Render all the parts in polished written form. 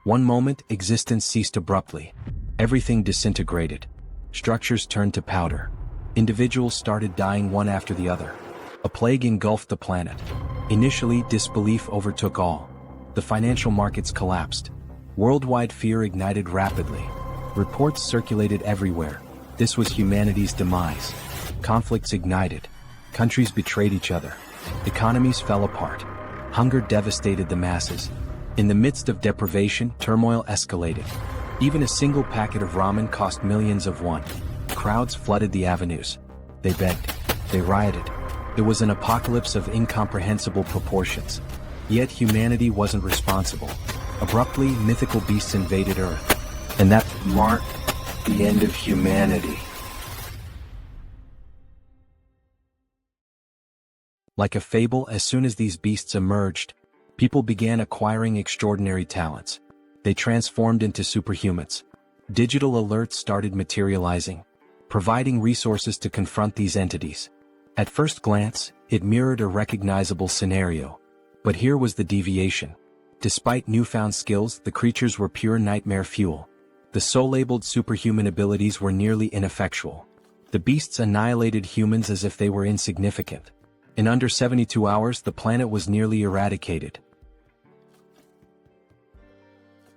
One moment, existence ceased abruptly. Everything disintegrated. Structures turned to powder. Individuals started dying one after the other. A plague engulfed the planet. Initially, disbelief overtook all. The financial markets collapsed. Worldwide fear ignited rapidly. Reports circulated everywhere. This was humanity's demise. Conflicts ignited. Countries betrayed each other. Economies fell apart. Hunger devastated the masses. In the midst of deprivation, turmoil escalated. Even a single packet of ramen cost millions of won. Crowds flooded the avenues. They begged. They rioted. It was an apocalypse of incomprehensible proportions. Yet humanity wasn't responsible. Abruptly, mythical beasts invaded Earth. And that marked the end of humanity. Like a fable, as soon as these beasts emerged, people began acquiring extraordinary talents. They transformed into superhumans. Digital alerts started materializing, providing resources to confront these entities. At first glance, it mirrored a recognizable scenario. But here was the deviation. Despite newfound skills, the creatures were pure nightmare fuel. The soul-labeled superhuman abilities were nearly ineffectual. The beasts annihilated humans as if they were insignificant. In under 72 hours, the planet was nearly eradicated.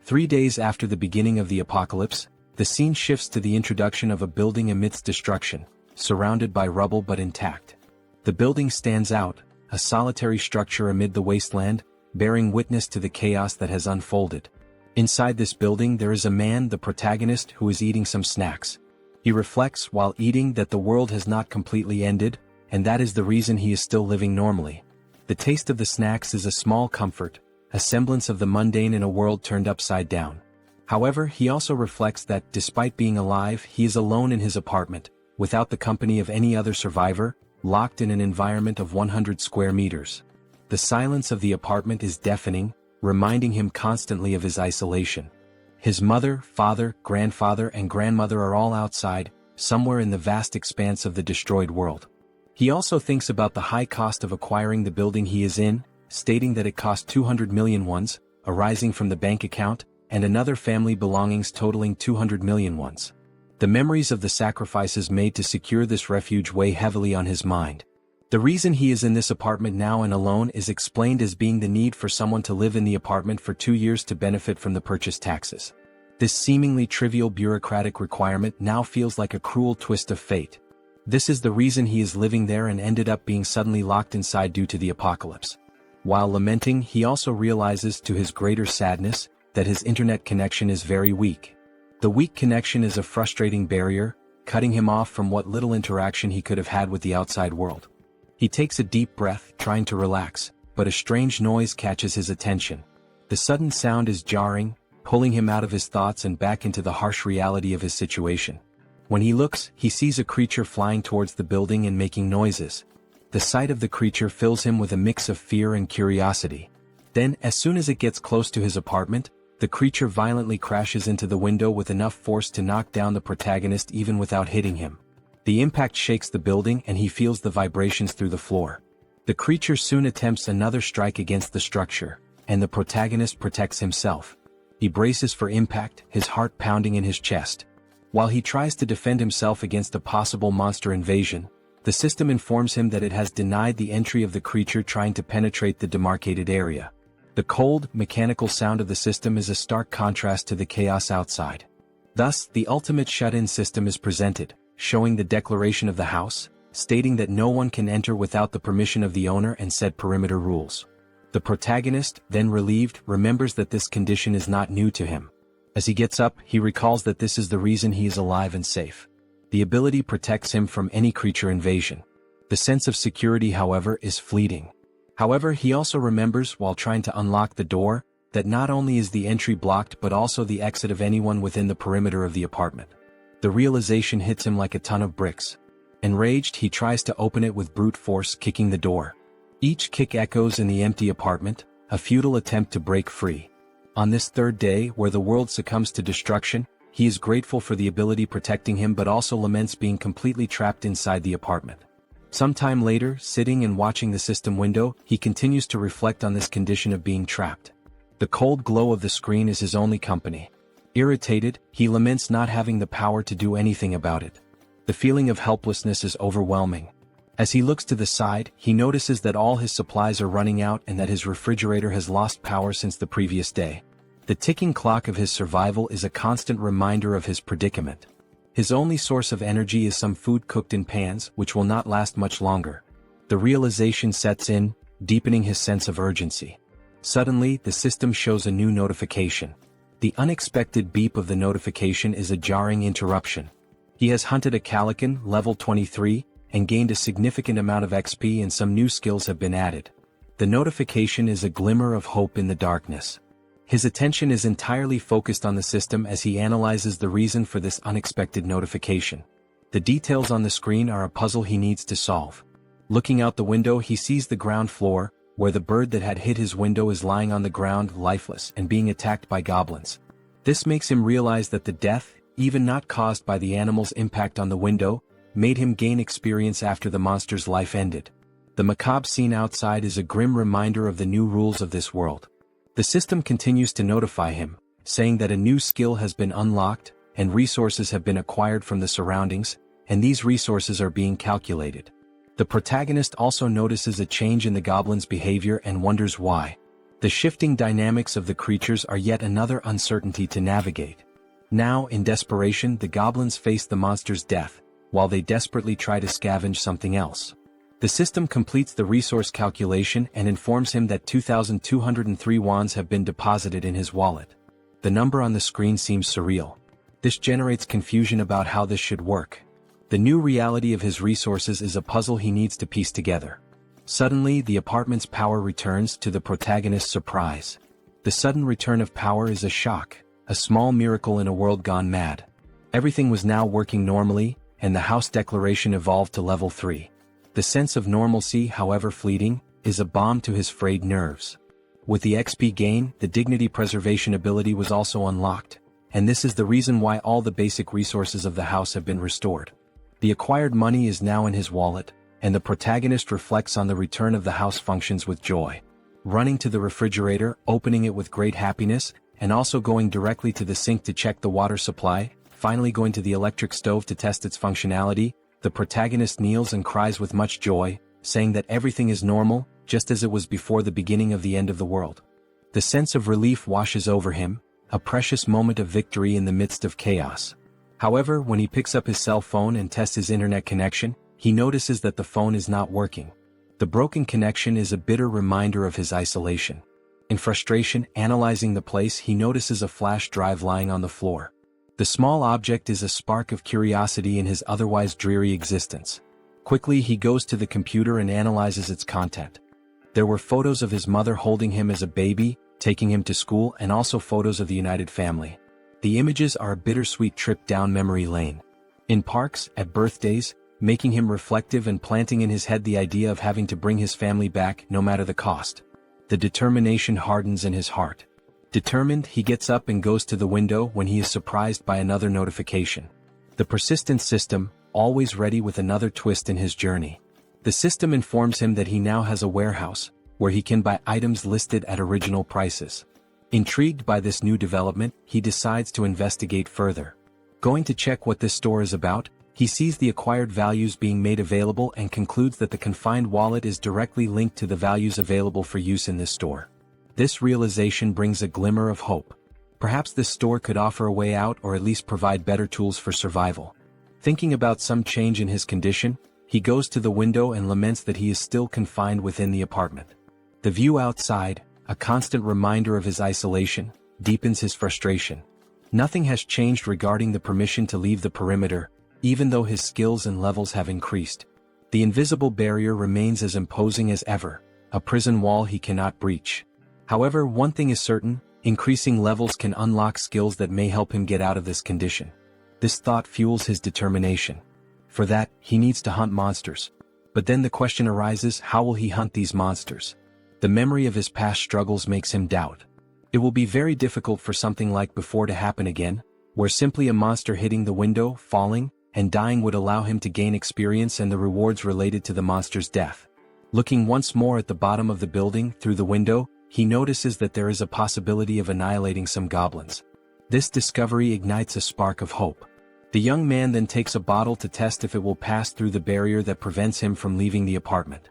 3 days after the beginning of the apocalypse, the scene shifts to the introduction of a building amidst destruction, surrounded by rubble but intact. The building stands out, a solitary structure amid the wasteland, bearing witness to the chaos that has unfolded. Inside this building there is a man, the protagonist, who is eating some snacks. He reflects while eating that the world has not completely ended, and that is the reason he is still living normally. The taste of the snacks is a small comfort, a semblance of the mundane in a world turned upside down. However, he also reflects that, despite being alive, he is alone in his apartment, without the company of any other survivor, locked in an environment of 100 square meters. The silence of the apartment is deafening, reminding him constantly of his isolation. His mother, father, grandfather, and grandmother are all outside, somewhere in the vast expanse of the destroyed world. He also thinks about the high cost of acquiring the building he is in, stating that it cost 200 million wons, arising from the bank account, and another family belongings totaling 200 million wons. The memories of the sacrifices made to secure this refuge weigh heavily on his mind. The reason he is in this apartment now and alone is explained as being the need for someone to live in the apartment for 2 years to benefit from the purchase taxes. This seemingly trivial bureaucratic requirement now feels like a cruel twist of fate. This is the reason he is living there and ended up being suddenly locked inside due to the apocalypse. While lamenting, he also realizes, to his greater sadness, that his internet connection is very weak. The weak connection is a frustrating barrier, cutting him off from what little interaction he could have had with the outside world. He takes a deep breath, trying to relax, but a strange noise catches his attention. The sudden sound is jarring, pulling him out of his thoughts and back into the harsh reality of his situation. When he looks, he sees a creature flying towards the building and making noises. The sight of the creature fills him with a mix of fear and curiosity. Then, as soon as it gets close to his apartment, the creature violently crashes into the window with enough force to knock down the protagonist even without hitting him. The impact shakes the building and he feels the vibrations through the floor. The creature soon attempts another strike against the structure, and the protagonist protects himself. He braces for impact, his heart pounding in his chest. While he tries to defend himself against a possible monster invasion, the system informs him that it has denied the entry of the creature trying to penetrate the demarcated area. The cold, mechanical sound of the system is a stark contrast to the chaos outside. Thus, the ultimate shut-in system is presented, showing the declaration of the house, stating that no one can enter without the permission of the owner and set perimeter rules. The protagonist, then relieved, remembers that this condition is not new to him. As he gets up, he recalls that this is the reason he is alive and safe. The ability protects him from any creature invasion. The sense of security, however, is fleeting. However, he also remembers, while trying to unlock the door, that not only is the entry blocked but also the exit of anyone within the perimeter of the apartment. The realization hits him like a ton of bricks. Enraged, he tries to open it with brute force, kicking the door. Each kick echoes in the empty apartment, a futile attempt to break free. On this third day, where the world succumbs to destruction, he is grateful for the ability protecting him but also laments being completely trapped inside the apartment. Sometime later, sitting and watching the system window, he continues to reflect on this condition of being trapped. The cold glow of the screen is his only company. Irritated, he laments not having the power to do anything about it. The feeling of helplessness is overwhelming. As he looks to the side, he notices that all his supplies are running out and that his refrigerator has lost power since the previous day. The ticking clock of his survival is a constant reminder of his predicament. His only source of energy is some food cooked in pans, which will not last much longer. The realization sets in, deepening his sense of urgency. Suddenly, the system shows a new notification. The unexpected beep of the notification is a jarring interruption. He has hunted a Calican, level 23, and gained a significant amount of XP and some new skills have been added. The notification is a glimmer of hope in the darkness. His attention is entirely focused on the system as he analyzes the reason for this unexpected notification. The details on the screen are a puzzle he needs to solve. Looking out the window, he sees the ground floor, where the bird that had hit his window is lying on the ground lifeless and being attacked by goblins. This makes him realize that the death, even not caused by the animal's impact on the window, made him gain experience after the monster's life ended. The macabre scene outside is a grim reminder of the new rules of this world. The system continues to notify him, saying that a new skill has been unlocked, and resources have been acquired from the surroundings, and these resources are being calculated. The protagonist also notices a change in the goblin's behavior and wonders why. The shifting dynamics of the creatures are yet another uncertainty to navigate. Now, in desperation, the goblins face the monster's death, while they desperately try to scavenge something else. The system completes the resource calculation and informs him that 2,203 wands have been deposited in his wallet. The number on the screen seems surreal. This generates confusion about how this should work. The new reality of his resources is a puzzle he needs to piece together. Suddenly, the apartment's power returns, to the protagonist's surprise. The sudden return of power is a shock, a small miracle in a world gone mad. Everything was now working normally, and the house declaration evolved to level 3. The sense of normalcy, however fleeting, is a balm to his frayed nerves. With the XP gain, the dignity preservation ability was also unlocked, and this is the reason why all the basic resources of the house have been restored. The acquired money is now in his wallet, and the protagonist reflects on the return of the house functions with joy. Running to the refrigerator, opening it with great happiness, and also going directly to the sink to check the water supply, finally going to the electric stove to test its functionality, the protagonist kneels and cries with much joy, saying that everything is normal, just as it was before the beginning of the end of the world. The sense of relief washes over him, a precious moment of victory in the midst of chaos. However, when he picks up his cell phone and tests his internet connection, he notices that the phone is not working. The broken connection is a bitter reminder of his isolation. In frustration, analyzing the place, he notices a flash drive lying on the floor. The small object is a spark of curiosity in his otherwise dreary existence. Quickly, he goes to the computer and analyzes its content. There were photos of his mother holding him as a baby, taking him to school, and also photos of the united family. The images are a bittersweet trip down memory lane. In parks, at birthdays, making him reflective and planting in his head the idea of having to bring his family back no matter the cost. The determination hardens in his heart. Determined, he gets up and goes to the window when he is surprised by another notification. The persistent system, always ready with another twist in his journey. The system informs him that he now has a warehouse, where he can buy items listed at original prices. Intrigued by this new development, he decides to investigate further. Going to check what this store is about, he sees the acquired values being made available and concludes that the confined wallet is directly linked to the values available for use in this store. This realization brings a glimmer of hope. Perhaps this store could offer a way out or at least provide better tools for survival. Thinking about some change in his condition, he goes to the window and laments that he is still confined within the apartment. The view outside, a constant reminder of his isolation, deepens his frustration. Nothing has changed regarding the permission to leave the perimeter, even though his skills and levels have increased. The invisible barrier remains as imposing as ever, a prison wall he cannot breach. However, one thing is certain, increasing levels can unlock skills that may help him get out of this condition. This thought fuels his determination. For that, he needs to hunt monsters. But then the question arises, how will he hunt these monsters? The memory of his past struggles makes him doubt. It will be very difficult for something like before to happen again, where simply a monster hitting the window, falling, and dying would allow him to gain experience and the rewards related to the monster's death. Looking once more at the bottom of the building through the window, he notices that there is a possibility of annihilating some goblins. This discovery ignites a spark of hope. The young man then takes a bottle to test if it will pass through the barrier that prevents him from leaving the apartment.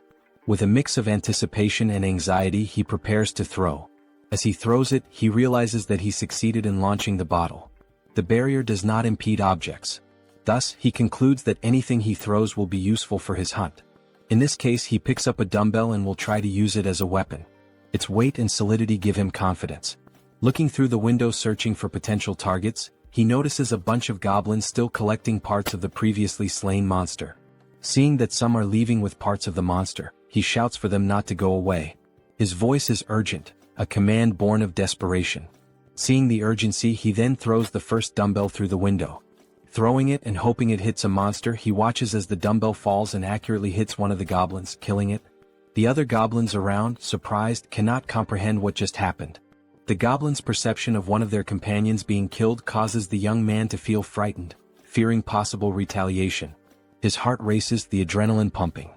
With a mix of anticipation and anxiety, he prepares to throw. As he throws it, he realizes that he succeeded in launching the bottle. The barrier does not impede objects. Thus, he concludes that anything he throws will be useful for his hunt. In this case, he picks up a dumbbell and will try to use it as a weapon. Its weight and solidity give him confidence. Looking through the window searching for potential targets, he notices a bunch of goblins still collecting parts of the previously slain monster. Seeing that some are leaving with parts of the monster, he shouts for them not to go away. His voice is urgent, a command born of desperation. Seeing the urgency, he then throws the first dumbbell through the window. Throwing it and hoping it hits a monster, he watches as the dumbbell falls and accurately hits one of the goblins, killing it. The other goblins around, surprised, cannot comprehend what just happened. The goblins' perception of one of their companions being killed causes the young man to feel frightened, fearing possible retaliation. His heart races, the adrenaline pumping.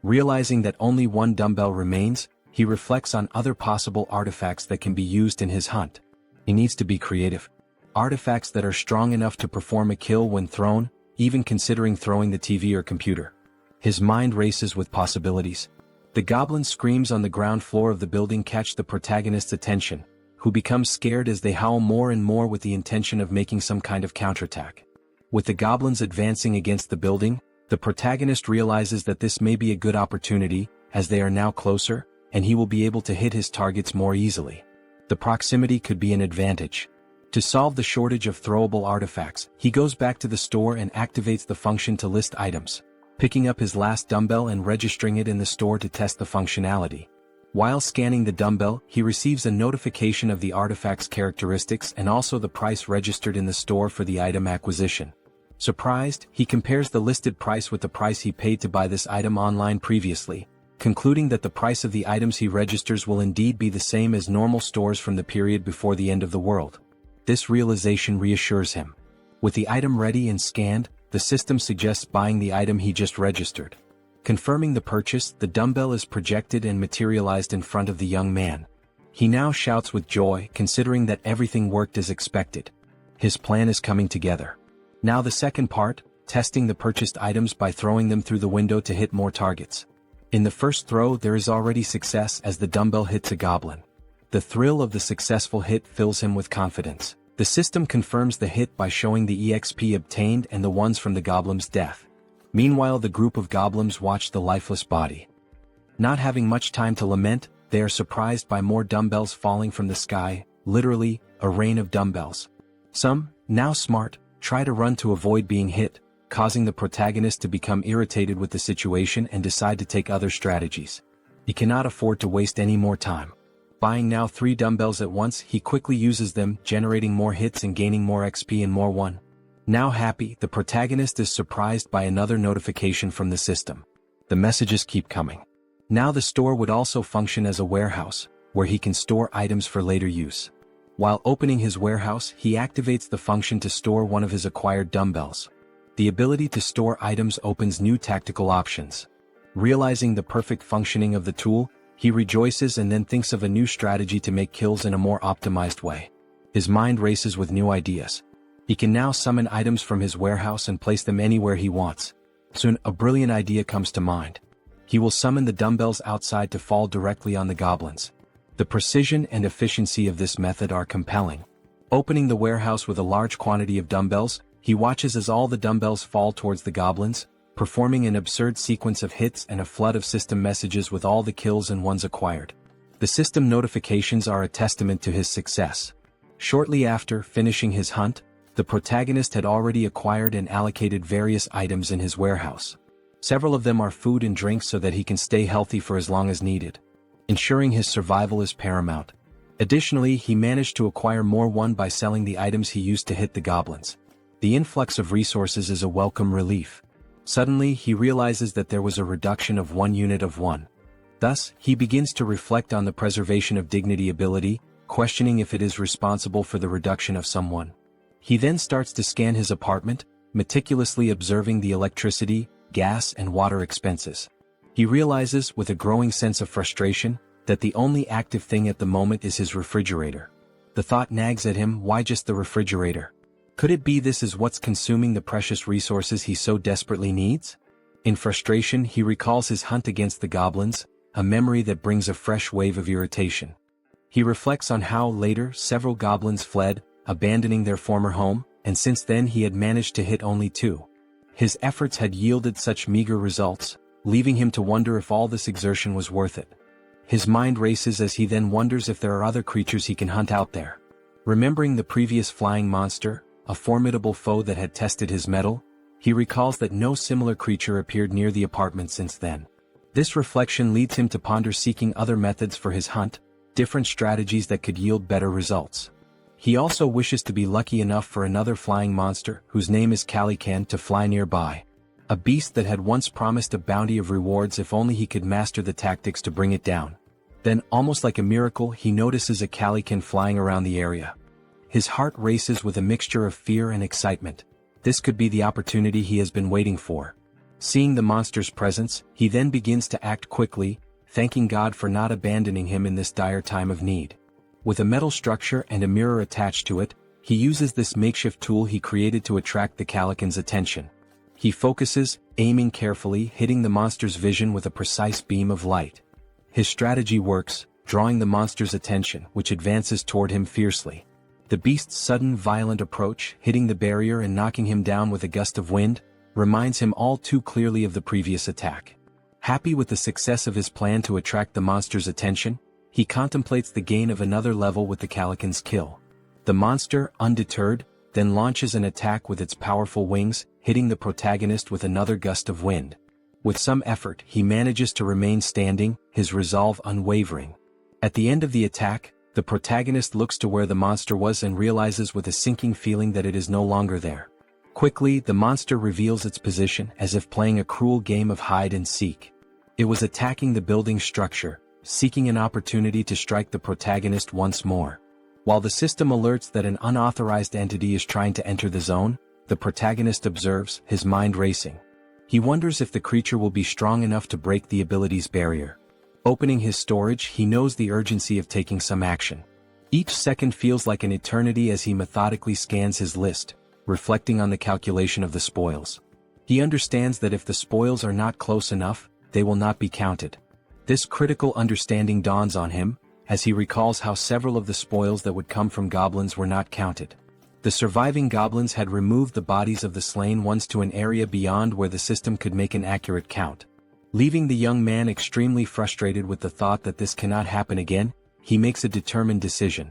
Realizing that only one dumbbell remains, he reflects on other possible artifacts that can be used in his hunt. He needs to be creative. Artifacts that are strong enough to perform a kill when thrown, even considering throwing the TV or computer. His mind races with possibilities. The goblin screams on the ground floor of the building catch the protagonist's attention, who becomes scared as they howl more and more with the intention of making some kind of counterattack. With the goblins advancing against the building, the protagonist realizes that this may be a good opportunity, as they are now closer, and he will be able to hit his targets more easily. The proximity could be an advantage. To solve the shortage of throwable artifacts, he goes back to the store and activates the function to list items, picking up his last dumbbell and registering it in the store to test the functionality. While scanning the dumbbell, he receives a notification of the artifact's characteristics and also the price registered in the store for the item acquisition. Surprised, he compares the listed price with the price he paid to buy this item online previously, concluding that the price of the items he registers will indeed be the same as normal stores from the period before the end of the world. This realization reassures him. With the item ready and scanned, the system suggests buying the item he just registered. Confirming the purchase, the dumbbell is projected and materialized in front of the young man. He now shouts with joy, considering that everything worked as expected. His plan is coming together. Now the second part, testing the purchased items by throwing them through the window to hit more targets. In the first throw, there is already success as the dumbbell hits a goblin. The thrill of the successful hit fills him with confidence. The system confirms the hit by showing the EXP obtained and the ones from the goblin's death. Meanwhile, the group of goblins watch the lifeless body. Not having much time to lament, they are surprised by more dumbbells falling from the sky, literally, a rain of dumbbells. Some, now smart, try to run to avoid being hit, causing the protagonist to become irritated with the situation and decide to take other strategies. He cannot afford to waste any more time. Buying now 3 dumbbells at once, he quickly uses them, generating more hits and gaining more XP and more one. Now happy, the protagonist is surprised by another notification from the system. The messages keep coming. Now the store would also function as a warehouse, where he can store items for later use. While opening his warehouse, he activates the function to store one of his acquired dumbbells. The ability to store items opens new tactical options. Realizing the perfect functioning of the tool, he rejoices and then thinks of a new strategy to make kills in a more optimized way. His mind races with new ideas. He can now summon items from his warehouse and place them anywhere he wants. Soon, a brilliant idea comes to mind. He will summon the dumbbells outside to fall directly on the goblins. The precision and efficiency of this method are compelling. Opening the warehouse with a large quantity of dumbbells, he watches as all the dumbbells fall towards the goblins, performing an absurd sequence of hits and a flood of system messages with all the kills and ones acquired. The system notifications are a testament to his success. Shortly after finishing his hunt, the protagonist had already acquired and allocated various items in his warehouse. Several of them are food and drinks so that he can stay healthy for as long as needed. Ensuring his survival is paramount. Additionally, he managed to acquire more one by selling the items he used to hit the goblins. The influx of resources is a welcome relief. Suddenly, he realizes that there was a reduction of 1 unit of one. Thus, he begins to reflect on the preservation of dignity ability, questioning if it is responsible for the reduction of someone. He then starts to scan his apartment, meticulously observing the electricity, gas and water expenses. He realizes, with a growing sense of frustration, that the only active thing at the moment is his refrigerator. The thought nags at him, why just the refrigerator? Could it be this is what's consuming the precious resources he so desperately needs? In frustration, he recalls his hunt against the goblins, a memory that brings a fresh wave of irritation. He reflects on how, later, several goblins fled, abandoning their former home, and since then he had managed to hit only 2. His efforts had yielded such meager results, leaving him to wonder if all this exertion was worth it. His mind races as he then wonders if there are other creatures he can hunt out there. Remembering the previous flying monster, a formidable foe that had tested his mettle, he recalls that no similar creature appeared near the apartment since then. This reflection leads him to ponder seeking other methods for his hunt, different strategies that could yield better results. He also wishes to be lucky enough for another flying monster, whose name is Calican, to fly nearby. A beast that had once promised a bounty of rewards if only he could master the tactics to bring it down. Then, almost like a miracle, he notices a Calican flying around the area. His heart races with a mixture of fear and excitement. This could be the opportunity he has been waiting for. Seeing the monster's presence, he then begins to act quickly, thanking God for not abandoning him in this dire time of need. With a metal structure and a mirror attached to it, he uses this makeshift tool he created to attract the Calican's attention. He focuses, aiming carefully, hitting the monster's vision with a precise beam of light. His strategy works, drawing the monster's attention, which advances toward him fiercely. The beast's sudden violent approach, hitting the barrier and knocking him down with a gust of wind, reminds him all too clearly of the previous attack. Happy with the success of his plan to attract the monster's attention, he contemplates the gain of another level with the Calican's kill. The monster, undeterred, then launches an attack with its powerful wings, hitting the protagonist with another gust of wind. With some effort, he manages to remain standing, his resolve unwavering. At the end of the attack, the protagonist looks to where the monster was and realizes with a sinking feeling that it is no longer there. Quickly, the monster reveals its position as if playing a cruel game of hide and seek. It was attacking the building structure, seeking an opportunity to strike the protagonist once more. While the system alerts that an unauthorized entity is trying to enter the zone, the protagonist observes, his mind racing. He wonders if the creature will be strong enough to break the ability's barrier. Opening his storage, he knows the urgency of taking some action. Each second feels like an eternity as he methodically scans his list, reflecting on the calculation of the spoils. He understands that if the spoils are not close enough, they will not be counted. This critical understanding dawns on him, as he recalls how several of the spoils that would come from goblins were not counted. The surviving goblins had removed the bodies of the slain ones to an area beyond where the system could make an accurate count. Leaving the young man extremely frustrated with the thought that this cannot happen again, he makes a determined decision.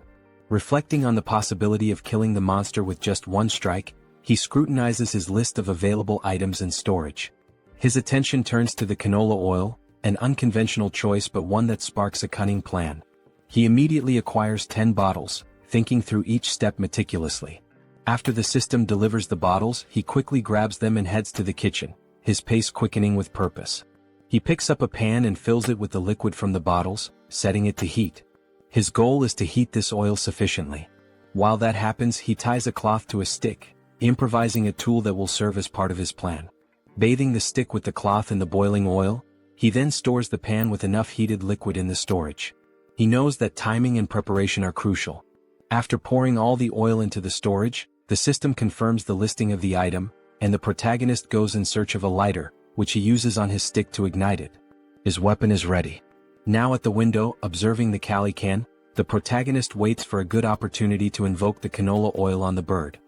Reflecting on the possibility of killing the monster with just one strike, he scrutinizes his list of available items and storage. His attention turns to the canola oil, an unconventional choice but one that sparks a cunning plan. He immediately acquires 10 bottles, thinking through each step meticulously. After the system delivers the bottles, he quickly grabs them and heads to the kitchen, his pace quickening with purpose. He picks up a pan and fills it with the liquid from the bottles, setting it to heat. His goal is to heat this oil sufficiently. While that happens, he ties a cloth to a stick, improvising a tool that will serve as part of his plan. Bathing the stick with the cloth in the boiling oil, he then stores the pan with enough heated liquid in the storage. He knows that timing and preparation are crucial. After pouring all the oil into the storage, the system confirms the listing of the item, and the protagonist goes in search of a lighter, which he uses on his stick to ignite it. His weapon is ready. Now at the window, observing the Calican, the protagonist waits for a good opportunity to invoke the canola oil on the bird.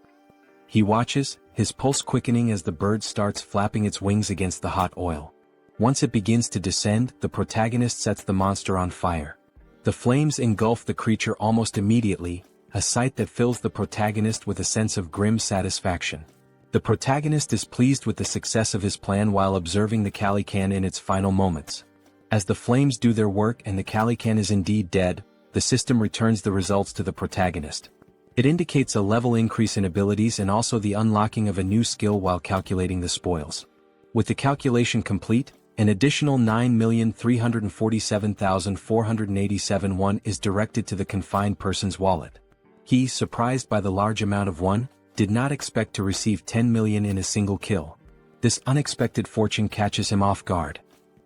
He watches, his pulse quickening as the bird starts flapping its wings against the hot oil. Once it begins to descend, the protagonist sets the monster on fire. The flames engulf the creature almost immediately, a sight that fills the protagonist with a sense of grim satisfaction. The protagonist is pleased with the success of his plan while observing the Calican in its final moments. As the flames do their work and the Calican is indeed dead, the system returns the results to the protagonist. It indicates a level increase in abilities and also the unlocking of a new skill while calculating the spoils. With the calculation complete, an additional 9,347,487 won is directed to the confined person's wallet. He, surprised by the large amount of won, did not expect to receive 10 million in a single kill. This unexpected fortune catches him off guard.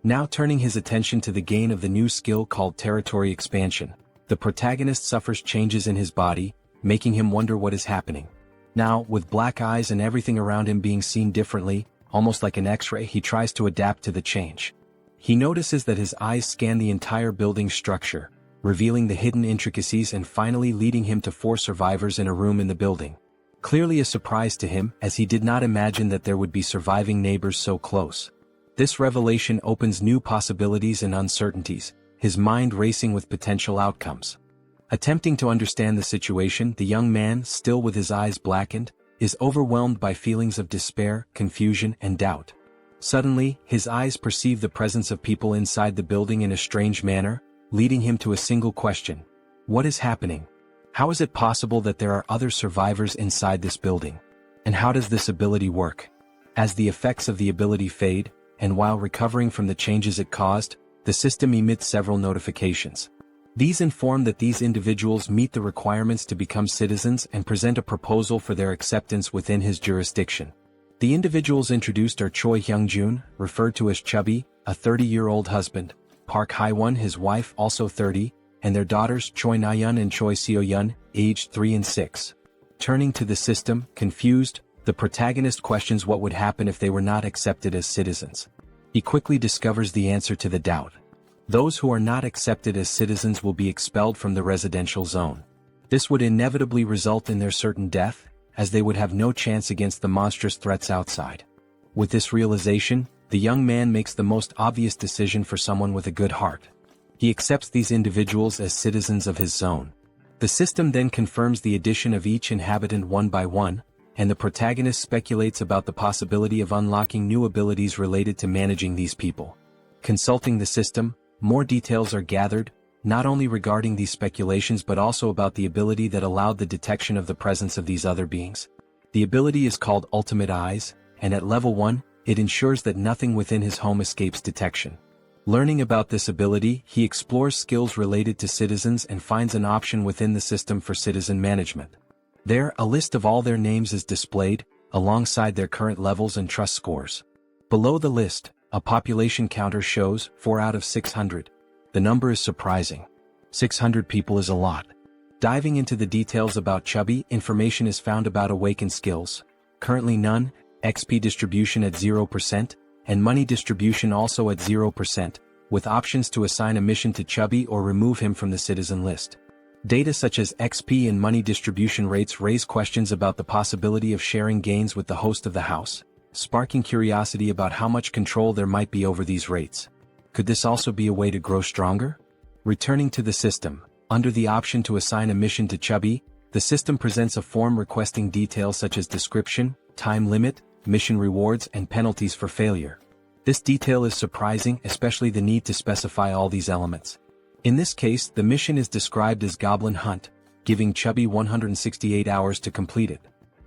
Now turning his attention to the gain of the new skill called territory expansion, the protagonist suffers changes in his body, making him wonder what is happening. Now, with black eyes and everything around him being seen differently, almost like an X-ray, he tries to adapt to the change. He notices that his eyes scan the entire building's structure, revealing the hidden intricacies and finally leading him to 4 survivors in a room in the building. Clearly a surprise to him, as he did not imagine that there would be surviving neighbors so close. This revelation opens new possibilities and uncertainties, his mind racing with potential outcomes. Attempting to understand the situation, the young man, still with his eyes blackened, is overwhelmed by feelings of despair, confusion, and doubt. Suddenly, his eyes perceive the presence of people inside the building in a strange manner, leading him to a single question. What is happening? How is it possible that there are other survivors inside this building? And how does this ability work? As the effects of the ability fade, and while recovering from the changes it caused, the system emits several notifications. These inform that these individuals meet the requirements to become citizens and present a proposal for their acceptance within his jurisdiction. The individuals introduced are Choi Hyung-jun, referred to as Chubby, a 30-year-old husband, Park Hae-won, his wife, also 30, and their daughters Choi Na-yeon and Choi Seo-yeon, aged 3 and 6. Turning to the system, confused, the protagonist questions what would happen if they were not accepted as citizens. He quickly discovers the answer to the doubt. Those who are not accepted as citizens will be expelled from the residential zone. This would inevitably result in their certain death, as they would have no chance against the monstrous threats outside. With this realization, the young man makes the most obvious decision for someone with a good heart. He accepts these individuals as citizens of his zone. The system then confirms the addition of each inhabitant one by one, and the protagonist speculates about the possibility of unlocking new abilities related to managing these people. Consulting the system, more details are gathered, not only regarding these speculations but also about the ability that allowed the detection of the presence of these other beings. The ability is called Ultimate Eyes, and at level 1, it ensures that nothing within his home escapes detection. Learning about this ability, he explores skills related to citizens and finds an option within the system for citizen management. There, a list of all their names is displayed, alongside their current levels and trust scores. Below the list, a population counter shows 4 out of 600. The number is surprising. 600 people is a lot. Diving into the details about Chubby, information is found about awakened skills. Currently none, XP distribution at 0%, and money distribution also at 0%, with options to assign a mission to Chubby or remove him from the citizen list. Data such as XP and money distribution rates raise questions about the possibility of sharing gains with the host of the house, sparking curiosity about how much control there might be over these rates. Could this also be a way to grow stronger? Returning to the system, under the option to assign a mission to Chubby, the system presents a form requesting details such as description, time limit, mission rewards, and penalties for failure. This detail is surprising, especially the need to specify all these elements. In this case, the mission is described as Goblin Hunt, giving Chubby 168 hours to complete it.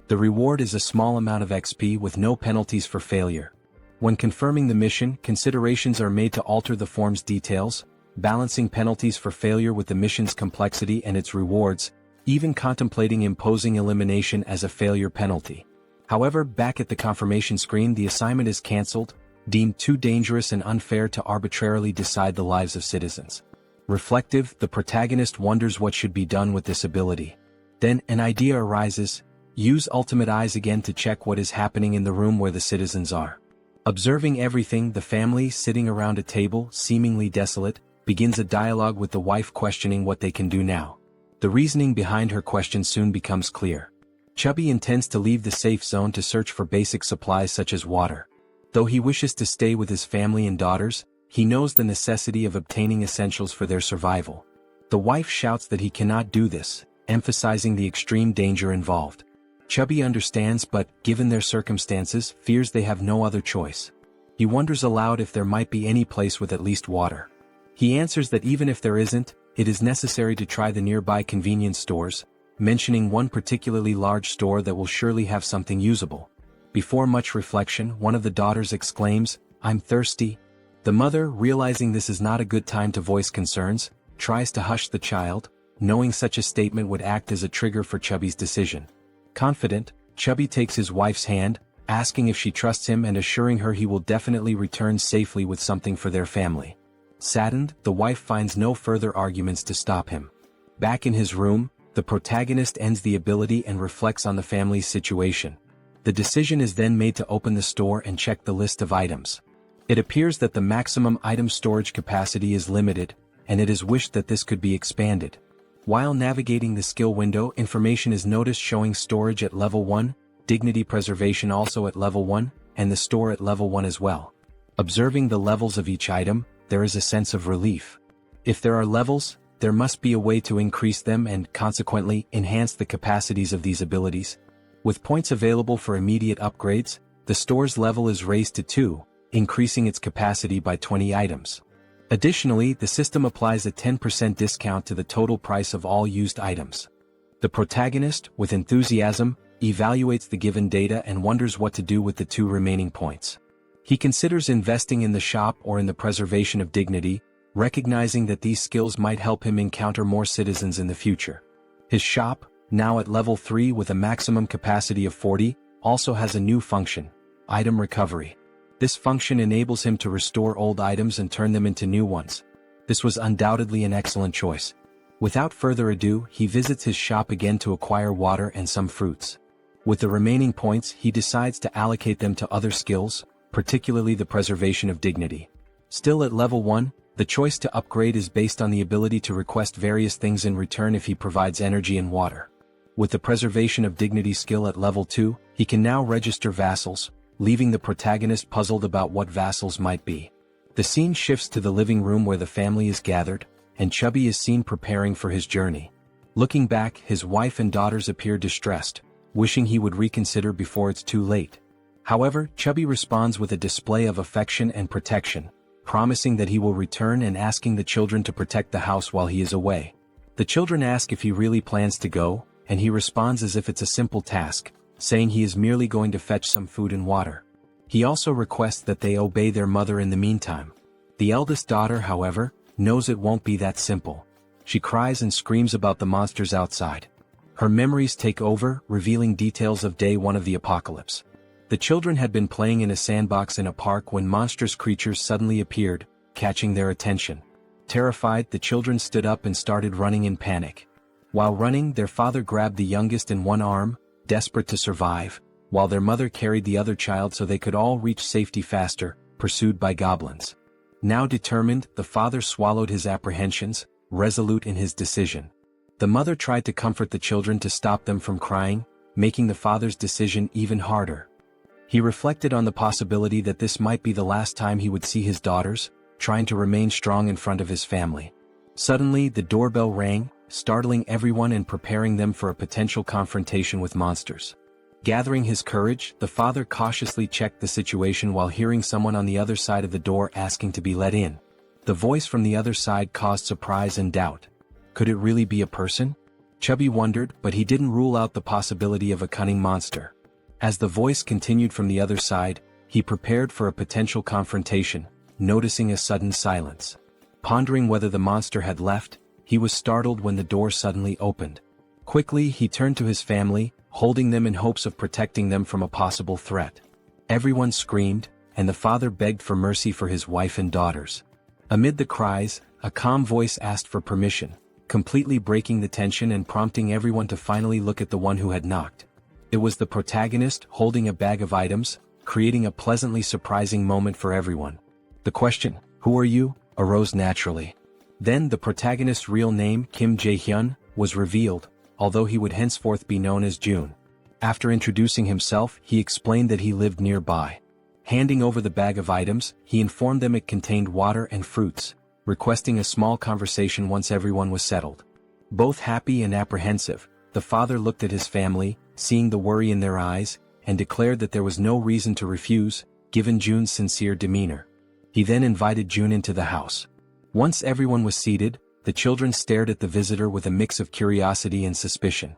The reward is a small amount of XP with no penalties for failure. When confirming the mission, considerations are made to alter the form's details, balancing penalties for failure with the mission's complexity and its rewards, even contemplating imposing elimination as a failure penalty. However, back at the confirmation screen, the assignment is cancelled, deemed too dangerous and unfair to arbitrarily decide the lives of citizens. Reflective, the protagonist wonders what should be done with this ability. Then, an idea arises: use Ultimate Eyes again to check what is happening in the room where the citizens are. Observing everything, the family, sitting around a table, seemingly desolate, begins a dialogue with the wife questioning what they can do now. The reasoning behind her question soon becomes clear. Chubby intends to leave the safe zone to search for basic supplies such as water. Though he wishes to stay with his family and daughters, he knows the necessity of obtaining essentials for their survival. The wife shouts that he cannot do this, emphasizing the extreme danger involved. Chubby understands but, given their circumstances, fears they have no other choice. He wonders aloud if there might be any place with at least water. He answers that even if there isn't, it is necessary to try the nearby convenience stores, mentioning one particularly large store that will surely have something usable. Before much reflection, one of the daughters exclaims, "I'm thirsty." The mother, realizing this is not a good time to voice concerns, tries to hush the child, knowing such a statement would act as a trigger for Chubby's decision. Confident, Chubby takes his wife's hand, asking if she trusts him and assuring her he will definitely return safely with something for their family. Saddened, the wife finds no further arguments to stop him. Back in his room, the protagonist ends the ability and reflects on the family's situation. The decision is then made to open the store and check the list of items. It appears that the maximum item storage capacity is limited, and it is wished that this could be expanded. While navigating the skill window, information is noticed showing storage at level 1, dignity preservation also at level 1, and the store at level 1 as well. Observing the levels of each item, there is a sense of relief. If there are levels, there must be a way to increase them and, consequently, enhance the capacities of these abilities. With points available for immediate upgrades, the store's level is raised to 2, increasing its capacity by 20 items. Additionally, the system applies a 10% discount to the total price of all used items. The protagonist, with enthusiasm, evaluates the given data and wonders what to do with the 2 remaining points. He considers investing in the shop or in the preservation of dignity, recognizing that these skills might help him encounter more citizens in the future. His shop, now at level 3 with a maximum capacity of 40, also has a new function, item recovery. This function enables him to restore old items and turn them into new ones. This was undoubtedly an excellent choice. Without further ado, he visits his shop again to acquire water and some fruits. With the remaining points, he decides to allocate them to other skills, particularly the preservation of dignity. Still at level 1, the choice to upgrade is based on the ability to request various things in return if he provides energy and water. With the preservation of dignity skill at level 2, he can now register vassals, leaving the protagonist puzzled about what vassals might be. The scene shifts to the living room where the family is gathered, and Chubby is seen preparing for his journey. Looking back, his wife and daughters appear distressed, wishing he would reconsider before it's too late. However, Chubby responds with a display of affection and protection, promising that he will return and asking the children to protect the house while he is away. The children ask if he really plans to go, and he responds as if it's a simple task, saying he is merely going to fetch some food and water. He also requests that they obey their mother in the meantime. The eldest daughter, however, knows it won't be that simple. She cries and screams about the monsters outside. Her memories take over, revealing details of day 1 of the apocalypse. The children had been playing in a sandbox in a park when monstrous creatures suddenly appeared, catching their attention. Terrified, the children stood up and started running in panic. While running, their father grabbed the youngest in one arm, desperate to survive, while their mother carried the other child so they could all reach safety faster, pursued by goblins. Now determined, the father swallowed his apprehensions, resolute in his decision. The mother tried to comfort the children to stop them from crying, making the father's decision even harder. He reflected on the possibility that this might be the last time he would see his daughters, trying to remain strong in front of his family. Suddenly, the doorbell rang, startling everyone and preparing them for a potential confrontation with monsters. Gathering his courage, the father cautiously checked the situation while hearing someone on the other side of the door asking to be let in. The voice from the other side caused surprise and doubt. Could it really be a person? Chubby wondered, but he didn't rule out the possibility of a cunning monster. As the voice continued from the other side, he prepared for a potential confrontation, noticing a sudden silence. Pondering whether the monster had left, he was startled when the door suddenly opened. Quickly, he turned to his family, holding them in hopes of protecting them from a possible threat. Everyone screamed, and the father begged for mercy for his wife and daughters. Amid the cries, a calm voice asked for permission, completely breaking the tension and prompting everyone to finally look at the one who had knocked. It was the protagonist holding a bag of items, creating a pleasantly surprising moment for everyone. The question, "Who are you?" arose naturally. Then the protagonist's real name, Kim Jaehyeon, was revealed, although he would henceforth be known as June. After introducing himself, he explained that he lived nearby. Handing over the bag of items, he informed them it contained water and fruits, requesting a small conversation once everyone was settled. Both happy and apprehensive, the father looked at his family, seeing the worry in their eyes, and declared that there was no reason to refuse, given June's sincere demeanor. He then invited June into the house. Once everyone was seated, the children stared at the visitor with a mix of curiosity and suspicion.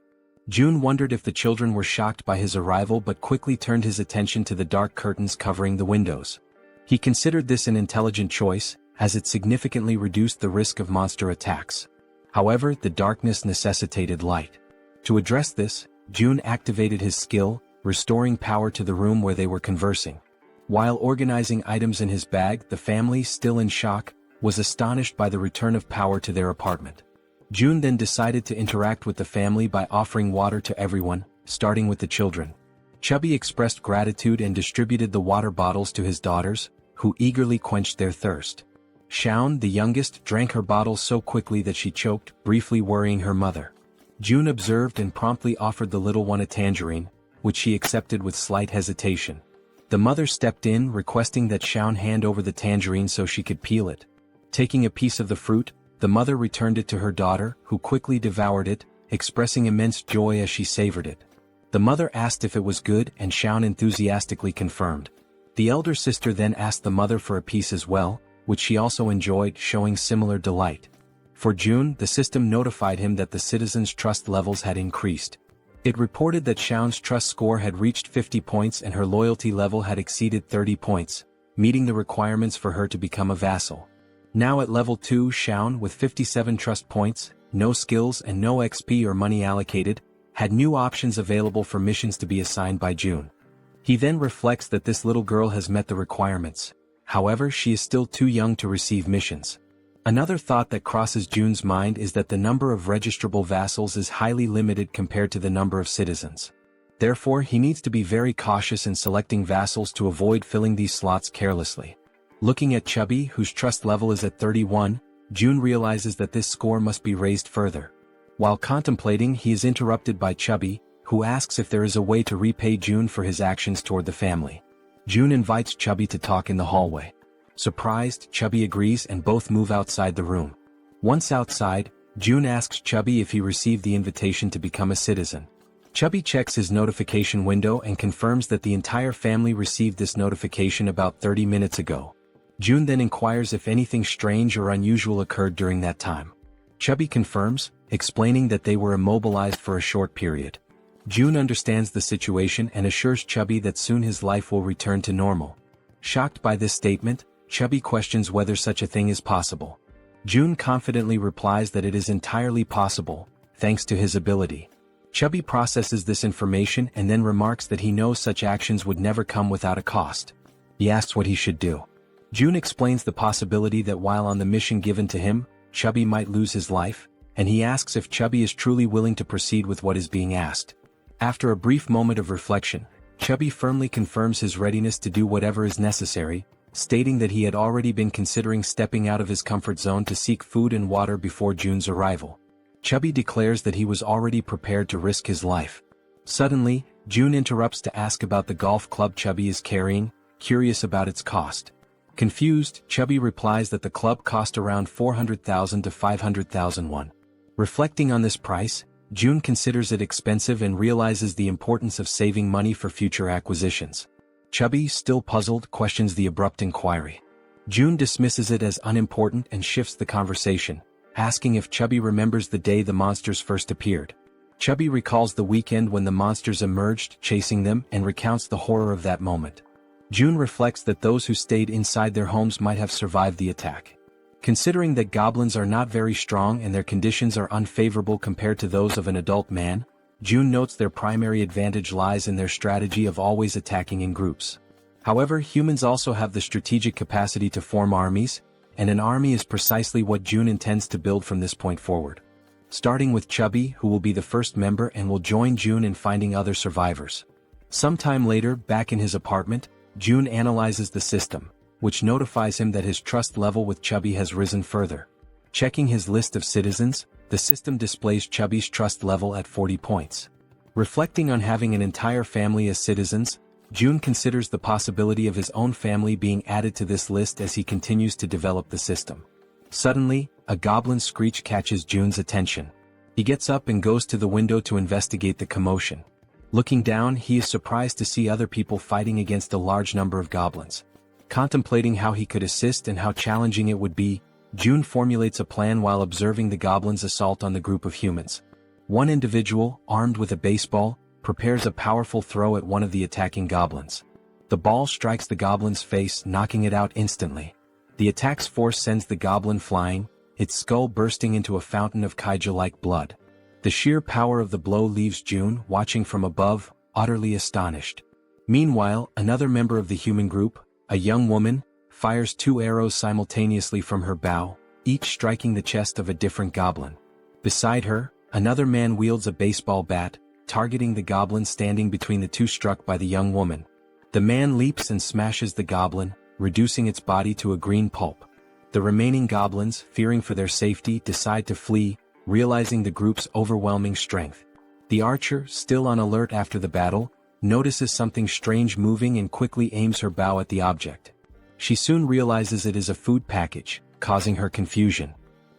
June wondered if the children were shocked by his arrival but quickly turned his attention to the dark curtains covering the windows. He considered this an intelligent choice, as it significantly reduced the risk of monster attacks. However, the darkness necessitated light. To address this, June activated his skill, restoring power to the room where they were conversing. While organizing items in his bag, the family, still in shock, was astonished by the return of power to their apartment. June then decided to interact with the family by offering water to everyone, starting with the children. Chubby expressed gratitude and distributed the water bottles to his daughters, who eagerly quenched their thirst. Shaun, the youngest, drank her bottle so quickly that she choked, briefly worrying her mother. June observed and promptly offered the little one a tangerine, which she accepted with slight hesitation. The mother stepped in, requesting that Shaun hand over the tangerine so she could peel it. Taking a piece of the fruit, the mother returned it to her daughter, who quickly devoured it, expressing immense joy as she savored it. The mother asked if it was good, and Shaun enthusiastically confirmed. The elder sister then asked the mother for a piece as well, which she also enjoyed, showing similar delight. For June, the system notified him that the citizens' trust levels had increased. It reported that Shaun's trust score had reached 50 points and her loyalty level had exceeded 30 points, meeting the requirements for her to become a vassal. Now at level 2, Shaun, with 57 trust points, no skills and no XP or money allocated, had new options available for missions to be assigned by June. He then reflects that this little girl has met the requirements. However, she is still too young to receive missions. Another thought that crosses June's mind is that the number of registrable vassals is highly limited compared to the number of citizens. Therefore, he needs to be very cautious in selecting vassals to avoid filling these slots carelessly. Looking at Chubby, whose trust level is at 31, June realizes that this score must be raised further. While contemplating, he is interrupted by Chubby, who asks if there is a way to repay June for his actions toward the family. June invites Chubby to talk in the hallway. Surprised, Chubby agrees and both move outside the room. Once outside, June asks Chubby if he received the invitation to become a citizen. Chubby checks his notification window and confirms that the entire family received this notification about 30 minutes ago. June then inquires if anything strange or unusual occurred during that time. Chubby confirms, explaining that they were immobilized for a short period. June understands the situation and assures Chubby that soon his life will return to normal. Shocked by this statement, Chubby questions whether such a thing is possible. June confidently replies that it is entirely possible, thanks to his ability. Chubby processes this information and then remarks that he knows such actions would never come without a cost. He asks what he should do. June explains the possibility that while on the mission given to him, Chubby might lose his life, and he asks if Chubby is truly willing to proceed with what is being asked. After a brief moment of reflection, Chubby firmly confirms his readiness to do whatever is necessary, stating that he had already been considering stepping out of his comfort zone to seek food and water before June's arrival. Chubby declares that he was already prepared to risk his life. Suddenly, June interrupts to ask about the golf club Chubby is carrying, curious about its cost. Confused, Chubby replies that the club cost around 400,000 to 500,000 won. Reflecting on this price, June considers it expensive and realizes the importance of saving money for future acquisitions. Chubby, still puzzled, questions the abrupt inquiry. June dismisses it as unimportant and shifts the conversation, asking if Chubby remembers the day the monsters first appeared. Chubby recalls the weekend when the monsters emerged, chasing them, and recounts the horror of that moment. June reflects that those who stayed inside their homes might have survived the attack. Considering that goblins are not very strong and their conditions are unfavorable compared to those of an adult man, June notes their primary advantage lies in their strategy of always attacking in groups. However, humans also have the strategic capacity to form armies, and an army is precisely what June intends to build from this point forward. Starting with Chubby, who will be the first member and will join June in finding other survivors. Sometime later, back in his apartment, June analyzes the system, which notifies him that his trust level with Chubby has risen further. Checking his list of citizens, the system displays Chubby's trust level at 40 points. Reflecting on having an entire family as citizens, June considers the possibility of his own family being added to this list as he continues to develop the system. Suddenly, a goblin screech catches June's attention. He gets up and goes to the window to investigate the commotion. Looking down, he is surprised to see other people fighting against a large number of goblins. Contemplating how he could assist and how challenging it would be, June formulates a plan while observing the goblins' assault on the group of humans. One individual, armed with a baseball, prepares a powerful throw at one of the attacking goblins. The ball strikes the goblin's face, knocking it out instantly. The attack's force sends the goblin flying, its skull bursting into a fountain of kaiju-like blood. The sheer power of the blow leaves June, watching from above, utterly astonished. Meanwhile, another member of the human group, a young woman, fires 2 arrows simultaneously from her bow, each striking the chest of a different goblin. Beside her, another man wields a baseball bat, targeting the goblin standing between the 2 struck by the young woman. The man leaps and smashes the goblin, reducing its body to a green pulp. The remaining goblins, fearing for their safety, decide to flee, realizing the group's overwhelming strength. The archer, still on alert after the battle, notices something strange moving and quickly aims her bow at the object. She soon realizes it is a food package, causing her confusion.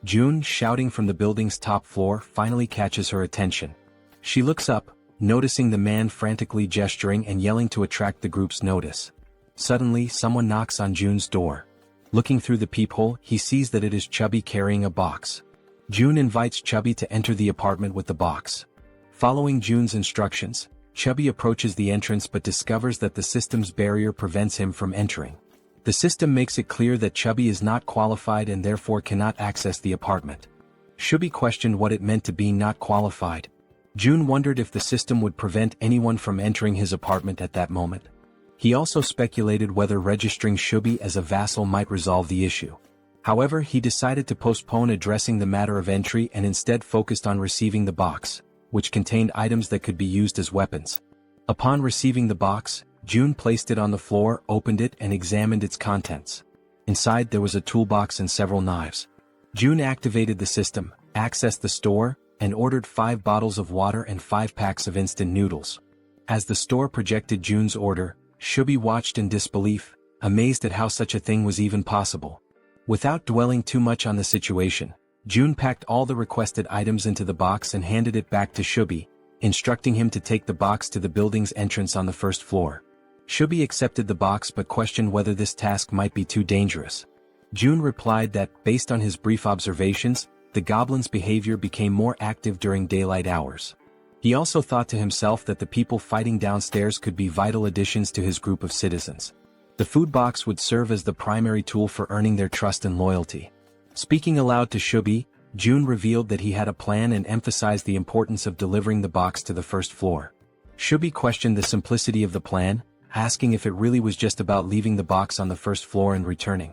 June, shouting from the building's top floor, finally catches her attention. She looks up, noticing the man frantically gesturing and yelling to attract the group's notice. Suddenly, someone knocks on June's door. Looking through the peephole, he sees that it is Chubby carrying a box. June invites Chubby to enter the apartment with the box. Following June's instructions, Chubby approaches the entrance but discovers that the system's barrier prevents him from entering. The system makes it clear that Chubby is not qualified and therefore cannot access the apartment. Chubby questioned what it meant to be not qualified. June wondered if the system would prevent anyone from entering his apartment at that moment. He also speculated whether registering Chubby as a vassal might resolve the issue. However, he decided to postpone addressing the matter of entry and instead focused on receiving the box, which contained items that could be used as weapons. Upon receiving the box, June placed it on the floor, opened it and examined its contents. Inside there was a toolbox and several knives. June activated the system, accessed the store, and ordered 5 bottles of water and 5 packs of instant noodles. As the store projected June's order, Chubby watched in disbelief, amazed at how such a thing was even possible. Without dwelling too much on the situation, June packed all the requested items into the box and handed it back to Chubby, instructing him to take the box to the building's entrance on the 1st floor. Chubby accepted the box but questioned whether this task might be too dangerous. June replied that, based on his brief observations, the goblin's behavior became more active during daylight hours. He also thought to himself that the people fighting downstairs could be vital additions to his group of citizens. The food box would serve as the primary tool for earning their trust and loyalty. Speaking aloud to Chubby, June revealed that he had a plan and emphasized the importance of delivering the box to the 1st floor. Chubby questioned the simplicity of the plan, asking if it really was just about leaving the box on the 1st floor and returning.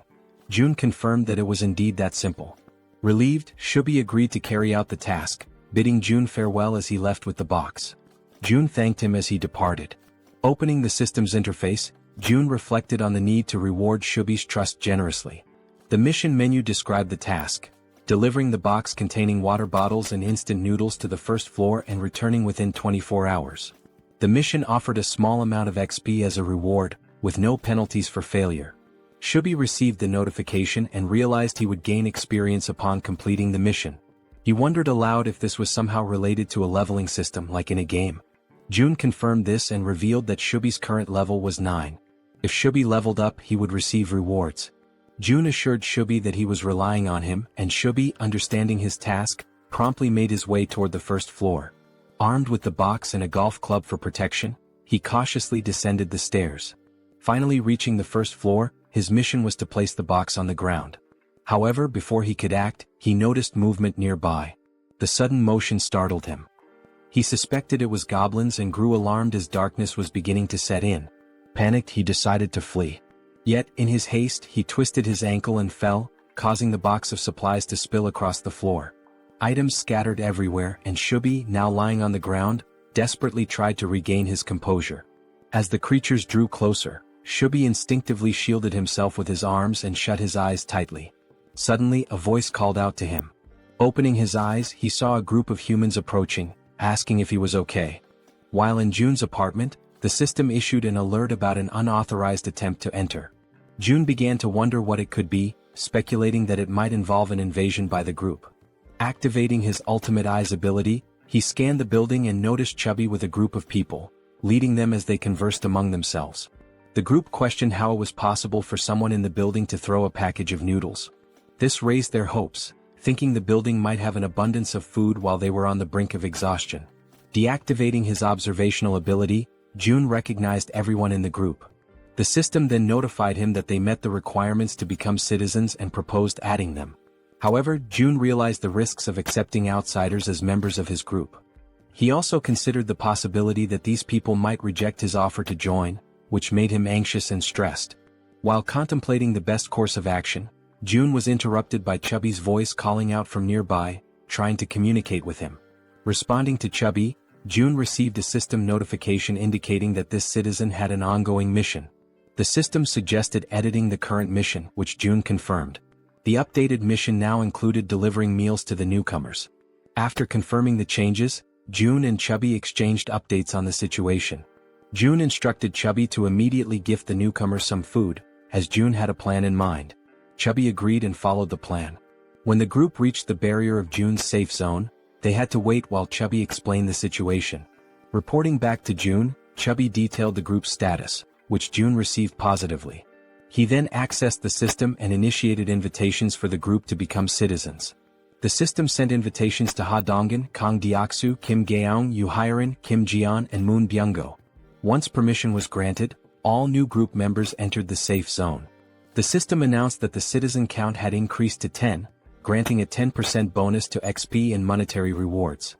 June confirmed that it was indeed that simple. Relieved, Chubby agreed to carry out the task, bidding June farewell as he left with the box. June thanked him as he departed. Opening the system's interface, June reflected on the need to reward Chubby's trust generously. The mission menu described the task: delivering the box containing water bottles and instant noodles to the 1st floor and returning within 24 hours. The mission offered a small amount of XP as a reward, with no penalties for failure. Chubby received the notification and realized he would gain experience upon completing the mission. He wondered aloud if this was somehow related to a leveling system like in a game. June confirmed this and revealed that Chubby's current level was 9. If Chubby leveled up, he would receive rewards. June assured Chubby that he was relying on him, and Chubby, understanding his task, promptly made his way toward the 1st floor. Armed with the box and a golf club for protection, he cautiously descended the stairs. Finally reaching the 1st floor, his mission was to place the box on the ground. However, before he could act, he noticed movement nearby. The sudden motion startled him. He suspected it was goblins and grew alarmed as darkness was beginning to set in. Panicked, he decided to flee. Yet, in his haste, he twisted his ankle and fell, causing the box of supplies to spill across the floor. Items scattered everywhere, and Chubby, now lying on the ground, desperately tried to regain his composure. As the creatures drew closer, Chubby instinctively shielded himself with his arms and shut his eyes tightly. Suddenly, a voice called out to him. Opening his eyes, he saw a group of humans approaching, asking if he was okay. While in June's apartment, the system issued an alert about an unauthorized attempt to enter. June began to wonder what it could be, speculating that it might involve an invasion by the group. Activating his ultimate eyes ability, he scanned the building and noticed Chubby with a group of people, leading them as they conversed among themselves. The group questioned how it was possible for someone in the building to throw a package of noodles. This raised their hopes, thinking the building might have an abundance of food while they were on the brink of exhaustion. Deactivating his observational ability, June recognized everyone in the group. The system then notified him that they met the requirements to become citizens and proposed adding them. However, June realized the risks of accepting outsiders as members of his group. He also considered the possibility that these people might reject his offer to join, which made him anxious and stressed. While contemplating the best course of action, June was interrupted by Chubby's voice calling out from nearby, trying to communicate with him. Responding to Chubby, June received a system notification indicating that this citizen had an ongoing mission. The system suggested editing the current mission, which June confirmed. The updated mission now included delivering meals to the newcomers. After confirming the changes, June and Chubby exchanged updates on the situation. June instructed Chubby to immediately gift the newcomers some food, as June had a plan in mind. Chubby agreed and followed the plan. When the group reached the barrier of June's safe zone, they had to wait while Chubby explained the situation. Reporting back to June, Chubby detailed the group's status, which June received positively. He then accessed the system and initiated invitations for the group to become citizens. The system sent invitations to Ha Donggan, Kang Deoksu, Kim Gaeong, Yoo Hyerin, Kim Jeon, and Moon Byung-go. Once permission was granted, all new group members entered the safe zone. The system announced that the citizen count had increased to 10, granting a 10% bonus to XP and monetary rewards.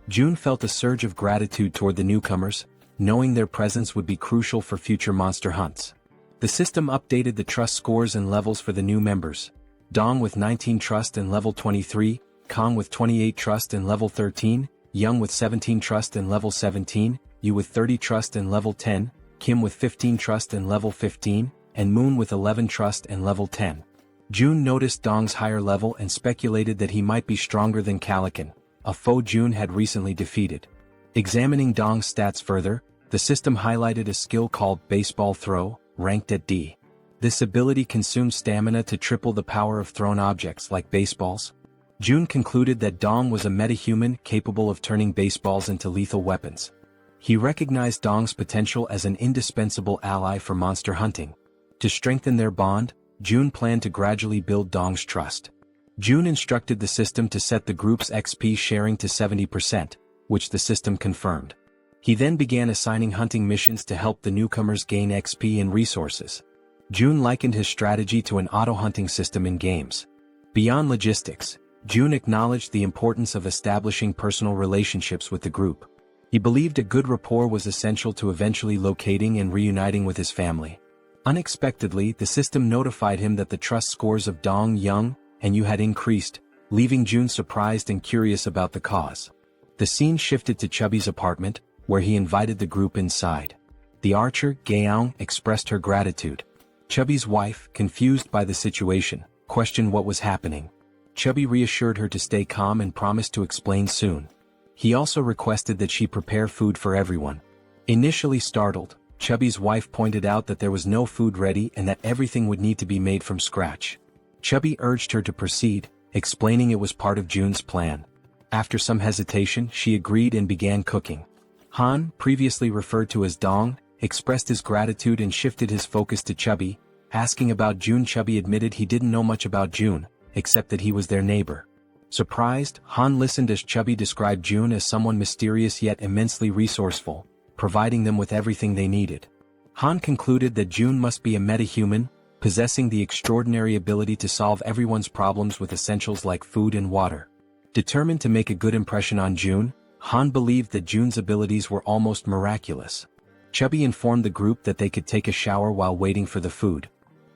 June felt a surge of gratitude toward the newcomers, knowing their presence would be crucial for future monster hunts. The system updated the trust scores and levels for the new members. Dong with 19 trust and level 23, Kang with 28 trust and level 13, Young with 17 trust and level 17, Yu with 30 trust and level 10, Kim with 15 trust and level 15, and Moon with 11 trust and level 10. June noticed Dong's higher level and speculated that he might be stronger than Calican, a foe June had recently defeated. Examining Dong's stats further, the system highlighted a skill called Baseball Throw, ranked at D. This ability consumes stamina to triple the power of thrown objects like baseballs. June concluded that Dong was a metahuman capable of turning baseballs into lethal weapons. He recognized Dong's potential as an indispensable ally for monster hunting. To strengthen their bond, June planned to gradually build Dong's trust. June instructed the system to set the group's XP sharing to 70%, which the system confirmed. He then began assigning hunting missions to help the newcomers gain XP and resources. June likened his strategy to an auto-hunting system in games. Beyond logistics, June acknowledged the importance of establishing personal relationships with the group. He believed a good rapport was essential to eventually locating and reuniting with his family. Unexpectedly, the system notified him that the trust scores of Dong, Young, and Yu had increased, leaving June surprised and curious about the cause. The scene shifted to Chubby's apartment, where he invited the group inside. The archer, Gaeong, expressed her gratitude. Chubby's wife, confused by the situation, questioned what was happening. Chubby reassured her to stay calm and promised to explain soon. He also requested that she prepare food for everyone. Initially startled, Chubby's wife pointed out that there was no food ready and that everything would need to be made from scratch. Chubby urged her to proceed, explaining it was part of June's plan. After some hesitation, she agreed and began cooking. Han, previously referred to as Dong, expressed his gratitude and shifted his focus to Chubby, asking about June. Chubby admitted he didn't know much about June, except that he was their neighbor. Surprised, Han listened as Chubby described June as someone mysterious yet immensely resourceful, providing them with everything they needed. Han concluded that June must be a metahuman, possessing the extraordinary ability to solve everyone's problems with essentials like food and water. Determined to make a good impression on June, Han believed that June's abilities were almost miraculous. Chubby informed the group that they could take a shower while waiting for the food.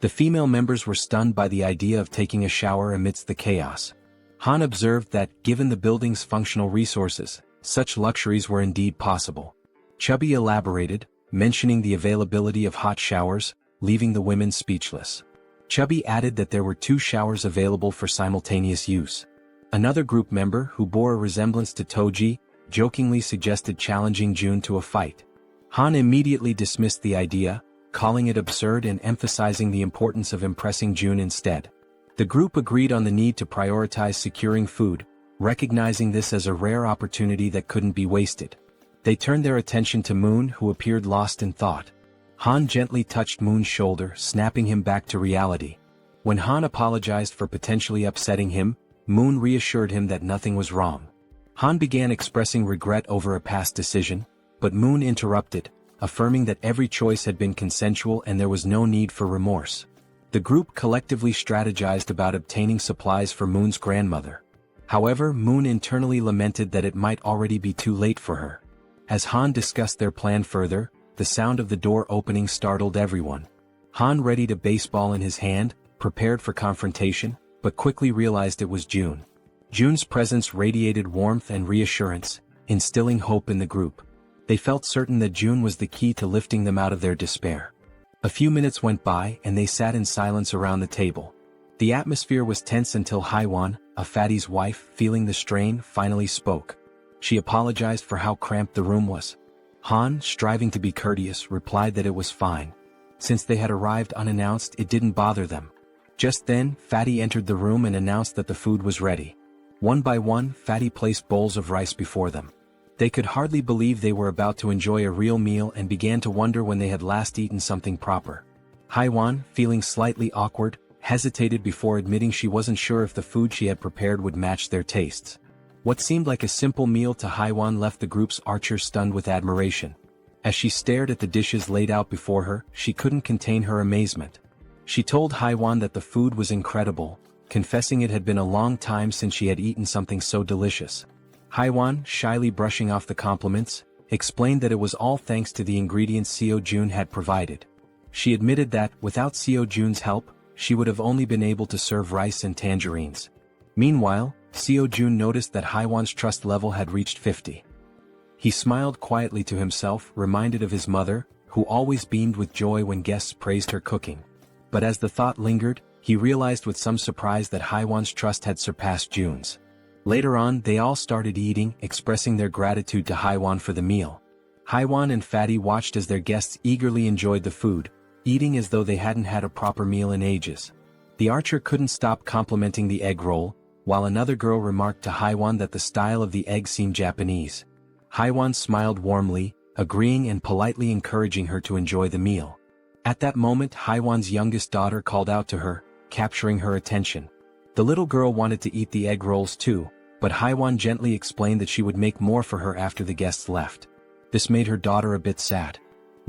The female members were stunned by the idea of taking a shower amidst the chaos. Han observed that, given the building's functional resources, such luxuries were indeed possible. Chubby elaborated, mentioning the availability of hot showers, leaving the women speechless. Chubby added that there were 2 showers available for simultaneous use. Another group member, who bore a resemblance to Toji, jokingly suggested challenging June to a fight. Han immediately dismissed the idea, calling it absurd and emphasizing the importance of impressing June instead. The group agreed on the need to prioritize securing food, recognizing this as a rare opportunity that couldn't be wasted. They turned their attention to Moon, who appeared lost in thought. Han gently touched Moon's shoulder, snapping him back to reality. When Han apologized for potentially upsetting him, Moon reassured him that nothing was wrong. Han began expressing regret over a past decision, but Moon interrupted, affirming that every choice had been consensual and there was no need for remorse. The group collectively strategized about obtaining supplies for Moon's grandmother. However, Moon internally lamented that it might already be too late for her. As Han discussed their plan further, the sound of the door opening startled everyone. Han readied a baseball in his hand, prepared for confrontation, but quickly realized it was June. June's presence radiated warmth and reassurance, instilling hope in the group. They felt certain that June was the key to lifting them out of their despair. A few minutes went by and they sat in silence around the table. The atmosphere was tense until Haewon, a fatty's wife, feeling the strain, finally spoke. She apologized for how cramped the room was. Han, striving to be courteous, replied that it was fine. Since they had arrived unannounced, it didn't bother them. Just then, Fatty entered the room and announced that the food was ready. One by one, Fatty placed bowls of rice before them. They could hardly believe they were about to enjoy a real meal and began to wonder when they had last eaten something proper. Haewon, feeling slightly awkward, hesitated before admitting she wasn't sure if the food she had prepared would match their tastes. What seemed like a simple meal to Haewon left the group's archers stunned with admiration. As she stared at the dishes laid out before her, she couldn't contain her amazement. She told Haewon that the food was incredible, confessing it had been a long time since she had eaten something so delicious. Haewon, shyly brushing off the compliments, explained that it was all thanks to the ingredients Seo Jun had provided. She admitted that, without Seo Jun's help, she would have only been able to serve rice and tangerines. Meanwhile, Seo Jun noticed that Haewon's trust level had reached 50. He smiled quietly to himself, reminded of his mother, who always beamed with joy when guests praised her cooking. But as the thought lingered, he realized with some surprise that Haewon's trust had surpassed Jun's. Later on, they all started eating, expressing their gratitude to Haewon for the meal. Haewon and Fatty watched as their guests eagerly enjoyed the food, eating as though they hadn't had a proper meal in ages. The archer couldn't stop complimenting the egg roll, while another girl remarked to Haewon that the style of the egg seemed Japanese. Haewon smiled warmly, agreeing and politely encouraging her to enjoy the meal. At that moment, Haewon's youngest daughter called out to her, capturing her attention. The little girl wanted to eat the egg rolls too, but Haewon gently explained that she would make more for her after the guests left. This made her daughter a bit sad.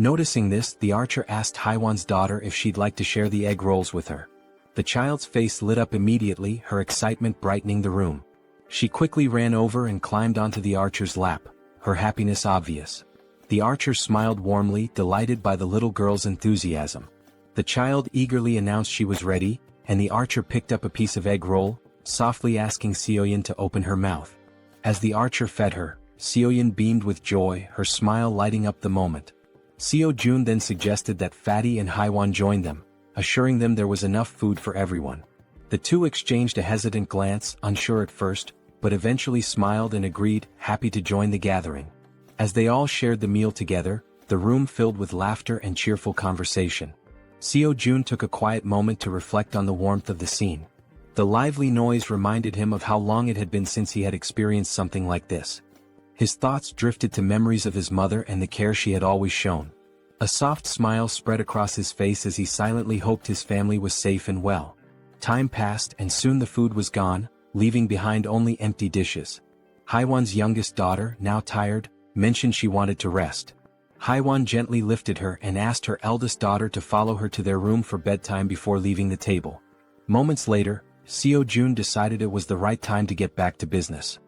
Noticing this, the archer asked Haewon's daughter if she'd like to share the egg rolls with her. The child's face lit up immediately, her excitement brightening the room. She quickly ran over and climbed onto the archer's lap, her happiness obvious. The archer smiled warmly, delighted by the little girl's enthusiasm. The child eagerly announced she was ready, and the archer picked up a piece of egg roll, softly asking Seoyeon to open her mouth. As the archer fed her, Seoyeon beamed with joy, her smile lighting up the moment. Seo Jun then suggested that Fatty and Haewon join them, assuring them there was enough food for everyone. The two exchanged a hesitant glance, unsure at first, but eventually smiled and agreed, happy to join the gathering. As they all shared the meal together, the room filled with laughter and cheerful conversation. Seo Jun took a quiet moment to reflect on the warmth of the scene. The lively noise reminded him of how long it had been since he had experienced something like this. His thoughts drifted to memories of his mother and the care she had always shown. A soft smile spread across his face as he silently hoped his family was safe and well. Time passed and soon the food was gone, leaving behind only empty dishes. Haewon's youngest daughter, now tired, mentioned she wanted to rest. Haewon gently lifted her and asked her eldest daughter to follow her to their room for bedtime before leaving the table. Moments later, Seo Jun decided it was the right time to get back to business.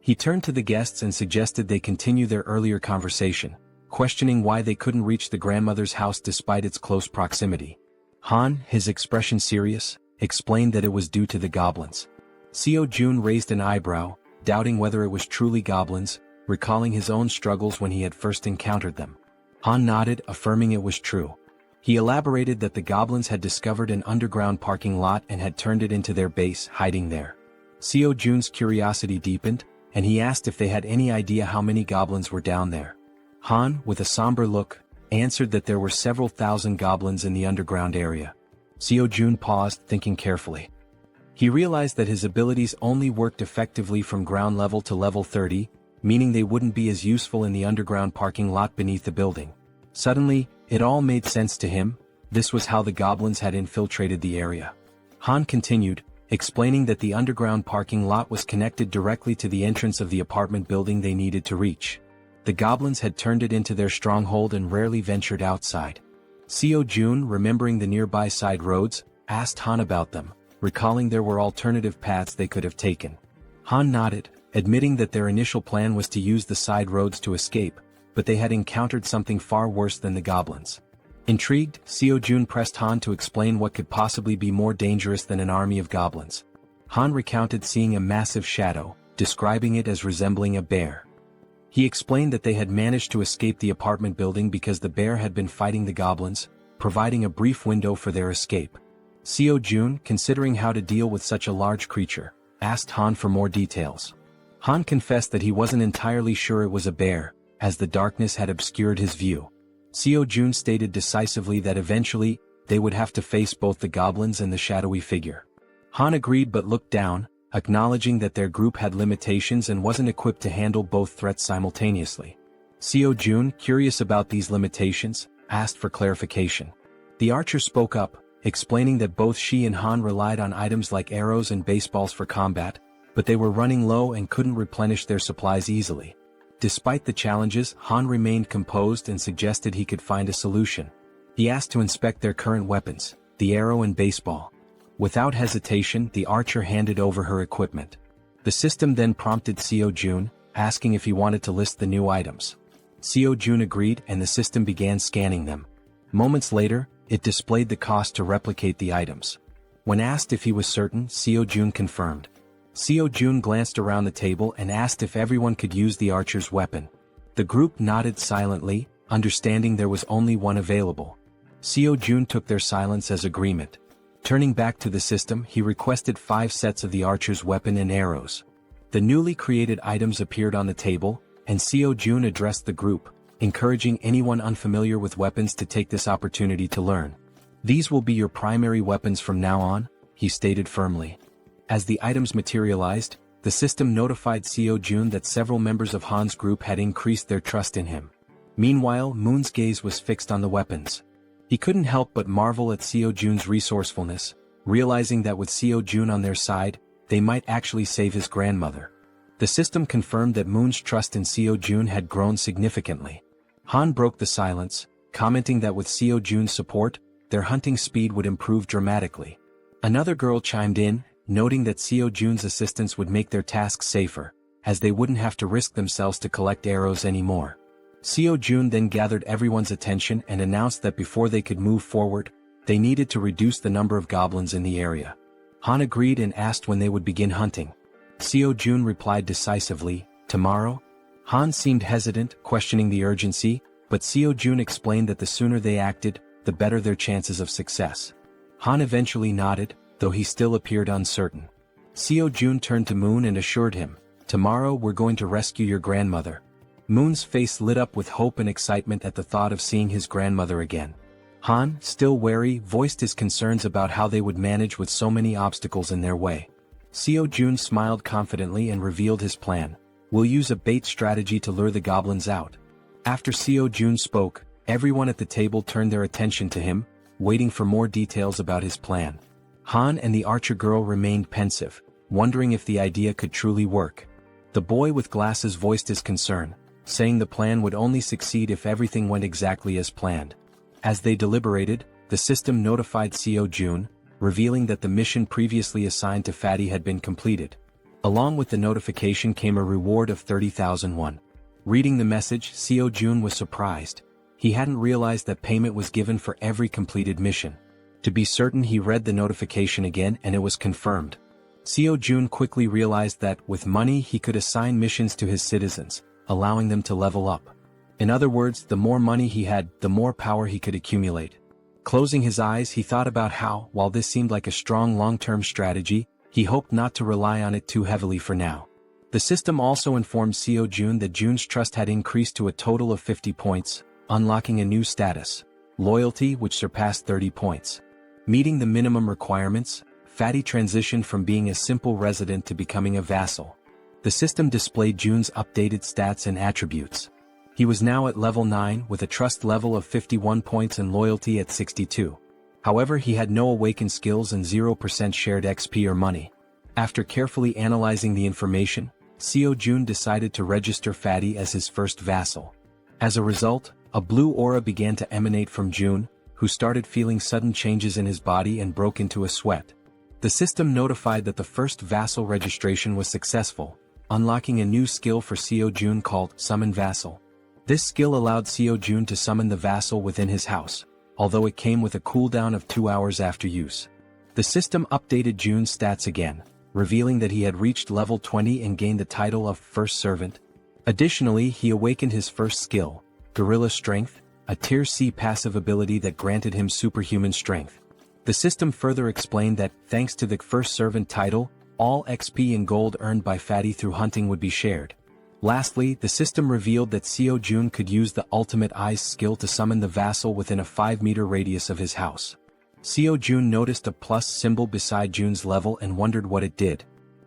He turned to the guests and suggested they continue their earlier conversation, questioning why they couldn't reach the grandmother's house despite its close proximity. Han, his expression serious, explained that it was due to the goblins. Seo Jun raised an eyebrow, doubting whether it was truly goblins, recalling his own struggles when he had first encountered them. Han nodded, affirming it was true. He elaborated that the goblins had discovered an underground parking lot and had turned it into their base, hiding there. Seo Jun's curiosity deepened, and he asked if they had any idea how many goblins were down there. Han, with a somber look, answered that there were several thousand goblins in the underground area. Seo Jun paused, thinking carefully. He realized that his abilities only worked effectively from ground level to level 30, meaning they wouldn't be as useful in the underground parking lot beneath the building. Suddenly, it all made sense to him. This was how the goblins had infiltrated the area. Han continued, explaining that the underground parking lot was connected directly to the entrance of the apartment building they needed to reach. The goblins had turned it into their stronghold and rarely ventured outside. Seo Jun, remembering the nearby side roads, asked Han about them, recalling there were alternative paths they could have taken. Han nodded, admitting that their initial plan was to use the side roads to escape, but they had encountered something far worse than the goblins. Intrigued, Seo-jun pressed Han to explain what could possibly be more dangerous than an army of goblins. Han recounted seeing a massive shadow, describing it as resembling a bear. He explained that they had managed to escape the apartment building because the bear had been fighting the goblins, providing a brief window for their escape. Seo-jun, considering how to deal with such a large creature, asked Han for more details. Han confessed that he wasn't entirely sure it was a bear, as the darkness had obscured his view. Seo-jun stated decisively that eventually, they would have to face both the goblins and the shadowy figure. Han agreed but looked down, acknowledging that their group had limitations and wasn't equipped to handle both threats simultaneously. Seo-jun, curious about these limitations, asked for clarification. The archer spoke up, explaining that both she and Han relied on items like arrows and baseballs for combat, but they were running low and couldn't replenish their supplies easily. Despite the challenges, Han remained composed and suggested he could find a solution. He asked to inspect their current weapons, the arrow and baseball. Without hesitation, the archer handed over her equipment. The system then prompted Seo-jun, asking if he wanted to list the new items. Seo-jun agreed and the system began scanning them. Moments later, it displayed the cost to replicate the items. When asked if he was certain, Seo-jun confirmed. Seo-jun glanced around the table and asked if everyone could use the archer's weapon. The group nodded silently, understanding there was only one available. Seo-jun took their silence as agreement. Turning back to the system, he requested 5 sets of the archer's weapon and arrows. The newly created items appeared on the table, and Seo-jun addressed the group, encouraging anyone unfamiliar with weapons to take this opportunity to learn. "These will be your primary weapons from now on," he stated firmly. As the items materialized, the system notified Seo-jun that several members of Han's group had increased their trust in him. Meanwhile, Moon's gaze was fixed on the weapons. He couldn't help but marvel at Seo-jun's resourcefulness, realizing that with Seo-jun on their side, they might actually save his grandmother. The system confirmed that Moon's trust in Seo-jun had grown significantly. Han broke the silence, commenting that with Seo-jun's support, their hunting speed would improve dramatically. Another girl chimed in, noting that Seo-jun's assistance would make their tasks safer, as they wouldn't have to risk themselves to collect arrows anymore. Seo-jun then gathered everyone's attention and announced that before they could move forward, they needed to reduce the number of goblins in the area. Han agreed and asked when they would begin hunting. Seo-jun replied decisively, "Tomorrow?" Han seemed hesitant, questioning the urgency, but Seo-jun explained that the sooner they acted, the better their chances of success. Han eventually nodded, though he still appeared uncertain. Seo-jun turned to Moon and assured him, "Tomorrow we're going to rescue your grandmother." Moon's face lit up with hope and excitement at the thought of seeing his grandmother again. Han, still wary, voiced his concerns about how they would manage with so many obstacles in their way. Seo-jun smiled confidently and revealed his plan. "We'll use a bait strategy to lure the goblins out." After Seo-jun spoke, everyone at the table turned their attention to him, waiting for more details about his plan. Han and the archer girl remained pensive, wondering if the idea could truly work. The boy with glasses voiced his concern, saying the plan would only succeed if everything went exactly as planned. As they deliberated, the system notified Seo-jun, revealing that the mission previously assigned to Fatty had been completed. Along with the notification came a reward of 30,000 won. Reading the message, Seo-jun was surprised. He hadn't realized that payment was given for every completed mission. To be certain, he read the notification again and it was confirmed. Seo-jun quickly realized that, with money, he could assign missions to his citizens, allowing them to level up. In other words, the more money he had, the more power he could accumulate. Closing his eyes, he thought about how, while this seemed like a strong long-term strategy, he hoped not to rely on it too heavily for now. The system also informed Seo-jun that Jun's trust had increased to a total of 50 points, unlocking a new status, loyalty, which surpassed 30 points. Meeting the minimum requirements, Fatty transitioned from being a simple resident to becoming a vassal. The system displayed Jun's updated stats and attributes. He was now at level 9 with a trust level of 51 points and loyalty at 62. However, he had no awakened skills and 0% shared XP or money. After carefully analyzing the information, Seo-jun decided to register Fatty as his first vassal. As a result, a blue aura began to emanate from Jun, who started feeling sudden changes in his body and broke into a sweat. The system notified that the first vassal registration was successful, unlocking a new skill for Jaehyeon called Summon Vassal. This skill allowed Jaehyeon to summon the vassal within his house, although it came with a cooldown of 2 hours after use. The system updated Jun's stats again, revealing that he had reached level 20 and gained the title of First Servant. Additionally, he awakened his first skill, Gorilla Strength, a Tier C passive ability that granted him superhuman strength. The system further explained that, thanks to the First Servant title, all XP and gold earned by Fatty through hunting would be shared. Lastly, the system revealed that Jaehyeon could use the Ultimate Eyes skill to summon the vassal within a 5-meter radius of his house. Jaehyeon noticed a plus symbol beside Jun's level and wondered what it did.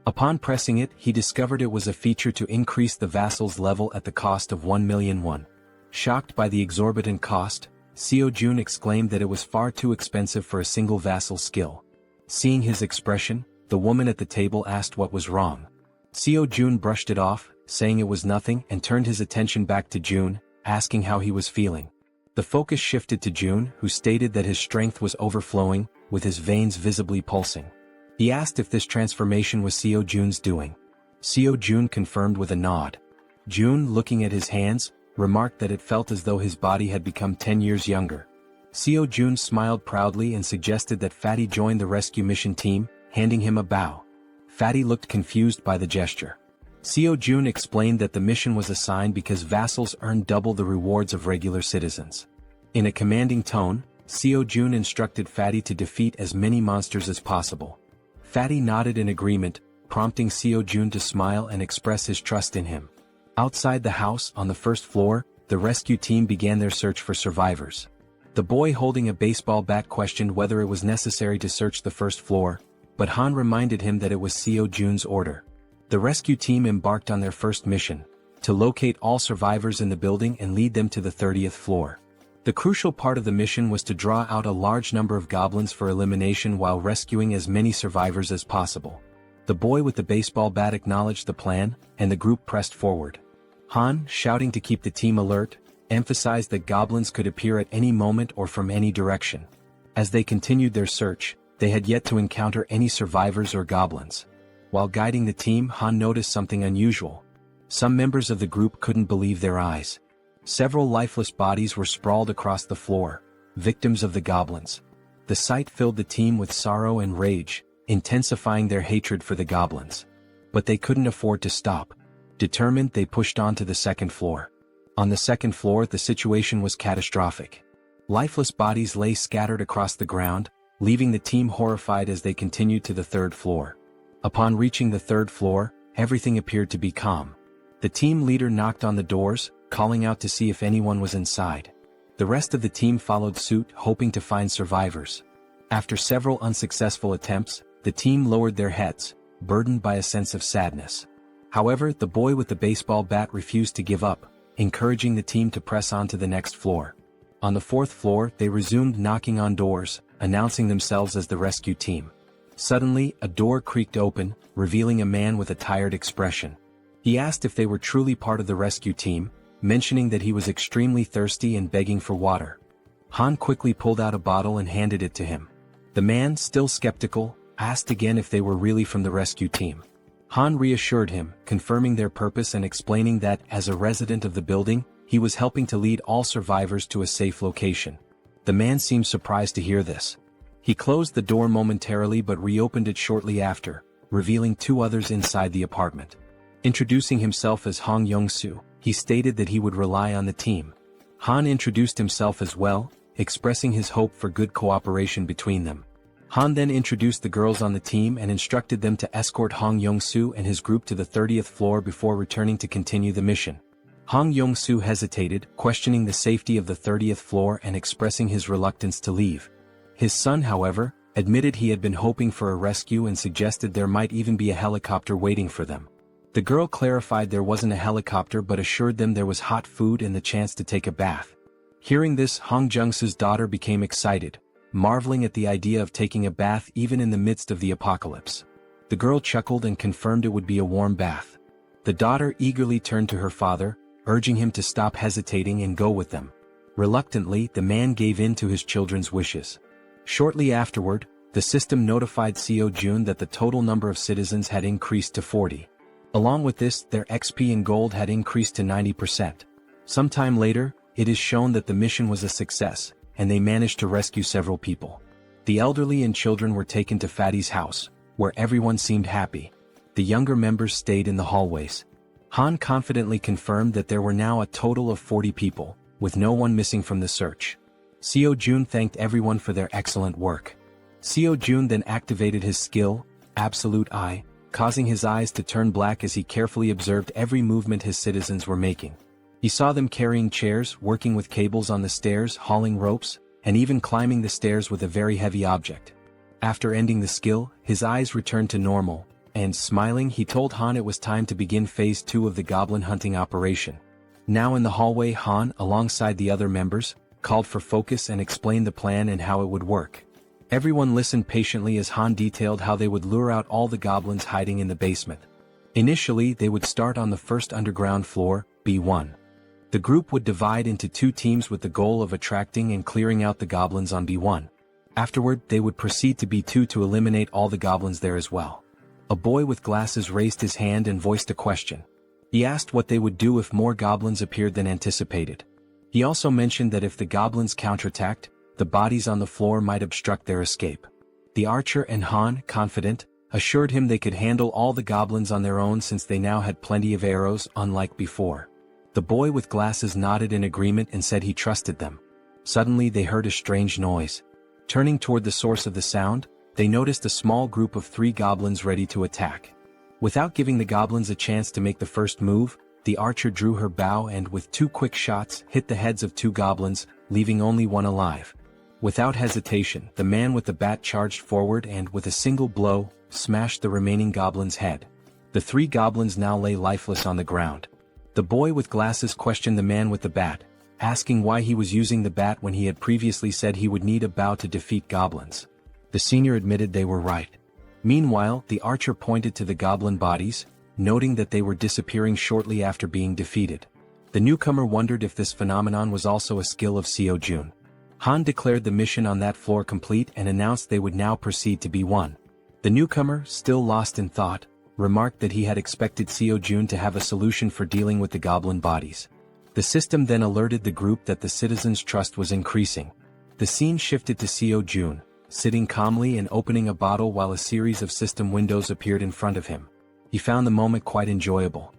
Upon pressing it, he discovered it was a feature to increase the vassal's level at the cost of 1 million won. Shocked by the exorbitant cost, Jaehyeon exclaimed that it was far too expensive for a single vassal skill. Seeing his expression, the woman at the table asked what was wrong. Jaehyeon brushed it off, saying it was nothing, and turned his attention back to Jun, asking how he was feeling. The focus shifted to Jun, who stated that his strength was overflowing, with his veins visibly pulsing. He asked if this transformation was Jaehyeon's doing. Jaehyeon confirmed with a nod. Jun, looking at his hands, remarked that it felt as though his body had become 10 years younger. Jaehyeon smiled proudly and suggested that Fatty join the rescue mission team, handing him a bow. Fatty looked confused by the gesture. Jaehyeon explained that the mission was assigned because vassals earned double the rewards of regular citizens. In a commanding tone, Jaehyeon instructed Fatty to defeat as many monsters as possible. Fatty nodded in agreement, prompting Jaehyeon to smile and express his trust in him. Outside the house, on the first floor, the rescue team began their search for survivors. The boy holding a baseball bat questioned whether it was necessary to search the first floor, but Han reminded him that it was Jaehyeon's order. The rescue team embarked on their first mission, to locate all survivors in the building and lead them to the 30th floor. The crucial part of the mission was to draw out a large number of goblins for elimination while rescuing as many survivors as possible. The boy with the baseball bat acknowledged the plan, and the group pressed forward. Han, shouting to keep the team alert, emphasized that goblins could appear at any moment or from any direction. As they continued their search, they had yet to encounter any survivors or goblins. While guiding the team, Han noticed something unusual. Some members of the group couldn't believe their eyes. Several lifeless bodies were sprawled across the floor, victims of the goblins. The sight filled the team with sorrow and rage, intensifying their hatred for the goblins. But they couldn't afford to stop. Determined, they pushed on to the second floor. On the second floor, the situation was catastrophic. Lifeless bodies lay scattered across the ground, leaving the team horrified as they continued to the third floor. Upon reaching the third floor, everything appeared to be calm. The team leader knocked on the doors, calling out to see if anyone was inside. The rest of the team followed suit, hoping to find survivors. After several unsuccessful attempts, the team lowered their heads, burdened by a sense of sadness. However, the boy with the baseball bat refused to give up, encouraging the team to press on to the next floor. On the fourth floor, they resumed knocking on doors, announcing themselves as the rescue team. Suddenly, a door creaked open, revealing a man with a tired expression. He asked if they were truly part of the rescue team, mentioning that he was extremely thirsty and begging for water. Han quickly pulled out a bottle and handed it to him. The man, still skeptical, asked again if they were really from the rescue team. Han reassured him, confirming their purpose and explaining that, as a resident of the building, he was helping to lead all survivors to a safe location. The man seemed surprised to hear this. He closed the door momentarily but reopened it shortly after, revealing 2 others inside the apartment. Introducing himself as Hong Young-soo, he stated that he would rely on the team. Han introduced himself as well, expressing his hope for good cooperation between them. Han then introduced the girls on the team and instructed them to escort Hong Young-soo and his group to the 30th floor before returning to continue the mission. Hong Young-soo hesitated, questioning the safety of the 30th floor and expressing his reluctance to leave. His son, however, admitted he had been hoping for a rescue and suggested there might even be a helicopter waiting for them. The girl clarified there wasn't a helicopter but assured them there was hot food and the chance to take a bath. Hearing this, Hong Jung-soo's daughter became excited, marveling at the idea of taking a bath even in the midst of the apocalypse. The girl chuckled and confirmed it would be a warm bath. The daughter eagerly turned to her father, urging him to stop hesitating and go with them. Reluctantly, the man gave in to his children's wishes. Shortly afterward, The system notified Jaehyeon that the total number of citizens had increased to 40. Along with this, their XP and gold had increased to 90%. Sometime later, it is shown that the mission was a success, and they managed to rescue several people. The elderly and children were taken to Fatty's house, where everyone seemed happy. The younger members stayed in the hallways. Han confidently confirmed that there were now a total of 40 people, with no one missing from the search. Jaehyeon thanked everyone for their excellent work. Jaehyeon then activated his skill, Absolute Eye, causing his eyes to turn black as he carefully observed every movement his citizens were making. He saw them carrying chairs, working with cables on the stairs, hauling ropes, and even climbing the stairs with a very heavy object. After ending the skill, his eyes returned to normal, and smiling he told Han it was time to begin phase 2 of the goblin hunting operation. Now in the hallway, Han, alongside the other members, called for focus and explained the plan and how it would work. Everyone listened patiently as Han detailed how they would lure out all the goblins hiding in the basement. Initially, they would start on the first underground floor, B1. The group would divide into 2 teams with the goal of attracting and clearing out the goblins on B1. Afterward, they would proceed to B2 to eliminate all the goblins there as well. A boy with glasses raised his hand and voiced a question. He asked what they would do if more goblins appeared than anticipated. He also mentioned that if the goblins counterattacked, the bodies on the floor might obstruct their escape. The archer and Han, confident, assured him they could handle all the goblins on their own since they now had plenty of arrows, unlike before. The boy with glasses nodded in agreement and said he trusted them. Suddenly they heard a strange noise. Turning toward the source of the sound, they noticed a small group of 3 goblins ready to attack. Without giving the goblins a chance to make the first move, the archer drew her bow and with 2 quick shots hit the heads of 2 goblins, leaving only one alive. Without hesitation, the man with the bat charged forward and with a single blow, smashed the remaining goblin's head. The 3 goblins now lay lifeless on the ground. The boy with glasses questioned the man with the bat, asking why he was using the bat when he had previously said he would need a bow to defeat goblins. The senior admitted they were right. Meanwhile, the archer pointed to the goblin bodies, noting that they were disappearing shortly after being defeated. The newcomer wondered if this phenomenon was also a skill of Jaehyeon. Han declared the mission on that floor complete and announced they would now proceed to B1. The newcomer, still lost in thought, remarked that he had expected Jaehyeon to have a solution for dealing with the goblin bodies. The system then alerted the group that the citizens' trust was increasing. The scene shifted to Jaehyeon, sitting calmly and opening a bottle while a series of system windows appeared in front of him. He found the moment quite enjoyable.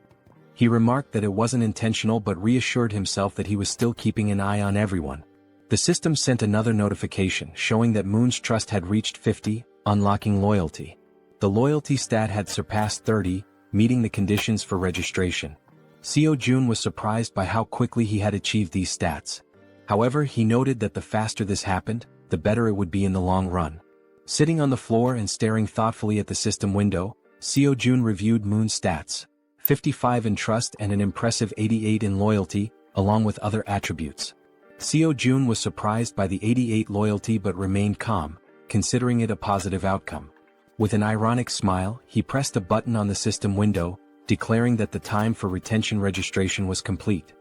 He remarked that it wasn't intentional but reassured himself that he was still keeping an eye on everyone. The system sent another notification showing that Moon's trust had reached 50, unlocking loyalty. The loyalty stat had surpassed 30, meeting the conditions for registration. Jaehyeon was surprised by how quickly he had achieved these stats. However, he noted that the faster this happened, the better it would be in the long run. Sitting on the floor and staring thoughtfully at the system window, Jaehyeon reviewed Moon's stats, 55 in trust and an impressive 88 in loyalty, along with other attributes. Jaehyeon was surprised by the 88 loyalty but remained calm, considering it a positive outcome. With an ironic smile, he pressed a button on the system window, declaring that the time for retention registration was complete.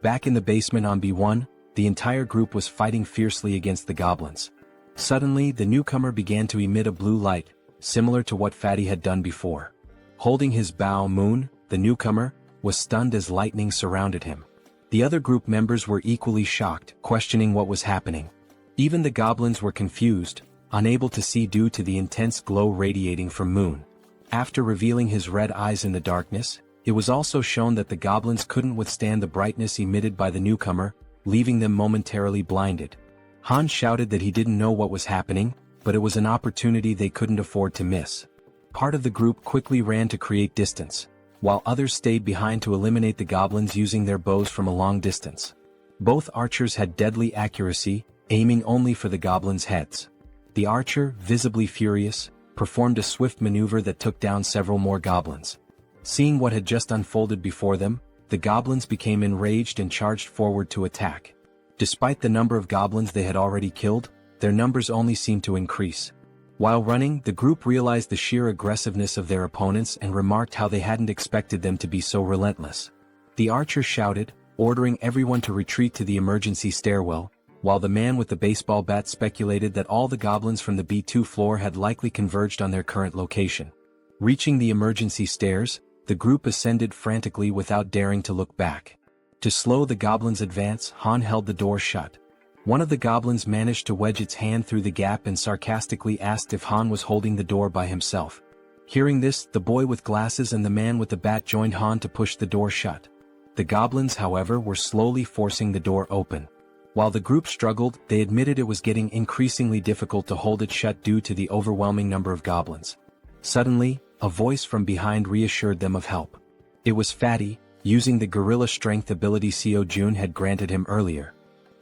Back in the basement on B1, the entire group was fighting fiercely against the goblins. Suddenly, the newcomer began to emit a blue light, similar to what Fatty had done before. Holding his bow, Moon, the newcomer, was stunned as lightning surrounded him. The other group members were equally shocked, questioning what was happening. Even the goblins were confused, unable to see due to the intense glow radiating from Moon. After revealing his red eyes in the darkness, it was also shown that the goblins couldn't withstand the brightness emitted by the newcomer, leaving them momentarily blinded. Han shouted that he didn't know what was happening, but it was an opportunity they couldn't afford to miss. Part of the group quickly ran to create distance, while others stayed behind to eliminate the goblins using their bows from a long distance. Both archers had deadly accuracy, aiming only for the goblins' heads. The archer, visibly furious, performed a swift maneuver that took down several more goblins. Seeing what had just unfolded before them, the goblins became enraged and charged forward to attack. Despite the number of goblins they had already killed, their numbers only seemed to increase. While running, the group realized the sheer aggressiveness of their opponents and remarked how they hadn't expected them to be so relentless. The archer shouted, ordering everyone to retreat to the emergency stairwell, while the man with the baseball bat speculated that all the goblins from the B2 floor had likely converged on their current location. Reaching the emergency stairs, the group ascended frantically without daring to look back. To slow the goblins' advance, Han held the door shut. One of the goblins managed to wedge its hand through the gap and sarcastically asked if Han was holding the door by himself. Hearing this, the boy with glasses and the man with the bat joined Han to push the door shut. The goblins, however, were slowly forcing the door open. While the group struggled, they admitted it was getting increasingly difficult to hold it shut due to the overwhelming number of goblins. Suddenly, a voice from behind reassured them of help. It was Fatty, using the gorilla strength ability Jaehyeon had granted him earlier.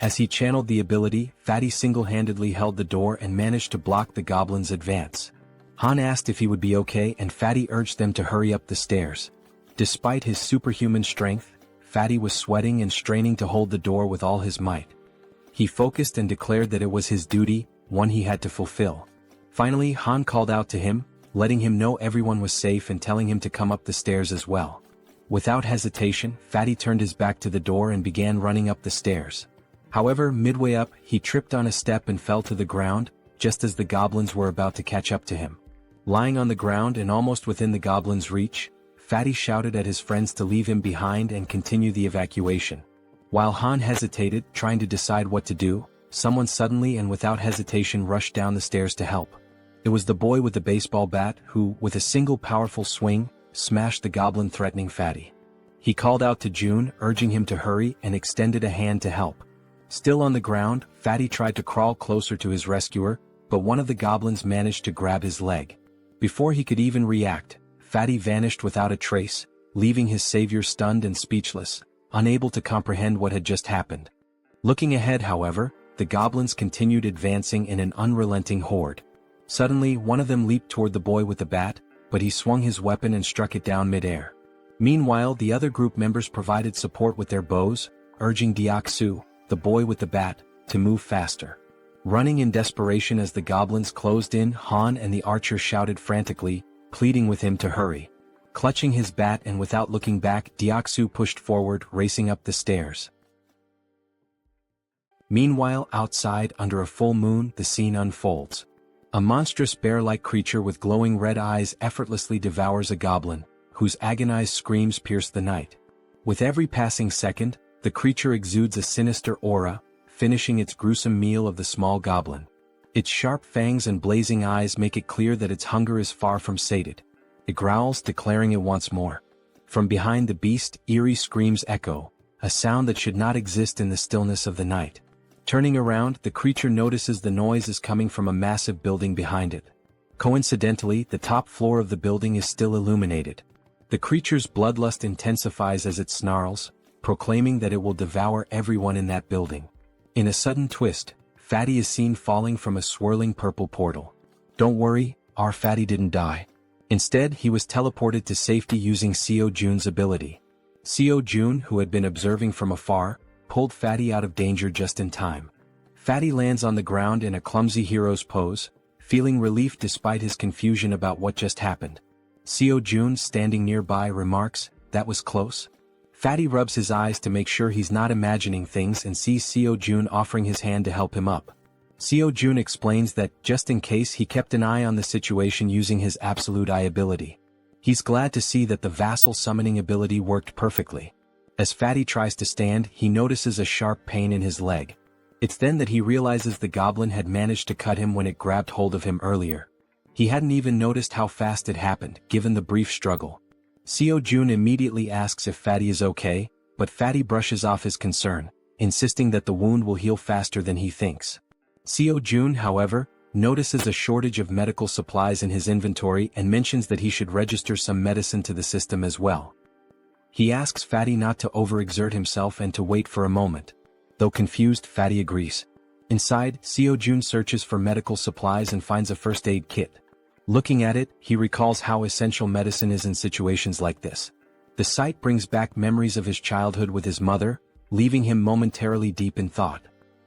As he channeled the ability, Fatty single-handedly held the door and managed to block the goblins' advance. Han asked if he would be okay and Fatty urged them to hurry up the stairs. Despite his superhuman strength, Fatty was sweating and straining to hold the door with all his might. He focused and declared that it was his duty, one he had to fulfill. Finally, Han called out to him, letting him know everyone was safe and telling him to come up the stairs as well. Without hesitation, Fatty turned his back to the door and began running up the stairs. However, midway up, he tripped on a step and fell to the ground, just as the goblins were about to catch up to him. Lying on the ground and almost within the goblins' reach, Fatty shouted at his friends to leave him behind and continue the evacuation. While Han hesitated, trying to decide what to do, someone suddenly and without hesitation rushed down the stairs to help. It was the boy with the baseball bat who, with a single powerful swing, smashed the goblin threatening Fatty. He called out to June, urging him to hurry, and extended a hand to help. Still on the ground, Fatty tried to crawl closer to his rescuer, but one of the goblins managed to grab his leg. Before he could even react, Fatty vanished without a trace, leaving his savior stunned and speechless, unable to comprehend what had just happened. Looking ahead, however, the goblins continued advancing in an unrelenting horde. Suddenly, one of them leaped toward the boy with the bat, but he swung his weapon and struck it down mid-air. Meanwhile, the other group members provided support with their bows, urging Deok-su, the boy with the bat, to move faster. Running in desperation as the goblins closed in, Han and the archer shouted frantically, pleading with him to hurry. Clutching his bat and without looking back, Deok-su pushed forward, racing up the stairs. Meanwhile, outside, under a full moon, the scene unfolds. A monstrous bear-like creature with glowing red eyes effortlessly devours a goblin, whose agonized screams pierce the night. With every passing second, the creature exudes a sinister aura, finishing its gruesome meal of the small goblin. Its sharp fangs and blazing eyes make it clear that its hunger is far from sated. It growls, declaring it wants more. From behind the beast, eerie screams echo, a sound that should not exist in the stillness of the night. Turning around, the creature notices the noise is coming from a massive building behind it. Coincidentally, the top floor of the building is still illuminated. The creature's bloodlust intensifies as it snarls, proclaiming that it will devour everyone in that building. In a sudden twist, Fatty is seen falling from a swirling purple portal. Don't worry, our Fatty didn't die. Instead, he was teleported to safety using Jaehyeon's ability. Jaehyeon, who had been observing from afar, pulled Fatty out of danger just in time. Fatty lands on the ground in a clumsy hero's pose, feeling relief despite his confusion about what just happened. Jaehyeon, standing nearby, remarks, "That was close." Fatty rubs his eyes to make sure he's not imagining things and sees Jaehyeon offering his hand to help him up. Jaehyeon explains that, just in case, he kept an eye on the situation using his absolute eye ability. He's glad to see that the vassal summoning ability worked perfectly. As Fatty tries to stand, he notices a sharp pain in his leg. It's then that he realizes the goblin had managed to cut him when it grabbed hold of him earlier. He hadn't even noticed how fast it happened, given the brief struggle. Jaehyeon immediately asks if Fatty is okay, but Fatty brushes off his concern, insisting that the wound will heal faster than he thinks. Jaehyeon, however, notices a shortage of medical supplies in his inventory and mentions that he should register some medicine to the system as well. He asks Fatty not to overexert himself and to wait for a moment. Though confused, Fatty agrees. Inside, Jaehyeon searches for medical supplies and finds a first aid kit. Looking at it, he recalls how essential medicine is in situations like this. The sight brings back memories of his childhood with his mother, leaving him momentarily deep in thought.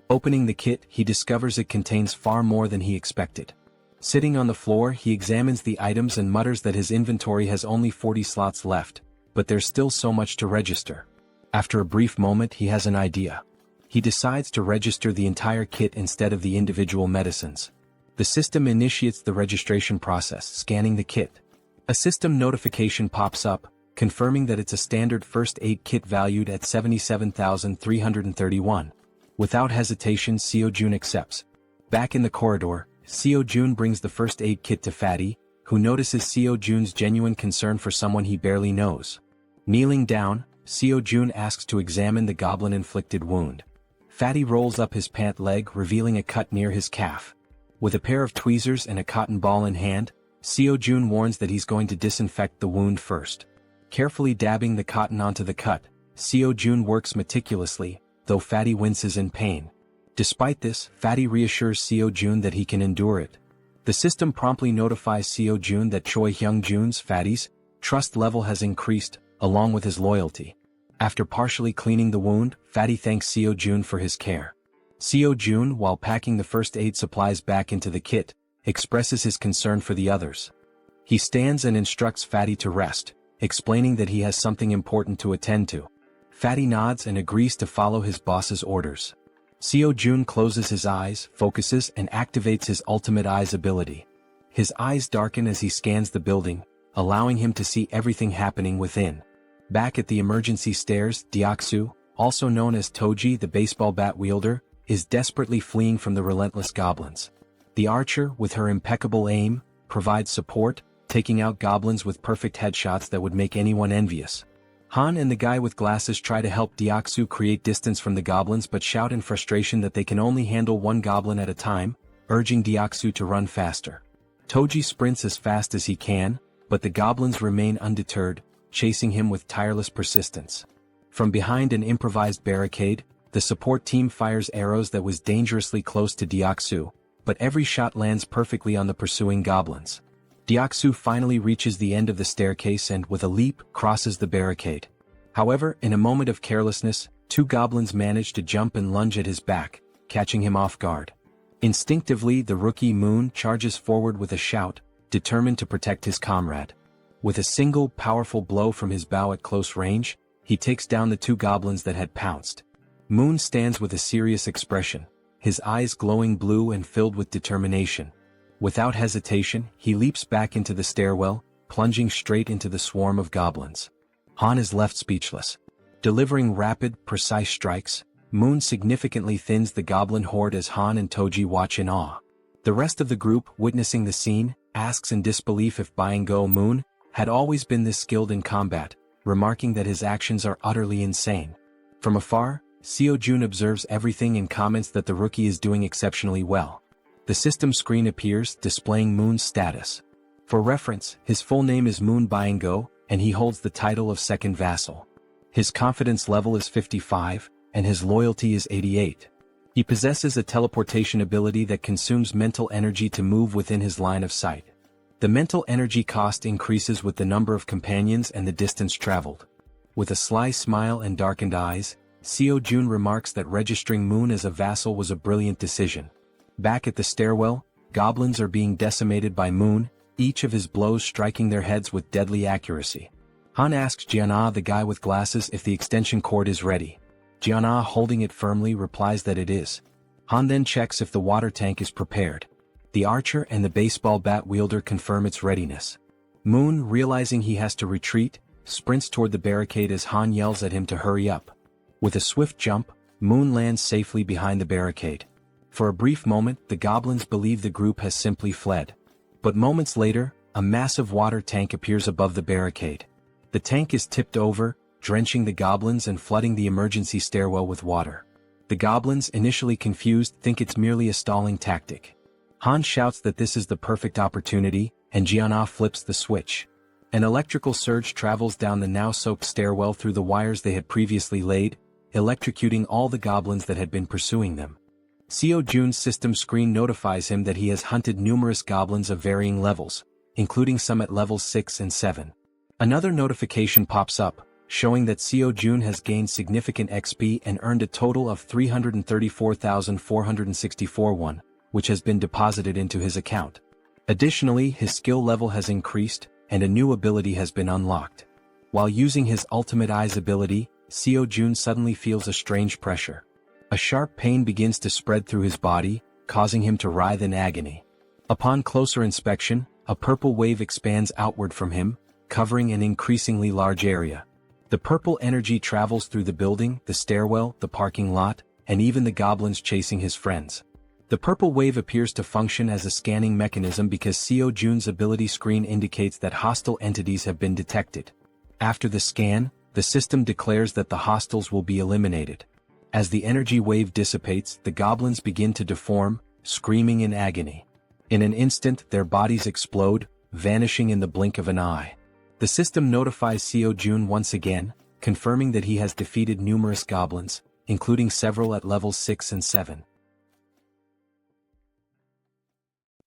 Opening the kit, he discovers it contains far more than he expected. Sitting on the floor, he examines the items and mutters that his inventory has only 40 slots left, but there's still so much to register. After a brief moment, he has an idea. he decides to register the entire kit instead of the individual medicines. The system initiates the registration process, scanning the kit. A system notification pops up, confirming that it's a standard first aid kit valued at 77,331. Without hesitation, Seo-jun accepts. Back in the corridor, Seo-jun brings the first aid kit to Fatty, who notices Seo-jun's genuine concern for someone he barely knows. Kneeling down, Seo-jun asks to examine the goblin-inflicted wound. Fatty rolls up his pant leg, revealing a cut near his calf. With a pair of tweezers and a cotton ball in hand, Seo-jun warns that he's going to disinfect the wound first. Carefully dabbing the cotton onto the cut, Seo-jun works meticulously, though Fatty winces in pain. Despite this, Fatty reassures Seo-jun that he can endure it. The system promptly notifies Seo-jun that Choi Hyung-jun's, Fatty's, trust level has increased, along with his loyalty. After partially cleaning the wound, Fatty thanks Seo-jun for his care. Seo-jun, while packing the first aid supplies back into the kit, expresses his concern for the others. He stands and instructs Fatty to rest, explaining that he has something important to attend to. Fatty nods and agrees to follow his boss's orders. Seo-jun closes his eyes, focuses, and activates his ultimate eyes ability. His eyes darken as he scans the building, allowing him to see everything happening within. Back at the emergency stairs, Deoksu, also known as Toji the baseball bat wielder, is desperately fleeing from the relentless goblins. The archer, with her impeccable aim, provides support, taking out goblins with perfect headshots that would make anyone envious. Han and the guy with glasses try to help Deoksu create distance from the goblins but shout in frustration that they can only handle one goblin at a time, urging Deoksu to run faster. Toji sprints as fast as he can, but the goblins remain undeterred, chasing him with tireless persistence. From behind an improvised barricade, the support team fires arrows that was dangerously close to Deoksu, but every shot lands perfectly on the pursuing goblins. Deoksu finally reaches the end of the staircase and, with a leap, crosses the barricade. However, in a moment of carelessness, two goblins manage to jump and lunge at his back, catching him off guard. Instinctively, the rookie Moon charges forward with a shout, determined to protect his comrade. With a single powerful blow from his bow at close range, he takes down the two goblins that had pounced. Moon stands with a serious expression, his eyes glowing blue and filled with determination. Without hesitation, he leaps back into the stairwell, plunging straight into the swarm of goblins. Han is left speechless. Delivering rapid, precise strikes, Moon significantly thins the goblin horde as Han and Toji watch in awe. The rest of the group, witnessing the scene, asks in disbelief if Byung-go Moon had always been this skilled in combat, remarking that his actions are utterly insane. From afar, Seo-jun observes everything and comments that the rookie is doing exceptionally well. The system screen appears, displaying Moon's status. For reference, his full name is Moon Byung-go, and he holds the title of second vassal. His confidence level is 55, and his loyalty is 88. He possesses a teleportation ability that consumes mental energy to move within his line of sight. The mental energy cost increases with the number of companions and the distance traveled. With a sly smile and darkened eyes, Seo-jun remarks that registering Moon as a vassal was a brilliant decision. Back at the stairwell, goblins are being decimated by Moon, each of his blows striking their heads with deadly accuracy. Han asks Jaehyeon, the guy with glasses, if the extension cord is ready. Jaehyeon, holding it firmly, replies that it is. Han then checks if the water tank is prepared. The archer and the baseball bat wielder confirm its readiness. Moon, realizing he has to retreat, sprints toward the barricade as Han yells at him to hurry up. With a swift jump, Moon lands safely behind the barricade. For a brief moment, the goblins believe the group has simply fled. But moments later, a massive water tank appears above the barricade. The tank is tipped over, drenching the goblins and flooding the emergency stairwell with water. The goblins, initially confused, think it's merely a stalling tactic. Han shouts that this is the perfect opportunity, and Jaehyeon flips the switch. An electrical surge travels down the now-soaked stairwell through the wires they had previously laid, electrocuting all the goblins that had been pursuing them. Seo-jun's system screen notifies him that he has hunted numerous goblins of varying levels, including some at levels 6 and 7. Another notification pops up, showing that Seo-jun has gained significant XP and earned a total of 334,464 won, which has been deposited into his account. Additionally, his skill level has increased, and a new ability has been unlocked. While using his ultimate eyes ability, Seo-jun suddenly feels a strange pressure. A sharp pain begins to spread through his body, causing him to writhe in agony. Upon closer inspection, a purple wave expands outward from him, covering an increasingly large area. The purple energy travels through the building, the stairwell, the parking lot, and even the goblins chasing his friends. The purple wave appears to function as a scanning mechanism because Seo Jun's ability screen indicates that hostile entities have been detected. After the scan, the system declares that the hostiles will be eliminated. As the energy wave dissipates, the goblins begin to deform, screaming in agony. In an instant, their bodies explode, vanishing in the blink of an eye. The system notifies Seo Jun once again, confirming that he has defeated numerous goblins, including several at levels 6 and 7.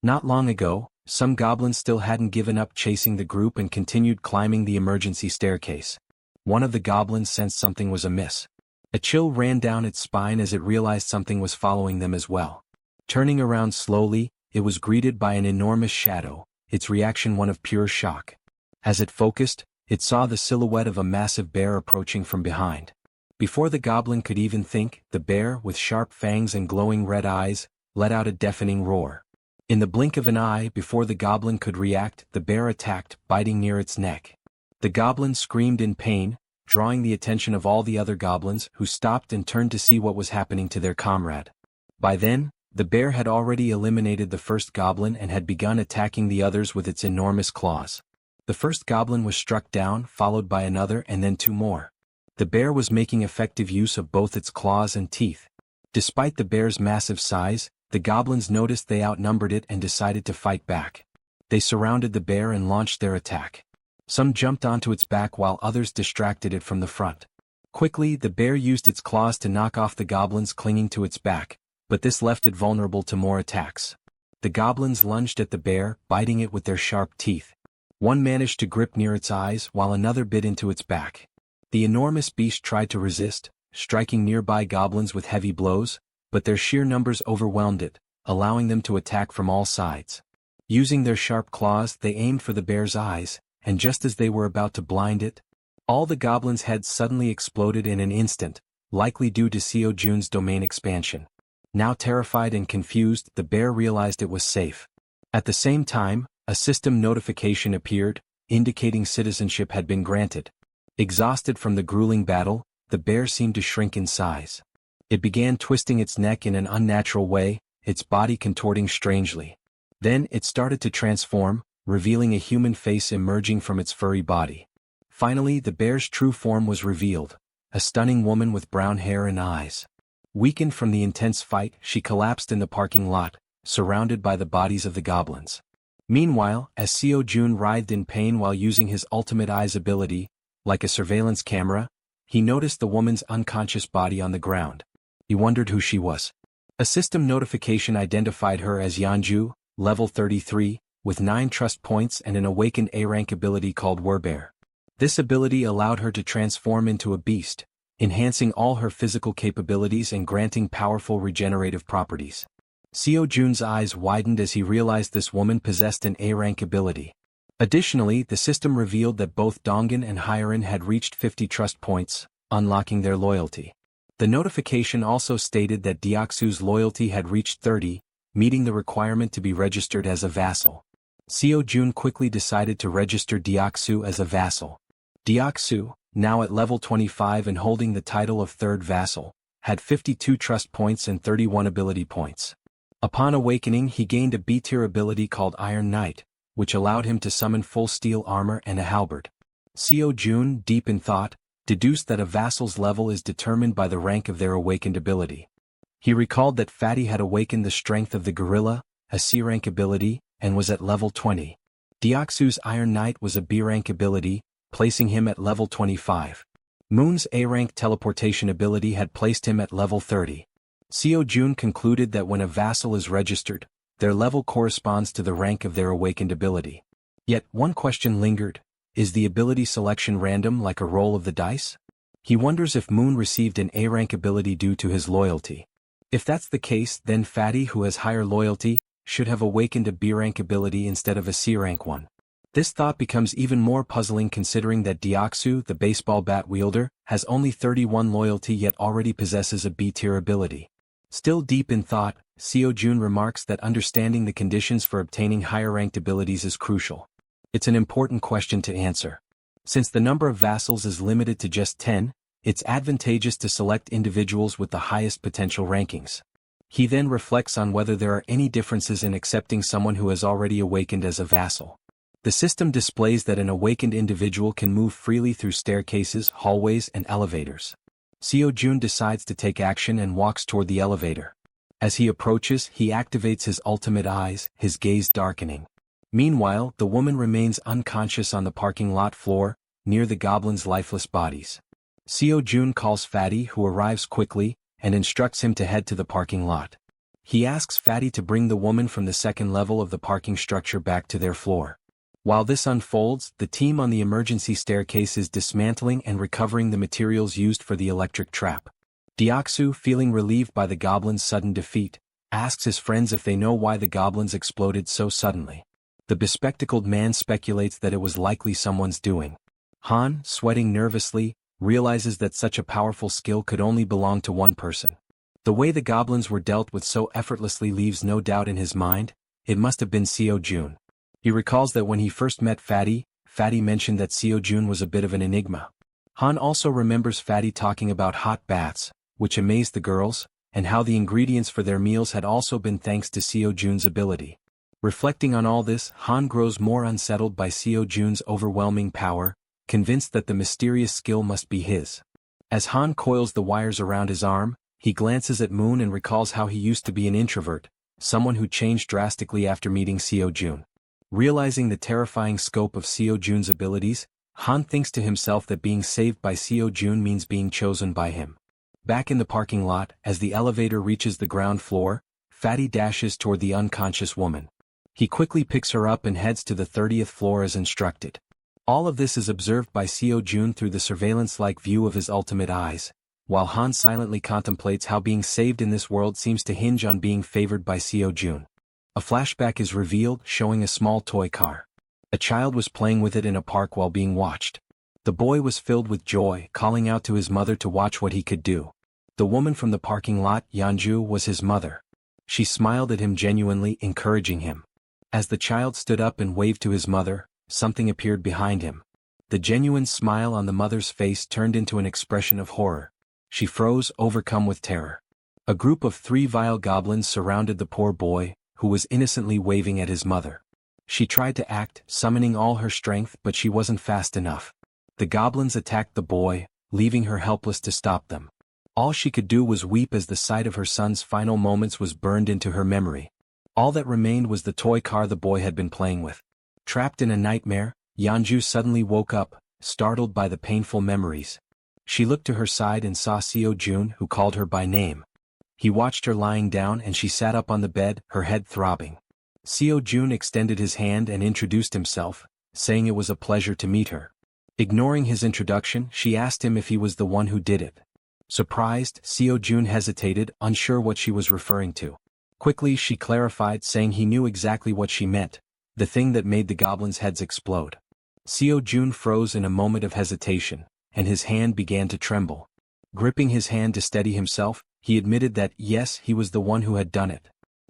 Not long ago, some goblins still hadn't given up chasing the group and continued climbing the emergency staircase. One of the goblins sensed something was amiss. A chill ran down its spine as it realized something was following them as well. Turning around slowly, it was greeted by an enormous shadow, its reaction one of pure shock. As it focused, it saw the silhouette of a massive bear approaching from behind. Before the goblin could even think, the bear, with sharp fangs and glowing red eyes, let out a deafening roar. In the blink of an eye, before the goblin could react, the bear attacked, biting near its neck. The goblin screamed in pain, drawing the attention of all the other goblins, who stopped and turned to see what was happening to their comrade. By then, the bear had already eliminated the first goblin and had begun attacking the others with its enormous claws. The first goblin was struck down, followed by another and then 2 more. The bear was making effective use of both its claws and teeth. Despite the bear's massive size, the goblins noticed they outnumbered it and decided to fight back. They surrounded the bear and launched their attack. Some jumped onto its back while others distracted it from the front. Quickly, the bear used its claws to knock off the goblins clinging to its back, but this left it vulnerable to more attacks. The goblins lunged at the bear, biting it with their sharp teeth. One managed to grip near its eyes while another bit into its back. The enormous beast tried to resist, striking nearby goblins with heavy blows, but their sheer numbers overwhelmed it, allowing them to attack from all sides. Using their sharp claws, they aimed for the bear's eyes, and just as they were about to blind it, all the goblins' heads suddenly exploded in an instant, likely due to Seo Jun's domain expansion. Now terrified and confused, the bear realized it was safe. At the same time, a system notification appeared, indicating citizenship had been granted. Exhausted from the grueling battle, the bear seemed to shrink in size. It began twisting its neck in an unnatural way, its body contorting strangely. Then it started to transform, revealing a human face emerging from its furry body. Finally, the bear's true form was revealed, a stunning woman with brown hair and eyes. Weakened from the intense fight, she collapsed in the parking lot, surrounded by the bodies of the goblins. Meanwhile, as Seo Jun writhed in pain while using his ultimate eyes ability, like a surveillance camera, he noticed the woman's unconscious body on the ground. He wondered who she was. A system notification identified her as Yeonju, level 33, with 9 trust points and an awakened A-rank ability called Werbear. This ability allowed her to transform into a beast, enhancing all her physical capabilities and granting powerful regenerative properties. Seo Jun's eyes widened as he realized this woman possessed an A-rank ability. Additionally, the system revealed that both Dongan and Hyerin had reached 50 trust points, unlocking their loyalty. The notification also stated that Deoksu's loyalty had reached 30, meeting the requirement to be registered as a vassal. Seo Jun quickly decided to register Deoksu as a vassal. Deoksu, now at level 25 and holding the title of third vassal, had 52 trust points and 31 ability points. Upon awakening, he gained a B-tier ability called Iron Knight, which allowed him to summon full steel armor and a halberd. Seo Jun, deep in thought, deduced that a vassal's level is determined by the rank of their awakened ability. He recalled that Fatty had awakened the strength of the gorilla, a C-rank ability, and was at level 20. Deoksu's Iron Knight was a B-rank ability, placing him at level 25. Moon's A-rank teleportation ability had placed him at level 30. Seo Jun concluded that when a vassal is registered, their level corresponds to the rank of their awakened ability. Yet, one question lingered: is the ability selection random like a roll of the dice? He wonders if Moon received an A-rank ability due to his loyalty. If that's the case, then Fatty, who has higher loyalty, should have awakened a B-rank ability instead of a C-rank one. This thought becomes even more puzzling considering that Deoksu, the baseball bat wielder, has only 31 loyalty yet already possesses a B-tier ability. Still deep in thought, Seo-jun remarks that understanding the conditions for obtaining higher-ranked abilities is crucial. It's an important question to answer. Since the number of vassals is limited to just 10, it's advantageous to select individuals with the highest potential rankings. He then reflects on whether there are any differences in accepting someone who has already awakened as a vassal. The system displays that an awakened individual can move freely through staircases, hallways, and elevators. Seo-jun decides to take action and walks toward the elevator. As he approaches, he activates his ultimate eyes, his gaze darkening. Meanwhile, the woman remains unconscious on the parking lot floor, near the goblins' lifeless bodies. Seo-jun calls Fatty, who arrives quickly, and instructs him to head to the parking lot. He asks Fatty to bring the woman from the second level of the parking structure back to their floor. While this unfolds, the team on the emergency staircase is dismantling and recovering the materials used for the electric trap. Deoksu, feeling relieved by the goblins' sudden defeat, asks his friends if they know why the goblins exploded so suddenly. The bespectacled man speculates that it was likely someone's doing. Han, sweating nervously, realizes that such a powerful skill could only belong to one person. The way the goblins were dealt with so effortlessly leaves no doubt in his mind. It must have been Seo-jun. He recalls that when he first met Fatty, Fatty mentioned that Seo-jun was a bit of an enigma. Han also remembers Fatty talking about hot baths, which amazed the girls, and how the ingredients for their meals had also been thanks to Seo-jun's ability. Reflecting on all this, Han grows more unsettled by Seo-jun's overwhelming power, convinced that the mysterious skill must be his. As Han coils the wires around his arm, he glances at Moon and recalls how he used to be an introvert, someone who changed drastically after meeting Seo-jun. Realizing the terrifying scope of Seo-jun's abilities, Han thinks to himself that being saved by Seo-jun means being chosen by him. Back in the parking lot, as the elevator reaches the ground floor, Fatty dashes toward the unconscious woman. He quickly picks her up and heads to the 30th floor as instructed. All of this is observed by Seo-jun through the surveillance-like view of his ultimate eyes, while Han silently contemplates how being saved in this world seems to hinge on being favored by Seo-jun. A flashback is revealed, showing a small toy car. A child was playing with it in a park while being watched. The boy was filled with joy, calling out to his mother to watch what he could do. The woman from the parking lot, Yeonju, was his mother. She smiled at him genuinely, encouraging him. As the child stood up and waved to his mother, something appeared behind him. The genuine smile on the mother's face turned into an expression of horror. She froze, overcome with terror. A group of 3 vile goblins surrounded the poor boy, who was innocently waving at his mother. She tried to act, summoning all her strength, but she wasn't fast enough. The goblins attacked the boy, leaving her helpless to stop them. All she could do was weep as the sight of her son's final moments was burned into her memory. All that remained was the toy car the boy had been playing with. Trapped in a nightmare, Yeonju suddenly woke up, startled by the painful memories. She looked to her side and saw Seo-jun, who called her by name. He watched her lying down and she sat up on the bed, her head throbbing. Seo-jun extended his hand and introduced himself, saying it was a pleasure to meet her. Ignoring his introduction, she asked him if he was the one who did it. Surprised, Seo-jun hesitated, unsure what she was referring to. Quickly she clarified, saying he knew exactly what she meant, the thing that made the goblins' heads explode. Seo-jun froze in a moment of hesitation, and his hand began to tremble. Gripping his hand to steady himself, he admitted that, yes, he was the one who had done it.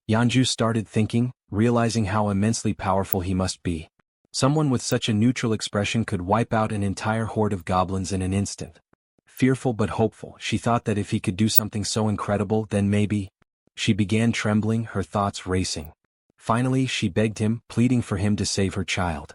Yeonju started thinking, realizing how immensely powerful he must be. Someone with such a neutral expression could wipe out an entire horde of goblins in an instant. Fearful but hopeful, she thought that if he could do something so incredible, then maybe. She began trembling, her thoughts racing. Finally, she begged him, pleading for him to save her child.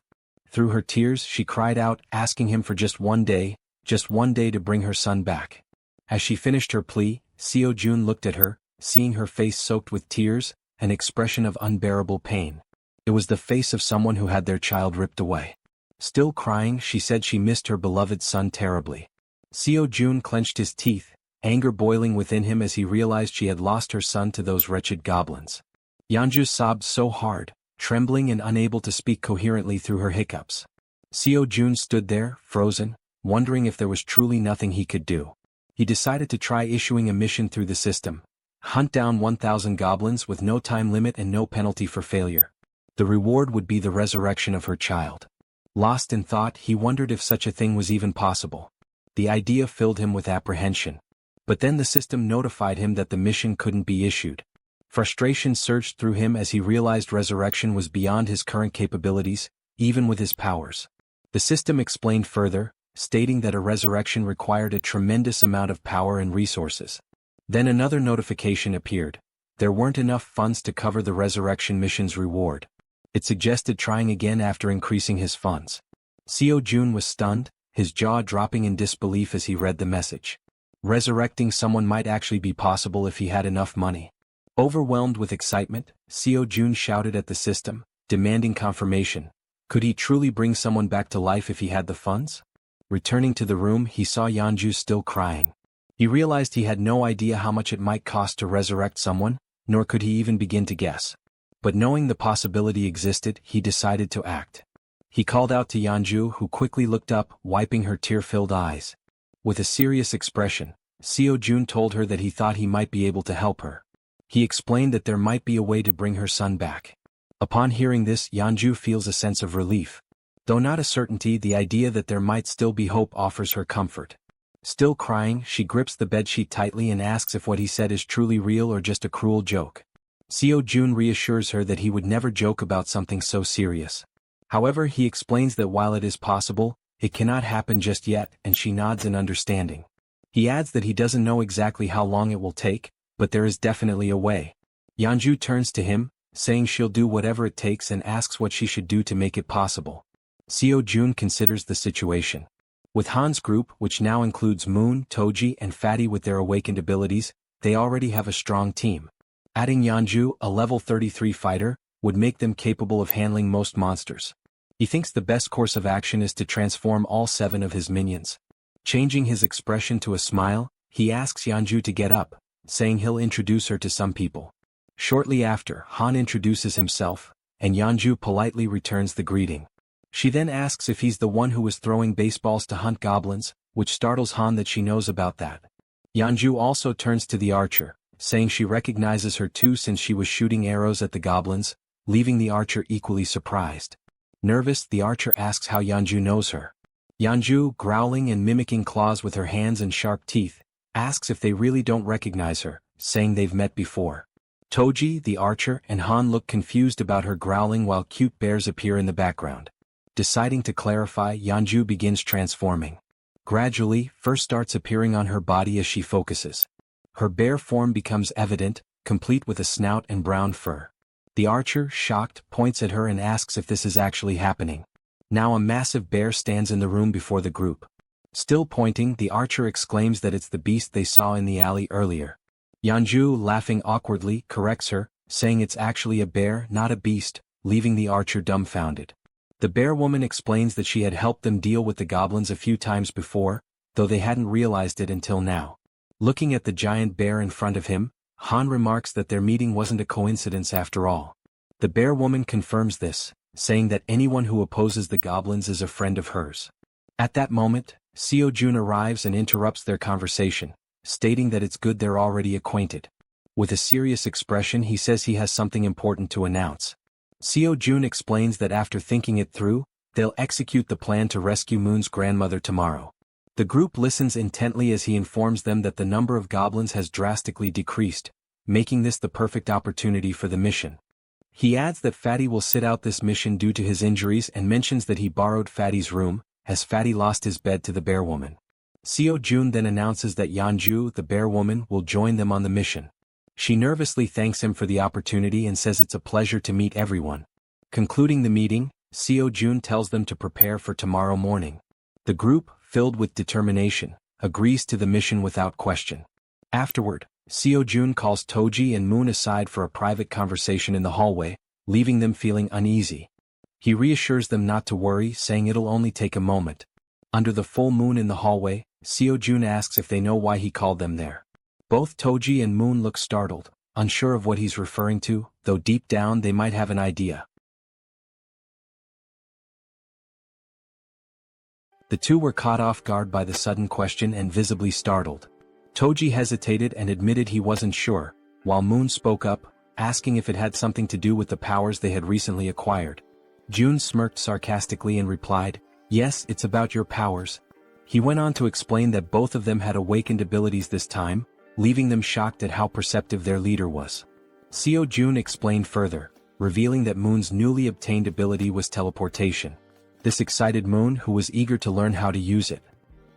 Through her tears, she cried out, asking him for just one day to bring her son back. As she finished her plea, Seo-jun looked at her, seeing her face soaked with tears, an expression of unbearable pain. It was the face of someone who had their child ripped away. Still crying, she said she missed her beloved son terribly. Seo-jun clenched his teeth, anger boiling within him as he realized she had lost her son to those wretched goblins. Yeonju sobbed so hard, trembling and unable to speak coherently through her hiccups. Seo-jun stood there, frozen, wondering if there was truly nothing he could do. He decided to try issuing a mission through the system. Hunt down 1,000 goblins with no time limit and no penalty for failure. The reward would be the resurrection of her child. Lost in thought, he wondered if such a thing was even possible. The idea filled him with apprehension. But then the system notified him that the mission couldn't be issued. Frustration surged through him as he realized resurrection was beyond his current capabilities, even with his powers. The system explained further, stating that a resurrection required a tremendous amount of power and resources. Then another notification appeared. There weren't enough funds to cover the resurrection mission's reward. It suggested trying again after increasing his funds. Seo-jun was stunned, his jaw dropping in disbelief as he read the message. Resurrecting someone might actually be possible if he had enough money. Overwhelmed with excitement, Seo-jun shouted at the system, demanding confirmation. Could he truly bring someone back to life if he had the funds? Returning to the room, he saw Yeonju still crying. He realized he had no idea how much it might cost to resurrect someone, nor could he even begin to guess. But knowing the possibility existed, he decided to act. He called out to Yeonju, who quickly looked up, wiping her tear-filled eyes. With a serious expression, Seo-jun told her that he thought he might be able to help her. He explained that there might be a way to bring her son back. Upon hearing this, Yeonju feels a sense of relief. Though not a certainty, the idea that there might still be hope offers her comfort. Still crying, she grips the bedsheet tightly and asks if what he said is truly real or just a cruel joke. Seo-jun reassures her that he would never joke about something so serious. However, he explains that while it is possible, it cannot happen just yet, and she nods in understanding. He adds that he doesn't know exactly how long it will take, but there is definitely a way. Yeonju turns to him, saying she'll do whatever it takes and asks what she should do to make it possible. Seo-jun considers the situation. With Han's group, which now includes Moon, Toji and Fatty with their awakened abilities, they already have a strong team. Adding Yeonju, a level 33 fighter, would make them capable of handling most monsters. He thinks the best course of action is to transform all 7 of his minions. Changing his expression to a smile, he asks Yeonju to get up, saying he'll introduce her to some people. Shortly after, Han introduces himself, and Yeonju politely returns the greeting. She then asks if he's the one who was throwing baseballs to hunt goblins, which startles Han that she knows about that. Yeonju also turns to the archer, saying she recognizes her too since she was shooting arrows at the goblins, leaving the archer equally surprised. Nervous, the archer asks how Yeonju knows her. Yeonju, growling and mimicking claws with her hands and sharp teeth, asks if they really don't recognize her, saying they've met before. Toji, the archer, and Han look confused about her growling while cute bears appear in the background. Deciding to clarify, Yeonju begins transforming. Gradually, fur starts appearing on her body as she focuses. Her bear form becomes evident, complete with a snout and brown fur. The archer, shocked, points at her and asks if this is actually happening. Now a massive bear stands in the room before the group. Still pointing, the archer exclaims that it's the beast they saw in the alley earlier. Yeonju, laughing awkwardly, corrects her, saying it's actually a bear, not a beast, leaving the archer dumbfounded. The bear woman explains that she had helped them deal with the goblins a few times before, though they hadn't realized it until now. Looking at the giant bear in front of him, Han remarks that their meeting wasn't a coincidence after all. The bear woman confirms this, saying that anyone who opposes the goblins is a friend of hers. At that moment, Seo-jun arrives and interrupts their conversation, stating that it's good they're already acquainted. With a serious expression, he says he has something important to announce. Seo-jun explains that after thinking it through, they'll execute the plan to rescue Moon's grandmother tomorrow. The group listens intently as he informs them that the number of goblins has drastically decreased, making this the perfect opportunity for the mission. He adds that Fatty will sit out this mission due to his injuries and mentions that he borrowed Fatty's room, as Fatty lost his bed to the bear woman. Seo-jun then announces that Yeonju, the bear woman, will join them on the mission. She nervously thanks him for the opportunity and says it's a pleasure to meet everyone. Concluding the meeting, Seo-jun tells them to prepare for tomorrow morning. The group, filled with determination, agrees to the mission without question. Afterward, Seo-jun calls Toji and Moon aside for a private conversation in the hallway, leaving them feeling uneasy. He reassures them not to worry, saying it'll only take a moment. Under the full moon in the hallway, Seo-jun asks if they know why he called them there. Both Toji and Moon look startled, unsure of what he's referring to, though deep down they might have an idea. The two were caught off guard by the sudden question and visibly startled. Toji hesitated and admitted he wasn't sure, while Moon spoke up, asking if it had something to do with the powers they had recently acquired. June smirked sarcastically and replied, "Yes, it's about your powers." He went on to explain that both of them had awakened abilities this time, leaving them shocked at how perceptive their leader was. Seo Jun explained further, revealing that Moon's newly obtained ability was teleportation. This excited Moon, who was eager to learn how to use it.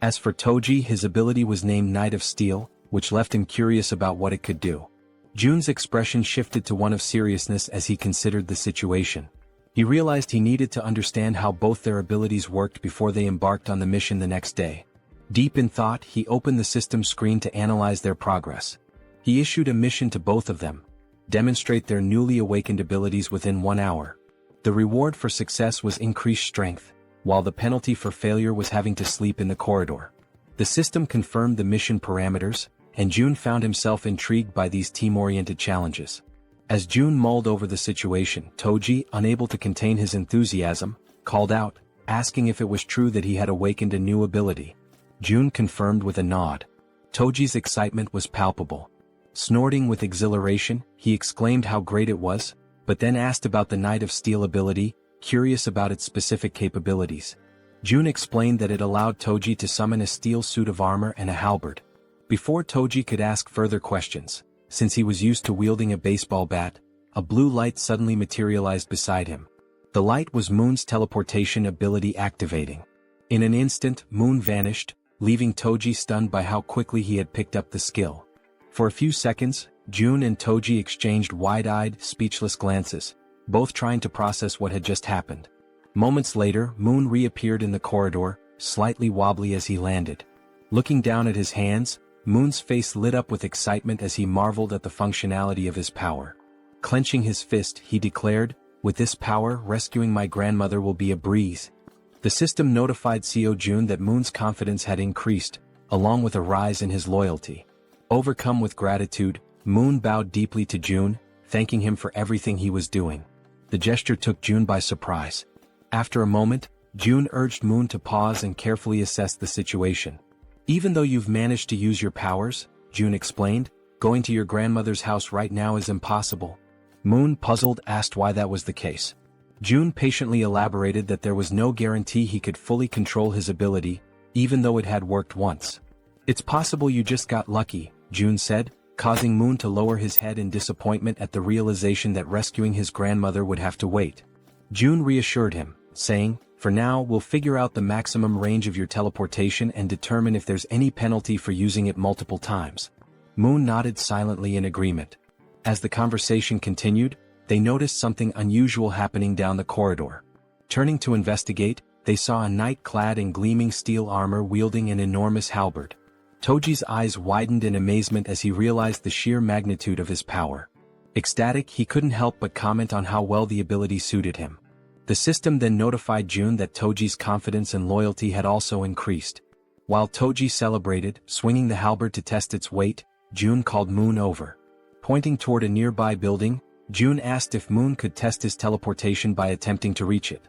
As for Toji, his ability was named Knight of Steel, which left him curious about what it could do. Jun's expression shifted to one of seriousness as he considered the situation. He realized he needed to understand how both their abilities worked before they embarked on the mission the next day. Deep in thought, he opened the system screen to analyze their progress. He issued a mission to both of them: demonstrate their newly awakened abilities within 1 hour. The reward for success was increased strength, while the penalty for failure was having to sleep in the corridor. The system confirmed the mission parameters, and Jun found himself intrigued by these team-oriented challenges. As Jun mulled over the situation, Toji, unable to contain his enthusiasm, called out, asking if it was true that he had awakened a new ability. Jun confirmed with a nod. Toji's excitement was palpable. Snorting with exhilaration, he exclaimed how great it was, but then asked about the Knight of Steel ability, curious about its specific capabilities. Jun explained that it allowed Toji to summon a steel suit of armor and a halberd. Before Toji could ask further questions, since he was used to wielding a baseball bat, a blue light suddenly materialized beside him. The light was Moon's teleportation ability activating. In an instant, Moon vanished, leaving Toji stunned by how quickly he had picked up the skill. For a few seconds, Jun and Toji exchanged wide-eyed, speechless glances, both trying to process what had just happened. Moments later, Moon reappeared in the corridor, slightly wobbly as he landed. Looking down at his hands, Moon's face lit up with excitement as he marveled at the functionality of his power. Clenching his fist, he declared, "With this power, rescuing my grandmother will be a breeze." The system notified Seo Jun that Moon's confidence had increased, along with a rise in his loyalty. Overcome with gratitude, Moon bowed deeply to Jun, thanking him for everything he was doing. The gesture took Jun by surprise. After a moment, Jun urged Moon to pause and carefully assess the situation. "Even though you've managed to use your powers," Jun explained, "going to your grandmother's house right now is impossible." Moon, puzzled, asked why that was the case. Jun patiently elaborated that there was no guarantee he could fully control his ability, even though it had worked once. "It's possible you just got lucky," Jun said, causing Moon to lower his head in disappointment at the realization that rescuing his grandmother would have to wait. Jun reassured him, saying, "For now, we'll figure out the maximum range of your teleportation and determine if there's any penalty for using it multiple times." Moon nodded silently in agreement. As the conversation continued, they noticed something unusual happening down the corridor. Turning to investigate, they saw a knight clad in gleaming steel armor wielding an enormous halberd. Toji's eyes widened in amazement as he realized the sheer magnitude of his power. Ecstatic, he couldn't help but comment on how well the ability suited him. The system then notified Jun that Toji's confidence and loyalty had also increased. While Toji celebrated, swinging the halberd to test its weight, Jun called Moon over. Pointing toward a nearby building, Jun asked if Moon could test his teleportation by attempting to reach it.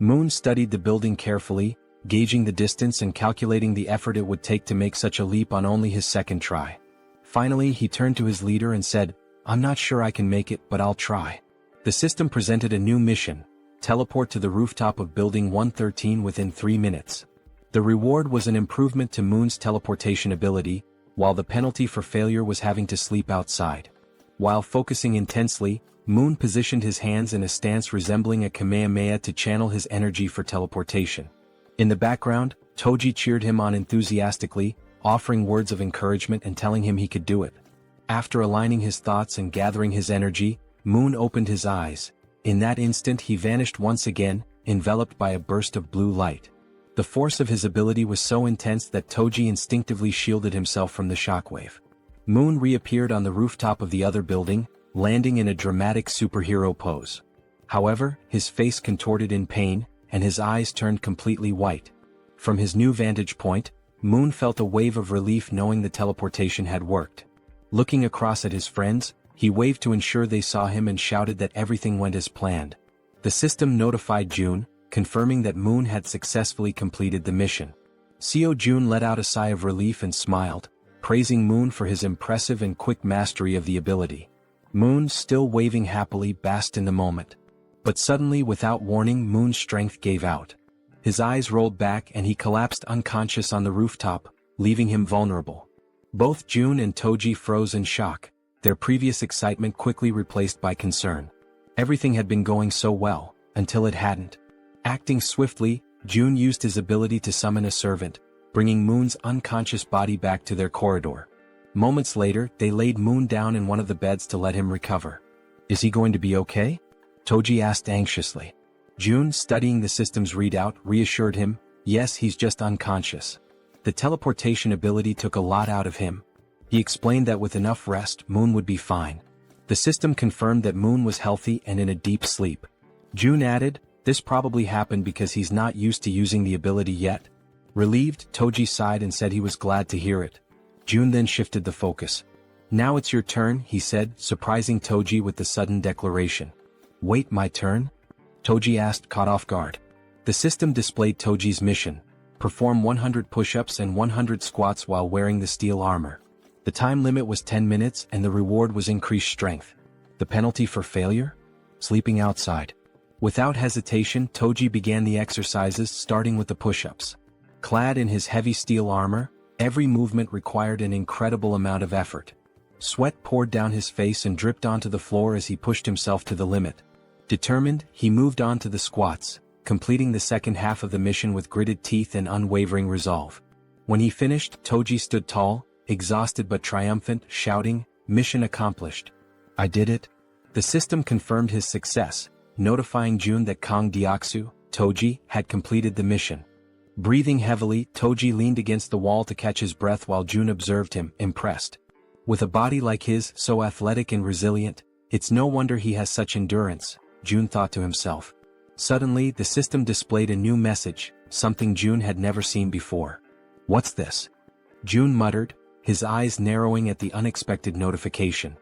Moon studied the building carefully, gauging the distance and calculating the effort it would take to make such a leap on only his second try. Finally, he turned to his leader and said, "I'm not sure I can make it, but I'll try." The system presented a new mission: teleport to the rooftop of Building 113 within 3 minutes. The reward was an improvement to Moon's teleportation ability, while the penalty for failure was having to sleep outside. While focusing intensely, Moon positioned his hands in a stance resembling a Kamehameha to channel his energy for teleportation. In the background, Toji cheered him on enthusiastically, offering words of encouragement and telling him he could do it. After aligning his thoughts and gathering his energy, Moon opened his eyes. In that instant he vanished once again, enveloped by a burst of blue light. The force of his ability was so intense that Toji instinctively shielded himself from the shockwave. Moon reappeared on the rooftop of the other building, landing in a dramatic superhero pose. However, his face contorted in pain, and his eyes turned completely white. From his new vantage point, Moon felt a wave of relief knowing the teleportation had worked. Looking across at his friends, he waved to ensure they saw him and shouted that everything went as planned. The system notified Jun, confirming that Moon had successfully completed the mission. Seo Jun let out a sigh of relief and smiled, praising Moon for his impressive and quick mastery of the ability. Moon, still waving happily, basked in the moment. But suddenly, without warning, Moon's strength gave out. His eyes rolled back and he collapsed unconscious on the rooftop, leaving him vulnerable. Both June and Toji froze in shock, their previous excitement quickly replaced by concern. Everything had been going so well, until it hadn't. Acting swiftly, June used his ability to summon a servant, bringing Moon's unconscious body back to their corridor. Moments later, they laid Moon down in one of the beds to let him recover. "Is he going to be okay?" Toji asked anxiously. June, studying the system's readout, reassured him, "Yes, he's just unconscious. The teleportation ability took a lot out of him." He explained that with enough rest, Moon would be fine. The system confirmed that Moon was healthy and in a deep sleep. June added, "This probably happened because he's not used to using the ability yet." Relieved, Toji sighed and said he was glad to hear it. June then shifted the focus. "Now it's your turn," he said, surprising Toji with the sudden declaration. "Wait, my turn?" Toji asked, caught off guard. The system displayed Toji's mission: perform 100 push-ups and 100 squats while wearing the steel armor. The time limit was 10 minutes and the reward was increased strength. The penalty for failure? Sleeping outside. Without hesitation, Toji began the exercises, starting with the push-ups. Clad in his heavy steel armor, every movement required an incredible amount of effort. Sweat poured down his face and dripped onto the floor as he pushed himself to the limit. Determined, he moved on to the squats, completing the second half of the mission with gritted teeth and unwavering resolve. When he finished, Toji stood tall, exhausted but triumphant, shouting, "Mission accomplished. I did it." The system confirmed his success, notifying June that Kang Deoksu, Toji, had completed the mission. Breathing heavily, Toji leaned against the wall to catch his breath while June observed him, impressed. With a body like his, so athletic and resilient, it's no wonder he has such endurance, June thought to himself. Suddenly, the system displayed a new message, something June had never seen before. "What's this?" June muttered, his eyes narrowing at the unexpected notification.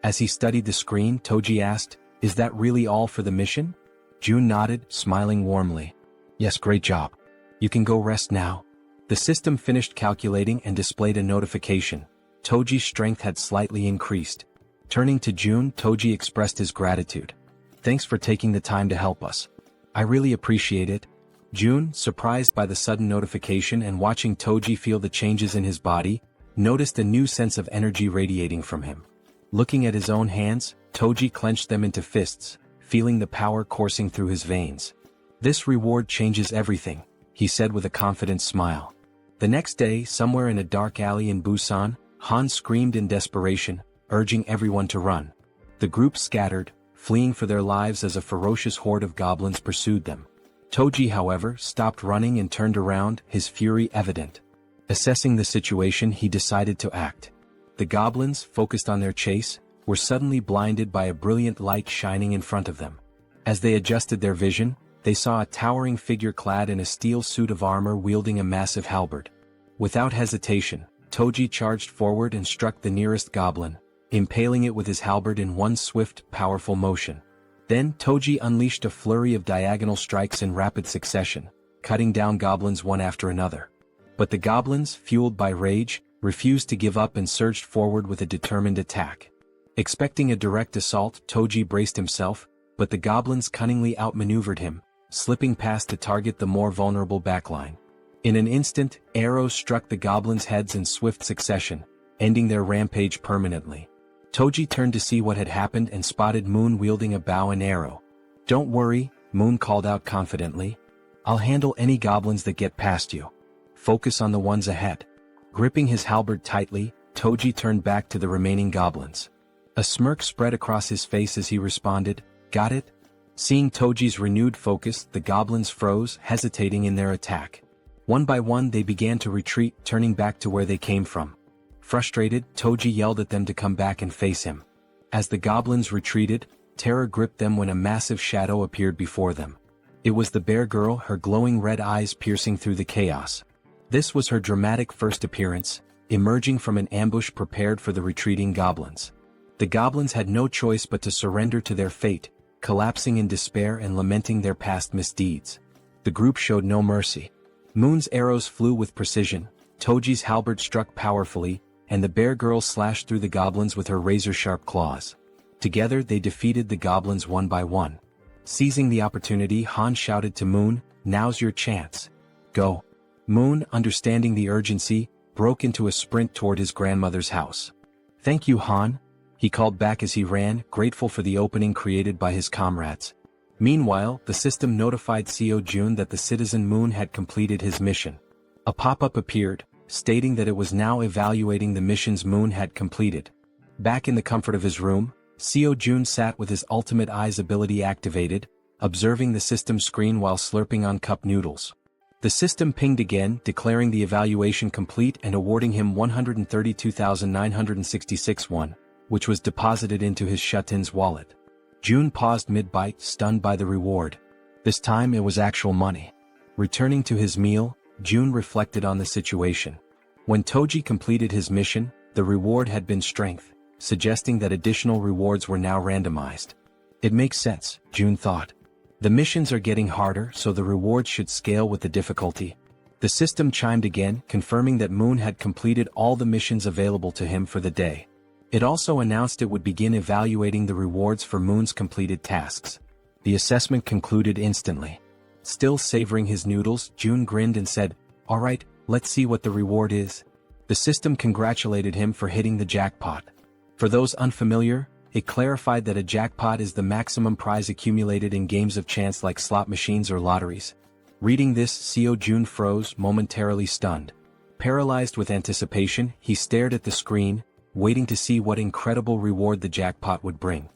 As he studied the screen, Toji asked, "Is that really all for the mission?" June nodded, smiling warmly. "Yes, great job. You can go rest now." The system finished calculating and displayed a notification. Toji's strength had slightly increased. Turning to June, Toji expressed his gratitude. "Thanks for taking the time to help us. I really appreciate it." June, surprised by the sudden notification and watching Toji feel the changes in his body, noticed a new sense of energy radiating from him. Looking at his own hands, Toji clenched them into fists, feeling the power coursing through his veins. "This reward changes everything," he said with a confident smile. The next day, somewhere in a dark alley in Busan, Han screamed in desperation, urging everyone to run. The group scattered, fleeing for their lives as a ferocious horde of goblins pursued them. Toji, however, stopped running and turned around, his fury evident. Assessing the situation, he decided to act. The goblins, focused on their chase, were suddenly blinded by a brilliant light shining in front of them. As they adjusted their vision, they saw a towering figure clad in a steel suit of armor wielding a massive halberd. Without hesitation, Toji charged forward and struck the nearest goblin, impaling it with his halberd in one swift, powerful motion. Then Toji unleashed a flurry of diagonal strikes in rapid succession, cutting down goblins one after another. But the goblins, fueled by rage, refused to give up and surged forward with a determined attack. Expecting a direct assault, Toji braced himself, but the goblins cunningly outmaneuvered him, slipping past to target the more vulnerable backline. In an instant, arrows struck the goblins' heads in swift succession, ending their rampage permanently. Toji turned to see what had happened and spotted Moon wielding a bow and arrow. "Don't worry," Moon called out confidently. "I'll handle any goblins that get past you. Focus on the ones ahead." Gripping his halberd tightly, Toji turned back to the remaining goblins. A smirk spread across his face as he responded, "Got it?" Seeing Toji's renewed focus, the goblins froze, hesitating in their attack. One by one they began to retreat, turning back to where they came from. Frustrated, Toji yelled at them to come back and face him. As the goblins retreated, terror gripped them when a massive shadow appeared before them. It was the bear girl, her glowing red eyes piercing through the chaos. This was her dramatic first appearance, emerging from an ambush prepared for the retreating goblins. The goblins had no choice but to surrender to their fate, collapsing in despair and lamenting their past misdeeds. The group showed no mercy. Moon's arrows flew with precision, Toji's halberd struck powerfully, and the bear girl slashed through the goblins with her razor-sharp claws. Together they defeated the goblins one by one. Seizing the opportunity, Han shouted to Moon, "Now's your chance. Go." Moon, understanding the urgency, broke into a sprint toward his grandmother's house. "Thank you, Han," he called back as he ran, grateful for the opening created by his comrades. Meanwhile, the system notified Jaehyeon that the citizen Moon had completed his mission. A pop-up appeared, stating that it was now evaluating the missions Moon had completed. Back in the comfort of his room, Jaehyeon sat with his ultimate eyes ability activated, observing the system screen while slurping on cup noodles. The system pinged again, declaring the evaluation complete and awarding him 132,966 won, which was deposited into his Shutin's wallet. June paused mid-bite, stunned by the reward. This time it was actual money. Returning to his meal, June reflected on the situation. When Toji completed his mission, the reward had been strength, suggesting that additional rewards were now randomized. It makes sense, June thought. The missions are getting harder, so the rewards should scale with the difficulty. The system chimed again, confirming that Moon had completed all the missions available to him for the day. It also announced it would begin evaluating the rewards for Moon's completed tasks. The assessment concluded instantly. Still savoring his noodles, June grinned and said, "All right, let's see what the reward is." The system congratulated him for hitting the jackpot. For those unfamiliar, it clarified that a jackpot is the maximum prize accumulated in games of chance like slot machines or lotteries. Reading this, Jaehyeon froze, momentarily stunned. Paralyzed with anticipation, he stared at the screen, waiting to see what incredible reward the jackpot would bring.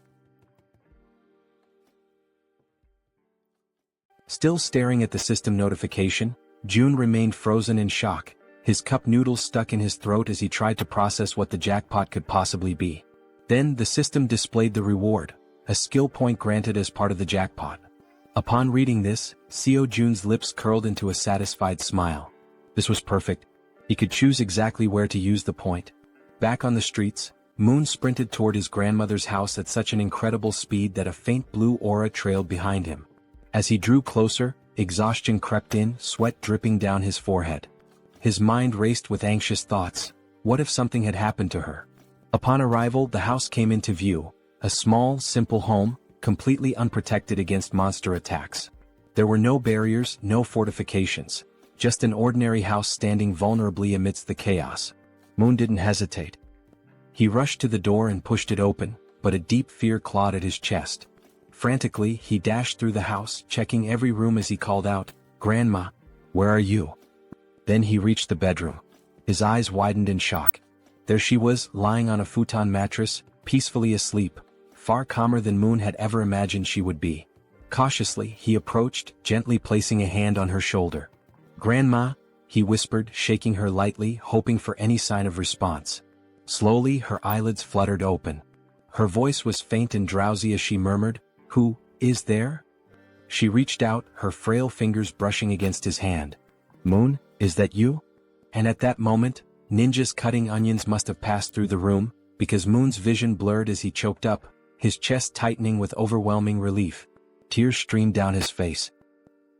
Still staring at the system notification, June remained frozen in shock, his cup noodles stuck in his throat as he tried to process what the jackpot could possibly be. Then the system displayed the reward, a skill point granted as part of the jackpot. Upon reading this, Jaehyeon's lips curled into a satisfied smile. This was perfect. He could choose exactly where to use the point. Back on the streets, Moon sprinted toward his grandmother's house at such an incredible speed that a faint blue aura trailed behind him. As he drew closer, exhaustion crept in, sweat dripping down his forehead. His mind raced with anxious thoughts. What if something had happened to her? Upon arrival, the house came into view, a small, simple home, completely unprotected against monster attacks. There were no barriers, no fortifications, just an ordinary house standing vulnerably amidst the chaos. Moon didn't hesitate. He rushed to the door and pushed it open, but a deep fear clawed at his chest. Frantically, he dashed through the house, checking every room as he called out, "Grandma, where are you?" Then he reached the bedroom. His eyes widened in shock. There she was, lying on a futon mattress, peacefully asleep, far calmer than Moon had ever imagined she would be. Cautiously, he approached, gently placing a hand on her shoulder. "Grandma," he whispered, shaking her lightly, hoping for any sign of response. Slowly, her eyelids fluttered open. Her voice was faint and drowsy as she murmured, "Who is there?" She reached out, her frail fingers brushing against his hand. "Moon, is that you?" And at that moment, ninjas cutting onions must have passed through the room, because Moon's vision blurred as he choked up, his chest tightening with overwhelming relief. Tears streamed down his face.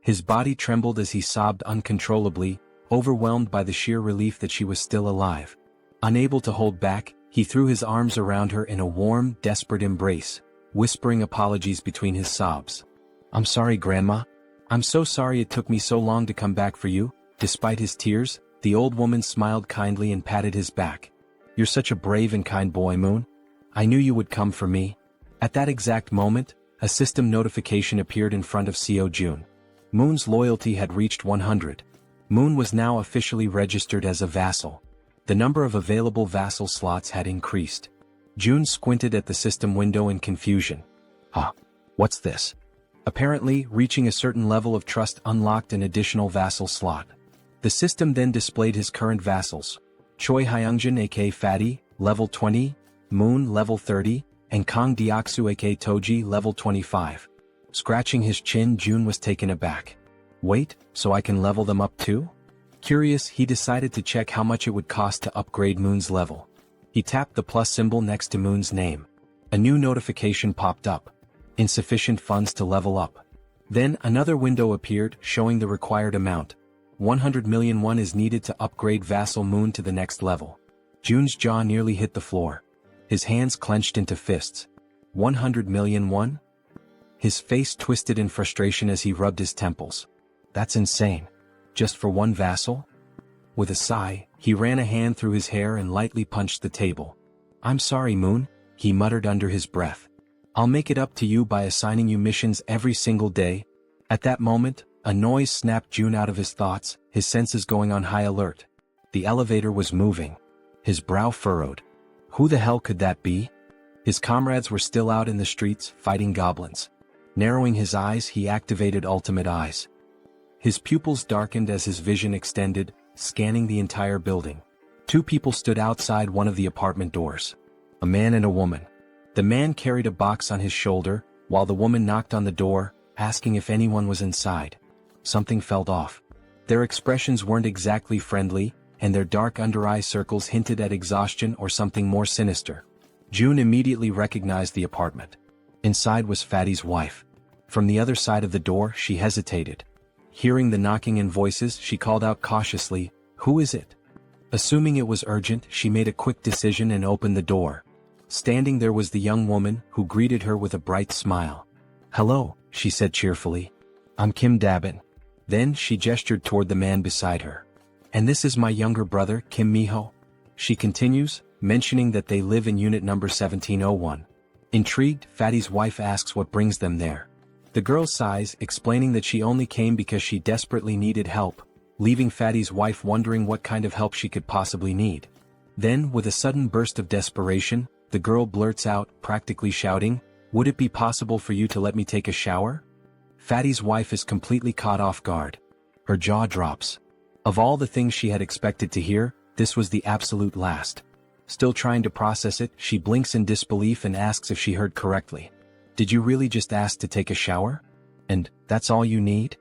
His body trembled as he sobbed uncontrollably, overwhelmed by the sheer relief that she was still alive. Unable to hold back, he threw his arms around her in a warm, desperate embrace, whispering apologies between his sobs. "I'm sorry, Grandma. I'm so sorry it took me so long to come back for you." Despite his tears, the old woman smiled kindly and patted his back. "You're such a brave and kind boy, Moon. I knew you would come for me." At that exact moment, a system notification appeared in front of Jaehyeon. Moon's loyalty had reached 100. Moon was now officially registered as a vassal. The number of available vassal slots had increased. June squinted at the system window in confusion. What's this?" Apparently, reaching a certain level of trust unlocked an additional vassal slot. The system then displayed his current vassals: Choi Hyungjin aka Fatty, level 20, Moon level 30, and Kang Deoksu aka Toji level 25. Scratching his chin, June was taken aback. "Wait, so I can level them up too?" Curious, he decided to check how much it would cost to upgrade Moon's level. He tapped the plus symbol next to Moon's name. A new notification popped up. Insufficient funds to level up. Then another window appeared, showing the required amount. 100 million won is needed to upgrade vassal Moon to the next level. June's jaw nearly hit the floor. His hands clenched into fists. 100 million won? His face twisted in frustration as he rubbed his temples. That's insane. Just for one vassal? With a sigh, he ran a hand through his hair and lightly punched the table. I'm sorry, Moon, he muttered under his breath. I'll make it up to you by assigning you missions every single day. At that moment, a noise snapped June out of his thoughts, his senses going on high alert. The elevator was moving. His brow furrowed. Who the hell could that be? His comrades were still out in the streets, fighting goblins. Narrowing his eyes, he activated Ultimate Eyes. His pupils darkened as his vision extended, scanning the entire building. Two people stood outside one of the apartment doors. A man and a woman. The man carried a box on his shoulder, while the woman knocked on the door, asking if anyone was inside. Something felt off. Their expressions weren't exactly friendly, and their dark under-eye circles hinted at exhaustion or something more sinister. June immediately recognized the apartment. Inside was Fatty's wife. From the other side of the door, she hesitated. Hearing the knocking and voices, she called out cautiously, "Who is it?" Assuming it was urgent, she made a quick decision and opened the door. Standing there was the young woman, who greeted her with a bright smile. "Hello," she said cheerfully. "I'm Kim Dabin." Then she gestured toward the man beside her. "And this is my younger brother, Kim Miho." She continues, mentioning that they live in unit number 1701. Intrigued, Fatty's wife asks what brings them there. The girl sighs, explaining that she only came because she desperately needed help, leaving Fatty's wife wondering what kind of help she could possibly need. Then, with a sudden burst of desperation, the girl blurts out, practically shouting, "Would it be possible for you to let me take a shower?" Fatty's wife is completely caught off guard. Her jaw drops. Of all the things she had expected to hear, this was the absolute last. Still trying to process it, she blinks in disbelief and asks if she heard correctly. "Did you really just ask to take a shower? And that's all you need?"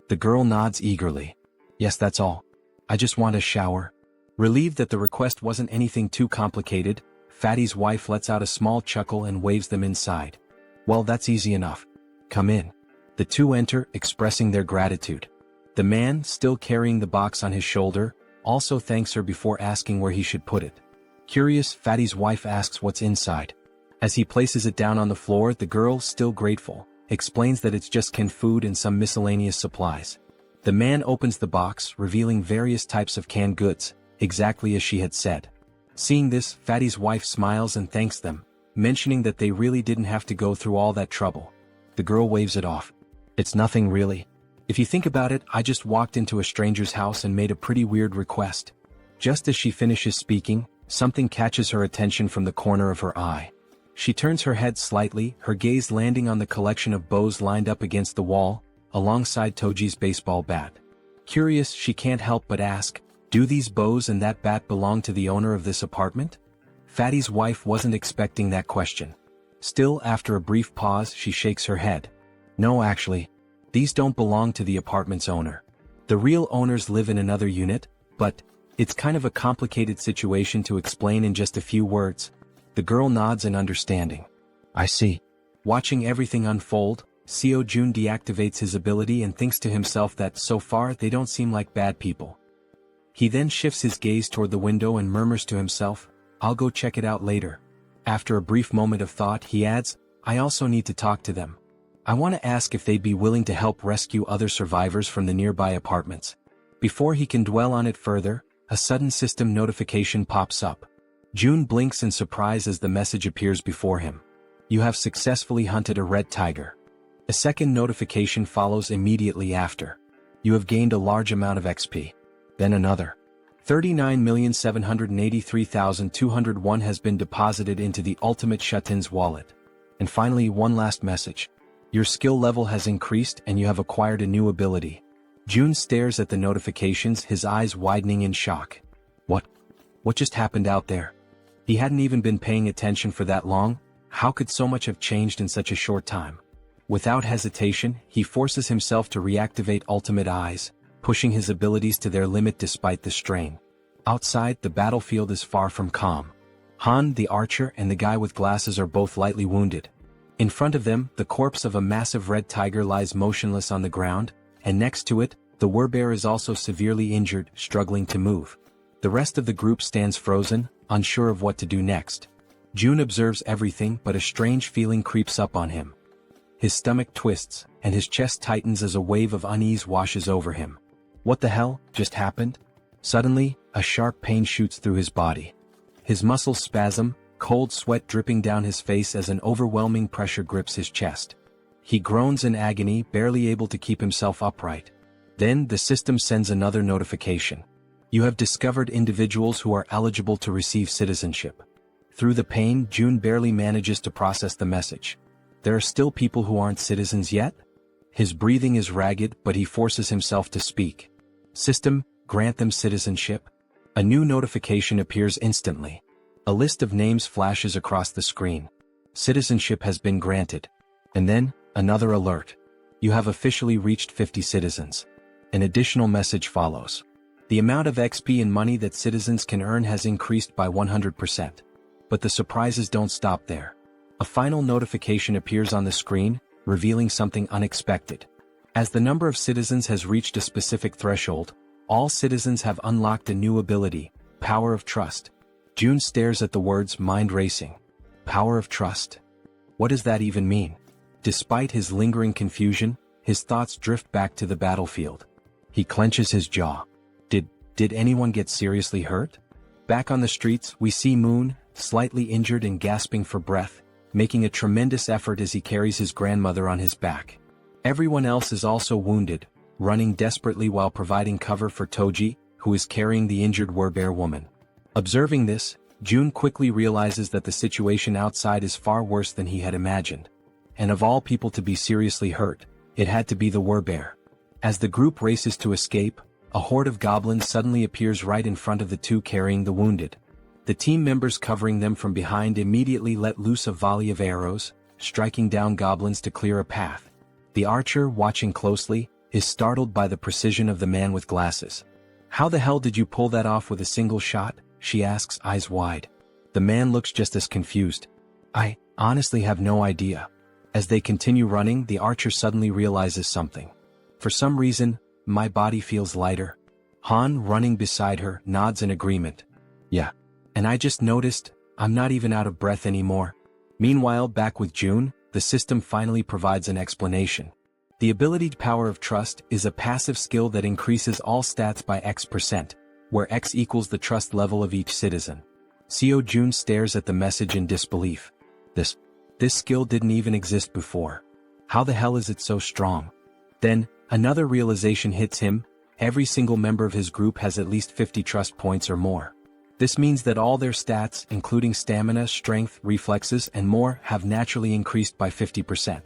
The girl nods eagerly. "Yes, that's all. I just want a shower." Relieved that the request wasn't anything too complicated, Fatty's wife lets out a small chuckle and waves them inside. "Well, that's easy enough. Come in." The two enter, expressing their gratitude. The man, still carrying the box on his shoulder, also thanks her before asking where he should put it. Curious, Fatty's wife asks what's inside. As he places it down on the floor, the girl, still grateful, explains that it's just canned food and some miscellaneous supplies. The man opens the box, revealing various types of canned goods, exactly as she had said. Seeing this, Fatty's wife smiles and thanks them, mentioning that they really didn't have to go through all that trouble. The girl waves it off. "It's nothing really. If you think about it, I just walked into a stranger's house and made a pretty weird request." Just as she finishes speaking, something catches her attention from the corner of her eye. She turns her head slightly, her gaze landing on the collection of bows lined up against the wall, alongside Toji's baseball bat. Curious, she can't help but ask, "Do these bows and that bat belong to the owner of this apartment?" Fatty's wife wasn't expecting that question. Still, after a brief pause, she shakes her head. "No, actually. These don't belong to the apartment's owner. The real owners live in another unit, but it's kind of a complicated situation to explain in just a few words." The girl nods in understanding. "I see." Watching everything unfold, Seo Jun deactivates his ability and thinks to himself that so far they don't seem like bad people. He then shifts his gaze toward the window and murmurs to himself, "I'll go check it out later." After a brief moment of thought, he adds, "I also need to talk to them. I want to ask if they'd be willing to help rescue other survivors from the nearby apartments." Before he can dwell on it further, a sudden system notification pops up. June blinks in surprise as the message appears before him. "You have successfully hunted a red tiger." A second notification follows immediately after. "You have gained a large amount of XP." Then another. 39,783,201 has been deposited into the Ultimate Shutin's wallet. And finally, one last message. "Your skill level has increased and you have acquired a new ability." June stares at the notifications, his eyes widening in shock. What just happened out there? He hadn't even been paying attention for that long. How could so much have changed in such a short time? Without hesitation, he forces himself to reactivate Ultimate Eyes, pushing his abilities to their limit despite the strain. Outside, the battlefield is far from calm. Han, the archer, and the guy with glasses are both lightly wounded. In front of them, the corpse of a massive red tiger lies motionless on the ground, and next to it, the werebear is also severely injured, struggling to move. The rest of the group stands frozen, unsure of what to do next. June observes everything, but a strange feeling creeps up on him. his stomach twists, and his chest tightens as a wave of unease washes over him. What the hell just happened? Suddenly, a sharp pain shoots through his body. His muscles spasm, cold sweat dripping down his face as an overwhelming pressure grips his chest. He groans in agony, barely able to keep himself upright. Then the system sends another notification. You have discovered individuals who are eligible to receive citizenship. Through the pain, June barely manages to process the message. There are still people who aren't citizens yet? His breathing is ragged, but he forces himself to speak. System, grant them citizenship. A new notification appears instantly. A list of names flashes across the screen. Citizenship has been granted. And then, another alert. You have officially reached 50 citizens. An additional message follows. The amount of XP and money that citizens can earn has increased by 100%. But the surprises don't stop there. A final notification appears on the screen, revealing something unexpected. As the number of citizens has reached a specific threshold, all citizens have unlocked a new ability, Power of Trust. June stares at the words mind racing. Power of Trust. What does that even mean? Despite his lingering confusion, his thoughts drift back to the battlefield. He clenches his jaw. Did anyone get seriously hurt? Back on the streets, we see Moon, slightly injured and gasping for breath, making a tremendous effort as he carries his grandmother on his back. Everyone else is also wounded, running desperately while providing cover for Toji, who is carrying the injured Werbear woman. Observing this, June quickly realizes that the situation outside is far worse than he had imagined. And of all people to be seriously hurt, it had to be the Werbear. As the group races to escape, a horde of goblins suddenly appears right in front of the two carrying the wounded. The team members covering them from behind immediately let loose a volley of arrows, striking down goblins to clear a path. The archer, watching closely, is startled by the precision of the man with glasses. How the hell did you pull that off with a single shot? She asks, eyes wide. The man looks just as confused. I honestly have no idea. As they continue running, the archer suddenly realizes something. For some reason, my body feels lighter. Han, running beside her, nods in agreement. Yeah. And I just noticed, I'm not even out of breath anymore. Meanwhile, back with June, the system finally provides an explanation. The ability Power of Trust is a passive skill that increases all stats by X%, where X equals the trust level of each citizen. Seo June stares at the message in disbelief. This skill didn't even exist before. How the hell is it so strong? Then, another realization hits him. Every single member of his group has at least 50 trust points or more. This means that all their stats, including stamina, strength, reflexes, and more, have naturally increased by 50%.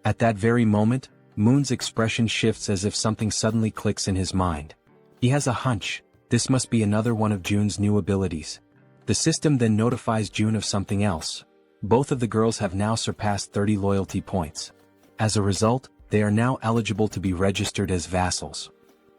At that very moment, Moon's expression shifts as if something suddenly clicks in his mind. He has a hunch. This must be another one of June's new abilities. The system then notifies June of something else. Both of the girls have now surpassed 30 loyalty points. As a result, they are now eligible to be registered as vassals.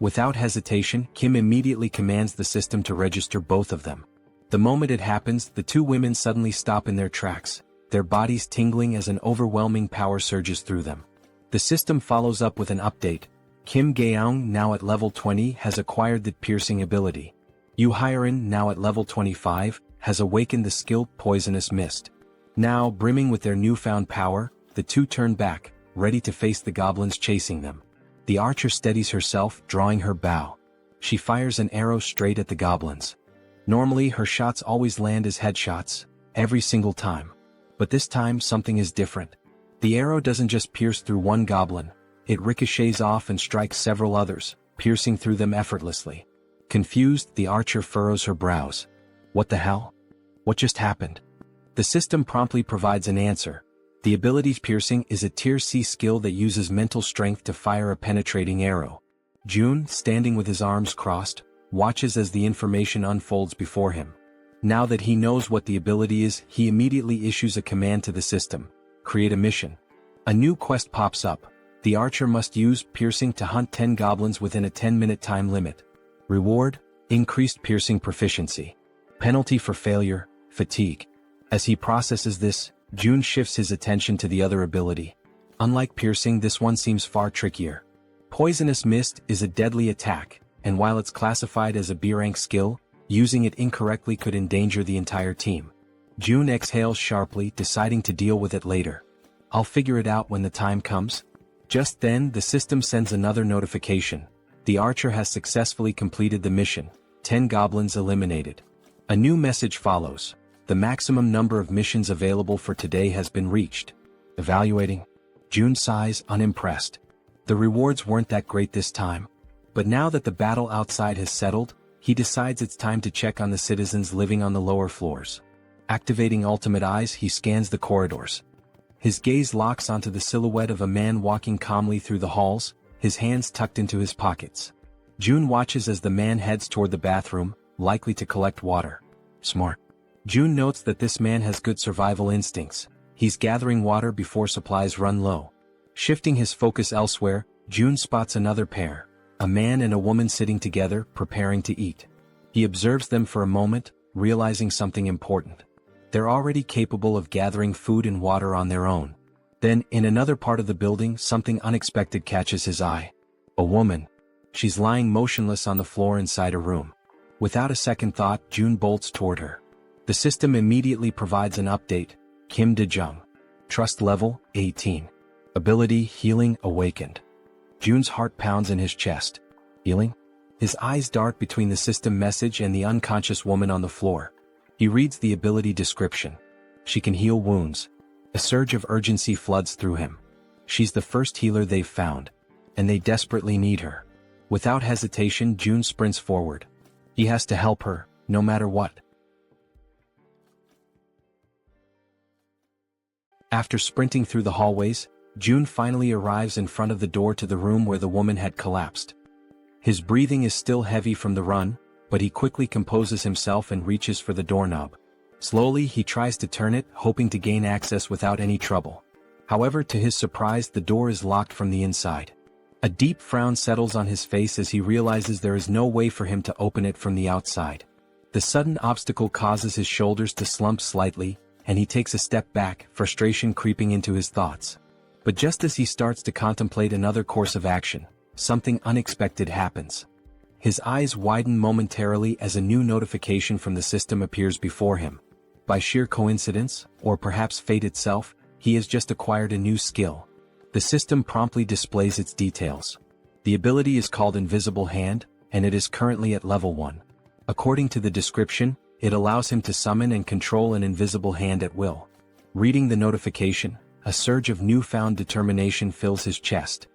Without hesitation, Kim immediately commands the system to register both of them. The moment it happens, the two women suddenly stop in their tracks, their bodies tingling as an overwhelming power surges through them. The system follows up with an update. Kim Gaeong, now at level 20, has acquired the piercing ability. Yu Hyerin, now at level 25, has awakened the skill Poisonous Mist. Now, brimming with their newfound power, the two turn back, ready to face the goblins chasing them. The archer steadies herself, drawing her bow. She fires an arrow straight at the goblins. Normally, her shots always land as headshots, every single time. But this time, something is different. The arrow doesn't just pierce through one goblin, it ricochets off and strikes several others, piercing through them effortlessly. Confused, the archer furrows her brows. What the hell? What just happened? The system promptly provides an answer. The ability's piercing is a tier C skill that uses mental strength to fire a penetrating arrow. June, standing with his arms crossed, watches as the information unfolds before him. Now that he knows what the ability is, he immediately issues a command to the system. Create a mission. A new quest pops up. The archer must use piercing to hunt 10 goblins within a 10-minute time limit. Reward: increased piercing proficiency. Penalty for failure: fatigue. As he processes this, June shifts his attention to the other ability. Unlike piercing, this one seems far trickier. Poisonous Mist is a deadly attack, and while it's classified as a B-rank skill, using it incorrectly could endanger the entire team. June exhales sharply, deciding to deal with it later. I'll figure it out when the time comes. Just then, the system sends another notification. The archer has successfully completed the mission. 10 goblins eliminated. A new message follows. The maximum number of missions available for today has been reached. Evaluating. June sighs, unimpressed. The rewards weren't that great this time. But now that the battle outside has settled, he decides it's time to check on the citizens living on the lower floors. Activating ultimate eyes, he scans the corridors. His gaze locks onto the silhouette of a man walking calmly through the halls, his hands tucked into his pockets. June watches as the man heads toward the bathroom, likely to collect water. Smart. June notes that this man has good survival instincts. He's gathering water before supplies run low. Shifting his focus elsewhere, June spots another pair, a man and a woman sitting together, preparing to eat. He observes them for a moment, realizing something important. They're already capable of gathering food and water on their own. Then, in another part of the building, something unexpected catches his eye. A woman. She's lying motionless on the floor inside a room. Without a second thought, June bolts toward her. The system immediately provides an update. Kim De-jung. Trust level, 18. Ability, healing, awakened. June's heart pounds in his chest. Healing? His eyes dart between the system message and the unconscious woman on the floor. He reads the ability description. She can heal wounds. A surge of urgency floods through him. She's the first healer they've found, and they desperately need her. Without hesitation, June sprints forward. He has to help her, no matter what. After sprinting through the hallways, June finally arrives in front of the door to the room where the woman had collapsed. His breathing is still heavy from the run, but he quickly composes himself and reaches for the doorknob. Slowly, he tries to turn it, hoping to gain access without any trouble. However, to his surprise, the door is locked from the inside. A deep frown settles on his face as he realizes there is no way for him to open it from the outside. The sudden obstacle causes his shoulders to slump slightly, and he takes a step back, frustration creeping into his thoughts. But just as he starts to contemplate another course of action, something unexpected happens. His eyes widen momentarily as a new notification from the system appears before him. By sheer coincidence, or perhaps fate itself, he has just acquired a new skill. The system promptly displays its details. The ability is called Invisible Hand, and it is currently at level 1. According to the description, it allows him to summon and control an invisible hand at will. Reading the notification, a surge of newfound determination fills his chest.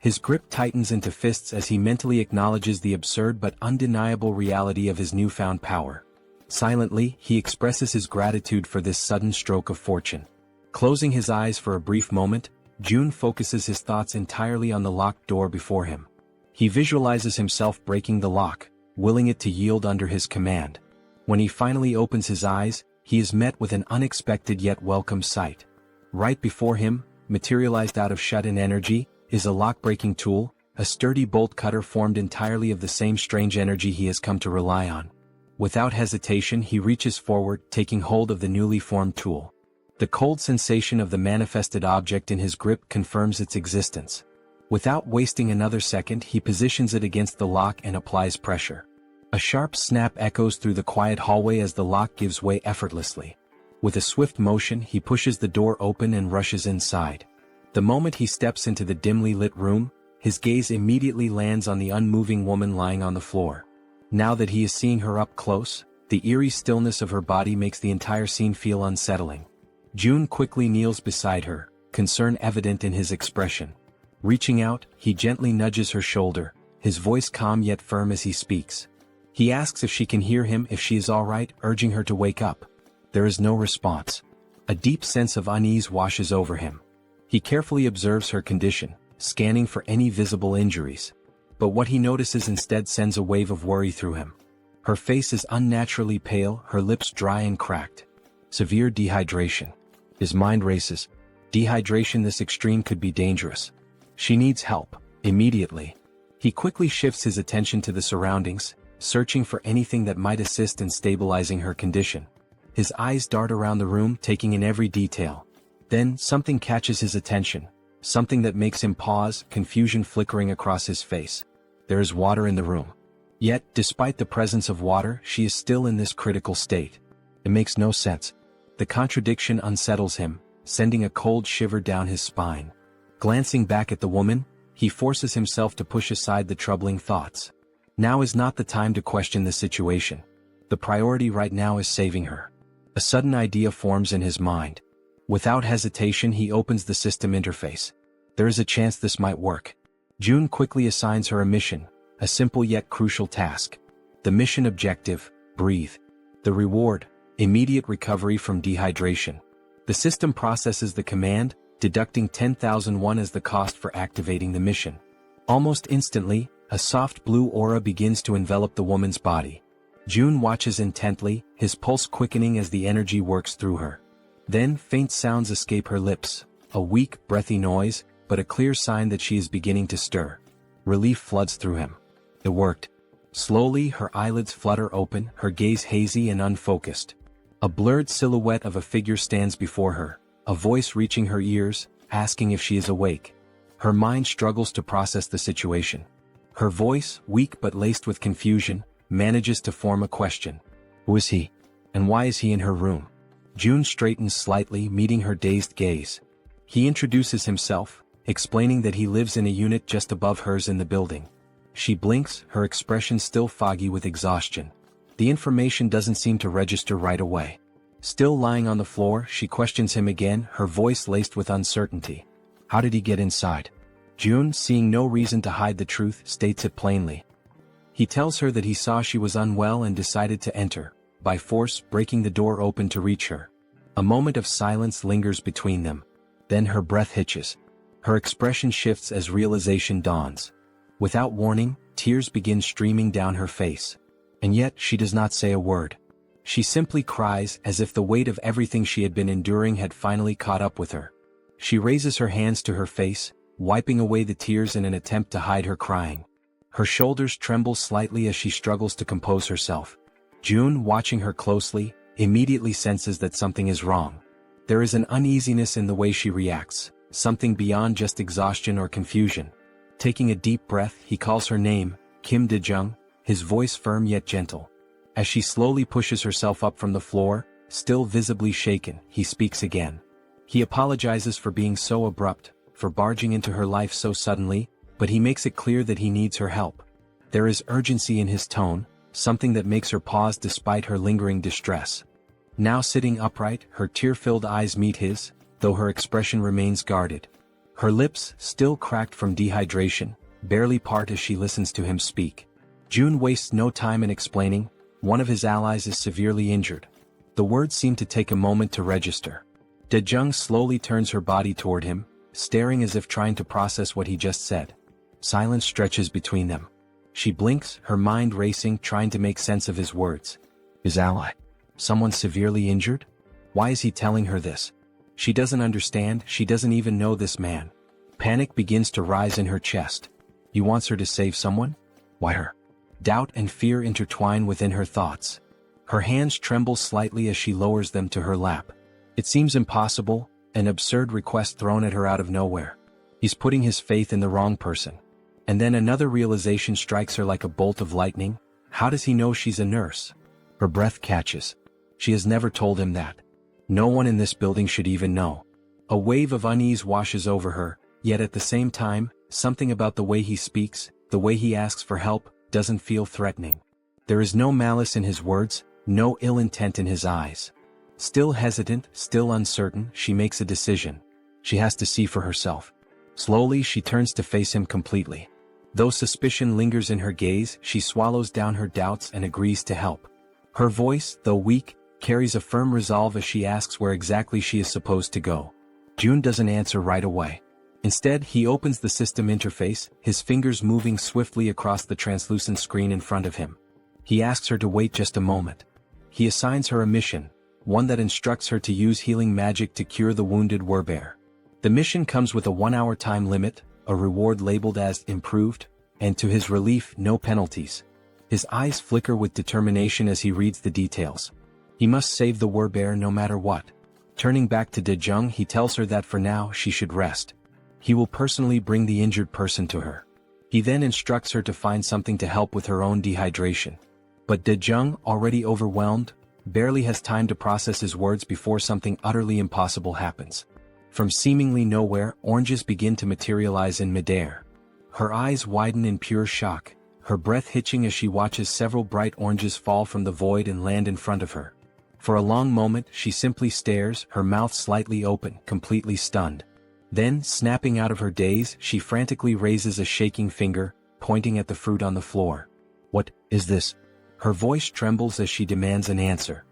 His grip tightens into fists as he mentally acknowledges the absurd but undeniable reality of his newfound power. Silently, he expresses his gratitude for this sudden stroke of fortune. Closing his eyes for a brief moment, June focuses his thoughts entirely on the locked door before him. He visualizes himself breaking the lock, willing it to yield under his command. When he finally opens his eyes, he is met with an unexpected yet welcome sight. Right before him, materialized out of shut-in energy, is a lock-breaking tool, a sturdy bolt cutter formed entirely of the same strange energy he has come to rely on. Without hesitation, he reaches forward, taking hold of the newly formed tool. The cold sensation of the manifested object in his grip confirms its existence. Without wasting another second, he positions it against the lock and applies pressure. A sharp snap echoes through the quiet hallway as the lock gives way effortlessly. With a swift motion, he pushes the door open and rushes inside. The moment he steps into the dimly lit room, his gaze immediately lands on the unmoving woman lying on the floor. Now that he is seeing her up close, the eerie stillness of her body makes the entire scene feel unsettling. June quickly kneels beside her, concern evident in his expression. Reaching out, he gently nudges her shoulder, his voice calm yet firm as he speaks. He asks if she can hear him, if she is all right, urging her to wake up. There is no response. A deep sense of unease washes over him. He carefully observes her condition, scanning for any visible injuries. But what he notices instead sends a wave of worry through him. Her face is unnaturally pale, her lips dry and cracked. Severe dehydration. His mind races. Dehydration this extreme could be dangerous. She needs help, immediately. He quickly shifts his attention to the surroundings, searching for anything that might assist in stabilizing her condition. His eyes dart around the room, taking in every detail. Then, something catches his attention, something that makes him pause, confusion flickering across his face. There is water in the room. Yet, despite the presence of water, she is still in this critical state. It makes no sense. The contradiction unsettles him, sending a cold shiver down his spine. Glancing back at the woman, he forces himself to push aside the troubling thoughts. Now is not the time to question the situation. The priority right now is saving her. A sudden idea forms in his mind. Without hesitation, he opens the system interface. There is a chance this might work. June quickly assigns her a mission, a simple yet crucial task. The mission objective: breathe. The reward: immediate recovery from dehydration. The system processes the command, deducting 10,000 won as the cost for activating the mission. Almost instantly, a soft blue aura begins to envelop the woman's body. June watches intently, his pulse quickening as the energy works through her. Then faint sounds escape her lips, a weak, breathy noise, but a clear sign that she is beginning to stir. Relief floods through him. It worked. Slowly, her eyelids flutter open, her gaze hazy and unfocused. A blurred silhouette of a figure stands before her, a voice reaching her ears, asking if she is awake. Her mind struggles to process the situation. Her voice, weak but laced with confusion, manages to form a question. Who is he? And why is he in her room? June straightens slightly, meeting her dazed gaze. He introduces himself, explaining that he lives in a unit just above hers in the building. She blinks, her expression still foggy with exhaustion. The information doesn't seem to register right away. Still lying on the floor, she questions him again, her voice laced with uncertainty. How did he get inside? June, seeing no reason to hide the truth, states it plainly. He tells her that he saw she was unwell and decided to enter, by force breaking the door open to reach her. A moment of silence lingers between them. Then her breath hitches. Her expression shifts as realization dawns. Without warning, tears begin streaming down her face. And yet she does not say a word. She simply cries as if the weight of everything she had been enduring had finally caught up with her. She raises her hands to her face, wiping away the tears in an attempt to hide her crying. Her shoulders tremble slightly as she struggles to compose herself. June, watching her closely, immediately senses that something is wrong. There is an uneasiness in the way she reacts, something beyond just exhaustion or confusion. Taking a deep breath, he calls her name, Kim Dae-jung, his voice firm yet gentle. As she slowly pushes herself up from the floor, still visibly shaken, he speaks again. He apologizes for being so abrupt, for barging into her life so suddenly, but he makes it clear that he needs her help. There is urgency in his tone, something that makes her pause despite her lingering distress. Now sitting upright, her tear-filled eyes meet his, though her expression remains guarded. Her lips, still cracked from dehydration, barely part as she listens to him speak. June wastes no time in explaining, one of his allies is severely injured. The words seem to take a moment to register. Dae-jung slowly turns her body toward him, staring as if trying to process what he just said. Silence stretches between them. She blinks, her mind racing, trying to make sense of his words. His ally? Someone severely injured? Why is he telling her this? She doesn't understand, she doesn't even know this man. Panic begins to rise in her chest. He wants her to save someone? Why her? Doubt and fear intertwine within her thoughts. Her hands tremble slightly as she lowers them to her lap. It seems impossible, an absurd request thrown at her out of nowhere. He's putting his faith in the wrong person. And then another realization strikes her like a bolt of lightning. How does he know she's a nurse? Her breath catches. She has never told him that. No one in this building should even know. A wave of unease washes over her, yet at the same time, something about the way he speaks, the way he asks for help, doesn't feel threatening. There is no malice in his words, no ill intent in his eyes. Still hesitant, still uncertain, she makes a decision. She has to see for herself. Slowly she turns to face him completely. Though suspicion lingers in her gaze, she swallows down her doubts and agrees to help. Her voice, though weak, carries a firm resolve as she asks where exactly she is supposed to go. June doesn't answer right away. Instead, he opens the system interface, his fingers moving swiftly across the translucent screen in front of him. He asks her to wait just a moment. He assigns her a mission, one that instructs her to use healing magic to cure the wounded werbear. The mission comes with a 1-hour time limit, a reward labeled as improved, and to his relief, no penalties. His eyes flicker with determination as he reads the details. He must save the werbear no matter what. Turning back to Dae-jung, he tells her that for now she should rest. He will personally bring the injured person to her. He then instructs her to find something to help with her own dehydration. But Dae-jung, already overwhelmed, barely has time to process his words before something utterly impossible happens. From seemingly nowhere, oranges begin to materialize in midair. Her eyes widen in pure shock, her breath hitching as she watches several bright oranges fall from the void and land in front of her. For a long moment she simply stares, her mouth slightly open, completely stunned. Then, snapping out of her daze, she frantically raises a shaking finger, pointing at the fruit on the floor. "What is this?" Her voice trembles as she demands an answer.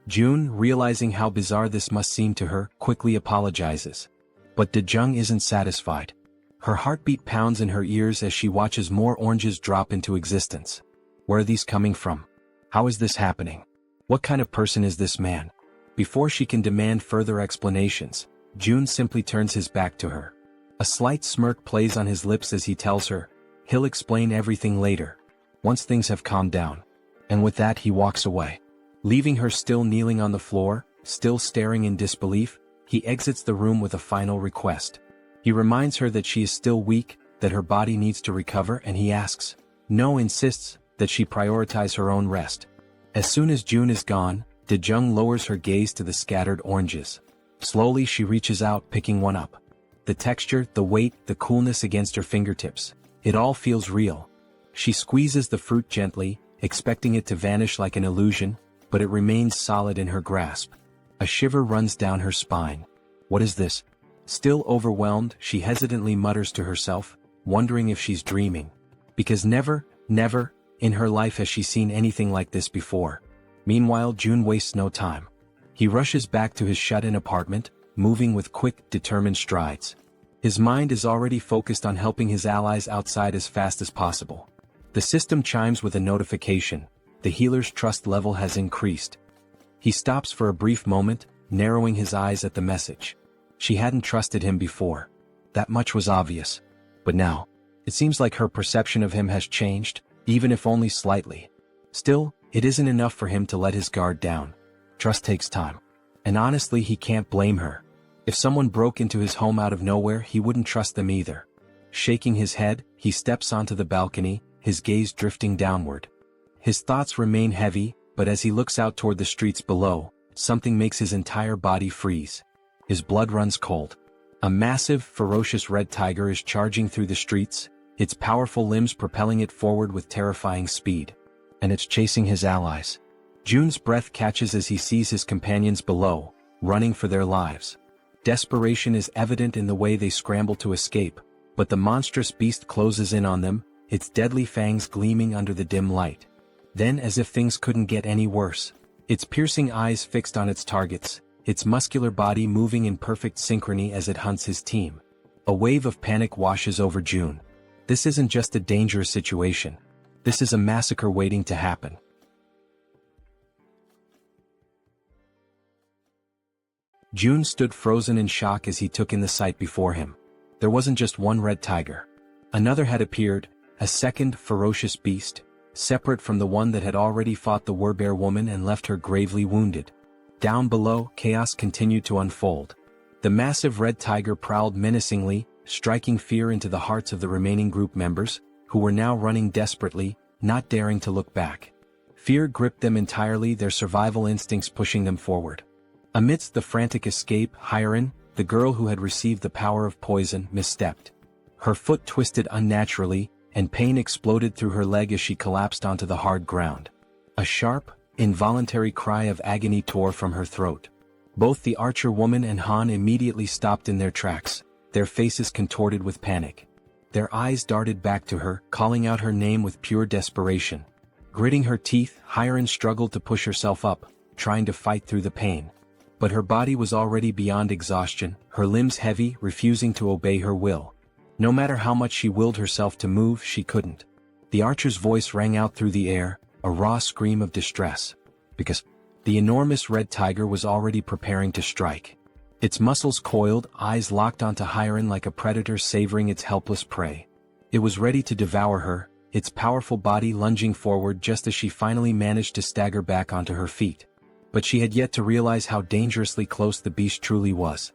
June, realizing how bizarre this must seem to her, quickly apologizes. But Daejung isn't satisfied. Her heartbeat pounds in her ears as she watches more oranges drop into existence. Where are these coming from? How is this happening? What kind of person is this man? Before she can demand further explanations, June simply turns his back to her. A slight smirk plays on his lips as he tells her, he'll explain everything later, once things have calmed down. And with that he walks away. Leaving her still kneeling on the floor, still staring in disbelief, he exits the room with a final request. He reminds her that she is still weak, that her body needs to recover, and he asks, no, insists, that she prioritize her own rest. As soon as June is gone, Daejung lowers her gaze to the scattered oranges. Slowly she reaches out, picking one up. The texture, the weight, the coolness against her fingertips. It all feels real. She squeezes the fruit gently, expecting it to vanish like an illusion, but it remains solid in her grasp. A shiver runs down her spine. What is this? Still overwhelmed, she hesitantly mutters to herself, wondering if she's dreaming. Because never, in her life has she seen anything like this before. Meanwhile, June wastes no time. He rushes back to his shut-in apartment, moving with quick, determined strides. His mind is already focused on helping his allies outside as fast as possible. The system chimes with a notification. The healer's trust level has increased. He stops for a brief moment, narrowing his eyes at the message. She hadn't trusted him before. That much was obvious. But now, it seems like her perception of him has changed, even if only slightly. Still, it isn't enough for him to let his guard down. Trust takes time. And honestly, he can't blame her. If someone broke into his home out of nowhere, he wouldn't trust them either. Shaking his head, he steps onto the balcony, his gaze drifting downward. His thoughts remain heavy, but as he looks out toward the streets below, something makes his entire body freeze. His blood runs cold. A massive, ferocious red tiger is charging through the streets, its powerful limbs propelling it forward with terrifying speed. And it's chasing his allies. June's breath catches as he sees his companions below, running for their lives. Desperation is evident in the way they scramble to escape, but the monstrous beast closes in on them, its deadly fangs gleaming under the dim light. Then, as if things couldn't get any worse, its piercing eyes fixed on its targets, its muscular body moving in perfect synchrony as it hunts his team. A wave of panic washes over June. This isn't just a dangerous situation. This is a massacre waiting to happen. June stood frozen in shock as he took in the sight before him. There wasn't just one red tiger. Another had appeared, a second ferocious beast, separate from the one that had already fought the Werbear woman and left her gravely wounded. Down below, chaos continued to unfold. The massive red tiger prowled menacingly, striking fear into the hearts of the remaining group members, who were now running desperately, not daring to look back. Fear gripped them entirely, their survival instincts pushing them forward. Amidst the frantic escape, Hyeon, the girl who had received the power of poison, misstepped. Her foot twisted unnaturally, and pain exploded through her leg as she collapsed onto the hard ground. A sharp, involuntary cry of agony tore from her throat. Both the archer woman and Han immediately stopped in their tracks, their faces contorted with panic. Their eyes darted back to her, calling out her name with pure desperation. Gritting her teeth, Hyeon struggled to push herself up, trying to fight through the pain. But her body was already beyond exhaustion, her limbs heavy, refusing to obey her will. No matter how much she willed herself to move, she couldn't. The archer's voice rang out through the air, a raw scream of distress. Because the enormous red tiger was already preparing to strike. Its muscles coiled, eyes locked onto Hyeon like a predator savoring its helpless prey. It was ready to devour her, its powerful body lunging forward just as she finally managed to stagger back onto her feet. But she had yet to realize how dangerously close the beast truly was.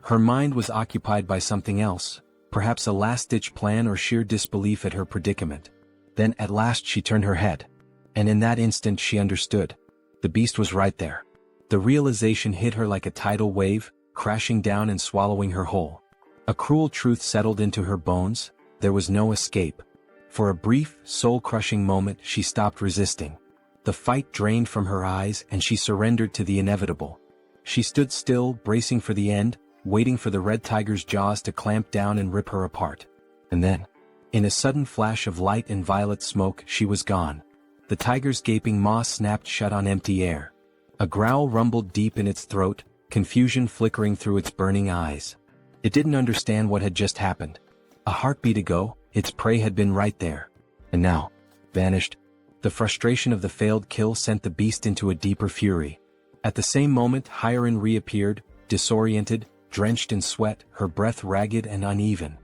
Her mind was occupied by something else, perhaps a last-ditch plan or sheer disbelief at her predicament. Then at last she turned her head. And in that instant she understood. The beast was right there. The realization hit her like a tidal wave, crashing down and swallowing her whole. A cruel truth settled into her bones: there was no escape. For a brief, soul-crushing moment she stopped resisting. The fight drained from her eyes and she surrendered to the inevitable. She stood still, bracing for the end, waiting for the red tiger's jaws to clamp down and rip her apart. And then, in a sudden flash of light and violet smoke, she was gone. The tiger's gaping maw snapped shut on empty air. A growl rumbled deep in its throat, confusion flickering through its burning eyes. It didn't understand what had just happened. A heartbeat ago, its prey had been right there. And now, vanished. The frustration of the failed kill sent the beast into a deeper fury. At the same moment, Jaehyeon reappeared, disoriented, drenched in sweat, her breath ragged and uneven.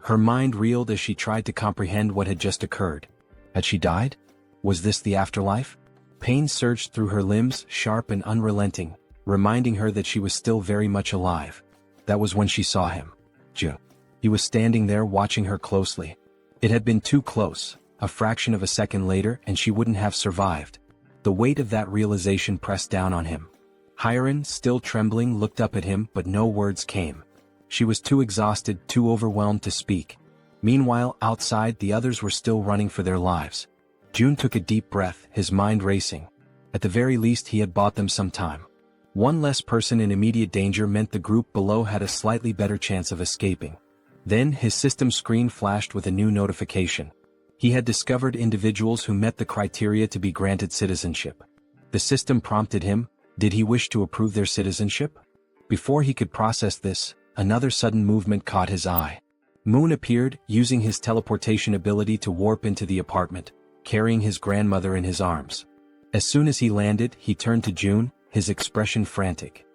Her mind reeled as she tried to comprehend what had just occurred. Had she died? Was this the afterlife? Pain surged through her limbs, sharp and unrelenting, reminding her that she was still very much alive. That was when she saw him. Jaehyeon. He was standing there watching her closely. It had been too close. A fraction of a second later and she wouldn't have survived. The weight of that realization pressed down on him. Jaehyeon, still trembling, looked up at him, but no words came. She was too exhausted, too overwhelmed to speak. Meanwhile, outside, the others were still running for their lives. Jaehyeon took a deep breath, his mind racing. At the very least, he had bought them some time. One less person in immediate danger meant the group below had a slightly better chance of escaping. Then, his system screen flashed with a new notification. He had discovered individuals who met the criteria to be granted citizenship. The system prompted him: did he wish to approve their citizenship? Before he could process this, another sudden movement caught his eye. Moon appeared, using his teleportation ability to warp into the apartment, carrying his grandmother in his arms. As soon as he landed, he turned to Jaehyeon, his expression frantic.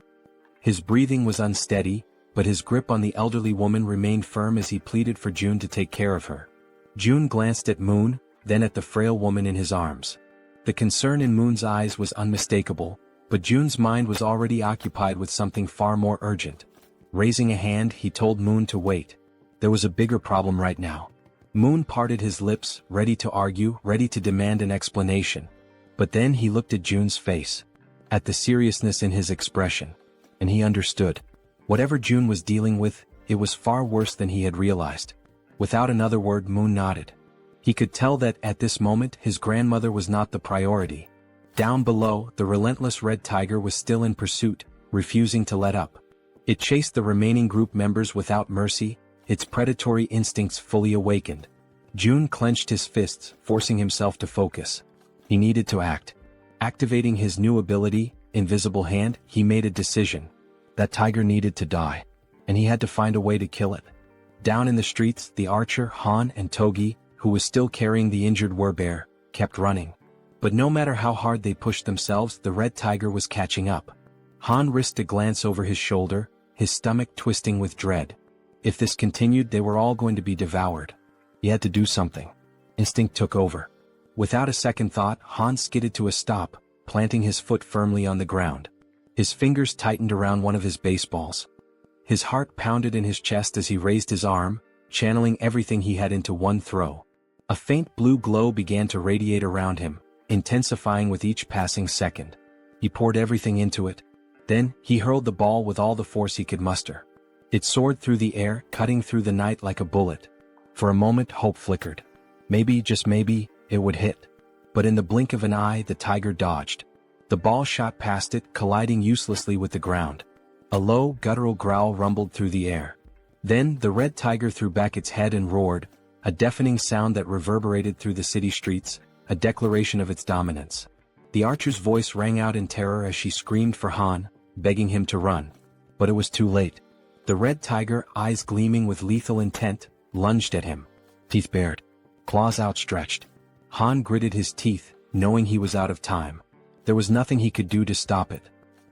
His breathing was unsteady, but his grip on the elderly woman remained firm as he pleaded for Jaehyeon to take care of her. Jaehyeon glanced at Moon, then at the frail woman in his arms. The concern in Moon's eyes was unmistakable, but Jaehyeon's mind was already occupied with something far more urgent. Raising a hand, he told Moon to wait. There was a bigger problem right now. Moon parted his lips, ready to argue, ready to demand an explanation. But then he looked at Jaehyeon's face, at the seriousness in his expression, and he understood. Whatever Jaehyeon was dealing with, it was far worse than he had realized. Without another word, Moon nodded. He could tell that, at this moment, his grandmother was not the priority. Down below, the relentless red tiger was still in pursuit, refusing to let up. It chased the remaining group members without mercy, its predatory instincts fully awakened. Jaehyeon clenched his fists, forcing himself to focus. He needed to act. Activating his new ability, Invisible Hand, he made a decision. That tiger needed to die, and he had to find a way to kill it. Down in the streets, the archer, Han, and Togi, who was still carrying the injured werbear, kept running. But no matter how hard they pushed themselves, the red tiger was catching up. Han risked a glance over his shoulder, his stomach twisting with dread. If this continued, they were all going to be devoured. He had to do something. Instinct took over. Without a second thought, Han skidded to a stop, planting his foot firmly on the ground. His fingers tightened around one of his baseballs. His heart pounded in his chest as he raised his arm, channeling everything he had into one throw. A faint blue glow began to radiate around him, intensifying with each passing second. He poured everything into it. Then, he hurled the ball with all the force he could muster. It soared through the air, cutting through the night like a bullet. For a moment, hope flickered. Maybe, just maybe, it would hit. But in the blink of an eye, the tiger dodged. The ball shot past it, colliding uselessly with the ground. A low, guttural growl rumbled through the air. Then, the red tiger threw back its head and roared, a deafening sound that reverberated through the city streets, a declaration of its dominance. The archer's voice rang out in terror as she screamed for Han, begging him to run. But it was too late. The red tiger, eyes gleaming with lethal intent, lunged at him. Teeth bared, claws outstretched. Han gritted his teeth, knowing he was out of time. There was nothing he could do to stop it.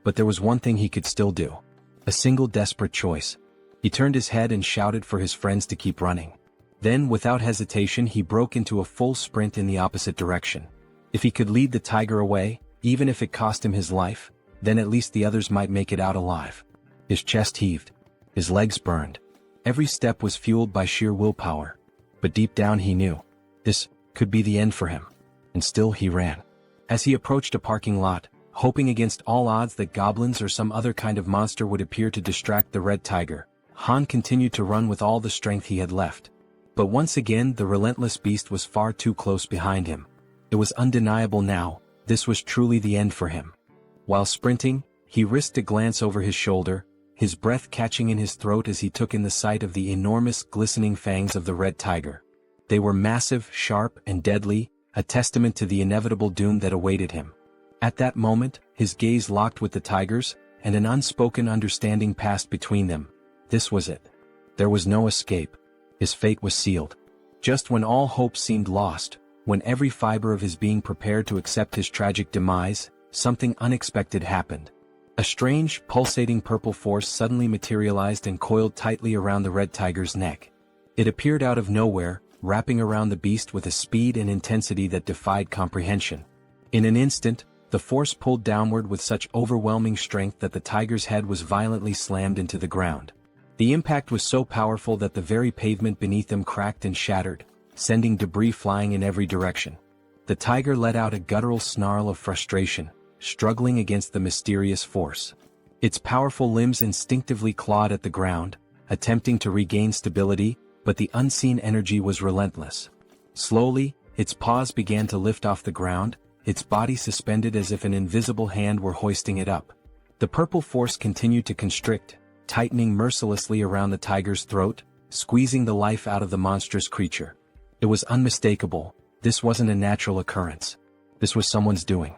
But there was one thing he could still do. A single desperate choice. He turned his head and shouted for his friends to keep running. Then, without hesitation, he broke into a full sprint in the opposite direction. If he could lead the tiger away, even if it cost him his life, then at least the others might make it out alive. His chest heaved. His legs burned. Every step was fueled by sheer willpower. But deep down he knew. This could be the end for him. And still he ran. As he approached a parking lot, hoping against all odds that goblins or some other kind of monster would appear to distract the red tiger. Han continued to run with all the strength he had left. But once again the relentless beast was far too close behind him. It was undeniable now, this was truly the end for him. While sprinting, he risked a glance over his shoulder, his breath catching in his throat as he took in the sight of the enormous glistening fangs of the red tiger. They were massive, sharp, and deadly, a testament to the inevitable doom that awaited him. At that moment, his gaze locked with the tiger's, and an unspoken understanding passed between them. This was it. There was no escape. His fate was sealed. Just when all hope seemed lost, when every fiber of his being prepared to accept his tragic demise, something unexpected happened. A strange, pulsating purple force suddenly materialized and coiled tightly around the red tiger's neck. It appeared out of nowhere, wrapping around the beast with a speed and intensity that defied comprehension. In an instant, the force pulled downward with such overwhelming strength that the tiger's head was violently slammed into the ground. The impact was so powerful that the very pavement beneath them cracked and shattered, sending debris flying in every direction. The tiger let out a guttural snarl of frustration, struggling against the mysterious force. Its powerful limbs instinctively clawed at the ground, attempting to regain stability, but the unseen energy was relentless. Slowly, its paws began to lift off the ground, its body suspended as if an invisible hand were hoisting it up. The purple force continued to constrict, tightening mercilessly around the tiger's throat, squeezing the life out of the monstrous creature. It was unmistakable. This wasn't a natural occurrence. This was someone's doing.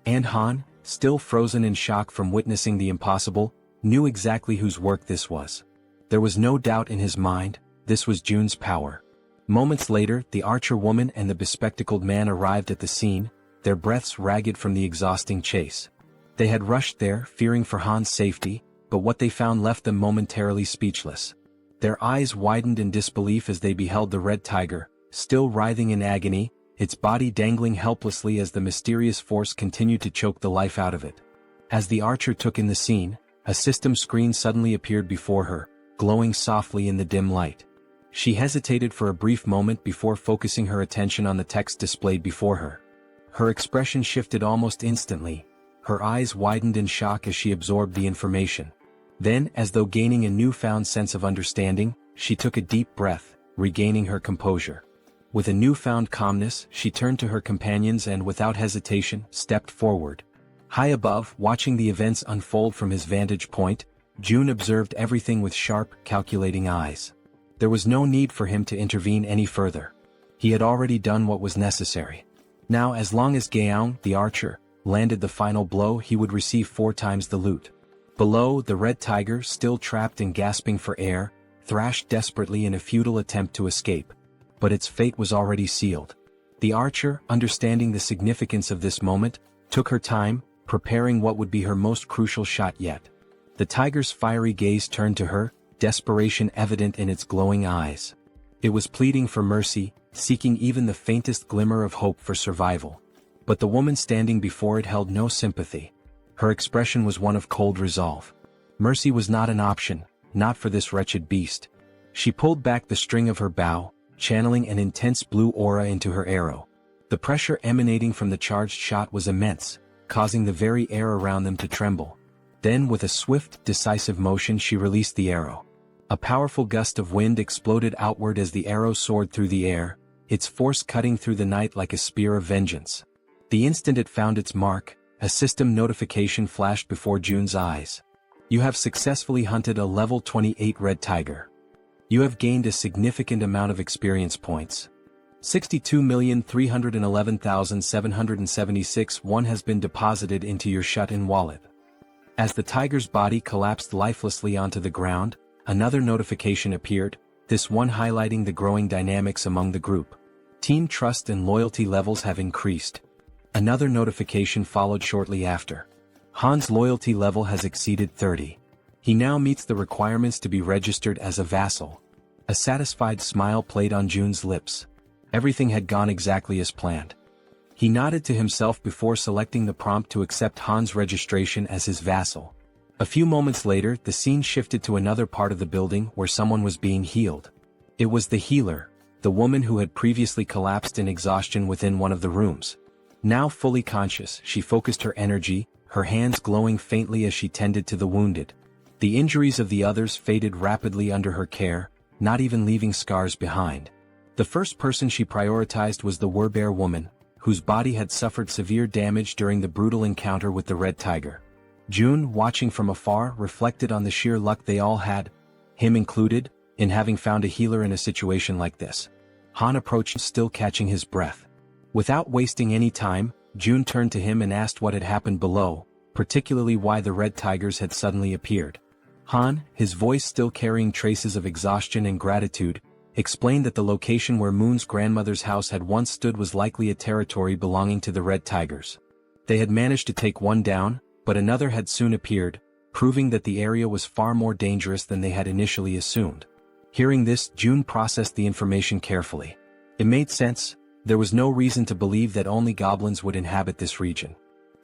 And Han, still frozen in shock from witnessing the impossible, knew exactly whose work this was. There was no doubt in his mind, this was Jun's power. Moments later, the archer woman and the bespectacled man arrived at the scene, their breaths ragged from the exhausting chase. They had rushed there, fearing for Han's safety, but what they found left them momentarily speechless. Their eyes widened in disbelief as they beheld the red tiger, still writhing in agony, its body dangling helplessly as the mysterious force continued to choke the life out of it. As the archer took in the scene, a system screen suddenly appeared before her, glowing softly in the dim light. She hesitated for a brief moment before focusing her attention on the text displayed before her. Her expression shifted almost instantly. Her eyes widened in shock as she absorbed the information. Then, as though gaining a newfound sense of understanding, she took a deep breath, regaining her composure. With a newfound calmness, she turned to her companions and without hesitation, stepped forward. High above, watching the events unfold from his vantage point, Jun observed everything with sharp, calculating eyes. There was no need for him to intervene any further. He had already done what was necessary. Now, as long as Jaehyeon, the archer, landed the final blow, he would receive 4 times the loot. Below, the red tiger, still trapped and gasping for air, thrashed desperately in a futile attempt to escape. But its fate was already sealed. The archer, understanding the significance of this moment, took her time, preparing what would be her most crucial shot yet. The tiger's fiery gaze turned to her, desperation evident in its glowing eyes. It was pleading for mercy, seeking even the faintest glimmer of hope for survival. But the woman standing before it held no sympathy. Her expression was one of cold resolve. Mercy was not an option, not for this wretched beast. She pulled back the string of her bow, channeling an intense blue aura into her arrow. The pressure emanating from the charged shot was immense, causing the very air around them to tremble. Then with a swift, decisive motion she released the arrow. A powerful gust of wind exploded outward as the arrow soared through the air, its force cutting through the night like a spear of vengeance. The instant it found its mark, a system notification flashed before Jun's eyes. You have successfully hunted a level 28 red tiger. You have gained a significant amount of experience points. 62,311,776 one has been deposited into your shut-in wallet. As the tiger's body collapsed lifelessly onto the ground, another notification appeared, this one highlighting the growing dynamics among the group. Team trust and loyalty levels have increased. Another notification followed shortly after. Han's loyalty level has exceeded 30. He now meets the requirements to be registered as a vassal. A satisfied smile played on Jun's lips. Everything had gone exactly as planned. He nodded to himself before selecting the prompt to accept Han's registration as his vassal. A few moments later, the scene shifted to another part of the building where someone was being healed. It was the healer, the woman who had previously collapsed in exhaustion within one of the rooms. Now fully conscious, she focused her energy, her hands glowing faintly as she tended to the wounded. The injuries of the others faded rapidly under her care, not even leaving scars behind. The first person she prioritized was the Werbear woman, whose body had suffered severe damage during the brutal encounter with the red tiger. June, watching from afar, reflected on the sheer luck they all had, him included, in having found a healer in a situation like this. Han approached, still catching his breath. Without wasting any time, June turned to him and asked what had happened below, particularly why the red tigers had suddenly appeared. Han, his voice still carrying traces of exhaustion and gratitude, explained that the location where Moon's grandmother's house had once stood was likely a territory belonging to the red tigers. They had managed to take one down, but another had soon appeared, proving that the area was far more dangerous than they had initially assumed. Hearing this, June processed the information carefully. It made sense. There was no reason to believe that only goblins would inhabit this region.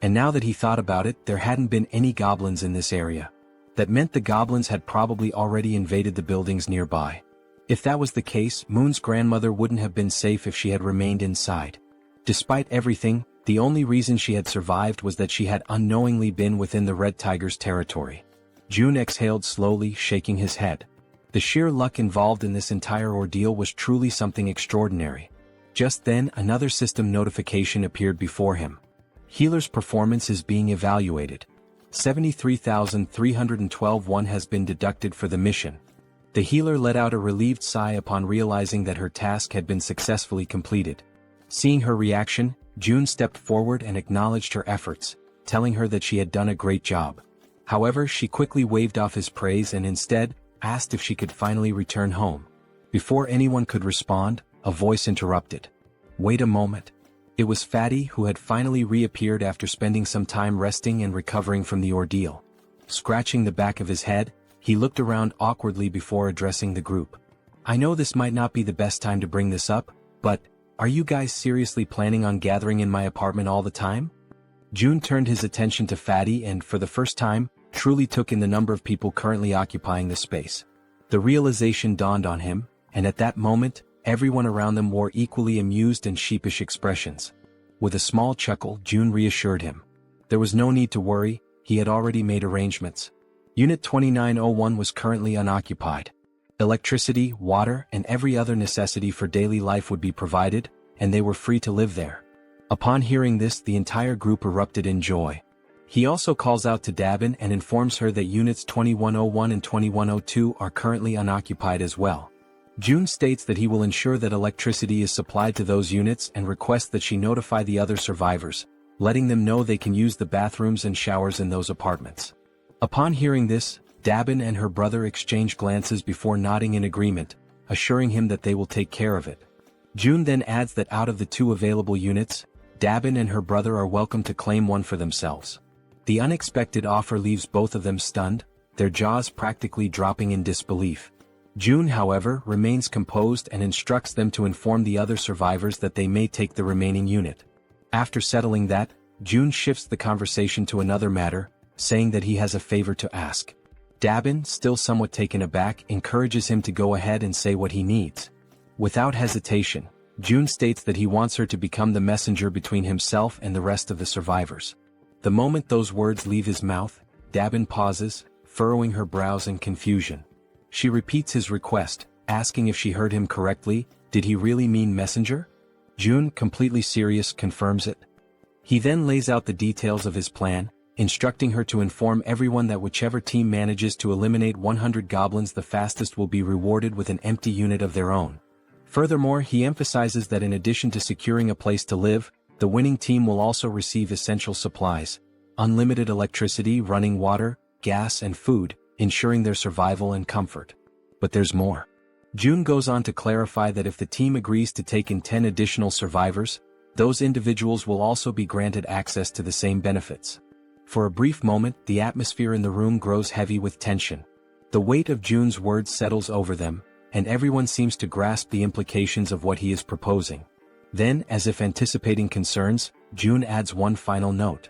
And now that he thought about it, there hadn't been any goblins in this area. That meant the goblins had probably already invaded the buildings nearby. If that was the case, Moon's grandmother wouldn't have been safe if she had remained inside. Despite everything, the only reason she had survived was that she had unknowingly been within the red tiger's territory. June exhaled slowly, shaking his head. The sheer luck involved in this entire ordeal was truly something extraordinary. Just then, another system notification appeared before him. Healer's performance is being evaluated. 73,312 has been deducted for the mission. The healer let out a relieved sigh upon realizing that her task had been successfully completed. Seeing her reaction, June stepped forward and acknowledged her efforts, telling her that she had done a great job. However, she quickly waved off his praise and instead asked if she could finally return home. Before anyone could respond, a voice interrupted. Wait a moment. It was Fatty, who had finally reappeared after spending some time resting and recovering from the ordeal. Scratching the back of his head, he looked around awkwardly before addressing the group. I know this might not be the best time to bring this up, but are you guys seriously planning on gathering in my apartment all the time? June turned his attention to Fatty and, for the first time, truly took in the number of people currently occupying the space. The realization dawned on him, and at that moment, everyone around them wore equally amused and sheepish expressions. With a small chuckle, June reassured him. There was no need to worry, he had already made arrangements. Unit 2901 was currently unoccupied. Electricity, water, and every other necessity for daily life would be provided, and they were free to live there. Upon hearing this, the entire group erupted in joy. He also calls out to Dabin and informs her that Units 2101 and 2102 are currently unoccupied as well. June states that he will ensure that electricity is supplied to those units and requests that she notify the other survivors, letting them know they can use the bathrooms and showers in those apartments. Upon hearing this, Dabin and her brother exchange glances before nodding in agreement, assuring him that they will take care of it. June then adds that out of the two available units, Dabin and her brother are welcome to claim one for themselves. The unexpected offer leaves both of them stunned, their jaws practically dropping in disbelief. June, however, remains composed and instructs them to inform the other survivors that they may take the remaining unit. After settling that, June shifts the conversation to another matter, saying that he has a favor to ask. Dabin, still somewhat taken aback, encourages him to go ahead and say what he needs. Without hesitation, June states that he wants her to become the messenger between himself and the rest of the survivors. The moment those words leave his mouth, Dabin pauses, furrowing her brows in confusion. She repeats his request, asking if she heard him correctly. Did he really mean messenger? June, completely serious, confirms it. He then lays out the details of his plan, instructing her to inform everyone that whichever team manages to eliminate 100 goblins the fastest will be rewarded with an empty unit of their own. Furthermore, he emphasizes that in addition to securing a place to live, the winning team will also receive essential supplies, unlimited electricity, running water, gas, and food, ensuring their survival and comfort. But there's more. June goes on to clarify that if the team agrees to take in 10 additional survivors, those individuals will also be granted access to the same benefits. For a brief moment, the atmosphere in the room grows heavy with tension. The weight of June's words settles over them, and everyone seems to grasp the implications of what he is proposing. Then, as if anticipating concerns, June adds one final note.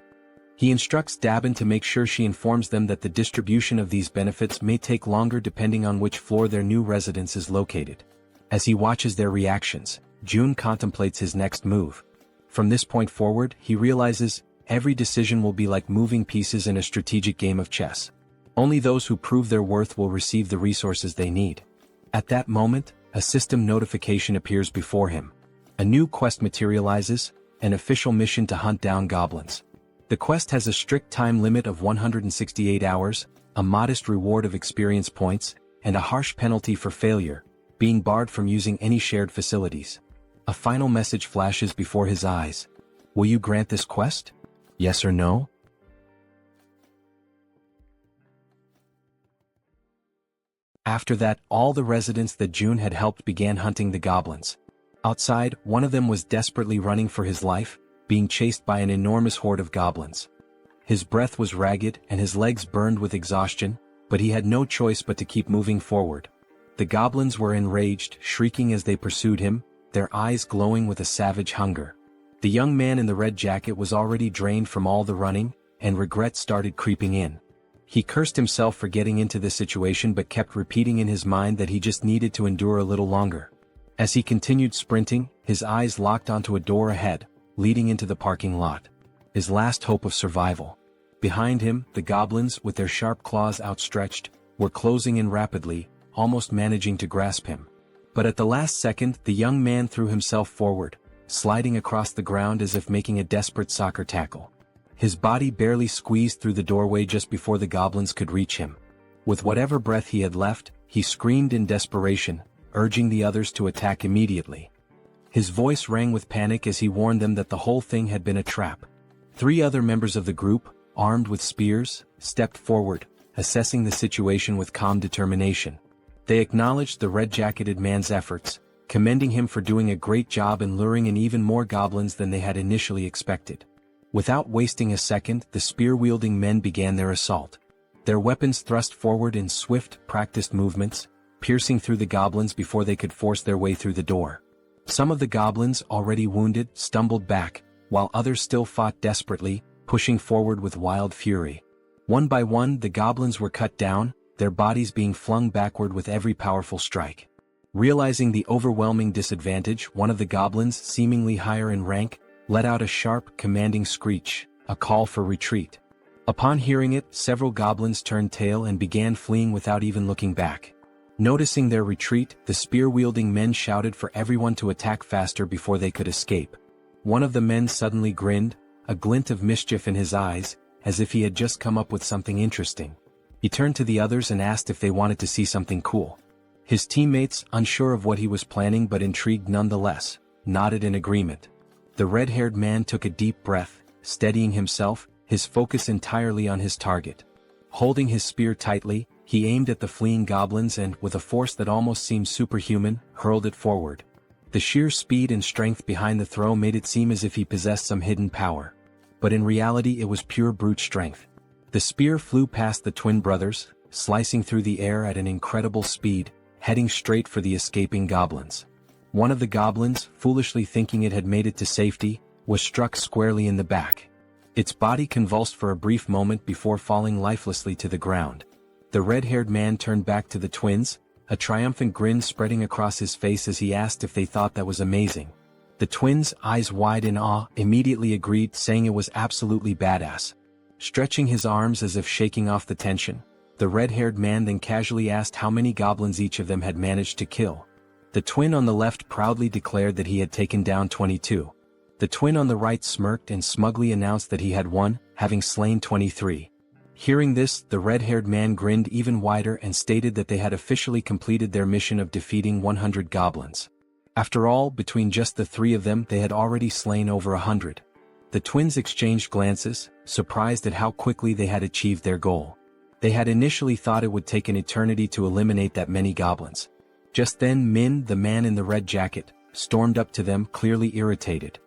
He instructs Dabin to make sure she informs them that the distribution of these benefits may take longer depending on which floor their new residence is located. As he watches their reactions, June contemplates his next move. From this point forward, he realizes, every decision will be like moving pieces in a strategic game of chess. Only those who prove their worth will receive the resources they need. At that moment, a system notification appears before him. A new quest materializes, an official mission to hunt down goblins. The quest has a strict time limit of 168 hours, a modest reward of experience points, and a harsh penalty for failure, being barred from using any shared facilities. A final message flashes before his eyes. Will you grant this quest? Yes or no? After that, all the residents that June had helped began hunting the goblins. Outside, one of them was desperately running for his life, being chased by an enormous horde of goblins. His breath was ragged and his legs burned with exhaustion, but he had no choice but to keep moving forward. The goblins were enraged, shrieking as they pursued him, their eyes glowing with a savage hunger. The young man in the red jacket was already drained from all the running, and regret started creeping in. He cursed himself for getting into this situation but kept repeating in his mind that he just needed to endure a little longer. As he continued sprinting, his eyes locked onto a door ahead, leading into the parking lot. His last hope of survival. Behind him, the goblins, with their sharp claws outstretched, were closing in rapidly, almost managing to grasp him. But at the last second, the young man threw himself forward, sliding across the ground as if making a desperate soccer tackle. His body barely squeezed through the doorway just before the goblins could reach him. With whatever breath he had left, he screamed in desperation, urging the others to attack immediately. His voice rang with panic as he warned them that the whole thing had been a trap. 3 other members of the group, armed with spears, stepped forward, assessing the situation with calm determination. They acknowledged the red-jacketed man's efforts, commending him for doing a great job in luring in even more goblins than they had initially expected. Without wasting a second, the spear-wielding men began their assault. Their weapons thrust forward in swift, practiced movements, piercing through the goblins before they could force their way through the door. Some of the goblins, already wounded, stumbled back, while others still fought desperately, pushing forward with wild fury. One by one, the goblins were cut down, their bodies being flung backward with every powerful strike. Realizing the overwhelming disadvantage, one of the goblins, seemingly higher in rank, let out a sharp, commanding screech, a call for retreat. Upon hearing it, several goblins turned tail and began fleeing without even looking back. Noticing their retreat, the spear-wielding men shouted for everyone to attack faster before they could escape. One of the men suddenly grinned, a glint of mischief in his eyes, as if he had just come up with something interesting. He turned to the others and asked if they wanted to see something cool. His teammates, unsure of what he was planning but intrigued nonetheless, nodded in agreement. The red-haired man took a deep breath, steadying himself, his focus entirely on his target. Holding his spear tightly, he aimed at the fleeing goblins and, with a force that almost seemed superhuman, hurled it forward. The sheer speed and strength behind the throw made it seem as if he possessed some hidden power. But in reality it was pure brute strength. The spear flew past the twin brothers, slicing through the air at an incredible speed, heading straight for the escaping goblins. One of the goblins, foolishly thinking it had made it to safety, was struck squarely in the back. Its body convulsed for a brief moment before falling lifelessly to the ground. The red-haired man turned back to the twins, a triumphant grin spreading across his face as he asked if they thought that was amazing. The twins, eyes wide in awe, immediately agreed, saying it was absolutely badass. Stretching his arms as if shaking off the tension, the red-haired man then casually asked how many goblins each of them had managed to kill. The twin on the left proudly declared that he had taken down 22. The twin on the right smirked and smugly announced that he had won, having slain 23. Hearing this, the red-haired man grinned even wider and stated that they had officially completed their mission of defeating 100 goblins. After all, between just the 3 of them they had already slain over 100. The twins exchanged glances, surprised at how quickly they had achieved their goal. They had initially thought it would take an eternity to eliminate that many goblins. Just then Min, the man in the red jacket, stormed up to them, clearly irritated.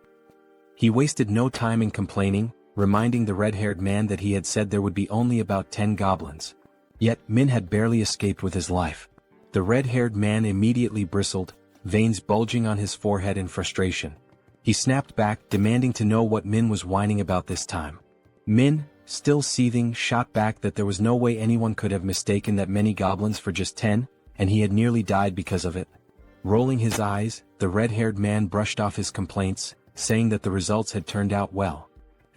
He wasted no time in complaining, reminding the red-haired man that he had said there would be only about 10 goblins. Yet Min had barely escaped with his life. The red-haired man immediately bristled, veins bulging on his forehead in frustration. He snapped back, demanding to know what Min was whining about this time. Min, still seething, shot back that there was no way anyone could have mistaken that many goblins for just 10, and he had nearly died because of it. Rolling his eyes, the red-haired man brushed off his complaints, saying that the results had turned out well.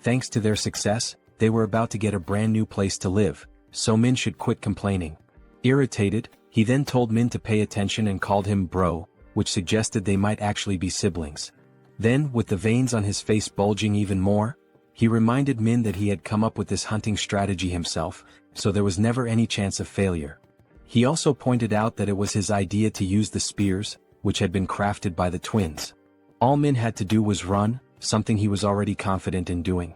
Thanks to their success, they were about to get a brand new place to live, so Min should quit complaining. Irritated, he then told Min to pay attention and called him bro, which suggested they might actually be siblings. Then, with the veins on his face bulging even more, he reminded Min that he had come up with this hunting strategy himself, so there was never any chance of failure. He also pointed out that it was his idea to use the spears, which had been crafted by the twins. All Min had to do was run, something he was already confident in doing.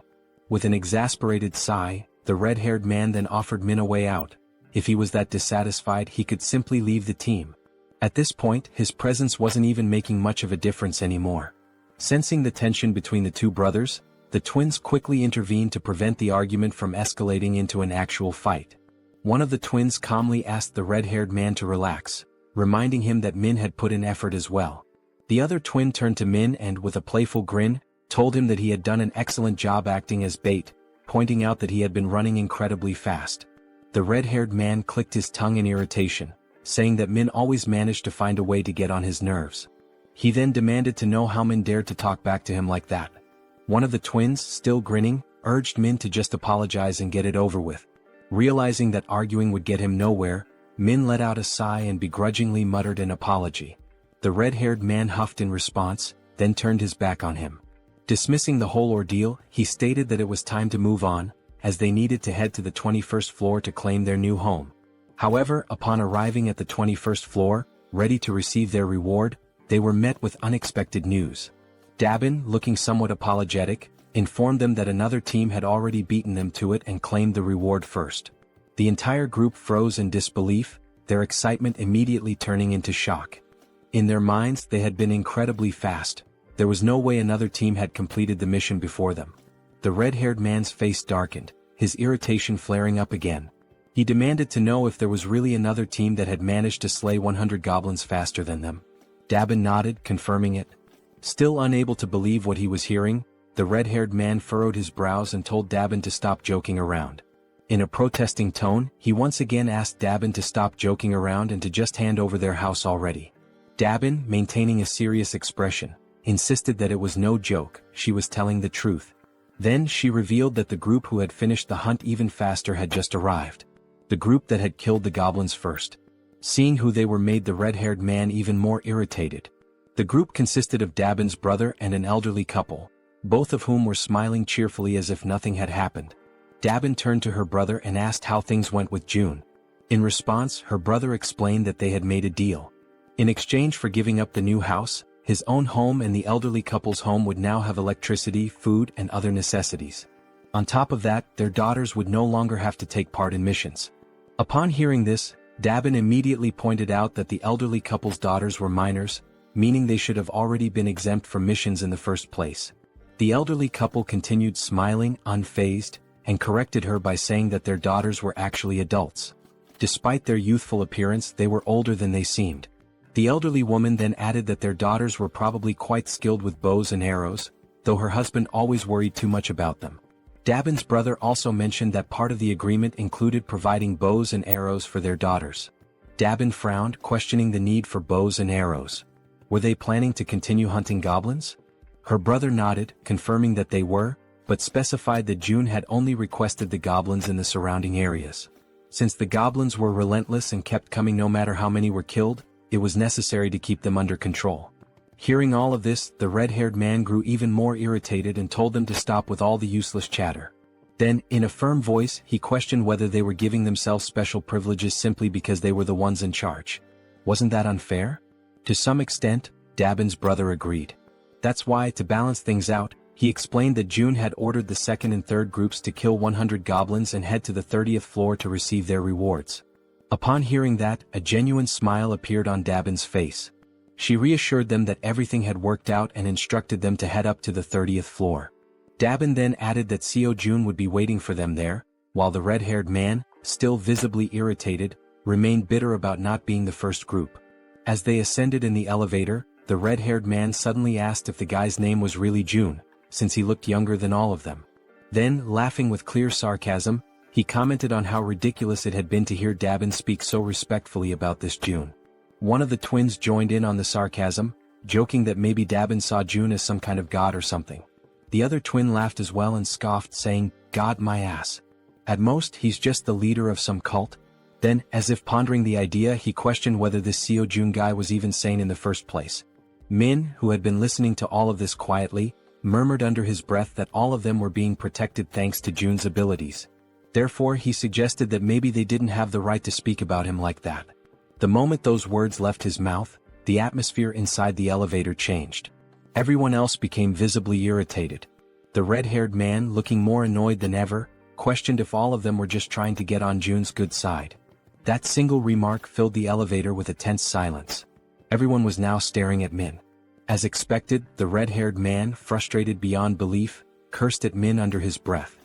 With an exasperated sigh, the red-haired man then offered Min a way out. If he was that dissatisfied, he could simply leave the team. At this point, his presence wasn't even making much of a difference anymore. Sensing the tension between the two brothers, the twins quickly intervened to prevent the argument from escalating into an actual fight. One of the twins calmly asked the red-haired man to relax, reminding him that Min had put in effort as well. The other twin turned to Min and, with a playful grin, told him that he had done an excellent job acting as bait, pointing out that he had been running incredibly fast. The red-haired man clicked his tongue in irritation, saying that Min always managed to find a way to get on his nerves. He then demanded to know how Min dared to talk back to him like that. One of the twins, still grinning, urged Min to just apologize and get it over with. Realizing that arguing would get him nowhere, Min let out a sigh and begrudgingly muttered an apology. The red-haired man huffed in response, then turned his back on him. Dismissing the whole ordeal, he stated that it was time to move on, as they needed to head to the 21st floor to claim their new home. However, upon arriving at the 21st floor, ready to receive their reward, they were met with unexpected news. Dabin, looking somewhat apologetic, informed them that another team had already beaten them to it and claimed the reward first. The entire group froze in disbelief, their excitement immediately turning into shock. In their minds, they had been incredibly fast. There was no way another team had completed the mission before them. The red-haired man's face darkened, his irritation flaring up again. He demanded to know if there was really another team that had managed to slay 100 goblins faster than them. Dabin nodded, confirming it. Still unable to believe what he was hearing, the red-haired man furrowed his brows and told Dabin to stop joking around. In a protesting tone, he once again asked Dabin to stop joking around and to just hand over their house already. Dabin, maintaining a serious expression, insisted that it was no joke, she was telling the truth. Then she revealed that the group who had finished the hunt even faster had just arrived. The group that had killed the goblins first. Seeing who they were made the red-haired man even more irritated. The group consisted of Dabin's brother and an elderly couple, both of whom were smiling cheerfully as if nothing had happened. Dabin turned to her brother and asked how things went with June. In response, her brother explained that they had made a deal. In exchange for giving up the new house, his own home and the elderly couple's home would now have electricity, food, and other necessities. On top of that, their daughters would no longer have to take part in missions. Upon hearing this, Dabin immediately pointed out that the elderly couple's daughters were minors, meaning they should have already been exempt from missions in the first place. The elderly couple continued smiling, unfazed, and corrected her by saying that their daughters were actually adults. Despite their youthful appearance, they were older than they seemed. The elderly woman then added that their daughters were probably quite skilled with bows and arrows, though her husband always worried too much about them. Dabin's brother also mentioned that part of the agreement included providing bows and arrows for their daughters. Dabin frowned, questioning the need for bows and arrows. Were they planning to continue hunting goblins? Her brother nodded, confirming that they were, but specified that June had only requested the goblins in the surrounding areas. Since the goblins were relentless and kept coming no matter how many were killed, it was necessary to keep them under control. Hearing all of this, the red-haired man grew even more irritated and told them to stop with all the useless chatter. Then, in a firm voice, he questioned whether they were giving themselves special privileges simply because they were the ones in charge. Wasn't that unfair? To some extent, Dabin's brother agreed. That's why, to balance things out, he explained that June had ordered the second and third groups to kill 100 goblins and head to the 30th floor to receive their rewards. Upon hearing that, a genuine smile appeared on Dabin's face. She reassured them that everything had worked out and instructed them to head up to the 30th floor. Dabin then added that Seo Jun would be waiting for them there, while the red-haired man, still visibly irritated, remained bitter about not being the first group. As they ascended in the elevator, the red-haired man suddenly asked if the guy's name was really Jun, since he looked younger than all of them. Then, laughing with clear sarcasm, he commented on how ridiculous it had been to hear Dabin speak so respectfully about this June. One of the twins joined in on the sarcasm, joking that maybe Dabin saw June as some kind of god or something. The other twin laughed as well and scoffed, saying, "God my ass. At most he's just the leader of some cult." Then, as if pondering the idea, he questioned whether this Seo Jun guy was even sane in the first place. Min, who had been listening to all of this quietly, murmured under his breath that all of them were being protected thanks to Jun's abilities. Therefore he suggested that maybe they didn't have the right to speak about him like that. The moment those words left his mouth, the atmosphere inside the elevator changed. Everyone else became visibly irritated. The red-haired man, looking more annoyed than ever, questioned if all of them were just trying to get on Jun's good side. That single remark filled the elevator with a tense silence. Everyone was now staring at Min. As expected, the red-haired man, frustrated beyond belief, cursed at Min under his breath.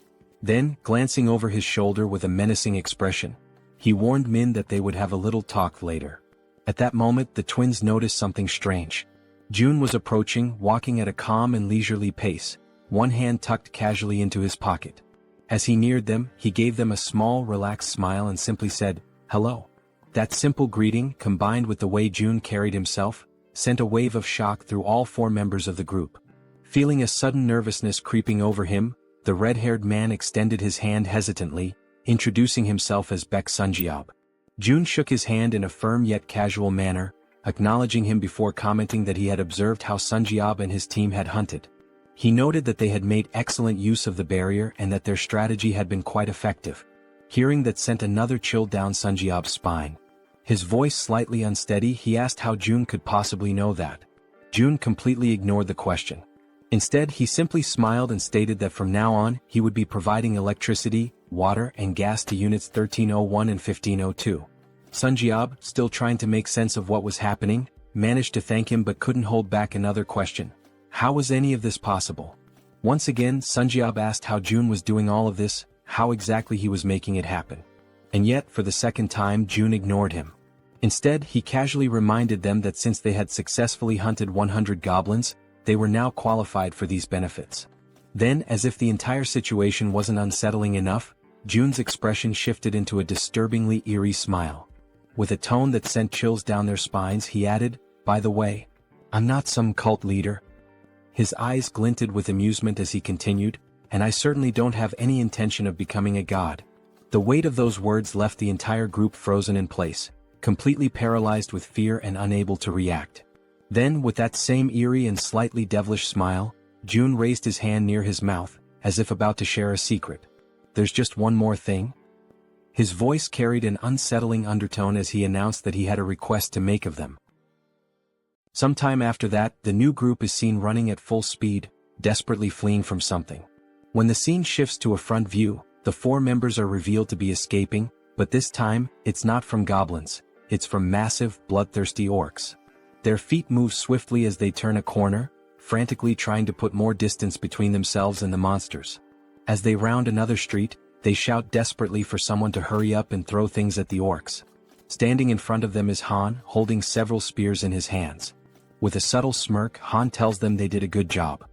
Then, glancing over his shoulder with a menacing expression, he warned Min that they would have a little talk later. At that moment the twins noticed something strange. Jun was approaching, walking at a calm and leisurely pace, one hand tucked casually into his pocket. As he neared them, he gave them a small, relaxed smile and simply said, "Hello." That simple greeting, combined with the way Jun carried himself, sent a wave of shock through all four members of the group. Feeling a sudden nervousness creeping over him, the red-haired man extended his hand hesitantly, introducing himself as Baek Sunjeob. Jun shook his hand in a firm yet casual manner, acknowledging him before commenting that he had observed how Sunjeob and his team had hunted. He noted that they had made excellent use of the barrier and that their strategy had been quite effective. Hearing that sent another chill down Sunjeob's spine. His voice slightly unsteady, he asked how Jun could possibly know that. Jun completely ignored the question. Instead, he simply smiled and stated that from now on, he would be providing electricity, water and gas to units 1301 and 1502. Sunjeob, still trying to make sense of what was happening, managed to thank him but couldn't hold back another question. How was any of this possible? Once again, Sunjeob asked how Jun was doing all of this, how exactly he was making it happen. And yet, for the second time, Jun ignored him. Instead, he casually reminded them that since they had successfully hunted 100 goblins, they were now qualified for these benefits. Then, as if the entire situation wasn't unsettling enough, Jun's expression shifted into a disturbingly eerie smile. With a tone that sent chills down their spines, he added, "By the way, I'm not some cult leader." His eyes glinted with amusement as he continued, "And I certainly don't have any intention of becoming a god." The weight of those words left the entire group frozen in place, completely paralyzed with fear and unable to react. Then, with that same eerie and slightly devilish smile, Jun raised his hand near his mouth, as if about to share a secret. "There's just one more thing." His voice carried an unsettling undertone as he announced that he had a request to make of them. Sometime after that, the new group is seen running at full speed, desperately fleeing from something. When the scene shifts to a front view, the four members are revealed to be escaping, but this time, it's not from goblins, it's from massive, bloodthirsty orcs. Their feet move swiftly as they turn a corner, frantically trying to put more distance between themselves and the monsters. As they round another street, they shout desperately for someone to hurry up and throw things at the orcs. Standing in front of them is Han, holding several spears in his hands. With a subtle smirk, Han tells them they did a good job.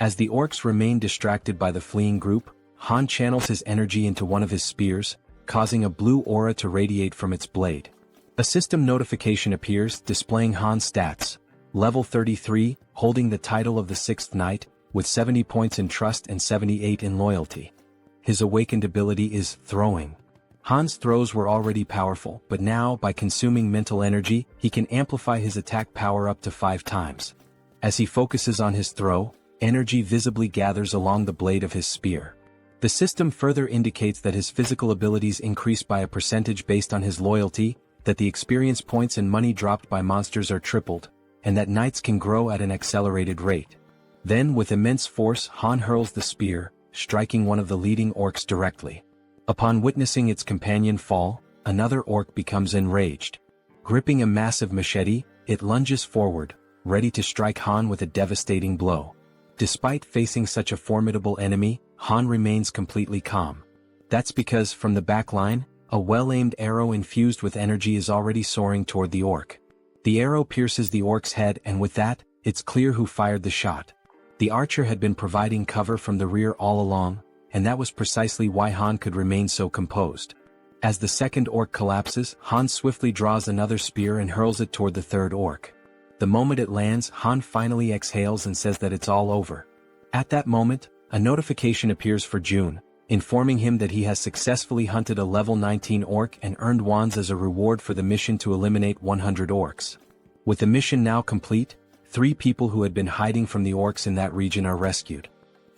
As the orcs remain distracted by the fleeing group, Han channels his energy into one of his spears, causing a blue aura to radiate from its blade. A system notification appears, displaying Han's stats. Level 33, holding the title of the 6th Knight, with 70 points in trust and 78 in loyalty. His awakened ability is throwing. Han's throws were already powerful, but now, by consuming mental energy, he can amplify his attack power up to 5 times. As he focuses on his throw, energy visibly gathers along the blade of his spear. The system further indicates that his physical abilities increase by a percentage based on his loyalty, that the experience points and money dropped by monsters are tripled, and that knights can grow at an accelerated rate. Then, with immense force, Han hurls the spear, striking one of the leading orcs directly. Upon witnessing its companion fall, another orc becomes enraged. Gripping a massive machete, it lunges forward, ready to strike Han with a devastating blow. Despite facing such a formidable enemy, Han remains completely calm. That's because, from the back line, a well-aimed arrow infused with energy is already soaring toward the orc. The arrow pierces the orc's head, and with that, it's clear who fired the shot. The archer had been providing cover from the rear all along, and that was precisely why Han could remain so composed. As the second orc collapses, Han swiftly draws another spear and hurls it toward the third orc. The moment it lands, Han finally exhales and says that it's all over. At that moment, a notification appears for June, informing him that he has successfully hunted a level 19 orc and earned wands as a reward for the mission to eliminate 100 orcs. With the mission now complete, 3 people who had been hiding from the orcs in that region are rescued.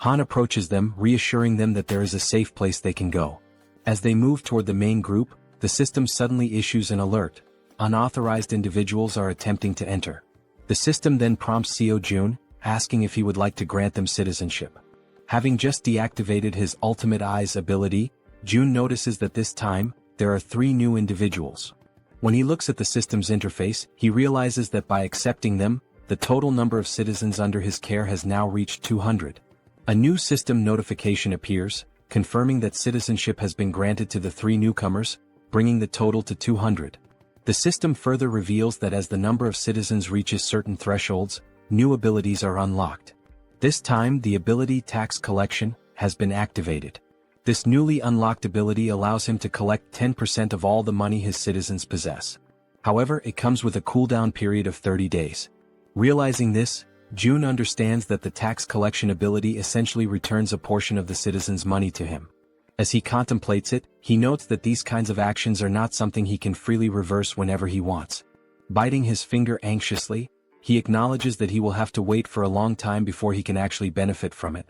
Han approaches them, reassuring them that there is a safe place they can go. As they move toward the main group, the system suddenly issues an alert. Unauthorized individuals are attempting to enter. The system then prompts Seo Jun, asking if he would like to grant them citizenship. Having just deactivated his Ultimate Eyes ability, Jun notices that this time, there are 3 new individuals. When he looks at the system's interface, he realizes that by accepting them, the total number of citizens under his care has now reached 200. A new system notification appears, confirming that citizenship has been granted to the 3 newcomers, bringing the total to 200. The system further reveals that as the number of citizens reaches certain thresholds, new abilities are unlocked. This time the ability Tax Collection has been activated. This newly unlocked ability allows him to collect 10% of all the money his citizens possess. However, it comes with a cooldown period of 30 days. Realizing this, Jun understands that the tax collection ability essentially returns a portion of the citizens' money to him. As he contemplates it, he notes that these kinds of actions are not something he can freely reverse whenever he wants. Biting his finger anxiously, he acknowledges that he will have to wait for a long time before he can actually benefit from it.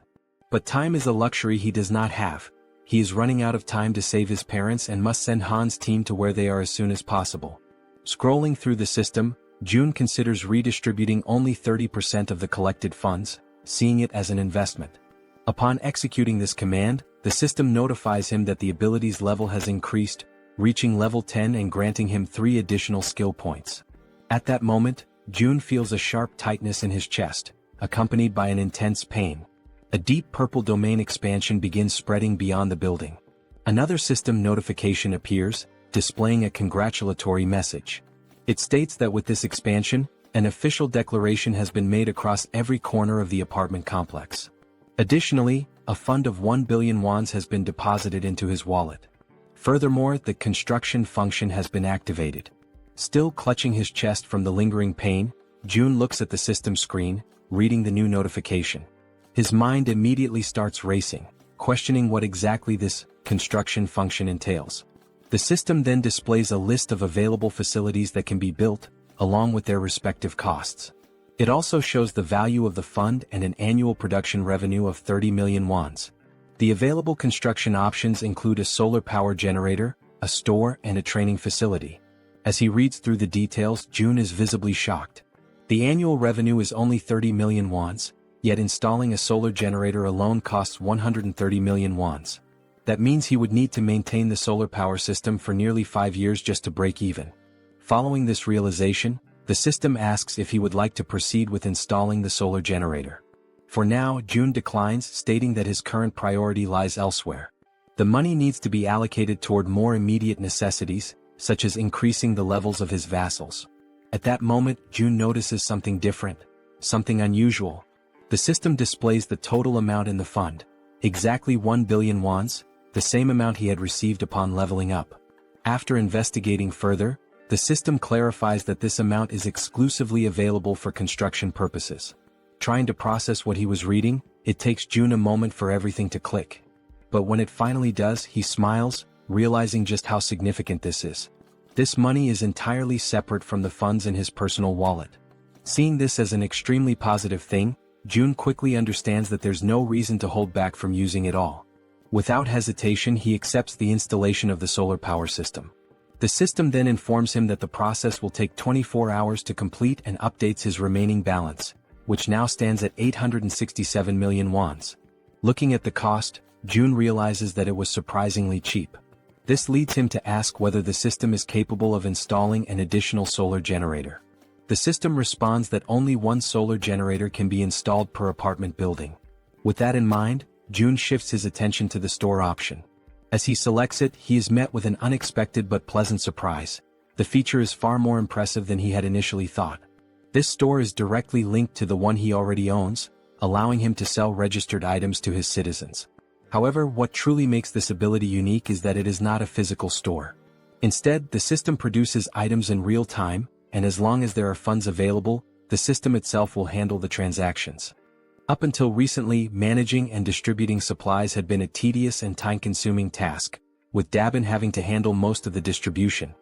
But time is a luxury he does not have. He is running out of time to save his parents and must send Han's team to where they are as soon as possible. Scrolling through the system, Jun considers redistributing only 30% of the collected funds, seeing it as an investment. Upon executing this command, the system notifies him that the ability's level has increased, reaching level 10 and granting him 3 additional skill points. At that moment, Jun feels a sharp tightness in his chest, accompanied by an intense pain. A deep purple domain expansion begins spreading beyond the building. Another system notification appears, displaying a congratulatory message. It states that with this expansion, an official declaration has been made across every corner of the apartment complex. Additionally, a fund of 1 billion wands has been deposited into his wallet. Furthermore, the construction function has been activated. Still clutching his chest from the lingering pain, Jun looks at the system screen, reading the new notification. His mind immediately starts racing, questioning what exactly this construction function entails. The system then displays a list of available facilities that can be built, along with their respective costs. It also shows the value of the fund and an annual production revenue of 30 million wands. The available construction options include a solar power generator, a store, and a training facility. As he reads through the details, Jun is visibly shocked. The annual revenue is only 30 million wands, yet installing a solar generator alone costs 130 million wands. That means he would need to maintain the solar power system for nearly 5 years just to break even. Following this realization, the system asks if he would like to proceed with installing the solar generator. For now, Jun declines, stating that his current priority lies elsewhere. The money needs to be allocated toward more immediate necessities, such as increasing the levels of his vassals. At that moment, Jun notices something different, something unusual. The system displays the total amount in the fund, exactly 1 billion wands, the same amount he had received upon leveling up. After investigating further, the system clarifies that this amount is exclusively available for construction purposes. Trying to process what he was reading, it takes Jun a moment for everything to click. But when it finally does, he smiles, realizing just how significant this is. This money is entirely separate from the funds in his personal wallet. Seeing this as an extremely positive thing, Jun quickly understands that there's no reason to hold back from using it all. Without hesitation, he accepts the installation of the solar power system. The system then informs him that the process will take 24 hours to complete and updates his remaining balance, which now stands at 867 million wands. Looking at the cost, Jun realizes that it was surprisingly cheap. This leads him to ask whether the system is capable of installing an additional solar generator. The system responds that only 1 solar generator can be installed per apartment building. With that in mind, Jun shifts his attention to the store option. As he selects it, he is met with an unexpected but pleasant surprise. The feature is far more impressive than he had initially thought. This store is directly linked to the one he already owns, allowing him to sell registered items to his citizens. However, what truly makes this ability unique is that it is not a physical store. Instead, the system produces items in real time, and as long as there are funds available, the system itself will handle the transactions. Up until recently, managing and distributing supplies had been a tedious and time-consuming task, with Dabin having to handle most of the distribution.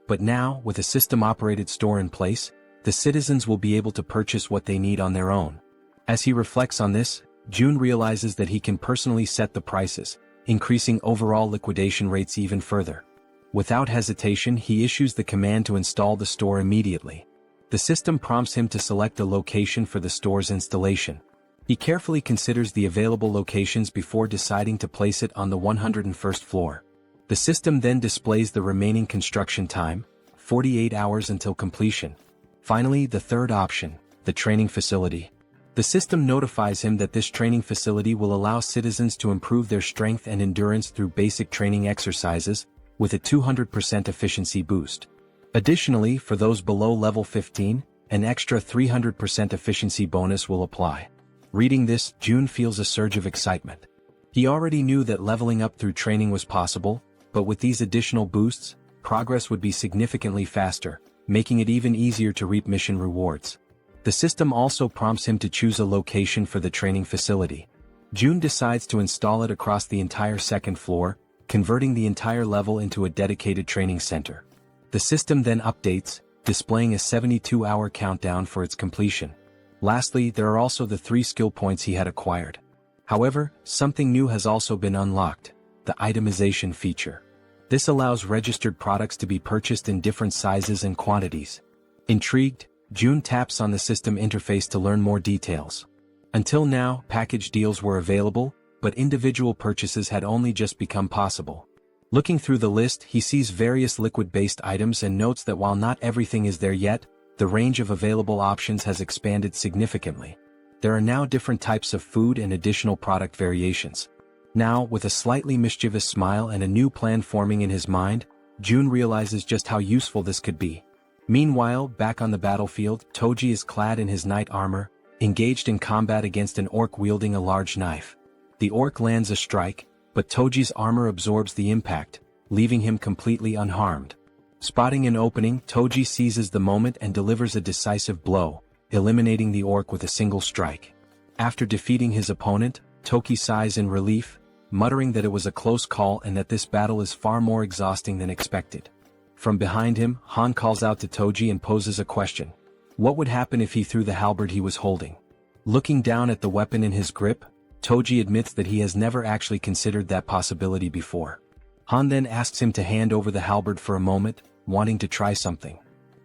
But now, with a system-operated store in place, the citizens will be able to purchase what they need on their own. As he reflects on this, Jun realizes that he can personally set the prices, increasing overall liquidation rates even further. Without hesitation, he issues the command to install the store immediately. The system prompts him to select a location for the store's installation. He carefully considers the available locations before deciding to place it on the 101st floor. The system then displays the remaining construction time, 48 hours until completion. Finally, the third option, the training facility. The system notifies him that this training facility will allow citizens to improve their strength and endurance through basic training exercises, with a 200% efficiency boost. Additionally, for those below level 15, an extra 300% efficiency bonus will apply. Reading this, Jun feels a surge of excitement. He already knew that leveling up through training was possible, but with these additional boosts, progress would be significantly faster, making it even easier to reap mission rewards. The system also prompts him to choose a location for the training facility. Jun decides to install it across the entire second floor, converting the entire level into a dedicated training center. The system then updates, displaying a 72-hour countdown for its completion. Lastly, there are also the 3 skill points he had acquired. However, something new has also been unlocked, the itemization feature. This allows registered products to be purchased in different sizes and quantities. Intrigued, Jun taps on the system interface to learn more details. Until now, package deals were available, but individual purchases had only just become possible. Looking through the list, he sees various liquid-based items and notes that while not everything is there yet, the range of available options has expanded significantly. There are now different types of food and additional product variations. Now, with a slightly mischievous smile and a new plan forming in his mind, Jun realizes just how useful this could be. Meanwhile, back on the battlefield, Toji is clad in his knight armor, engaged in combat against an orc wielding a large knife. The orc lands a strike, but Toji's armor absorbs the impact, leaving him completely unharmed. Spotting an opening, Toji seizes the moment and delivers a decisive blow, eliminating the orc with a single strike. After defeating his opponent, Toki sighs in relief, muttering that it was a close call and that this battle is far more exhausting than expected. From behind him, Han calls out to Toji and poses a question. What would happen if he threw the halberd he was holding? Looking down at the weapon in his grip, Toji admits that he has never actually considered that possibility before. Han then asks him to hand over the halberd for a moment, wanting to try something.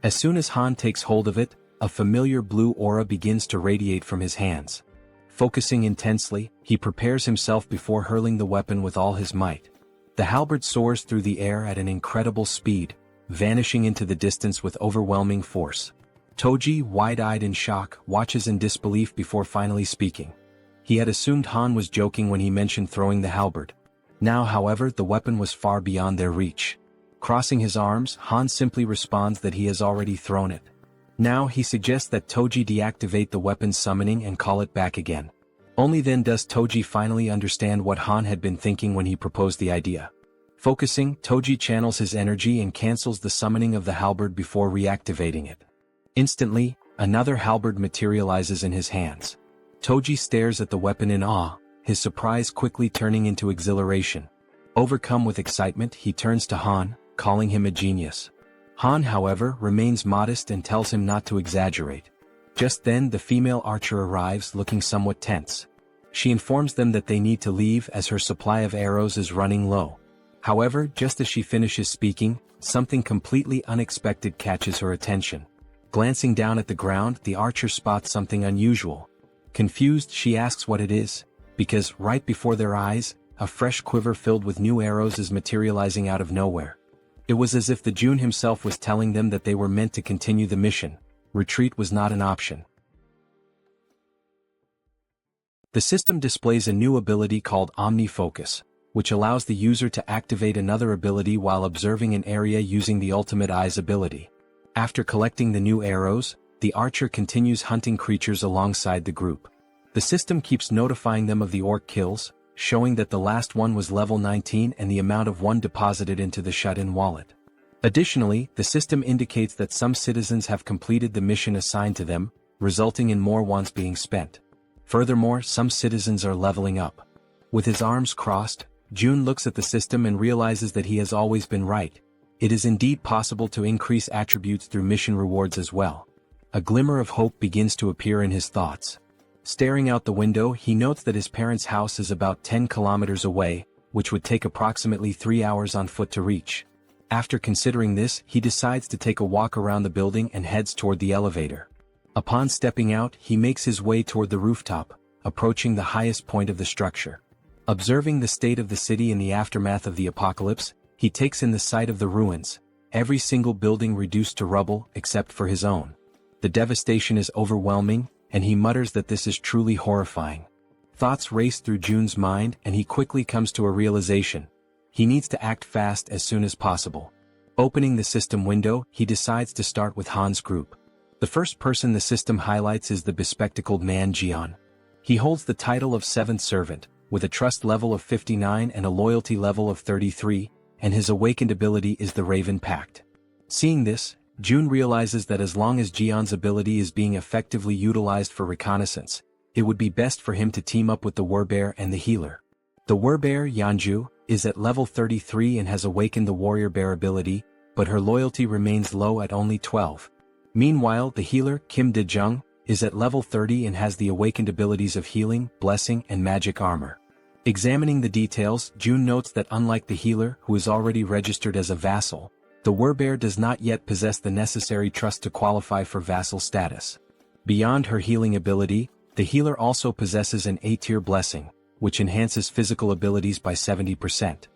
As soon as Han takes hold of it, a familiar blue aura begins to radiate from his hands. Focusing intensely, he prepares himself before hurling the weapon with all his might. The halberd soars through the air at an incredible speed, vanishing into the distance with overwhelming force. Toji, wide-eyed in shock, watches in disbelief before finally speaking. He had assumed Han was joking when he mentioned throwing the halberd. Now, however, the weapon was far beyond their reach. Crossing his arms, Han simply responds that he has already thrown it. Now he suggests that Toji deactivate the weapon's summoning and call it back again. Only then does Toji finally understand what Han had been thinking when he proposed the idea. Focusing, Toji channels his energy and cancels the summoning of the halberd before reactivating it. Instantly, another halberd materializes in his hands. Toji stares at the weapon in awe, his surprise quickly turning into exhilaration. Overcome with excitement, he turns to Han, calling him a genius. Han, however, remains modest and tells him not to exaggerate. Just then, the female archer arrives looking somewhat tense. She informs them that they need to leave as her supply of arrows is running low. However, just as she finishes speaking, something completely unexpected catches her attention. Glancing down at the ground, the archer spots something unusual. Confused, she asks what it is, because right before their eyes, a fresh quiver filled with new arrows is materializing out of nowhere. It was as if the Jun himself was telling them that they were meant to continue the mission. Retreat was not an option. The system displays a new ability called Omni-Focus, which allows the user to activate another ability while observing an area using the Ultimate Eyes ability. After collecting the new arrows, the archer continues hunting creatures alongside the group. The system keeps notifying them of the orc kills, showing that the last one was level 19 and the amount of one deposited into the shut-in wallet. Additionally, the system indicates that some citizens have completed the mission assigned to them, resulting in more ones being spent. Furthermore, some citizens are leveling up. With his arms crossed, Jun looks at the system and realizes that he has always been right. It is indeed possible to increase attributes through mission rewards as well. A glimmer of hope begins to appear in his thoughts. Staring out the window, he notes that his parents' house is about 10 kilometers away, which would take approximately 3 hours on foot to reach. After considering this, he decides to take a walk around the building and heads toward the elevator. Upon stepping out, he makes his way toward the rooftop, approaching the highest point of the structure. Observing the state of the city in the aftermath of the apocalypse, he takes in the sight of the ruins, every single building reduced to rubble except for his own. The devastation is overwhelming, and he mutters that this is truly horrifying. Thoughts race through Jun's mind and he quickly comes to a realization. He needs to act fast as soon as possible. Opening the system window, he decides to start with Han's group. The first person the system highlights is the bespectacled man Jaehyeon. He holds the title of 7th Servant, with a trust level of 59 and a loyalty level of 33, and his awakened ability is the Raven Pact. Seeing this, Jun realizes that as long as Jaehyeon's ability is being effectively utilized for reconnaissance, it would be best for him to team up with the Warbear and the healer. The Warbear, Yeonju, is at level 33 and has awakened the Warrior Bear ability, but her loyalty remains low at only 12. Meanwhile, the healer, Kim De-jung, is at level 30 and has the awakened abilities of healing, blessing, and magic armor. Examining the details, Jun notes that unlike the healer, who is already registered as a vassal, the Warbear does not yet possess the necessary trust to qualify for vassal status. Beyond her healing ability, the healer also possesses an A-tier blessing, which enhances physical abilities by 70%.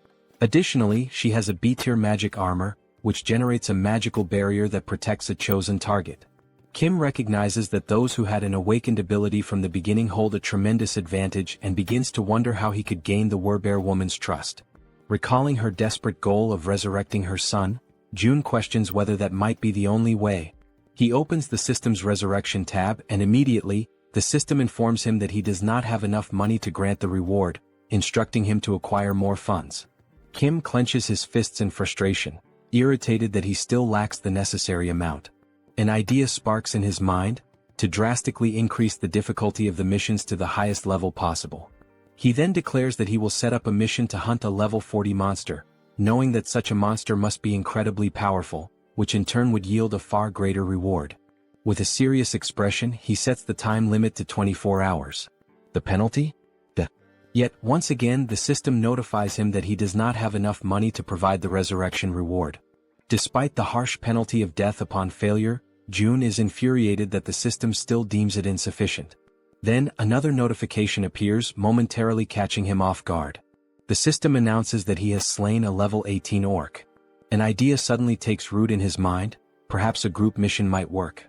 Additionally, she has a B-tier magic armor, which generates a magical barrier that protects a chosen target. Kim recognizes that those who had an awakened ability from the beginning hold a tremendous advantage and begins to wonder how he could gain the Warbear woman's trust. Recalling her desperate goal of resurrecting her son, Jun questions whether that might be the only way. He opens the system's resurrection tab and immediately, the system informs him that he does not have enough money to grant the reward, instructing him to acquire more funds. Kim clenches his fists in frustration, irritated that he still lacks the necessary amount. An idea sparks in his mind, to drastically increase the difficulty of the missions to the highest level possible. He then declares that he will set up a mission to hunt a level 40 monster, knowing that such a monster must be incredibly powerful, which in turn would yield a far greater reward. With a serious expression, he sets the time limit to 24 hours. The penalty? Death. Yet, once again, the system notifies him that he does not have enough money to provide the resurrection reward. Despite the harsh penalty of death upon failure, Jun is infuriated that the system still deems it insufficient. Then, another notification appears, momentarily catching him off guard. The system announces that he has slain a level 18 orc. An idea suddenly takes root in his mind, perhaps a group mission might work.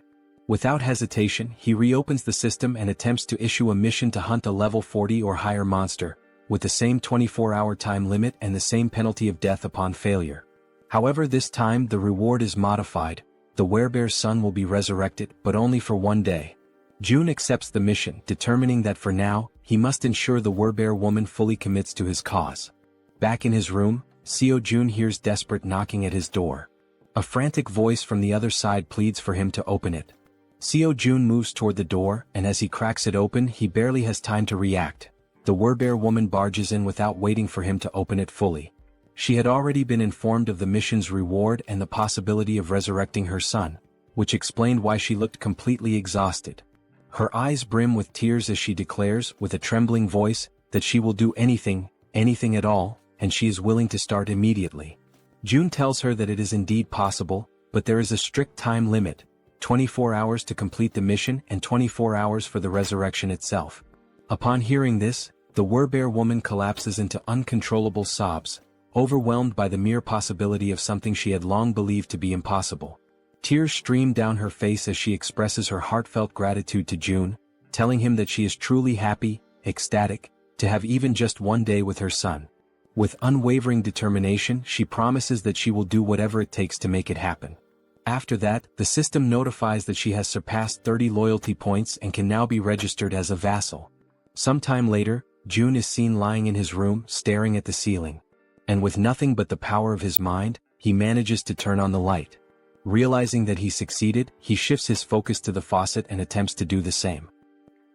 Without hesitation, he reopens the system and attempts to issue a mission to hunt a level 40 or higher monster, with the same 24-hour time limit and the same penalty of death upon failure. However, this time the reward is modified. The Werebear's son will be resurrected, but only for 1 day. Jun accepts the mission, determining that for now, he must ensure the Werebear woman fully commits to his cause. Back in his room, Seo Jun hears desperate knocking at his door. A frantic voice from the other side pleads for him to open it. Seo Jun moves toward the door, and as he cracks it open, he barely has time to react. The Werebear woman barges in without waiting for him to open it fully. She had already been informed of the mission's reward and the possibility of resurrecting her son, which explained why she looked completely exhausted. Her eyes brim with tears as she declares, with a trembling voice, that she will do anything at all, and she is willing to start immediately. Jun tells her that it is indeed possible, but there is a strict time limit, 24 hours to complete the mission and 24 hours for the resurrection itself. Upon hearing this, the Werebear woman collapses into uncontrollable sobs, overwhelmed by the mere possibility of something she had long believed to be impossible. Tears stream down her face as she expresses her heartfelt gratitude to Jun, telling him that she is truly happy, ecstatic, to have even just 1 day with her son. With unwavering determination, she promises that she will do whatever it takes to make it happen. After that, the system notifies that she has surpassed 30 loyalty points and can now be registered as a vassal. Sometime later, Jun is seen lying in his room, staring at the ceiling. And with nothing but the power of his mind, he manages to turn on the light. Realizing that he succeeded, he shifts his focus to the faucet and attempts to do the same.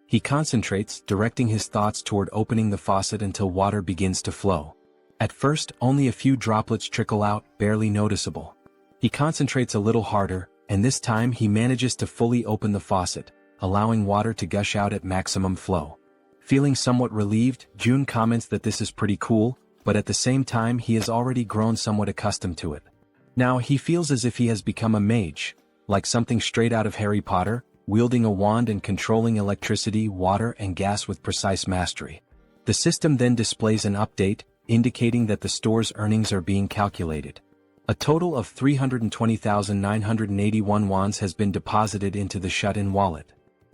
He concentrates, directing his thoughts toward opening the faucet until water begins to flow. At first, only a few droplets trickle out, barely noticeable. He concentrates a little harder, and this time he manages to fully open the faucet, allowing water to gush out at maximum flow. Feeling somewhat relieved, June comments that this is pretty cool, but at the same time he has already grown somewhat accustomed to it. Now he feels as if he has become a mage, like something straight out of Harry Potter, wielding a wand and controlling electricity, water and gas with precise mastery. The system then displays an update, indicating that the store's earnings are being calculated. A total of 320,981 wons has been deposited into the shut-in wallet.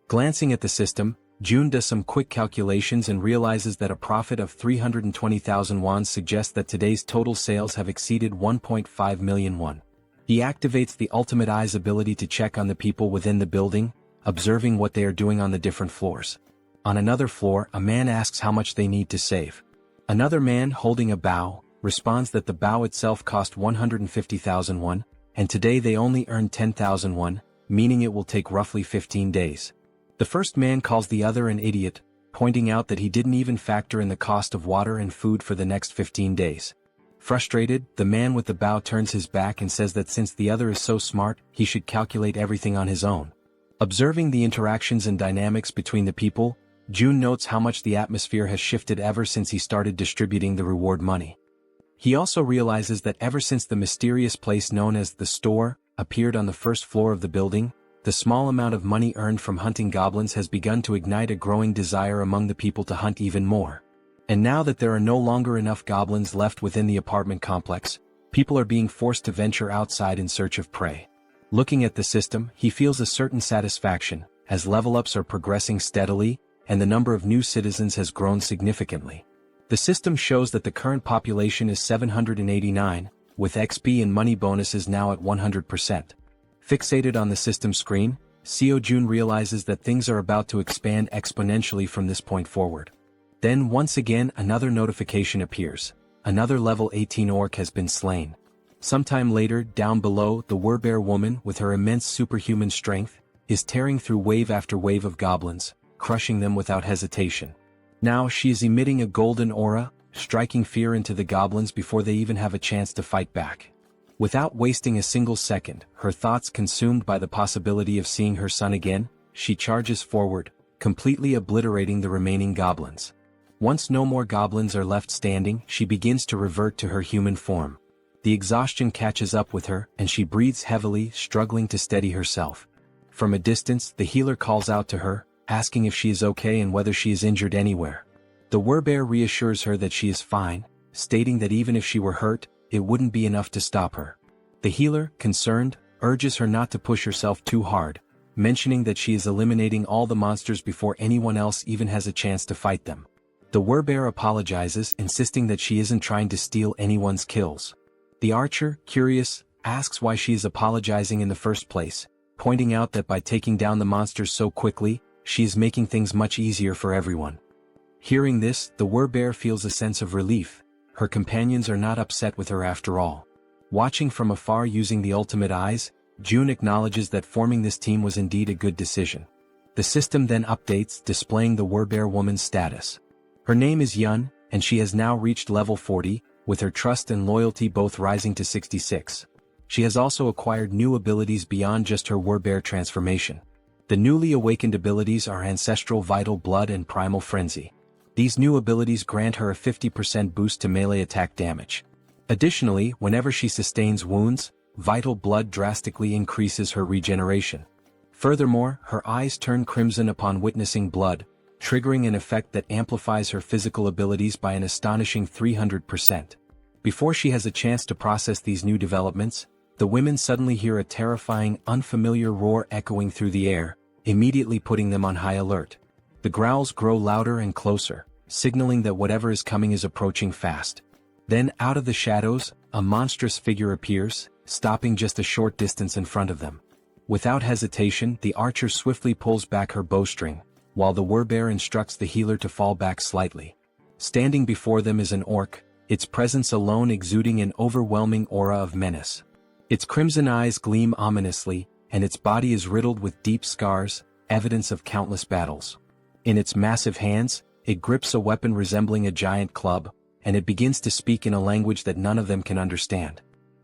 Glancing at the system, June does some quick calculations and realizes that a profit of 320,000 wons suggests that today's total sales have exceeded 1.5 million won. He activates the Ultimate Eye's ability to check on the people within the building, observing what they are doing on the different floors. On another floor, a man asks how much they need to save. Another man, holding a bow, responds that the bow itself cost 150,000 won, and today they only earned 10,000 won, meaning it will take roughly 15 days. The first man calls the other an idiot, pointing out that he didn't even factor in the cost of water and food for the next 15 days. Frustrated, the man with the bow turns his back and says that since the other is so smart, he should calculate everything on his own. Observing the interactions and dynamics between the people, June notes how much the atmosphere has shifted ever since he started distributing the reward money. He also realizes that ever since the mysterious place known as the store appeared on the first floor of the building, the small amount of money earned from hunting goblins has begun to ignite a growing desire among the people to hunt even more. And now that there are no longer enough goblins left within the apartment complex, people are being forced to venture outside in search of prey. Looking at the system, he feels a certain satisfaction, as level-ups are progressing steadily, and the number of new citizens has grown significantly. The system shows that the current population is 789, with XP and money bonuses now at 100%. Fixated on the system screen, Seo Jun realizes that things are about to expand exponentially from this point forward. Then once again another notification appears. Another level 18 orc has been slain. Sometime later, down below, the Werbear woman, with her immense superhuman strength, is tearing through wave after wave of goblins, crushing them without hesitation. Now she is emitting a golden aura, striking fear into the goblins before they even have a chance to fight back. Without wasting a single second, her thoughts consumed by the possibility of seeing her son again, she charges forward, completely obliterating the remaining goblins. Once no more goblins are left standing, she begins to revert to her human form. The exhaustion catches up with her, and she breathes heavily, struggling to steady herself. From a distance, the healer calls out to her, asking if she is okay and whether she is injured anywhere. The Werbear reassures her that she is fine, stating that even if she were hurt, it wouldn't be enough to stop her. The healer, concerned, urges her not to push herself too hard, mentioning that she is eliminating all the monsters before anyone else even has a chance to fight them. The Werbear apologizes, insisting that she isn't trying to steal anyone's kills. The archer, curious, asks why she is apologizing in the first place, pointing out that by taking down the monsters so quickly, she is making things much easier for everyone. Hearing this, the Werbear feels a sense of relief. Her companions are not upset with her after all. Watching from afar using the ultimate eyes, June acknowledges that forming this team was indeed a good decision. The system then updates, displaying the Werbear woman's status. Her name is Yun, and she has now reached level 40, with her trust and loyalty both rising to 66. She has also acquired new abilities beyond just her Werbear transformation. The newly awakened abilities are Ancestral Vital Blood and Primal Frenzy. These new abilities grant her a 50% boost to melee attack damage. Additionally, whenever she sustains wounds, Vital Blood drastically increases her regeneration. Furthermore, her eyes turn crimson upon witnessing blood, triggering an effect that amplifies her physical abilities by an astonishing 300%. Before she has a chance to process these new developments, the women suddenly hear a terrifying, unfamiliar roar echoing through the air, immediately putting them on high alert. The growls grow louder and closer, signaling that whatever is coming is approaching fast. Then, out of the shadows, a monstrous figure appears, stopping just a short distance in front of them. Without hesitation, the archer swiftly pulls back her bowstring, while the Werbear instructs the healer to fall back slightly. Standing before them is an orc, its presence alone exuding an overwhelming aura of menace. Its crimson eyes gleam ominously, and its body is riddled with deep scars, evidence of countless battles. In its massive hands, it grips a weapon resembling a giant club, and it begins to speak in a language that none of them can understand.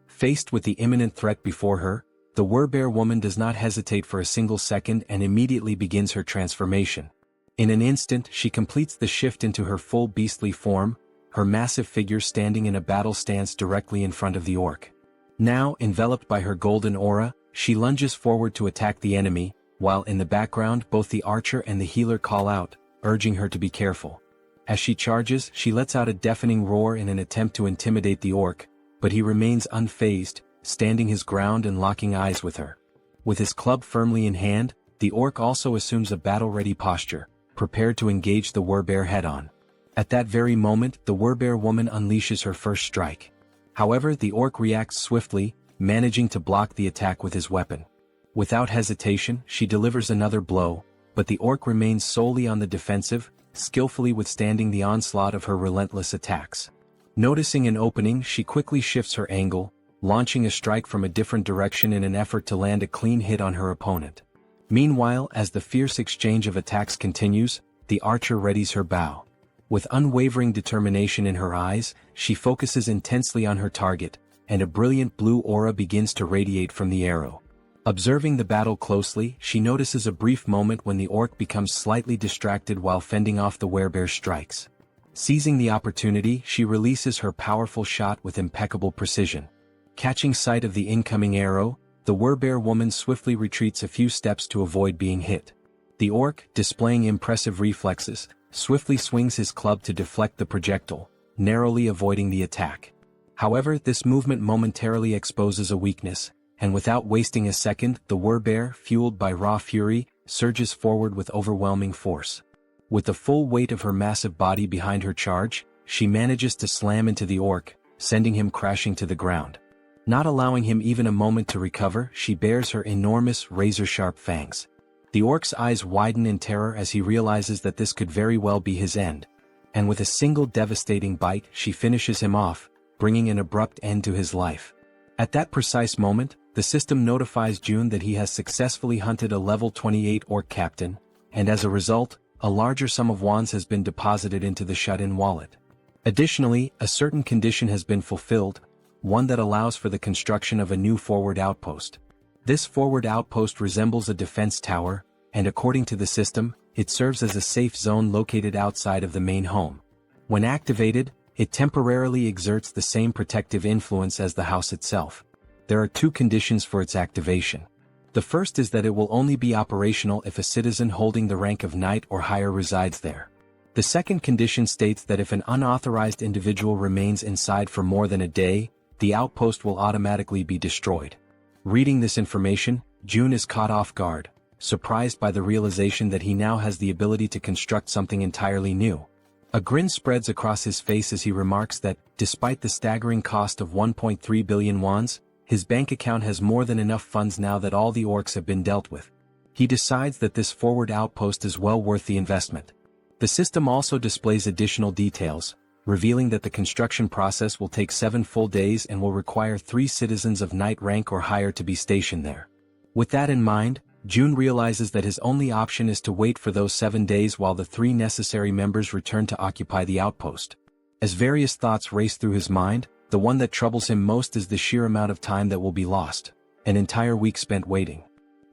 Faced with the imminent threat before her, the Werbear woman does not hesitate for a single second and immediately begins her transformation. In an instant she completes the shift into her full beastly form, her massive figure standing in a battle stance directly in front of the orc. Now, enveloped by her golden aura, she lunges forward to attack the enemy, while in the background both the archer and the healer call out, urging her to be careful. As she charges, she lets out a deafening roar in an attempt to intimidate the orc, but he remains unfazed, standing his ground and locking eyes with her. With his club firmly in hand, the orc also assumes a battle-ready posture, prepared to engage the Werbear head-on. At that very moment, the Werbear woman unleashes her first strike. However, the orc reacts swiftly, managing to block the attack with his weapon. Without hesitation, she delivers another blow, but the orc remains solely on the defensive, skillfully withstanding the onslaught of her relentless attacks. Noticing an opening, she quickly shifts her angle, launching a strike from a different direction in an effort to land a clean hit on her opponent. Meanwhile, as the fierce exchange of attacks continues, the archer readies her bow. With unwavering determination in her eyes, she focuses intensely on her target, and a brilliant blue aura begins to radiate from the arrow. Observing the battle closely, she notices a brief moment when the orc becomes slightly distracted while fending off the Werbear's strikes. Seizing the opportunity, she releases her powerful shot with impeccable precision. Catching sight of the incoming arrow, the Werbear woman swiftly retreats a few steps to avoid being hit. The orc, displaying impressive reflexes, swiftly swings his club to deflect the projectile, narrowly avoiding the attack. However, this movement momentarily exposes a weakness, and without wasting a second, the Werbear, fueled by raw fury, surges forward with overwhelming force. With the full weight of her massive body behind her charge, she manages to slam into the orc, sending him crashing to the ground. Not allowing him even a moment to recover, she bares her enormous, razor-sharp fangs. The orc's eyes widen in terror as he realizes that this could very well be his end. And with a single devastating bite, she finishes him off, bringing an abrupt end to his life. At that precise moment, the system notifies June that he has successfully hunted a level 28 orc captain, and as a result, a larger sum of wands has been deposited into the shut-in wallet. Additionally, a certain condition has been fulfilled, one that allows for the construction of a new forward outpost. This forward outpost resembles a defense tower, and according to the system, it serves as a safe zone located outside of the main home. When activated, it temporarily exerts the same protective influence as the house itself. There are two conditions for its activation. The first is that it will only be operational if a citizen holding the rank of knight or higher resides there. The second condition states that if an unauthorized individual remains inside for more than a day, the outpost will automatically be destroyed. Reading this information, June is caught off guard, surprised by the realization that he now has the ability to construct something entirely new. A grin spreads across his face as he remarks that, despite the staggering cost of 1.3 billion wands, his bank account has more than enough funds now that all the orcs have been dealt with. He decides that this forward outpost is well worth the investment. The system also displays additional details, revealing that the construction process will take 7 full days and will require 3 citizens of knight rank or higher to be stationed there. With that in mind, June realizes that his only option is to wait for those 7 days while the 3 necessary members return to occupy the outpost. As various thoughts race through his mind, the one that troubles him most is the sheer amount of time that will be lost, an entire week spent waiting.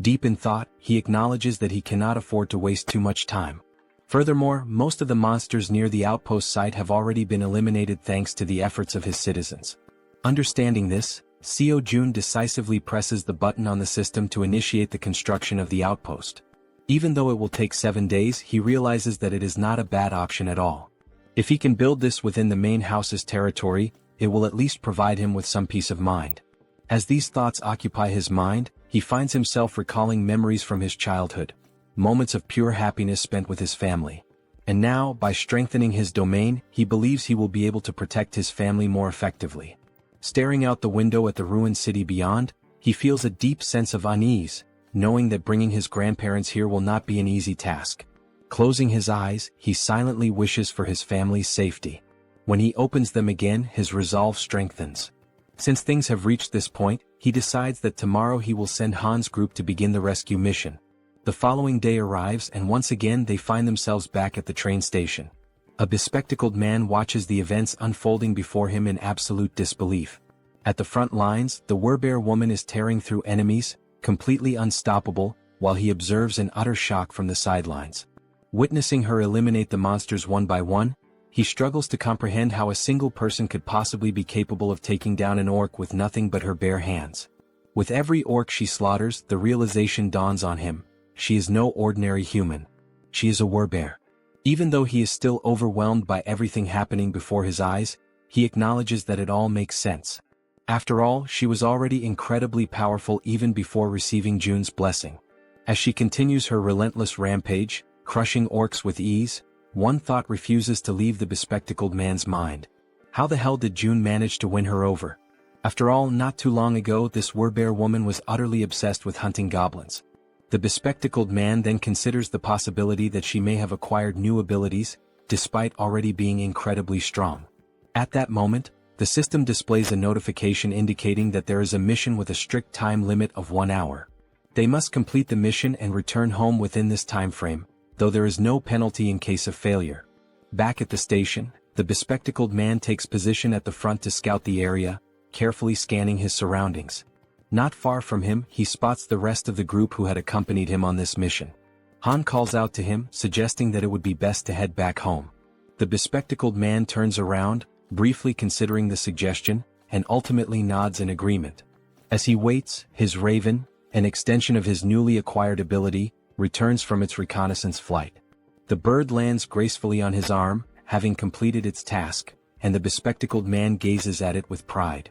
Deep in thought, he acknowledges that he cannot afford to waste too much time. Furthermore, most of the monsters near the outpost site have already been eliminated thanks to the efforts of his citizens. Understanding this, Seo Jun decisively presses the button on the system to initiate the construction of the outpost. Even though it will take 7 days, he realizes that it is not a bad option at all. If he can build this within the main house's territory, it will at least provide him with some peace of mind. As these thoughts occupy his mind, he finds himself recalling memories from his childhood, moments of pure happiness spent with his family. And now, by strengthening his domain, he believes he will be able to protect his family more effectively. Staring out the window at the ruined city beyond, he feels a deep sense of unease, knowing that bringing his grandparents here will not be an easy task. Closing his eyes, he silently wishes for his family's safety. When he opens them again, his resolve strengthens. Since things have reached this point, he decides that tomorrow he will send Han's group to begin the rescue mission. The following day arrives and once again they find themselves back at the train station. A bespectacled man watches the events unfolding before him in absolute disbelief. At the front lines, the Werbear woman is tearing through enemies, completely unstoppable, while he observes in utter shock from the sidelines. Witnessing her eliminate the monsters one by one, he struggles to comprehend how a single person could possibly be capable of taking down an orc with nothing but her bare hands. With every orc she slaughters, the realization dawns on him: she is no ordinary human. She is a Werbear. Even though he is still overwhelmed by everything happening before his eyes, he acknowledges that it all makes sense. After all, she was already incredibly powerful even before receiving June's blessing. As she continues her relentless rampage, crushing orcs with ease, one thought refuses to leave the bespectacled man's mind. How the hell did June manage to win her over? After all, not too long ago this Werbear woman was utterly obsessed with hunting goblins. The bespectacled man then considers the possibility that she may have acquired new abilities, despite already being incredibly strong. At that moment, the system displays a notification indicating that there is a mission with a strict time limit of 1 hour. They must complete the mission and return home within this time frame, though there is no penalty in case of failure. Back at the station, the bespectacled man takes position at the front to scout the area, carefully scanning his surroundings. Not far from him, he spots the rest of the group who had accompanied him on this mission. Han calls out to him, suggesting that it would be best to head back home. The bespectacled man turns around, briefly considering the suggestion, and ultimately nods in agreement. As he waits, his raven, an extension of his newly acquired ability, returns from its reconnaissance flight. The bird lands gracefully on his arm, having completed its task, and the bespectacled man gazes at it with pride.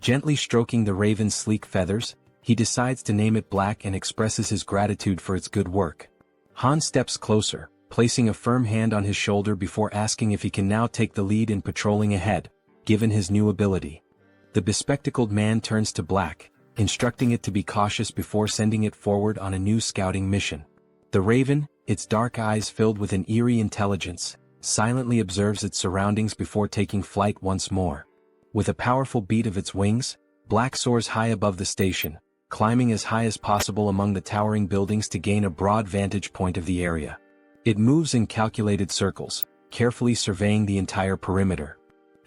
Gently stroking the raven's sleek feathers, he decides to name it Black and expresses his gratitude for its good work. Han steps closer, placing a firm hand on his shoulder before asking if he can now take the lead in patrolling ahead, given his new ability. The bespectacled man turns to Black, instructing it to be cautious before sending it forward on a new scouting mission. The raven, its dark eyes filled with an eerie intelligence, silently observes its surroundings before taking flight once more. With a powerful beat of its wings, Black soars high above the station, climbing as high as possible among the towering buildings to gain a broad vantage point of the area. It moves in calculated circles, carefully surveying the entire perimeter.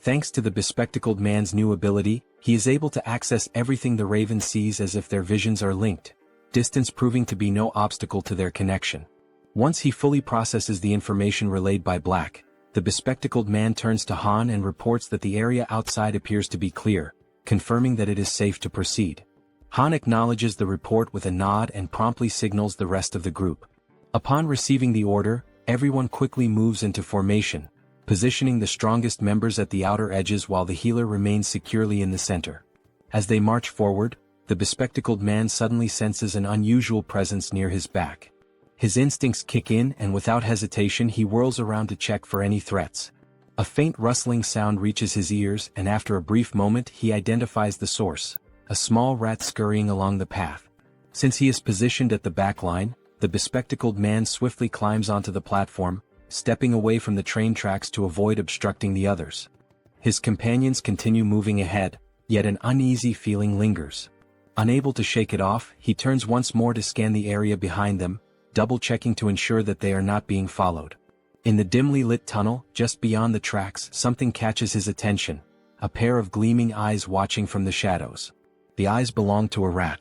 Thanks to the bespectacled man's new ability, he is able to access everything the raven sees as if their visions are linked, distance proving to be no obstacle to their connection. Once he fully processes the information relayed by Black, the bespectacled man turns to Han and reports that the area outside appears to be clear, confirming that it is safe to proceed. Han acknowledges the report with a nod and promptly signals the rest of the group. Upon receiving the order, everyone quickly moves into formation, positioning the strongest members at the outer edges while the healer remains securely in the center. As they march forward, the bespectacled man suddenly senses an unusual presence near his back. His instincts kick in and without hesitation he whirls around to check for any threats. A faint rustling sound reaches his ears and after a brief moment he identifies the source, a small rat scurrying along the path. Since he is positioned at the back line, the bespectacled man swiftly climbs onto the platform, stepping away from the train tracks to avoid obstructing the others. His companions continue moving ahead, yet an uneasy feeling lingers. Unable to shake it off, he turns once more to scan the area behind them, double-checking to ensure that they are not being followed. In the dimly lit tunnel, just beyond the tracks, something catches his attention, a pair of gleaming eyes watching from the shadows. The eyes belong to a rat.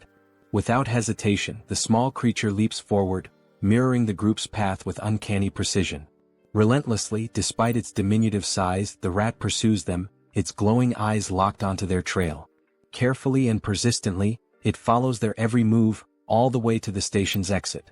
Without hesitation, the small creature leaps forward, mirroring the group's path with uncanny precision. Relentlessly, despite its diminutive size, the rat pursues them, its glowing eyes locked onto their trail. Carefully and persistently, it follows their every move, all the way to the station's exit.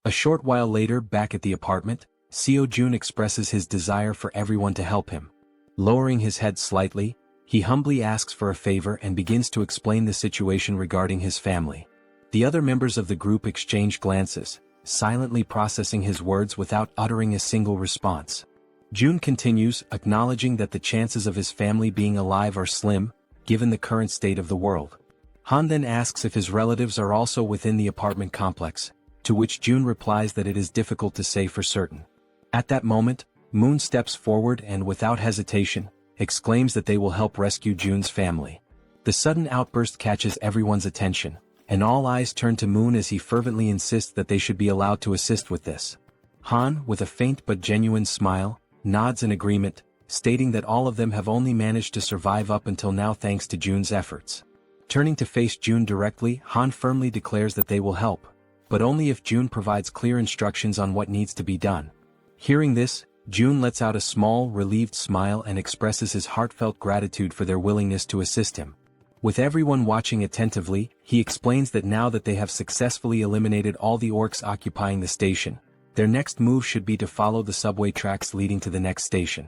A short while later, back at the apartment, Seo Jun expresses his desire for everyone to help him. Lowering his head slightly, he humbly asks for a favor and begins to explain the situation regarding his family. The other members of the group exchange glances, silently processing his words without uttering a single response. Jun continues, acknowledging that the chances of his family being alive are slim, given the current state of the world. Han then asks if his relatives are also within the apartment complex, to which Jun replies that it is difficult to say for certain. At that moment, Moon steps forward and without hesitation, exclaims that they will help rescue Jun's family. The sudden outburst catches everyone's attention, and all eyes turn to Moon as he fervently insists that they should be allowed to assist with this. Han, with a faint but genuine smile, nods in agreement, stating that all of them have only managed to survive up until now thanks to Jun's efforts. Turning to face Jun directly, Han firmly declares that they will help, but only if Jun provides clear instructions on what needs to be done. Hearing this, Jun lets out a small, relieved smile and expresses his heartfelt gratitude for their willingness to assist him. With everyone watching attentively, he explains that now that they have successfully eliminated all the orcs occupying the station, their next move should be to follow the subway tracks leading to the next station.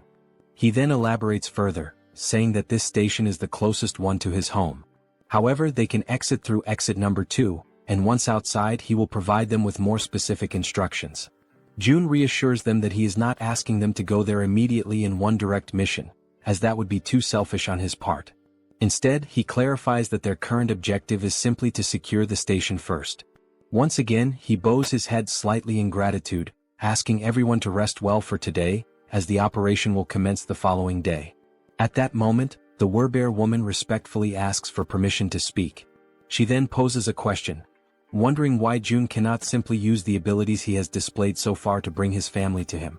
He then elaborates further, saying that this station is the closest one to his home. However, they can exit through exit number 2, and once outside he will provide them with more specific instructions. Jun reassures them that he is not asking them to go there immediately in one direct mission, as that would be too selfish on his part. Instead, he clarifies that their current objective is simply to secure the station first. Once again, he bows his head slightly in gratitude, asking everyone to rest well for today, as the operation will commence the following day. At that moment, the Werbear woman respectfully asks for permission to speak. She then poses a question, wondering why Jun cannot simply use the abilities he has displayed so far to bring his family to him.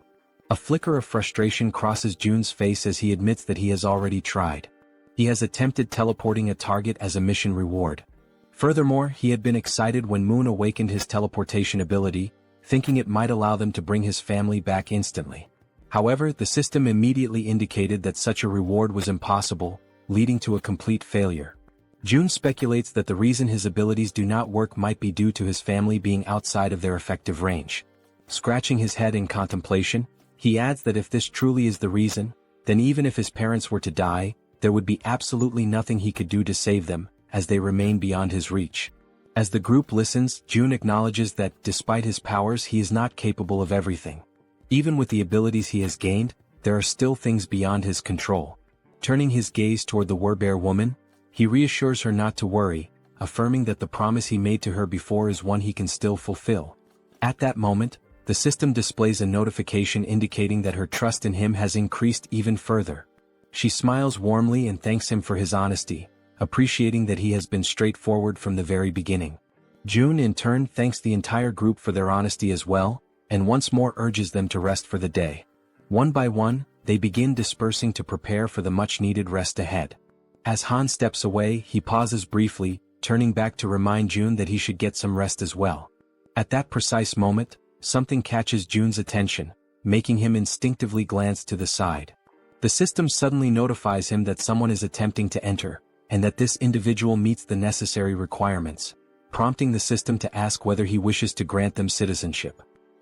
A flicker of frustration crosses Jun's face as he admits that he has already tried. He has attempted teleporting a target as a mission reward. Furthermore, he had been excited when Moon awakened his teleportation ability, thinking it might allow them to bring his family back instantly. However, the system immediately indicated that such a reward was impossible, leading to a complete failure. Jun speculates that the reason his abilities do not work might be due to his family being outside of their effective range. Scratching his head in contemplation, he adds that if this truly is the reason, then even if his parents were to die, there would be absolutely nothing he could do to save them, as they remain beyond his reach. As the group listens, Jun acknowledges that, despite his powers, he is not capable of everything. Even with the abilities he has gained, there are still things beyond his control. Turning his gaze toward the Werbear woman, he reassures her not to worry, affirming that the promise he made to her before is one he can still fulfill. At that moment, the system displays a notification indicating that her trust in him has increased even further. She smiles warmly and thanks him for his honesty, appreciating that he has been straightforward from the very beginning. Jun in turn thanks the entire group for their honesty as well, and once more urges them to rest for the day. One by one, they begin dispersing to prepare for the much-needed rest ahead. As Han steps away, he pauses briefly, turning back to remind Jun that he should get some rest as well. At that precise moment, something catches Jun's attention, making him instinctively glance to the side. The system suddenly notifies him that someone is attempting to enter, and that this individual meets the necessary requirements, prompting the system to ask whether he wishes to grant them citizenship.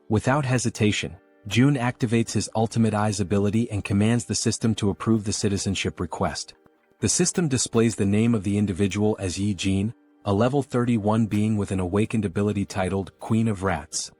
Without hesitation, Jun activates his Ultimate Eyes ability and commands the system to approve the citizenship request. The system displays the name of the individual as Yi Jin, a level 31 being with an awakened ability titled Queen of Rats.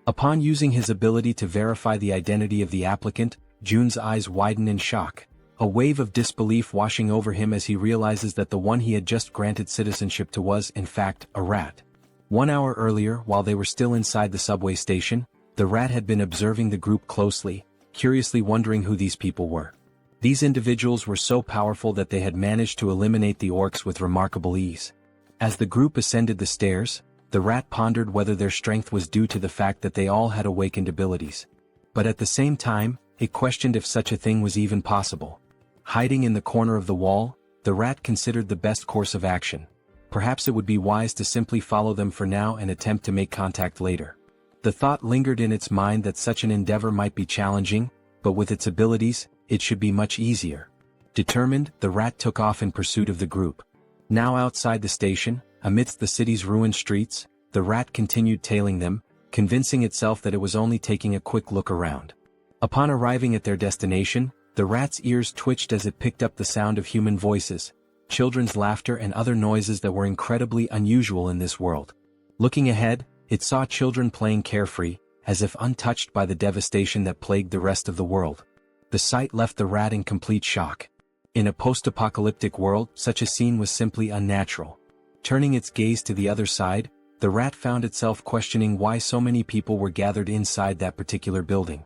Upon using his ability to verify the identity of the applicant, Jun's eyes widen in shock, a wave of disbelief washing over him as he realizes that the one he had just granted citizenship to was, in fact, a rat. 1 hour earlier, while they were still inside the subway station, the rat had been observing the group closely, curiously wondering who these people were. These individuals were so powerful that they had managed to eliminate the orcs with remarkable ease. As the group ascended the stairs, the rat pondered whether their strength was due to the fact that they all had awakened abilities. But at the same time, it questioned if such a thing was even possible. Hiding in the corner of the wall, the rat considered the best course of action. Perhaps it would be wise to simply follow them for now and attempt to make contact later. The thought lingered in its mind that such an endeavor might be challenging, but with its abilities, it should be much easier. Determined, the rat took off in pursuit of the group. Now outside the station, amidst the city's ruined streets, the rat continued tailing them, convincing itself that it was only taking a quick look around. Upon arriving at their destination, the rat's ears twitched as it picked up the sound of human voices, children's laughter and other noises that were incredibly unusual in this world. Looking ahead, it saw children playing carefree, as if untouched by the devastation that plagued the rest of the world. The sight left the rat in complete shock. In a post-apocalyptic world, such a scene was simply unnatural. Turning its gaze to the other side, the rat found itself questioning why so many people were gathered inside that particular building.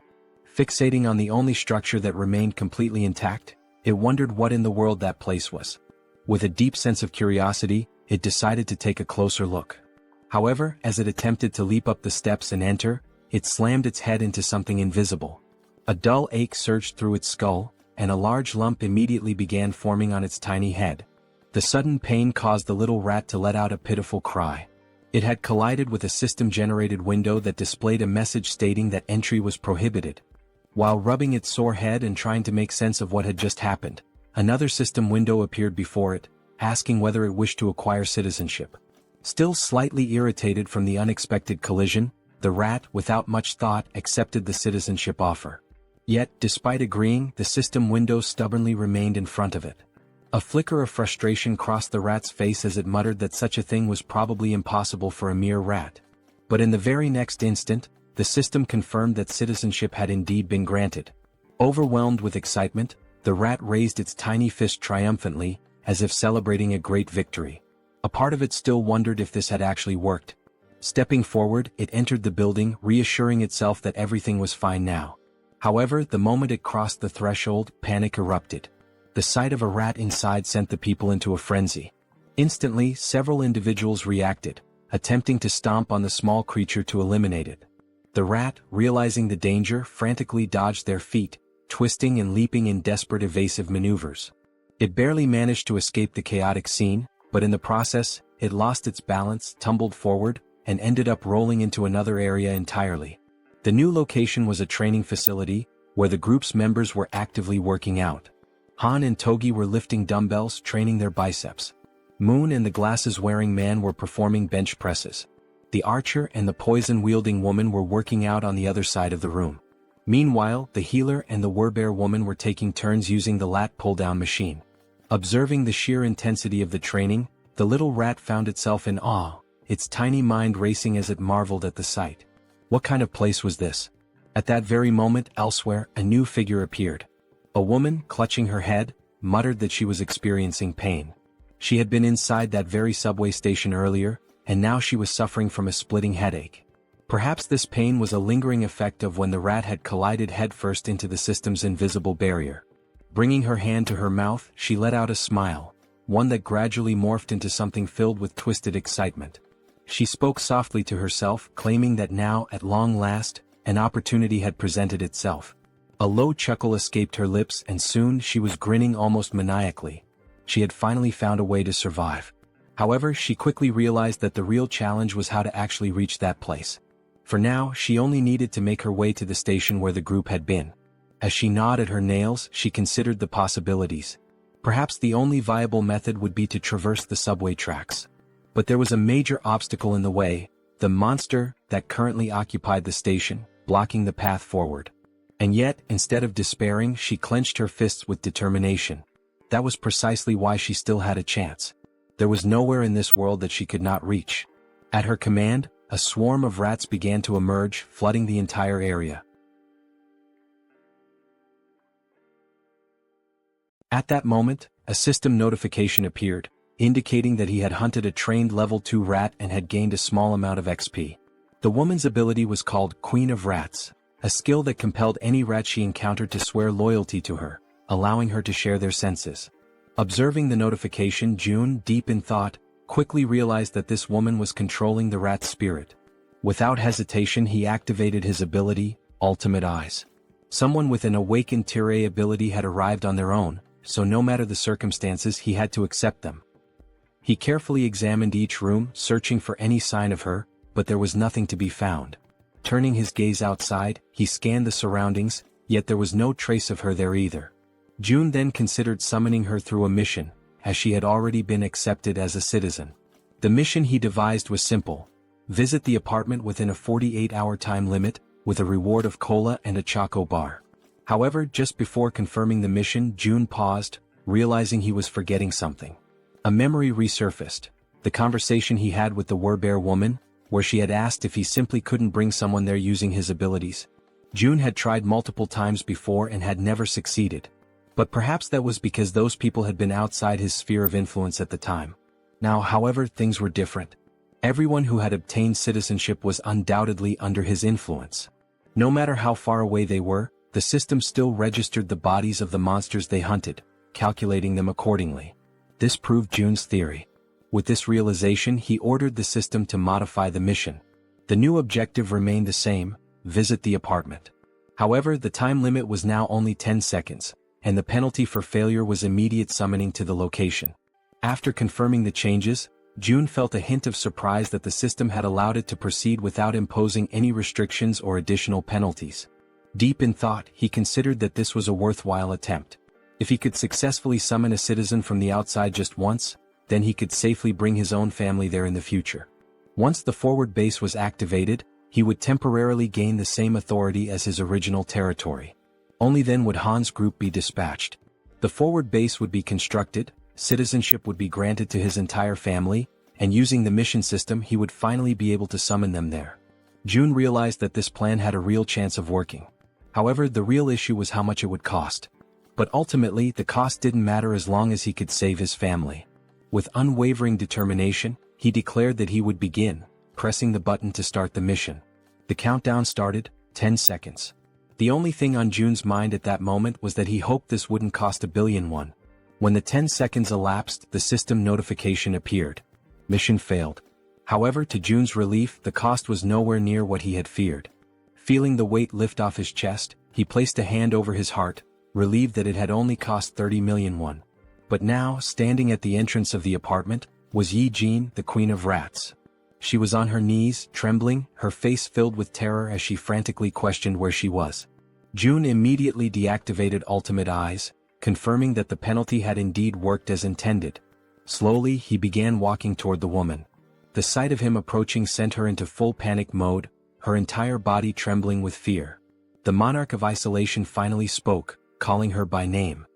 Fixating on the only structure that remained completely intact, it wondered what in the world that place was. With a deep sense of curiosity, it decided to take a closer look. However, as it attempted to leap up the steps and enter, it slammed its head into something invisible. A dull ache surged through its skull, and a large lump immediately began forming on its tiny head. The sudden pain caused the little rat to let out a pitiful cry. It had collided with a system-generated window that displayed a message stating that entry was prohibited. While rubbing its sore head and trying to make sense of what had just happened, another system window appeared before it, asking whether it wished to acquire citizenship. Still slightly irritated from the unexpected collision, the rat, without much thought, accepted the citizenship offer. Yet, despite agreeing, the system window stubbornly remained in front of it. A flicker of frustration crossed the rat's face as it muttered that such a thing was probably impossible for a mere rat. But in the very next instant, the system confirmed that citizenship had indeed been granted. Overwhelmed with excitement, the rat raised its tiny fist triumphantly, as if celebrating a great victory. A part of it still wondered if this had actually worked. Stepping forward, it entered the building, reassuring itself that everything was fine now. However, the moment it crossed the threshold, panic erupted. The sight of a rat inside sent the people into a frenzy. Instantly, several individuals reacted, attempting to stomp on the small creature to eliminate it. The rat, realizing the danger, frantically dodged their feet, twisting and leaping in desperate evasive maneuvers. It barely managed to escape the chaotic scene, but in the process, it lost its balance, tumbled forward, and ended up rolling into another area entirely. The new location was a training facility, where the group's members were actively working out. Han and Togi were lifting dumbbells, training their biceps. Moon and the glasses-wearing man were performing bench presses. The archer and the poison-wielding woman were working out on the other side of the room. Meanwhile, the healer and the werbear woman were taking turns using the lat pull-down machine. Observing the sheer intensity of the training, the little rat found itself in awe, its tiny mind racing as it marveled at the sight. What kind of place was this? At that very moment, elsewhere, a new figure appeared. A woman, clutching her head, muttered that she was experiencing pain. She had been inside that very subway station earlier, and now she was suffering from a splitting headache. Perhaps this pain was a lingering effect of when the rat had collided headfirst into the system's invisible barrier. Bringing her hand to her mouth, she let out a smile, one that gradually morphed into something filled with twisted excitement. She spoke softly to herself, claiming that now, at long last, an opportunity had presented itself. A low chuckle escaped her lips, and soon she was grinning almost maniacally. She had finally found a way to survive. However, she quickly realized that the real challenge was how to actually reach that place. For now, she only needed to make her way to the station where the group had been. As she gnawed at her nails, she considered the possibilities. Perhaps the only viable method would be to traverse the subway tracks. But there was a major obstacle in the way, the monster that currently occupied the station, blocking the path forward. And yet, instead of despairing, she clenched her fists with determination. That was precisely why she still had a chance. There was nowhere in this world that she could not reach. At her command, a swarm of rats began to emerge, flooding the entire area. At that moment, a system notification appeared, indicating that he had hunted a trained level 2 rat and had gained a small amount of XP. The woman's ability was called Queen of Rats, a skill that compelled any rat she encountered to swear loyalty to her, allowing her to share their senses. Observing the notification, June, deep in thought, quickly realized that this woman was controlling the rat's spirit. Without hesitation, he activated his ability, Ultimate Eyes. Someone with an awakened Tirei ability had arrived on their own, so no matter the circumstances, he had to accept them. He carefully examined each room, searching for any sign of her, but there was nothing to be found. Turning his gaze outside, he scanned the surroundings, yet there was no trace of her there either. June then considered summoning her through a mission, as she had already been accepted as a citizen. The mission he devised was simple: visit the apartment within a 48-hour time limit, with a reward of cola and a choco bar. However, just before confirming the mission, June paused, realizing he was forgetting something. A memory resurfaced, the conversation he had with the werbear woman, where she had asked if he simply couldn't bring someone there using his abilities. June had tried multiple times before and had never succeeded. But perhaps that was because those people had been outside his sphere of influence at the time. Now, however, things were different. Everyone who had obtained citizenship was undoubtedly under his influence. No matter how far away they were, the system still registered the bodies of the monsters they hunted, calculating them accordingly. This proved Jun's theory. With this realization, he ordered the system to modify the mission. The new objective remained the same: visit the apartment. However, the time limit was now only 10 seconds, and the penalty for failure was immediate summoning to the location. After confirming the changes, Jun felt a hint of surprise that the system had allowed it to proceed without imposing any restrictions or additional penalties. Deep in thought, he considered that this was a worthwhile attempt. If he could successfully summon a citizen from the outside just once, then he could safely bring his own family there in the future. Once the forward base was activated, he would temporarily gain the same authority as his original territory. Only then would Han's group be dispatched. The forward base would be constructed, citizenship would be granted to his entire family, and using the mission system he would finally be able to summon them there. Jun realized that this plan had a real chance of working. However, the real issue was how much it would cost. But ultimately, the cost didn't matter as long as he could save his family. With unwavering determination, he declared that he would begin, pressing the button to start the mission. The countdown started, 10 seconds. The only thing on Jun's mind at that moment was that he hoped this wouldn't cost $1 billion. When the 10 seconds elapsed, the system notification appeared. Mission failed. However, to Jun's relief, the cost was nowhere near what he had feared. Feeling the weight lift off his chest, he placed a hand over his heart, relieved that it had only cost 30 million won. But now, standing at the entrance of the apartment, was Jaehyeon, the Queen of Rats. She was on her knees, trembling, her face filled with terror as she frantically questioned where she was. Jun immediately deactivated Ultimate Eyes, confirming that the penalty had indeed worked as intended. Slowly, he began walking toward the woman. The sight of him approaching sent her into full panic mode, her entire body trembling with fear. The monarch of isolation finally spoke, calling her by name.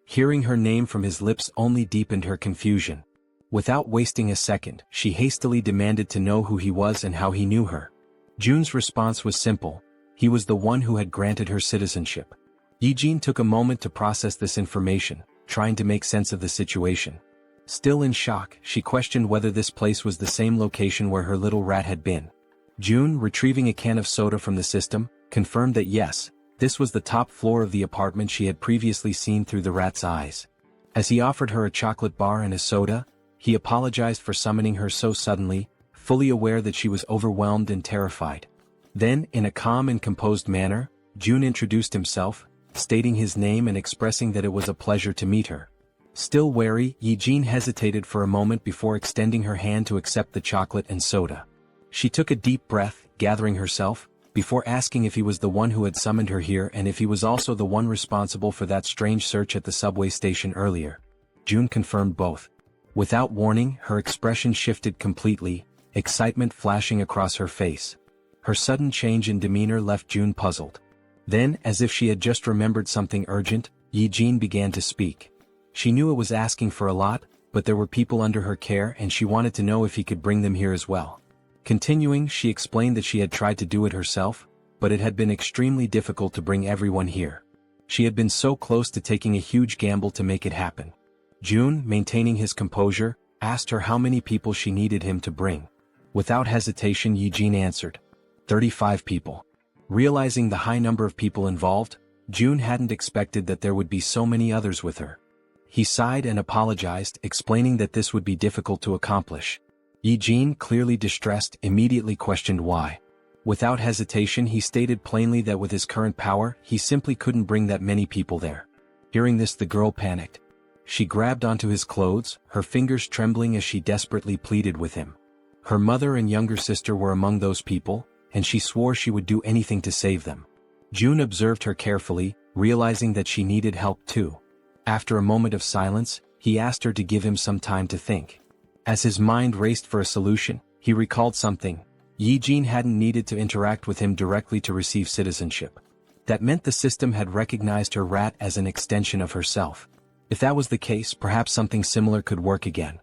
Hearing her name from his lips only deepened her confusion. Without wasting a second, she hastily demanded to know who he was and how he knew her. Jun's response was simple: he was the one who had granted her citizenship. Jaehyeon took a moment to process this information, trying to make sense of the situation. Still in shock, she questioned whether this place was the same location where her little rat had been. Jun, retrieving a can of soda from the system, confirmed that yes, this was the top floor of the apartment she had previously seen through the rat's eyes. As he offered her a chocolate bar and a soda, he apologized for summoning her so suddenly, fully aware that she was overwhelmed and terrified. Then, in a calm and composed manner, Jun introduced himself, stating his name and expressing that it was a pleasure to meet her. Still wary, Jaehyeon hesitated for a moment before extending her hand to accept the chocolate and soda. She took a deep breath, gathering herself, before asking if he was the one who had summoned her here and if he was also the one responsible for that strange search at the subway station earlier. Jun confirmed both. Without warning, her expression shifted completely, excitement flashing across her face. Her sudden change in demeanor left Jun puzzled. Then, as if she had just remembered something urgent, Jaehyeon began to speak. She knew it was asking for a lot, but there were people under her care and she wanted to know if he could bring them here as well. Continuing, she explained that she had tried to do it herself, but it had been extremely difficult to bring everyone here. She had been so close to taking a huge gamble to make it happen. Jun, maintaining his composure, asked her how many people she needed him to bring. Without hesitation, Jaehyeon answered, 35 people. Realizing the high number of people involved, Jun hadn't expected that there would be so many others with her. He sighed and apologized, explaining that this would be difficult to accomplish. Jaehyeon, clearly distressed, immediately questioned why. Without hesitation, he stated plainly that with his current power, he simply couldn't bring that many people there. Hearing this, the girl panicked. She grabbed onto his clothes, her fingers trembling as she desperately pleaded with him. Her mother and younger sister were among those people, and she swore she would do anything to save them. Jun observed her carefully, realizing that she needed help too. After a moment of silence, he asked her to give him some time to think. As his mind raced for a solution, he recalled something. Jaehyeon hadn't needed to interact with him directly to receive citizenship. That meant the system had recognized her rat as an extension of herself. If that was the case, perhaps something similar could work again.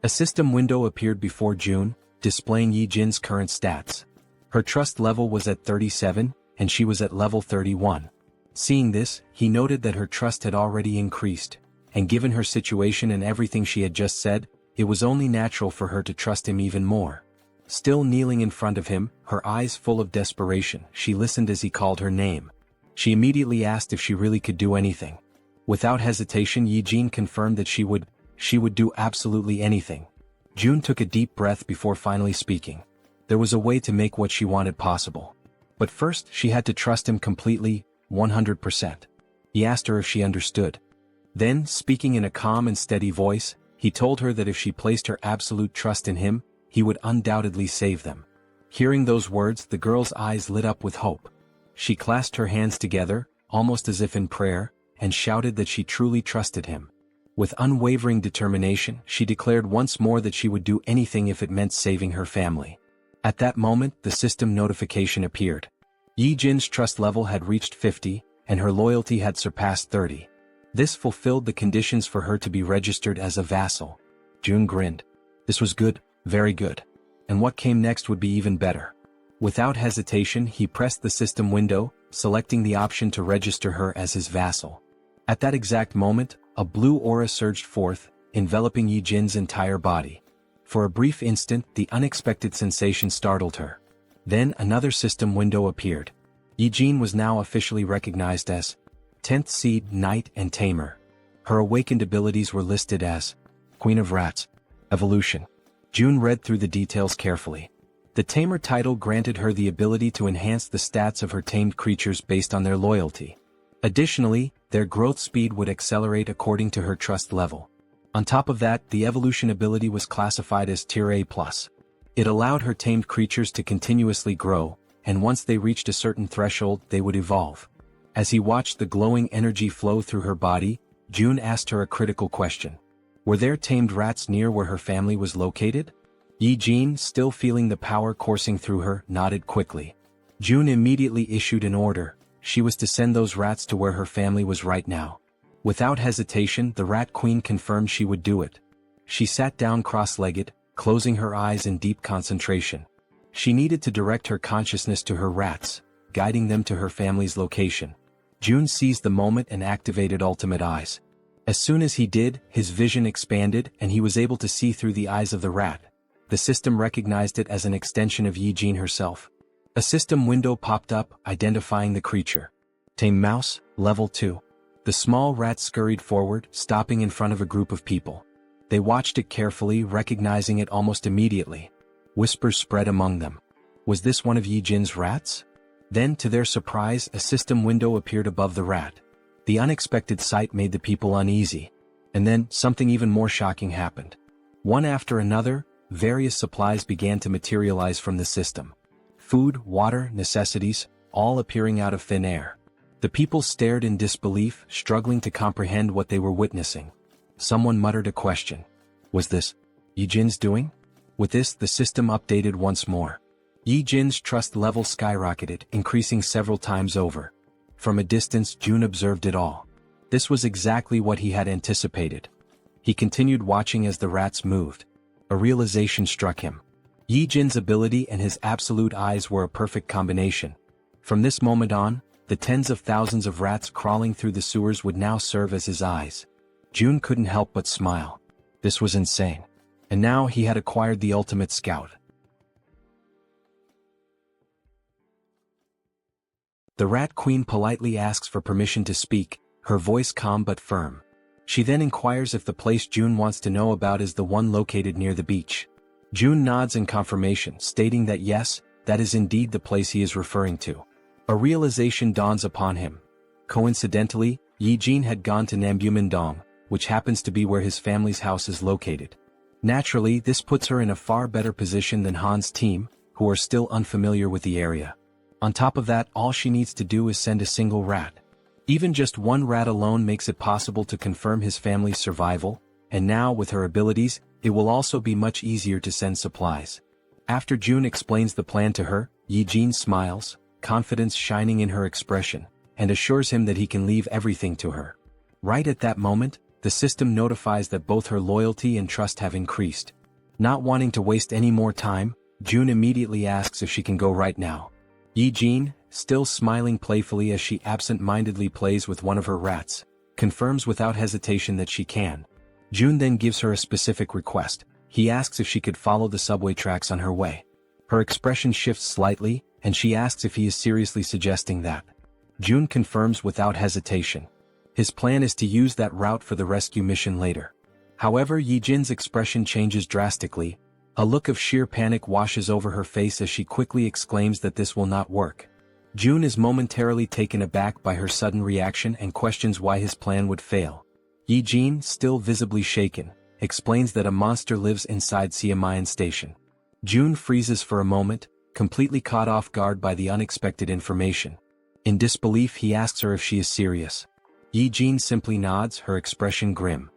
A system window appeared before Jun, displaying Jaehyeon's current stats. Her trust level was at 37, and she was at level 31. Seeing this, he noted that her trust had already increased, and given her situation and everything she had just said, it was only natural for her to trust him even more. Still kneeling in front of him, her eyes full of desperation, she listened as he called her name. She immediately asked if she really could do anything. Without hesitation, Jaehyeon confirmed that she would, She would do absolutely anything. June took a deep breath before finally speaking. There was a way to make what she wanted possible. But first she had to trust him completely, 100%. He asked her if she understood. Then, speaking in a calm and steady voice, he told her that if she placed her absolute trust in him, he would undoubtedly save them. Hearing those words, the girl's eyes lit up with hope. She clasped her hands together, almost as if in prayer, and shouted that she truly trusted him. With unwavering determination, she declared once more that she would do anything if it meant saving her family. At that moment, the system notification appeared. Yi-jin's trust level had reached 50, and her loyalty had surpassed 30. This fulfilled the conditions for her to be registered as a vassal. June grinned. This was good, very good. And what came next would be even better. Without hesitation, he pressed the system window, selecting the option to register her as his vassal. At that exact moment, a blue aura surged forth, enveloping Yi-jin's entire body. For a brief instant, the unexpected sensation startled her. Then another system window appeared. Yi-jin was now officially recognized as 10th Seed, Knight and Tamer. Her awakened abilities were listed as Queen of Rats, Evolution. June read through the details carefully. The Tamer title granted her the ability to enhance the stats of her tamed creatures based on their loyalty. Additionally, their growth speed would accelerate according to her trust level. On top of that, the evolution ability was classified as Tier A+. It allowed her tamed creatures to continuously grow, and once they reached a certain threshold, they would evolve. As he watched the glowing energy flow through her body, June asked her a critical question. Were there tamed rats near where her family was located? Yi-jin, still feeling the power coursing through her, nodded quickly. June immediately issued an order. She was to send those rats to where her family was right now. Without hesitation, the Rat Queen confirmed she would do it. She sat down cross-legged, closing her eyes in deep concentration. She needed to direct her consciousness to her rats, guiding them to her family's location. June seized the moment and activated Ultimate Eyes. As soon as he did, his vision expanded and he was able to see through the eyes of the rat. The system recognized it as an extension of Yi-jin herself. A system window popped up, identifying the creature. Tame Mouse, Level 2. The small rat scurried forward, stopping in front of a group of people. They watched it carefully, recognizing it almost immediately. Whispers spread among them. Was this one of Yi-jin's rats? Then, to their surprise, a system window appeared above the rat. The unexpected sight made the people uneasy. And then, something even more shocking happened. One after another, various supplies began to materialize from the system. Food, water, necessities, all appearing out of thin air. The people stared in disbelief, struggling to comprehend what they were witnessing. Someone muttered a question. Was this Yi-jin's doing? With this, the system updated once more. Yi-jin's trust level skyrocketed, increasing several times over. From a distance, June observed it all. This was exactly what he had anticipated. He continued watching as the rats moved. A realization struck him. Yi-jin's ability and his absolute eyes were a perfect combination. From this moment on, the tens of thousands of rats crawling through the sewers would now serve as his eyes. June couldn't help but smile. This was insane. And now he had acquired the ultimate scout. The Rat Queen politely asks for permission to speak, her voice calm but firm. She then inquires if the place June wants to know about is the one located near the beach. June nods in confirmation, stating that yes, that is indeed the place he is referring to. A realization dawns upon him. Coincidentally, Yi-jin had gone to Nambu-Mindong, which happens to be where his family's house is located. Naturally, this puts her in a far better position than Han's team, who are still unfamiliar with the area. On top of that, all she needs to do is send a single rat. Even just one rat alone makes it possible to confirm his family's survival, and now with her abilities, it will also be much easier to send supplies. After June explains the plan to her, Yi-jin smiles, confidence shining in her expression, and assures him that he can leave everything to her. Right at that moment, the system notifies that both her loyalty and trust have increased. Not wanting to waste any more time, June immediately asks if she can go right now. Yi-jin, still smiling playfully as she absent-mindedly plays with one of her rats, confirms without hesitation that she can. June then gives her a specific request. He asks if she could follow the subway tracks on her way. Her expression shifts slightly, and she asks if he is seriously suggesting that. June confirms without hesitation. His plan is to use that route for the rescue mission later. However, Yijin's expression changes drastically. A look of sheer panic washes over her face as she quickly exclaims that this will not work. June is momentarily taken aback by her sudden reaction and questions why his plan would fail. Yijin, still visibly shaken, explains that a monster lives inside Siamayan Station. June freezes for a moment, completely caught off guard by the unexpected information. In disbelief, he asks her if she is serious. Yijin simply nods, her expression grim.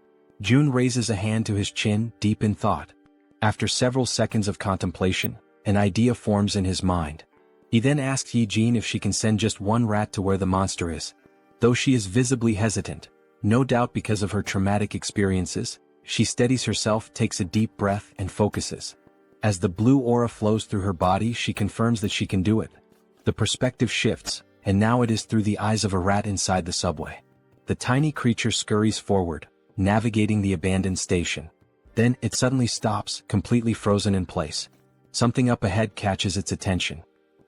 June raises a hand to his chin, deep in thought. After several seconds of contemplation, an idea forms in his mind. He then asks Yijin if she can send just one rat to where the monster is. Though she is visibly hesitant, no doubt because of her traumatic experiences, she steadies herself, takes a deep breath, and focuses. As the blue aura flows through her body, she confirms that she can do it. The perspective shifts, and now it is through the eyes of a rat inside the subway. The tiny creature scurries forward, navigating the abandoned station. Then, it suddenly stops, completely frozen in place. Something up ahead catches its attention.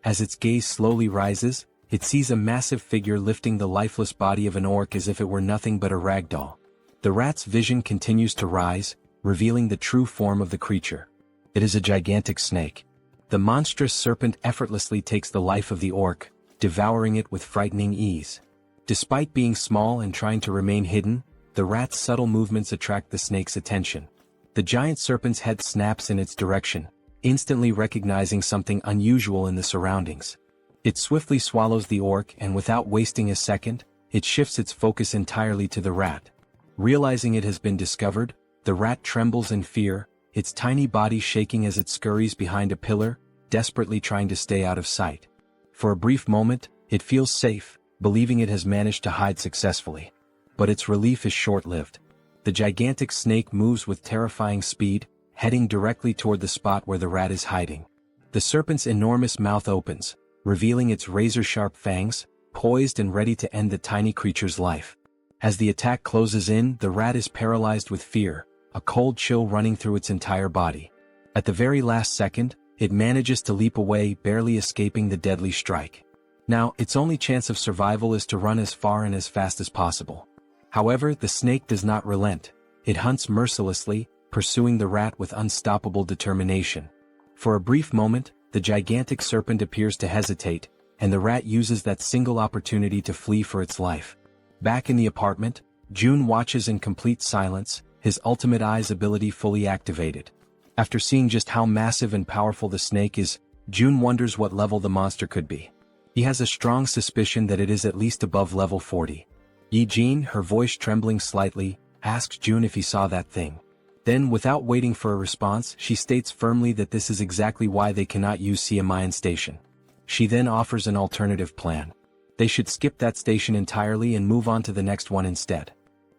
As its gaze slowly rises, it sees a massive figure lifting the lifeless body of an orc as if it were nothing but a rag doll. The rat's vision continues to rise, revealing the true form of the creature. It is a gigantic snake. The monstrous serpent effortlessly takes the life of the orc, devouring it with frightening ease. Despite being small and trying to remain hidden, the rat's subtle movements attract the snake's attention. The giant serpent's head snaps in its direction, instantly recognizing something unusual in the surroundings. It swiftly swallows the orc, and without wasting a second, it shifts its focus entirely to the rat. Realizing it has been discovered, the rat trembles in fear, its tiny body shaking as it scurries behind a pillar, desperately trying to stay out of sight. For a brief moment, it feels safe, believing it has managed to hide successfully. But its relief is short-lived. The gigantic snake moves with terrifying speed, heading directly toward the spot where the rat is hiding. The serpent's enormous mouth opens, revealing its razor-sharp fangs, poised and ready to end the tiny creature's life. As the attack closes in, the rat is paralyzed with fear, a cold chill running through its entire body. At the very last second, it manages to leap away, barely escaping the deadly strike. Now, its only chance of survival is to run as far and as fast as possible. However, the snake does not relent. It hunts mercilessly, pursuing the rat with unstoppable determination. For a brief moment, the gigantic serpent appears to hesitate, and the rat uses that single opportunity to flee for its life. Back in the apartment, June watches in complete silence, his ultimate eyes ability fully activated. After seeing just how massive and powerful the snake is, June wonders what level the monster could be. He has a strong suspicion that it is at least above level 40. Yijin, her voice trembling slightly, asks June if he saw that thing. Then, without waiting for a response, she states firmly that this is exactly why they cannot use Siamayan Station. She then offers an alternative plan. They should skip that station entirely and move on to the next one instead.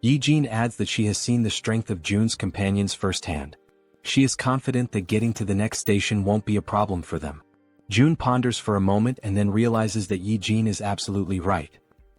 Yijin adds that she has seen the strength of June's companions firsthand. She is confident that getting to the next station won't be a problem for them. June ponders for a moment and then realizes that Yijin is absolutely right.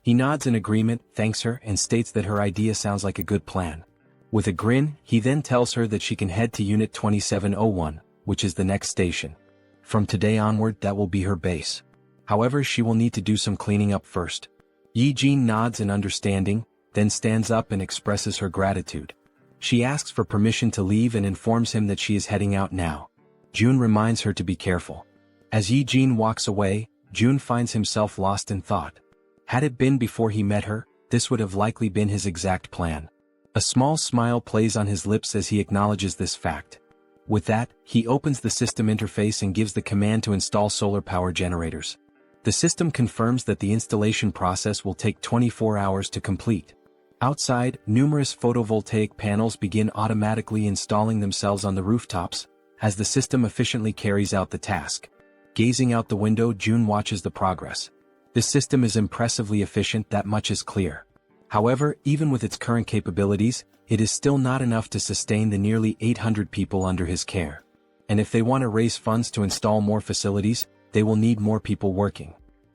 He nods in agreement, thanks her, and states that her idea sounds like a good plan. With a grin, he then tells her that she can head to Unit 2701, which is the next station. From today onward, that will be her base. However, she will need to do some cleaning up first. Yijin nods in understanding, then stands up and expresses her gratitude. She asks for permission to leave and informs him that she is heading out now. June reminds her to be careful. As Yijin walks away, June finds himself lost in thought. Had it been before he met her, this would have likely been his exact plan. A small smile plays on his lips as he acknowledges this fact. With that, he opens the system interface and gives the command to install solar power generators. The system confirms that the installation process will take 24 hours to complete. Outside, numerous photovoltaic panels begin automatically installing themselves on the rooftops, as the system efficiently carries out the task. Gazing out the window, June watches the progress. This system is impressively efficient, that much is clear. However, even with its current capabilities, it is still not enough to sustain the nearly 800 people under his care. And if they want to raise funds to install more facilities, they will need more people working.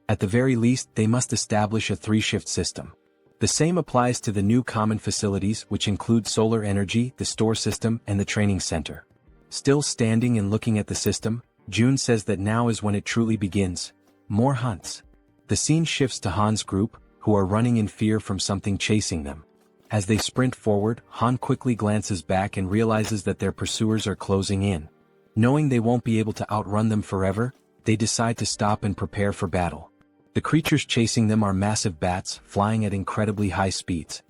At the very least, they must establish a 3-shift system. The same applies to the new common facilities, which include solar energy, the store system, and the training center. Still standing and looking at the system, June says that now is when it truly begins. More hunts. The scene shifts to Han's group, who are running in fear from something chasing them. As they sprint forward, Han quickly glances back and realizes that their pursuers are closing in. Knowing they won't be able to outrun them forever, they decide to stop and prepare for battle. The creatures chasing them are massive bats, flying at incredibly high speeds.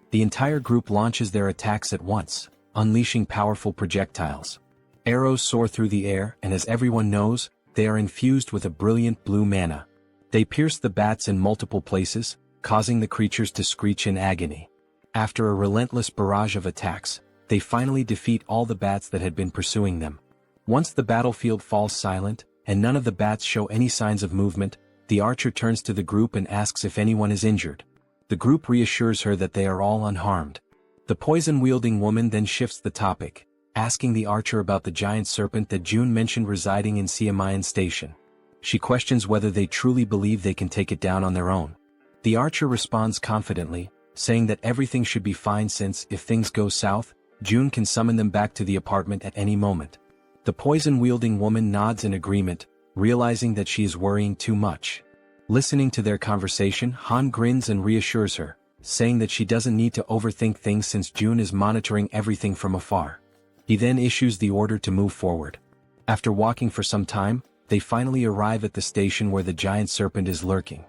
The entire group launches their attacks at once, unleashing powerful projectiles. Arrows soar through the air, and as everyone knows, they are infused with a brilliant blue mana. They pierce the bats in multiple places, causing the creatures to screech in agony. After a relentless barrage of attacks, they finally defeat all the bats that had been pursuing them. Once the battlefield falls silent, and none of the bats show any signs of movement, the archer turns to the group and asks if anyone is injured. The group reassures her that they are all unharmed. The poison-wielding woman then shifts the topic, asking the archer about the giant serpent that June mentioned residing in Siamayan Station. She questions whether they truly believe they can take it down on their own. The archer responds confidently, saying that everything should be fine since, if things go south, June can summon them back to the apartment at any moment. The poison-wielding woman nods in agreement, realizing that she is worrying too much. Listening to their conversation, Han grins and reassures her, saying that she doesn't need to overthink things since June is monitoring everything from afar. He then issues the order to move forward. After walking for some time, they finally arrive at the station where the giant serpent is lurking.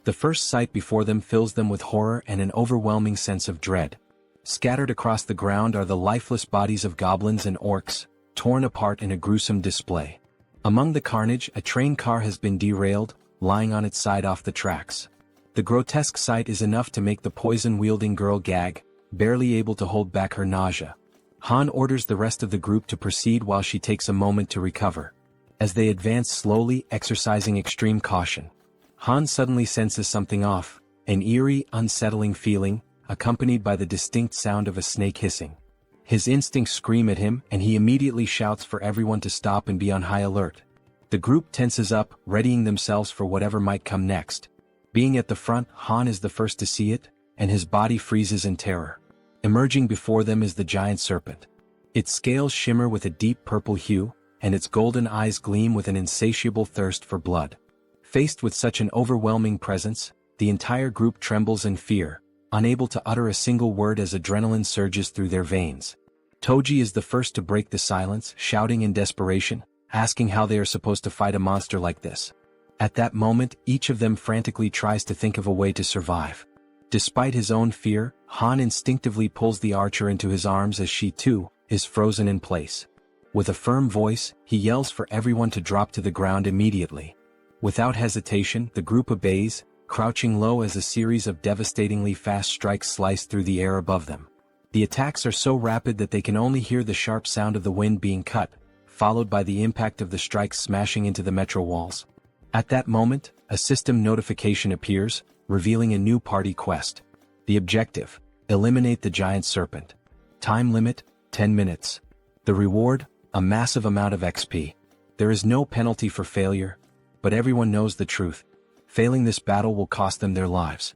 The first sight before them fills them with horror and an overwhelming sense of dread. Scattered across the ground are the lifeless bodies of goblins and orcs, torn apart in a gruesome display. Among the carnage, a train car has been derailed, lying on its side off the tracks. The grotesque sight is enough to make the poison-wielding girl gag, barely able to hold back her nausea. Han orders the rest of the group to proceed while she takes a moment to recover. As they advance slowly, exercising extreme caution, Han suddenly senses something off, an eerie, unsettling feeling, accompanied by the distinct sound of a snake hissing. His instincts scream at him, and he immediately shouts for everyone to stop and be on high alert. The group tenses up, readying themselves for whatever might come next. Being at the front, Han is the first to see it, and his body freezes in terror. Emerging before them is the giant serpent. Its scales shimmer with a deep purple hue, and its golden eyes gleam with an insatiable thirst for blood. Faced with such an overwhelming presence, the entire group trembles in fear, unable to utter a single word as adrenaline surges through their veins. Toji is the first to break the silence, shouting in desperation, asking how they are supposed to fight a monster like this. At that moment, each of them frantically tries to think of a way to survive. Despite his own fear, Han instinctively pulls the archer into his arms as she, too, is frozen in place. With a firm voice, he yells for everyone to drop to the ground immediately. Without hesitation, the group obeys, crouching low as a series of devastatingly fast strikes slice through the air above them. The attacks are so rapid that they can only hear the sharp sound of the wind being cut, followed by the impact of the strikes smashing into the metro walls. At that moment, a system notification appears, revealing a new party quest. The objective: eliminate the giant serpent. Time limit: 10 minutes. The reward: a massive amount of XP. There is no penalty for failure, but everyone knows the truth. Failing this battle will cost them their lives.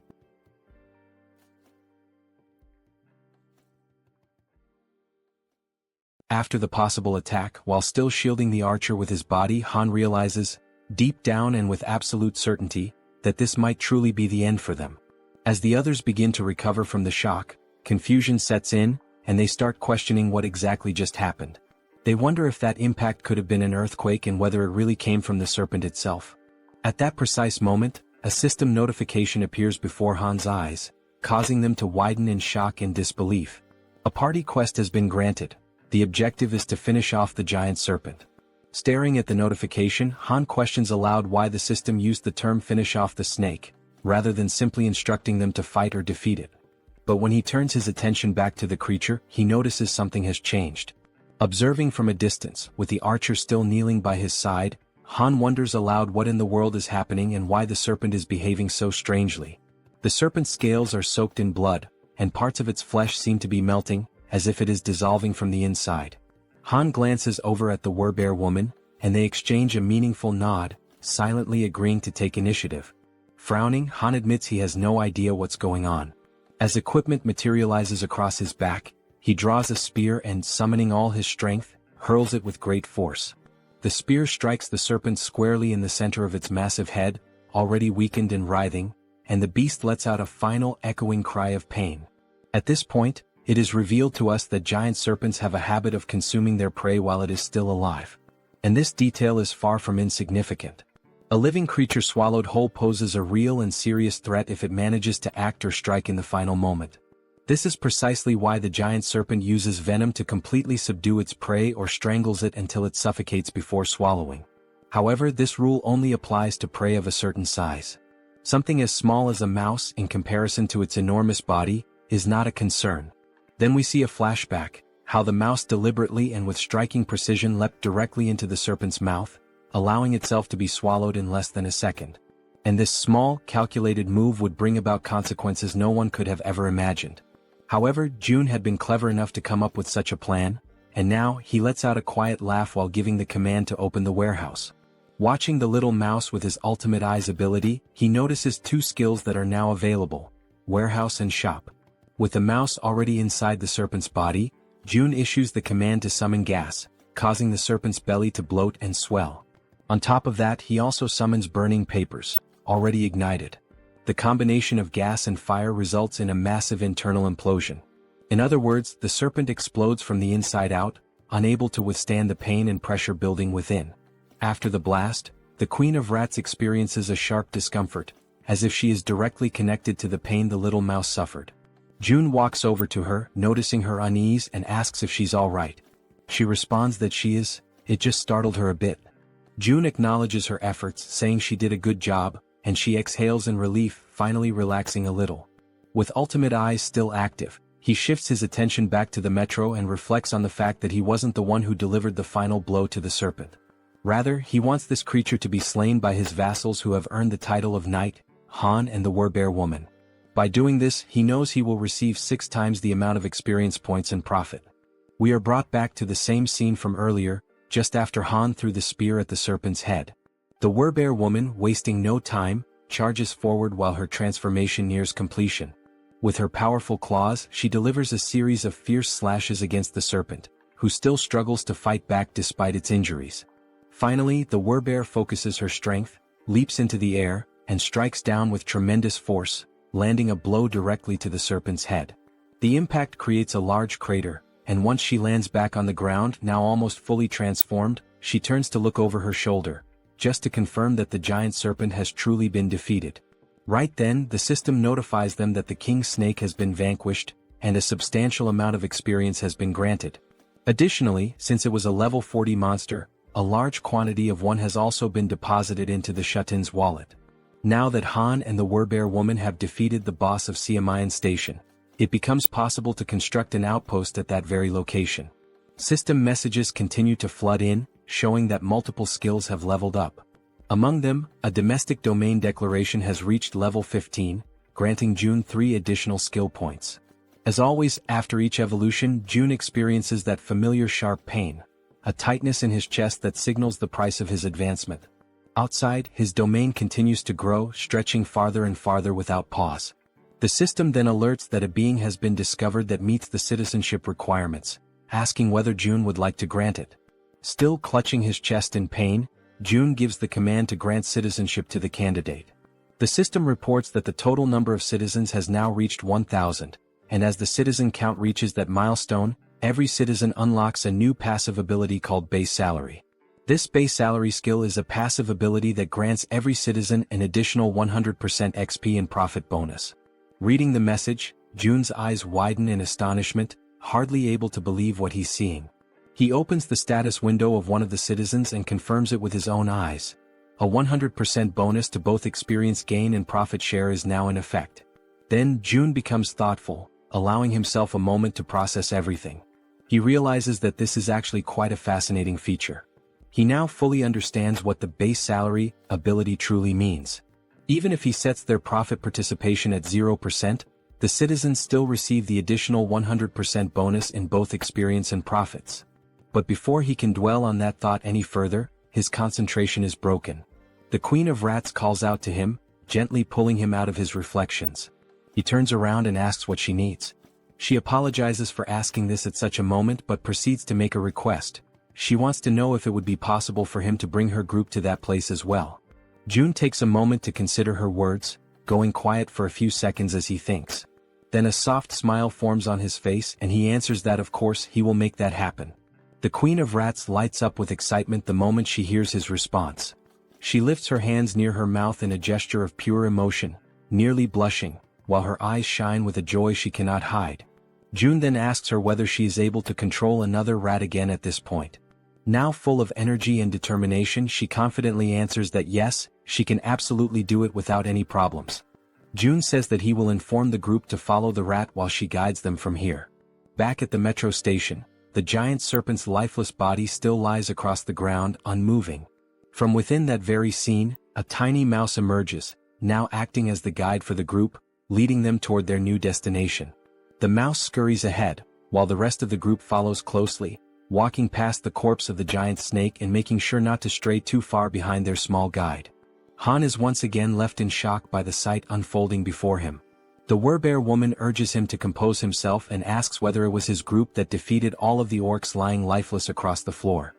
After the possible attack, while still shielding the archer with his body, Han realizes, deep down and with absolute certainty, that this might truly be the end for them. As the others begin to recover from the shock, confusion sets in, and they start questioning what exactly just happened. They wonder if that impact could have been an earthquake and whether it really came from the serpent itself. At that precise moment, a system notification appears before Han's eyes, causing them to widen in shock and disbelief. A party quest has been granted. The objective is to finish off the giant serpent. Staring at the notification, Han questions aloud why the system used the term "finish off the snake," rather than simply instructing them to fight or defeat it. But when he turns his attention back to the creature, he notices something has changed. Observing from a distance, with the archer still kneeling by his side, Han wonders aloud what in the world is happening and why the serpent is behaving so strangely. The serpent's scales are soaked in blood, and parts of its flesh seem to be melting, as if it is dissolving from the inside. Han glances over at the werbear woman, and they exchange a meaningful nod, silently agreeing to take initiative. Frowning, Han admits he has no idea what's going on. As equipment materializes across his back, he draws a spear and, summoning all his strength, hurls it with great force. The spear strikes the serpent squarely in the center of its massive head, already weakened and writhing, and the beast lets out a final echoing cry of pain. At this point, it is revealed to us that giant serpents have a habit of consuming their prey while it is still alive. And this detail is far from insignificant. A living creature swallowed whole poses a real and serious threat if it manages to act or strike in the final moment. This is precisely why the giant serpent uses venom to completely subdue its prey or strangles it until it suffocates before swallowing. However, this rule only applies to prey of a certain size. Something as small as a mouse, in comparison to its enormous body, is not a concern. Then we see a flashback, how the mouse deliberately and with striking precision leapt directly into the serpent's mouth, allowing itself to be swallowed in less than a second. And this small, calculated move would bring about consequences no one could have ever imagined. However, Jun had been clever enough to come up with such a plan, and now he lets out a quiet laugh while giving the command to open the warehouse. Watching the little mouse with his ultimate eyes ability, he notices two skills that are now available: warehouse and shop. With the mouse already inside the serpent's body, Jun issues the command to summon gas, causing the serpent's belly to bloat and swell. On top of that, he also summons burning papers, already ignited. The combination of gas and fire results in a massive internal implosion. In other words, the serpent explodes from the inside out, unable to withstand the pain and pressure building within. After the blast, the Queen of Rats experiences a sharp discomfort, as if she is directly connected to the pain the little mouse suffered. Jun walks over to her, noticing her unease, and asks if she's all right. She responds that she is. It just startled her a bit. Jun acknowledges her efforts, saying she did a good job, and she exhales in relief, finally relaxing a little. With ultimate eyes still active, he shifts his attention back to the metro and reflects on the fact that he wasn't the one who delivered the final blow to the serpent. Rather, he wants this creature to be slain by his vassals who have earned the title of Knight, Han and the Werbear Woman. By doing this, he knows he will receive 6 times the amount of experience points and profit. We are brought back to the same scene from earlier, just after Han threw the spear at the serpent's head. The Werbear Woman, wasting no time, charges forward while her transformation nears completion. With her powerful claws, she delivers a series of fierce slashes against the serpent, who still struggles to fight back despite its injuries. Finally, the Werbear focuses her strength, leaps into the air, and strikes down with tremendous force, landing a blow directly to the serpent's head. The impact creates a large crater, and once she lands back on the ground, now almost fully transformed, she turns to look over her shoulder, just to confirm that the giant serpent has truly been defeated. Right then, the system notifies them that the king snake has been vanquished, and a substantial amount of experience has been granted. Additionally, since it was a level 40 monster, a large quantity of one has also been deposited into the Shutin's wallet. Now that Han and the Werbear Woman have defeated the boss of Siamayan Station, it becomes possible to construct an outpost at that very location. System messages continue to flood in, showing that multiple skills have leveled up. Among them, a domestic domain declaration has reached level 15, granting Jun 3 additional skill points. As always, after each evolution, Jun experiences that familiar sharp pain, a tightness in his chest that signals the price of his advancement. Outside, his domain continues to grow, stretching farther and farther without pause. The system then alerts that a being has been discovered that meets the citizenship requirements, asking whether Jun would like to grant it. Still clutching his chest in pain, Jun gives the command to grant citizenship to the candidate. The system reports that the total number of citizens has now reached 1,000, and as the citizen count reaches that milestone, every citizen unlocks a new passive ability called Base Salary. This Base Salary skill is a passive ability that grants every citizen an additional 100% XP and profit bonus. Reading the message, Jun's eyes widen in astonishment, hardly able to believe what he's seeing. He opens the status window of one of the citizens and confirms it with his own eyes. A 100% bonus to both experience gain and profit share is now in effect. Then Jun becomes thoughtful, allowing himself a moment to process everything. He realizes that this is actually quite a fascinating feature. He now fully understands what the Base Salary ability truly means. Even if he sets their profit participation at 0%, the citizens still receive the additional 100% bonus in both experience and profits. But before he can dwell on that thought any further, his concentration is broken. The Queen of Rats calls out to him, gently pulling him out of his reflections. He turns around and asks what she needs. She apologizes for asking this at such a moment but proceeds to make a request. She wants to know if it would be possible for him to bring her group to that place as well. Jun takes a moment to consider her words, going quiet for a few seconds as he thinks. Then a soft smile forms on his face and he answers that of course he will make that happen. The Queen of Rats lights up with excitement the moment she hears his response. She lifts her hands near her mouth in a gesture of pure emotion, nearly blushing, while her eyes shine with a joy she cannot hide. June then asks her whether she is able to control another rat again at this point. Now full of energy and determination, she confidently answers that yes, she can absolutely do it without any problems. June says that he will inform the group to follow the rat while she guides them from here. Back at the metro station, the giant serpent's lifeless body still lies across the ground, unmoving. From within that very scene, a tiny mouse emerges, now acting as the guide for the group, leading them toward their new destination. The mouse scurries ahead, while the rest of the group follows closely, walking past the corpse of the giant snake and making sure not to stray too far behind their small guide. Han is once again left in shock by the sight unfolding before him. The Werbear woman urges him to compose himself and asks whether it was his group that defeated all of the orcs lying lifeless across the floor.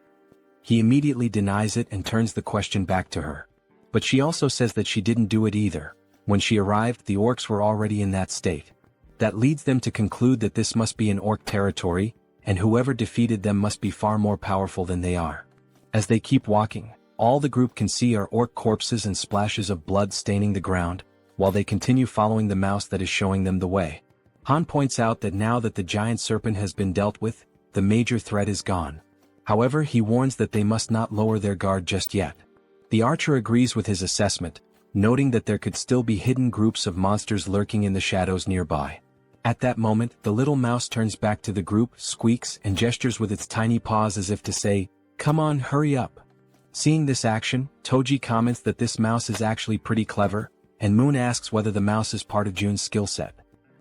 He immediately denies it and turns the question back to her. But she also says that she didn't do it either. When she arrived, the orcs were already in that state. That leads them to conclude that this must be an orc territory, and whoever defeated them must be far more powerful than they are. As they keep walking, all the group can see are orc corpses and splashes of blood staining the ground, while they continue following the mouse that is showing them the way. Han points out that now that the giant serpent has been dealt with, the major threat is gone. However, he warns that they must not lower their guard just yet. The archer agrees with his assessment, noting that there could still be hidden groups of monsters lurking in the shadows nearby. At that moment, the little mouse turns back to the group, squeaks, and gestures with its tiny paws as if to say, "Come on, hurry up." Seeing this action, Toji comments that this mouse is actually pretty clever, and Moon asks whether the mouse is part of June's skill set.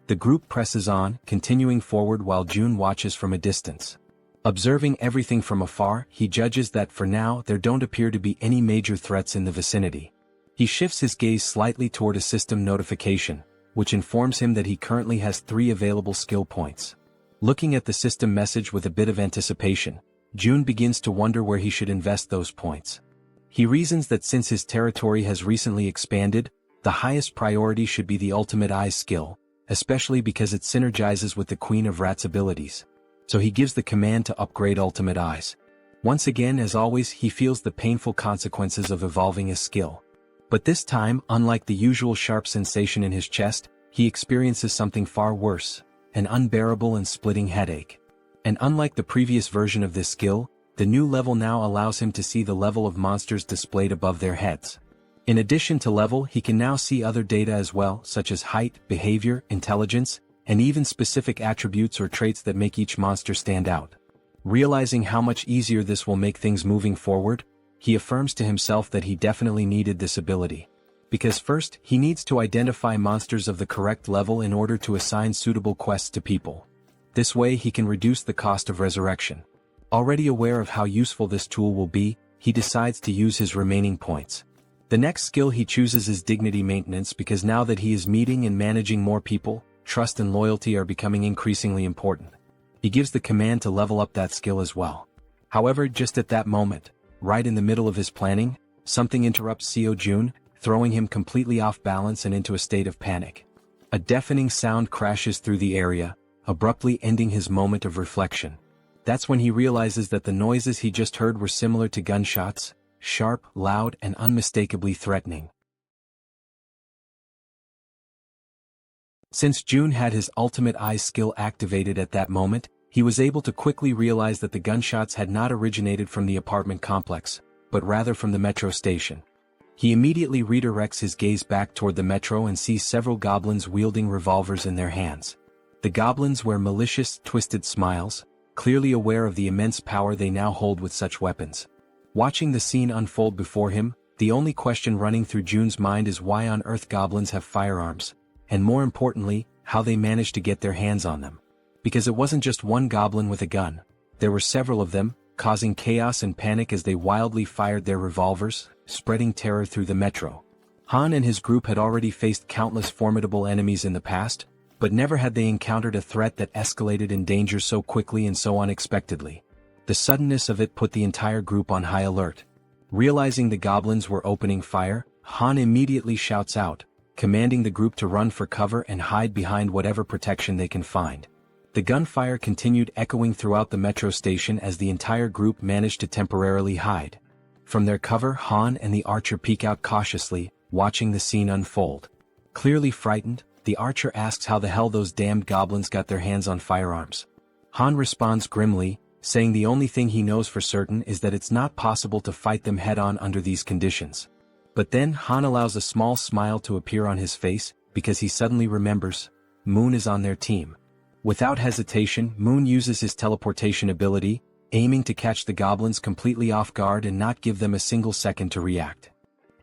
The group presses on, continuing forward while June watches from a distance. Observing everything from afar, he judges that for now there don't appear to be any major threats in the vicinity. He shifts his gaze slightly toward a system notification, which informs him that he currently has 3 available skill points. Looking at the system message with a bit of anticipation, June begins to wonder where he should invest those points. He reasons that since his territory has recently expanded, the highest priority should be the Ultimate Eyes skill, especially because it synergizes with the Queen of Rats' abilities. So he gives the command to upgrade Ultimate Eyes. Once again, as always, he feels the painful consequences of evolving his skill. But this time, unlike the usual sharp sensation in his chest, he experiences something far worse, an unbearable and splitting headache. And unlike the previous version of this skill, the new level now allows him to see the level of monsters displayed above their heads. In addition to level, he can now see other data as well, such as height, behavior, intelligence, and even specific attributes or traits that make each monster stand out. Realizing how much easier this will make things moving forward, he affirms to himself that he definitely needed this ability. Because first, he needs to identify monsters of the correct level in order to assign suitable quests to people. This way he can reduce the cost of resurrection. Already aware of how useful this tool will be, he decides to use his remaining points. The next skill he chooses is dignity maintenance because now that he is meeting and managing more people, trust and loyalty are becoming increasingly important. He gives the command to level up that skill as well. However, just at that moment, right in the middle of his planning, something interrupts Seo Jun, throwing him completely off balance and into a state of panic. A deafening sound crashes through the area, abruptly ending his moment of reflection. That's when he realizes that the noises he just heard were similar to gunshots, sharp, loud, and unmistakably threatening. Since June had his Ultimate Eye skill activated at that moment, he was able to quickly realize that the gunshots had not originated from the apartment complex, but rather from the metro station. He immediately redirects his gaze back toward the metro and sees several goblins wielding revolvers in their hands. The goblins wear malicious, twisted smiles, clearly aware of the immense power they now hold with such weapons. Watching the scene unfold before him, the only question running through June's mind is why on earth goblins have firearms, and more importantly, how they managed to get their hands on them. Because it wasn't just one goblin with a gun, there were several of them, causing chaos and panic as they wildly fired their revolvers, spreading terror through the metro. Han and his group had already faced countless formidable enemies in the past, but never had they encountered a threat that escalated in danger so quickly and so unexpectedly. The suddenness of it put the entire group on high alert. Realizing the goblins were opening fire, Han immediately shouts out, commanding the group to run for cover and hide behind whatever protection they can find. The gunfire continued echoing throughout the metro station as the entire group managed to temporarily hide. From their cover, Han and the archer peek out cautiously, watching the scene unfold. Clearly frightened, the archer asks how the hell those damned goblins got their hands on firearms. Han responds grimly, saying the only thing he knows for certain is that it's not possible to fight them head-on under these conditions. But then Han allows a small smile to appear on his face, because he suddenly remembers, Moon is on their team. Without hesitation, Moon uses his teleportation ability, aiming to catch the goblins completely off guard and not give them a single second to react.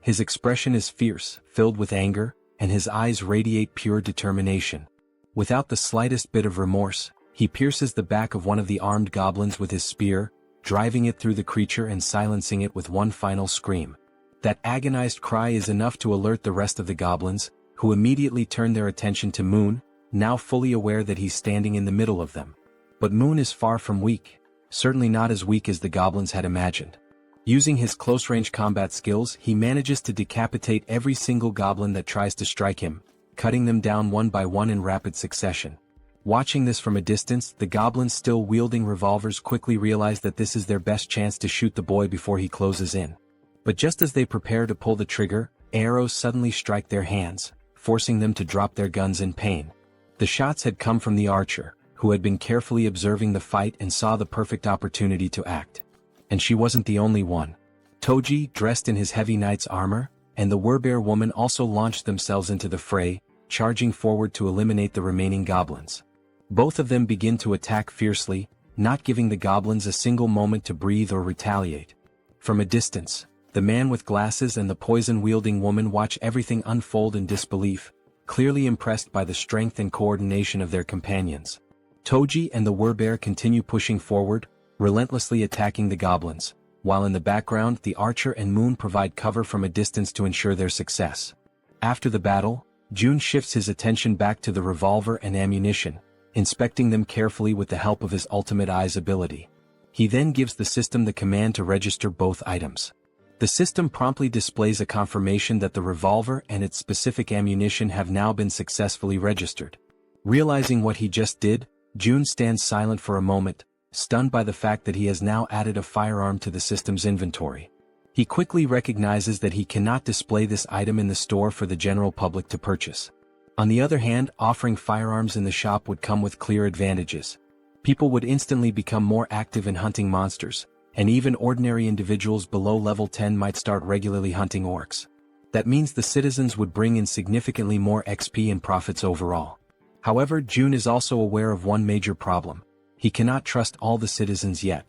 His expression is fierce, filled with anger, and his eyes radiate pure determination. Without the slightest bit of remorse, he pierces the back of one of the armed goblins with his spear, driving it through the creature and silencing it with one final scream. That agonized cry is enough to alert the rest of the goblins, who immediately turn their attention to Moon, now fully aware that he's standing in the middle of them. But Moon is far from weak, certainly not as weak as the goblins had imagined. Using his close-range combat skills, he manages to decapitate every single goblin that tries to strike him, cutting them down one by one in rapid succession. Watching this from a distance, the goblins still wielding revolvers quickly realize that this is their best chance to shoot the boy before he closes in. But just as they prepare to pull the trigger, arrows suddenly strike their hands, forcing them to drop their guns in pain. The shots had come from the archer, who had been carefully observing the fight and saw the perfect opportunity to act. And she wasn't the only one. Toji, dressed in his heavy knight's armor, and the Werbear woman also launched themselves into the fray, charging forward to eliminate the remaining goblins. Both of them begin to attack fiercely, not giving the goblins a single moment to breathe or retaliate. From a distance, the man with glasses and the poison-wielding woman watch everything unfold in disbelief, clearly impressed by the strength and coordination of their companions. Toji and the Werbear continue pushing forward, relentlessly attacking the goblins, while in the background the archer and Moon provide cover from a distance to ensure their success. After the battle, Jun shifts his attention back to the revolver and ammunition, inspecting them carefully with the help of his ultimate eyes ability. He then gives the system the command to register both items. The system promptly displays a confirmation that the revolver and its specific ammunition have now been successfully registered. Realizing what he just did, Jun stands silent for a moment, stunned by the fact that he has now added a firearm to the system's inventory. He quickly recognizes that he cannot display this item in the store for the general public to purchase. On the other hand, offering firearms in the shop would come with clear advantages. People would instantly become more active in hunting monsters, and even ordinary individuals below level 10 might start regularly hunting orcs. That means the citizens would bring in significantly more XP and profits overall. However, Jun is also aware of one major problem. He cannot trust all the citizens yet.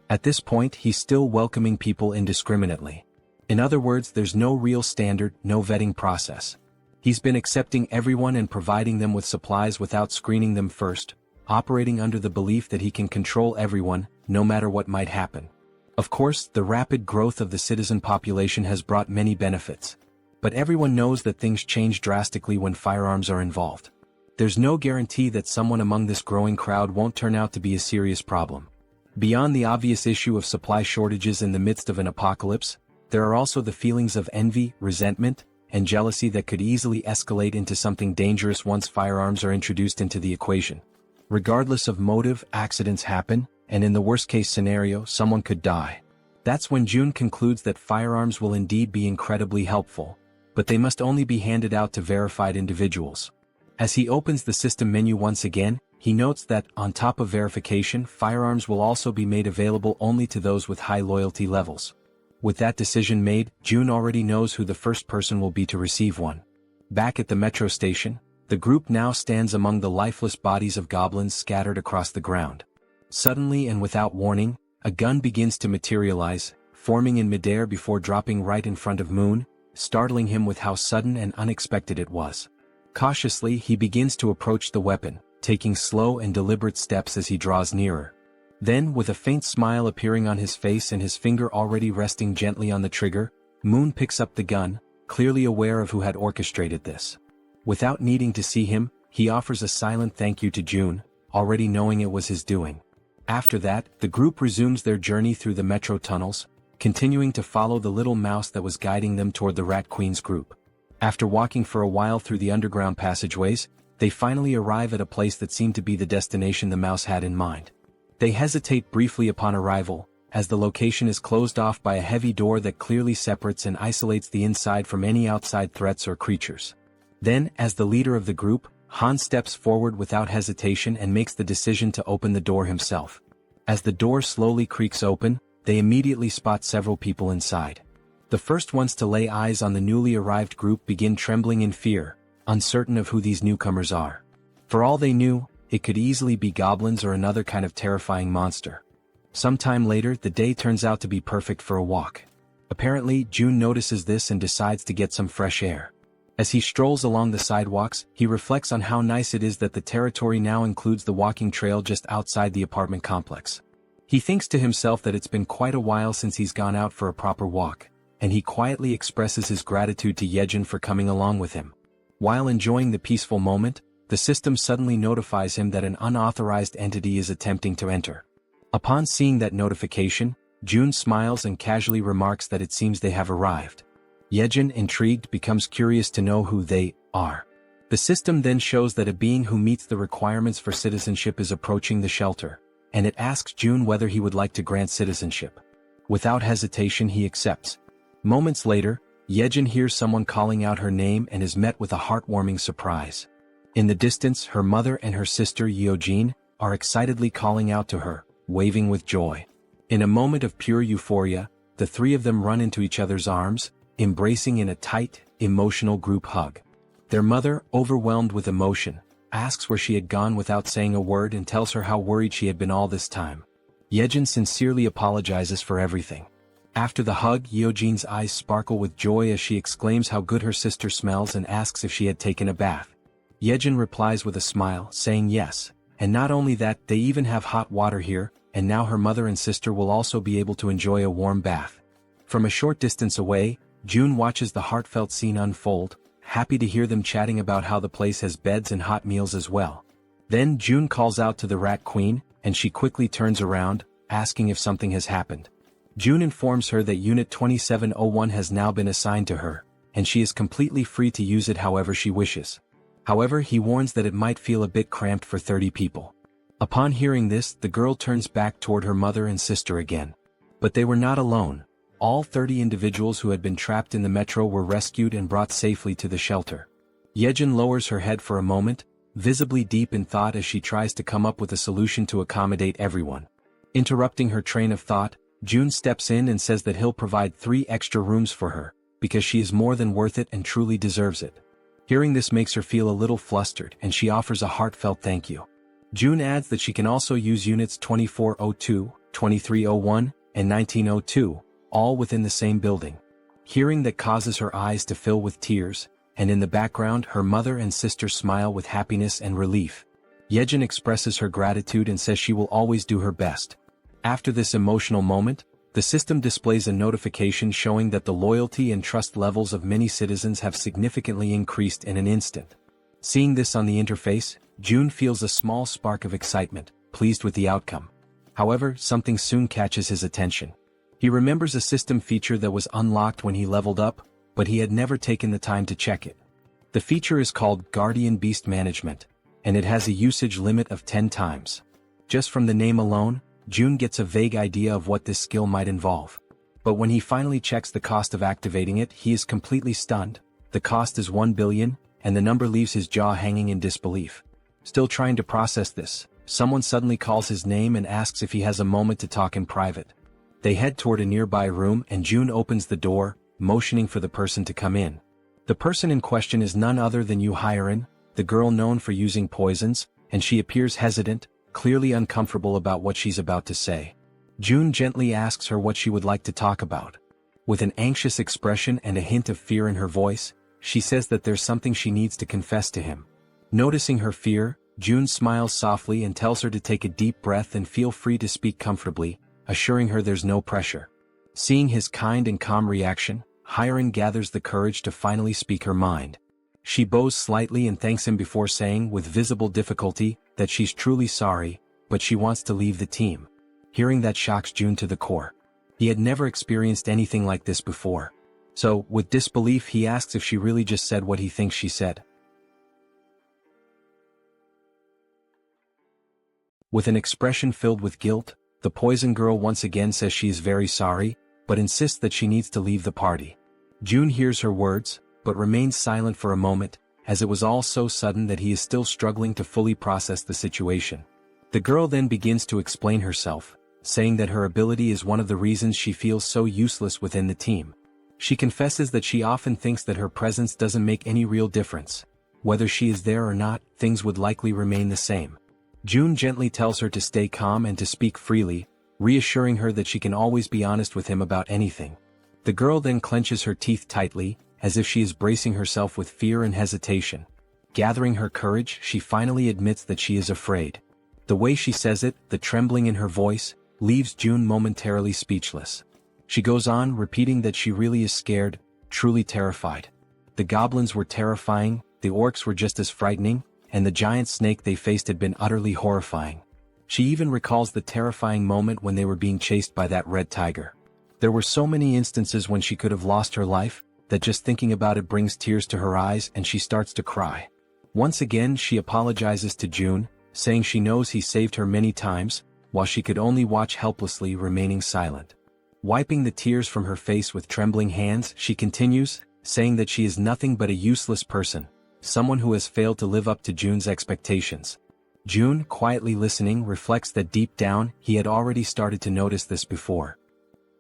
At this point, he's still welcoming people indiscriminately. In other words, there's no real standard, no vetting process. He's been accepting everyone and providing them with supplies without screening them first, operating under the belief that he can control everyone, no matter what might happen. Of course, the rapid growth of the citizen population has brought many benefits. But everyone knows that things change drastically when firearms are involved. There's no guarantee that someone among this growing crowd won't turn out to be a serious problem. Beyond the obvious issue of supply shortages in the midst of an apocalypse, there are also the feelings of envy, resentment, and jealousy that could easily escalate into something dangerous once firearms are introduced into the equation. Regardless of motive, accidents happen, and in the worst-case scenario, someone could die. That's when Jun concludes that firearms will indeed be incredibly helpful, but they must only be handed out to verified individuals. As he opens the system menu once again, he notes that, on top of verification, firearms will also be made available only to those with high loyalty levels. With that decision made, Jun already knows who the first person will be to receive one. Back at the metro station, the group now stands among the lifeless bodies of goblins scattered across the ground. Suddenly and without warning, a gun begins to materialize, forming in midair before dropping right in front of Moon, startling him with how sudden and unexpected it was. Cautiously, he begins to approach the weapon, taking slow and deliberate steps as he draws nearer. Then, with a faint smile appearing on his face and his finger already resting gently on the trigger, Moon picks up the gun, clearly aware of who had orchestrated this. Without needing to see him, he offers a silent thank you to Jun, already knowing it was his doing. After that, the group resumes their journey through the metro tunnels, continuing to follow the little mouse that was guiding them toward the Rat Queen's group. After walking for a while through the underground passageways, they finally arrive at a place that seemed to be the destination the mouse had in mind. They hesitate briefly upon arrival, as the location is closed off by a heavy door that clearly separates and isolates the inside from any outside threats or creatures. Then, as the leader of the group, Han steps forward without hesitation and makes the decision to open the door himself. As the door slowly creaks open, they immediately spot several people inside. The first ones to lay eyes on the newly arrived group begin trembling in fear, uncertain of who these newcomers are. For all they knew, it could easily be goblins or another kind of terrifying monster. Sometime later, the day turns out to be perfect for a walk. Apparently, June notices this and decides to get some fresh air. As he strolls along the sidewalks, he reflects on how nice it is that the territory now includes the walking trail just outside the apartment complex. He thinks to himself that it's been quite a while since he's gone out for a proper walk, and he quietly expresses his gratitude to Jaehyeon for coming along with him. While enjoying the peaceful moment, the system suddenly notifies him that an unauthorized entity is attempting to enter. Upon seeing that notification, June smiles and casually remarks that it seems they have arrived. Jaehyeon, intrigued, becomes curious to know who they are. The system then shows that a being who meets the requirements for citizenship is approaching the shelter, and it asks June whether he would like to grant citizenship. Without hesitation, he accepts. Moments later, Jaehyeon hears someone calling out her name and is met with a heartwarming surprise. In the distance, her mother and her sister Yeojin are excitedly calling out to her, waving with joy. In a moment of pure euphoria, the three of them run into each other's arms, embracing in a tight, emotional group hug. Their mother, overwhelmed with emotion, asks where she had gone without saying a word and tells her how worried she had been all this time. Jaehyeon sincerely apologizes for everything. After the hug, Yeojin's eyes sparkle with joy as she exclaims how good her sister smells and asks if she had taken a bath. Jaehyeon replies with a smile, saying yes, and not only that, they even have hot water here, and now her mother and sister will also be able to enjoy a warm bath. From a short distance away, June watches the heartfelt scene unfold, happy to hear them chatting about how the place has beds and hot meals as well. Then June calls out to the Rat Queen, and she quickly turns around, asking if something has happened. June informs her that Unit 2701 has now been assigned to her, and she is completely free to use it however she wishes. However, he warns that it might feel a bit cramped for 30 people. Upon hearing this, the girl turns back toward her mother and sister again. But they were not alone. All 30 individuals who had been trapped in the metro were rescued and brought safely to the shelter. Jaehyeon lowers her head for a moment, visibly deep in thought as she tries to come up with a solution to accommodate everyone. Interrupting her train of thought, June steps in and says that he'll provide 3 extra rooms for her, because she is more than worth it and truly deserves it. Hearing this makes her feel a little flustered, and she offers a heartfelt thank you. June adds that she can also use units 2402, 2301, and 1902, all within the same building. Hearing that causes her eyes to fill with tears, and in the background her mother and sister smile with happiness and relief. Jaehyeon expresses her gratitude and says she will always do her best. After this emotional moment, the system displays a notification showing that the loyalty and trust levels of many citizens have significantly increased in an instant. Seeing this on the interface, June feels a small spark of excitement, pleased with the outcome. However, something soon catches his attention. He remembers a system feature that was unlocked when he leveled up, but he had never taken the time to check it. The feature is called Guardian Beast Management, and it has a usage limit of 10 times. Just from the name alone, June gets a vague idea of what this skill might involve. But when he finally checks the cost of activating it, he is completely stunned. The cost is 1 billion, and the number leaves his jaw hanging in disbelief. Still trying to process this, someone suddenly calls his name and asks if he has a moment to talk in private. They head toward a nearby room and June opens the door, motioning for the person to come in. The person in question is none other than Jaehyeon, the girl known for using poisons, and she appears hesitant, clearly uncomfortable about what she's about to say. June gently asks her what she would like to talk about. With an anxious expression and a hint of fear in her voice, she says that there's something she needs to confess to him. Noticing her fear, June smiles softly and tells her to take a deep breath and feel free to speak comfortably, assuring her there's no pressure. Seeing his kind and calm reaction, Jaehyeon gathers the courage to finally speak her mind. She bows slightly and thanks him before saying, with visible difficulty, that she's truly sorry, but she wants to leave the team. Hearing that shocks June to the core. He had never experienced anything like this before. So, with disbelief he asks if she really just said what he thinks she said. With an expression filled with guilt, the poison girl once again says she is very sorry, but insists that she needs to leave the party. June hears her words, but remains silent for a moment, as it was all so sudden that he is still struggling to fully process the situation. The girl then begins to explain herself, saying that her ability is one of the reasons she feels so useless within the team. She confesses that she often thinks that her presence doesn't make any real difference. Whether she is there or not, things would likely remain the same. June gently tells her to stay calm and to speak freely, reassuring her that she can always be honest with him about anything. The girl then clenches her teeth tightly, as if she is bracing herself with fear and hesitation. Gathering her courage, she finally admits that she is afraid. The way she says it, the trembling in her voice, leaves June momentarily speechless. She goes on, repeating that she really is scared, truly terrified. The goblins were terrifying, the orcs were just as frightening, and the giant snake they faced had been utterly horrifying. She even recalls the terrifying moment when they were being chased by that red tiger. There were so many instances when she could have lost her life, that just thinking about it brings tears to her eyes and she starts to cry. Once again she apologizes to June, saying she knows he saved her many times, while she could only watch helplessly, remaining silent. Wiping the tears from her face with trembling hands, she continues, saying that she is nothing but a useless person, someone who has failed to live up to June's expectations. June, quietly listening, reflects that deep down, he had already started to notice this before.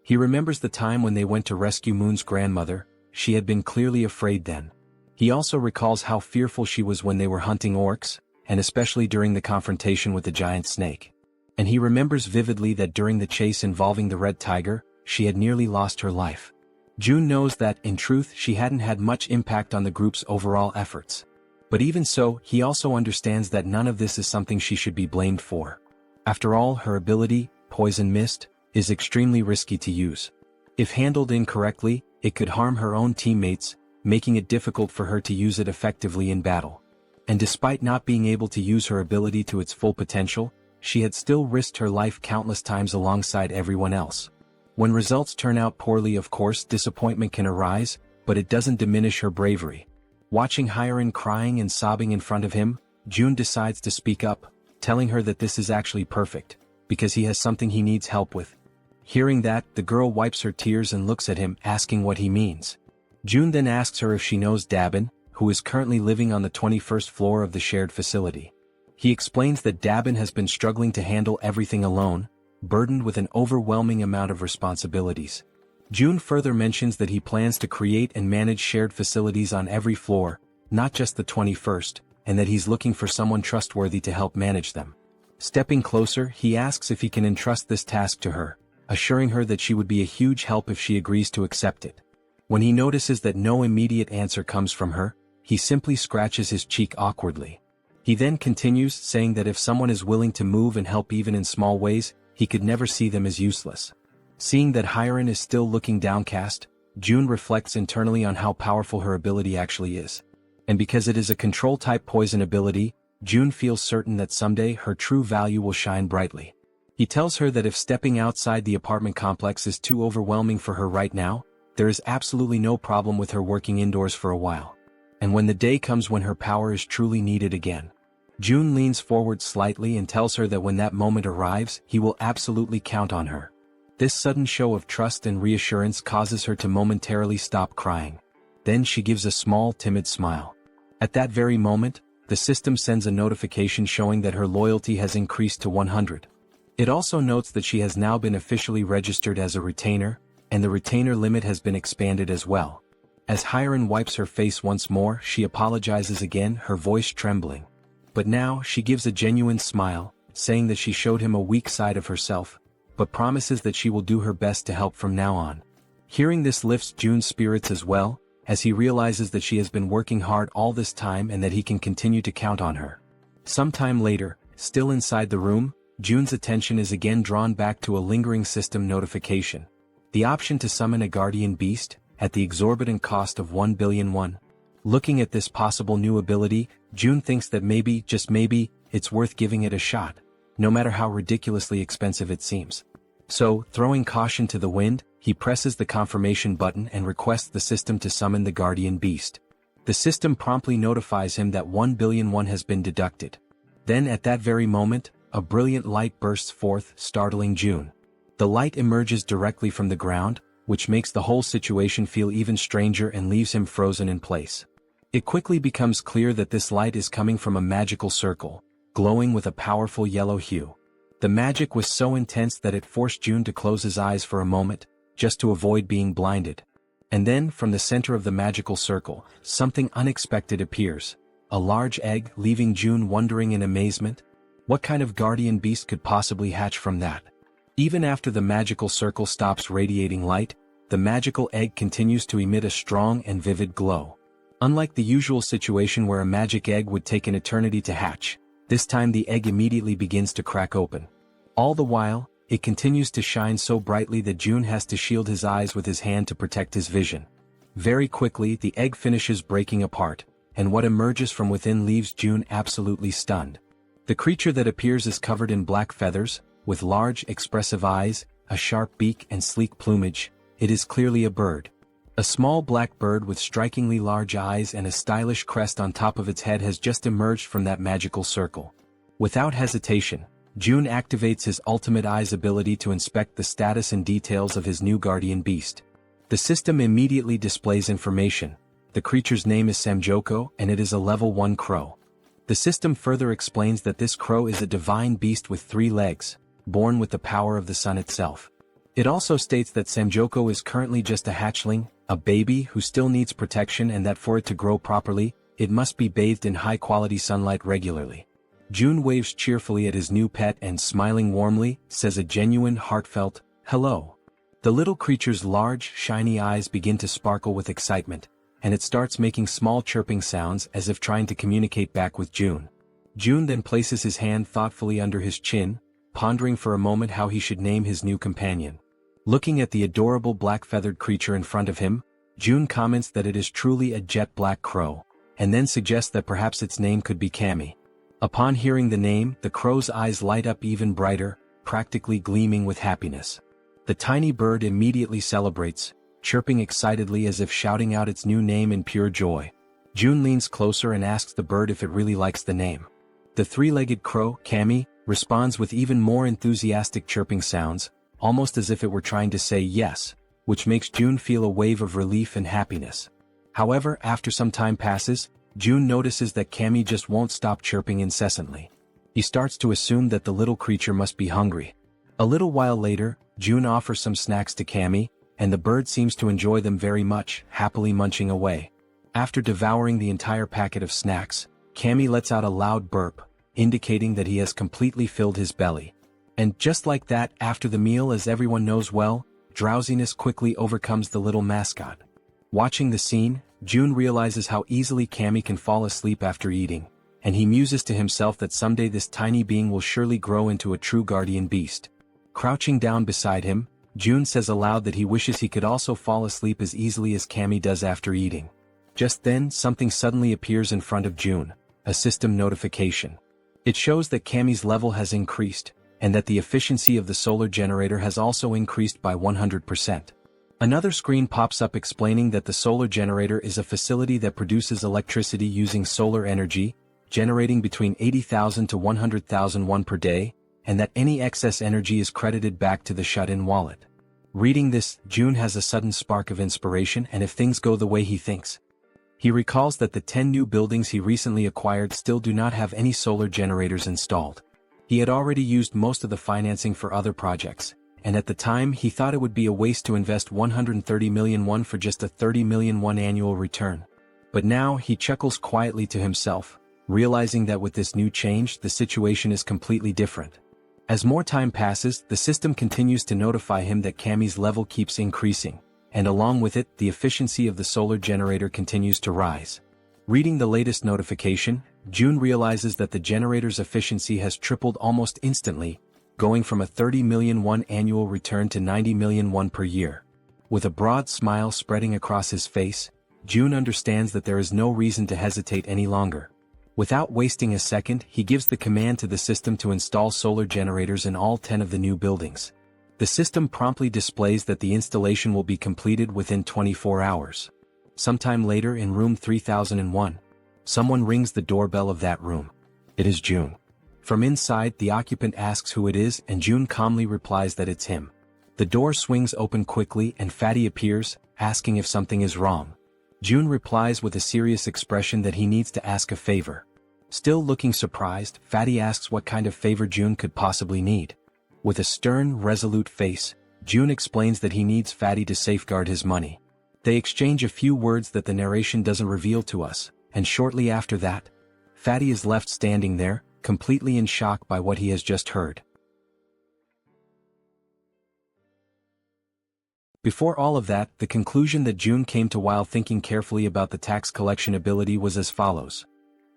He remembers the time when they went to rescue Moon's grandmother. She had been clearly afraid then. He also recalls how fearful she was when they were hunting orcs, and especially during the confrontation with the giant snake. And he remembers vividly that during the chase involving the red tiger, she had nearly lost her life. June knows that, in truth, she hadn't had much impact on the group's overall efforts. But even so, he also understands that none of this is something she should be blamed for. After all, her ability, Poison Mist, is extremely risky to use. If handled incorrectly, it could harm her own teammates, making it difficult for her to use it effectively in battle. And despite not being able to use her ability to its full potential, she had still risked her life countless times alongside everyone else. When results turn out poorly, of course, disappointment can arise, but it doesn't diminish her bravery. Watching Hyerin crying and sobbing in front of him, June decides to speak up, telling her that this is actually perfect, because he has something he needs help with. Hearing that, the girl wipes her tears and looks at him, asking what he means. June then asks her if she knows Dabin, who is currently living on the 21st floor of the shared facility. He explains that Dabin has been struggling to handle everything alone, burdened with an overwhelming amount of responsibilities. June further mentions that he plans to create and manage shared facilities on every floor, not just the 21st, and that he's looking for someone trustworthy to help manage them. Stepping closer, he asks if he can entrust this task to her, assuring her that she would be a huge help if she agrees to accept it. When he notices that no immediate answer comes from her, he simply scratches his cheek awkwardly. He then continues, saying that if someone is willing to move and help even in small ways, he could never see them as useless. Seeing that Hyerin is still looking downcast, June reflects internally on how powerful her ability actually is. And because it is a control-type poison ability, June feels certain that someday her true value will shine brightly. He tells her that if stepping outside the apartment complex is too overwhelming for her right now, there is absolutely no problem with her working indoors for a while. And when the day comes when her power is truly needed again. June leans forward slightly and tells her that when that moment arrives, he will absolutely count on her. This sudden show of trust and reassurance causes her to momentarily stop crying. Then she gives a small, timid smile. At that very moment, the system sends a notification showing that her loyalty has increased to 100. It also notes that she has now been officially registered as a retainer, and the retainer limit has been expanded as well. As Hyerin wipes her face once more, she apologizes again, her voice trembling. But now, she gives a genuine smile, saying that she showed him a weak side of herself, but promises that she will do her best to help from now on. Hearing this lifts June's spirits as well, as he realizes that she has been working hard all this time and that he can continue to count on her. Sometime later, still inside the room, June's attention is again drawn back to a lingering system notification. The option to summon a guardian beast, at the exorbitant cost of 1 billion won. Looking at this possible new ability, June thinks that maybe, just maybe, it's worth giving it a shot, no matter how ridiculously expensive it seems. So, throwing caution to the wind, he presses the confirmation button and requests the system to summon the guardian beast. The system promptly notifies him that 1 billion won has been deducted. Then at that very moment, a brilliant light bursts forth, startling June. The light emerges directly from the ground, which makes the whole situation feel even stranger and leaves him frozen in place. It quickly becomes clear that this light is coming from a magical circle, glowing with a powerful yellow hue. The magic was so intense that it forced June to close his eyes for a moment, just to avoid being blinded. And then, from the center of the magical circle, something unexpected appears. A large egg, leaving June wondering in amazement. What kind of guardian beast could possibly hatch from that? Even after the magical circle stops radiating light, the magical egg continues to emit a strong and vivid glow. Unlike the usual situation where a magic egg would take an eternity to hatch, this time the egg immediately begins to crack open. All the while, it continues to shine so brightly that June has to shield his eyes with his hand to protect his vision. Very quickly, the egg finishes breaking apart, and what emerges from within leaves June absolutely stunned. The creature that appears is covered in black feathers, with large, expressive eyes, a sharp beak and sleek plumage. It is clearly a bird. A small black bird with strikingly large eyes and a stylish crest on top of its head has just emerged from that magical circle. Without hesitation, June activates his ultimate eye's ability to inspect the status and details of his new guardian beast. The system immediately displays information. The creature's name is Samjoko and it is a level 1 crow. The system further explains that this crow is a divine beast with 3 legs, born with the power of the sun itself. It also states that Samjoko is currently just a hatchling, a baby who still needs protection, and that for it to grow properly, it must be bathed in high-quality sunlight regularly. June waves cheerfully at his new pet and, smiling warmly, says a genuine, heartfelt, "Hello." The little creature's large, shiny eyes begin to sparkle with excitement, and it starts making small chirping sounds as if trying to communicate back with June. June then places his hand thoughtfully under his chin, pondering for a moment how he should name his new companion. Looking at the adorable black-feathered creature in front of him, June comments that it is truly a jet black crow, and then suggests that perhaps its name could be Kami. Upon hearing the name, the crow's eyes light up even brighter, practically gleaming with happiness. The tiny bird immediately celebrates, chirping excitedly as if shouting out its new name in pure joy. June leans closer and asks the bird if it really likes the name. The 3-legged crow, Kami, responds with even more enthusiastic chirping sounds, almost as if it were trying to say yes, which makes June feel a wave of relief and happiness. However, after some time passes, June notices that Kami just won't stop chirping incessantly. He starts to assume that the little creature must be hungry. A little while later, June offers some snacks to Kami, and the bird seems to enjoy them very much, happily munching away. After devouring the entire packet of snacks, Kami lets out a loud burp, indicating that he has completely filled his belly. And just like that, after the meal, as everyone knows well, drowsiness quickly overcomes the little mascot. Watching the scene, June realizes how easily Kami can fall asleep after eating, and he muses to himself that someday this tiny being will surely grow into a true guardian beast. Crouching down beside him, June says aloud that he wishes he could also fall asleep as easily as Kami does after eating. Just then, something suddenly appears in front of June, a system notification. It shows that Kami's level has increased, and that the efficiency of the solar generator has also increased by 100%. Another screen pops up explaining that the solar generator is a facility that produces electricity using solar energy, generating between 80,000 to 100,000 won per day, and that any excess energy is credited back to the shut-in wallet. Reading this, June has a sudden spark of inspiration, and if things go the way he thinks. He recalls that the 10 new buildings he recently acquired still do not have any solar generators installed. He had already used most of the financing for other projects, and at the time he thought it would be a waste to invest 130 million won for just a 30 million won annual return. But now he chuckles quietly to himself, realizing that with this new change the situation is completely different. As more time passes, the system continues to notify him that Kami's level keeps increasing, and along with it, the efficiency of the solar generator continues to rise. Reading the latest notification, June realizes that the generator's efficiency has tripled almost instantly, going from a 30 million won annual return to 90 million won per year. With a broad smile spreading across his face, June understands that there is no reason to hesitate any longer. Without wasting a second, he gives the command to the system to install solar generators in all 10 of the new buildings. The system promptly displays that the installation will be completed within 24 hours. Sometime later in room 3001, someone rings the doorbell of that room. It is June. From inside, the occupant asks who it is, and June calmly replies that it's him. The door swings open quickly and Fatty appears, asking if something is wrong. June replies with a serious expression that he needs to ask a favor. Still looking surprised, Fatty asks what kind of favor June could possibly need. With a stern, resolute face, June explains that he needs Fatty to safeguard his money. They exchange a few words that the narration doesn't reveal to us, and shortly after that, Fatty is left standing there, completely in shock by what he has just heard. Before all of that, the conclusion that June came to while thinking carefully about the tax collection ability was as follows.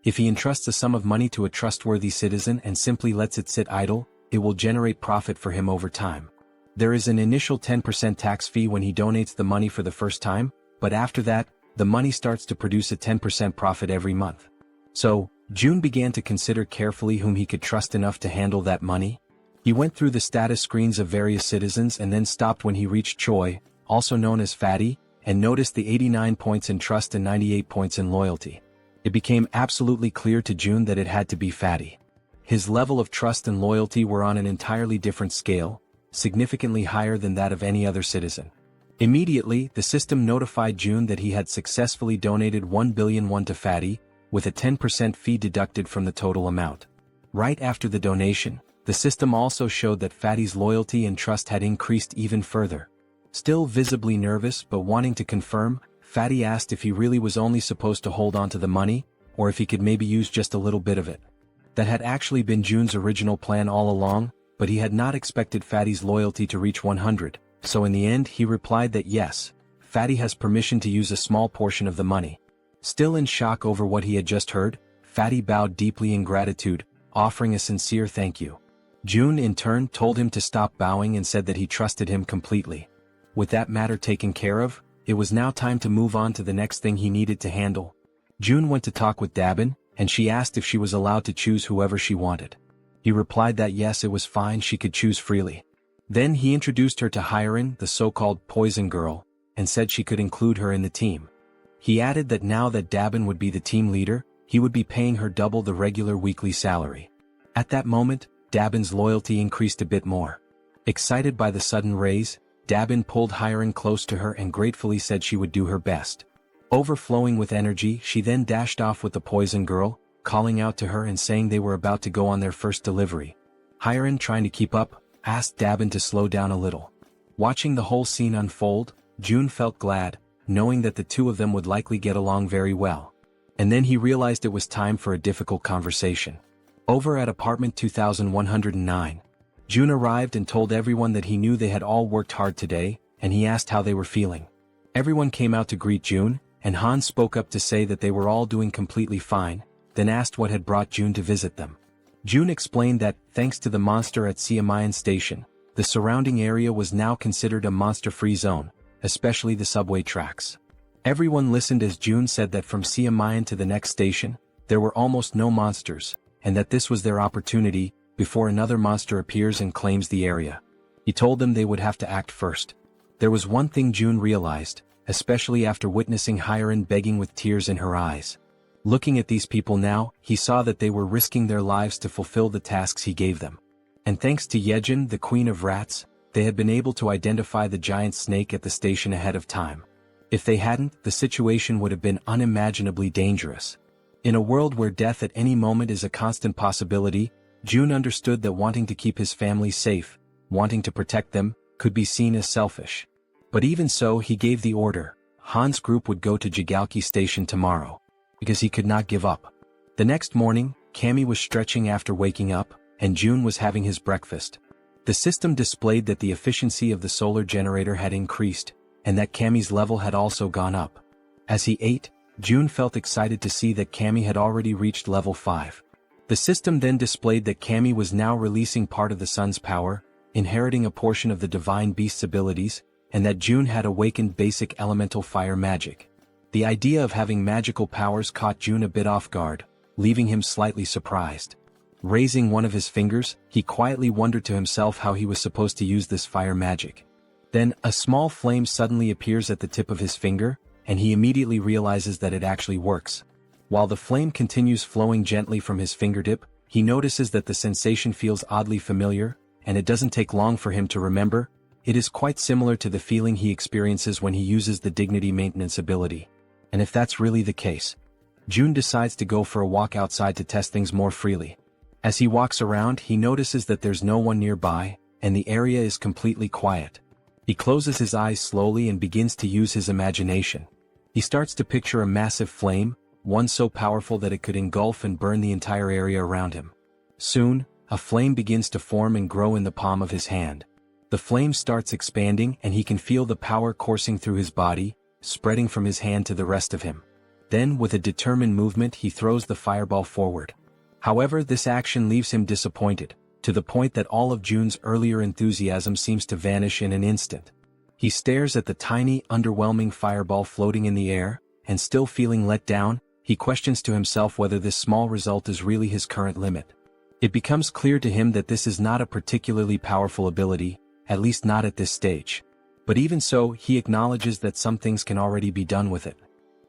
If he entrusts a sum of money to a trustworthy citizen and simply lets it sit idle, it will generate profit for him over time. There is an initial 10% tax fee when he donates the money for the first time, but after that, the money starts to produce a 10% profit every month. So, June began to consider carefully whom he could trust enough to handle that money. He went through the status screens of various citizens and then stopped when he reached Choi, also known as Fatty, and noticed the 89 points in trust and 98 points in loyalty. It became absolutely clear to June that it had to be Fatty. His level of trust and loyalty were on an entirely different scale, significantly higher than that of any other citizen. Immediately, the system notified June that he had successfully donated 1 billion won to Fatty, with a 10% fee deducted from the total amount. Right after the donation, the system also showed that Fatty's loyalty and trust had increased even further. Still visibly nervous but wanting to confirm, Fatty asked if he really was only supposed to hold on to the money, or if he could maybe use just a little bit of it. That had actually been June's original plan all along, but he had not expected Fatty's loyalty to reach 100, so in the end he replied that yes, Fatty has permission to use a small portion of the money. Still in shock over what he had just heard, Fatty bowed deeply in gratitude, offering a sincere thank you. June in turn told him to stop bowing and said that he trusted him completely. With that matter taken care of, it was now time to move on to the next thing he needed to handle. June went to talk with Dabin, and she asked if she was allowed to choose whoever she wanted. He replied that yes, it was fine, she could choose freely. Then he introduced her to Hyerin, the so-called poison girl, and said she could include her in the team. He added that now that Dabin would be the team leader, he would be paying her double the regular weekly salary. At that moment, Dabin's loyalty increased a bit more. Excited by the sudden raise, Dabin pulled Hyerin close to her and gratefully said she would do her best. Overflowing with energy, she then dashed off with the poison girl, calling out to her and saying they were about to go on their first delivery. Hyerin, trying to keep up, asked Dabin to slow down a little. Watching the whole scene unfold, June felt glad, knowing that the two of them would likely get along very well. And then he realized it was time for a difficult conversation. Over at apartment 2109, June arrived and told everyone that he knew they had all worked hard today, and he asked how they were feeling. Everyone came out to greet June, and Han spoke up to say that they were all doing completely fine, then asked what had brought June to visit them. June explained that, thanks to the monster at Jaehyeon Station, the surrounding area was now considered a monster-free zone, especially the subway tracks. Everyone listened as June said that from Jaehyeon to the next station, there were almost no monsters, and that this was their opportunity, before another monster appears and claims the area. He told them they would have to act first. There was one thing June realized, especially after witnessing Hyerin begging with tears in her eyes. Looking at these people now, he saw that they were risking their lives to fulfill the tasks he gave them. And thanks to Jaehyeon, the queen of rats, they had been able to identify the giant snake at the station ahead of time. If they hadn't, the situation would have been unimaginably dangerous. In a world where death at any moment is a constant possibility, June understood that wanting to keep his family safe, wanting to protect them, could be seen as selfish. But even so, he gave the order. Han's group would go to Jaehyeon Station tomorrow, because he could not give up. The next morning, Cammy was stretching after waking up, and June was having his breakfast. The system displayed that the efficiency of the solar generator had increased, and that Cammy's level had also gone up. As he ate, June felt excited to see that Cammy had already reached level 5. The system then displayed that Cammy was now releasing part of the sun's power, inheriting a portion of the divine beast's abilities, and that June had awakened basic elemental fire magic. The idea of having magical powers caught June a bit off guard, leaving him slightly surprised. Raising one of his fingers, he quietly wondered to himself how he was supposed to use this fire magic. Then, a small flame suddenly appears at the tip of his finger, and he immediately realizes that it actually works. While the flame continues flowing gently from his fingertip, he notices that the sensation feels oddly familiar, and it doesn't take long for him to remember. It is quite similar to the feeling he experiences when he uses the dignity maintenance ability. And if that's really the case, Jun decides to go for a walk outside to test things more freely. As he walks around, he notices that there's no one nearby, and the area is completely quiet. He closes his eyes slowly and begins to use his imagination. He starts to picture a massive flame, one so powerful that it could engulf and burn the entire area around him. Soon, a flame begins to form and grow in the palm of his hand. The flame starts expanding and he can feel the power coursing through his body, spreading from his hand to the rest of him. Then, with a determined movement, he throws the fireball forward. However, this action leaves him disappointed, to the point that all of Jun's earlier enthusiasm seems to vanish in an instant. He stares at the tiny, underwhelming fireball floating in the air, and still feeling let down, he questions to himself whether this small result is really his current limit. It becomes clear to him that this is not a particularly powerful ability, at least not at this stage. But even so, he acknowledges that some things can already be done with it.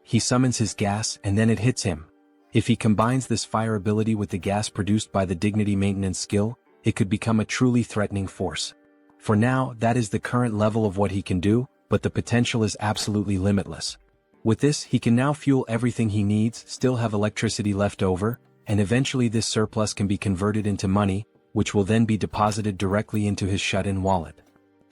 He summons his gas and then it hits him. If he combines this fire ability with the gas produced by the dignity maintenance skill, it could become a truly threatening force. For now, that is the current level of what he can do, but the potential is absolutely limitless. With this, he can now fuel everything he needs, still have electricity left over, and eventually this surplus can be converted into money, which will then be deposited directly into his shut-in wallet.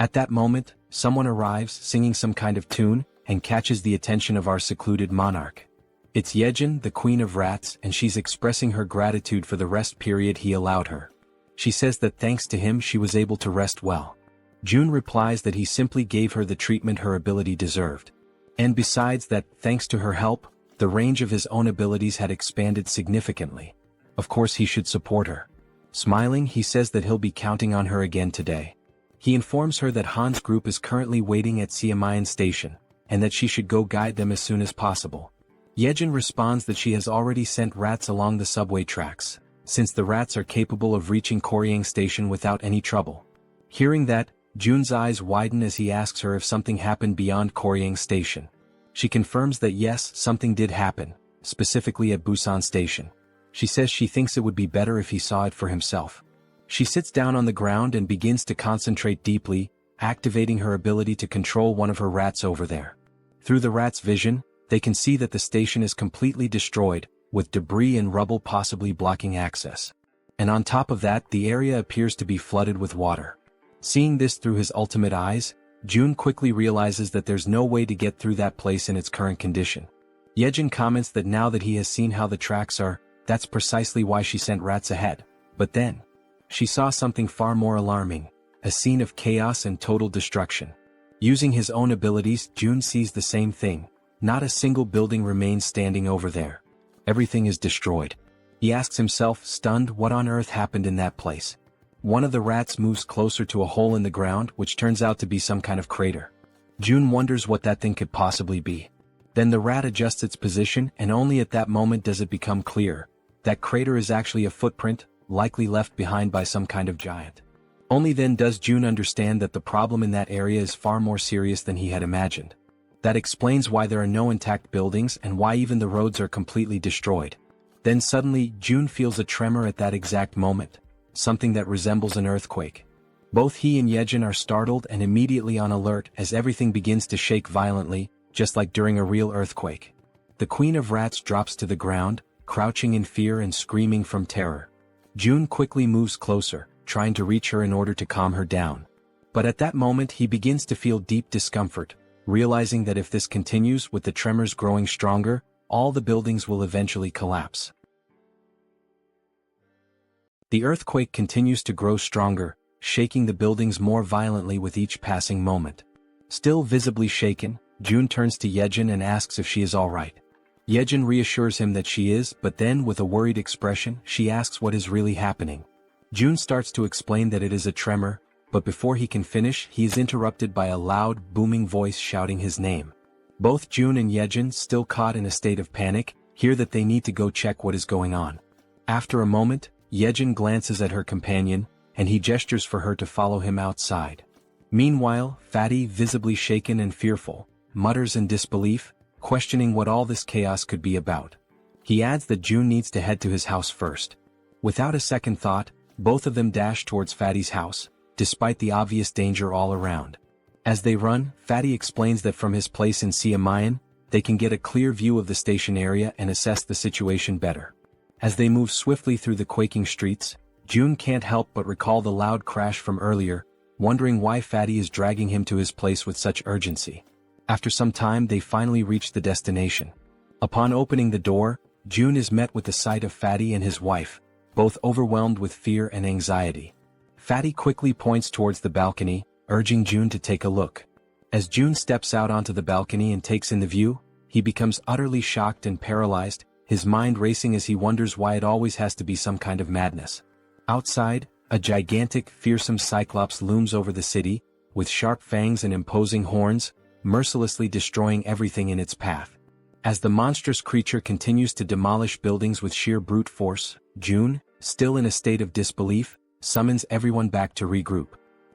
At that moment, someone arrives singing some kind of tune, and catches the attention of our secluded monarch. It's Jaehyeon, the Queen of Rats, and she's expressing her gratitude for the rest period he allowed her. She says that thanks to him she was able to rest well. Jun replies that he simply gave her the treatment her ability deserved. And besides that, thanks to her help, the range of his own abilities had expanded significantly. Of course he should support her. Smiling, he says that he'll be counting on her again today. He informs her that Han's group is currently waiting at Siamayan Station, and that she should go guide them as soon as possible. Jaehyeon responds that she has already sent rats along the subway tracks, since the rats are capable of reaching Koryang Station without any trouble. Hearing that, Jun's eyes widen as he asks her if something happened beyond Koryang Station. She confirms that yes, something did happen, specifically at Busan Station. She says she thinks it would be better if he saw it for himself. She sits down on the ground and begins to concentrate deeply, activating her ability to control one of her rats over there. Through the rat's vision, they can see that the station is completely destroyed, with debris and rubble possibly blocking access. And on top of that, the area appears to be flooded with water. Seeing this through his ultimate eyes, Jun quickly realizes that there's no way to get through that place in its current condition. Jaehyeon comments that now that he has seen how the tracks are, that's precisely why she sent rats ahead. But then, she saw something far more alarming, a scene of chaos and total destruction. Using his own abilities, Jun sees the same thing. Not a single building remains standing over there. Everything is destroyed. He asks himself, stunned, what on earth happened in that place. One of the rats moves closer to a hole in the ground, which turns out to be some kind of crater. Jun wonders what that thing could possibly be. Then the rat adjusts its position, and only at that moment does it become clear. That crater is actually a footprint, likely left behind by some kind of giant. Only then does Jun understand that the problem in that area is far more serious than he had imagined. That explains why there are no intact buildings and why even the roads are completely destroyed. Then suddenly, Jun feels a tremor at that exact moment, something that resembles an earthquake. Both he and Jaehyeon are startled and immediately on alert as everything begins to shake violently, just like during a real earthquake. The Queen of Rats drops to the ground, crouching in fear and screaming from terror. Jun quickly moves closer, trying to reach her in order to calm her down. But at that moment he begins to feel deep discomfort, realizing that if this continues with the tremors growing stronger, all the buildings will eventually collapse. The earthquake continues to grow stronger, shaking the buildings more violently with each passing moment. Still visibly shaken, Jun turns to Jaehyeon and asks if she is alright. Jaehyeon reassures him that she is, but then with a worried expression, she asks what is really happening. Jun starts to explain that it is a tremor, but before he can finish, he is interrupted by a loud, booming voice shouting his name. Both Jun and Jaehyeon, still caught in a state of panic, hear that they need to go check what is going on. After a moment, Jaehyeon glances at her companion, and he gestures for her to follow him outside. Meanwhile, Fatty, visibly shaken and fearful, mutters in disbelief, questioning what all this chaos could be about. He adds that June needs to head to his house first. Without a second thought, both of them dash towards Fatty's house, despite the obvious danger all around. As they run, Fatty explains that from his place in Siamayan, they can get a clear view of the station area and assess the situation better. As they move swiftly through the quaking streets, June can't help but recall the loud crash from earlier, wondering why Fatty is dragging him to his place with such urgency. After some time they finally reach the destination. Upon opening the door, June is met with the sight of Fatty and his wife, both overwhelmed with fear and anxiety. Fatty quickly points towards the balcony, urging June to take a look. As June steps out onto the balcony and takes in the view, he becomes utterly shocked and paralyzed, his mind racing as he wonders why it always has to be some kind of madness. Outside, a gigantic, fearsome cyclops looms over the city, with sharp fangs and imposing horns, mercilessly destroying everything in its path. As the monstrous creature continues to demolish buildings with sheer brute force, June, still in a state of disbelief, summons everyone back to regroup.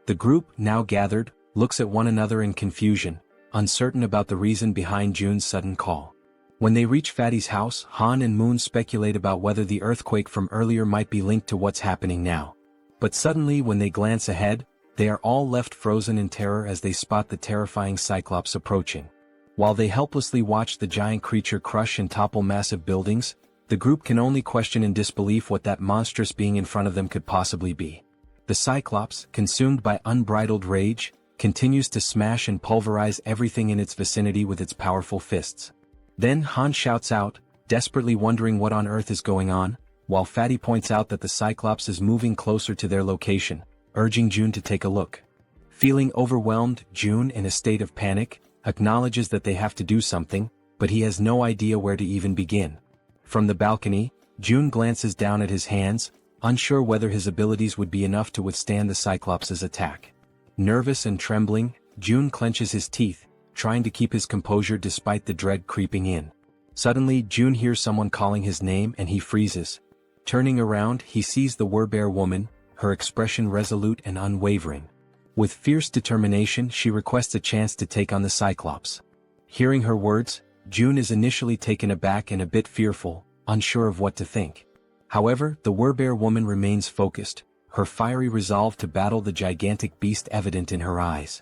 The group, now gathered, looks at one another in confusion, uncertain about the reason behind June's sudden call. When they reach Fatty's house, Han and Moon speculate about whether the earthquake from earlier might be linked to what's happening now. But suddenly when they glance ahead, they are all left frozen in terror as they spot the terrifying Cyclops approaching. While they helplessly watch the giant creature crush and topple massive buildings, the group can only question in disbelief what that monstrous being in front of them could possibly be. The Cyclops, consumed by unbridled rage, continues to smash and pulverize everything in its vicinity with its powerful fists. Then Han shouts out, desperately wondering what on earth is going on, while Fatty points out that the Cyclops is moving closer to their location, urging June to take a look. Feeling overwhelmed, June, in a state of panic, acknowledges that they have to do something, but he has no idea where to even begin. From the balcony, June glances down at his hands, unsure whether his abilities would be enough to withstand the Cyclops' attack. Nervous and trembling, June clenches his teeth, trying to keep his composure despite the dread creeping in. Suddenly, June hears someone calling his name and he freezes. Turning around, he sees the Werbear woman, her expression resolute and unwavering. With fierce determination, she requests a chance to take on the Cyclops. Hearing her words, June is initially taken aback and a bit fearful, unsure of what to think. However, the Werbear woman remains focused, her fiery resolve to battle the gigantic beast evident in her eyes.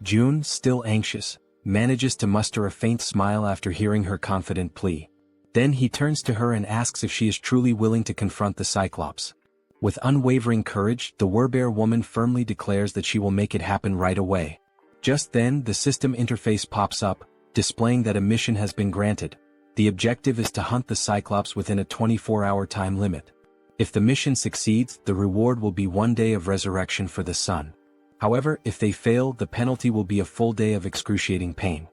June, still anxious, manages to muster a faint smile after hearing her confident plea. Then he turns to her and asks if she is truly willing to confront the Cyclops. With unwavering courage, the Werbear woman firmly declares that she will make it happen right away. Just then, the system interface pops up, displaying that a mission has been granted. The objective is to hunt the Cyclops within a 24-hour time limit. If the mission succeeds, the reward will be 1 day of resurrection for the sun. However, if they fail, the penalty will be a full day of excruciating pain.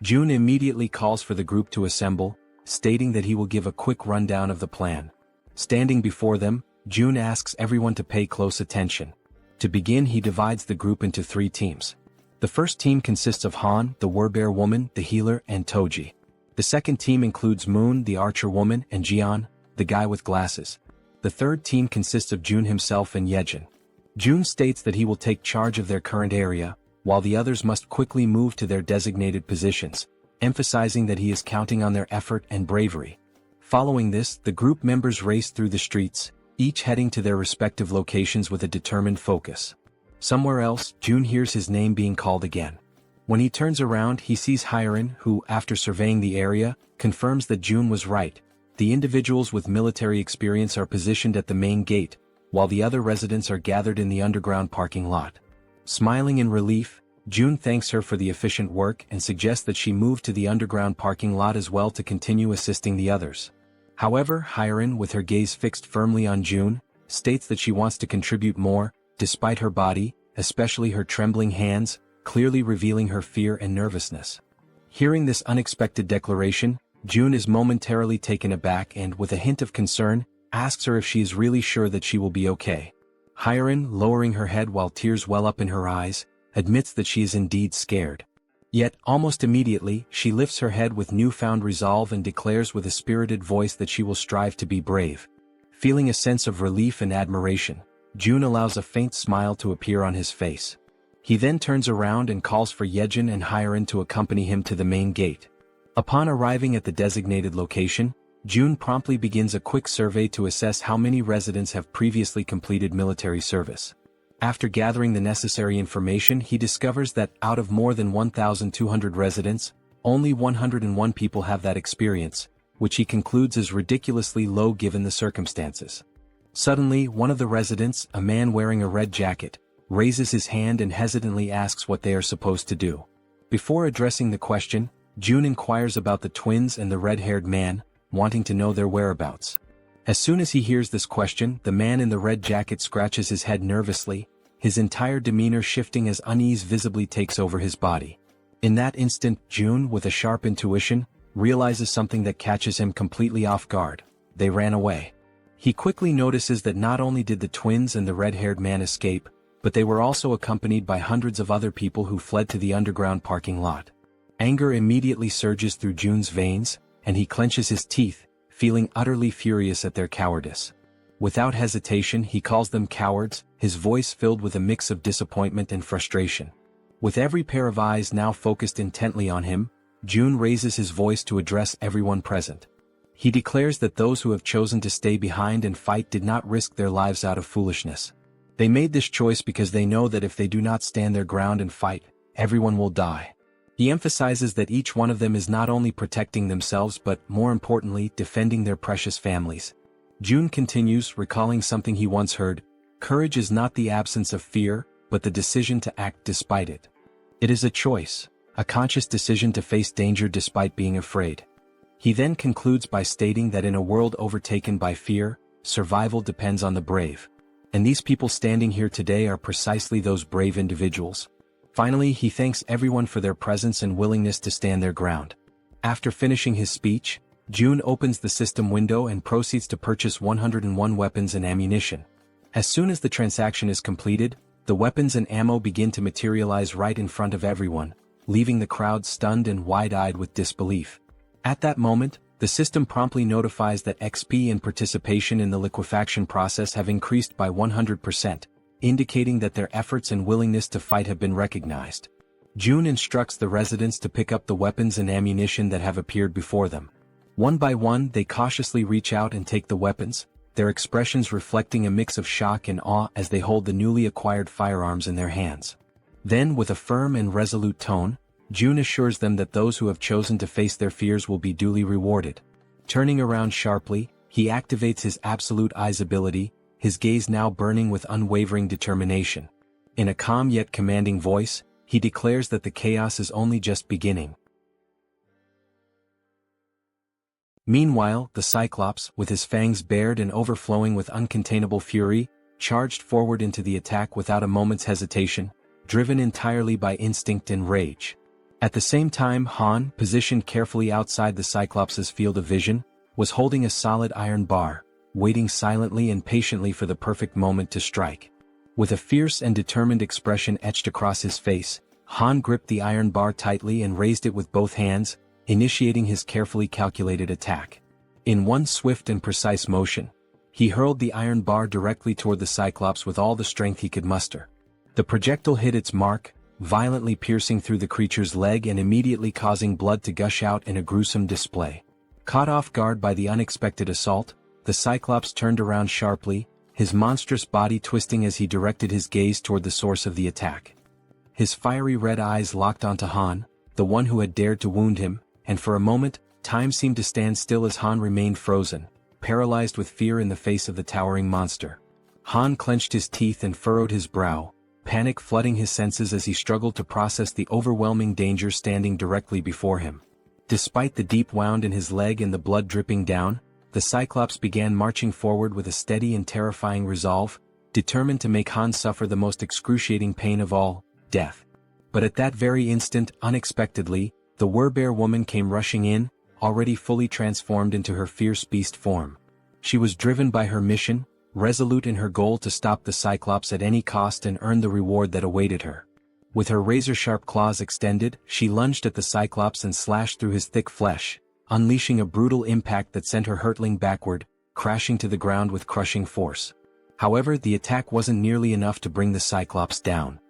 June immediately calls for the group to assemble, stating that he will give a quick rundown of the plan. Standing before them, June asks everyone to pay close attention. To begin, he divides the group into 3 teams. The first team consists of Han, the Werbear woman, the healer, and Toji. The second team includes Moon, the archer woman, and Jaehyeon, the guy with glasses. The third team consists of June himself and Jaehyeon. June states that he will take charge of their current area, while the others must quickly move to their designated positions, emphasizing that he is counting on their effort and bravery. Following this, the group members race through the streets, each heading to their respective locations with a determined focus. Somewhere else, June hears his name being called again. When he turns around, he sees Hyeon, who, after surveying the area, confirms that June was right. The individuals with military experience are positioned at the main gate, while the other residents are gathered in the underground parking lot. Smiling in relief, June thanks her for the efficient work and suggests that she move to the underground parking lot as well to continue assisting the others. However, Hyeon, with her gaze fixed firmly on June, states that she wants to contribute more, despite her body, especially her trembling hands, clearly revealing her fear and nervousness. Hearing this unexpected declaration, June is momentarily taken aback and, with a hint of concern, asks her if she is really sure that she will be okay. Hyeon, lowering her head while tears well up in her eyes, admits that she is indeed scared. Yet, almost immediately, she lifts her head with newfound resolve and declares with a spirited voice that she will strive to be brave. Feeling a sense of relief and admiration, June allows a faint smile to appear on his face. He then turns around and calls for Jaehyeon and Hyeon to accompany him to the main gate. Upon arriving at the designated location, June promptly begins a quick survey to assess how many residents have previously completed military service. After gathering the necessary information, he discovers that out of more than 1,200 residents, only 101 people have that experience, which he concludes is ridiculously low given the circumstances. Suddenly, one of the residents, a man wearing a red jacket, raises his hand and hesitantly asks what they are supposed to do. Before addressing the question, June inquires about the twins and the red-haired man, wanting to know their whereabouts. As soon as he hears this question, the man in the red jacket scratches his head nervously, his entire demeanor shifting as unease visibly takes over his body. In that instant, June, with a sharp intuition, realizes something that catches him completely off guard. They ran away. He quickly notices that not only did the twins and the red-haired man escape, but they were also accompanied by hundreds of other people who fled to the underground parking lot. Anger immediately surges through June's veins, and he clenches his teeth, feeling utterly furious at their cowardice. Without hesitation, he calls them cowards, his voice filled with a mix of disappointment and frustration. With every pair of eyes now focused intently on him, June raises his voice to address everyone present. He declares that those who have chosen to stay behind and fight did not risk their lives out of foolishness. They made this choice because they know that if they do not stand their ground and fight, everyone will die. He emphasizes that each one of them is not only protecting themselves but, more importantly, defending their precious families. June continues, recalling something he once heard: courage is not the absence of fear, but the decision to act despite it. It is a choice, a conscious decision to face danger despite being afraid. He then concludes by stating that in a world overtaken by fear, survival depends on the brave. And these people standing here today are precisely those brave individuals. Finally, he thanks everyone for their presence and willingness to stand their ground. After finishing his speech, June opens the system window and proceeds to purchase 101 weapons and ammunition. As soon as the transaction is completed, the weapons and ammo begin to materialize right in front of everyone, leaving the crowd stunned and wide-eyed with disbelief. At that moment, the system promptly notifies that XP and participation in the liquefaction process have increased by 100%, indicating that their efforts and willingness to fight have been recognized. June instructs the residents to pick up the weapons and ammunition that have appeared before them. One by one, they cautiously reach out and take the weapons, their expressions reflecting a mix of shock and awe as they hold the newly acquired firearms in their hands. Then, with a firm and resolute tone, June assures them that those who have chosen to face their fears will be duly rewarded. Turning around sharply, he activates his absolute eyes ability, his gaze now burning with unwavering determination. In a calm yet commanding voice, he declares that the chaos is only just beginning. Meanwhile, the Cyclops, with his fangs bared and overflowing with uncontainable fury, charged forward into the attack without a moment's hesitation, driven entirely by instinct and rage. At the same time, Han, positioned carefully outside the Cyclops' field of vision, was holding a solid iron bar, waiting silently and patiently for the perfect moment to strike. With a fierce and determined expression etched across his face, Han gripped the iron bar tightly and raised it with both hands, initiating his carefully calculated attack. In one swift and precise motion, he hurled the iron bar directly toward the Cyclops with all the strength he could muster. The projectile hit its mark, violently piercing through the creature's leg and immediately causing blood to gush out in a gruesome display. Caught off guard by the unexpected assault, the Cyclops turned around sharply, his monstrous body twisting as he directed his gaze toward the source of the attack. His fiery red eyes locked onto Han, the one who had dared to wound him, and for a moment, time seemed to stand still as Han remained frozen, paralyzed with fear in the face of the towering monster. Han clenched his teeth and furrowed his brow, panic flooding his senses as he struggled to process the overwhelming danger standing directly before him. Despite the deep wound in his leg and the blood dripping down, the Cyclops began marching forward with a steady and terrifying resolve, determined to make Han suffer the most excruciating pain of all, death. But at that very instant, unexpectedly, the Werbear woman came rushing in, already fully transformed into her fierce beast form. She was driven by her mission, resolute in her goal to stop the Cyclops at any cost and earn the reward that awaited her. With her razor-sharp claws extended, she lunged at the Cyclops and slashed through his thick flesh, unleashing a brutal impact that sent her hurtling backward, crashing to the ground with crushing force. However, the attack wasn't nearly enough to bring the Cyclops down.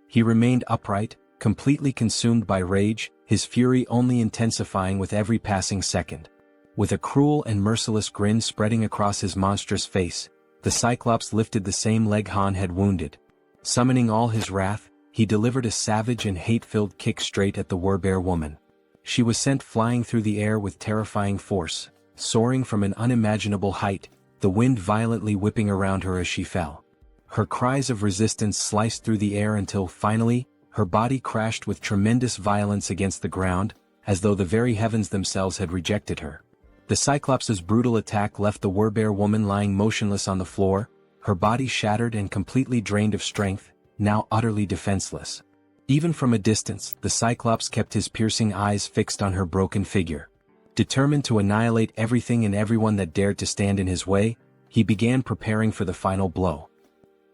He remained upright, completely consumed by rage, his fury only intensifying with every passing second. With a cruel and merciless grin spreading across his monstrous face, the Cyclops lifted the same leg Han had wounded. Summoning all his wrath, he delivered a savage and hate-filled kick straight at the Werbear woman. She was sent flying through the air with terrifying force, soaring from an unimaginable height, the wind violently whipping around her as she fell. Her cries of resistance sliced through the air until, finally, her body crashed with tremendous violence against the ground, as though the very heavens themselves had rejected her. The Cyclops' brutal attack left the Werbear woman lying motionless on the floor, her body shattered and completely drained of strength, now utterly defenseless. Even from a distance, the Cyclops kept his piercing eyes fixed on her broken figure. Determined to annihilate everything and everyone that dared to stand in his way, he began preparing for the final blow.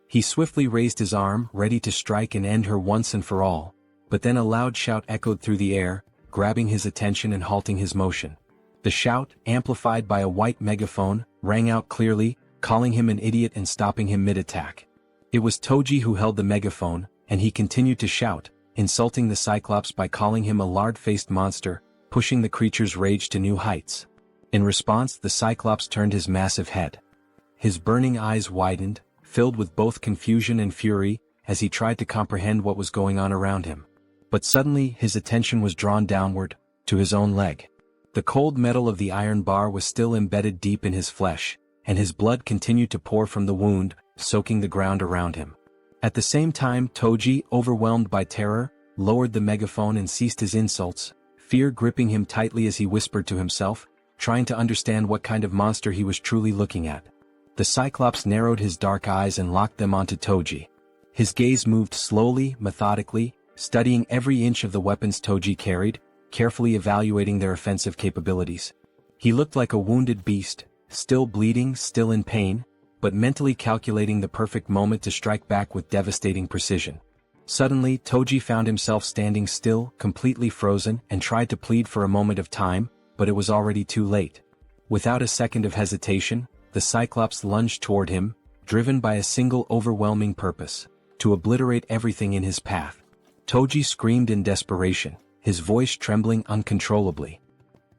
He swiftly raised his arm, ready to strike and end her once and for all, but then a loud shout echoed through the air, grabbing his attention and halting his motion. The shout, amplified by a white megaphone, rang out clearly, calling him an idiot and stopping him mid-attack. It was Toji who held the megaphone, and he continued to shout, insulting the Cyclops by calling him a lard-faced monster, pushing the creature's rage to new heights. In response, the Cyclops turned his massive head. His burning eyes widened, filled with both confusion and fury, as he tried to comprehend what was going on around him. But suddenly his attention was drawn downward, to his own leg. The cold metal of the iron bar was still embedded deep in his flesh, and his blood continued to pour from the wound, soaking the ground around him. At the same time, Toji, overwhelmed by terror, lowered the megaphone and ceased his insults, fear gripping him tightly as he whispered to himself, trying to understand what kind of monster he was truly looking at. The Cyclops narrowed his dark eyes and locked them onto Toji. His gaze moved slowly, methodically, studying every inch of the weapons Toji carried, carefully evaluating their offensive capabilities. He looked like a wounded beast, still bleeding, still in pain, but mentally calculating the perfect moment to strike back with devastating precision. Suddenly, Toji found himself standing still, completely frozen, and tried to plead for a moment of time, but it was already too late. Without a second of hesitation, the Cyclops lunged toward him, driven by a single overwhelming purpose: to obliterate everything in his path. Toji screamed in desperation, his voice trembling uncontrollably.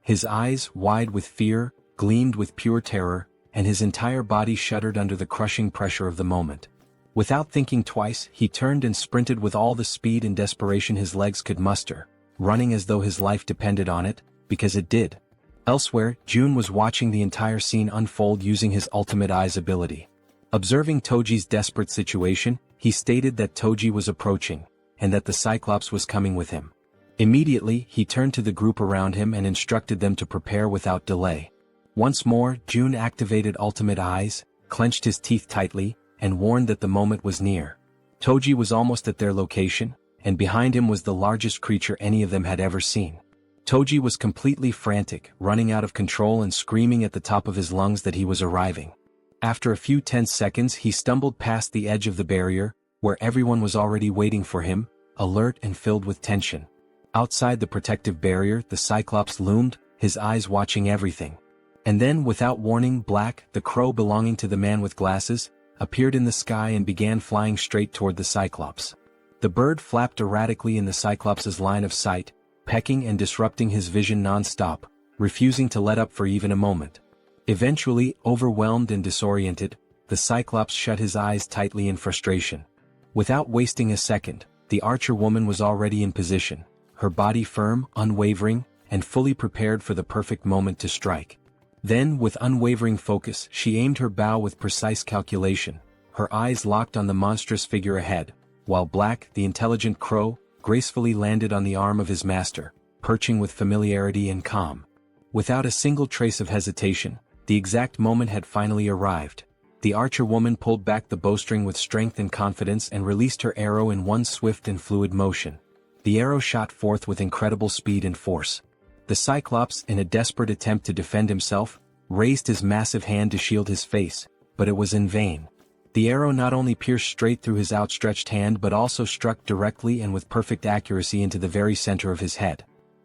His eyes, wide with fear, gleamed with pure terror, and his entire body shuddered under the crushing pressure of the moment. Without thinking twice, he turned and sprinted with all the speed and desperation his legs could muster, running as though his life depended on it, because it did. Elsewhere, Jun was watching the entire scene unfold using his ultimate eyes ability. Observing Toji's desperate situation, he stated that Toji was approaching, and that the Cyclops was coming with him. Immediately, he turned to the group around him and instructed them to prepare without delay. Once more, Jun activated ultimate eyes, clenched his teeth tightly, and warned that the moment was near. Toji was almost at their location, and behind him was the largest creature any of them had ever seen. Toji was completely frantic, running out of control and screaming at the top of his lungs that he was arriving. After a few tense seconds, he stumbled past the edge of the barrier, where everyone was already waiting for him, alert and filled with tension. Outside the protective barrier, the Cyclops loomed, his eyes watching everything. And then, without warning, Black, the crow belonging to the man with glasses, appeared in the sky and began flying straight toward the Cyclops. The bird flapped erratically in the Cyclops' line of sight, pecking and disrupting his vision non-stop, refusing to let up for even a moment. Eventually, overwhelmed and disoriented, the Cyclops shut his eyes tightly in frustration. Without wasting a second, the archer woman was already in position, her body firm, unwavering, and fully prepared for the perfect moment to strike. Then, with unwavering focus, she aimed her bow with precise calculation, her eyes locked on the monstrous figure ahead, while Black, the intelligent crow, gracefully landed on the arm of his master, perching with familiarity and calm. Without a single trace of hesitation, the exact moment had finally arrived. The archer woman pulled back the bowstring with strength and confidence and released her arrow in one swift and fluid motion. The arrow shot forth with incredible speed and force. The Cyclops, in a desperate attempt to defend himself, raised his massive hand to shield his face, but it was in vain. The arrow not only pierced straight through his outstretched hand but also struck directly and with perfect accuracy into the very center of his head.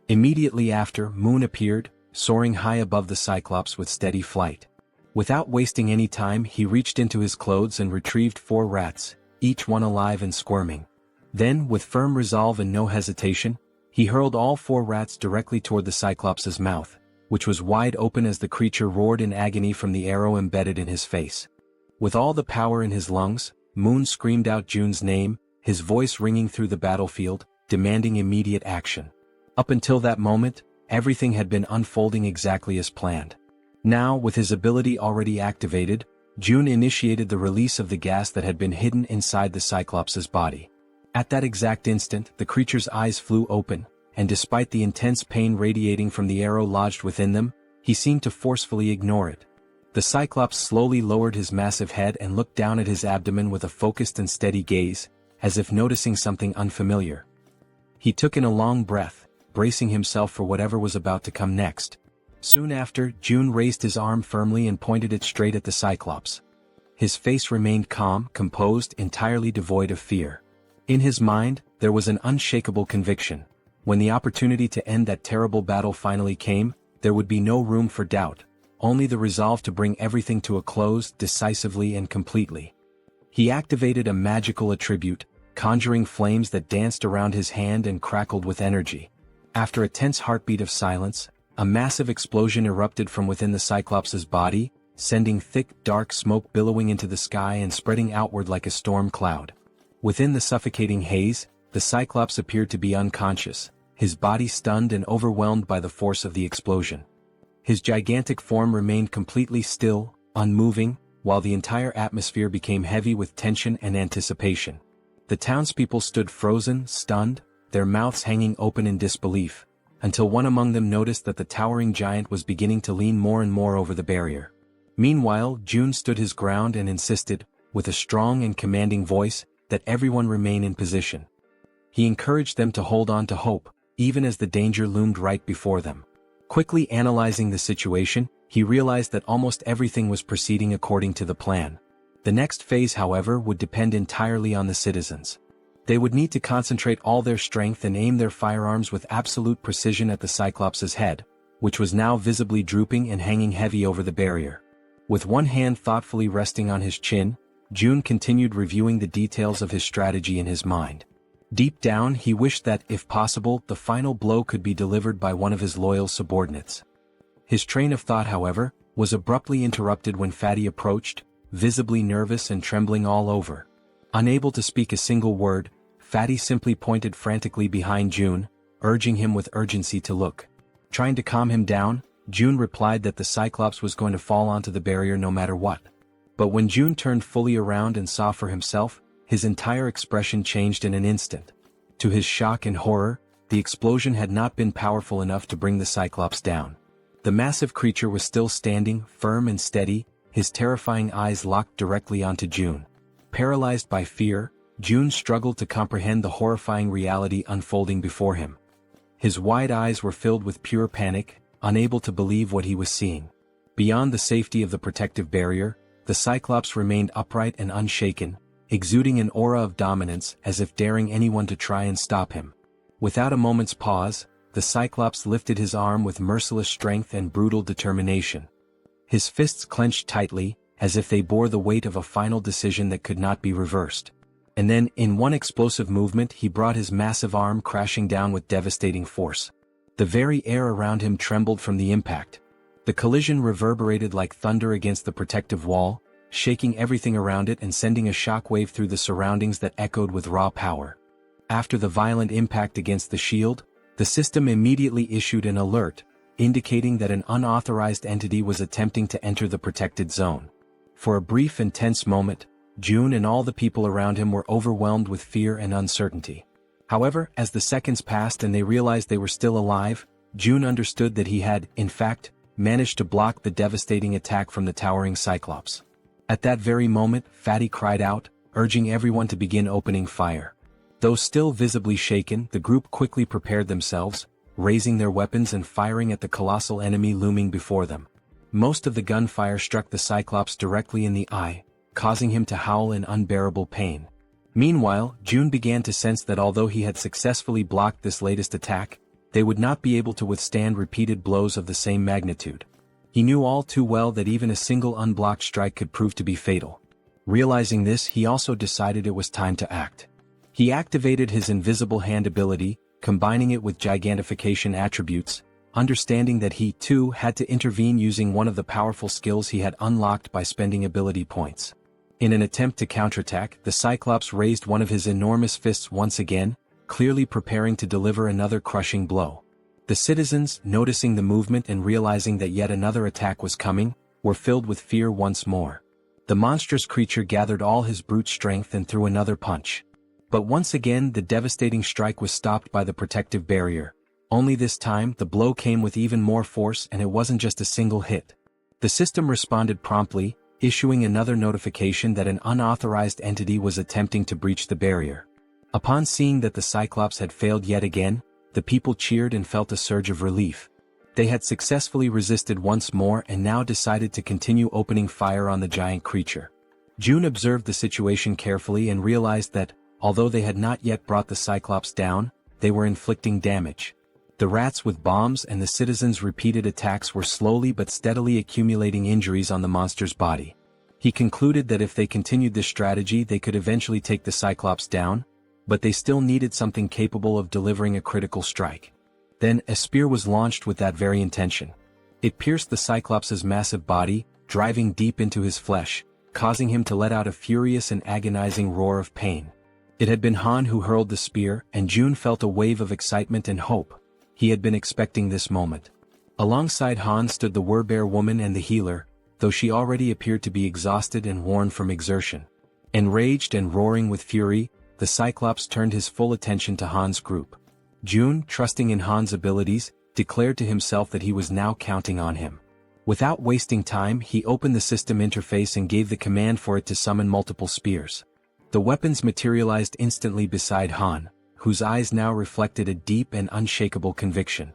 Immediately after, Moon appeared, soaring high above the Cyclops with steady flight. Without wasting any time, he reached into his clothes and retrieved 4 rats, each one alive and squirming. Then, with firm resolve and no hesitation, he hurled all 4 rats directly toward the Cyclops' mouth, which was wide open as the creature roared in agony from the arrow embedded in his face. With all the power in his lungs, Moon screamed out Jun's name, his voice ringing through the battlefield, demanding immediate action. Up until that moment, everything had been unfolding exactly as planned. Now, with his ability already activated, Jun initiated the release of the gas that had been hidden inside the Cyclops' body. At that exact instant, the creature's eyes flew open, and despite the intense pain radiating from the arrow lodged within them, he seemed to forcefully ignore it. The Cyclops slowly lowered his massive head and looked down at his abdomen with a focused and steady gaze, as if noticing something unfamiliar. He took in a long breath, bracing himself for whatever was about to come next. Soon after, Jun raised his arm firmly and pointed it straight at the Cyclops. His face remained calm, composed, entirely devoid of fear. In his mind, there was an unshakable conviction. When the opportunity to end that terrible battle finally came, there would be no room for doubt, only the resolve to bring everything to a close decisively and completely. He activated a magical attribute, conjuring flames that danced around his hand and crackled with energy. After a tense heartbeat of silence, a massive explosion erupted from within the Cyclops' body, sending thick, dark smoke billowing into the sky and spreading outward like a storm cloud. Within the suffocating haze, the Cyclops appeared to be unconscious, his body stunned and overwhelmed by the force of the explosion. His gigantic form remained completely still, unmoving, while the entire atmosphere became heavy with tension and anticipation. The townspeople stood frozen, stunned, their mouths hanging open in disbelief, until one among them noticed that the towering giant was beginning to lean more and more over the barrier. Meanwhile, Jun stood his ground and insisted, with a strong and commanding voice, that everyone remain in position. He encouraged them to hold on to hope, even as the danger loomed right before them. Quickly analyzing the situation, he realized that almost everything was proceeding according to the plan. The next phase, however, would depend entirely on the citizens. They would need to concentrate all their strength and aim their firearms with absolute precision at the Cyclops' head, which was now visibly drooping and hanging heavy over the barrier. With one hand thoughtfully resting on his chin, Jun continued reviewing the details of his strategy in his mind. Deep down, he wished that, if possible, the final blow could be delivered by one of his loyal subordinates. His train of thought, however, was abruptly interrupted when Fatty approached, visibly nervous and trembling all over. Unable to speak a single word, Fatty simply pointed frantically behind Jun, urging him with urgency to look. Trying to calm him down, Jun replied that the Cyclops was going to fall onto the barrier no matter what. But when Jun turned fully around and saw for himself, his entire expression changed in an instant. To his shock and horror, the explosion had not been powerful enough to bring the Cyclops down. The massive creature was still standing, firm and steady, his terrifying eyes locked directly onto Jun. Paralyzed by fear, Jun struggled to comprehend the horrifying reality unfolding before him. His wide eyes were filled with pure panic, unable to believe what he was seeing. Beyond the safety of the protective barrier, the Cyclops remained upright and unshaken, exuding an aura of dominance as if daring anyone to try and stop him. Without a moment's pause, the Cyclops lifted his arm with merciless strength and brutal determination. His fists clenched tightly, as if they bore the weight of a final decision that could not be reversed. And then, in one explosive movement, he brought his massive arm crashing down with devastating force. The very air around him trembled from the impact. The collision reverberated like thunder against the protective wall, shaking everything around it and sending a shockwave through the surroundings that echoed with raw power. After the violent impact against the shield, the system immediately issued an alert, indicating that an unauthorized entity was attempting to enter the protected zone. For a brief and tense moment, Jun and all the people around him were overwhelmed with fear and uncertainty. However, as the seconds passed and they realized they were still alive, Jun understood that he had, in fact, managed to block the devastating attack from the towering Cyclops. At that very moment, Fatty cried out, urging everyone to begin opening fire. Though still visibly shaken, the group quickly prepared themselves, raising their weapons and firing at the colossal enemy looming before them. Most of the gunfire struck the Cyclops directly in the eye, causing him to howl in unbearable pain. Meanwhile, Jun began to sense that although he had successfully blocked this latest attack, they would not be able to withstand repeated blows of the same magnitude. He knew all too well that even a single unblocked strike could prove to be fatal. Realizing this, he also decided it was time to act. He activated his invisible hand ability, combining it with gigantification attributes, understanding that he, too, had to intervene using one of the powerful skills he had unlocked by spending ability points. In an attempt to counterattack, the Cyclops raised one of his enormous fists once again, clearly preparing to deliver another crushing blow. The citizens, noticing the movement and realizing that yet another attack was coming, were filled with fear once more. The monstrous creature gathered all his brute strength and threw another punch. But once again the devastating strike was stopped by the protective barrier. Only this time the blow came with even more force, and it wasn't just a single hit. The system responded promptly, issuing another notification that an unauthorized entity was attempting to breach the barrier. Upon seeing that the Cyclops had failed yet again, the people cheered and felt a surge of relief. They had successfully resisted once more and now decided to continue opening fire on the giant creature. June observed the situation carefully and realized that, although they had not yet brought the Cyclops down, they were inflicting damage. The rats with bombs and the citizens' repeated attacks were slowly but steadily accumulating injuries on the monster's body. He concluded that if they continued this strategy they could eventually take the Cyclops down, but they still needed something capable of delivering a critical strike. Then, a spear was launched with that very intention. It pierced the Cyclops' massive body, driving deep into his flesh, causing him to let out a furious and agonizing roar of pain. It had been Han who hurled the spear, and June felt a wave of excitement and hope. He had been expecting this moment. Alongside Han stood the Werbear woman and the healer, though she already appeared to be exhausted and worn from exertion. Enraged and roaring with fury, the Cyclops turned his full attention to Han's group. June, trusting in Han's abilities, declared to himself that he was now counting on him. Without wasting time, he opened the system interface and gave the command for it to summon multiple spears. The weapons materialized instantly beside Han, whose eyes now reflected a deep and unshakable conviction.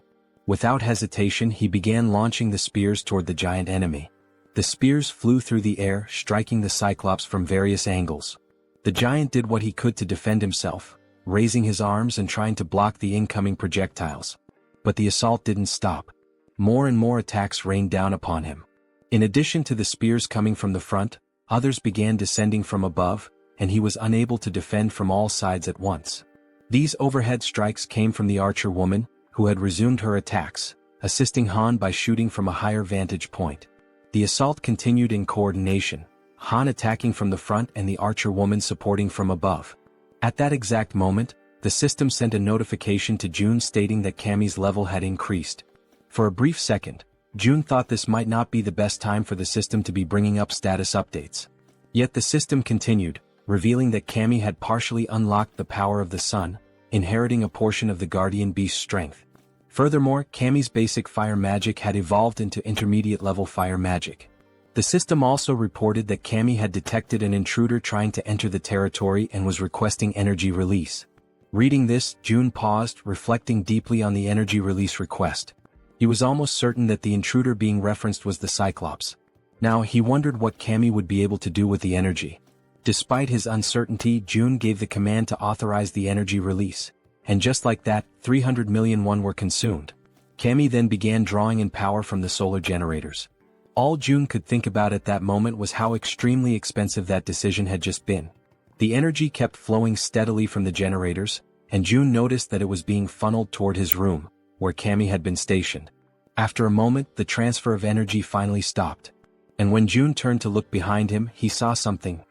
Without hesitation, he began launching the spears toward the giant enemy. The spears flew through the air, striking the Cyclops from various angles. The giant did what he could to defend himself, raising his arms and trying to block the incoming projectiles. But the assault didn't stop. More and more attacks rained down upon him. In addition to the spears coming from the front, others began descending from above, and he was unable to defend from all sides at once. These overhead strikes came from the archer woman, who had resumed her attacks, assisting Han by shooting from a higher vantage point. The assault continued in coordination, Han attacking from the front and the archer woman supporting from above. At that exact moment, the system sent a notification to June stating that Cammy's level had increased. For a brief second, June thought this might not be the best time for the system to be bringing up status updates. Yet the system continued, revealing that Cammy had partially unlocked the power of the sun, inheriting a portion of the guardian beast's strength. Furthermore, Cammy's basic fire magic had evolved into intermediate level fire magic. The system also reported that Cammy had detected an intruder trying to enter the territory and was requesting energy release. Reading this, June paused, reflecting deeply on the energy release request. He was almost certain that the intruder being referenced was the Cyclops. Now he wondered what Cammy would be able to do with the energy. Despite his uncertainty, June gave the command to authorize the energy release, and just like that, 300 million won were consumed. Cammy then began drawing in power from the solar generators. All June could think about at that moment was how extremely expensive that decision had just been. The energy kept flowing steadily from the generators, and June noticed that it was being funneled toward his room, where Cammy had been stationed. After a moment, the transfer of energy finally stopped. And when June turned to look behind him, he saw something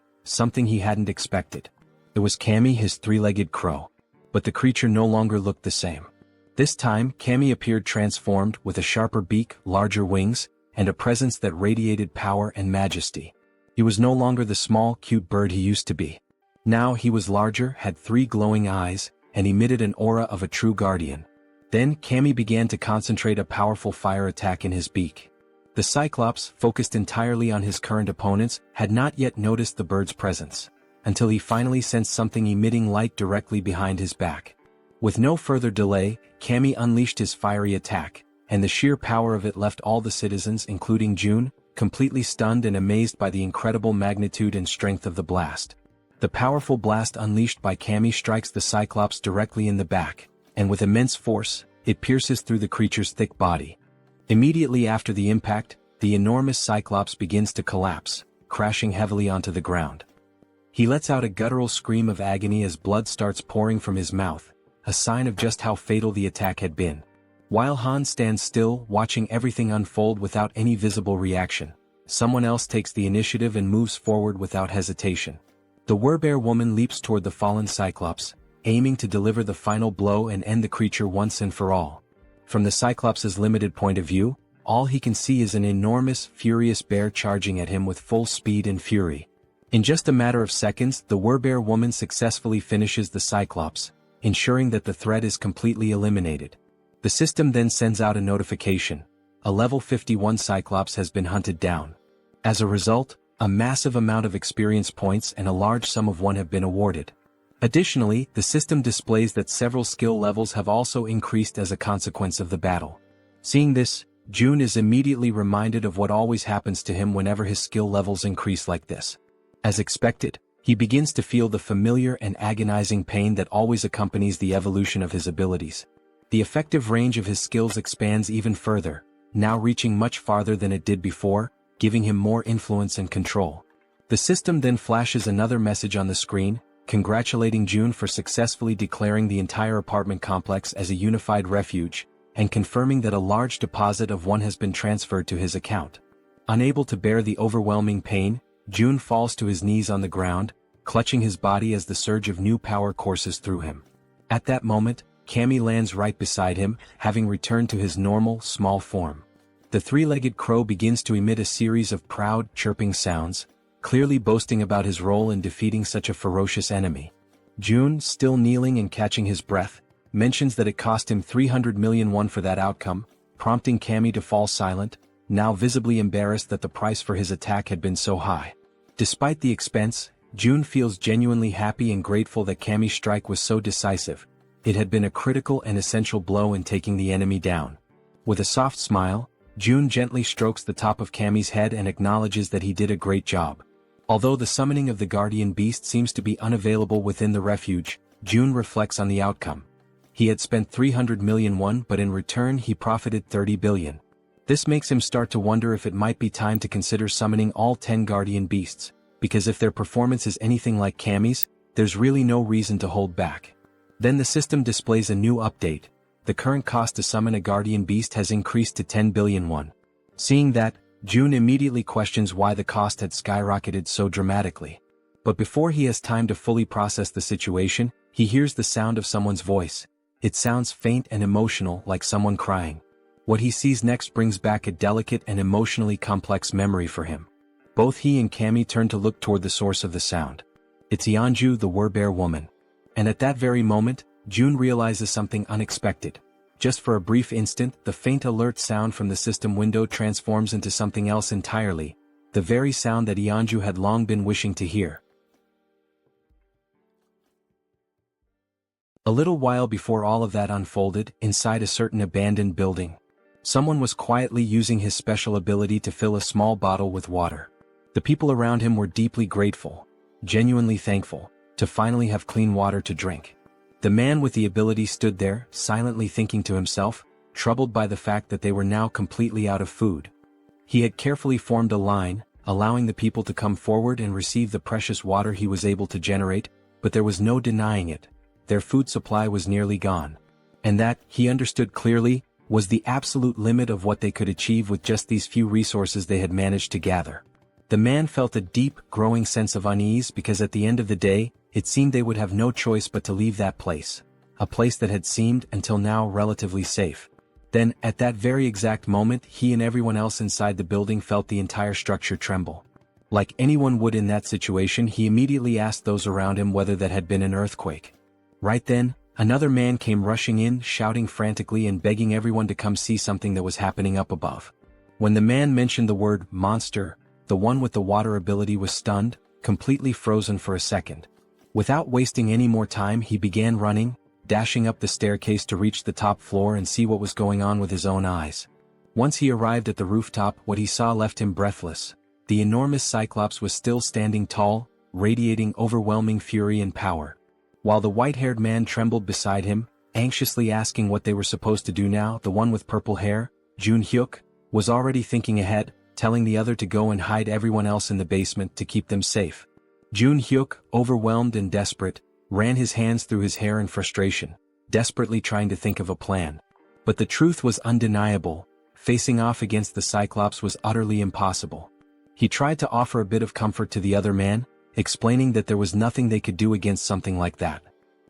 he hadn't expected. It was Cammy, his three-legged crow. But the creature no longer looked the same. This time, Cammy appeared transformed, with a sharper beak, larger wings, and a presence that radiated power and majesty. He was no longer the small, cute bird he used to be. Now he was larger, had 3 glowing eyes, and emitted an aura of a true guardian. Then Cammy began to concentrate a powerful fire attack in his beak. The Cyclops, focused entirely on his current opponents, had not yet noticed the bird's presence, until he finally sensed something emitting light directly behind his back. With no further delay, Cammy unleashed his fiery attack, and the sheer power of it left all the citizens, including June, completely stunned and amazed by the incredible magnitude and strength of the blast. The powerful blast unleashed by Cammy strikes the Cyclops directly in the back, and with immense force, it pierces through the creature's thick body. Immediately after the impact, the enormous Cyclops begins to collapse, crashing heavily onto the ground. He lets out a guttural scream of agony as blood starts pouring from his mouth, a sign of just how fatal the attack had been. While Han stands still, watching everything unfold without any visible reaction, someone else takes the initiative and moves forward without hesitation. The Werbear woman leaps toward the fallen Cyclops, aiming to deliver the final blow and end the creature once and for all. From the Cyclops' limited point of view, all he can see is an enormous, furious bear charging at him with full speed and fury. In just a matter of seconds, the Werbear woman successfully finishes the Cyclops, ensuring that the threat is completely eliminated. The system then sends out a notification. A level 51 Cyclops has been hunted down. As a result, a massive amount of experience points and a large sum of 1 have been awarded. Additionally, the system displays that several skill levels have also increased as a consequence of the battle. Seeing this, Jun is immediately reminded of what always happens to him whenever his skill levels increase like this. As expected, he begins to feel the familiar and agonizing pain that always accompanies the evolution of his abilities. The effective range of his skills expands even further, now reaching much farther than it did before, giving him more influence and control. The system then flashes another message on the screen, congratulating Jun for successfully declaring the entire apartment complex as a unified refuge, and confirming that a large deposit of 1 has been transferred to his account. Unable to bear the overwhelming pain, Jun falls to his knees on the ground, clutching his body as the surge of new power courses through him. At that moment, Cammy lands right beside him, having returned to his normal, small form. The three-legged crow begins to emit a series of proud, chirping sounds, clearly boasting about his role in defeating such a ferocious enemy. Jun, still kneeling and catching his breath, mentions that it cost him 300 million won for that outcome, prompting Cammy to fall silent, now visibly embarrassed that the price for his attack had been so high. Despite the expense, Jun feels genuinely happy and grateful that Cammy's strike was so decisive. It had been a critical and essential blow in taking the enemy down. With a soft smile, Jun gently strokes the top of Cammy's head and acknowledges that he did a great job. Although the summoning of the guardian beast seems to be unavailable within the refuge, Jun reflects on the outcome. He had spent 300 million won, but in return he profited 30 billion. This makes him start to wonder if it might be time to consider summoning all 10 guardian beasts, because if their performance is anything like Cammy's, there's really no reason to hold back. Then the system displays a new update. The current cost to summon a guardian beast has increased to 10 billion won. Seeing that, Jun immediately questions why the cost had skyrocketed so dramatically. But before he has time to fully process the situation, he hears the sound of someone's voice. It sounds faint and emotional, like someone crying. What he sees next brings back a delicate and emotionally complex memory for him. Both he and Cammy turn to look toward the source of the sound. It's Yeonju, the Werbear woman. And at that very moment, Jun realizes something unexpected. Just for a brief instant, the faint alert sound from the system window transforms into something else entirely, the very sound that Yeonju had long been wishing to hear. A little while before all of that unfolded, inside a certain abandoned building, someone was quietly using his special ability to fill a small bottle with water. The people around him were deeply grateful, genuinely thankful, to finally have clean water to drink. The man with the ability stood there, silently thinking to himself, troubled by the fact that they were now completely out of food. He had carefully formed a line, allowing the people to come forward and receive the precious water he was able to generate, but there was no denying it. Their food supply was nearly gone. And that, he understood clearly, was the absolute limit of what they could achieve with just these few resources they had managed to gather. The man felt a deep, growing sense of unease because at the end of the day, it seemed they would have no choice but to leave that place. A place that had seemed, until now, relatively safe. Then, at that very exact moment, he and everyone else inside the building felt the entire structure tremble. Like anyone would in that situation, he immediately asked those around him whether that had been an earthquake. Right then, another man came rushing in, shouting frantically and begging everyone to come see something that was happening up above. When the man mentioned the word monster, the one with the water ability was stunned, completely frozen for a second. Without wasting any more time, he began running, dashing up the staircase to reach the top floor and see what was going on with his own eyes. Once he arrived at the rooftop, what he saw left him breathless. The enormous Cyclops was still standing tall, radiating overwhelming fury and power. While the white-haired man trembled beside him, anxiously asking what they were supposed to do now, the one with purple hair, Jun Hyuk, was already thinking ahead, telling the other to go and hide everyone else in the basement to keep them safe. Jun-hyuk, overwhelmed and desperate, ran his hands through his hair in frustration, desperately trying to think of a plan. But the truth was undeniable: facing off against the Cyclops was utterly impossible. He tried to offer a bit of comfort to the other man, explaining that there was nothing they could do against something like that.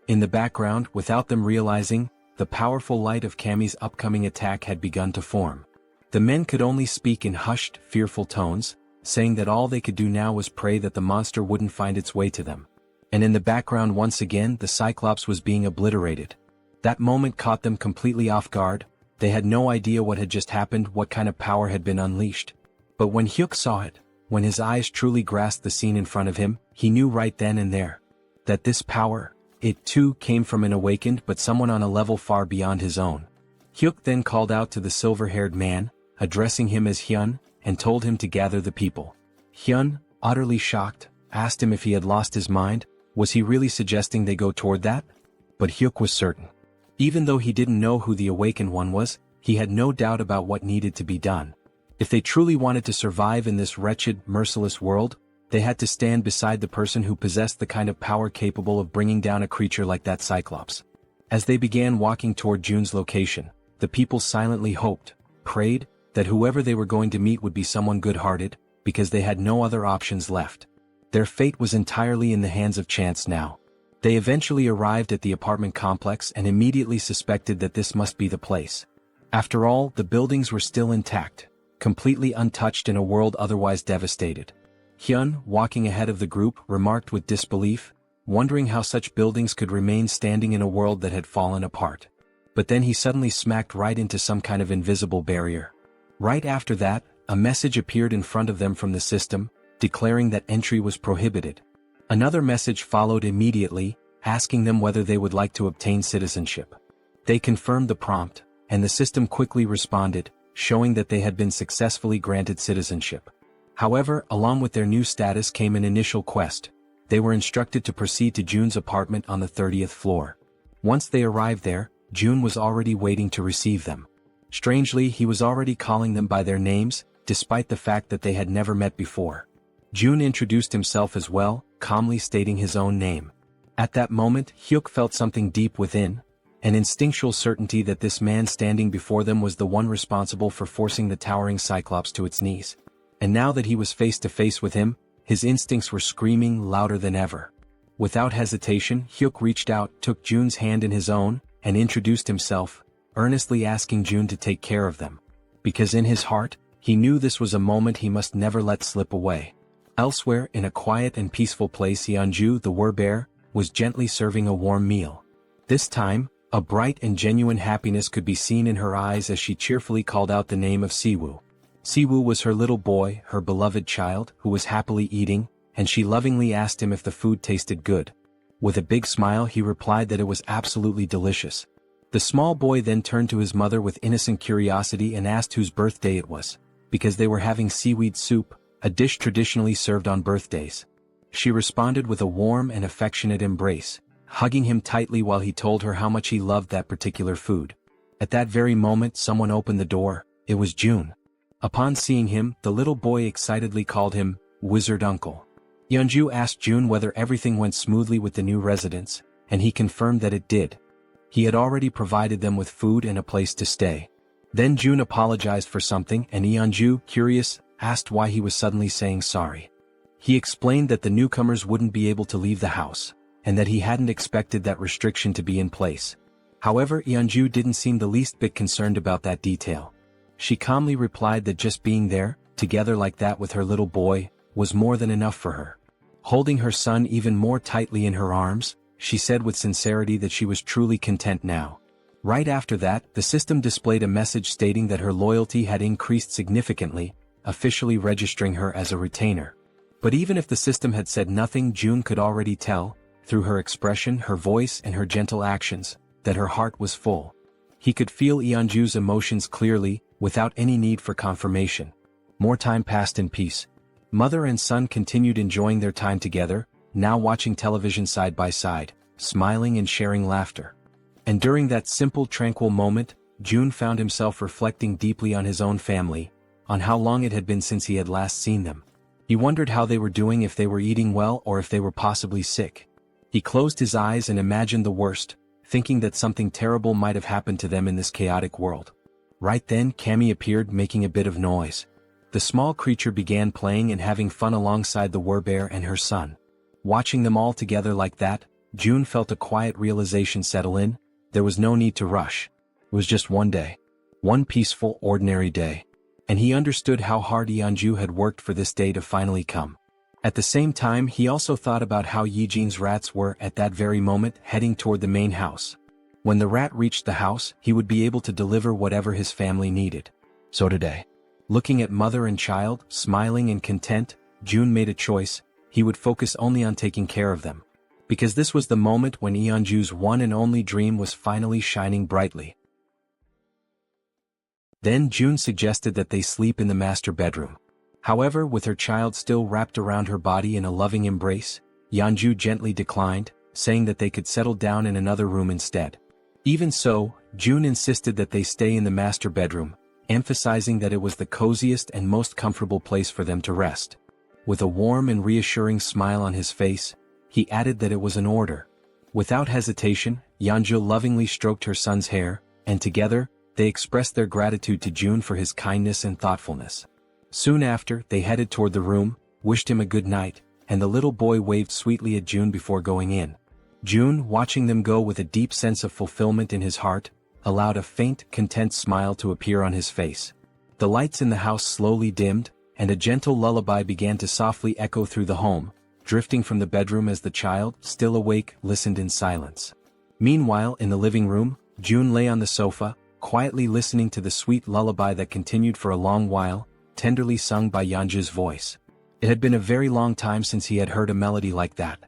In the background, without them realizing, the powerful light of Kami's upcoming attack had begun to form. The men could only speak in hushed, fearful tones, saying that all they could do now was pray that the monster wouldn't find its way to them. And in the background once again the Cyclops was being obliterated. That moment caught them completely off guard. They had no idea what had just happened, what kind of power had been unleashed. But when Hyuk saw it, when his eyes truly grasped the scene in front of him, he knew right then and there that this power, it too came from an awakened but someone on a level far beyond his own. Hyuk then called out to the silver-haired man, addressing him as Hyun, and told him to gather the people. Hyun, utterly shocked, asked him if he had lost his mind. Was he really suggesting they go toward that? But Hyuk was certain. Even though he didn't know who the awakened one was, he had no doubt about what needed to be done. If they truly wanted to survive in this wretched, merciless world, they had to stand beside the person who possessed the kind of power capable of bringing down a creature like that Cyclops. As they began walking toward Jun's location, the people silently hoped, prayed, that whoever they were going to meet would be someone good-hearted, because they had no other options left. Their fate was entirely in the hands of chance now. They eventually arrived at the apartment complex and immediately suspected that this must be the place. After all, the buildings were still intact, completely untouched in a world otherwise devastated. Hyun, walking ahead of the group, remarked with disbelief, wondering how such buildings could remain standing in a world that had fallen apart. But then he suddenly smacked right into some kind of invisible barrier. Right after that, a message appeared in front of them from the system, declaring that entry was prohibited. Another message followed immediately, asking them whether they would like to obtain citizenship. They confirmed the prompt, and the system quickly responded, showing that they had been successfully granted citizenship. However, along with their new status came an initial quest. They were instructed to proceed to Jun's apartment on the 30th floor. Once they arrived there, Jun was already waiting to receive them. Strangely, he was already calling them by their names, despite the fact that they had never met before. Jun introduced himself as well, calmly stating his own name. At that moment, Hyuk felt something deep within, an instinctual certainty that this man standing before them was the one responsible for forcing the towering Cyclops to its knees. And now that he was face to face with him, his instincts were screaming louder than ever. Without hesitation, Hyuk reached out, took Jun's hand in his own, and introduced himself, earnestly asking Jun to take care of them. Because in his heart, he knew this was a moment he must never let slip away. Elsewhere, in a quiet and peaceful place, Yeonju, the were-bear, was gently serving a warm meal. This time, a bright and genuine happiness could be seen in her eyes as she cheerfully called out the name of Siwoo. Siwoo was her little boy, her beloved child, who was happily eating, and she lovingly asked him if the food tasted good. With a big smile he replied that it was absolutely delicious. The small boy then turned to his mother with innocent curiosity and asked whose birthday it was, because they were having seaweed soup, a dish traditionally served on birthdays. She responded with a warm and affectionate embrace, hugging him tightly while he told her how much he loved that particular food. At that very moment someone opened the door. It was Jun. Upon seeing him, the little boy excitedly called him Wizard Uncle. Yeonju asked Jun whether everything went smoothly with the new residents, and he confirmed that it did. He had already provided them with food and a place to stay. Then Jun apologized for something, and Yeonju, curious, asked why he was suddenly saying sorry. He explained that the newcomers wouldn't be able to leave the house, and that he hadn't expected that restriction to be in place. However, Yeonju didn't seem the least bit concerned about that detail. She calmly replied that just being there, together like that with her little boy, was more than enough for her. Holding her son even more tightly in her arms, she said with sincerity that she was truly content now. Right after that, the system displayed a message stating that her loyalty had increased significantly, officially registering her as a retainer. But even if the system had said nothing, Jun could already tell, through her expression, her voice and her gentle actions, that her heart was full. He could feel Yeonju's emotions clearly, without any need for confirmation. More time passed in peace. Mother and son continued enjoying their time together, now watching television side by side, smiling and sharing laughter. And during that simple, tranquil moment, Jun found himself reflecting deeply on his own family, on how long it had been since he had last seen them. He wondered how they were doing, if they were eating well or if they were possibly sick. He closed his eyes and imagined the worst, thinking that something terrible might have happened to them in this chaotic world. Right then Cammy appeared, making a bit of noise. The small creature began playing and having fun alongside the werbear and her son. Watching them all together like that, June felt a quiet realization settle in. There was no need to rush. It was just one day. One peaceful, ordinary day. And he understood how hard Yeonju had worked for this day to finally come. At the same time, he also thought about how Yijin's rats were at that very moment heading toward the main house. When the rat reached the house, he would be able to deliver whatever his family needed. So today, looking at mother and child, smiling and content, June made a choice. He would focus only on taking care of them. Because this was the moment when Yeonju's one and only dream was finally shining brightly. Then June suggested that they sleep in the master bedroom. However, with her child still wrapped around her body in a loving embrace, Yeonju gently declined, saying that they could settle down in another room instead. Even so, June insisted that they stay in the master bedroom, emphasizing that it was the coziest and most comfortable place for them to rest. With a warm and reassuring smile on his face, he added that it was an order. Without hesitation, Yeonju lovingly stroked her son's hair, and together, they expressed their gratitude to June for his kindness and thoughtfulness. Soon after, they headed toward the room, wished him a good night, and the little boy waved sweetly at June before going in. June, watching them go with a deep sense of fulfillment in his heart, allowed a faint, content smile to appear on his face. The lights in the house slowly dimmed, and a gentle lullaby began to softly echo through the home, drifting from the bedroom as the child, still awake, listened in silence. Meanwhile, in the living room, June lay on the sofa, quietly listening to the sweet lullaby that continued for a long while, tenderly sung by Yeonju's voice. It had been a very long time since he had heard a melody like that.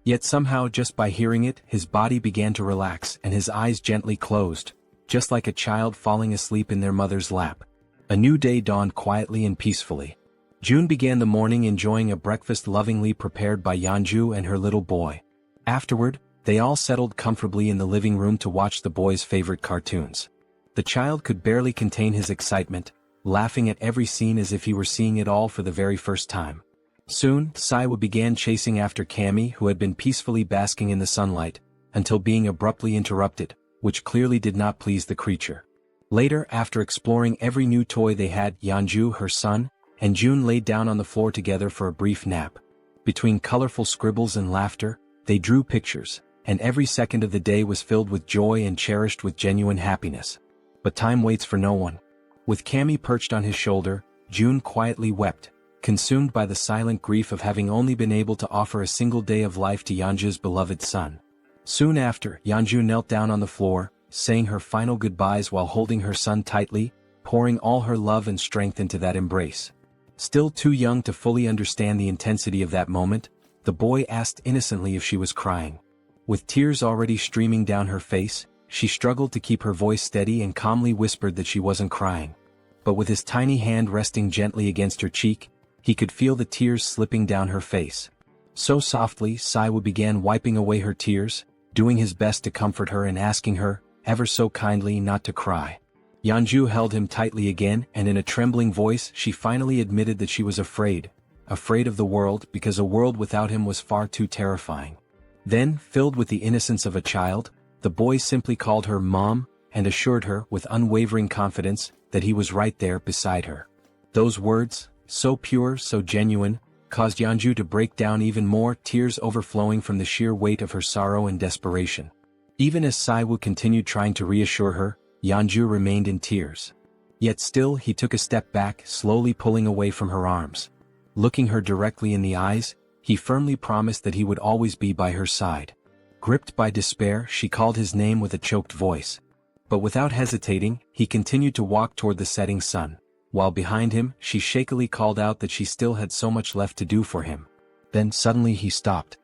Yet somehow, just by hearing it, his body began to relax and his eyes gently closed, just like a child falling asleep in their mother's lap. A new day dawned quietly and peacefully. June began the morning enjoying a breakfast lovingly prepared by Yeonju and her little boy. Afterward, they all settled comfortably in the living room to watch the boy's favorite cartoons. The child could barely contain his excitement, laughing at every scene as if he were seeing it all for the very first time. Soon, Saiwa began chasing after Cammy, who had been peacefully basking in the sunlight, until being abruptly interrupted, which clearly did not please the creature. Later, after exploring every new toy they had, Yeonju, her son, and June laid down on the floor together for a brief nap. Between colorful scribbles and laughter, they drew pictures, and every second of the day was filled with joy and cherished with genuine happiness. But time waits for no one. With Cammy perched on his shoulder, June quietly wept, consumed by the silent grief of having only been able to offer a single day of life to Yeonju's beloved son. Soon after, Yeonju knelt down on the floor, saying her final goodbyes while holding her son tightly, pouring all her love and strength into that embrace. Still too young to fully understand the intensity of that moment, the boy asked innocently if she was crying. With tears already streaming down her face, she struggled to keep her voice steady and calmly whispered that she wasn't crying. But with his tiny hand resting gently against her cheek, he could feel the tears slipping down her face. So softly, Saiwa began wiping away her tears, doing his best to comfort her and asking her, ever so kindly, not to cry. Yeonju held him tightly again, and in a trembling voice she finally admitted that she was afraid of the world, because a world without him was far too terrifying. Then, filled with the innocence of a child, the boy simply called her Mom, and assured her, with unwavering confidence, that he was right there beside her. Those words, so pure, so genuine, caused Yeonju to break down even more, tears overflowing from the sheer weight of her sorrow and desperation. Even as Saiwoo continued trying to reassure her, Yeonju remained in tears. Yet still he took a step back, slowly pulling away from her arms. Looking her directly in the eyes, he firmly promised that he would always be by her side. Gripped by despair, she called his name with a choked voice. But without hesitating, he continued to walk toward the setting sun, while behind him, she shakily called out that she still had so much left to do for him. Then suddenly he stopped.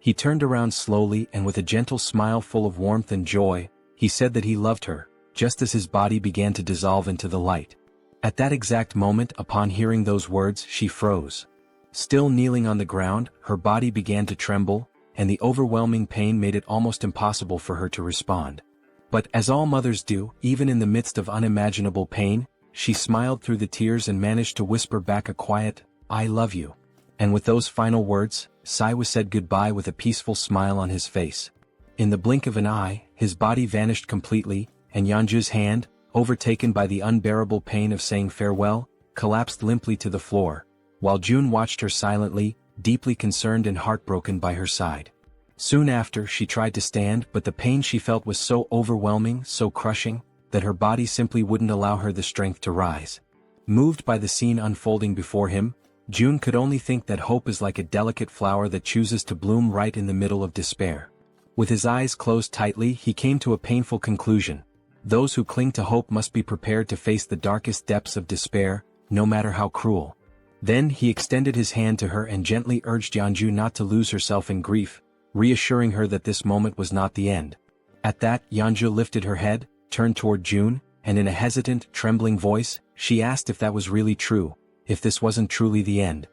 He turned around slowly and with a gentle smile full of warmth and joy, he said that he loved her, just as his body began to dissolve into the light. At that exact moment, upon hearing those words, she froze. Still kneeling on the ground, her body began to tremble, and the overwhelming pain made it almost impossible for her to respond. But as all mothers do, even in the midst of unimaginable pain, she smiled through the tears and managed to whisper back a quiet, "I love you." And with those final words, Siwa said goodbye with a peaceful smile on his face. In the blink of an eye, his body vanished completely, and Yeonju's hand, overtaken by the unbearable pain of saying farewell, collapsed limply to the floor, while June watched her silently, deeply concerned and heartbroken by her side. Soon after, she tried to stand, but the pain she felt was so overwhelming, so crushing, that her body simply wouldn't allow her the strength to rise. Moved by the scene unfolding before him, June could only think that hope is like a delicate flower that chooses to bloom right in the middle of despair. With his eyes closed tightly, he came to a painful conclusion. Those who cling to hope must be prepared to face the darkest depths of despair, no matter how cruel. Then he extended his hand to her and gently urged Yeonju not to lose herself in grief, reassuring her that this moment was not the end. At that, Yeonju lifted her head, turned toward June, and in a hesitant, trembling voice, she asked if that was really true, if this wasn't truly the end.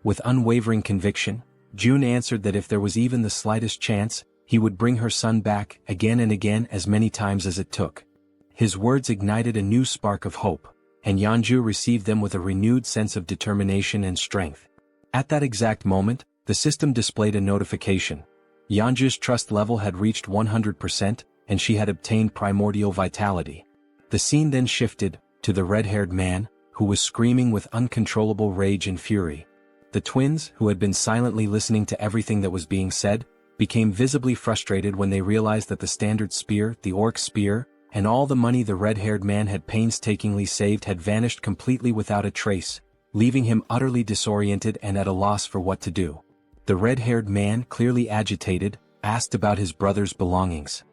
With unwavering conviction, June answered that if there was even the slightest chance, he would bring her son back, again and again, as many times as it took. His words ignited a new spark of hope, and Yeonju received them with a renewed sense of determination and strength. At that exact moment, the system displayed a notification. Yeonju's trust level had reached 100%, and she had obtained primordial vitality. The scene then shifted to the red-haired man, who was screaming with uncontrollable rage and fury. The twins, who had been silently listening to everything that was being said, became visibly frustrated when they realized that the standard spear, the orc spear, and all the money the red-haired man had painstakingly saved had vanished completely without a trace, leaving him utterly disoriented and at a loss for what to do. The red-haired man, clearly agitated, asked about his brother's belongings.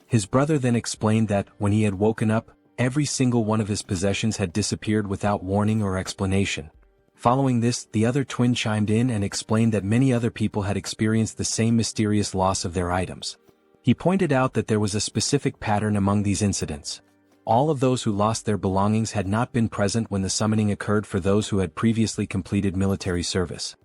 His brother then explained that, when he had woken up, every single one of his possessions had disappeared without warning or explanation. Following this, the other twin chimed in and explained that many other people had experienced the same mysterious loss of their items. He pointed out that there was a specific pattern among these incidents. All of those who lost their belongings had not been present when the summoning occurred for those who had previously completed military service.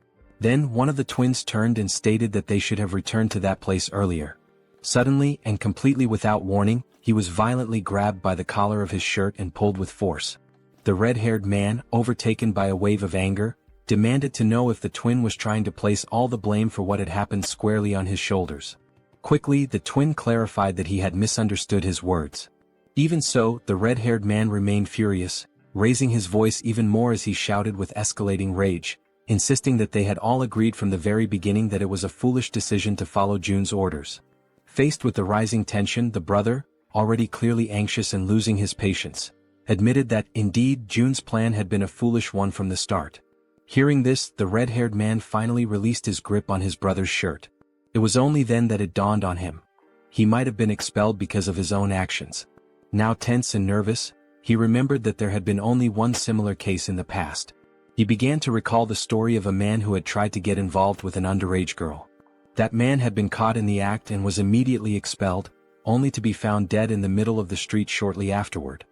Then one of the twins turned and stated that they should have returned to that place earlier. Suddenly, and completely without warning, he was violently grabbed by the collar of his shirt and pulled with force. The red-haired man, overtaken by a wave of anger, demanded to know if the twin was trying to place all the blame for what had happened squarely on his shoulders. Quickly, the twin clarified that he had misunderstood his words. Even so, the red-haired man remained furious, raising his voice even more as he shouted with escalating rage, insisting that they had all agreed from the very beginning that it was a foolish decision to follow June's orders. Faced with the rising tension, the brother, already clearly anxious and losing his patience, admitted that, indeed, June's plan had been a foolish one from the start. Hearing this, the red-haired man finally released his grip on his brother's shirt. It was only then that it dawned on him. He might have been expelled because of his own actions. Now tense and nervous, he remembered that there had been only one similar case in the past. He began to recall the story of a man who had tried to get involved with an underage girl. That man had been caught in the act and was immediately expelled, only to be found dead in the middle of the street shortly afterward.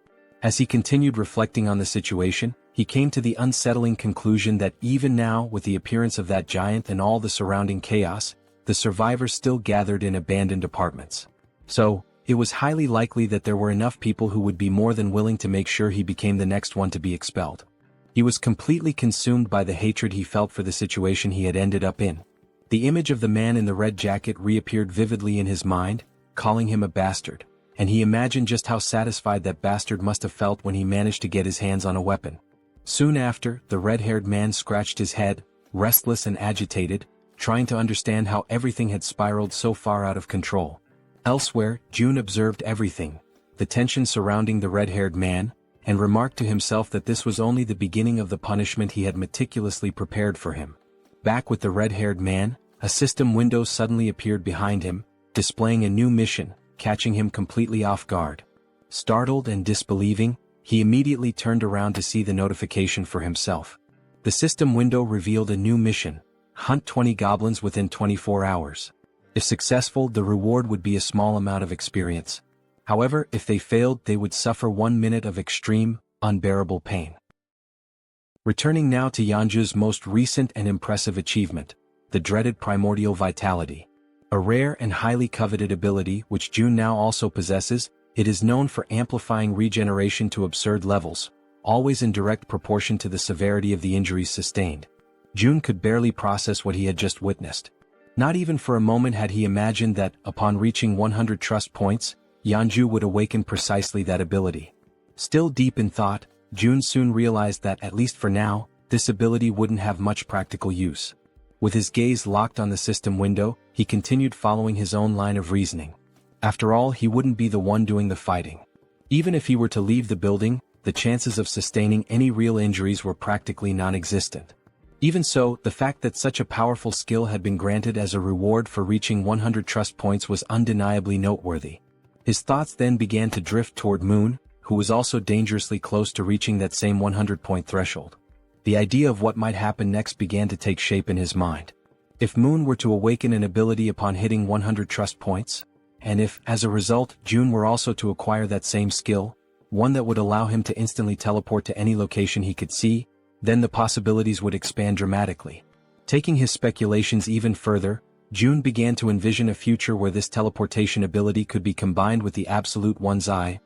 As he continued reflecting on the situation, he came to the unsettling conclusion that even now, with the appearance of that giant and all the surrounding chaos, the survivors still gathered in abandoned apartments. So, it was highly likely that there were enough people who would be more than willing to make sure he became the next one to be expelled. He was completely consumed by the hatred he felt for the situation he had ended up in. The image of the man in the red jacket reappeared vividly in his mind, calling him a bastard, and he imagined just how satisfied that bastard must have felt when he managed to get his hands on a weapon. Soon after, the red-haired man scratched his head, restless and agitated, trying to understand how everything had spiraled so far out of control. Elsewhere, June observed everything, the tension surrounding the red-haired man, and remarked to himself that this was only the beginning of the punishment he had meticulously prepared for him. Back with the red-haired man, a system window suddenly appeared behind him, displaying a new mission, catching him completely off guard. Startled and disbelieving, he immediately turned around to see the notification for himself. The system window revealed a new mission: hunt 20 goblins within 24 hours. If successful, the reward would be a small amount of experience. However, if they failed, they would suffer 1 minute of extreme, unbearable pain. Returning now to Yeonju's most recent and impressive achievement, the dreaded primordial vitality. A rare and highly coveted ability which June now also possesses, it is known for amplifying regeneration to absurd levels, always in direct proportion to the severity of the injuries sustained. June could barely process what he had just witnessed. Not even for a moment had he imagined that, upon reaching 100 trust points, Yeonju would awaken precisely that ability. Still deep in thought, June soon realized that, at least for now, this ability wouldn't have much practical use. With his gaze locked on the system window, he continued following his own line of reasoning. After all, he wouldn't be the one doing the fighting. Even if he were to leave the building, the chances of sustaining any real injuries were practically non-existent. Even so, the fact that such a powerful skill had been granted as a reward for reaching 100 trust points was undeniably noteworthy. His thoughts then began to drift toward Moon, who was also dangerously close to reaching that same 100-point threshold. The idea of what might happen next began to take shape in his mind. If Moon were to awaken an ability upon hitting 100 trust points, and if, as a result, June were also to acquire that same skill, one that would allow him to instantly teleport to any location he could see, then the possibilities would expand dramatically. Taking his speculations even further, June began to envision a future where this teleportation ability could be combined with the absolute one's eye,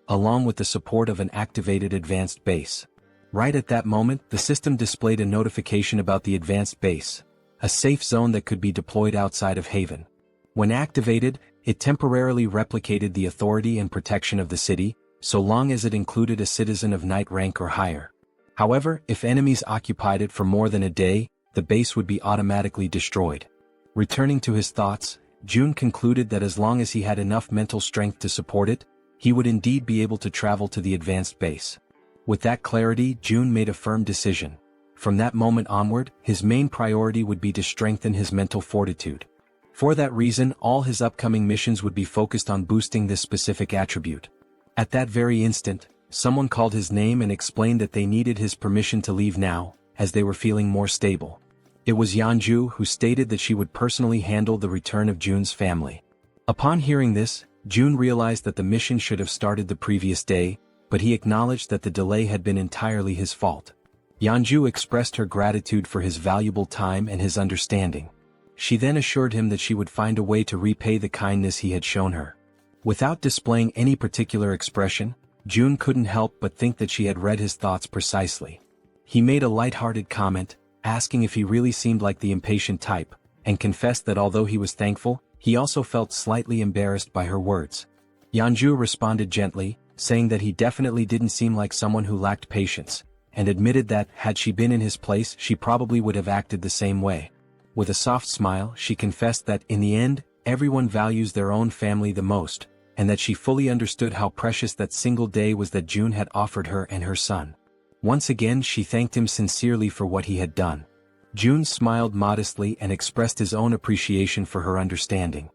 along with the support of an activated advanced base. Right at that moment, the system displayed a notification about the advanced base, a safe zone that could be deployed outside of Haven. When activated, it temporarily replicated the authority and protection of the city, so long as it included a citizen of knight rank or higher. However, if enemies occupied it for more than a day, the base would be automatically destroyed. Returning to his thoughts, June concluded that as long as he had enough mental strength to support it, he would indeed be able to travel to the advanced base. With that clarity, June made a firm decision. From that moment onward, his main priority would be to strengthen his mental fortitude. For that reason, all his upcoming missions would be focused on boosting this specific attribute. At that very instant, someone called his name and explained that they needed his permission to leave now, as they were feeling more stable. It was Yeonju, who stated that she would personally handle the return of June's family. Upon hearing this, June realized that the mission should have started the previous day, but he acknowledged that the delay had been entirely his fault. Yeonju expressed her gratitude for his valuable time and his understanding. She then assured him that she would find a way to repay the kindness he had shown her. Without displaying any particular expression, June couldn't help but think that she had read his thoughts precisely. He made a light-hearted comment, asking if he really seemed like the impatient type, and confessed that although he was thankful, he also felt slightly embarrassed by her words. Yeonju responded gently, saying that he definitely didn't seem like someone who lacked patience, and admitted that, had she been in his place, she probably would have acted the same way. With a soft smile, she confessed that, in the end, everyone values their own family the most, and that she fully understood how precious that single day was that June had offered her and her son. Once again she thanked him sincerely for what he had done. June smiled modestly and expressed his own appreciation for her understanding.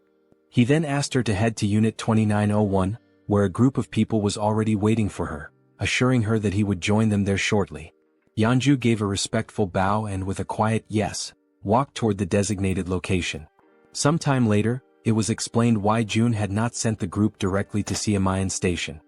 He then asked her to head to Unit 2901, where a group of people was already waiting for her, assuring her that he would join them there shortly. Yeonju gave a respectful bow and, with a quiet yes, walked toward the designated location. Some time later, it was explained why June had not sent the group directly to Siamayan Station.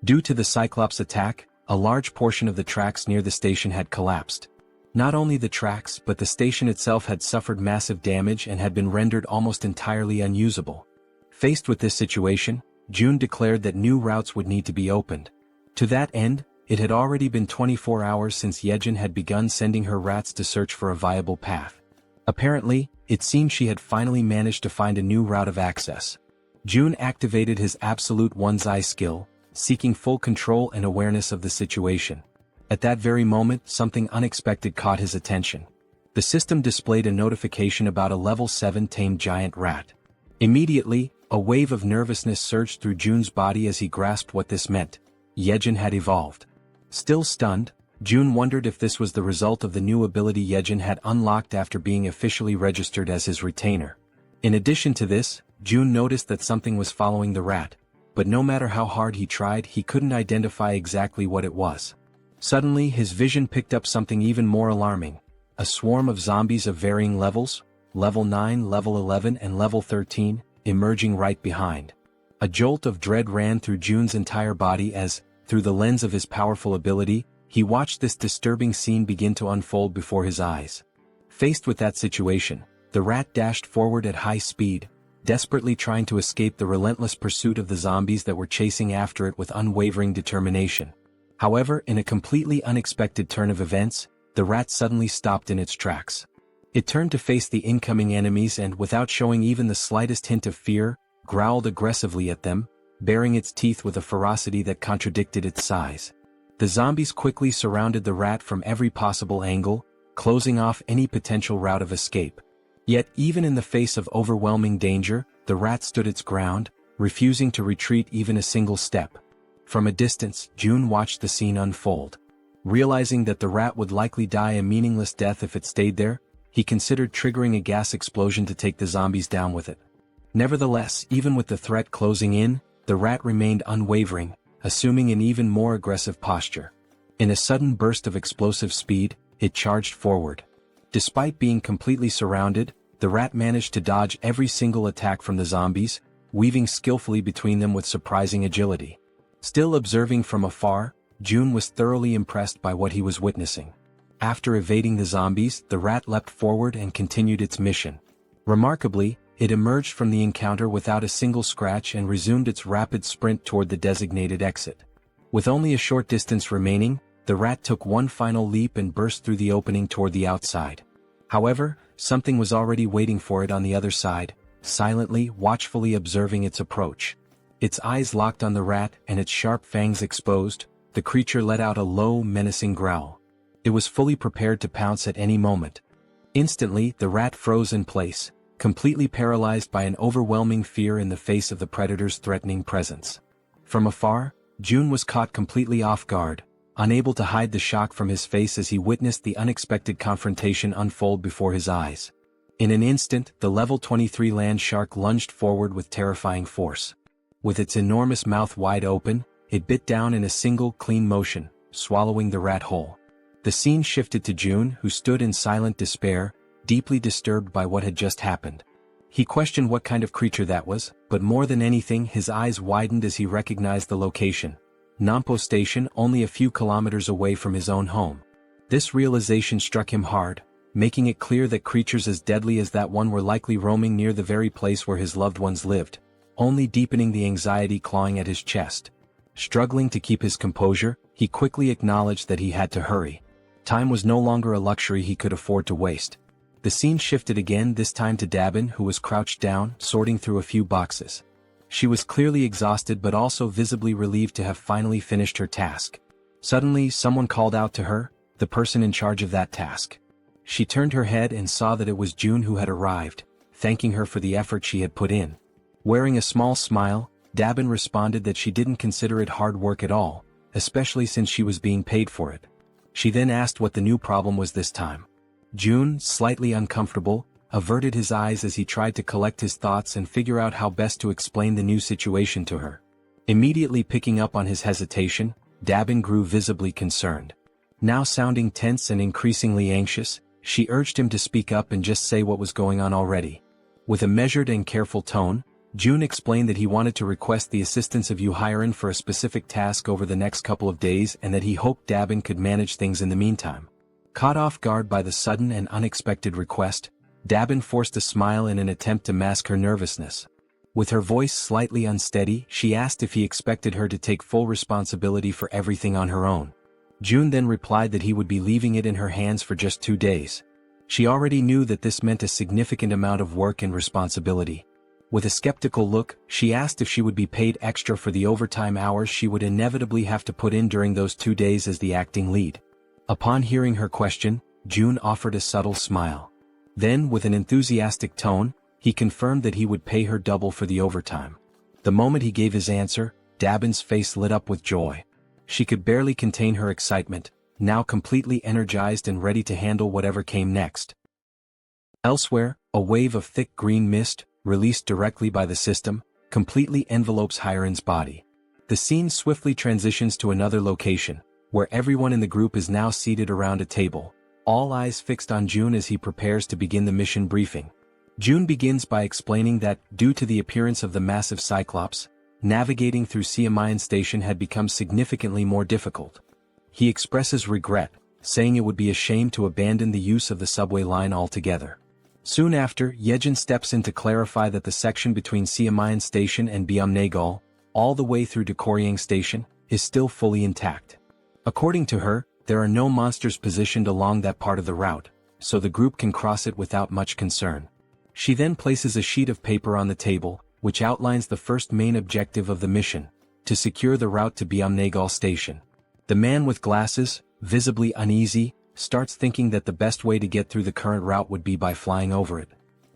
Due to the Cyclops attack, a large portion of the tracks near the station had collapsed. Not only the tracks but the station itself had suffered massive damage and had been rendered almost entirely unusable. Faced with this situation, June declared that new routes would need to be opened. To that end, it had already been 24 hours since Jaehyeon had begun sending her rats to search for a viable path. Apparently, it seemed she had finally managed to find a new route of access. June activated his absolute one's eye skill, seeking full control and awareness of the situation. At that very moment, something unexpected caught his attention. The system displayed a notification about a level 7 tamed giant rat. Immediately, a wave of nervousness surged through June's body as he grasped what this meant. Jaehyeon had evolved. Still stunned, June wondered if this was the result of the new ability Jaehyeon had unlocked after being officially registered as his retainer. In addition to this, June noticed that something was following the rat, but no matter how hard he tried, he couldn't identify exactly what it was. Suddenly, his vision picked up something even more alarming: a swarm of zombies of varying levels, level 9, level 11 and level 13, emerging right behind. A jolt of dread ran through June's entire body as, through the lens of his powerful ability, he watched this disturbing scene begin to unfold before his eyes. Faced with that situation, the rat dashed forward at high speed, desperately trying to escape the relentless pursuit of the zombies that were chasing after it with unwavering determination. However, in a completely unexpected turn of events, the rat suddenly stopped in its tracks. It turned to face the incoming enemies and, without showing even the slightest hint of fear, growled aggressively at them, baring its teeth with a ferocity that contradicted its size. The zombies quickly surrounded the rat from every possible angle, closing off any potential route of escape. Yet, even in the face of overwhelming danger, the rat stood its ground, refusing to retreat even a single step. From a distance, June watched the scene unfold. Realizing that the rat would likely die a meaningless death if it stayed there, he considered triggering a gas explosion to take the zombies down with it. Nevertheless, even with the threat closing in, the rat remained unwavering, assuming an even more aggressive posture. In a sudden burst of explosive speed, it charged forward. Despite being completely surrounded, the rat managed to dodge every single attack from the zombies, weaving skillfully between them with surprising agility. Still observing from afar, June was thoroughly impressed by what he was witnessing. After evading the zombies, the rat leapt forward and continued its mission. Remarkably, it emerged from the encounter without a single scratch and resumed its rapid sprint toward the designated exit. With only a short distance remaining, the rat took one final leap and burst through the opening toward the outside. However, something was already waiting for it on the other side, silently, watchfully observing its approach. Its eyes locked on the rat and its sharp fangs exposed, the creature let out a low, menacing growl. It was fully prepared to pounce at any moment. Instantly, the rat froze in place, completely paralyzed by an overwhelming fear in the face of the predator's threatening presence. From afar, June was caught completely off guard, unable to hide the shock from his face as he witnessed the unexpected confrontation unfold before his eyes. In an instant, the level 23 land shark lunged forward with terrifying force. With its enormous mouth wide open, it bit down in a single, clean motion, swallowing the rat whole. The scene shifted to June, who stood in silent despair, deeply disturbed by what had just happened. He questioned what kind of creature that was, but more than anything his eyes widened as he recognized the location. Nampo Station, only a few kilometers away from his own home. This realization struck him hard, making it clear that creatures as deadly as that one were likely roaming near the very place where his loved ones lived, only deepening the anxiety clawing at his chest. Struggling to keep his composure, he quickly acknowledged that he had to hurry. Time was no longer a luxury he could afford to waste. The scene shifted again, this time to Dabin, who was crouched down, sorting through a few boxes. She was clearly exhausted but also visibly relieved to have finally finished her task. Suddenly, someone called out to her, the person in charge of that task. She turned her head and saw that it was June who had arrived, thanking her for the effort she had put in. Wearing a small smile, Dabin responded that she didn't consider it hard work at all, especially since she was being paid for it. She then asked what the new problem was this time. June, slightly uncomfortable, averted his eyes as he tried to collect his thoughts and figure out how best to explain the new situation to her. Immediately picking up on his hesitation, Dabin grew visibly concerned. Now sounding tense and increasingly anxious, she urged him to speak up and just say what was going on already. With a measured and careful tone, June explained that he wanted to request the assistance of Jaehyeon for a specific task over the next couple of days and that he hoped Dabin could manage things in the meantime. Caught off guard by the sudden and unexpected request, Dabin forced a smile in an attempt to mask her nervousness. With her voice slightly unsteady, she asked if he expected her to take full responsibility for everything on her own. June then replied that he would be leaving it in her hands for just 2 days. She already knew that this meant a significant amount of work and responsibility. With a skeptical look, she asked if she would be paid extra for the overtime hours she would inevitably have to put in during those 2 days as the acting lead. Upon hearing her question, June offered a subtle smile. Then, with an enthusiastic tone, he confirmed that he would pay her double for the overtime. The moment he gave his answer, Dabin's face lit up with joy. She could barely contain her excitement, now completely energized and ready to handle whatever came next. Elsewhere, a wave of thick green mist, released directly by the system, completely envelopes Hyeon's body. The scene swiftly transitions to another location, where everyone in the group is now seated around a table, all eyes fixed on June as he prepares to begin the mission briefing. June begins by explaining that, due to the appearance of the massive Cyclops, navigating through Jaehyeon Station had become significantly more difficult. He expresses regret, saying it would be a shame to abandon the use of the subway line altogether. Soon after, Jaehyeon steps in to clarify that the section between Jaehyeon Station and Byeomnaegol, all the way through to Koryang Station, is still fully intact. According to her, there are no monsters positioned along that part of the route, so the group can cross it without much concern. She then places a sheet of paper on the table, which outlines the first main objective of the mission: to secure the route to Byumnagal Station. The man with glasses, visibly uneasy, starts thinking that the best way to get through the current route would be by flying over it.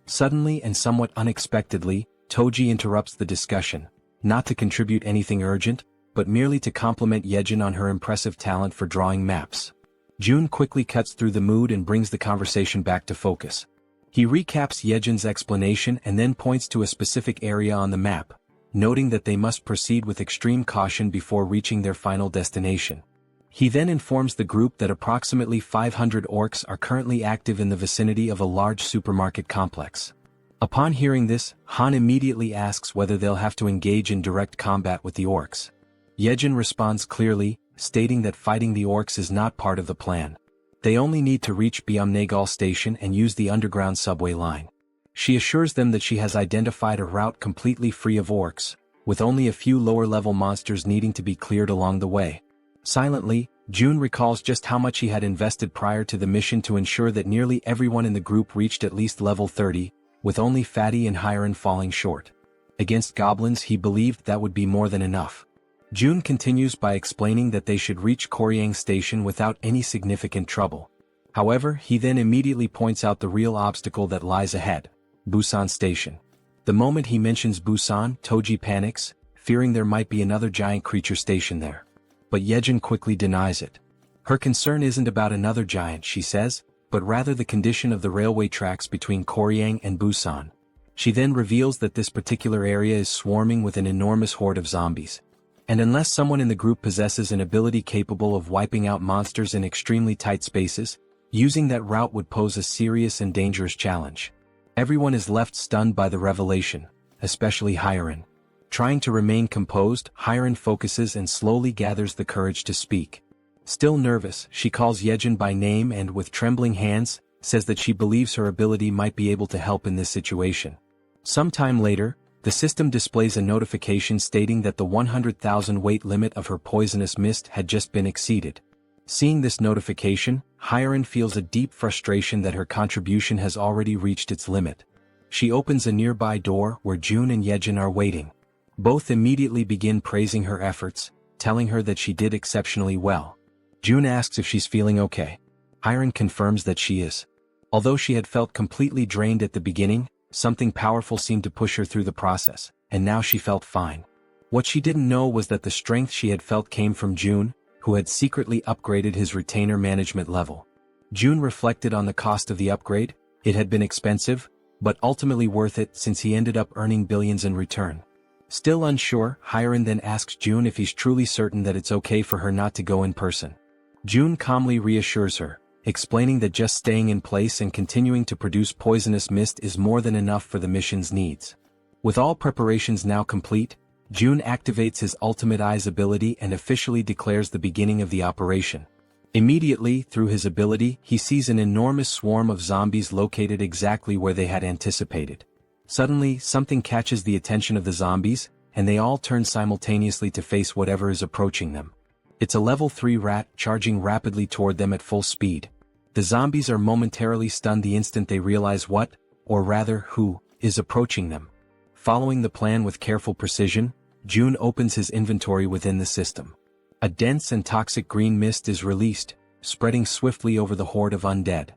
Suddenly and somewhat unexpectedly, Toji interrupts the discussion, not to contribute anything urgent, but merely to compliment Jaehyeon on her impressive talent for drawing maps. June quickly cuts through the mood and brings the conversation back to focus. He recaps Jaehyeon's explanation and then points to a specific area on the map, noting that they must proceed with extreme caution before reaching their final destination. He then informs the group that approximately 500 orcs are currently active in the vicinity of a large supermarket complex. Upon hearing this, Han immediately asks whether they'll have to engage in direct combat with the orcs. Jaehyeon responds clearly, stating that fighting the orcs is not part of the plan. They only need to reach Byumnagal Station and use the underground subway line. She assures them that she has identified a route completely free of orcs, with only a few lower-level monsters needing to be cleared along the way. Silently, June recalls just how much he had invested prior to the mission to ensure that nearly everyone in the group reached at least level 30, with only Fatty and Hyeon falling short. Against goblins, he believed that would be more than enough. June continues by explaining that they should reach Koryang Station without any significant trouble. However, he then immediately points out the real obstacle that lies ahead: Busan Station. The moment he mentions Busan, Toji panics, fearing there might be another giant creature stationed there. But Jaehyeon quickly denies it. Her concern isn't about another giant, she says, but rather the condition of the railway tracks between Koryang and Busan. She then reveals that this particular area is swarming with an enormous horde of zombies. And unless someone in the group possesses an ability capable of wiping out monsters in extremely tight spaces, using that route would pose a serious and dangerous challenge. Everyone is left stunned by the revelation, especially Hyeon. Trying to remain composed, Hyeon focuses and slowly gathers the courage to speak. Still nervous, she calls Jaehyeon by name and, with trembling hands, says that she believes her ability might be able to help in this situation. Sometime later, the system displays a notification stating that the 100,000 weight limit of her poisonous mist had just been exceeded. Seeing this notification, Hyeon feels a deep frustration that her contribution has already reached its limit. She opens a nearby door where June and Jaehyeon are waiting. Both immediately begin praising her efforts, telling her that she did exceptionally well. June asks if she's feeling okay. Hyeon confirms that she is. Although she had felt completely drained at the beginning, something powerful seemed to push her through the process, and now she felt fine. What she didn't know was that the strength she had felt came from June, who had secretly upgraded his retainer management level. June reflected on the cost of the upgrade. It had been expensive, but ultimately worth it since he ended up earning billions in return. Still unsure, Hyeon then asks June if he's truly certain that it's okay for her not to go in person. June calmly reassures her, explaining that just staying in place and continuing to produce poisonous mist is more than enough for the mission's needs. With all preparations now complete, June activates his ultimate eyes ability and officially declares the beginning of the operation. Immediately, through his ability, he sees an enormous swarm of zombies located exactly where they had anticipated. Suddenly, something catches the attention of the zombies, and they all turn simultaneously to face whatever is approaching them. It's a level 3 rat charging rapidly toward them at full speed. The zombies are momentarily stunned the instant they realize what, or rather who, is approaching them. Following the plan with careful precision, June opens his inventory within the system. A dense and toxic green mist is released, spreading swiftly over the horde of undead.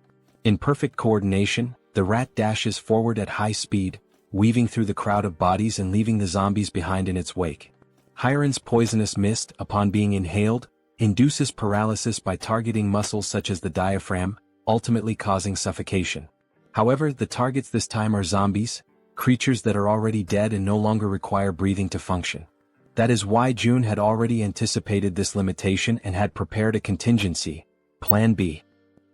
In perfect coordination, the rat dashes forward at high speed, weaving through the crowd of bodies and leaving the zombies behind in its wake. Hyeon's poisonous mist, upon being inhaled, induces paralysis by targeting muscles such as the diaphragm, ultimately causing suffocation. However, the targets this time are zombies, creatures that are already dead and no longer require breathing to function. That is why June had already anticipated this limitation and had prepared a contingency, Plan B.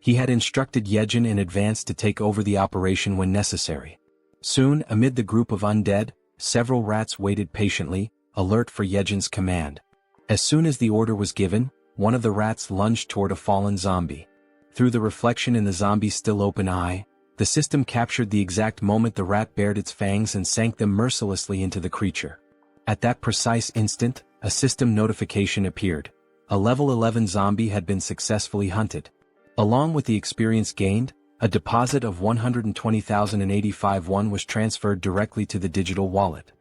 He had instructed Jaehyeon in advance to take over the operation when necessary. Soon, amid the group of undead, several rats waited patiently, alert for Jaehyeon's command. As soon as the order was given, one of the rats lunged toward a fallen zombie. Through the reflection in the zombie's still open eye, the system captured the exact moment the rat bared its fangs and sank them mercilessly into the creature. At that precise instant, a system notification appeared. A level 11 zombie had been successfully hunted. Along with the experience gained, a deposit of 120,085 won was transferred directly to the digital wallet.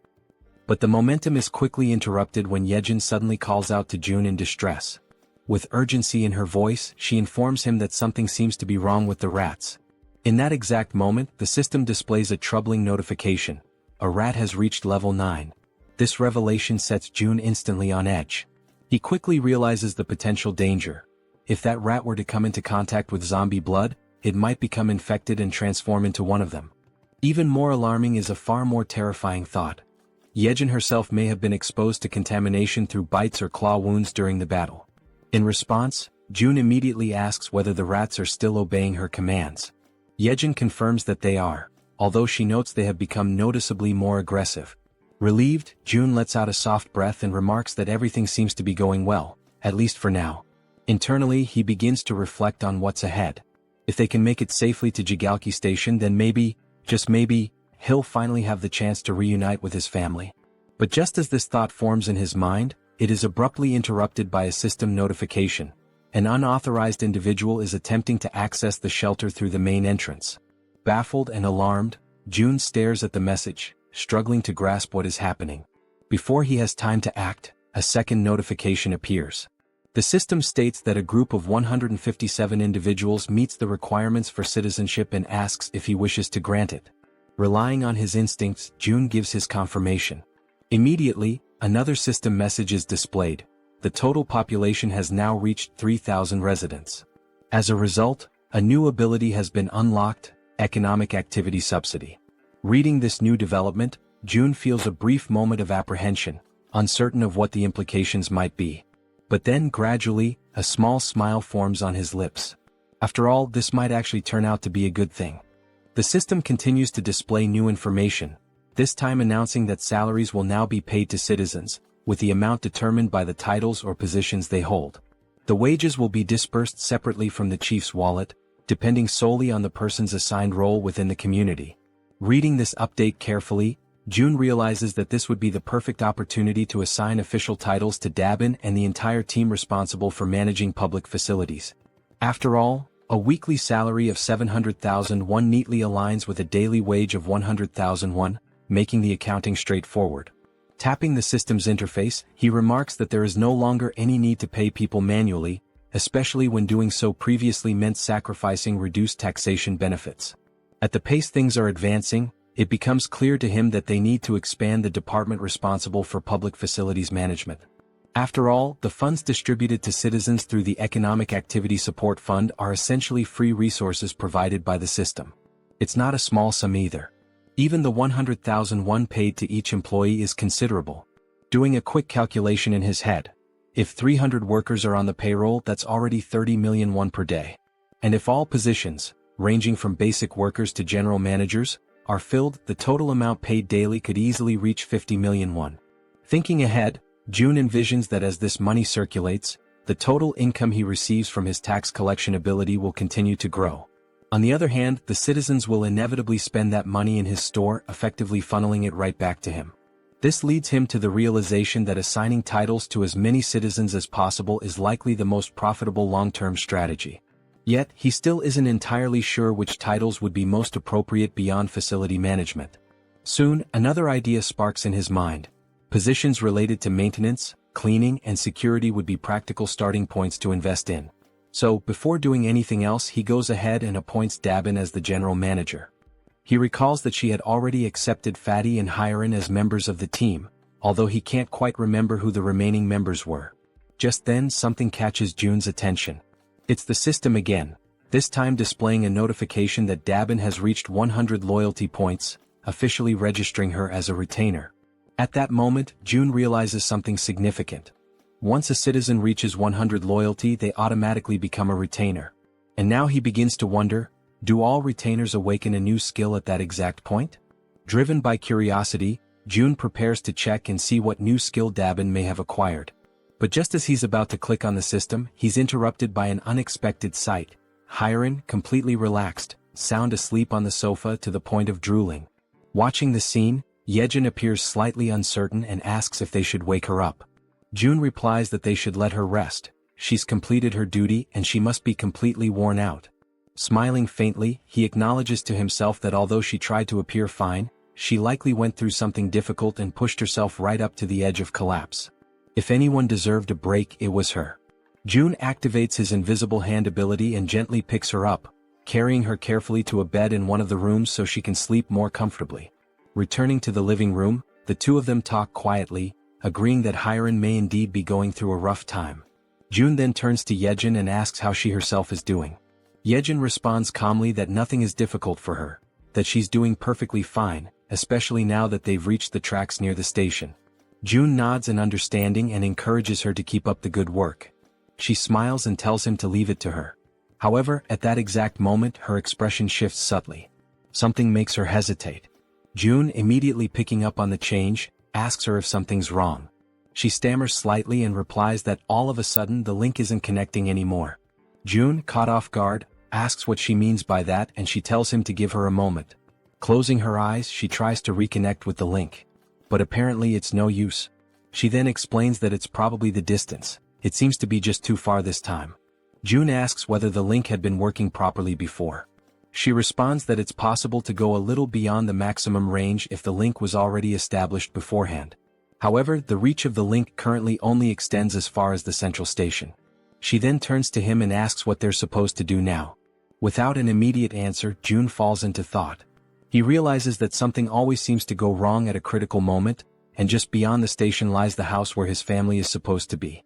But the momentum is quickly interrupted when Jaehyeon suddenly calls out to June in distress. With urgency in her voice, she informs him that something seems to be wrong with the rats. In that exact moment, the system displays a troubling notification. A rat has reached level 9. This revelation sets June instantly on edge. He quickly realizes the potential danger. If that rat were to come into contact with zombie blood, it might become infected and transform into one of them. Even more alarming is a far more terrifying thought. Jaehyeon herself may have been exposed to contamination through bites or claw wounds during the battle. In response, June immediately asks whether the rats are still obeying her commands. Jaehyeon confirms that they are, although she notes they have become noticeably more aggressive. Relieved, June lets out a soft breath and remarks that everything seems to be going well, at least for now. Internally, he begins to reflect on what's ahead. If they can make it safely to Jaehyeon Station, then maybe, just maybe, he'll finally have the chance to reunite with his family. But just as this thought forms in his mind, it is abruptly interrupted by a system notification. An unauthorized individual is attempting to access the shelter through the main entrance. Baffled and alarmed, June stares at the message, struggling to grasp what is happening. Before he has time to act, a second notification appears. The system states that a group of 157 individuals meets the requirements for citizenship and asks if he wishes to grant it. Relying on his instincts, June gives his confirmation. Immediately, another system message is displayed. The total population has now reached 3,000 residents. As a result, a new ability has been unlocked, Economic Activity Subsidy. Reading this new development, June feels a brief moment of apprehension, uncertain of what the implications might be. But then gradually, a small smile forms on his lips. After all, this might actually turn out to be a good thing. The system continues to display new information, this time announcing that salaries will now be paid to citizens, with the amount determined by the titles or positions they hold. The wages will be dispersed separately from the chief's wallet, depending solely on the person's assigned role within the community. Reading this update carefully, June realizes that this would be the perfect opportunity to assign official titles to Dabin and the entire team responsible for managing public facilities. After all, a weekly salary of 700,000 won neatly aligns with a daily wage of 100,000 won, making the accounting straightforward. Tapping the system's interface, he remarks that there is no longer any need to pay people manually, especially when doing so previously meant sacrificing reduced taxation benefits. At the pace things are advancing, it becomes clear to him that they need to expand the department responsible for public facilities management. After all, the funds distributed to citizens through the Economic Activity Support Fund are essentially free resources provided by the system. It's not a small sum either. Even the 100,000 won paid to each employee is considerable. Doing a quick calculation in his head, if 300 workers are on the payroll, that's already 30 million won per day. And if all positions, ranging from basic workers to general managers, are filled, the total amount paid daily could easily reach 50 million won. Thinking ahead, June envisions that as this money circulates, the total income he receives from his tax collection ability will continue to grow. On the other hand, the citizens will inevitably spend that money in his store, effectively funneling it right back to him. This leads him to the realization that assigning titles to as many citizens as possible is likely the most profitable long-term strategy. Yet, he still isn't entirely sure which titles would be most appropriate beyond facility management. Soon, another idea sparks in his mind. Positions related to maintenance, cleaning, and security would be practical starting points to invest in. So, before doing anything else, he goes ahead and appoints Dabin as the general manager. He recalls that she had already accepted Fatty and Hyren as members of the team, although he can't quite remember who the remaining members were. Just then, something catches June's attention. It's the system again, this time displaying a notification that Dabin has reached 100 loyalty points, officially registering her as a retainer. At that moment, June realizes something significant. Once a citizen reaches 100 loyalty, they automatically become a retainer. And now he begins to wonder, do all retainers awaken a new skill at that exact point? Driven by curiosity, June prepares to check and see what new skill Dabin may have acquired. But just as he's about to click on the system, he's interrupted by an unexpected sight. Hyren, completely relaxed, sound asleep on the sofa to the point of drooling. Watching the scene, Jaehyeon appears slightly uncertain and asks if they should wake her up. June replies that they should let her rest, she's completed her duty and she must be completely worn out. Smiling faintly, he acknowledges to himself that although she tried to appear fine, she likely went through something difficult and pushed herself right up to the edge of collapse. If anyone deserved a break, it was her. June activates his invisible hand ability and gently picks her up, carrying her carefully to a bed in one of the rooms so she can sleep more comfortably. Returning to the living room, the two of them talk quietly, agreeing that Hyun may indeed be going through a rough time. June then turns to Jaehyeon and asks how she herself is doing. Jaehyeon responds calmly that nothing is difficult for her, that she's doing perfectly fine, especially now that they've reached the tracks near the station. June nods in understanding and encourages her to keep up the good work. She smiles and tells him to leave it to her. However, at that exact moment her expression shifts subtly. Something makes her hesitate. June, immediately picking up on the change, asks her if something's wrong. She stammers slightly and replies that all of a sudden the link isn't connecting anymore. June, caught off guard, asks what she means by that and she tells him to give her a moment. Closing her eyes, she tries to reconnect with the link. But apparently it's no use. She then explains that it's probably the distance. It seems to be just too far this time. June asks whether the link had been working properly before. She responds that it's possible to go a little beyond the maximum range if the link was already established beforehand. However, the reach of the link currently only extends as far as the central station. She then turns to him and asks what they're supposed to do now. Without an immediate answer, June falls into thought. He realizes that something always seems to go wrong at a critical moment, and just beyond the station lies the house where his family is supposed to be.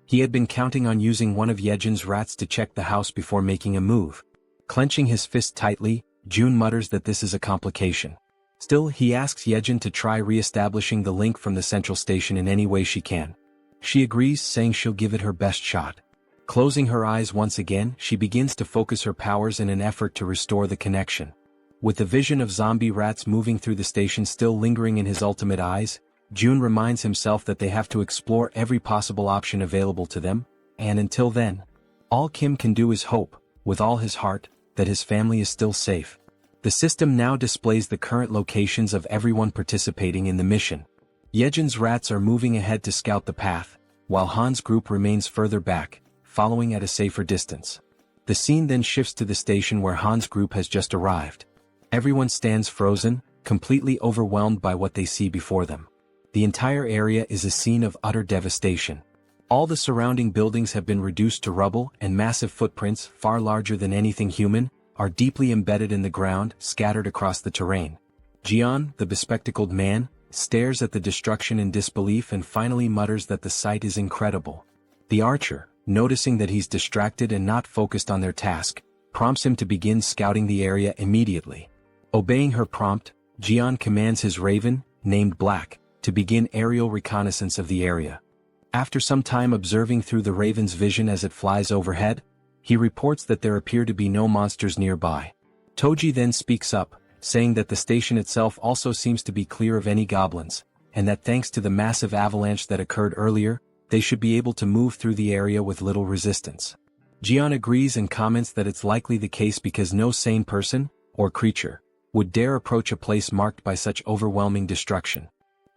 He had been counting on using one of Yeon's rats to check the house before making a move. Clenching his fist tightly, June mutters that this is a complication. Still, he asks Yeon to try re-establishing the link from the central station in any way she can. She agrees, saying she'll give it her best shot. Closing her eyes once again, she begins to focus her powers in an effort to restore the connection. With the vision of zombie rats moving through the station still lingering in his ultimate eyes, June reminds himself that they have to explore every possible option available to them, and until then, all Kim can do is hope, with all his heart, that his family is still safe. The system now displays the current locations of everyone participating in the mission. Yeon's rats are moving ahead to scout the path, while Han's group remains further back, following at a safer distance. The scene then shifts to the station where Han's group has just arrived. Everyone stands frozen, completely overwhelmed by what they see before them. The entire area is a scene of utter devastation. All the surrounding buildings have been reduced to rubble, and massive footprints, far larger than anything human, are deeply embedded in the ground, scattered across the terrain. Jaehyeon, the bespectacled man, stares at the destruction in disbelief and finally mutters that the sight is incredible. The archer, noticing that he's distracted and not focused on their task, prompts him to begin scouting the area immediately. Obeying her prompt, Jaehyeon commands his raven, named Black, to begin aerial reconnaissance of the area. After some time observing through the raven's vision as it flies overhead, he reports that there appear to be no monsters nearby. Toji then speaks up, saying that the station itself also seems to be clear of any goblins, and that thanks to the massive avalanche that occurred earlier, they should be able to move through the area with little resistance. Jaehyeon agrees and comments that it's likely the case because no sane person, or creature, would dare approach a place marked by such overwhelming destruction.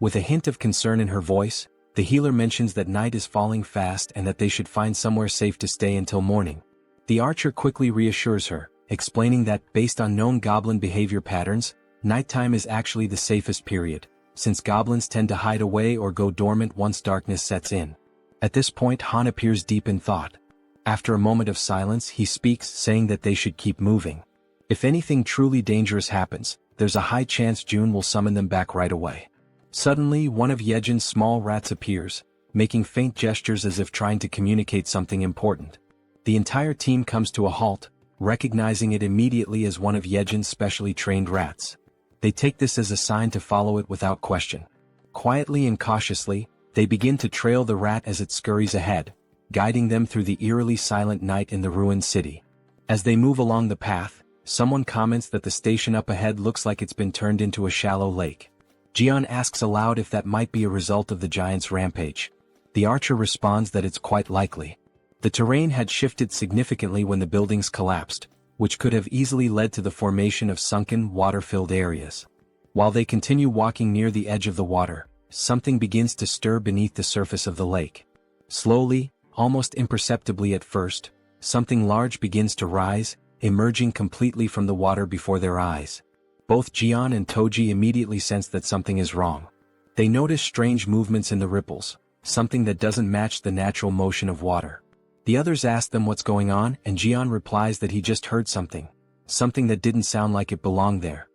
With a hint of concern in her voice, the healer mentions that night is falling fast and that they should find somewhere safe to stay until morning. The archer quickly reassures her, explaining that, based on known goblin behavior patterns, nighttime is actually the safest period, since goblins tend to hide away or go dormant once darkness sets in. At this point, Han appears deep in thought. After a moment of silence, he speaks, saying that they should keep moving. If anything truly dangerous happens, there's a high chance June will summon them back right away. Suddenly, one of Yeon's small rats appears, making faint gestures as if trying to communicate something important. The entire team comes to a halt, recognizing it immediately as one of Yeon's specially trained rats. They take this as a sign to follow it without question. Quietly and cautiously, they begin to trail the rat as it scurries ahead, guiding them through the eerily silent night in the ruined city. As they move along the path, someone comments that the station up ahead looks like it's been turned into a shallow lake. Jaehyeon asks aloud if that might be a result of the giant's rampage. The archer responds that it's quite likely. The terrain had shifted significantly when the buildings collapsed, which could have easily led to the formation of sunken, water-filled areas. While they continue walking near the edge of the water, something begins to stir beneath the surface of the lake. Slowly, almost imperceptibly at first, something large begins to rise, emerging completely from the water before their eyes. Both Jaehyeon and Toji immediately sense that something is wrong. They notice strange movements in the ripples, something that doesn't match the natural motion of water. The others ask them what's going on, and Jaehyeon replies that he just heard something that didn't sound like it belonged there.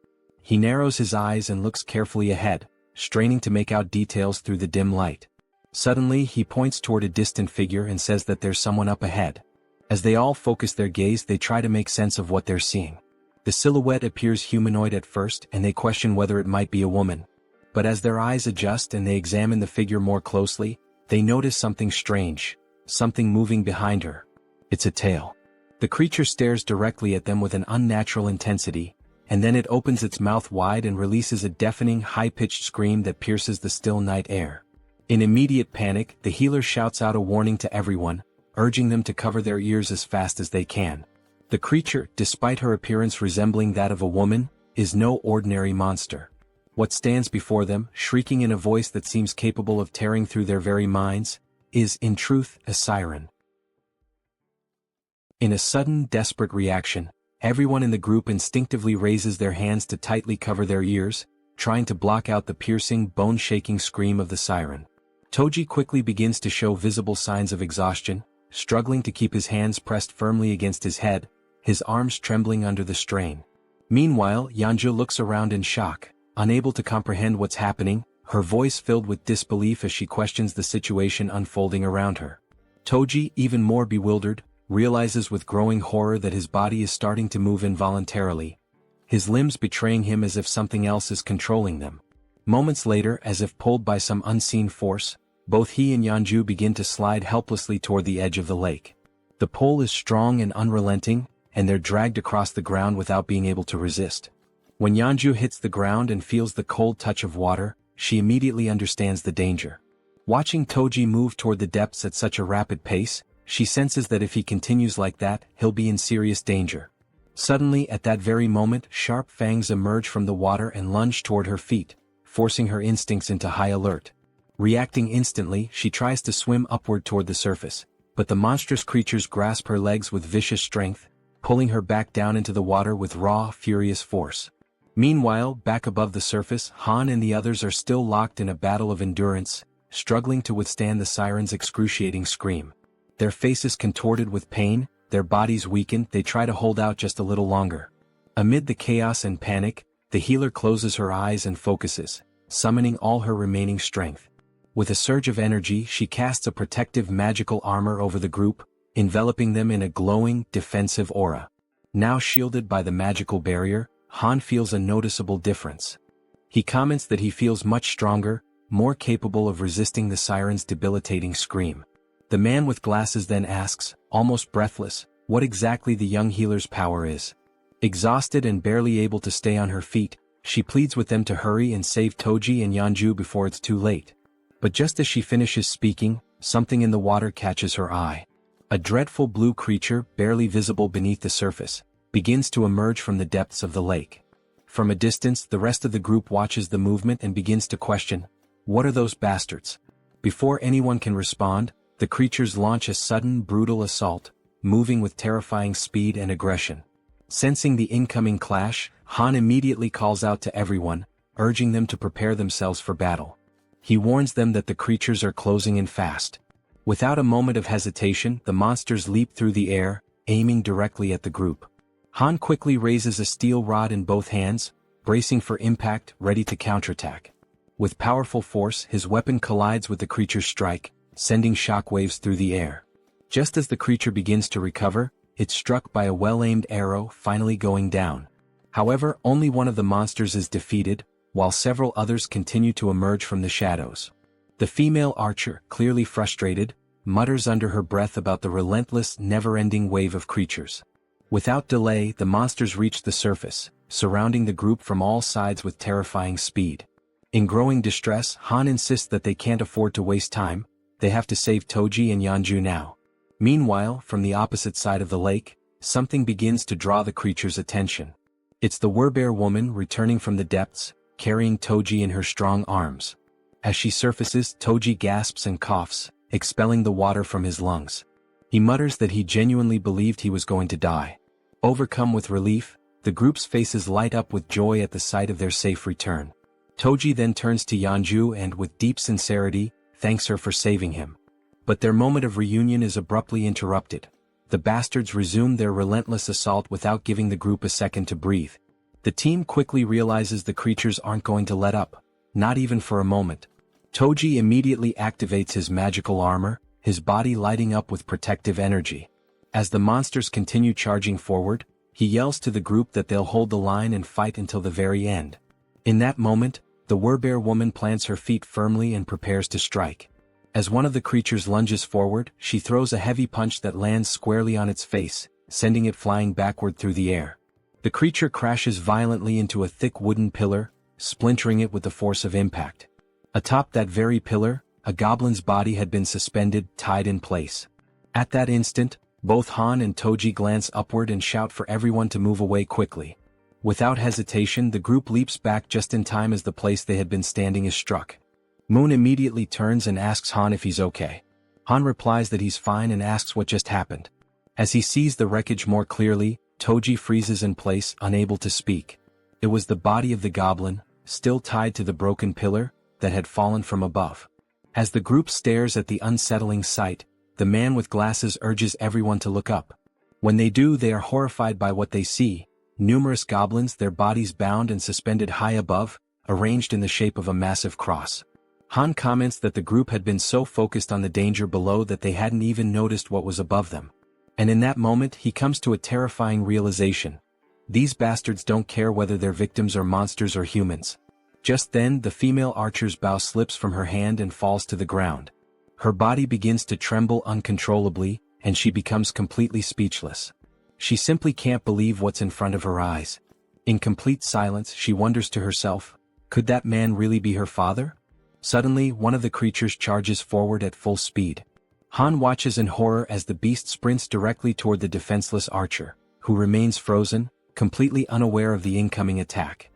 He narrows his eyes and looks carefully ahead, straining to make out details through the dim light. Suddenly he points toward a distant figure and says that there's someone up ahead. As they all focus their gaze, they try to make sense of what they're seeing. The silhouette appears humanoid at first, and they question whether it might be a woman. But as their eyes adjust and they examine the figure more closely, they notice something strange, something moving behind her. It's a tail. The creature stares directly at them with an unnatural intensity, and then it opens its mouth wide and releases a deafening, high-pitched scream that pierces the still night air. In immediate panic, the healer shouts out a warning to everyone, urging them to cover their ears as fast as they can. The creature, despite her appearance resembling that of a woman, is no ordinary monster. What stands before them, shrieking in a voice that seems capable of tearing through their very minds, is, in truth, a siren. In a sudden, desperate reaction, everyone in the group instinctively raises their hands to tightly cover their ears, trying to block out the piercing, bone-shaking scream of the siren. Toji quickly begins to show visible signs of exhaustion, struggling to keep his hands pressed firmly against his head, his arms trembling under the strain. Meanwhile, Yeonju looks around in shock, unable to comprehend what's happening, her voice filled with disbelief as she questions the situation unfolding around her. Toji, even more bewildered, realizes with growing horror that his body is starting to move involuntarily, his limbs betraying him as if something else is controlling them. Moments later, as if pulled by some unseen force, both he and Yeonju begin to slide helplessly toward the edge of the lake. The pull is strong and unrelenting, and they're dragged across the ground without being able to resist. When Yeonju hits the ground and feels the cold touch of water, she immediately understands the danger. Watching Toji move toward the depths at such a rapid pace, she senses that if he continues like that, he'll be in serious danger. Suddenly, at that very moment, sharp fangs emerge from the water and lunge toward her feet, forcing her instincts into high alert. Reacting instantly, she tries to swim upward toward the surface, but the monstrous creatures grasp her legs with vicious strength, pulling her back down into the water with raw, furious force. Meanwhile, back above the surface, Han and the others are still locked in a battle of endurance, struggling to withstand the siren's excruciating scream. Their faces contorted with pain, their bodies weakened, they try to hold out just a little longer. Amid the chaos and panic, the healer closes her eyes and focuses, summoning all her remaining strength. With a surge of energy, she casts a protective magical armor over the group, enveloping them in a glowing, defensive aura. Now shielded by the magical barrier, Han feels a noticeable difference. He comments that he feels much stronger, more capable of resisting the siren's debilitating scream. The man with glasses then asks, almost breathless, what exactly the young healer's power is. Exhausted and barely able to stay on her feet, she pleads with them to hurry and save Toji and Yeonju before it's too late. But just as she finishes speaking, something in the water catches her eye. A dreadful blue creature, barely visible beneath the surface, begins to emerge from the depths of the lake. From a distance, the rest of the group watches the movement and begins to question, what are those bastards? Before anyone can respond, the creatures launch a sudden, brutal assault, moving with terrifying speed and aggression. Sensing the incoming clash, Han immediately calls out to everyone, urging them to prepare themselves for battle. He warns them that the creatures are closing in fast. Without a moment of hesitation, the monsters leap through the air, aiming directly at the group. Han quickly raises a steel rod in both hands, bracing for impact, ready to counterattack. With powerful force, his weapon collides with the creature's strike, sending shockwaves through the air. Just as the creature begins to recover, it's struck by a well-aimed arrow, finally going down. However, only one of the monsters is defeated, while several others continue to emerge from the shadows. The female archer, clearly frustrated, mutters under her breath about the relentless, never-ending wave of creatures. Without delay, the monsters reach the surface, surrounding the group from all sides with terrifying speed. In growing distress, Han insists that they can't afford to waste time, they have to save Toji and Yeonju now. Meanwhile, from the opposite side of the lake, something begins to draw the creature's attention. It's the werbear woman returning from the depths, carrying Toji in her strong arms. As she surfaces, Toji gasps and coughs, expelling the water from his lungs. He mutters that he genuinely believed he was going to die. Overcome with relief, the group's faces light up with joy at the sight of their safe return. Toji then turns to Yeonju and, with deep sincerity, thanks her for saving him. But their moment of reunion is abruptly interrupted. The bastards resume their relentless assault without giving the group a second to breathe. The team quickly realizes the creatures aren't going to let up, not even for a moment. Toji immediately activates his magical armor, his body lighting up with protective energy. As the monsters continue charging forward, he yells to the group that they'll hold the line and fight until the very end. In that moment, the Werbear woman plants her feet firmly and prepares to strike. As one of the creatures lunges forward, she throws a heavy punch that lands squarely on its face, sending it flying backward through the air. The creature crashes violently into a thick wooden pillar, splintering it with the force of impact. Atop that very pillar, a goblin's body had been suspended, tied in place. At that instant, both Han and Toji glance upward and shout for everyone to move away quickly. Without hesitation, the group leaps back just in time as the place they had been standing is struck. Moon immediately turns and asks Han if he's okay. Han replies that he's fine and asks what just happened. As he sees the wreckage more clearly, Toji freezes in place, unable to speak. It was the body of the goblin, still tied to the broken pillar, that had fallen from above. As the group stares at the unsettling sight, the man with glasses urges everyone to look up. When they do, they are horrified by what they see: numerous goblins, their bodies bound and suspended high above, arranged in the shape of a massive cross. Han comments that the group had been so focused on the danger below that they hadn't even noticed what was above them. And in that moment he comes to a terrifying realization. These bastards don't care whether their victims are monsters or humans. Just then, the female archer's bow slips from her hand and falls to the ground. Her body begins to tremble uncontrollably, and she becomes completely speechless. She simply can't believe what's in front of her eyes. In complete silence, she wonders to herself, could that man really be her father? Suddenly, one of the creatures charges forward at full speed. Han watches in horror as the beast sprints directly toward the defenseless archer, who remains frozen, completely unaware of the incoming attack.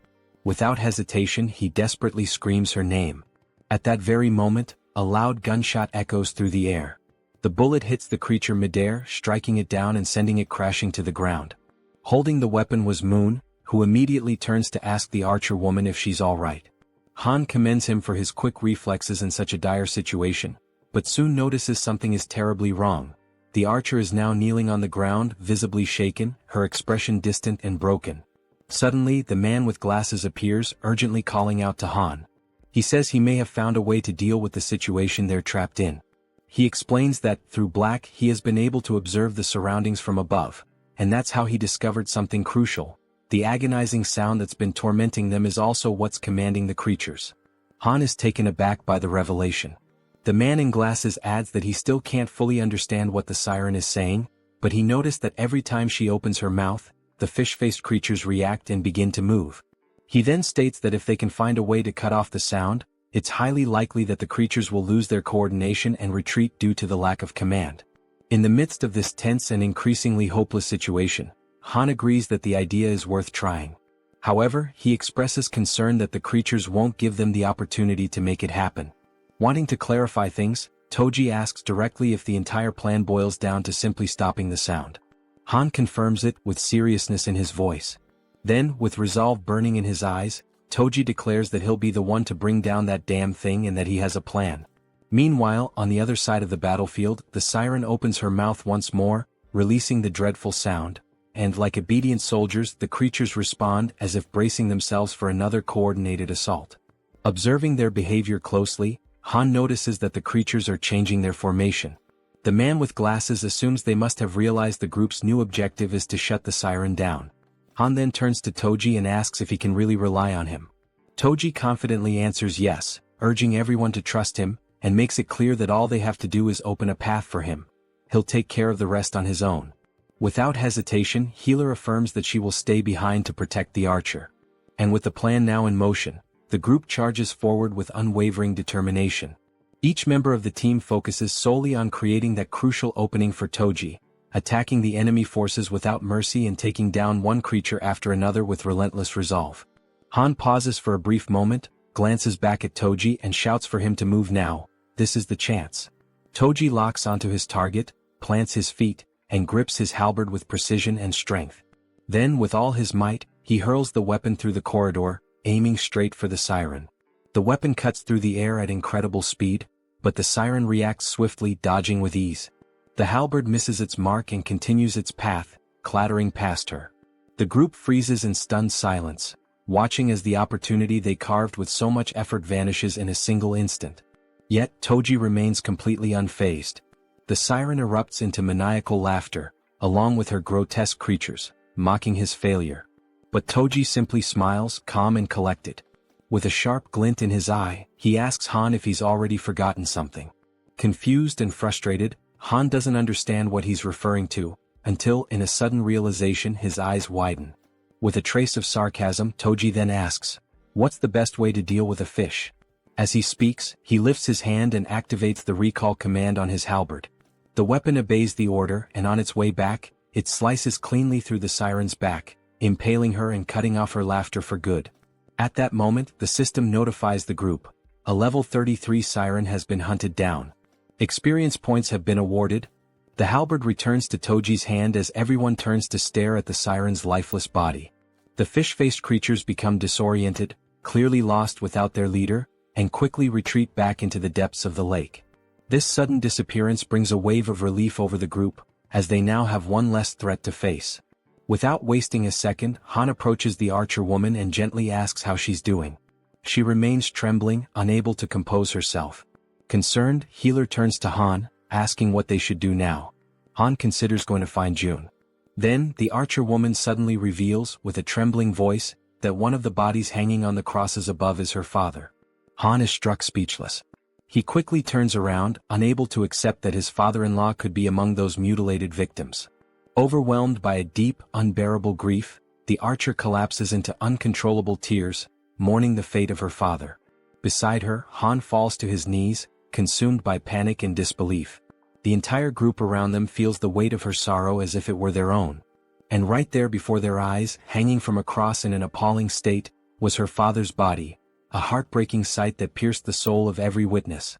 Without hesitation, he desperately screams her name. At that very moment, a loud gunshot echoes through the air. The bullet hits the creature midair, striking it down and sending it crashing to the ground. Holding the weapon was Moon, who immediately turns to ask the archer woman if she's all right. Han commends him for his quick reflexes in such a dire situation, but soon notices something is terribly wrong. The archer is now kneeling on the ground, visibly shaken, her expression distant and broken. Suddenly, the man with glasses appears, urgently calling out to Han. He says he may have found a way to deal with the situation they're trapped in. He explains that, through black, he has been able to observe the surroundings from above, and that's how he discovered something crucial. The agonizing sound that's been tormenting them is also what's commanding the creatures. Han is taken aback by the revelation. The man in glasses adds that he still can't fully understand what the siren is saying, but he noticed that every time she opens her mouth, the fish-faced creatures react and begin to move. He then states that if they can find a way to cut off the sound, it's highly likely that the creatures will lose their coordination and retreat due to the lack of command. In the midst of this tense and increasingly hopeless situation, Han agrees that the idea is worth trying. However, he expresses concern that the creatures won't give them the opportunity to make it happen. Wanting to clarify things, Toji asks directly if the entire plan boils down to simply stopping the sound. Han confirms it, with seriousness in his voice. Then, with resolve burning in his eyes, Toji declares that he'll be the one to bring down that damn thing and that he has a plan. Meanwhile, on the other side of the battlefield, the siren opens her mouth once more, releasing the dreadful sound, and like obedient soldiers, the creatures respond as if bracing themselves for another coordinated assault. Observing their behavior closely, Han notices that the creatures are changing their formation. The man with glasses assumes they must have realized the group's new objective is to shut the siren down. Han then turns to Toji and asks if he can really rely on him. Toji confidently answers yes, urging everyone to trust him, and makes it clear that all they have to do is open a path for him. He'll take care of the rest on his own. Without hesitation, Healer affirms that she will stay behind to protect the archer. And with the plan now in motion, the group charges forward with unwavering determination. Each member of the team focuses solely on creating that crucial opening for Toji, attacking the enemy forces without mercy and taking down one creature after another with relentless resolve. Han pauses for a brief moment, glances back at Toji and shouts for him to move now. This is the chance. Toji locks onto his target, plants his feet, and grips his halberd with precision and strength. Then with all his might, he hurls the weapon through the corridor, aiming straight for the siren. The weapon cuts through the air at incredible speed, but the siren reacts swiftly, dodging with ease. The halberd misses its mark and continues its path, clattering past her. The group freezes in stunned silence, watching as the opportunity they carved with so much effort vanishes in a single instant. Yet Toji remains completely unfazed. The siren erupts into maniacal laughter, along with her grotesque creatures, mocking his failure. But Toji simply smiles, calm and collected. With a sharp glint in his eye, he asks Han if he's already forgotten something. Confused and frustrated, Han doesn't understand what he's referring to, until in a sudden realization his eyes widen. With a trace of sarcasm, Toji then asks, "What's the best way to deal with a fish?" As he speaks, he lifts his hand and activates the recall command on his halberd. The weapon obeys the order, and on its way back, it slices cleanly through the siren's back, impaling her and cutting off her laughter for good. At that moment, the system notifies the group. A level 33 siren has been hunted down. Experience points have been awarded. The halberd returns to Toji's hand as everyone turns to stare at the siren's lifeless body. The fish-faced creatures become disoriented, clearly lost without their leader, and quickly retreat back into the depths of the lake. This sudden disappearance brings a wave of relief over the group, as they now have one less threat to face. Without wasting a second, Han approaches the archer woman and gently asks how she's doing. She remains trembling, unable to compose herself. Concerned, Healer turns to Han, asking what they should do now. Han considers going to find June. Then, the archer woman suddenly reveals, with a trembling voice, that one of the bodies hanging on the crosses above is her father. Han is struck speechless. He quickly turns around, unable to accept that his father-in-law could be among those mutilated victims. Overwhelmed by a deep, unbearable grief, the archer collapses into uncontrollable tears, mourning the fate of her father. Beside her, Han falls to his knees, consumed by panic and disbelief. The entire group around them feels the weight of her sorrow as if it were their own. And right there before their eyes, hanging from a cross in an appalling state, was her father's body, a heartbreaking sight that pierced the soul of every witness.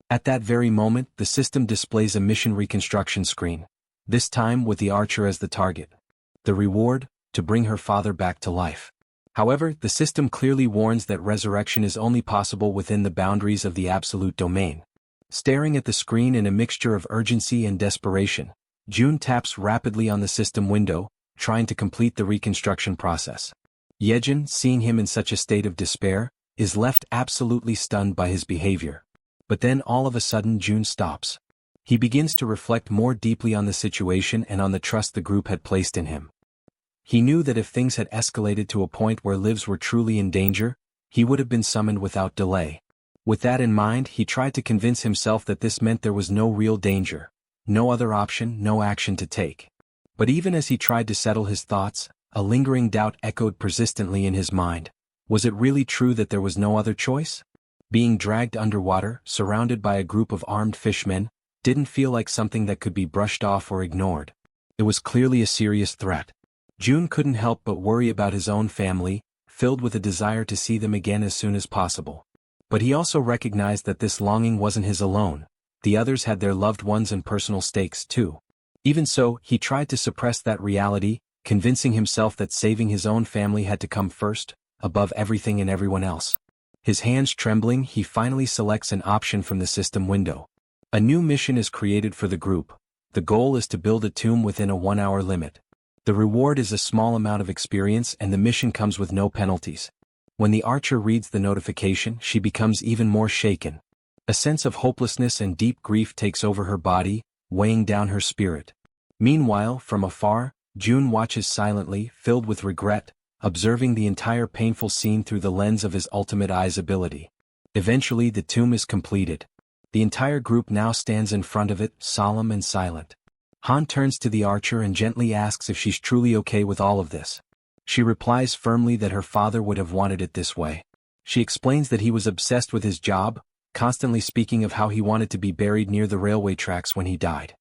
At that very moment, the system displays a mission reconstruction screen, this time with the archer as the target. The reward, to bring her father back to life. However, the system clearly warns that resurrection is only possible within the boundaries of the absolute domain. Staring at the screen in a mixture of urgency and desperation, June taps rapidly on the system window, trying to complete the reconstruction process. Jaehyeon, seeing him in such a state of despair, is left absolutely stunned by his behavior. But then all of a sudden June stops. He begins to reflect more deeply on the situation and on the trust the group had placed in him. He knew that if things had escalated to a point where lives were truly in danger, he would have been summoned without delay. With that in mind, he tried to convince himself that this meant there was no real danger, no other option, no action to take. But even as he tried to settle his thoughts, a lingering doubt echoed persistently in his mind. Was it really true that there was no other choice? Being dragged underwater, surrounded by a group of armed fishmen, didn't feel like something that could be brushed off or ignored. It was clearly a serious threat. June couldn't help but worry about his own family, filled with a desire to see them again as soon as possible. But he also recognized that this longing wasn't his alone. The others had their loved ones and personal stakes too. Even so, he tried to suppress that reality, convincing himself that saving his own family had to come first, above everything and everyone else. His hands trembling, he finally selects an option from the system window. A new mission is created for the group. The goal is to build a tomb within a 1-hour limit. The reward is a small amount of experience and the mission comes with no penalties. When the archer reads the notification, she becomes even more shaken. A sense of hopelessness and deep grief takes over her body, weighing down her spirit. Meanwhile, from afar, June watches silently, filled with regret, observing the entire painful scene through the lens of his ultimate eyes ability. Eventually the tomb is completed. The entire group now stands in front of it, solemn and silent. Han turns to the archer and gently asks if she's truly okay with all of this. She replies firmly that her father would have wanted it this way. She explains that he was obsessed with his job, constantly speaking of how he wanted to be buried near the railway tracks when he died.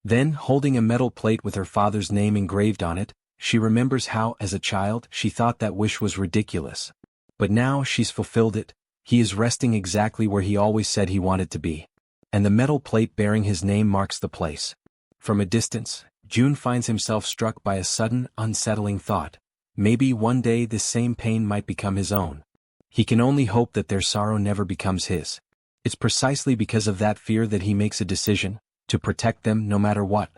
Then, holding a metal plate with her father's name engraved on it, she remembers how, as a child, she thought that wish was ridiculous. But now she's fulfilled it. He is resting exactly where he always said he wanted to be. And the metal plate bearing his name marks the place. From a distance, Jun finds himself struck by a sudden, unsettling thought. Maybe one day this same pain might become his own. He can only hope that their sorrow never becomes his. It's precisely because of that fear that he makes a decision, to protect them no matter what.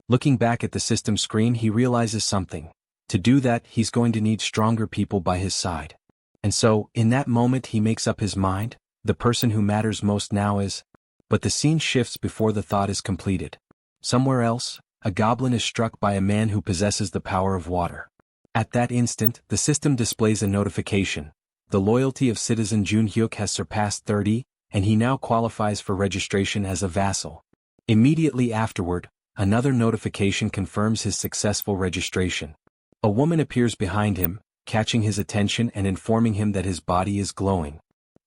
Looking back at the system screen, he realizes something. To do that, he's going to need stronger people by his side. And so, in that moment he makes up his mind, the person who matters most now is... But the scene shifts before the thought is completed. Somewhere else, a goblin is struck by a man who possesses the power of water. At that instant, the system displays a notification. The loyalty of citizen Jun Hyuk has surpassed 30, and he now qualifies for registration as a vassal. Immediately afterward, another notification confirms his successful registration. A woman appears behind him, catching his attention and informing him that his body is glowing.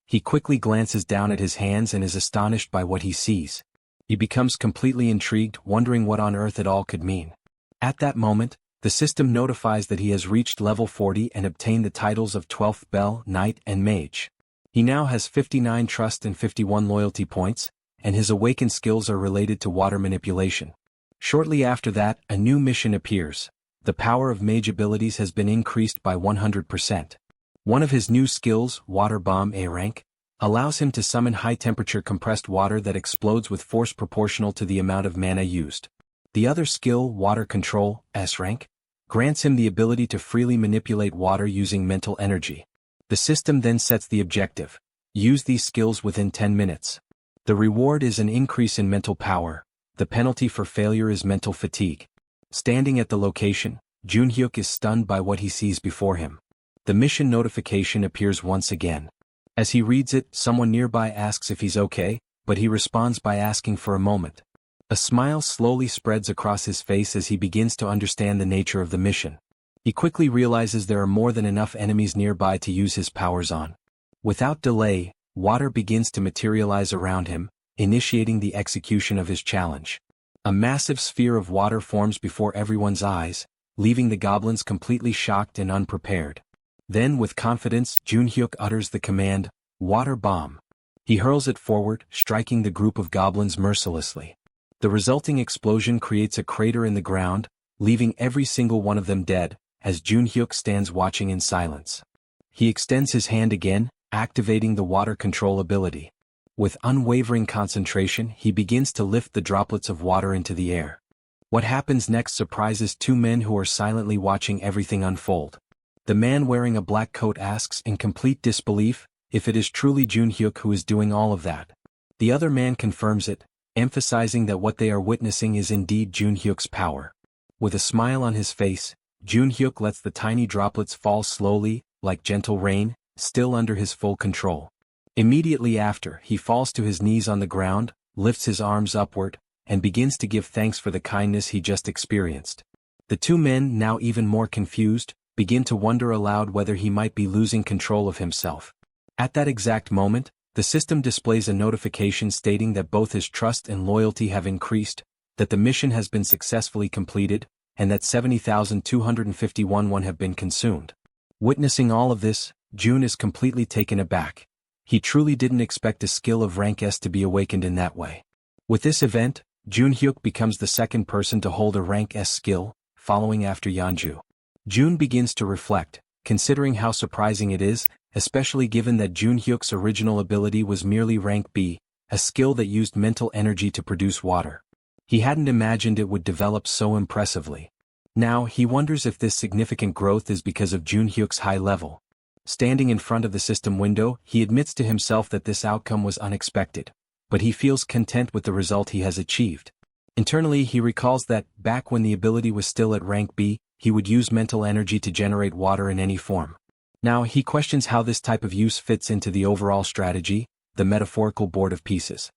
He quickly glances down at his hands and is astonished by what he sees. He becomes completely intrigued, wondering what on earth it all could mean. At that moment, the system notifies that he has reached level 40 and obtained the titles of 12th Bell, Knight and Mage. He now has 59 trust and 51 loyalty points, and his awakened skills are related to water manipulation. Shortly after that, a new mission appears. The power of mage abilities has been increased by 100%. One of his new skills, Water Bomb A rank, allows him to summon high-temperature compressed water that explodes with force proportional to the amount of mana used. The other skill, Water Control S rank, grants him the ability to freely manipulate water using mental energy. The system then sets the objective. Use these skills within 10 minutes. The reward is an increase in mental power. The penalty for failure is mental fatigue. Standing at the location, Jun Hyuk is stunned by what he sees before him. The mission notification appears once again. As he reads it, someone nearby asks if he's okay, but he responds by asking for a moment. A smile slowly spreads across his face as he begins to understand the nature of the mission. He quickly realizes there are more than enough enemies nearby to use his powers on. Without delay, water begins to materialize around him, initiating the execution of his challenge. A massive sphere of water forms before everyone's eyes, leaving the goblins completely shocked and unprepared. Then with confidence, Jun Hyuk utters the command, Water Bomb. He hurls it forward, striking the group of goblins mercilessly. The resulting explosion creates a crater in the ground, leaving every single one of them dead, as Jun Hyuk stands watching in silence. He extends his hand again, activating the water control ability. With unwavering concentration, he begins to lift the droplets of water into the air. What happens next surprises two men who are silently watching everything unfold. The man wearing a black coat asks in complete disbelief if it is truly Jun Hyuk who is doing all of that. The other man confirms it, emphasizing that what they are witnessing is indeed Jun Hyuk's power. With a smile on his face, Jun Hyuk lets the tiny droplets fall slowly, like gentle rain, still under his full control. Immediately after, he falls to his knees on the ground, lifts his arms upward, and begins to give thanks for the kindness he just experienced. The two men, now even more confused, begin to wonder aloud whether he might be losing control of himself. At that exact moment, the system displays a notification stating that both his trust and loyalty have increased, that the mission has been successfully completed, and that 70,251 won have been consumed. Witnessing all of this, Jun is completely taken aback. He truly didn't expect a skill of rank S to be awakened in that way. With this event, Jun Hyuk becomes the second person to hold a rank S skill, following after Yeonju. Jun begins to reflect, considering how surprising it is, especially given that Jun Hyuk's original ability was merely rank B, a skill that used mental energy to produce water. He hadn't imagined it would develop so impressively. Now he wonders if this significant growth is because of Jun Hyuk's high level. Standing in front of the system window, he admits to himself that this outcome was unexpected, but he feels content with the result he has achieved. Internally he recalls that, back when the ability was still at rank B, he would use mental energy to generate water in any form. Now he questions how this type of use fits into the overall strategy, the metaphorical board of pieces.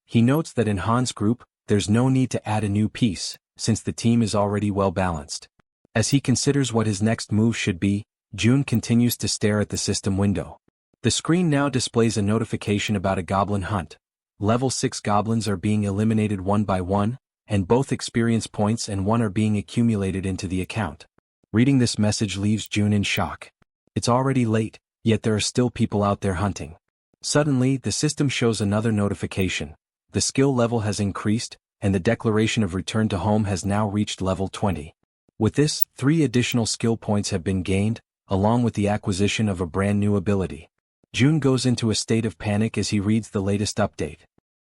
He notes that in Han's group, there's no need to add a new piece, since the team is already well balanced. As he considers what his next move should be, Jun continues to stare at the system window. The screen now displays a notification about a goblin hunt. Level 6 goblins are being eliminated one by one, and both experience points and one are being accumulated into the account. Reading this message leaves Jun in shock. It's already late, yet there are still people out there hunting. Suddenly, the system shows another notification. The skill level has increased, and the declaration of return to home has now reached level 20. With this, 3 additional skill points have been gained, along with the acquisition of a brand new ability. Jun goes into a state of panic as he reads the latest update.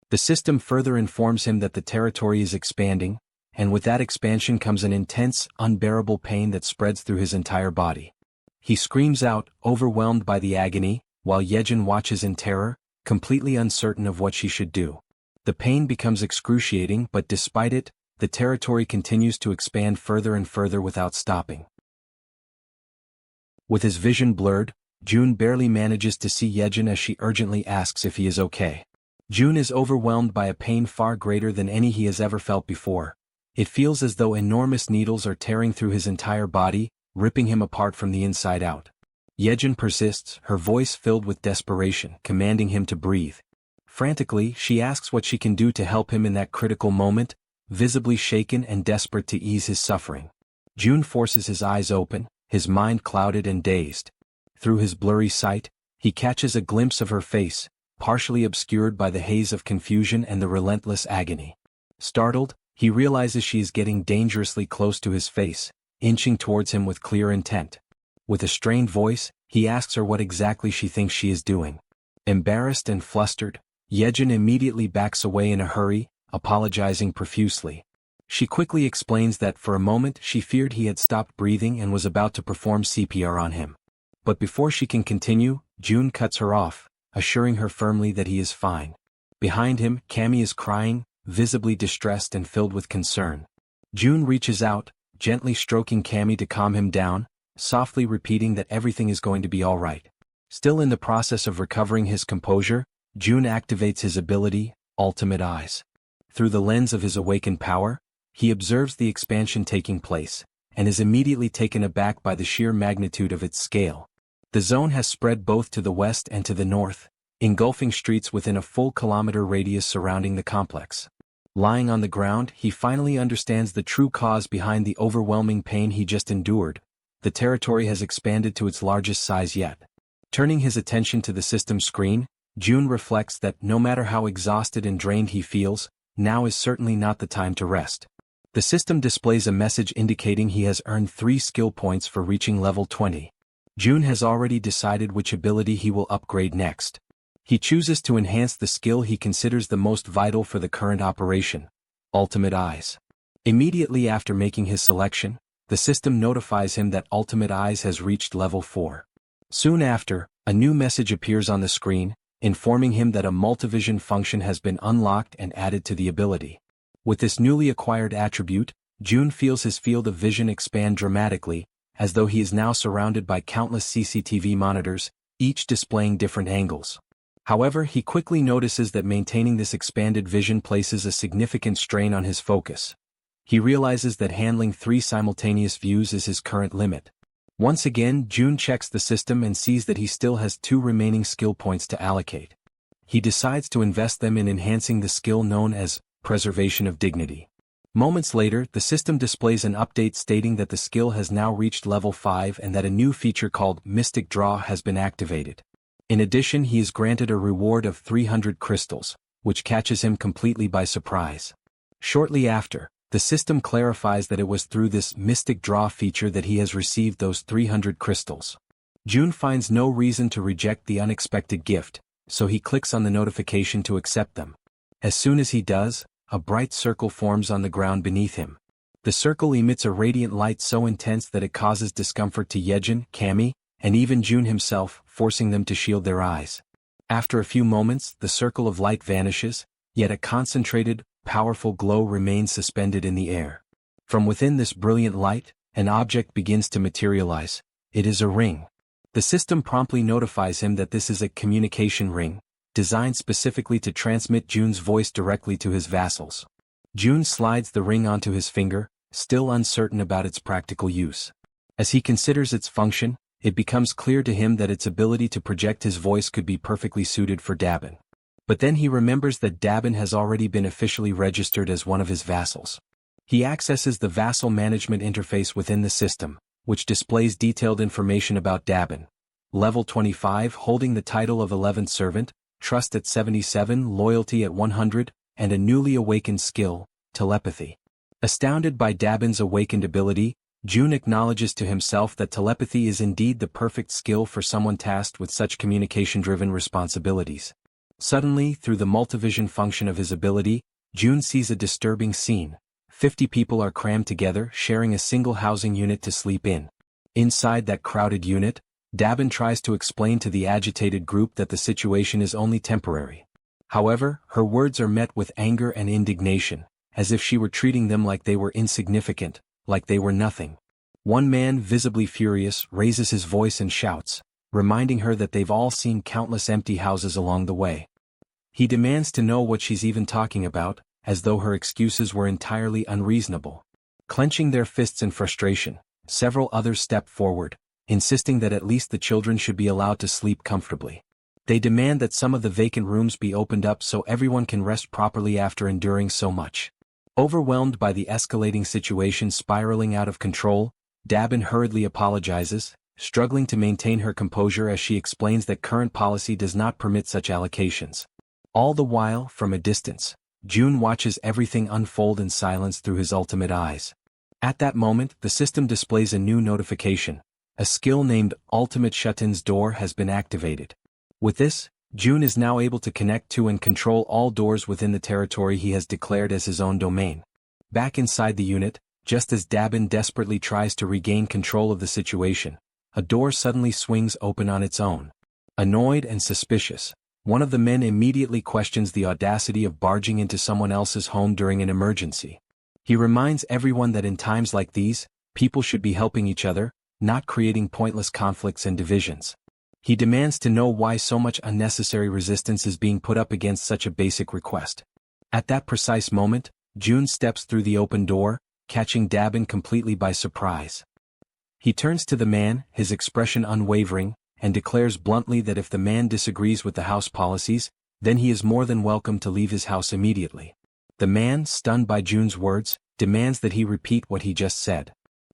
The system further informs him that the territory is expanding, and with that expansion comes an intense, unbearable pain that spreads through his entire body. He screams out, overwhelmed by the agony, while Jaehyeon watches in terror, completely uncertain of what she should do. The pain becomes excruciating, but despite it, the territory continues to expand further and further without stopping. With his vision blurred, Jun barely manages to see Jaehyeon as she urgently asks if he is okay. Jun is overwhelmed by a pain far greater than any he has ever felt before. It feels as though enormous needles are tearing through his entire body, ripping him apart from the inside out. Jaehyeon persists, her voice filled with desperation, commanding him to breathe. Frantically, she asks what she can do to help him in that critical moment, visibly shaken and desperate to ease his suffering. Jun forces his eyes open, his mind clouded and dazed. Through his blurry sight, he catches a glimpse of her face, partially obscured by the haze of confusion and the relentless agony. Startled, he realizes she is getting dangerously close to his face, inching towards him with clear intent. With a strained voice, he asks her what exactly she thinks she is doing. Embarrassed and flustered, Jaehyeon immediately backs away in a hurry, apologizing profusely. She quickly explains that for a moment she feared he had stopped breathing and was about to perform CPR on him. But before she can continue, Jun cuts her off, assuring her firmly that he is fine. Behind him, Cammy is crying, visibly distressed and filled with concern. Jun reaches out, gently stroking Cammy to calm him down, softly repeating that everything is going to be all right. Still in the process of recovering his composure, Jun activates his ability, Ultimate Eyes. Through the lens of his awakened power, he observes the expansion taking place, and is immediately taken aback by the sheer magnitude of its scale. The zone has spread both to the west and to the north, engulfing streets within a full kilometer radius surrounding the complex. Lying on the ground, he finally understands the true cause behind the overwhelming pain he just endured. The territory has expanded to its largest size yet. Turning his attention to the system screen, Jun reflects that no matter how exhausted and drained he feels, now is certainly not the time to rest. The system displays a message indicating he has earned 3 skill points for reaching level 20. Jun has already decided which ability he will upgrade next. He chooses to enhance the skill he considers the most vital for the current operation, Ultimate Eyes. Immediately after making his selection, the system notifies him that Ultimate Eyes has reached level 4. Soon after, a new message appears on the screen, informing him that a multivision function has been unlocked and added to the ability. With this newly acquired attribute, Jun feels his field of vision expand dramatically, as though he is now surrounded by countless CCTV monitors, each displaying different angles. However, he quickly notices that maintaining this expanded vision places a significant strain on his focus. He realizes that handling 3 simultaneous views is his current limit. Once again, Jun checks the system and sees that he still has 2 remaining skill points to allocate. He decides to invest them in enhancing the skill known as Preservation of Dignity. Moments later, the system displays an update stating that the skill has now reached level 5 and that a new feature called Mystic Draw has been activated. In addition, he is granted a reward of 300 crystals, which catches him completely by surprise. Shortly after, the system clarifies that it was through this Mystic Draw feature that he has received those 300 crystals. Jun finds no reason to reject the unexpected gift, so he clicks on the notification to accept them. As soon as he does, a bright circle forms on the ground beneath him. The circle emits a radiant light so intense that it causes discomfort to Jaehyeon, Cammy, and even Jun himself, forcing them to shield their eyes. After a few moments, the circle of light vanishes, yet a concentrated, powerful glow remains suspended in the air. From within this brilliant light, an object begins to materialize. It is a ring. The system promptly notifies him that this is a communication ring, designed specifically to transmit Jun's voice directly to his vassals. Jun slides the ring onto his finger, still uncertain about its practical use. As he considers its function, it becomes clear to him that its ability to project his voice could be perfectly suited for Dabin. But then he remembers that Dabin has already been officially registered as one of his vassals. He accesses the vassal management interface within the system, which displays detailed information about Dabin. Level 25, holding the title of 11th servant, trust at 77, loyalty at 100, and a newly awakened skill, telepathy. Astounded by Dabin's awakened ability, June acknowledges to himself that telepathy is indeed the perfect skill for someone tasked with such communication-driven responsibilities. Suddenly, through the multivision function of his ability, June sees a disturbing scene. 50 people are crammed together, sharing a single housing unit to sleep in. Inside that crowded unit, Dabin tries to explain to the agitated group that the situation is only temporary. However, her words are met with anger and indignation, as if she were treating them like they were insignificant, like they were nothing. One man, visibly furious, raises his voice and shouts, reminding her that they've all seen countless empty houses along the way. He demands to know what she's even talking about, as though her excuses were entirely unreasonable. Clenching their fists in frustration, several others step forward, insisting that at least the children should be allowed to sleep comfortably. They demand that some of the vacant rooms be opened up so everyone can rest properly after enduring so much. Overwhelmed by the escalating situation spiraling out of control, Dabin hurriedly apologizes, struggling to maintain her composure as she explains that current policy does not permit such allocations. All the while, from a distance, June watches everything unfold in silence through his ultimate eyes. At that moment, the system displays a new notification. A skill named Ultimate Shut-in's Door has been activated. With this, June is now able to connect to and control all doors within the territory he has declared as his own domain. Back inside the unit, just as Dabin desperately tries to regain control of the situation, a door suddenly swings open on its own. Annoyed and suspicious, one of the men immediately questions the audacity of barging into someone else's home during an emergency. He reminds everyone that in times like these, people should be helping each other, not creating pointless conflicts and divisions. He demands to know why so much unnecessary resistance is being put up against such a basic request. At that precise moment, June steps through the open door, catching Dabin completely by surprise. He turns to the man, his expression unwavering, and declares bluntly that if the man disagrees with the house policies, then he is more than welcome to leave his house immediately. The man, stunned by June's words, demands that he repeat what he just said.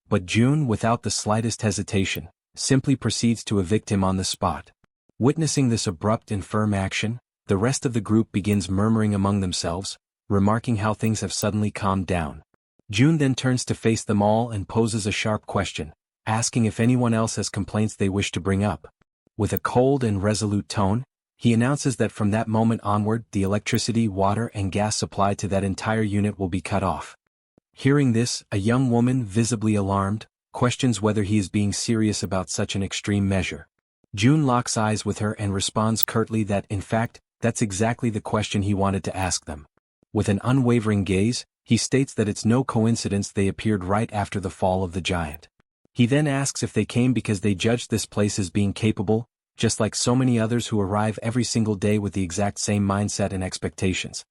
But June, without the slightest hesitation, simply proceeds to evict him on the spot. Witnessing this abrupt and firm action, the rest of the group begins murmuring among themselves, remarking how things have suddenly calmed down. June then turns to face them all and poses a sharp question, asking if anyone else has complaints they wish to bring up. With a cold and resolute tone, he announces that from that moment onward the electricity, water, and gas supply to that entire unit will be cut off. Hearing this, a young woman, visibly alarmed, questions whether he is being serious about such an extreme measure. June locks eyes with her and responds curtly that, in fact, that's exactly the question he wanted to ask them. With an unwavering gaze, he states that it's no coincidence they appeared right after the fall of the giant. He then asks if they came because they judged this place as being capable, just like so many others who arrive every single day with the exact same mindset and expectations.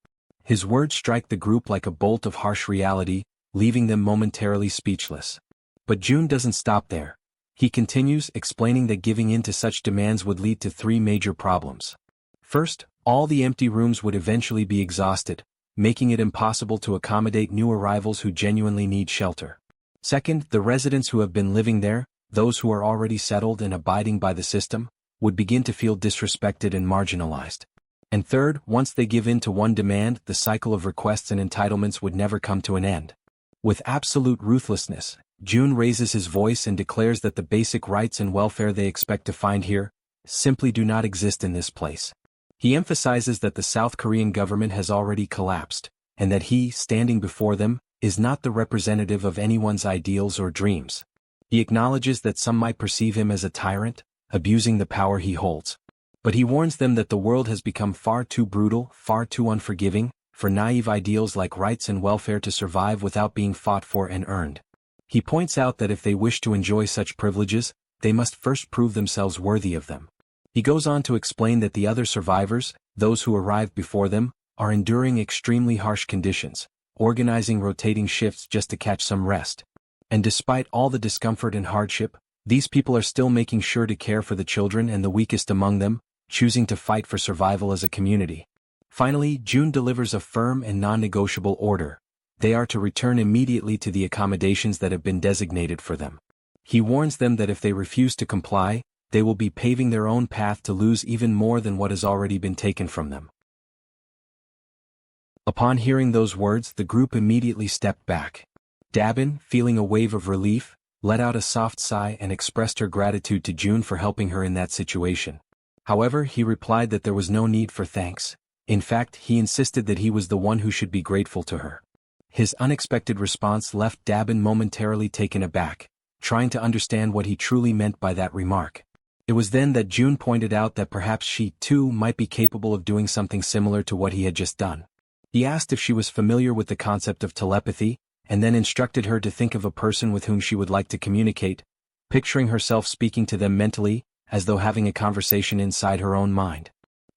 His words strike the group like a bolt of harsh reality, leaving them momentarily speechless. But June doesn't stop there. He continues, explaining that giving in to such demands would lead to 3 major problems. First, all the empty rooms would eventually be exhausted, making it impossible to accommodate new arrivals who genuinely need shelter. Second, the residents who have been living there, those who are already settled and abiding by the system, would begin to feel disrespected and marginalized. And third, once they give in to one demand, the cycle of requests and entitlements would never come to an end. With absolute ruthlessness, June raises his voice and declares that the basic rights and welfare they expect to find here simply do not exist in this place. He emphasizes that the South Korean government has already collapsed, and that he, standing before them, is not the representative of anyone's ideals or dreams. He acknowledges that some might perceive him as a tyrant, abusing the power he holds. But he warns them that the world has become far too brutal, far too unforgiving, for naive ideals like rights and welfare to survive without being fought for and earned. He points out that if they wish to enjoy such privileges, they must first prove themselves worthy of them. He goes on to explain that the other survivors, those who arrived before them, are enduring extremely harsh conditions, organizing rotating shifts just to catch some rest. And despite all the discomfort and hardship, these people are still making sure to care for the children and the weakest among them, choosing to fight for survival as a community. Finally, June delivers a firm and non-negotiable order. They are to return immediately to the accommodations that have been designated for them. He warns them that if they refuse to comply, they will be paving their own path to lose even more than what has already been taken from them. Upon hearing those words, the group immediately stepped back. Dabin, feeling a wave of relief, let out a soft sigh and expressed her gratitude to June for helping her in that situation. However, he replied that there was no need for thanks. In fact, he insisted that he was the one who should be grateful to her. His unexpected response left Dabin momentarily taken aback, trying to understand what he truly meant by that remark. It was then that June pointed out that perhaps she, too, might be capable of doing something similar to what he had just done. He asked if she was familiar with the concept of telepathy, and then instructed her to think of a person with whom she would like to communicate, picturing herself speaking to them mentally, as though having a conversation inside her own mind.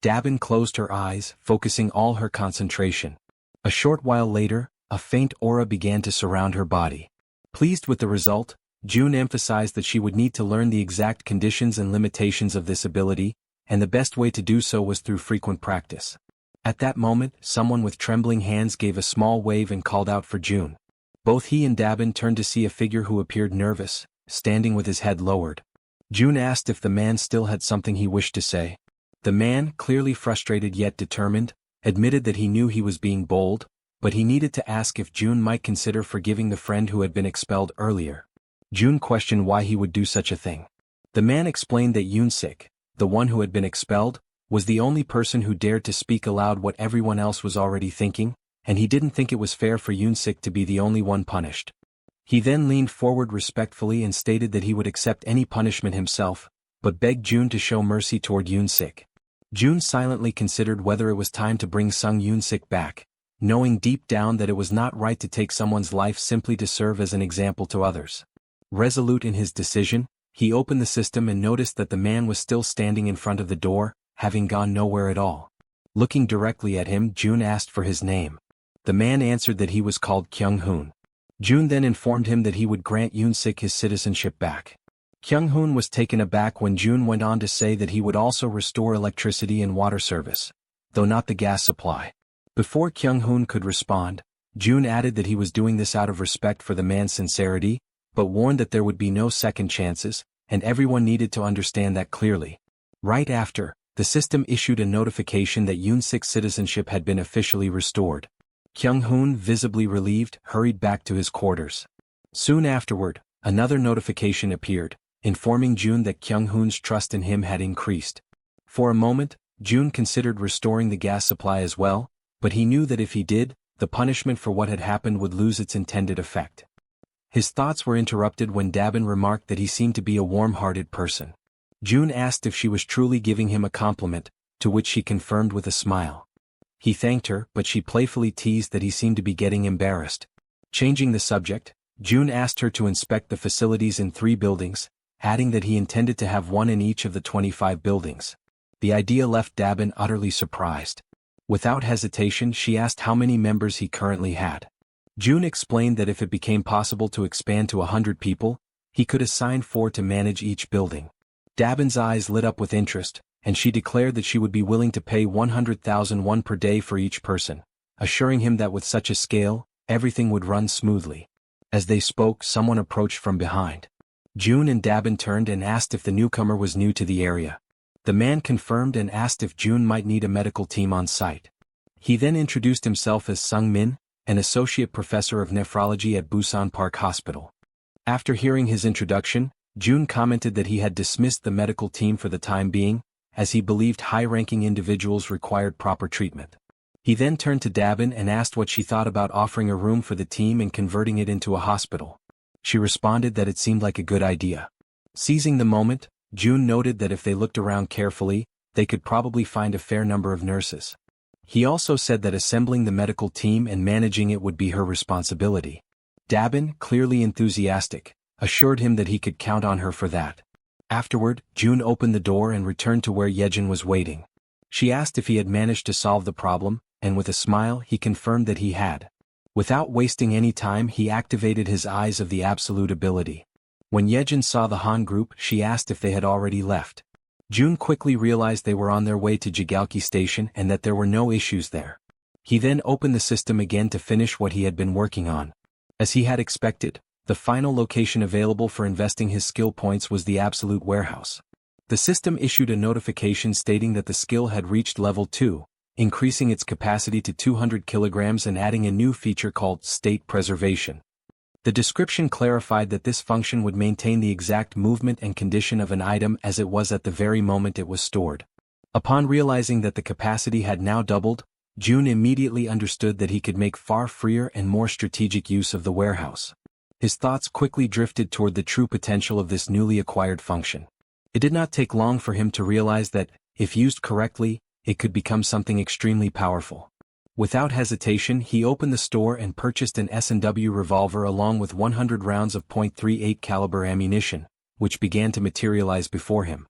Dabin closed her eyes, focusing all her concentration. A short while later, a faint aura began to surround her body. Pleased with the result, June emphasized that she would need to learn the exact conditions and limitations of this ability, and the best way to do so was through frequent practice. At that moment, someone with trembling hands gave a small wave and called out for June. Both he and Dabin turned to see a figure who appeared nervous, standing with his head lowered. June asked if the man still had something he wished to say. The man, clearly frustrated yet determined, admitted that he knew he was being bold, but he needed to ask if June might consider forgiving the friend who had been expelled earlier. June questioned why he would do such a thing. The man explained that Yoon-sik, the one who had been expelled, was the only person who dared to speak aloud what everyone else was already thinking, and he didn't think it was fair for Yoon-sik to be the only one punished. He then leaned forward respectfully and stated that he would accept any punishment himself, but begged June to show mercy toward Yoon-sik. June silently considered whether it was time to bring Sung Yoon-sik back, knowing deep down that it was not right to take someone's life simply to serve as an example to others. Resolute in his decision, he opened the system and noticed that the man was still standing in front of the door, having gone nowhere at all. Looking directly at him, June asked for his name. The man answered that he was called Kyung-hoon. June then informed him that he would grant Yoon-sik his citizenship back. Kyung-hoon was taken aback when June went on to say that he would also restore electricity and water service, though not the gas supply. Before Kyung-hoon could respond, June added that he was doing this out of respect for the man's sincerity, but warned that there would be no second chances, and everyone needed to understand that clearly. Right after, the system issued a notification that Yoon-sik's citizenship had been officially restored. Kyung-hoon, visibly relieved, hurried back to his quarters. Soon afterward, another notification appeared, informing June that Kyung-hoon's trust in him had increased. For a moment, June considered restoring the gas supply as well, but he knew that if he did, the punishment for what had happened would lose its intended effect. His thoughts were interrupted when Dabin remarked that he seemed to be a warm-hearted person. June asked if she was truly giving him a compliment, to which she confirmed with a smile. He thanked her, but she playfully teased that he seemed to be getting embarrassed. Changing the subject, June asked her to inspect the facilities in 3 buildings, adding that he intended to have one in each of the 25 buildings. The idea left Dabin utterly surprised. Without hesitation, she asked how many members he currently had. June explained that if it became possible to expand to 100 people, he could assign 4 to manage each building. Dabin's eyes lit up with interest, and she declared that she would be willing to pay 100,000 won per day for each person, assuring him that with such a scale, everything would run smoothly. As they spoke, someone approached from behind. June and Dabin turned and asked if the newcomer was new to the area. The man confirmed and asked if June might need a medical team on site. He then introduced himself as Sung Min, an associate professor of nephrology at Busan Park Hospital. After hearing his introduction, June commented that he had dismissed the medical team for the time being, as he believed high-ranking individuals required proper treatment. He then turned to Dabin and asked what she thought about offering a room for the team and converting it into a hospital. She responded that it seemed like a good idea. Seizing the moment, June noted that if they looked around carefully, they could probably find a fair number of nurses. He also said that assembling the medical team and managing it would be her responsibility. Dabin, clearly enthusiastic, assured him that he could count on her for that. Afterward, June opened the door and returned to where Jaehyeon was waiting. She asked if he had managed to solve the problem, and with a smile he confirmed that he had. Without wasting any time, he activated his Eyes of the Absolute ability. When Jaehyeon saw the Han group, she asked if they had already left. June quickly realized they were on their way to Jigalki Station and that there were no issues there. He then opened the system again to finish what he had been working on. As he had expected, the final location available for investing his skill points was the Absolute Warehouse. The system issued a notification stating that the skill had reached level 2, increasing its capacity to 200 kilograms and adding a new feature called state preservation. The description clarified that this function would maintain the exact movement and condition of an item as it was at the very moment it was stored. Upon realizing that the capacity had now doubled, Jun immediately understood that he could make far freer and more strategic use of the warehouse. His thoughts quickly drifted toward the true potential of this newly acquired function. It did not take long for him to realize that, if used correctly, it could become something extremely powerful. Without hesitation, he opened the store and purchased an S&W revolver along with 100 rounds of .38 caliber ammunition, which began to materialize before him.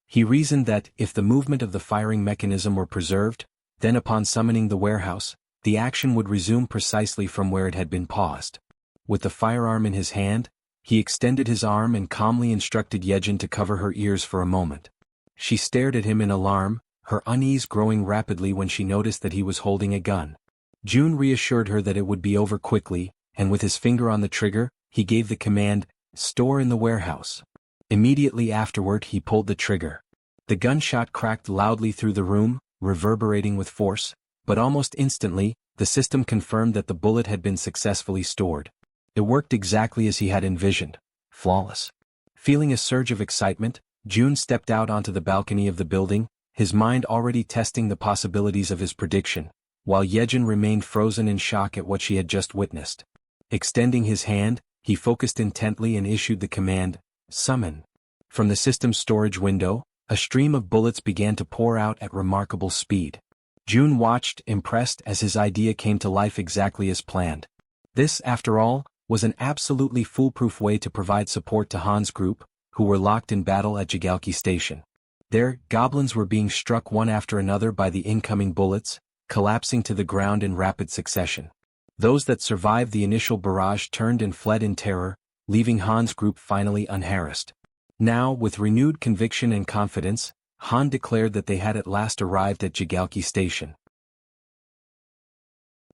He reasoned that, if the movement of the firing mechanism were preserved, then upon summoning the warehouse, the action would resume precisely from where it had been paused. With the firearm in his hand, he extended his arm and calmly instructed Jaehyeon to cover her ears for a moment. She stared at him in alarm, her unease growing rapidly when she noticed that he was holding a gun. Jun reassured her that it would be over quickly, and with his finger on the trigger, he gave the command, "Store in the warehouse." Immediately afterward he pulled the trigger. The gunshot cracked loudly through the room, reverberating with force, but almost instantly, the system confirmed that the bullet had been successfully stored. It worked exactly as he had envisioned. Flawless. Feeling a surge of excitement, Jun stepped out onto the balcony of the building, his mind already testing the possibilities of his prediction, while Jaehyeon remained frozen in shock at what she had just witnessed. Extending his hand, he focused intently and issued the command, "Summon." From the system's storage window, a stream of bullets began to pour out at remarkable speed. Jun watched, impressed, as his idea came to life exactly as planned. This, after all, was an absolutely foolproof way to provide support to Han's group, who were locked in battle at Jaehyeon Station. There, goblins were being struck one after another by the incoming bullets, collapsing to the ground in rapid succession. Those that survived the initial barrage turned and fled in terror, leaving Han's group finally unharassed. Now, with renewed conviction and confidence, Han declared that they had at last arrived at Jaehyeon Station.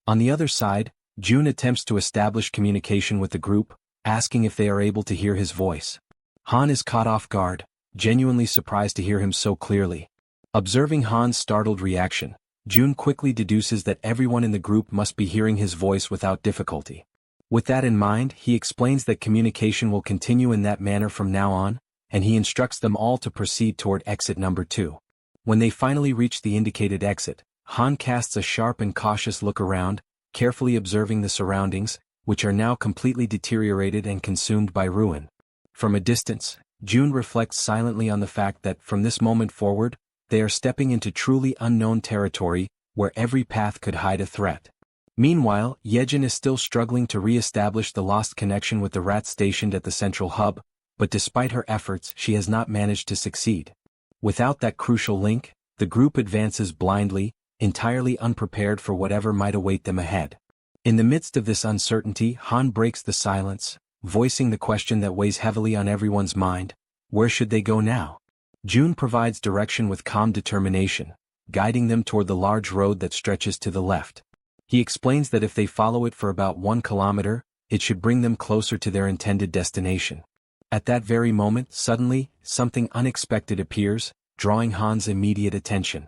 On the other side, Jun attempts to establish communication with the group, asking if they are able to hear his voice. Han is caught off guard, genuinely surprised to hear him so clearly. Observing Han's startled reaction, Jun quickly deduces that everyone in the group must be hearing his voice without difficulty. With that in mind, he explains that communication will continue in that manner from now on, and he instructs them all to proceed toward exit number 2. When they finally reach the indicated exit, Han casts a sharp and cautious look around, carefully observing the surroundings, which are now completely deteriorated and consumed by ruin. From a distance, Jun reflects silently on the fact that from this moment forward, they are stepping into truly unknown territory, where every path could hide a threat. Meanwhile, Jaehyeon is still struggling to re-establish the lost connection with the rats stationed at the central hub, but despite her efforts she has not managed to succeed. Without that crucial link, the group advances blindly, entirely unprepared for whatever might await them ahead. In the midst of this uncertainty, Han breaks the silence, voicing the question that weighs heavily on everyone's mind: where should they go now? Jun provides direction with calm determination, guiding them toward the large road that stretches to the left. He explains that if they follow it for about 1 kilometer, it should bring them closer to their intended destination. At that very moment, suddenly, something unexpected appears, drawing Han's immediate attention.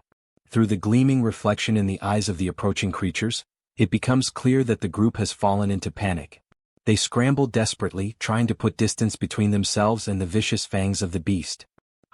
Through the gleaming reflection in the eyes of the approaching creatures, it becomes clear that the group has fallen into panic. They scramble desperately, trying to put distance between themselves and the vicious fangs of the beast.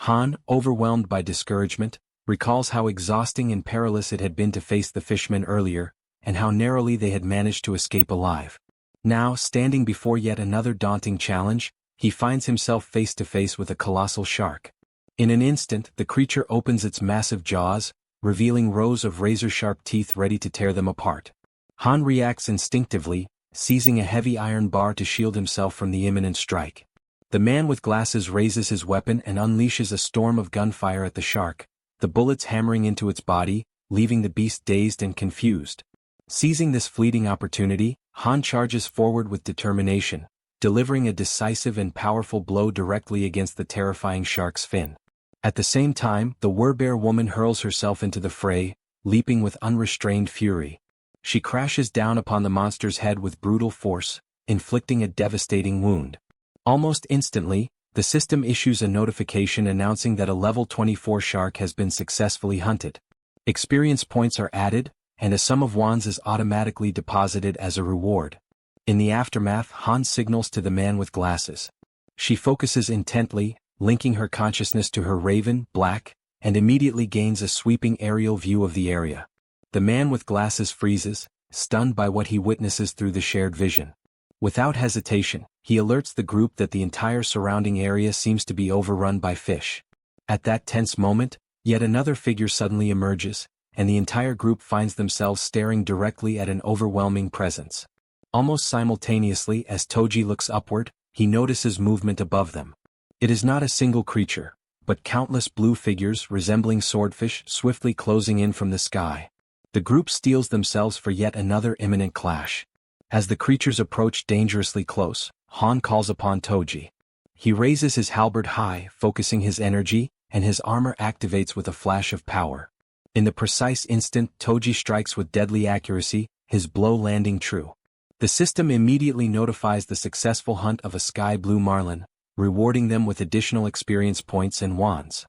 Han, overwhelmed by discouragement, recalls how exhausting and perilous it had been to face the fishmen earlier, and how narrowly they had managed to escape alive. Now, standing before yet another daunting challenge, he finds himself face to face with a colossal shark. In an instant, the creature opens its massive jaws, revealing rows of razor-sharp teeth ready to tear them apart. Han reacts instinctively, seizing a heavy iron bar to shield himself from the imminent strike. The man with glasses raises his weapon and unleashes a storm of gunfire at the shark, the bullets hammering into its body, leaving the beast dazed and confused. Seizing this fleeting opportunity, Han charges forward with determination, delivering a decisive and powerful blow directly against the terrifying shark's fin. At the same time, the werbear woman hurls herself into the fray, leaping with unrestrained fury. She crashes down upon the monster's head with brutal force, inflicting a devastating wound. Almost instantly, the system issues a notification announcing that a level 24 shark has been successfully hunted. Experience points are added, and a sum of wands is automatically deposited as a reward. In the aftermath, Han signals to the man with glasses. She focuses intently, linking her consciousness to her raven, Black, and immediately gains a sweeping aerial view of the area. The man with glasses freezes, stunned by what he witnesses through the shared vision. Without hesitation, he alerts the group that the entire surrounding area seems to be overrun by fish. At that tense moment, yet another figure suddenly emerges, and the entire group finds themselves staring directly at an overwhelming presence. Almost simultaneously as Toji looks upward, he notices movement above them. It is not a single creature, but countless blue figures resembling swordfish swiftly closing in from the sky. The group steels themselves for yet another imminent clash. As the creatures approach dangerously close, Han calls upon Toji. He raises his halberd high, focusing his energy, and his armor activates with a flash of power. In the precise instant Toji strikes with deadly accuracy, his blow landing true. The system immediately notifies the successful hunt of a sky blue marlin, rewarding them with additional experience points and wands.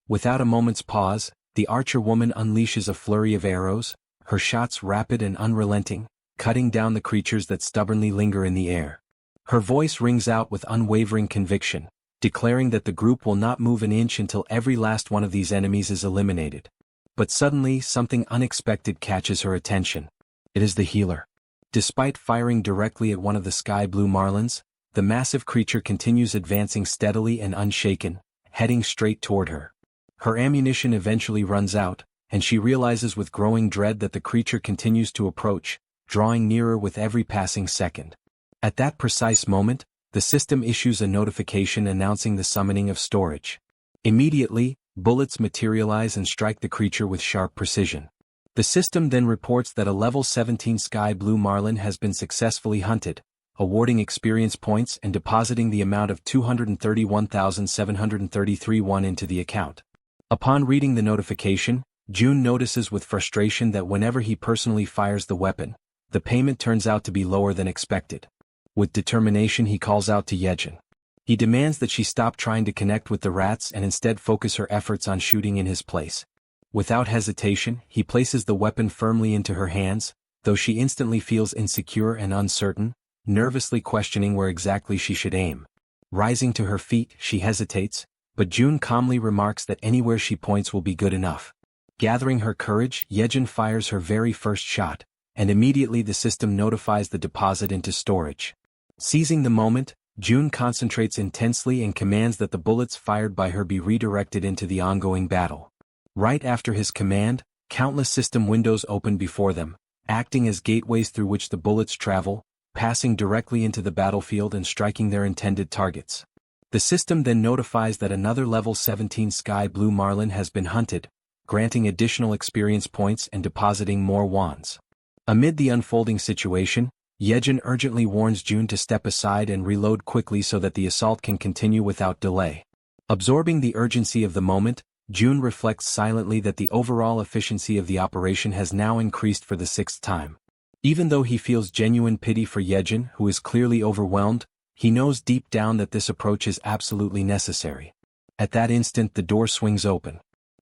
Without a moment's pause, the archer woman unleashes a flurry of arrows, her shots rapid and unrelenting, cutting down the creatures that stubbornly linger in the air. Her voice rings out with unwavering conviction, declaring that the group will not move an inch until every last one of these enemies is eliminated. But suddenly something unexpected catches her attention. It is the healer. Despite firing directly at one of the sky blue marlins, the massive creature continues advancing steadily and unshaken, heading straight toward her. Her ammunition eventually runs out, and she realizes with growing dread that the creature continues to approach, drawing nearer with every passing second. At that precise moment, the system issues a notification announcing the summoning of storage. Immediately, bullets materialize and strike the creature with sharp precision. The system then reports that a level 17 sky blue marlin has been successfully hunted, awarding experience points and depositing the amount of 231,733 won into the account. Upon reading the notification, Jun notices with frustration that whenever he personally fires the weapon, the payment turns out to be lower than expected. With determination he calls out to Jaehyeon. He demands that she stop trying to connect with the rats and instead focus her efforts on shooting in his place. Without hesitation, he places the weapon firmly into her hands, though she instantly feels insecure and uncertain, nervously questioning where exactly she should aim. Rising to her feet, she hesitates, but Jun calmly remarks that anywhere she points will be good enough. Gathering her courage, Jaehyeon fires her very first shot, and immediately the system notifies the deposit into storage. Seizing the moment, Jun concentrates intensely and commands that the bullets fired by her be redirected into the ongoing battle. Right after his command, countless system windows open before them, acting as gateways through which the bullets travel, passing directly into the battlefield and striking their intended targets. The system then notifies that another level 17 sky blue marlin has been hunted, granting additional experience points and depositing more wands. Amid the unfolding situation, Jaehyeon urgently warns Jun to step aside and reload quickly so that the assault can continue without delay. Absorbing the urgency of the moment, Jun reflects silently that the overall efficiency of the operation has now increased for the 6th time. Even though he feels genuine pity for Jaehyeon, who is clearly overwhelmed, he knows deep down that this approach is absolutely necessary. At that instant the door swings open.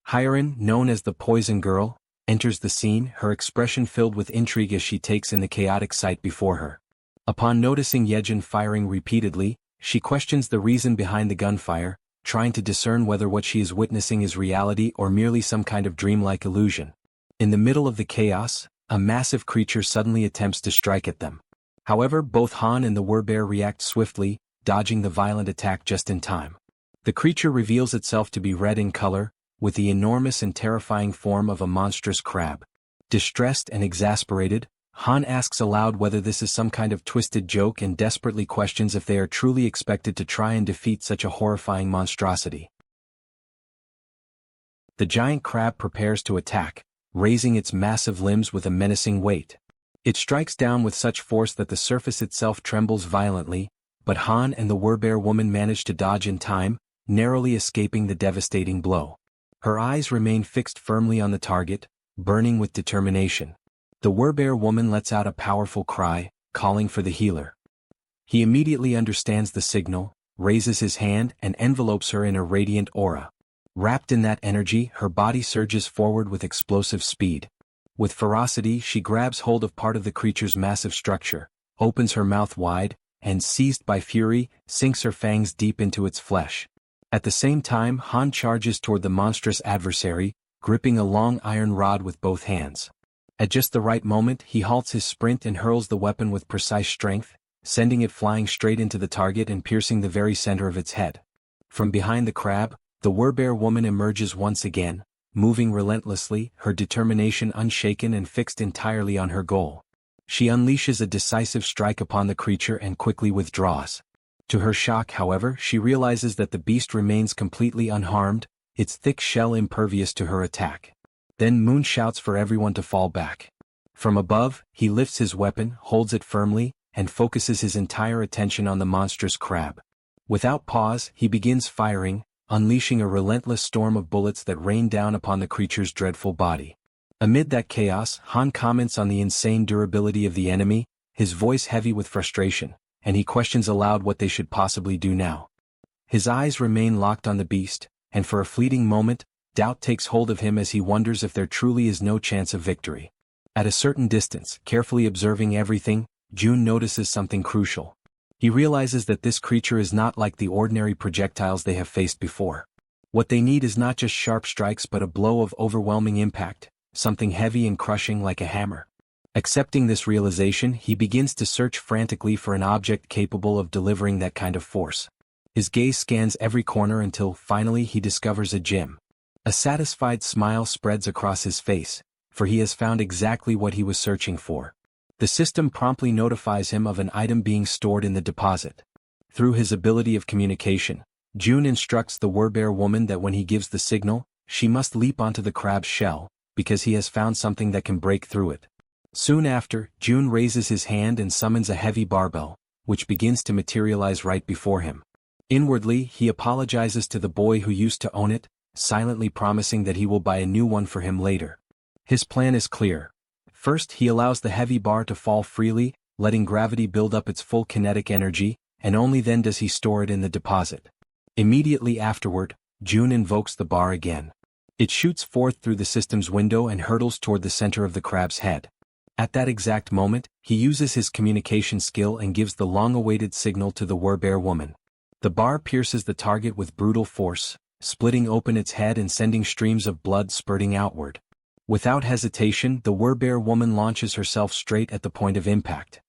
Hyerin, known as the Poison Girl, enters the scene, her expression filled with intrigue as she takes in the chaotic sight before her. Upon noticing Jaehyeon firing repeatedly, she questions the reason behind the gunfire, trying to discern whether what she is witnessing is reality or merely some kind of dreamlike illusion. In the middle of the chaos, a massive creature suddenly attempts to strike at them. However, both Han and the werbear react swiftly, dodging the violent attack just in time. The creature reveals itself to be red in color, with the enormous and terrifying form of a monstrous crab. Distressed and exasperated, Han asks aloud whether this is some kind of twisted joke and desperately questions if they are truly expected to try and defeat such a horrifying monstrosity. The giant crab prepares to attack, raising its massive limbs with a menacing weight. It strikes down with such force that the surface itself trembles violently, but Han and the werbear woman manage to dodge in time, narrowly escaping the devastating blow. Her eyes remain fixed firmly on the target, burning with determination. The werbear woman lets out a powerful cry, calling for the healer. He immediately understands the signal, raises his hand and envelopes her in a radiant aura. Wrapped in that energy, her body surges forward with explosive speed. With ferocity, she grabs hold of part of the creature's massive structure, opens her mouth wide, and seized by fury, sinks her fangs deep into its flesh. At the same time, Han charges toward the monstrous adversary, gripping a long iron rod with both hands. At just the right moment, he halts his sprint and hurls the weapon with precise strength, sending it flying straight into the target and piercing the very center of its head. From behind the crab, the Werbear woman emerges once again, moving relentlessly, her determination unshaken and fixed entirely on her goal. She unleashes a decisive strike upon the creature and quickly withdraws. To her shock, however, she realizes that the beast remains completely unharmed, its thick shell impervious to her attack. Then Moon shouts for everyone to fall back. From above, he lifts his weapon, holds it firmly, and focuses his entire attention on the monstrous crab. Without pause, he begins firing, unleashing a relentless storm of bullets that rain down upon the creature's dreadful body. Amid that chaos, Han comments on the insane durability of the enemy, his voice heavy with frustration, and he questions aloud what they should possibly do now. His eyes remain locked on the beast, and for a fleeting moment, doubt takes hold of him as he wonders if there truly is no chance of victory. At a certain distance, carefully observing everything, June notices something crucial. He realizes that this creature is not like the ordinary projectiles they have faced before. What they need is not just sharp strikes but a blow of overwhelming impact, something heavy and crushing like a hammer. Accepting this realization, he begins to search frantically for an object capable of delivering that kind of force. His gaze scans every corner until, finally, he discovers a gem. A satisfied smile spreads across his face, for he has found exactly what he was searching for. The system promptly notifies him of an item being stored in the deposit. Through his ability of communication, June instructs the Werbear woman that when he gives the signal, she must leap onto the crab's shell, because he has found something that can break through it. Soon after, June raises his hand and summons a heavy barbell, which begins to materialize right before him. Inwardly, he apologizes to the boy who used to own it, silently promising that he will buy a new one for him later. His plan is clear. First, he allows the heavy bar to fall freely, letting gravity build up its full kinetic energy, and only then does he store it in the deposit. Immediately afterward, June invokes the bar again. It shoots forth through the system's window and hurtles toward the center of the crab's head. At that exact moment, he uses his communication skill and gives the long-awaited signal to the Werbear woman. The bar pierces the target with brutal force, splitting open its head and sending streams of blood spurting outward. Without hesitation, the Werbear woman launches herself straight at the point of impact.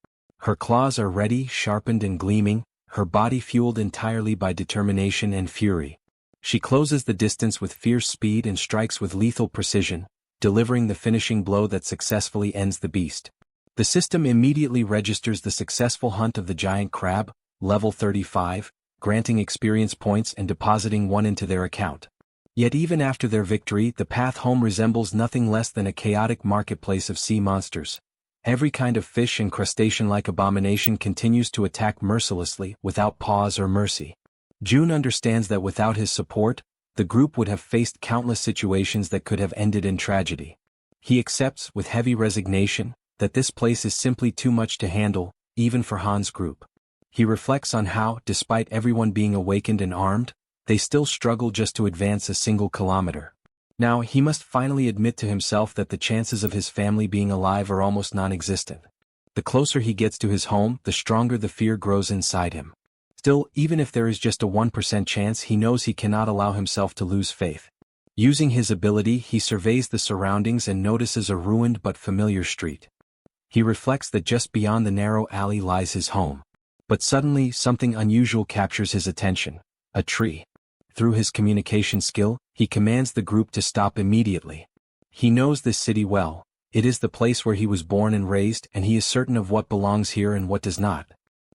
Her claws are ready, sharpened and gleaming, her body fueled entirely by determination and fury. She closes the distance with fierce speed and strikes with lethal precision, delivering the finishing blow that successfully ends the beast. The system immediately registers the successful hunt of the giant crab, level 35, granting experience points and depositing one into their account. Yet even after their victory, the path home resembles nothing less than a chaotic marketplace of sea monsters. Every kind of fish and crustacean-like abomination continues to attack mercilessly, without pause or mercy. June understands that without his support, the group would have faced countless situations that could have ended in tragedy. He accepts, with heavy resignation, that this place is simply too much to handle, even for Han's group. He reflects on how, despite everyone being awakened and armed, they still struggle just to advance a single kilometer. Now he must finally admit to himself that the chances of his family being alive are almost non-existent. The closer he gets to his home, the stronger the fear grows inside him. Still, even if there is just a 1% chance, he knows he cannot allow himself to lose faith. Using his ability, he surveys the surroundings and notices a ruined but familiar street. He reflects that just beyond the narrow alley lies his home. But suddenly, something unusual captures his attention: a tree. Through his communication skill, he commands the group to stop immediately. He knows this city well. It is the place where he was born and raised, and he is certain of what belongs here and what does not.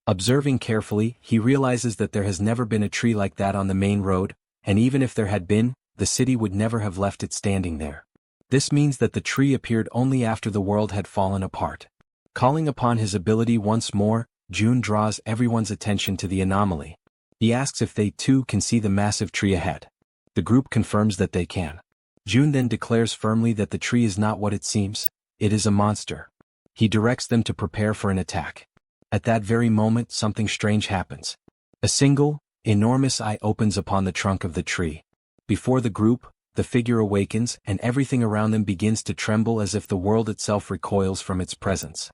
Observing carefully, he realizes that there has never been a tree like that on the main road, and even if there had been, the city would never have left it standing there. This means that the tree appeared only after the world had fallen apart. Calling upon his ability once more, June draws everyone's attention to the anomaly. He asks if they too can see the massive tree ahead. The group confirms that they can. June then declares firmly that the tree is not what it seems, it is a monster. He directs them to prepare for an attack. At that very moment, something strange happens. A single, Enormous eye opens upon the trunk of the tree. Before the group, the figure awakens and everything around them begins to tremble as if the world itself recoils from its presence.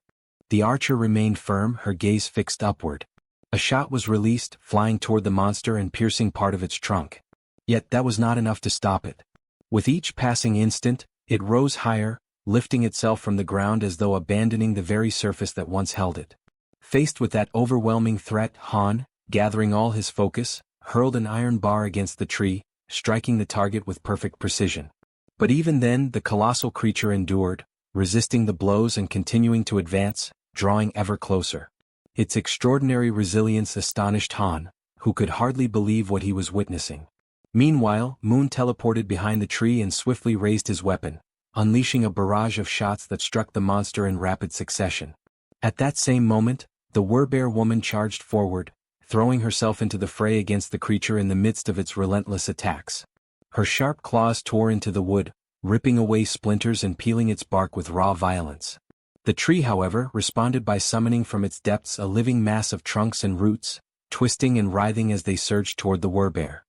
The archer remained firm, her gaze fixed upward. A shot was released, flying toward the monster and piercing part of its trunk. Yet that was not enough to stop it. With each passing instant, it rose higher, lifting itself from the ground as though abandoning the very surface that once held it. Faced with that overwhelming threat, Han, gathering all his focus, hurled an iron bar against the tree, striking the target with perfect precision. But even then the colossal creature endured, resisting the blows and continuing to advance, drawing ever closer. Its extraordinary resilience astonished Han, who could hardly believe what he was witnessing. Meanwhile, Moon teleported behind the tree and swiftly raised his weapon, unleashing a barrage of shots that struck the monster in rapid succession. At that same moment, the Werbear woman charged forward, throwing herself into the fray against the creature in the midst of its relentless attacks. Her sharp claws tore into the wood, ripping away splinters and peeling its bark with raw violence. The tree, however, responded by summoning from its depths a living mass of trunks and roots, twisting and writhing as they surged toward the Werbear.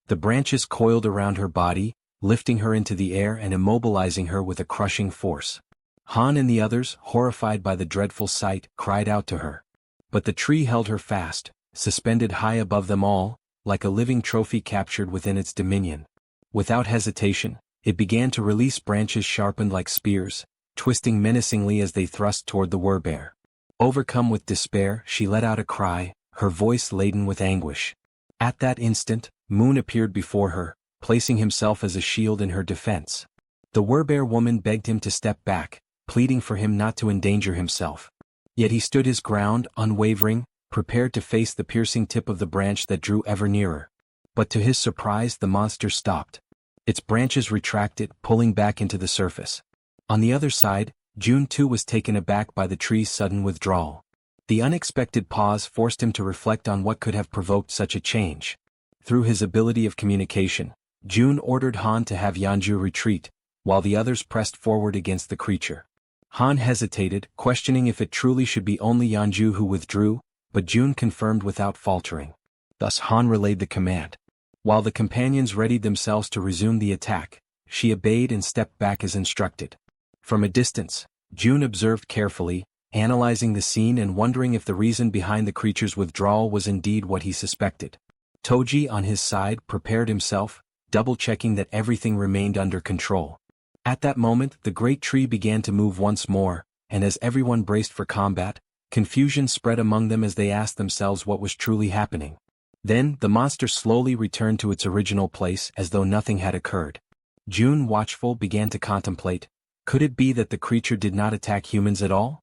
The branches coiled around her body, lifting her into the air and immobilizing her with a crushing force. Han and the others, horrified by the dreadful sight, cried out to her. But the tree held her fast, suspended high above them all, like a living trophy captured within its dominion. Without hesitation, it began to release branches sharpened like spears, twisting menacingly as they thrust toward the Werbear. Overcome with despair, she let out a cry, her voice laden with anguish. At that instant, Moon appeared before her, placing himself as a shield in her defense. The Werbear woman begged him to step back, pleading for him not to endanger himself. Yet he stood his ground, unwavering, prepared to face the piercing tip of the branch that drew ever nearer. But to his surprise the monster stopped. Its branches retracted, pulling back into the surface. On the other side, June too was taken aback by the tree's sudden withdrawal. The unexpected pause forced him to reflect on what could have provoked such a change. Through his ability of communication, June ordered Han to have Yeonju retreat, while the others pressed forward against the creature. Han hesitated, questioning if it truly should be only Yeonju who withdrew, but June confirmed without faltering. Thus Han relayed the command. While the companions readied themselves to resume the attack, she obeyed and stepped back as instructed. From a distance, June observed carefully, analyzing the scene and wondering if the reason behind the creature's withdrawal was indeed what he suspected. Toji, on his side, prepared himself, double-checking that everything remained under control. At that moment, the great tree began to move once more, and as everyone braced for combat, confusion spread among them as they asked themselves what was truly happening. Then, the monster slowly returned to its original place as though nothing had occurred. June, watchful, began to contemplate, could it be that the creature did not attack humans at all?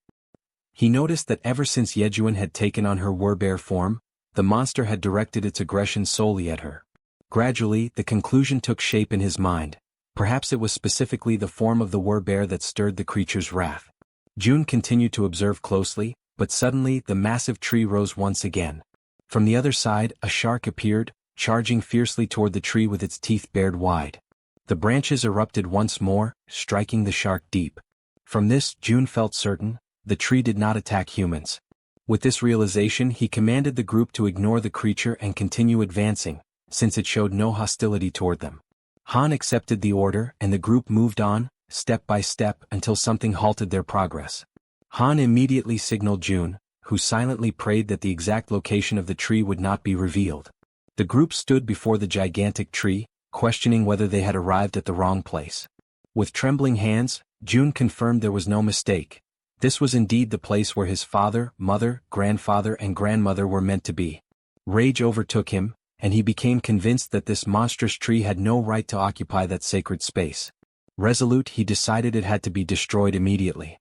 He noticed that ever since Jaehyeon had taken on her Werbear form, the monster had directed its aggression solely at her. Gradually, the conclusion took shape in his mind. Perhaps it was specifically the form of the Werbear that stirred the creature's wrath. June continued to observe closely, but suddenly the massive tree rose once again. From the other side, a shark appeared, charging fiercely toward the tree with its teeth bared wide. The branches erupted once more, striking the shark deep. From this, June felt certain, the tree did not attack humans. With this realization, he commanded the group to ignore the creature and continue advancing, since it showed no hostility toward them. Han accepted the order, and the group moved on, step by step, until something halted their progress. Han immediately signaled June, who silently prayed that the exact location of the tree would not be revealed. The group stood before the gigantic tree, questioning whether they had arrived at the wrong place. With trembling hands, June confirmed there was no mistake. This was indeed the place where his father, mother, grandfather and grandmother were meant to be. Rage overtook him, and he became convinced that this monstrous tree had no right to occupy that sacred space. Resolute, he decided it had to be destroyed immediately.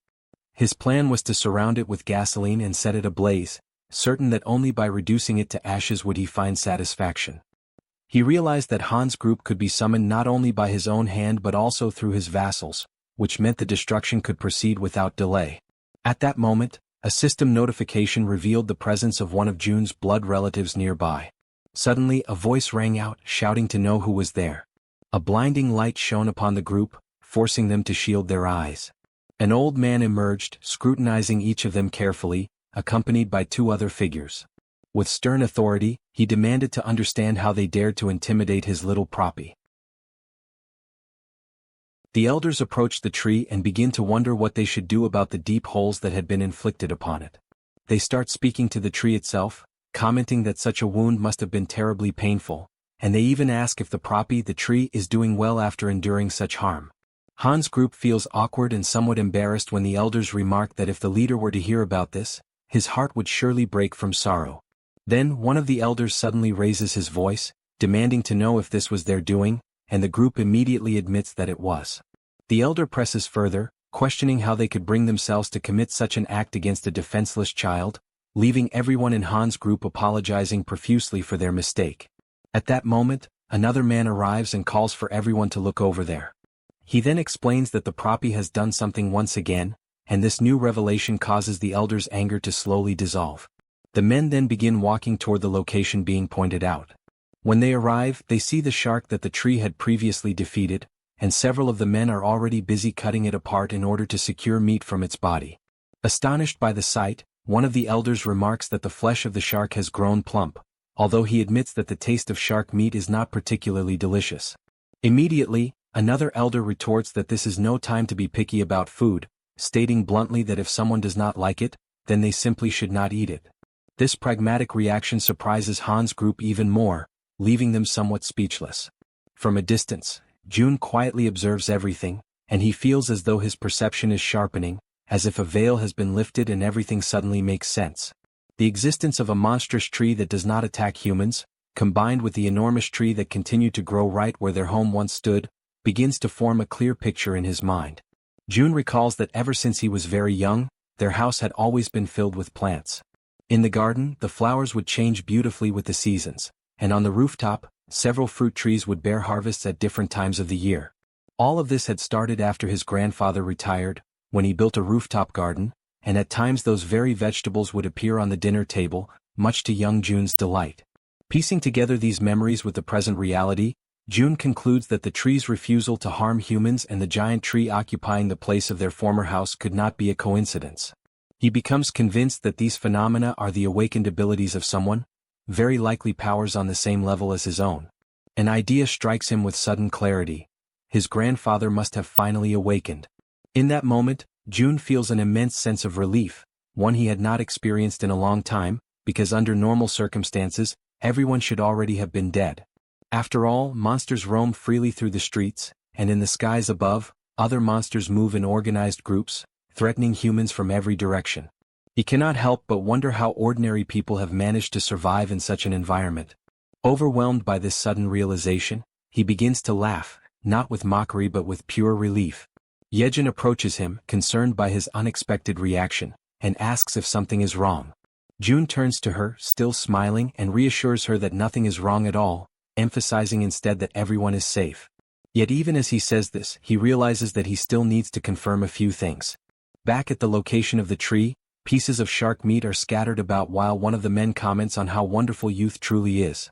His plan was to surround it with gasoline and set it ablaze, certain that only by reducing it to ashes would he find satisfaction. He realized that Han's group could be summoned not only by his own hand but also through his vassals, which meant the destruction could proceed without delay. At that moment, a system notification revealed the presence of one of June's blood relatives nearby. Suddenly, a voice rang out, shouting to know who was there. A blinding light shone upon the group, forcing them to shield their eyes. An old man emerged, scrutinizing each of them carefully, accompanied by two other figures. With stern authority, he demanded to understand how they dared to intimidate his little proppy. The elders approached the tree and begin to wonder what they should do about the deep holes that had been inflicted upon it. They start speaking to the tree itself, commenting that such a wound must have been terribly painful, and they even ask if the proppy, the tree, is doing well after enduring such harm. Han's group feels awkward and somewhat embarrassed when the elders remark that if the leader were to hear about this, his heart would surely break from sorrow. Then one of the elders suddenly raises his voice, demanding to know if this was their doing, and the group immediately admits that it was. The elder presses further, questioning how they could bring themselves to commit such an act against a defenseless child, leaving everyone in Han's group apologizing profusely for their mistake. At that moment, another man arrives and calls for everyone to look over there. He then explains that the proppy has done something once again, and this new revelation causes the elders' anger to slowly dissolve. The men then begin walking toward the location being pointed out. When they arrive, they see the shark that the tree had previously defeated, and several of the men are already busy cutting it apart in order to secure meat from its body. Astonished by the sight, one of the elders remarks that the flesh of the shark has grown plump, although he admits that the taste of shark meat is not particularly delicious. Immediately, another elder retorts that this is no time to be picky about food, stating bluntly that if someone does not like it, then they simply should not eat it. This pragmatic reaction surprises Han's group even more, leaving them somewhat speechless. From a distance, June quietly observes everything, and he feels as though his perception is sharpening, as if a veil has been lifted and everything suddenly makes sense. The existence of a monstrous tree that does not attack humans, combined with the enormous tree that continued to grow right where their home once stood, begins to form a clear picture in his mind. June recalls that ever since he was very young, their house had always been filled with plants. In the garden, the flowers would change beautifully with the seasons, and on the rooftop, several fruit trees would bear harvests at different times of the year. All of this had started after his grandfather retired, when he built a rooftop garden, and at times those very vegetables would appear on the dinner table, much to young June's delight. Piecing together these memories with the present reality, June concludes that the tree's refusal to harm humans and the giant tree occupying the place of their former house could not be a coincidence. He becomes convinced that these phenomena are the awakened abilities of someone, very likely powers on the same level as his own. An idea strikes him with sudden clarity. His grandfather must have finally awakened. In that moment, June feels an immense sense of relief, one he had not experienced in a long time, because under normal circumstances, everyone should already have been dead. After all, monsters roam freely through the streets, and in the skies above, other monsters move in organized groups, threatening humans from every direction. He cannot help but wonder how ordinary people have managed to survive in such an environment. Overwhelmed by this sudden realization, he begins to laugh, not with mockery but with pure relief. Jaehyeon approaches him, concerned by his unexpected reaction, and asks if something is wrong. June turns to her, still smiling, and reassures her that nothing is wrong at all, emphasizing instead that everyone is safe. Yet even as he says this, he realizes that he still needs to confirm a few things. Back at the location of the tree, pieces of shark meat are scattered about while one of the men comments on how wonderful youth truly is.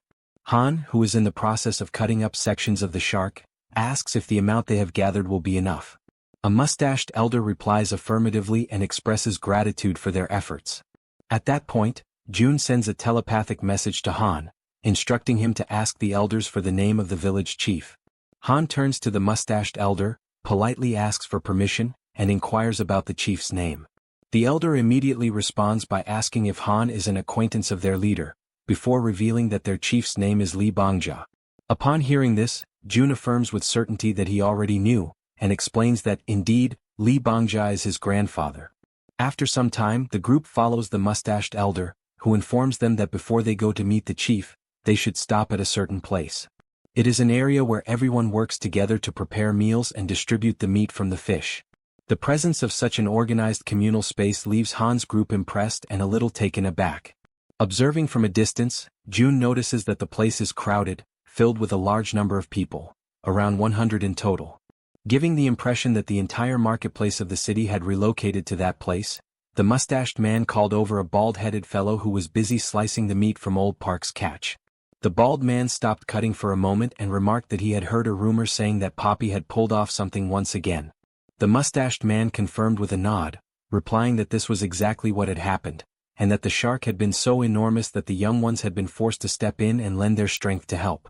Han, who is in the process of cutting up sections of the shark, asks if the amount they have gathered will be enough. A mustached elder replies affirmatively and expresses gratitude for their efforts. At that point, June sends a telepathic message to Han, instructing him to ask the elders for the name of the village chief. Han turns to the mustached elder, politely asks for permission, and inquires about the chief's name. The elder immediately responds by asking if Han is an acquaintance of their leader, before revealing that their chief's name is Lee Bangja. Upon hearing this, June affirms with certainty that he already knew, and explains that, indeed, Lee Bangja is his grandfather. After some time, the group follows the mustached elder, who informs them that before they go to meet the chief, they should stop at a certain place. It is an area where everyone works together to prepare meals and distribute the meat from the fish. The presence of such an organized communal space leaves Han's group impressed and a little taken aback. Observing from a distance, June notices that the place is crowded, filled with a large number of people, around 100 in total. Giving the impression that the entire marketplace of the city had relocated to that place, the mustached man called over a bald-headed fellow who was busy slicing the meat from Old Park's catch. The bald man stopped cutting for a moment and remarked that he had heard a rumor saying that Poppy had pulled off something once again. The mustached man confirmed with a nod, replying that this was exactly what had happened, and that the shark had been so enormous that the young ones had been forced to step in and lend their strength to help.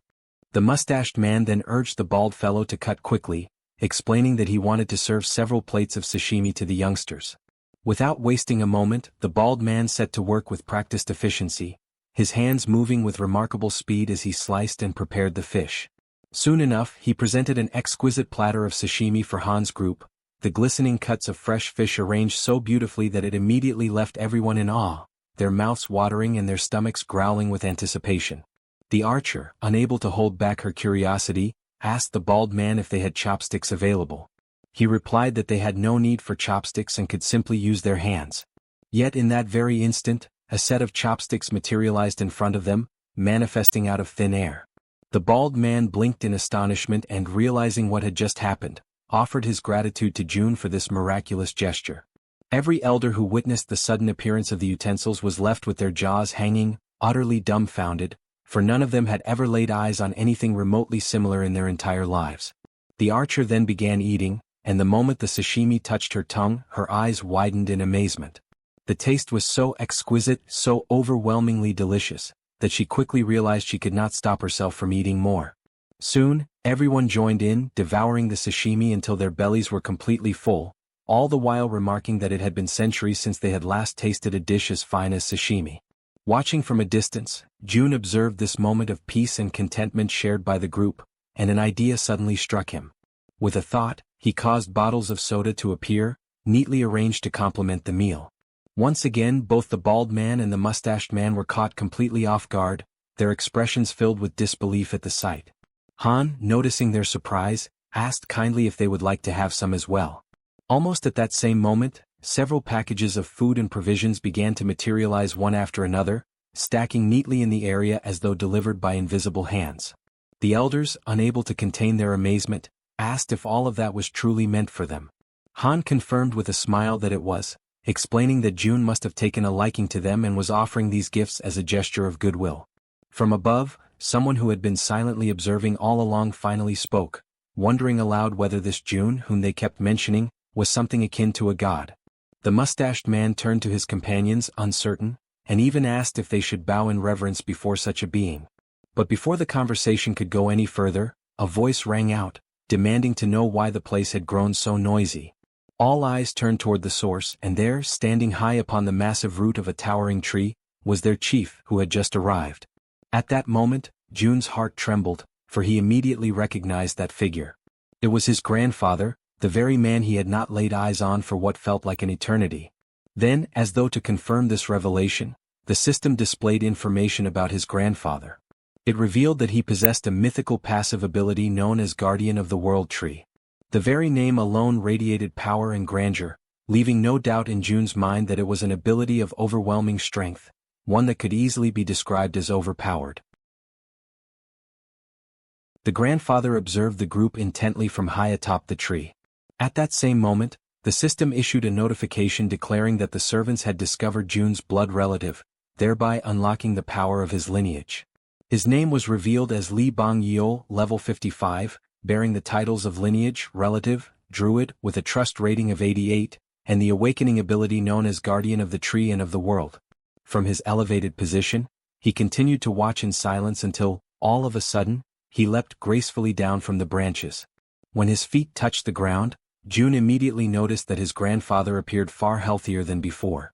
The mustached man then urged the bald fellow to cut quickly, explaining that he wanted to serve several plates of sashimi to the youngsters. Without wasting a moment, the bald man set to work with practiced efficiency, his hands moving with remarkable speed as he sliced and prepared the fish. Soon enough, he presented an exquisite platter of sashimi for Han's group, the glistening cuts of fresh fish arranged so beautifully that it immediately left everyone in awe, their mouths watering and their stomachs growling with anticipation. The archer, unable to hold back her curiosity, asked the bald man if they had chopsticks available. He replied that they had no need for chopsticks and could simply use their hands. Yet in that very instant, a set of chopsticks materialized in front of them, manifesting out of thin air. The bald man blinked in astonishment and, realizing what had just happened, offered his gratitude to June for this miraculous gesture. Every elder who witnessed the sudden appearance of the utensils was left with their jaws hanging, utterly dumbfounded, for none of them had ever laid eyes on anything remotely similar in their entire lives. The archer then began eating, and the moment the sashimi touched her tongue, her eyes widened in amazement. The taste was so exquisite, so overwhelmingly delicious, that she quickly realized she could not stop herself from eating more. Soon, everyone joined in, devouring the sashimi until their bellies were completely full, all the while remarking that it had been centuries since they had last tasted a dish as fine as sashimi. Watching from a distance, June observed this moment of peace and contentment shared by the group, and an idea suddenly struck him. With a thought, he caused bottles of soda to appear, neatly arranged to complement the meal. Once again, both the bald man and the mustached man were caught completely off guard, their expressions filled with disbelief at the sight. Han, noticing their surprise, asked kindly if they would like to have some as well. Almost at that same moment, several packages of food and provisions began to materialize one after another, stacking neatly in the area as though delivered by invisible hands. The elders, unable to contain their amazement, asked if all of that was truly meant for them. Han confirmed with a smile that it was, explaining that June must have taken a liking to them and was offering these gifts as a gesture of goodwill. From above, someone who had been silently observing all along finally spoke, wondering aloud whether this June, whom they kept mentioning, was something akin to a god. The mustached man turned to his companions, uncertain, and even asked if they should bow in reverence before such a being. But before the conversation could go any further, a voice rang out, demanding to know why the place had grown so noisy. All eyes turned toward the source, and there, standing high upon the massive root of a towering tree, was their chief, who had just arrived. At that moment, June's heart trembled, for he immediately recognized that figure. It was his grandfather, the very man he had not laid eyes on for what felt like an eternity. Then, as though to confirm this revelation, the system displayed information about his grandfather. It revealed that he possessed a mythical passive ability known as Guardian of the World Tree. The very name alone radiated power and grandeur, leaving no doubt in June's mind that it was an ability of overwhelming strength, one that could easily be described as overpowered. The grandfather observed the group intently from high atop the tree. At that same moment, the system issued a notification declaring that the servants had discovered June's blood relative, thereby unlocking the power of his lineage. His name was revealed as Li Bang Yeol, level 55, bearing the titles of lineage, relative, druid, with a trust rating of 88, and the awakening ability known as Guardian of the Tree and of the World. From his elevated position, he continued to watch in silence until, all of a sudden, he leapt gracefully down from the branches. When his feet touched the ground, June immediately noticed that his grandfather appeared far healthier than before.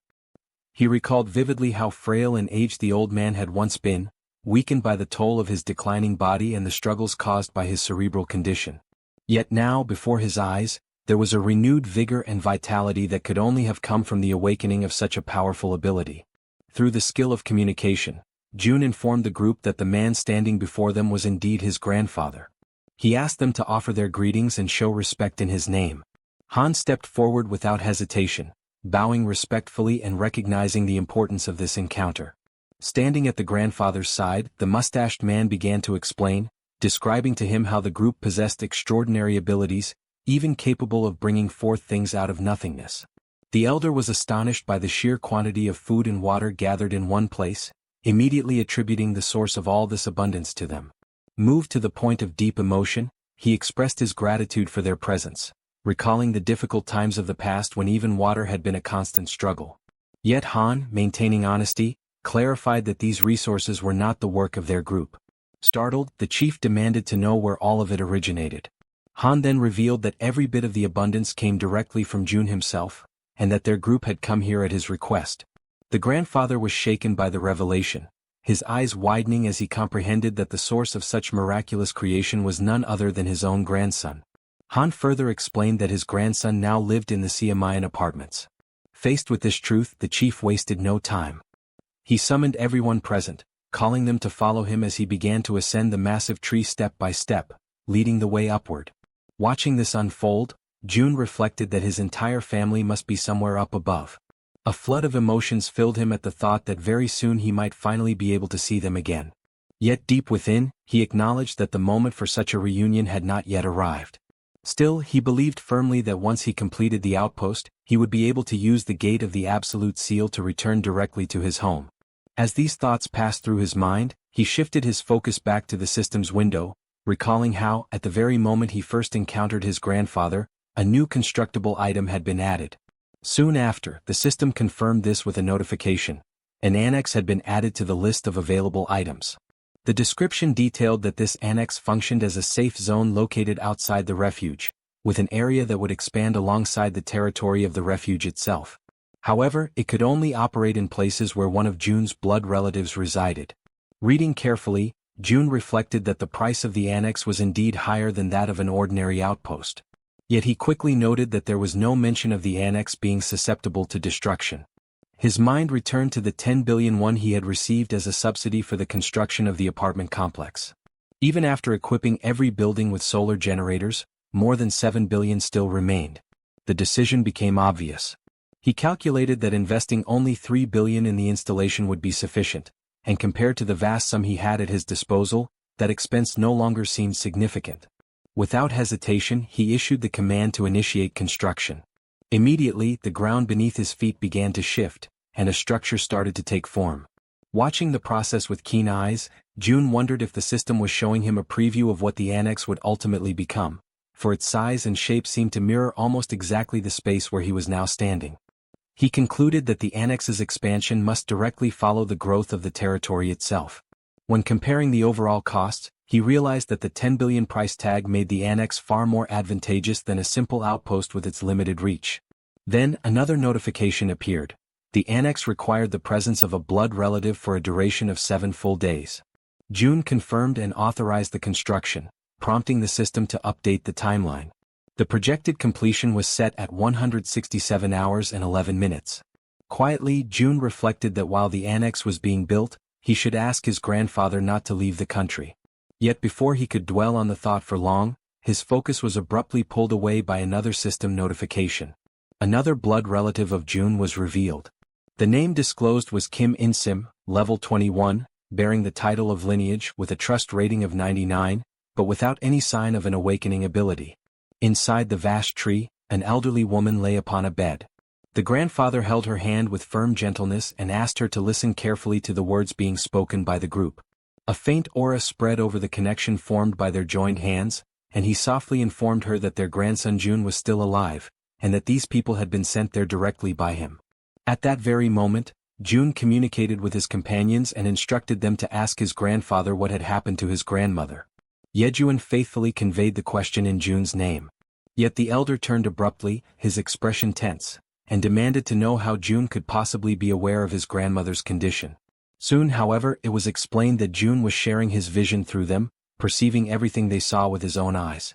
He recalled vividly how frail and aged the old man had once been, weakened by the toll of his declining body and the struggles caused by his cerebral condition. Yet now, before his eyes, there was a renewed vigor and vitality that could only have come from the awakening of such a powerful ability. Through the skill of communication, June informed the group that the man standing before them was indeed his grandfather. He asked them to offer their greetings and show respect in his name. Han stepped forward without hesitation, bowing respectfully and recognizing the importance of this encounter. Standing at the grandfather's side, the mustached man began to explain, describing to him how the group possessed extraordinary abilities, even capable of bringing forth things out of nothingness. The elder was astonished by the sheer quantity of food and water gathered in one place, immediately attributing the source of all this abundance to them. Moved to the point of deep emotion, he expressed his gratitude for their presence, recalling the difficult times of the past when even water had been a constant struggle. Yet Han, maintaining honesty, clarified that these resources were not the work of their group. Startled, the chief demanded to know where all of it originated. Han then revealed that every bit of the abundance came directly from Jun himself, and that their group had come here at his request. The grandfather was shaken by the revelation, his eyes widening as he comprehended that the source of such miraculous creation was none other than his own grandson. Han further explained that his grandson now lived in the Siamayan apartments. Faced with this truth, the chief wasted no time. He summoned everyone present, calling them to follow him as he began to ascend the massive tree step by step, leading the way upward. Watching this unfold, Jun reflected that his entire family must be somewhere up above. A flood of emotions filled him at the thought that very soon he might finally be able to see them again. Yet deep within, he acknowledged that the moment for such a reunion had not yet arrived. Still, he believed firmly that once he completed the outpost, he would be able to use the gate of the Absolute Seal to return directly to his home. As these thoughts passed through his mind, he shifted his focus back to the system's window, recalling how, at the very moment he first encountered his grandfather, a new constructible item had been added. Soon after, the system confirmed this with a notification. An annex had been added to the list of available items. The description detailed that this annex functioned as a safe zone located outside the refuge, with an area that would expand alongside the territory of the refuge itself. However, it could only operate in places where one of Jun's blood relatives resided. Reading carefully, Jun reflected that the price of the annex was indeed higher than that of an ordinary outpost. Yet he quickly noted that there was no mention of the annex being susceptible to destruction. His mind returned to the 10 billion won he had received as a subsidy for the construction of the apartment complex. Even after equipping every building with solar generators, more than 7 billion still remained. The decision became obvious. He calculated that investing only 3 billion in the installation would be sufficient, and compared to the vast sum he had at his disposal, that expense no longer seemed significant. Without hesitation, he issued the command to initiate construction. Immediately, the ground beneath his feet began to shift, and a structure started to take form. Watching the process with keen eyes, Jun wondered if the system was showing him a preview of what the annex would ultimately become, for its size and shape seemed to mirror almost exactly the space where he was now standing. He concluded that the annex's expansion must directly follow the growth of the territory itself. When comparing the overall cost, he realized that the 10 billion price tag made the annex far more advantageous than a simple outpost with its limited reach. Then, another notification appeared. The annex required the presence of a blood relative for a duration of 7 full days. Jun confirmed and authorized the construction, prompting the system to update the timeline. The projected completion was set at 167 hours and 11 minutes. Quietly, Jun reflected that while the annex was being built, he should ask his grandfather not to leave the country. Yet before he could dwell on the thought for long, his focus was abruptly pulled away by another system notification. Another blood relative of Jun was revealed. The name disclosed was Kim In-sim, level 21, bearing the title of lineage with a trust rating of 99, but without any sign of an awakening ability. Inside the vast tree, an elderly woman lay upon a bed. The grandfather held her hand with firm gentleness and asked her to listen carefully to the words being spoken by the group. A faint aura spread over the connection formed by their joined hands, and he softly informed her that their grandson Jun was still alive, and that these people had been sent there directly by him. At that very moment, Jun communicated with his companions and instructed them to ask his grandfather what had happened to his grandmother. Yejuan faithfully conveyed the question in Jun's name. Yet the elder turned abruptly, his expression tense, and demanded to know how Jun could possibly be aware of his grandmother's condition. Soon, however, it was explained that Jun was sharing his vision through them, perceiving everything they saw with his own eyes.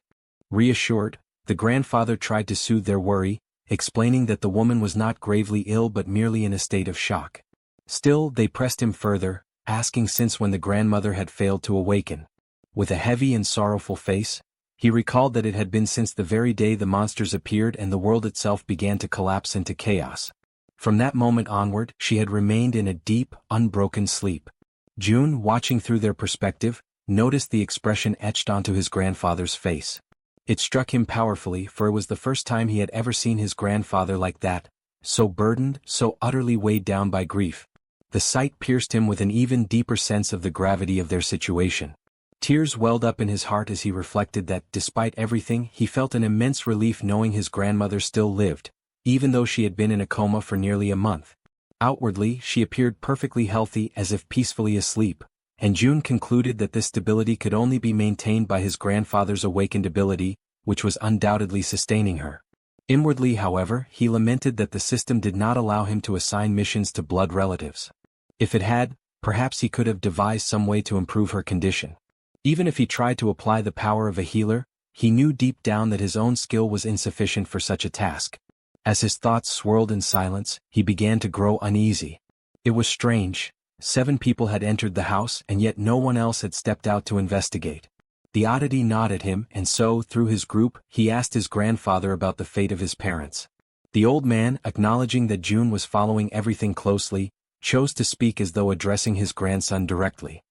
Reassured, the grandfather tried to soothe their worry, explaining that the woman was not gravely ill but merely in a state of shock. Still, they pressed him further, asking since when the grandmother had failed to awaken. With a heavy and sorrowful face, he recalled that it had been since the very day the monsters appeared and the world itself began to collapse into chaos. From that moment onward, she had remained in a deep, unbroken sleep. Jun, watching through their perspective, noticed the expression etched onto his grandfather's face. It struck him powerfully, for it was the first time he had ever seen his grandfather like that, so burdened, so utterly weighed down by grief. The sight pierced him with an even deeper sense of the gravity of their situation. Tears welled up in his heart as he reflected that, despite everything, he felt an immense relief knowing his grandmother still lived, even though she had been in a coma for nearly a month. Outwardly, she appeared perfectly healthy as if peacefully asleep, and June concluded that this stability could only be maintained by his grandfather's awakened ability, which was undoubtedly sustaining her. Inwardly, however, he lamented that the system did not allow him to assign missions to blood relatives. If it had, perhaps he could have devised some way to improve her condition. Even if he tried to apply the power of a healer, he knew deep down that his own skill was insufficient for such a task. As his thoughts swirled in silence, he began to grow uneasy. It was strange. 7 people had entered the house and yet no one else had stepped out to investigate. The oddity gnawed at him, and so, through his group, he asked his grandfather about the fate of his parents. The old man, acknowledging that June was following everything closely, chose to speak as though addressing his grandson directly.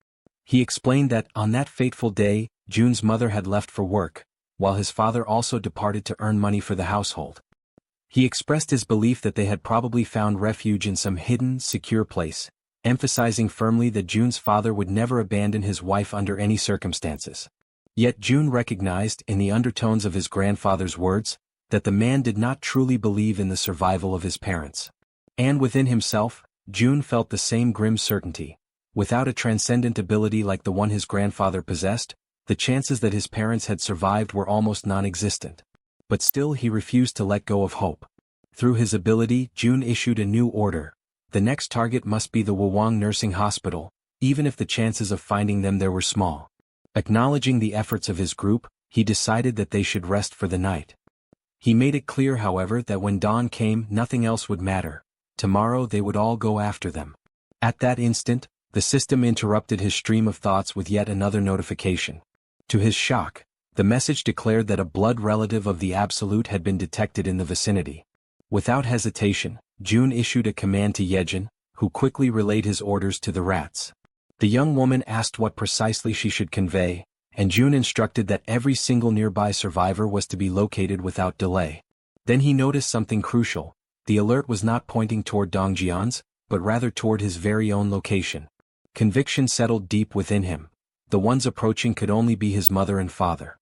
He explained that, on that fateful day, June's mother had left for work, while his father also departed to earn money for the household. He expressed his belief that they had probably found refuge in some hidden, secure place, emphasizing firmly that June's father would never abandon his wife under any circumstances. Yet June recognized, in the undertones of his grandfather's words, that the man did not truly believe in the survival of his parents. And within himself, June felt the same grim certainty. Without a transcendent ability like the one his grandfather possessed, the chances that his parents had survived were almost non-existent. But still he refused to let go of hope. Through his ability, June issued a new order. The next target must be the Wawang Nursing Hospital, even if the chances of finding them there were small. Acknowledging the efforts of his group, he decided that they should rest for the night. He made it clear, however, that when dawn came, nothing else would matter. Tomorrow they would all go after them. At that instant, the system interrupted his stream of thoughts with yet another notification. To his shock, the message declared that a blood relative of the Absolute had been detected in the vicinity. Without hesitation, June issued a command to Jaehyeon, who quickly relayed his orders to the rats. The young woman asked what precisely she should convey, and June instructed that every single nearby survivor was to be located without delay. Then he noticed something crucial. The alert was not pointing toward Dongjeon's, but rather toward his very own location. Conviction settled deep within him. The ones approaching could only be his mother and father.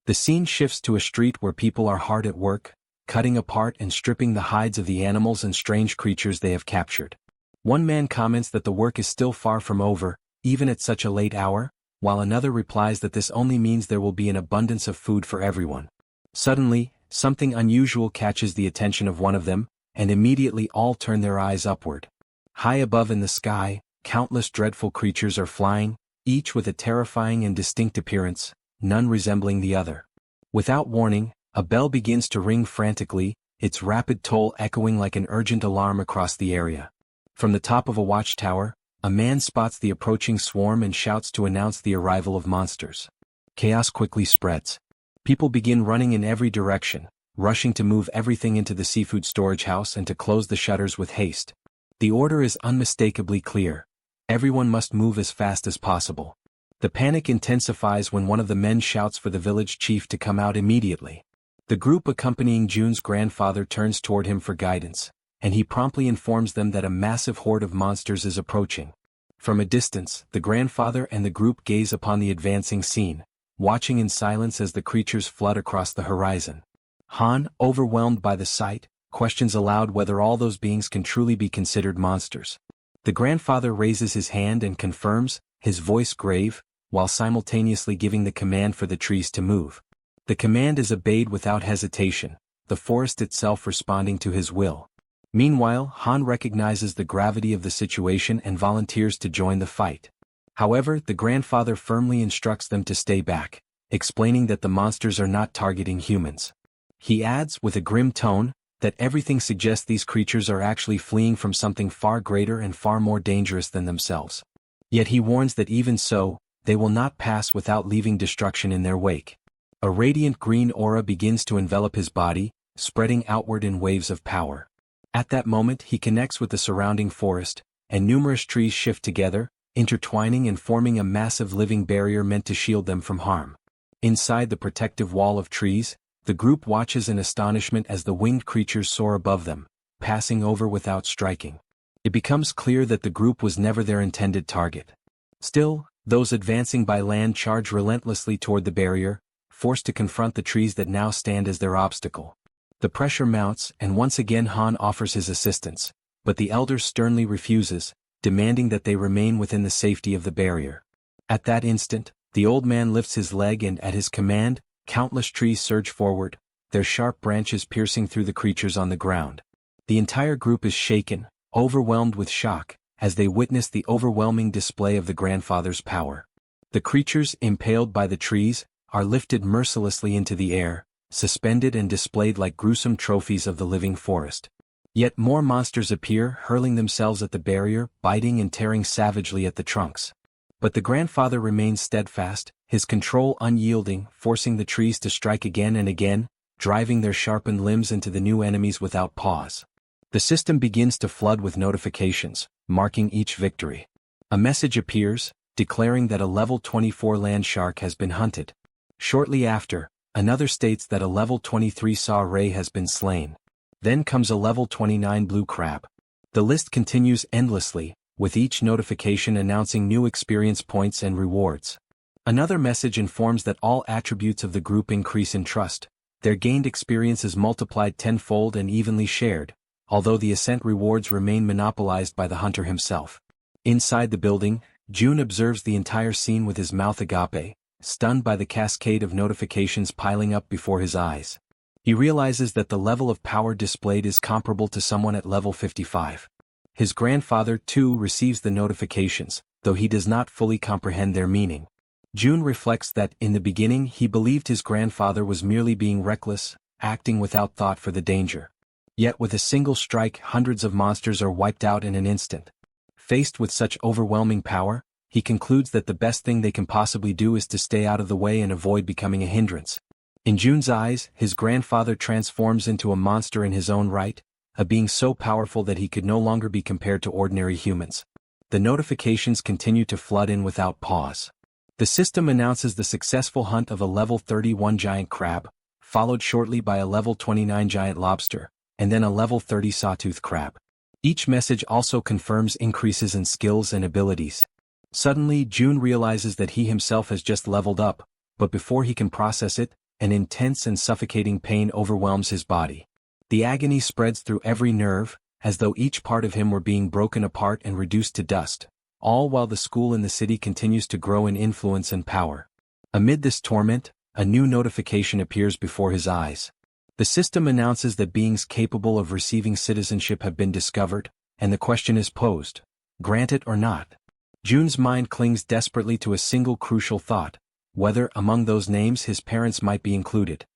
The scene shifts to a street where people are hard at work, cutting apart and stripping the hides of the animals and strange creatures they have captured. One man comments that the work is still far from over, even at such a late hour, while another replies that this only means there will be an abundance of food for everyone. Suddenly, something unusual catches the attention of one of them, and immediately all turn their eyes upward. High above in the sky, countless dreadful creatures are flying, each with a terrifying and distinct appearance, none resembling the other. Without warning, a bell begins to ring frantically, its rapid toll echoing like an urgent alarm across the area. From the top of a watchtower, a man spots the approaching swarm and shouts to announce the arrival of monsters. Chaos quickly spreads. People begin running in every direction, rushing to move everything into the seafood storage house and to close the shutters with haste. The order is unmistakably clear. Everyone must move as fast as possible. The panic intensifies when one of the men shouts for the village chief to come out immediately. The group accompanying June's grandfather turns toward him for guidance, and he promptly informs them that a massive horde of monsters is approaching. From a distance, the grandfather and the group gaze upon the advancing scene, watching in silence as the creatures flood across the horizon. Han, overwhelmed by the sight, questions aloud whether all those beings can truly be considered monsters. The grandfather raises his hand and confirms, his voice grave, while simultaneously giving the command for the trees to move. The command is obeyed without hesitation, the forest itself responding to his will. Meanwhile, Han recognizes the gravity of the situation and volunteers to join the fight. However, the grandfather firmly instructs them to stay back, explaining that the monsters are not targeting humans. He adds, with a grim tone, that everything suggests these creatures are actually fleeing from something far greater and far more dangerous than themselves. Yet he warns that even so, they will not pass without leaving destruction in their wake. A radiant green aura begins to envelop his body, spreading outward in waves of power. At that moment he connects with the surrounding forest, and numerous trees shift together, intertwining and forming a massive living barrier meant to shield them from harm. Inside the protective wall of trees, the group watches in astonishment as the winged creatures soar above them, passing over without striking. It becomes clear that the group was never their intended target. Still, those advancing by land charge relentlessly toward the barrier, forced to confront the trees that now stand as their obstacle. The pressure mounts, and once again Han offers his assistance, but the elder sternly refuses, demanding that they remain within the safety of the barrier. At that instant, the old man lifts his leg and at his command, countless trees surge forward, their sharp branches piercing through the creatures on the ground. The entire group is shaken, overwhelmed with shock, as they witness the overwhelming display of the grandfather's power. The creatures, impaled by the trees, are lifted mercilessly into the air, suspended and displayed like gruesome trophies of the living forest. Yet more monsters appear, hurling themselves at the barrier, biting and tearing savagely at the trunks. But the grandfather remains steadfast, his control unyielding, forcing the trees to strike again and again, driving their sharpened limbs into the new enemies without pause. The system begins to flood with notifications, marking each victory. A message appears, declaring that a level 24 land shark has been hunted. Shortly after, another states that a level 23 saw ray has been slain. Then comes a level 29 blue crab. The list continues endlessly, with each notification announcing new experience points and rewards. Another message informs that all attributes of the group increase in trust. Their gained experience is multiplied tenfold and evenly shared, although the ascent rewards remain monopolized by the hunter himself. Inside the building, June observes the entire scene with his mouth agape, stunned by the cascade of notifications piling up before his eyes. He realizes that the level of power displayed is comparable to someone at level 55. His grandfather, too, receives the notifications, though he does not fully comprehend their meaning. June reflects that, in the beginning, he believed his grandfather was merely being reckless, acting without thought for the danger. Yet with a single strike, hundreds of monsters are wiped out in an instant. Faced with such overwhelming power, he concludes that the best thing they can possibly do is to stay out of the way and avoid becoming a hindrance. In June's eyes, his grandfather transforms into a monster in his own right, a being so powerful that he could no longer be compared to ordinary humans. The notifications continue to flood in without pause. The system announces the successful hunt of a level 31 giant crab, followed shortly by a level 29 giant lobster, and then a level 30 sawtooth crab. Each message also confirms increases in skills and abilities. Suddenly, June realizes that he himself has just leveled up, but before he can process it, an intense and suffocating pain overwhelms his body. The agony spreads through every nerve, as though each part of him were being broken apart and reduced to dust, all while the school in the city continues to grow in influence and power. Amid this torment, a new notification appears before his eyes. The system announces that beings capable of receiving citizenship have been discovered, and the question is posed: grant it or not? June's mind clings desperately to a single crucial thought: whether among those names his parents might be included.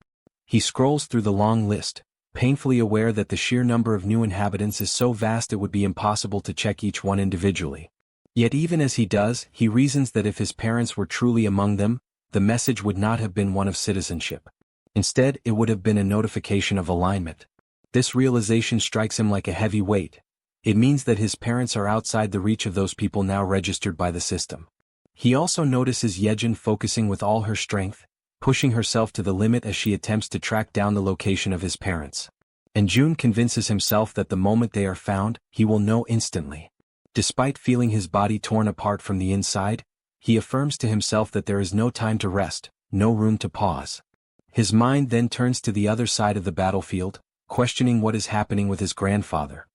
He scrolls through the long list, painfully aware that the sheer number of new inhabitants is so vast it would be impossible to check each one individually. Yet even as he does, he reasons that if his parents were truly among them, the message would not have been one of citizenship. Instead, it would have been a notification of alignment. This realization strikes him like a heavy weight. It means that his parents are outside the reach of those people now registered by the system. He also notices Jaehyeon focusing with all her strength, pushing herself to the limit as she attempts to track down the location of his parents. And June convinces himself that the moment they are found, he will know instantly. Despite feeling his body torn apart from the inside, he affirms to himself that there is no time to rest, no room to pause. His mind then turns to the other side of the battlefield, questioning what is happening with his grandfather.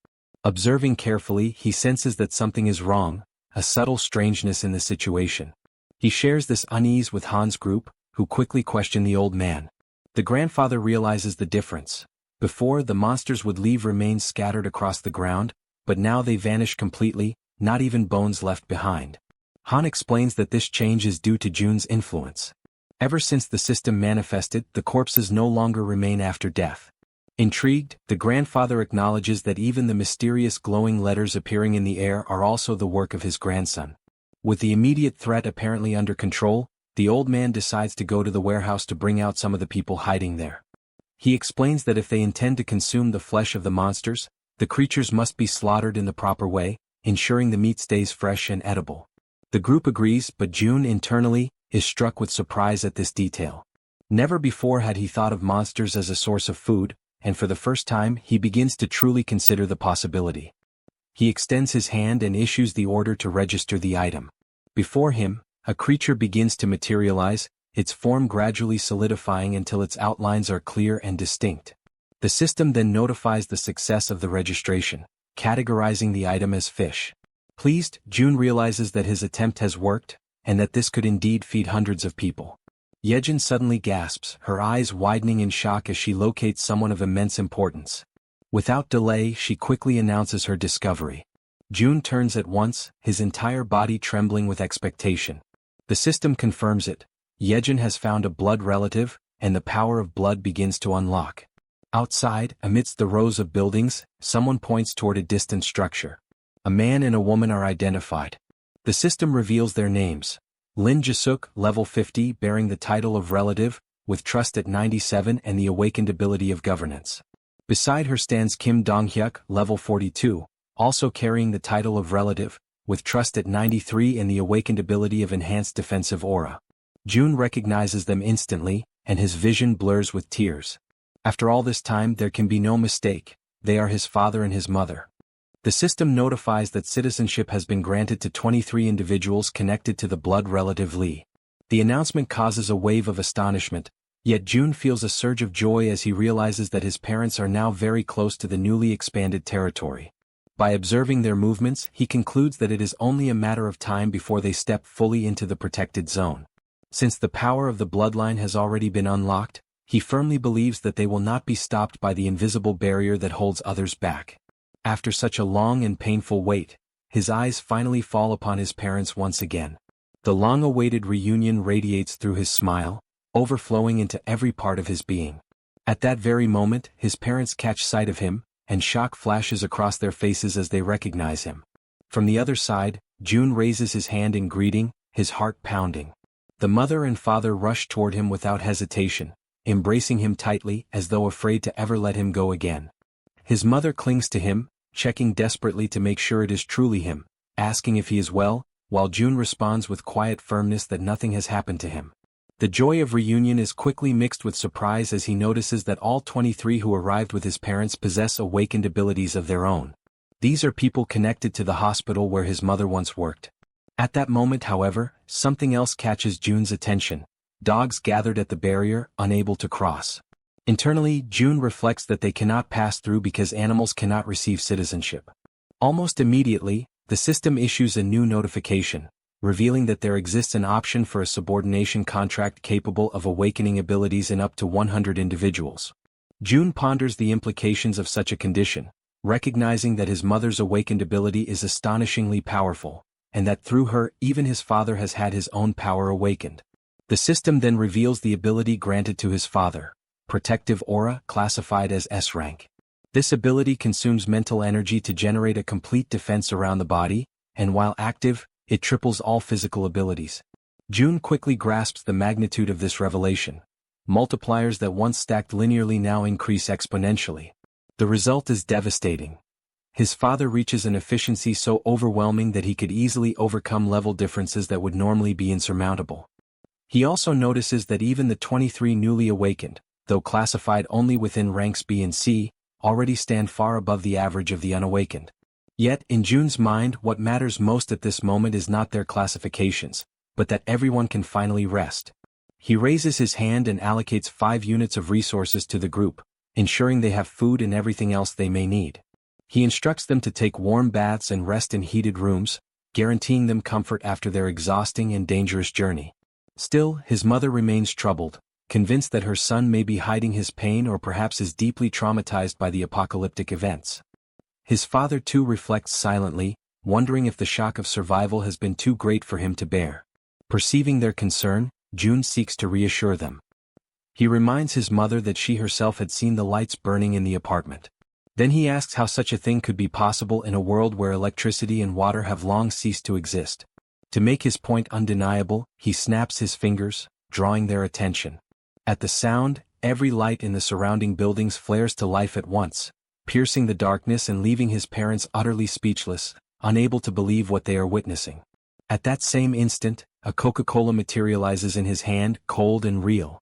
Observing carefully, he senses that something is wrong, a subtle strangeness in the situation. He shares this unease with Han's group, who quickly question the old man. The grandfather realizes the difference. Before, the monsters would leave remains scattered across the ground, but now they vanish completely, not even bones left behind. Han explains that this change is due to June's influence. Ever since the system manifested, the corpses no longer remain after death. Intrigued, the grandfather acknowledges that even the mysterious glowing letters appearing in the air are also the work of his grandson. With the immediate threat apparently under control, the old man decides to go to the warehouse to bring out some of the people hiding there. He explains that if they intend to consume the flesh of the monsters, the creatures must be slaughtered in the proper way, ensuring the meat stays fresh and edible. The group agrees, but June internally is struck with surprise at this detail. Never before had he thought of monsters as a source of food, and for the first time he begins to truly consider the possibility. He extends his hand and issues the order to register the item. Before him, a creature begins to materialize, its form gradually solidifying until its outlines are clear and distinct. The system then notifies the success of the registration, categorizing the item as fish. Pleased, June realizes that his attempt has worked, and that this could indeed feed hundreds of people. Jaehyeon suddenly gasps, her eyes widening in shock as she locates someone of immense importance. Without delay, she quickly announces her discovery. June turns at once, his entire body trembling with expectation. The system confirms it. Jaehyeon has found a blood relative, and the power of blood begins to unlock. Outside, amidst the rows of buildings, someone points toward a distant structure. A man and a woman are identified. The system reveals their names. Lin Jisuk, level 50, bearing the title of relative, with trust at 97 and the awakened ability of governance. Beside her stands Kim Donghyuk, level 42, also carrying the title of relative, with trust at 93 and the awakened ability of enhanced defensive aura. June recognizes them instantly, and his vision blurs with tears. After all this time, there can be no mistake, they are his father and his mother. The system notifies that citizenship has been granted to 23 individuals connected to the blood relative Lee. The announcement causes a wave of astonishment, yet June feels a surge of joy as he realizes that his parents are now very close to the newly expanded territory. By observing their movements, he concludes that it is only a matter of time before they step fully into the protected zone. Since the power of the bloodline has already been unlocked, he firmly believes that they will not be stopped by the invisible barrier that holds others back. After such a long and painful wait, his eyes finally fall upon his parents once again. The long-awaited reunion radiates through his smile, overflowing into every part of his being. At that very moment, his parents catch sight of him, and shock flashes across their faces as they recognize him. From the other side, June raises his hand in greeting, his heart pounding. The mother and father rush toward him without hesitation, embracing him tightly as though afraid to ever let him go again. His mother clings to him, checking desperately to make sure it is truly him, asking if he is well, while June responds with quiet firmness that nothing has happened to him. The joy of reunion is quickly mixed with surprise as he notices that all 23 who arrived with his parents possess awakened abilities of their own. These are people connected to the hospital where his mother once worked. At that moment, however, something else catches June's attention. Dogs gathered at the barrier, unable to cross. Internally, June reflects that they cannot pass through because animals cannot receive citizenship. Almost immediately, the system issues a new notification, revealing that there exists an option for a subordination contract capable of awakening abilities in up to 100 individuals. June ponders the implications of such a condition, recognizing that his mother's awakened ability is astonishingly powerful, and that through her, even his father has had his own power awakened. The system then reveals the ability granted to his father, Protective Aura, classified as S rank. This ability consumes mental energy to generate a complete defense around the body, and while active, it triples all physical abilities. June quickly grasps the magnitude of this revelation. Multipliers that once stacked linearly now increase exponentially. The result is devastating. His father reaches an efficiency so overwhelming that he could easily overcome level differences that would normally be insurmountable. He also notices that even the 23 newly awakened, though classified only within ranks B and C, already stand far above the average of the unawakened. Yet, in June's mind, what matters most at this moment is not their classifications, but that everyone can finally rest. He raises his hand and allocates 5 units of resources to the group, ensuring they have food and everything else they may need. He instructs them to take warm baths and rest in heated rooms, guaranteeing them comfort after their exhausting and dangerous journey. Still, his mother remains troubled, convinced that her son may be hiding his pain or perhaps is deeply traumatized by the apocalyptic events. His father too reflects silently, wondering if the shock of survival has been too great for him to bear. Perceiving their concern, June seeks to reassure them. He reminds his mother that she herself had seen the lights burning in the apartment. Then he asks how such a thing could be possible in a world where electricity and water have long ceased to exist. To make his point undeniable, he snaps his fingers, drawing their attention. At the sound, every light in the surrounding buildings flares to life at once, piercing the darkness and leaving his parents utterly speechless, unable to believe what they are witnessing. At that same instant, a Coca-Cola materializes in his hand, cold and real.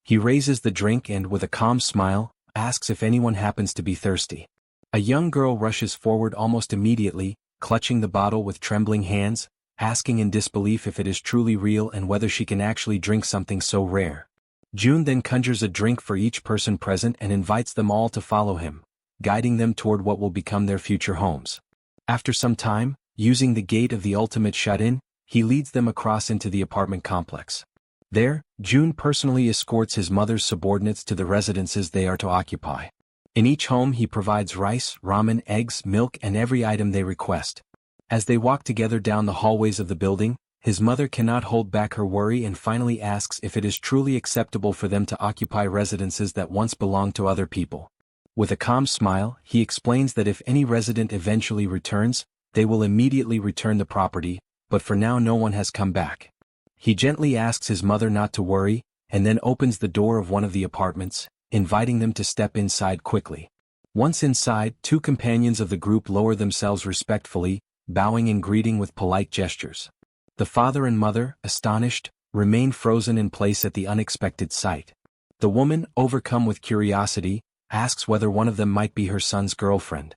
He raises the drink and, with a calm smile, asks if anyone happens to be thirsty. A young girl rushes forward almost immediately, clutching the bottle with trembling hands, asking in disbelief if it is truly real and whether she can actually drink something so rare. June then conjures a drink for each person present and invites them all to follow him, guiding them toward what will become their future homes. After some time, using the gate of the ultimate shut-in, he leads them across into the apartment complex. There, June personally escorts his mother's subordinates to the residences they are to occupy. In each home he provides rice, ramen, eggs, milk and every item they request. As they walk together down the hallways of the building, his mother cannot hold back her worry and finally asks if it is truly acceptable for them to occupy residences that once belonged to other people. With a calm smile, he explains that if any resident eventually returns, they will immediately return the property, but for now no one has come back. He gently asks his mother not to worry, and then opens the door of one of the apartments, inviting them to step inside quickly. Once inside, two companions of the group lower themselves respectfully, bowing and greeting with polite gestures. The father and mother, astonished, remain frozen in place at the unexpected sight. The woman, overcome with curiosity, asks whether one of them might be her son's girlfriend.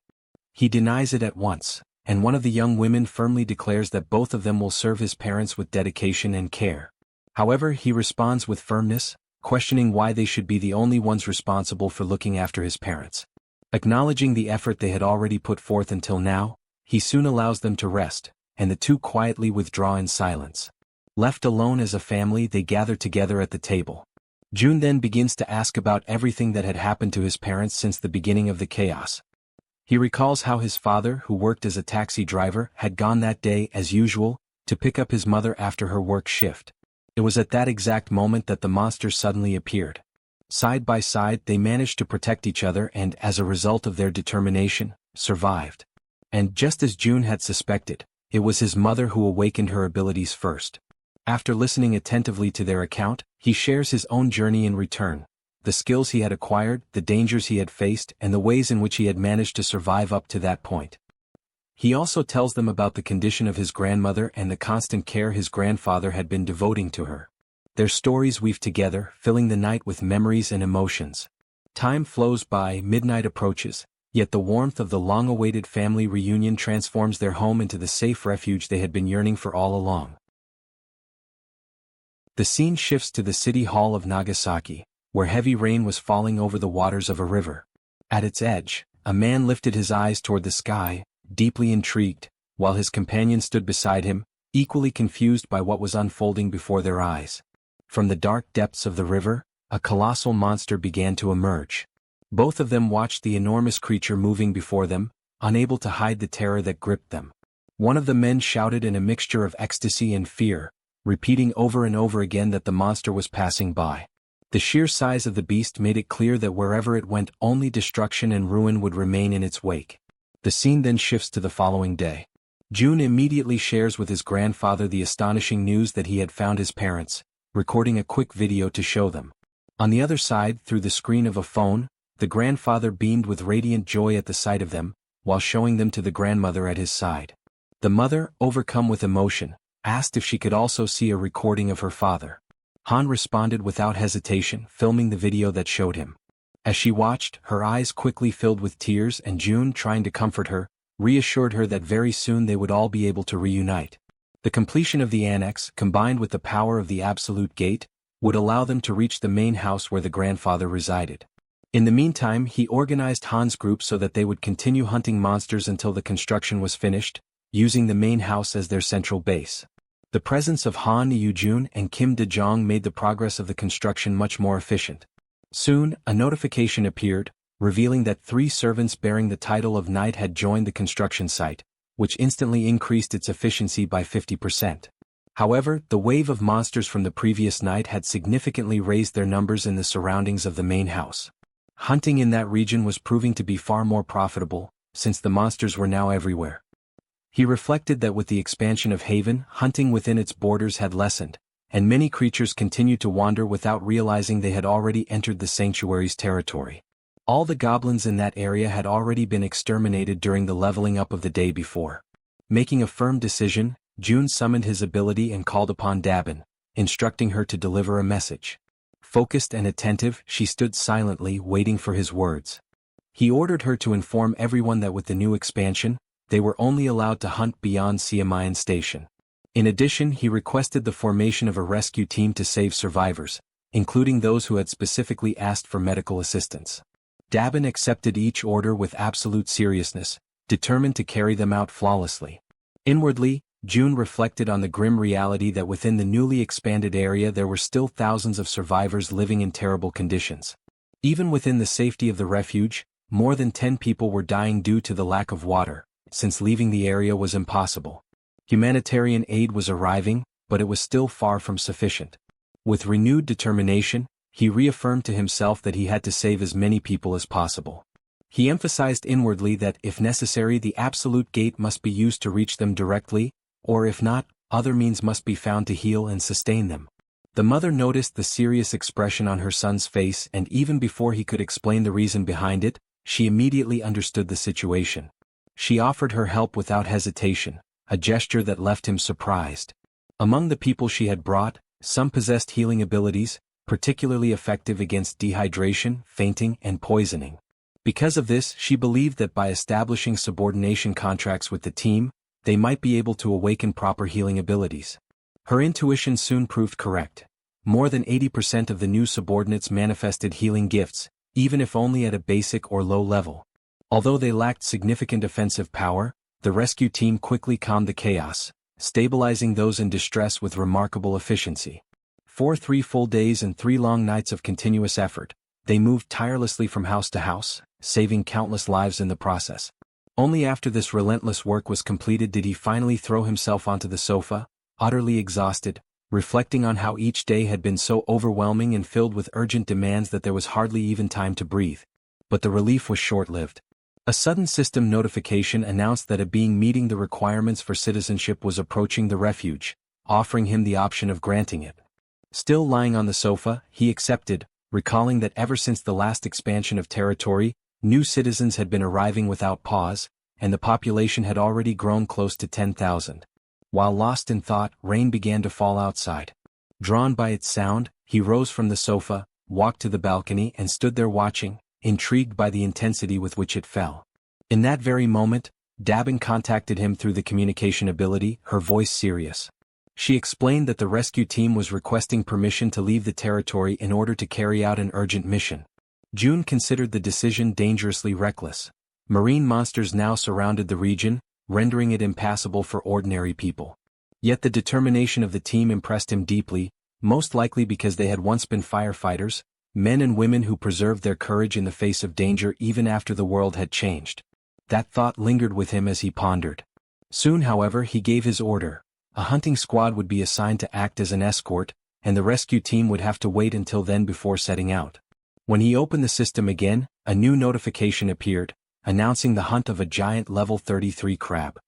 He denies it at once, and one of the young women firmly declares that both of them will serve his parents with dedication and care. However, he responds with firmness, questioning why they should be the only ones responsible for looking after his parents. Acknowledging the effort they had already put forth until now, he soon allows them to rest, and the two quietly withdraw in silence. Left alone as a family, they gather together at the table. June then begins to ask about everything that had happened to his parents since the beginning of the chaos. He recalls how his father, who worked as a taxi driver, had gone that day, as usual, to pick up his mother after her work shift. It was at that exact moment that the monsters suddenly appeared. Side by side, they managed to protect each other and, as a result of their determination, survived. And just as June had suspected, it was his mother who awakened her abilities first. After listening attentively to their account, he shares his own journey in return, the skills he had acquired, the dangers he had faced, and the ways in which he had managed to survive up to that point. He also tells them about the condition of his grandmother and the constant care his grandfather had been devoting to her. Their stories weave together, filling the night with memories and emotions. Time flows by, midnight approaches, yet the warmth of the long-awaited family reunion transforms their home into the safe refuge they had been yearning for all along. The scene shifts to the city hall of Nagasaki, where heavy rain was falling over the waters of a river. At its edge, a man lifted his eyes toward the sky, deeply intrigued, while his companion stood beside him, equally confused by what was unfolding before their eyes. From the dark depths of the river, a colossal monster began to emerge. Both of them watched the enormous creature moving before them, unable to hide the terror that gripped them. One of the men shouted in a mixture of ecstasy and fear, repeating over and over again that the monster was passing by. The sheer size of the beast made it clear that wherever it went, only destruction and ruin would remain in its wake. The scene then shifts to the following day. June immediately shares with his grandfather the astonishing news that he had found his parents, recording a quick video to show them. On the other side, through the screen of a phone, the grandfather beamed with radiant joy at the sight of them, while showing them to the grandmother at his side. The mother, overcome with emotion, asked if she could also see a recording of her father. Han responded without hesitation, filming the video that showed him. As she watched, her eyes quickly filled with tears, and June, trying to comfort her, reassured her that very soon they would all be able to reunite. The completion of the annex, combined with the power of the absolute gate, would allow them to reach the main house where the grandfather resided. In the meantime, he organized Han's group so that they would continue hunting monsters until the construction was finished, using the main house as their central base. The presence of Han Yoo-jun and Kim De-jong made the progress of the construction much more efficient. Soon, a notification appeared, revealing that 3 servants bearing the title of knight had joined the construction site, which instantly increased its efficiency by 50%. However, the wave of monsters from the previous night had significantly raised their numbers in the surroundings of the main house. Hunting in that region was proving to be far more profitable, since the monsters were now everywhere. He reflected that with the expansion of Haven, hunting within its borders had lessened, and many creatures continued to wander without realizing they had already entered the sanctuary's territory. All the goblins in that area had already been exterminated during the leveling up of the day before. Making a firm decision, June summoned his ability and called upon Dabin, instructing her to deliver a message. Focused and attentive, she stood silently, waiting for his words. He ordered her to inform everyone that with the new expansion, they were only allowed to hunt beyond Siamayan Station. In addition, he requested the formation of a rescue team to save survivors, including those who had specifically asked for medical assistance. Dabin accepted each order with absolute seriousness, determined to carry them out flawlessly. Inwardly, June reflected on the grim reality that within the newly expanded area there were still thousands of survivors living in terrible conditions. Even within the safety of the refuge, more than 10 people were dying due to the lack of water, since leaving the area was impossible. Humanitarian aid was arriving, but it was still far from sufficient. With renewed determination, he reaffirmed to himself that he had to save as many people as possible. He emphasized inwardly that if necessary the absolute gate must be used to reach them directly, or if not, other means must be found to heal and sustain them. The mother noticed the serious expression on her son's face, and even before he could explain the reason behind it, she immediately understood the situation. She offered her help without hesitation, a gesture that left him surprised. Among the people she had brought, some possessed healing abilities, particularly effective against dehydration, fainting, and poisoning. Because of this, she believed that by establishing subordination contracts with the team, they might be able to awaken proper healing abilities. Her intuition soon proved correct. More than 80% of the new subordinates manifested healing gifts, even if only at a basic or low level. Although they lacked significant offensive power, the rescue team quickly calmed the chaos, stabilizing those in distress with remarkable efficiency. For 3 full days and 3 long nights of continuous effort, they moved tirelessly from house to house, saving countless lives in the process. Only after this relentless work was completed did he finally throw himself onto the sofa, utterly exhausted, reflecting on how each day had been so overwhelming and filled with urgent demands that there was hardly even time to breathe. But the relief was short-lived. A sudden system notification announced that a being meeting the requirements for citizenship was approaching the refuge, offering him the option of granting it. Still lying on the sofa, he accepted, recalling that ever since the last expansion of territory, new citizens had been arriving without pause, and the population had already grown close to 10,000. While lost in thought, rain began to fall outside. Drawn by its sound, he rose from the sofa, walked to the balcony and stood there watching, intrigued by the intensity with which it fell. In that very moment, Dabin contacted him through the communication ability, her voice serious. She explained that the rescue team was requesting permission to leave the territory in order to carry out an urgent mission. June considered the decision dangerously reckless. Marine monsters now surrounded the region, rendering it impassable for ordinary people. Yet the determination of the team impressed him deeply, most likely because they had once been firefighters, men and women who preserved their courage in the face of danger even after the world had changed. That thought lingered with him as he pondered. Soon, however, he gave his order. A hunting squad would be assigned to act as an escort, and the rescue team would have to wait until then before setting out. When he opened the system again, a new notification appeared, announcing the hunt of a giant level 33 crab.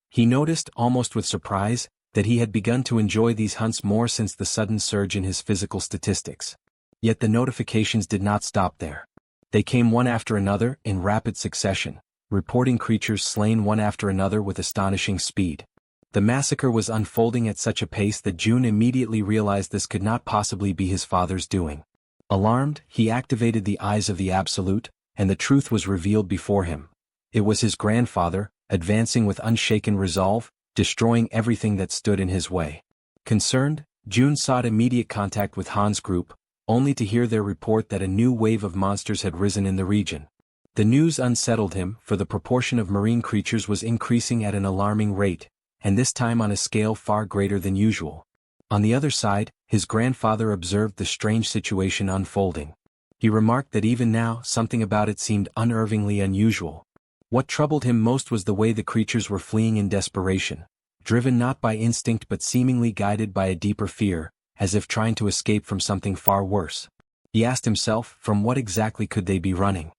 He noticed, almost with surprise, that he had begun to enjoy these hunts more since the sudden surge in his physical statistics. Yet the notifications did not stop there. They came one after another, in rapid succession, reporting creatures slain one after another with astonishing speed. The massacre was unfolding at such a pace that June immediately realized this could not possibly be his father's doing. Alarmed, he activated the eyes of the Absolute, and the truth was revealed before him. It was his grandfather, advancing with unshaken resolve, destroying everything that stood in his way. Concerned, June sought immediate contact with Han's group, only to hear their report that a new wave of monsters had risen in the region. The news unsettled him, for the proportion of marine creatures was increasing at an alarming rate, and this time on a scale far greater than usual. On the other side, his grandfather observed the strange situation unfolding. He remarked that even now, something about it seemed unnervingly unusual. What troubled him most was the way the creatures were fleeing in desperation, driven not by instinct but seemingly guided by a deeper fear, as if trying to escape from something far worse. He asked himself, from what exactly could they be running?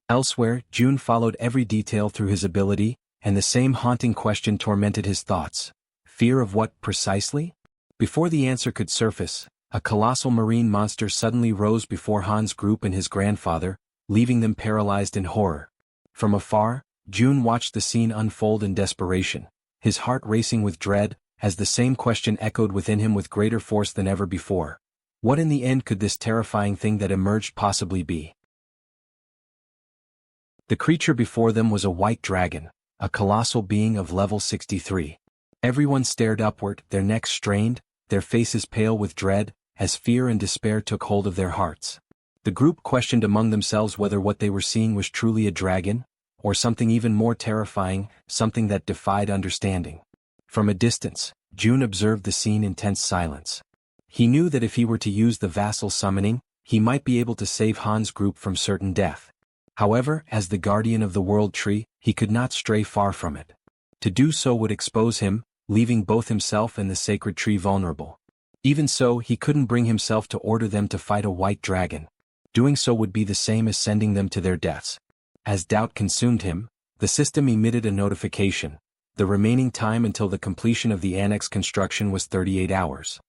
Elsewhere, June followed every detail through his ability, and the same haunting question tormented his thoughts. Fear of what, precisely? Before the answer could surface, a colossal marine monster suddenly rose before Han's group and his grandfather, leaving them paralyzed in horror. From afar, June watched the scene unfold in desperation, his heart racing with dread, as the same question echoed within him with greater force than ever before. What in the end could this terrifying thing that emerged possibly be? The creature before them was a white dragon, a colossal being of level 63. Everyone stared upward, their necks strained, their faces pale with dread, as fear and despair took hold of their hearts. The group questioned among themselves whether what they were seeing was truly a dragon, or something even more terrifying, something that defied understanding. From a distance, June observed the scene in tense silence. He knew that if he were to use the vassal summoning, he might be able to save Han's group from certain death. However, as the guardian of the world tree, he could not stray far from it. To do so would expose him, leaving both himself and the sacred tree vulnerable. Even so, he couldn't bring himself to order them to fight a white dragon. Doing so would be the same as sending them to their deaths. As doubt consumed him, the system emitted a notification. The remaining time until the completion of the annex construction was 38 hours.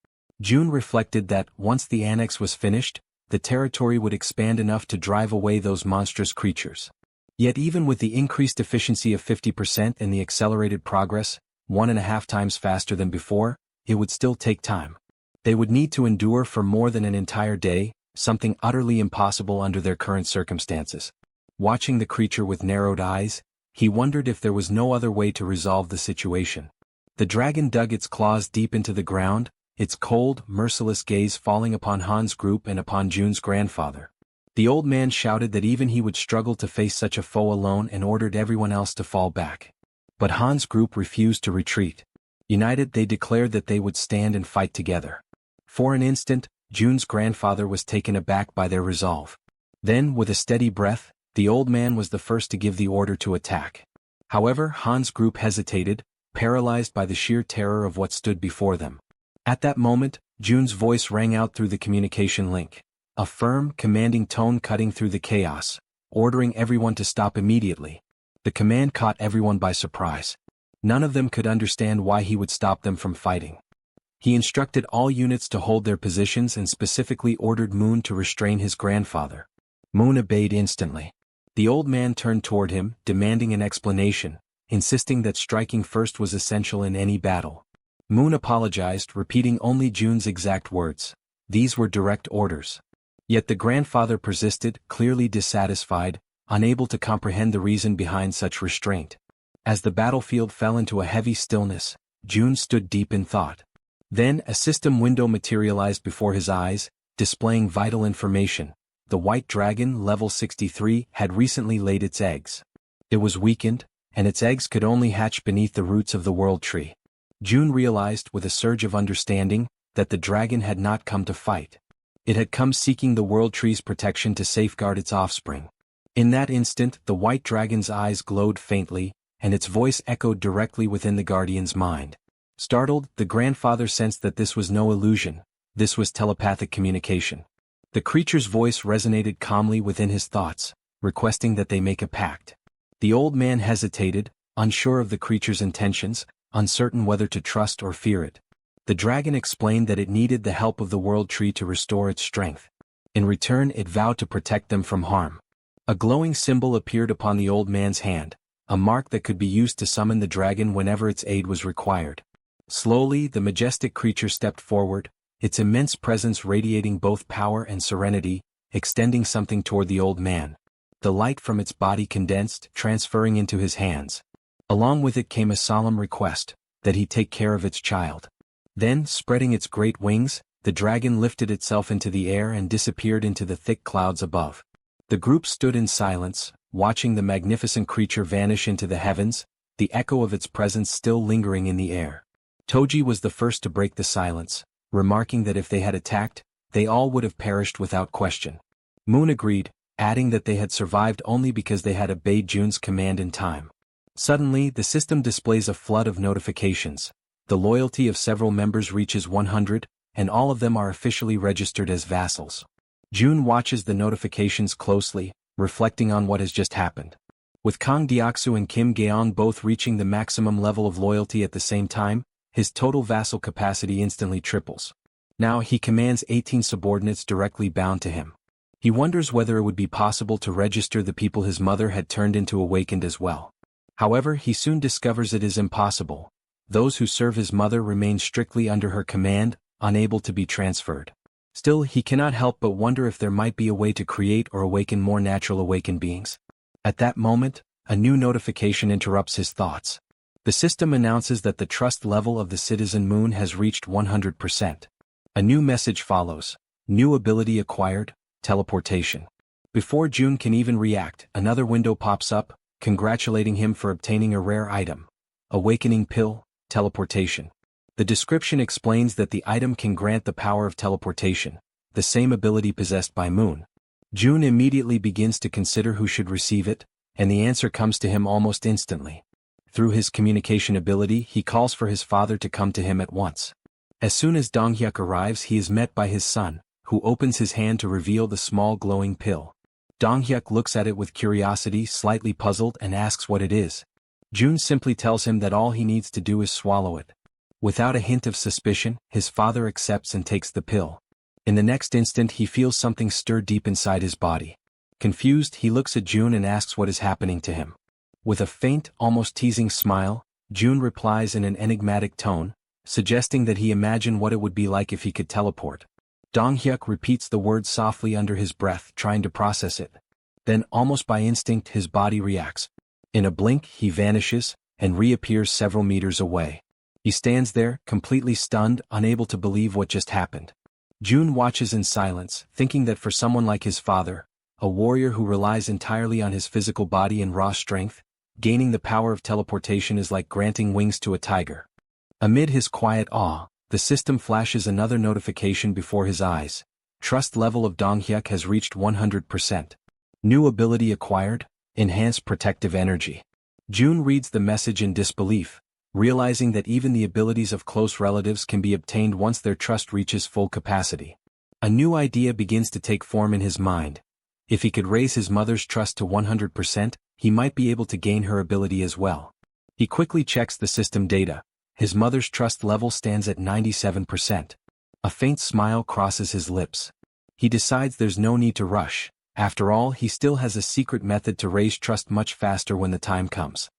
June reflected that, once the annex was finished, the territory would expand enough to drive away those monstrous creatures. Yet even with the increased efficiency of 50% and the accelerated progress, 1.5 times faster than before, it would still take time. They would need to endure for more than an entire day, something utterly impossible under their current circumstances. Watching the creature with narrowed eyes, he wondered if there was no other way to resolve the situation. The dragon dug its claws deep into the ground, its cold, merciless gaze falling upon Han's group and upon June's grandfather. The old man shouted that even he would struggle to face such a foe alone and ordered everyone else to fall back. But Han's group refused to retreat. United, they declared that they would stand and fight together. For an instant, June's grandfather was taken aback by their resolve. Then, with a steady breath, the old man was the first to give the order to attack. However, Han's group hesitated, paralyzed by the sheer terror of what stood before them. At that moment, June's voice rang out through the communication link. A firm, commanding tone cutting through the chaos, ordering everyone to stop immediately. The command caught everyone by surprise. None of them could understand why he would stop them from fighting. He instructed all units to hold their positions and specifically ordered Moon to restrain his grandfather. Moon obeyed instantly. The old man turned toward him, demanding an explanation, insisting that striking first was essential in any battle. Moon apologized, repeating only June's exact words. These were direct orders. Yet the grandfather persisted, clearly dissatisfied, unable to comprehend the reason behind such restraint. As the battlefield fell into a heavy stillness, June stood deep in thought. Then a system window materialized before his eyes, displaying vital information. The white dragon, level 63, had recently laid its eggs. It was weakened, and its eggs could only hatch beneath the roots of the world tree. June realized, with a surge of understanding, that the dragon had not come to fight. It had come seeking the world tree's protection to safeguard its offspring. In that instant, the white dragon's eyes glowed faintly, and its voice echoed directly within the guardian's mind. Startled, the grandfather sensed that this was no illusion. This was telepathic communication. The creature's voice resonated calmly within his thoughts, requesting that they make a pact. The old man hesitated, unsure of the creature's intentions, uncertain whether to trust or fear it. The dragon explained that it needed the help of the world tree to restore its strength. In return, it vowed to protect them from harm. A glowing symbol appeared upon the old man's hand, a mark that could be used to summon the dragon whenever its aid was required. Slowly, the majestic creature stepped forward, its immense presence radiating both power and serenity, extending something toward the old man. The light from its body condensed, transferring into his hands. Along with it came a solemn request, that he take care of its child. Then, spreading its great wings, the dragon lifted itself into the air and disappeared into the thick clouds above. The group stood in silence, watching the magnificent creature vanish into the heavens, the echo of its presence still lingering in the air. Toji was the first to break the silence, remarking that if they had attacked, they all would have perished without question. Moon agreed, adding that they had survived only because they had obeyed June's command in time. Suddenly, the system displays a flood of notifications. The loyalty of several members reaches 100, and all of them are officially registered as vassals. June watches the notifications closely, reflecting on what has just happened. With Kang Deoksu and Kim Gaeong both reaching the maximum level of loyalty at the same time, his total vassal capacity instantly triples. Now he commands 18 subordinates directly bound to him. He wonders whether it would be possible to register the people his mother had turned into awakened as well. However, he soon discovers it is impossible. Those who serve his mother remain strictly under her command, unable to be transferred. Still, he cannot help but wonder if there might be a way to create or awaken more natural awakened beings. At that moment, a new notification interrupts his thoughts. The system announces that the trust level of the citizen Moon has reached 100%. A new message follows. New ability acquired, teleportation. Before June can even react, another window pops up, congratulating him for obtaining a rare item. Awakening pill, teleportation. The description explains that the item can grant the power of teleportation, the same ability possessed by Moon. June immediately begins to consider who should receive it, and the answer comes to him almost instantly. Through his communication ability, he calls for his father to come to him at once. As soon as Donghyuk arrives, he is met by his son, who opens his hand to reveal the small glowing pill. Donghyuk looks at it with curiosity, slightly puzzled, and asks what it is. June simply tells him that all he needs to do is swallow it. Without a hint of suspicion, his father accepts and takes the pill. In the next instant, he feels something stir deep inside his body. Confused, he looks at June and asks what is happening to him. With a faint, almost teasing smile, June replies in an enigmatic tone, suggesting that he imagine what it would be like if he could teleport. Donghyuk repeats the word softly under his breath, trying to process it. Then, almost by instinct, his body reacts. In a blink, he vanishes, and reappears several meters away. He stands there, completely stunned, unable to believe what just happened. June watches in silence, thinking that for someone like his father, a warrior who relies entirely on his physical body and raw strength, gaining the power of teleportation is like granting wings to a tiger. Amid his quiet awe, the system flashes another notification before his eyes. Trust level of Donghyuk has reached 100%. New ability acquired, enhanced protective energy. June reads the message in disbelief, realizing that even the abilities of close relatives can be obtained once their trust reaches full capacity. A new idea begins to take form in his mind. If he could raise his mother's trust to 100%, he might be able to gain her ability as well. He quickly checks the system data. His mother's trust level stands at 97%. A faint smile crosses his lips. He decides there's no need to rush. After all, he still has a secret method to raise trust much faster when the time comes.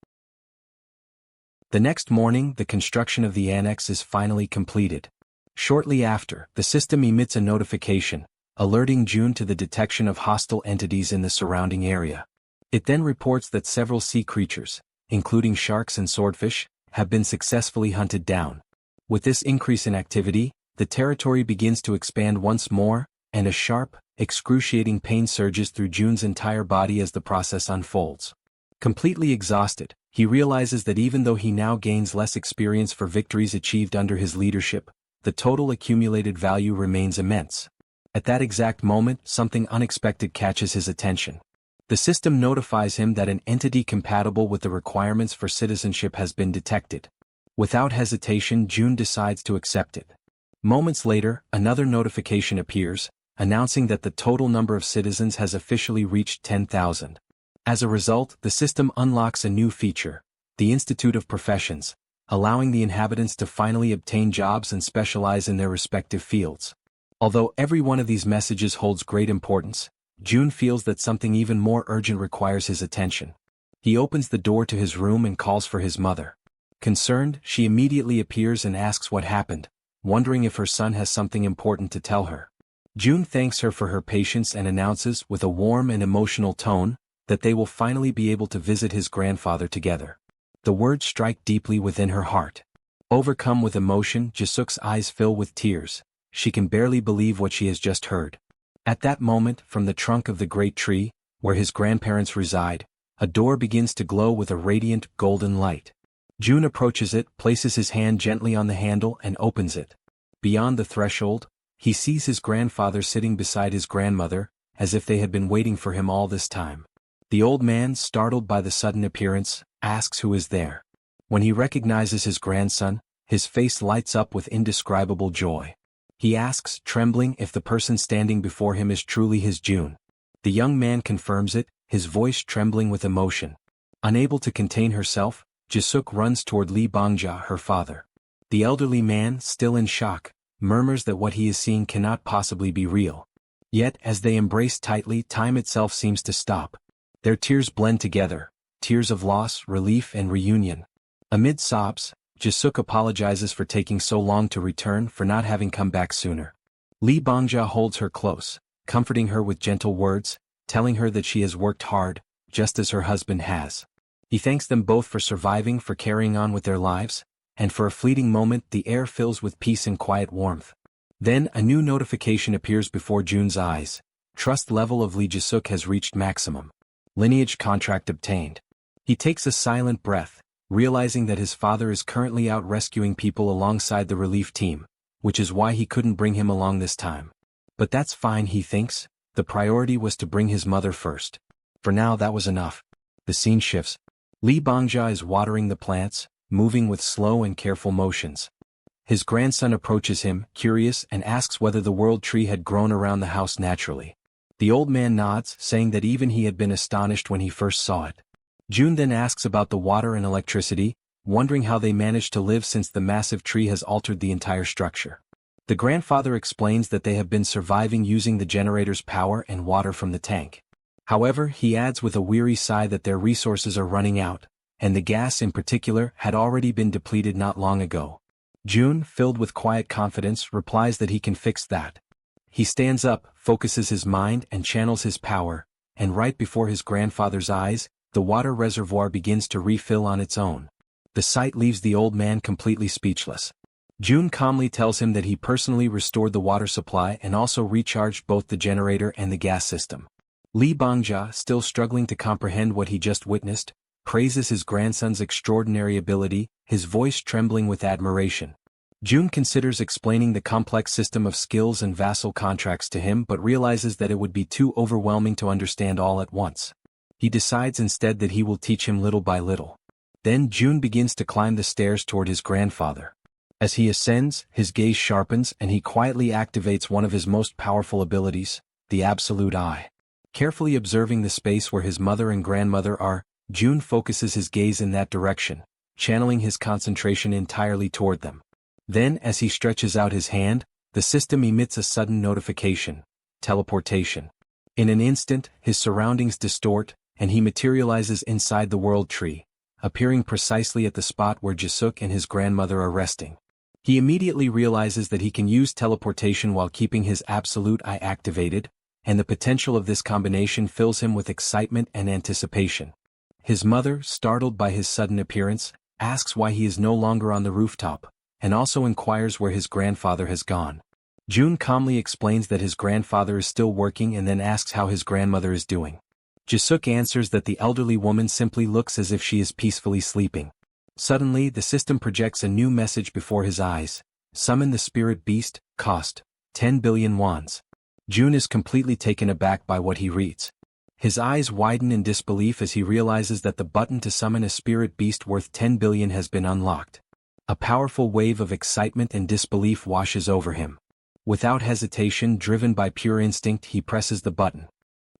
The next morning, the construction of the annex is finally completed. Shortly after, the system emits a notification, alerting June to the detection of hostile entities in the surrounding area. It then reports that several sea creatures, including sharks and swordfish, have been successfully hunted down. With this increase in activity, the territory begins to expand once more, and a sharp, excruciating pain surges through June's entire body as the process unfolds. Completely exhausted, he realizes that even though he now gains less experience for victories achieved under his leadership, the total accumulated value remains immense. At that exact moment, something unexpected catches his attention. The system notifies him that an entity compatible with the requirements for citizenship has been detected. Without hesitation, June decides to accept it. Moments later, another notification appears, announcing that the total number of citizens has officially reached 10,000. As a result, the system unlocks a new feature, the Institute of Professions, allowing the inhabitants to finally obtain jobs and specialize in their respective fields. Although every one of these messages holds great importance, June feels that something even more urgent requires his attention. He opens the door to his room and calls for his mother. Concerned, she immediately appears and asks what happened, wondering if her son has something important to tell her. June thanks her for her patience and announces, with a warm and emotional tone, that they will finally be able to visit his grandfather together. The words strike deeply within her heart. Overcome with emotion, Jae-suk's eyes fill with tears. She can barely believe what she has just heard. At that moment, from the trunk of the great tree, where his grandparents reside, a door begins to glow with a radiant, golden light. June approaches it, places his hand gently on the handle and opens it. Beyond the threshold, he sees his grandfather sitting beside his grandmother, as if they had been waiting for him all this time. The old man, startled by the sudden appearance, asks who is there. When he recognizes his grandson, his face lights up with indescribable joy. He asks, trembling, if the person standing before him is truly his June. The young man confirms it, his voice trembling with emotion. Unable to contain herself, Jae-suk runs toward Lee Bangja, her father. The elderly man, still in shock, murmurs that what he is seeing cannot possibly be real. Yet, as they embrace tightly, time itself seems to stop. Their tears blend together, tears of loss, relief, and reunion. Amid sobs, Jae-suk apologizes for taking so long to return, for not having come back sooner. Lee Bangja holds her close, comforting her with gentle words, telling her that she has worked hard, just as her husband has. He thanks them both for surviving, for carrying on with their lives, and for a fleeting moment the air fills with peace and quiet warmth. Then a new notification appears before Jun's eyes. Trust level of Lee Jae-suk has reached maximum. Lineage contract obtained. He takes a silent breath, realizing that his father is currently out rescuing people alongside the relief team, which is why he couldn't bring him along this time. But that's fine, he thinks. The priority was to bring his mother first. For now that was enough. The scene shifts. Lee Bangja is watering the plants, moving with slow and careful motions. His grandson approaches him, curious, and asks whether the world tree had grown around the house naturally. The old man nods, saying that even he had been astonished when he first saw it. Jun then asks about the water and electricity, wondering how they managed to live since the massive tree has altered the entire structure. The grandfather explains that they have been surviving using the generator's power and water from the tank. However, he adds with a weary sigh that their resources are running out, and the gas in particular had already been depleted not long ago. Jun, filled with quiet confidence, replies that he can fix that. He stands up, focuses his mind and channels his power, and right before his grandfather's eyes, the water reservoir begins to refill on its own. The sight leaves the old man completely speechless. Jun calmly tells him that he personally restored the water supply and also recharged both the generator and the gas system. Lee Bangja, still struggling to comprehend what he just witnessed, praises his grandson's extraordinary ability, his voice trembling with admiration. Jun considers explaining the complex system of skills and vassal contracts to him but realizes that it would be too overwhelming to understand all at once. He decides instead that he will teach him little by little. Then Jun begins to climb the stairs toward his grandfather. As he ascends, his gaze sharpens and he quietly activates one of his most powerful abilities, the absolute eye. Carefully observing the space where his mother and grandmother are, Jun focuses his gaze in that direction, channeling his concentration entirely toward them. Then, as he stretches out his hand, the system emits a sudden notification: teleportation. In an instant, his surroundings distort, and he materializes inside the world tree, appearing precisely at the spot where Jae-suk and his grandmother are resting. He immediately realizes that he can use teleportation while keeping his absolute eye activated, and the potential of this combination fills him with excitement and anticipation. His mother, startled by his sudden appearance, asks why he is no longer on the rooftop, and also inquires where his grandfather has gone. Jun calmly explains that his grandfather is still working and then asks how his grandmother is doing. Jae-suk answers that the elderly woman simply looks as if she is peacefully sleeping. Suddenly, the system projects a new message before his eyes: summon the spirit beast, cost 10 billion wons. Jun is completely taken aback by what he reads. His eyes widen in disbelief as he realizes that the button to summon a spirit beast worth 10 billion has been unlocked. A powerful wave of excitement and disbelief washes over him. Without hesitation, driven by pure instinct, he presses the button.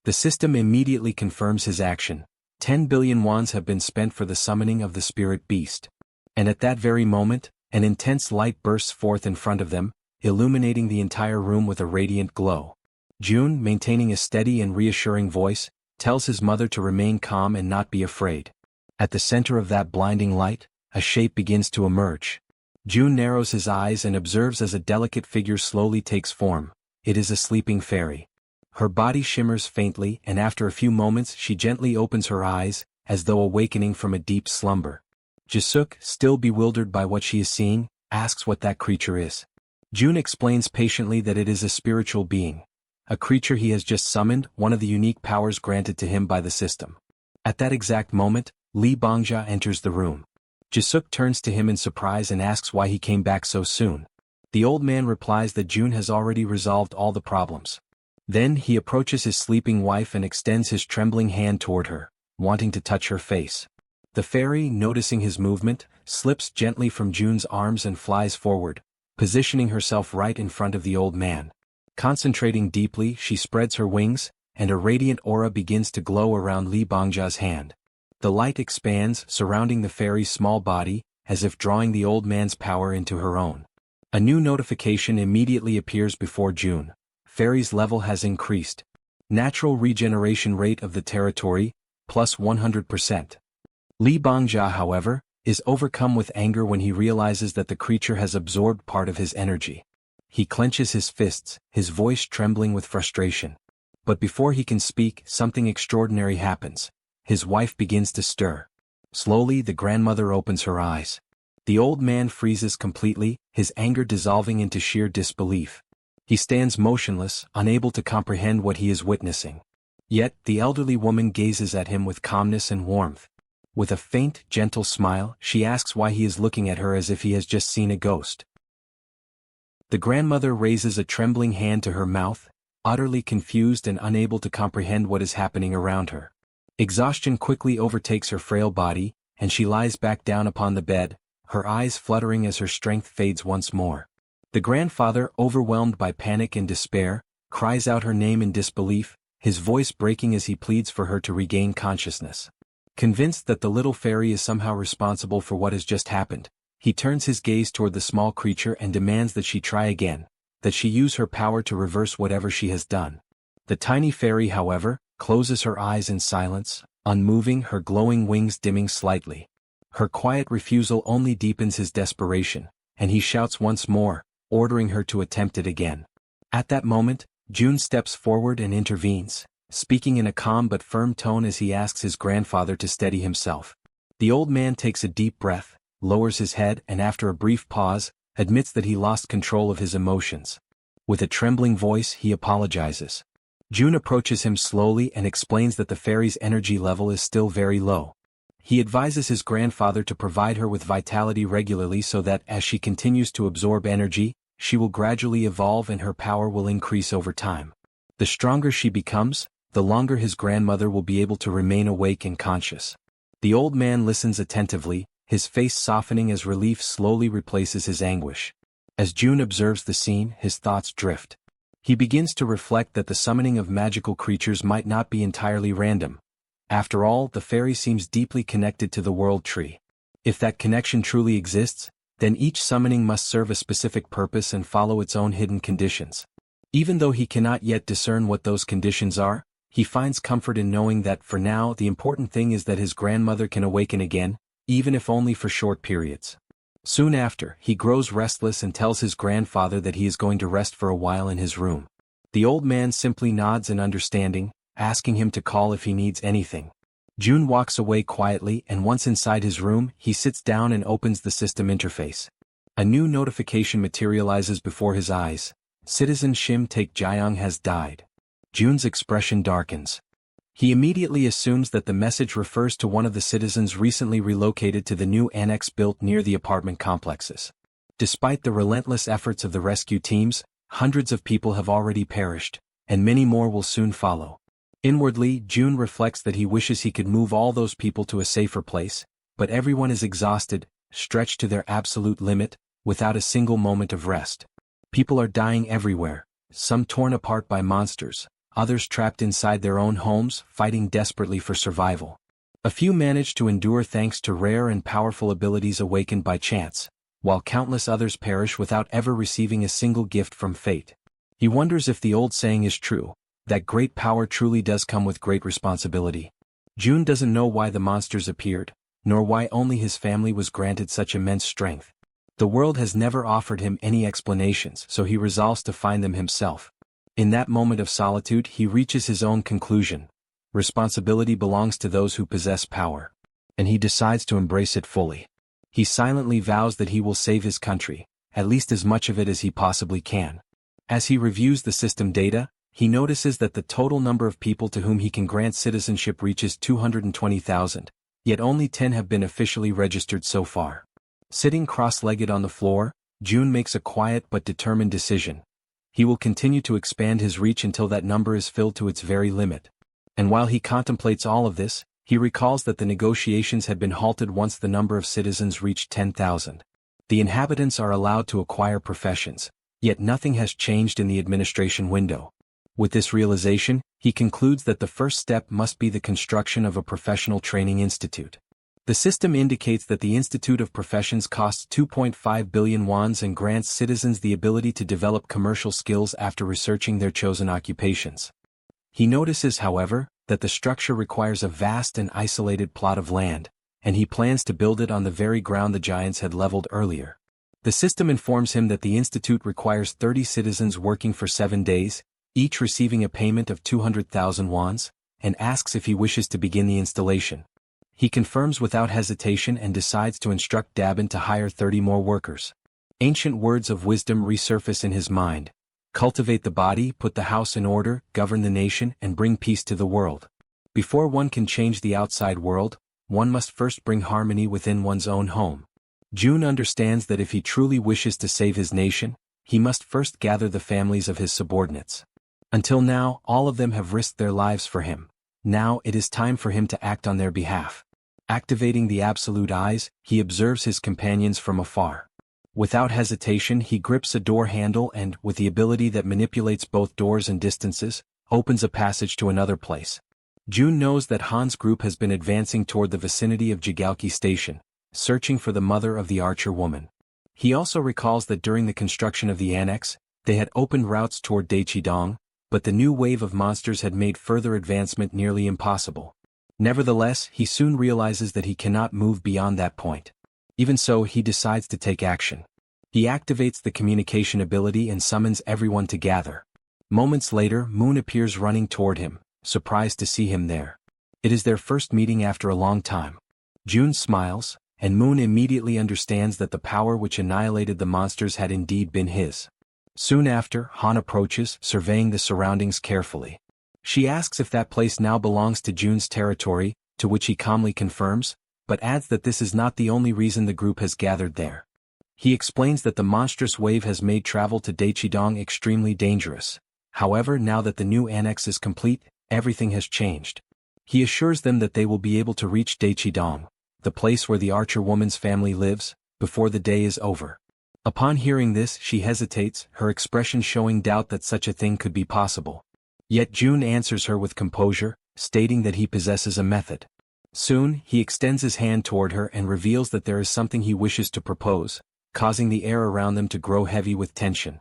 The system immediately confirms his action. 10 billion wons have been spent for the summoning of the spirit beast. And at that very moment, an intense light bursts forth in front of them, illuminating the entire room with a radiant glow. Jun, maintaining a steady and reassuring voice, tells his mother to remain calm and not be afraid. At the center of that blinding light, a shape begins to emerge. Jun narrows his eyes and observes as a delicate figure slowly takes form. It is a sleeping fairy. Her body shimmers faintly, and after a few moments she gently opens her eyes, as though awakening from a deep slumber. Jae-suk, still bewildered by what she is seeing, asks what that creature is. Jun explains patiently that it is a spiritual being, a creature he has just summoned, one of the unique powers granted to him by the system. At that exact moment, Lee Bangja enters the room. Jae-suk turns to him in surprise and asks why he came back so soon. The old man replies that Jun has already resolved all the problems. Then he approaches his sleeping wife and extends his trembling hand toward her, wanting to touch her face. The fairy, noticing his movement, slips gently from Jun's arms and flies forward, positioning herself right in front of the old man. Concentrating deeply, she spreads her wings, and a radiant aura begins to glow around Lee Bangja's hand. The light expands, surrounding the fairy's small body, as if drawing the old man's power into her own. A new notification immediately appears before Jun. Fairy's level has increased. Natural regeneration rate of the territory, plus 100%. Lee Bangja, however, is overcome with anger when he realizes that the creature has absorbed part of his energy. He clenches his fists, his voice trembling with frustration. But before he can speak, something extraordinary happens. His wife begins to stir. Slowly, the grandmother opens her eyes. The old man freezes completely, his anger dissolving into sheer disbelief. He stands motionless, unable to comprehend what he is witnessing. Yet, the elderly woman gazes at him with calmness and warmth. With a faint, gentle smile, she asks why he is looking at her as if he has just seen a ghost. The grandmother raises a trembling hand to her mouth, utterly confused and unable to comprehend what is happening around her. Exhaustion quickly overtakes her frail body, and she lies back down upon the bed, her eyes fluttering as her strength fades once more. The grandfather, overwhelmed by panic and despair, cries out her name in disbelief, his voice breaking as he pleads for her to regain consciousness. Convinced that the little fairy is somehow responsible for what has just happened, he turns his gaze toward the small creature and demands that she try again, that she use her power to reverse whatever she has done. The tiny fairy, however, closes her eyes in silence, unmoving, her glowing wings dimming slightly. Her quiet refusal only deepens his desperation, and he shouts once more, ordering her to attempt it again. At that moment, June steps forward and intervenes, speaking in a calm but firm tone as he asks his grandfather to steady himself. The old man takes a deep breath, lowers his head and after a brief pause, admits that he lost control of his emotions. With a trembling voice he apologizes. June approaches him slowly and explains that the fairy's energy level is still very low. He advises his grandfather to provide her with vitality regularly so that as she continues to absorb energy, she will gradually evolve and her power will increase over time. The stronger she becomes, the longer his grandmother will be able to remain awake and conscious. The old man listens attentively, his face softening as relief slowly replaces his anguish. As June observes the scene, his thoughts drift. He begins to reflect that the summoning of magical creatures might not be entirely random. After all, the fairy seems deeply connected to the world tree. If that connection truly exists, then each summoning must serve a specific purpose and follow its own hidden conditions. Even though he cannot yet discern what those conditions are, he finds comfort in knowing that for now the important thing is that his grandmother can awaken again, even if only for short periods. Soon after, he grows restless and tells his grandfather that he is going to rest for a while in his room. The old man simply nods in understanding, asking him to call if he needs anything. June walks away quietly and once inside his room, he sits down and opens the system interface. A new notification materializes before his eyes. Citizen Shim Take Jaehyeon has died. June's expression darkens. He immediately assumes that the message refers to one of the citizens recently relocated to the new annex built near the apartment complexes. Despite the relentless efforts of the rescue teams, hundreds of people have already perished, and many more will soon follow. Inwardly, June reflects that he wishes he could move all those people to a safer place, but everyone is exhausted, stretched to their absolute limit, without a single moment of rest. People are dying everywhere, some torn apart by monsters, others trapped inside their own homes, fighting desperately for survival. A few manage to endure thanks to rare and powerful abilities awakened by chance, while countless others perish without ever receiving a single gift from fate. He wonders if the old saying is true, that great power truly does come with great responsibility. June doesn't know why the monsters appeared, nor why only his family was granted such immense strength. The world has never offered him any explanations, so he resolves to find them himself. In that moment of solitude, he reaches his own conclusion. Responsibility belongs to those who possess power. And he decides to embrace it fully. He silently vows that he will save his country, at least as much of it as he possibly can. As he reviews the system data, he notices that the total number of people to whom he can grant citizenship reaches 220,000, yet only 10 have been officially registered so far. Sitting cross-legged on the floor, June makes a quiet but determined decision. He will continue to expand his reach until that number is filled to its very limit. And while he contemplates all of this, he recalls that the negotiations had been halted once the number of citizens reached 10,000. The inhabitants are allowed to acquire professions, yet nothing has changed in the administration window. With this realization, he concludes that the first step must be the construction of a professional training institute. The system indicates that the Institute of Professions costs 2.5 billion wons and grants citizens the ability to develop commercial skills after researching their chosen occupations. He notices, however, that the structure requires a vast and isolated plot of land, and he plans to build it on the very ground the giants had leveled earlier. The system informs him that the institute requires 30 citizens working for 7 days, each receiving a payment of 200,000 wons, and asks if he wishes to begin the installation. He confirms without hesitation and decides to instruct Dabin to hire 30 more workers. Ancient words of wisdom resurface in his mind. Cultivate the body, put the house in order, govern the nation, and bring peace to the world. Before one can change the outside world, one must first bring harmony within one's own home. Jun understands that if he truly wishes to save his nation, he must first gather the families of his subordinates. Until now, all of them have risked their lives for him. Now it is time for him to act on their behalf. Activating the absolute eyes, he observes his companions from afar. Without hesitation, he grips a door handle and, with the ability that manipulates both doors and distances, opens a passage to another place. Jun knows that Han's group has been advancing toward the vicinity of Jaehyeon Station, searching for the mother of the archer woman. He also recalls that during the construction of the annex, they had opened routes toward Daechidong, but the new wave of monsters had made further advancement nearly impossible. Nevertheless, he soon realizes that he cannot move beyond that point. Even so, he decides to take action. He activates the communication ability and summons everyone to gather. Moments later, Moon appears running toward him, surprised to see him there. It is their first meeting after a long time. Jun smiles, and Moon immediately understands that the power which annihilated the monsters had indeed been his. Soon after, Han approaches, surveying the surroundings carefully. She asks if that place now belongs to Jun's territory, to which he calmly confirms, but adds that this is not the only reason the group has gathered there. He explains that the monstrous wave has made travel to Daechidong extremely dangerous. However, now that the new annex is complete, everything has changed. He assures them that they will be able to reach Daechidong, the place where the archer woman's family lives, before the day is over. Upon hearing this, she hesitates, her expression showing doubt that such a thing could be possible. Yet Jun answers her with composure, stating that he possesses a method. Soon, he extends his hand toward her and reveals that there is something he wishes to propose, causing the air around them to grow heavy with tension.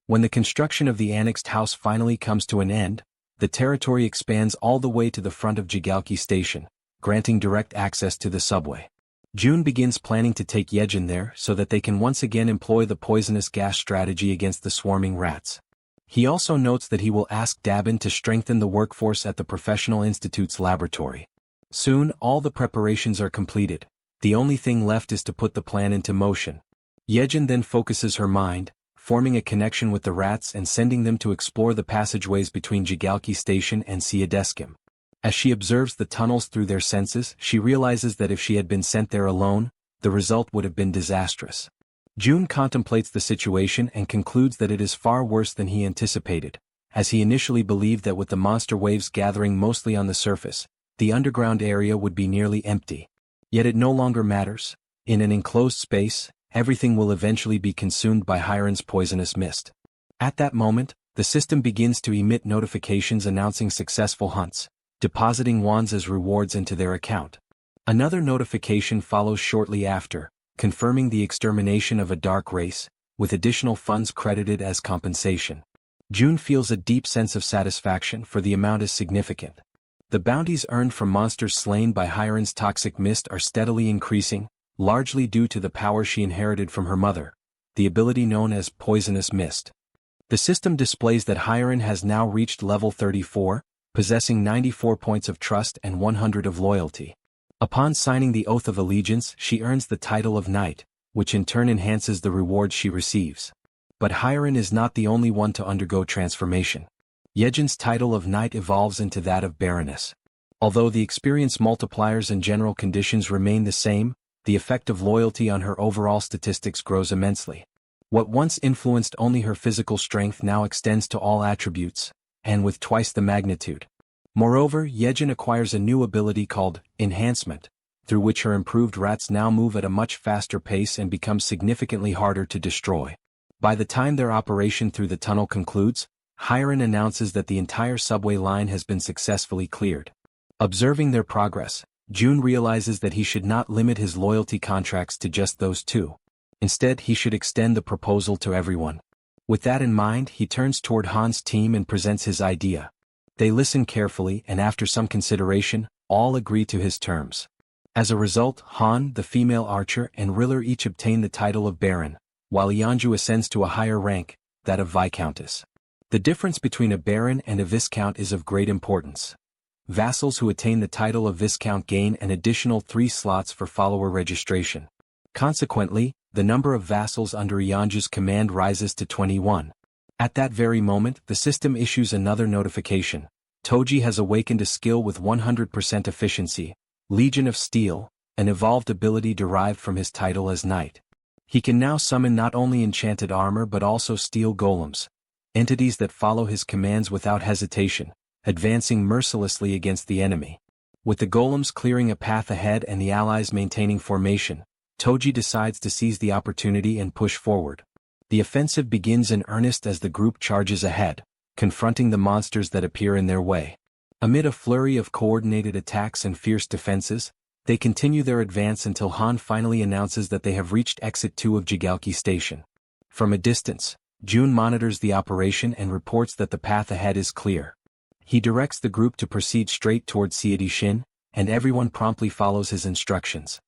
When the construction of the annexed house finally comes to an end, the territory expands all the way to the front of Jaehyeon Station, granting direct access to the subway. Jun begins planning to take Jaehyeon there so that they can once again employ the poisonous gas strategy against the swarming rats. He also notes that he will ask Dabin to strengthen the workforce at the Professional Institute's laboratory. Soon, all the preparations are completed. The only thing left is to put the plan into motion. Jaehyeon then focuses her mind, forming a connection with the rats and sending them to explore the passageways between Jaehyeon Station and Siadeskim. As she observes the tunnels through their senses, she realizes that if she had been sent there alone, the result would have been disastrous. Jun contemplates the situation and concludes that it is far worse than he anticipated, as he initially believed that with the monster waves gathering mostly on the surface, the underground area would be nearly empty. Yet it no longer matters. In an enclosed space, everything will eventually be consumed by Hiren's poisonous mist. At that moment, the system begins to emit notifications announcing successful hunts, depositing wands as rewards into their account. Another notification follows shortly after, confirming the extermination of a dark race, with additional funds credited as compensation. Jun feels a deep sense of satisfaction, for the amount is significant. The bounties earned from monsters slain by Hiren's toxic mist are steadily increasing, largely due to the power she inherited from her mother, the ability known as poisonous mist. The system displays that Hiren has now reached level 34, possessing 94 points of trust and 100 of loyalty. Upon signing the Oath of Allegiance, she earns the title of Knight, which in turn enhances the rewards she receives. But Hiren is not the only one to undergo transformation. Jaehyeon's title of Knight evolves into that of Baroness. Although the experience multipliers and general conditions remain the same, the effect of loyalty on her overall statistics grows immensely. What once influenced only her physical strength now extends to all attributes, and with twice the magnitude. Moreover, Jaehyeon acquires a new ability called Enhancement, through which her improved rats now move at a much faster pace and become significantly harder to destroy. By the time their operation through the tunnel concludes, Hiren announces that the entire subway line has been successfully cleared. Observing their progress, Jun realizes that he should not limit his loyalty contracts to just those two. Instead, he should extend the proposal to everyone. With that in mind, he turns toward Han's team and presents his idea. They listen carefully and after some consideration, all agree to his terms. As a result, Han, the female archer, and Riller each obtain the title of Baron, while Yeonju ascends to a higher rank, that of Viscountess. The difference between a Baron and a Viscount is of great importance. Vassals who attain the title of Viscount gain an additional 3 slots for follower registration. Consequently, the number of vassals under Yeonju's command rises to 21. At that very moment, the system issues another notification. Toji has awakened a skill with 100% efficiency, Legion of Steel, an evolved ability derived from his title as knight. He can now summon not only enchanted armor but also steel golems, entities that follow his commands without hesitation, advancing mercilessly against the enemy. With the golems clearing a path ahead and the allies maintaining formation, Toji decides to seize the opportunity and push forward. The offensive begins in earnest as the group charges ahead, confronting the monsters that appear in their way. Amid a flurry of coordinated attacks and fierce defenses, they continue their advance until Han finally announces that they have reached Exit 2 of Jigalki Station. From a distance, Jun monitors the operation and reports that the path ahead is clear. He directs the group to proceed straight toward Seedishin, and everyone promptly follows his instructions.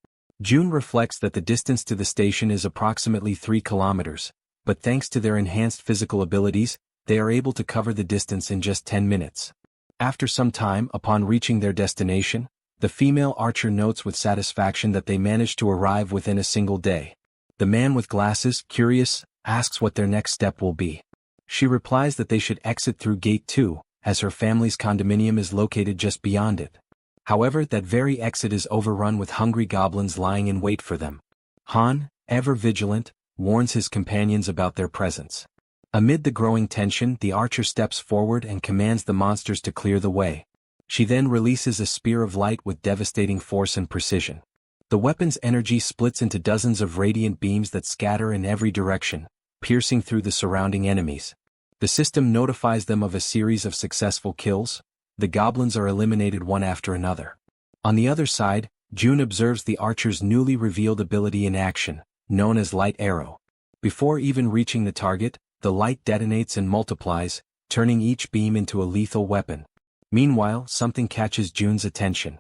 Jun reflects that the distance to the station is approximately 3 kilometers, but thanks to their enhanced physical abilities, they are able to cover the distance in just 10 minutes. After some time, upon reaching their destination, the female archer notes with satisfaction that they managed to arrive within a single day. The man with glasses, curious, asks what their next step will be. She replies that they should exit through Gate 2, as her family's condominium is located just beyond it. However, that very exit is overrun with hungry goblins lying in wait for them. Han, ever vigilant, warns his companions about their presence. Amid the growing tension, the archer steps forward and commands the monsters to clear the way. She then releases a spear of light with devastating force and precision. The weapon's energy splits into dozens of radiant beams that scatter in every direction, piercing through the surrounding enemies. The system notifies them of a series of successful kills. The goblins are eliminated one after another. On the other side, Jun observes the archer's newly revealed ability in action, known as Light Arrow. Before even reaching the target, the light detonates and multiplies, turning each beam into a lethal weapon. Meanwhile, something catches Jun's attention.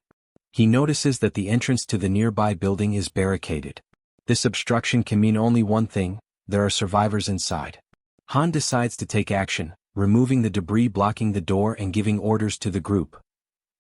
He notices that the entrance to the nearby building is barricaded. This obstruction can mean only one thing: there are survivors inside. Han decides to take action, removing the debris blocking the door and giving orders to the group.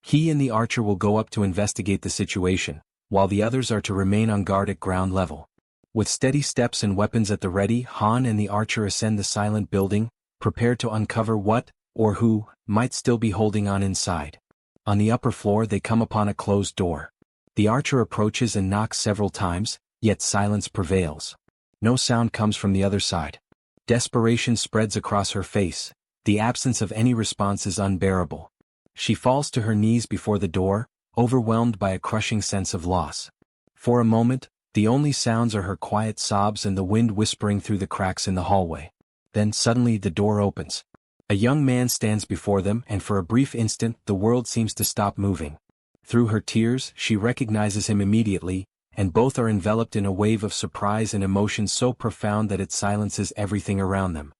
He and the archer will go up to investigate the situation, while the others are to remain on guard at ground level. With steady steps and weapons at the ready, Han and the archer ascend the silent building, prepared to uncover what, or who, might still be holding on inside. On the upper floor they come upon a closed door. The archer approaches and knocks several times, yet silence prevails. No sound comes from the other side. Desperation spreads across her face. The absence of any response is unbearable. She falls to her knees before the door, overwhelmed by a crushing sense of loss. For a moment, the only sounds are her quiet sobs and the wind whispering through the cracks in the hallway. Then suddenly the door opens. A young man stands before them, and for a brief instant the world seems to stop moving. Through her tears, she recognizes him immediately, and both are enveloped in a wave of surprise and emotion so profound that it silences everything around them.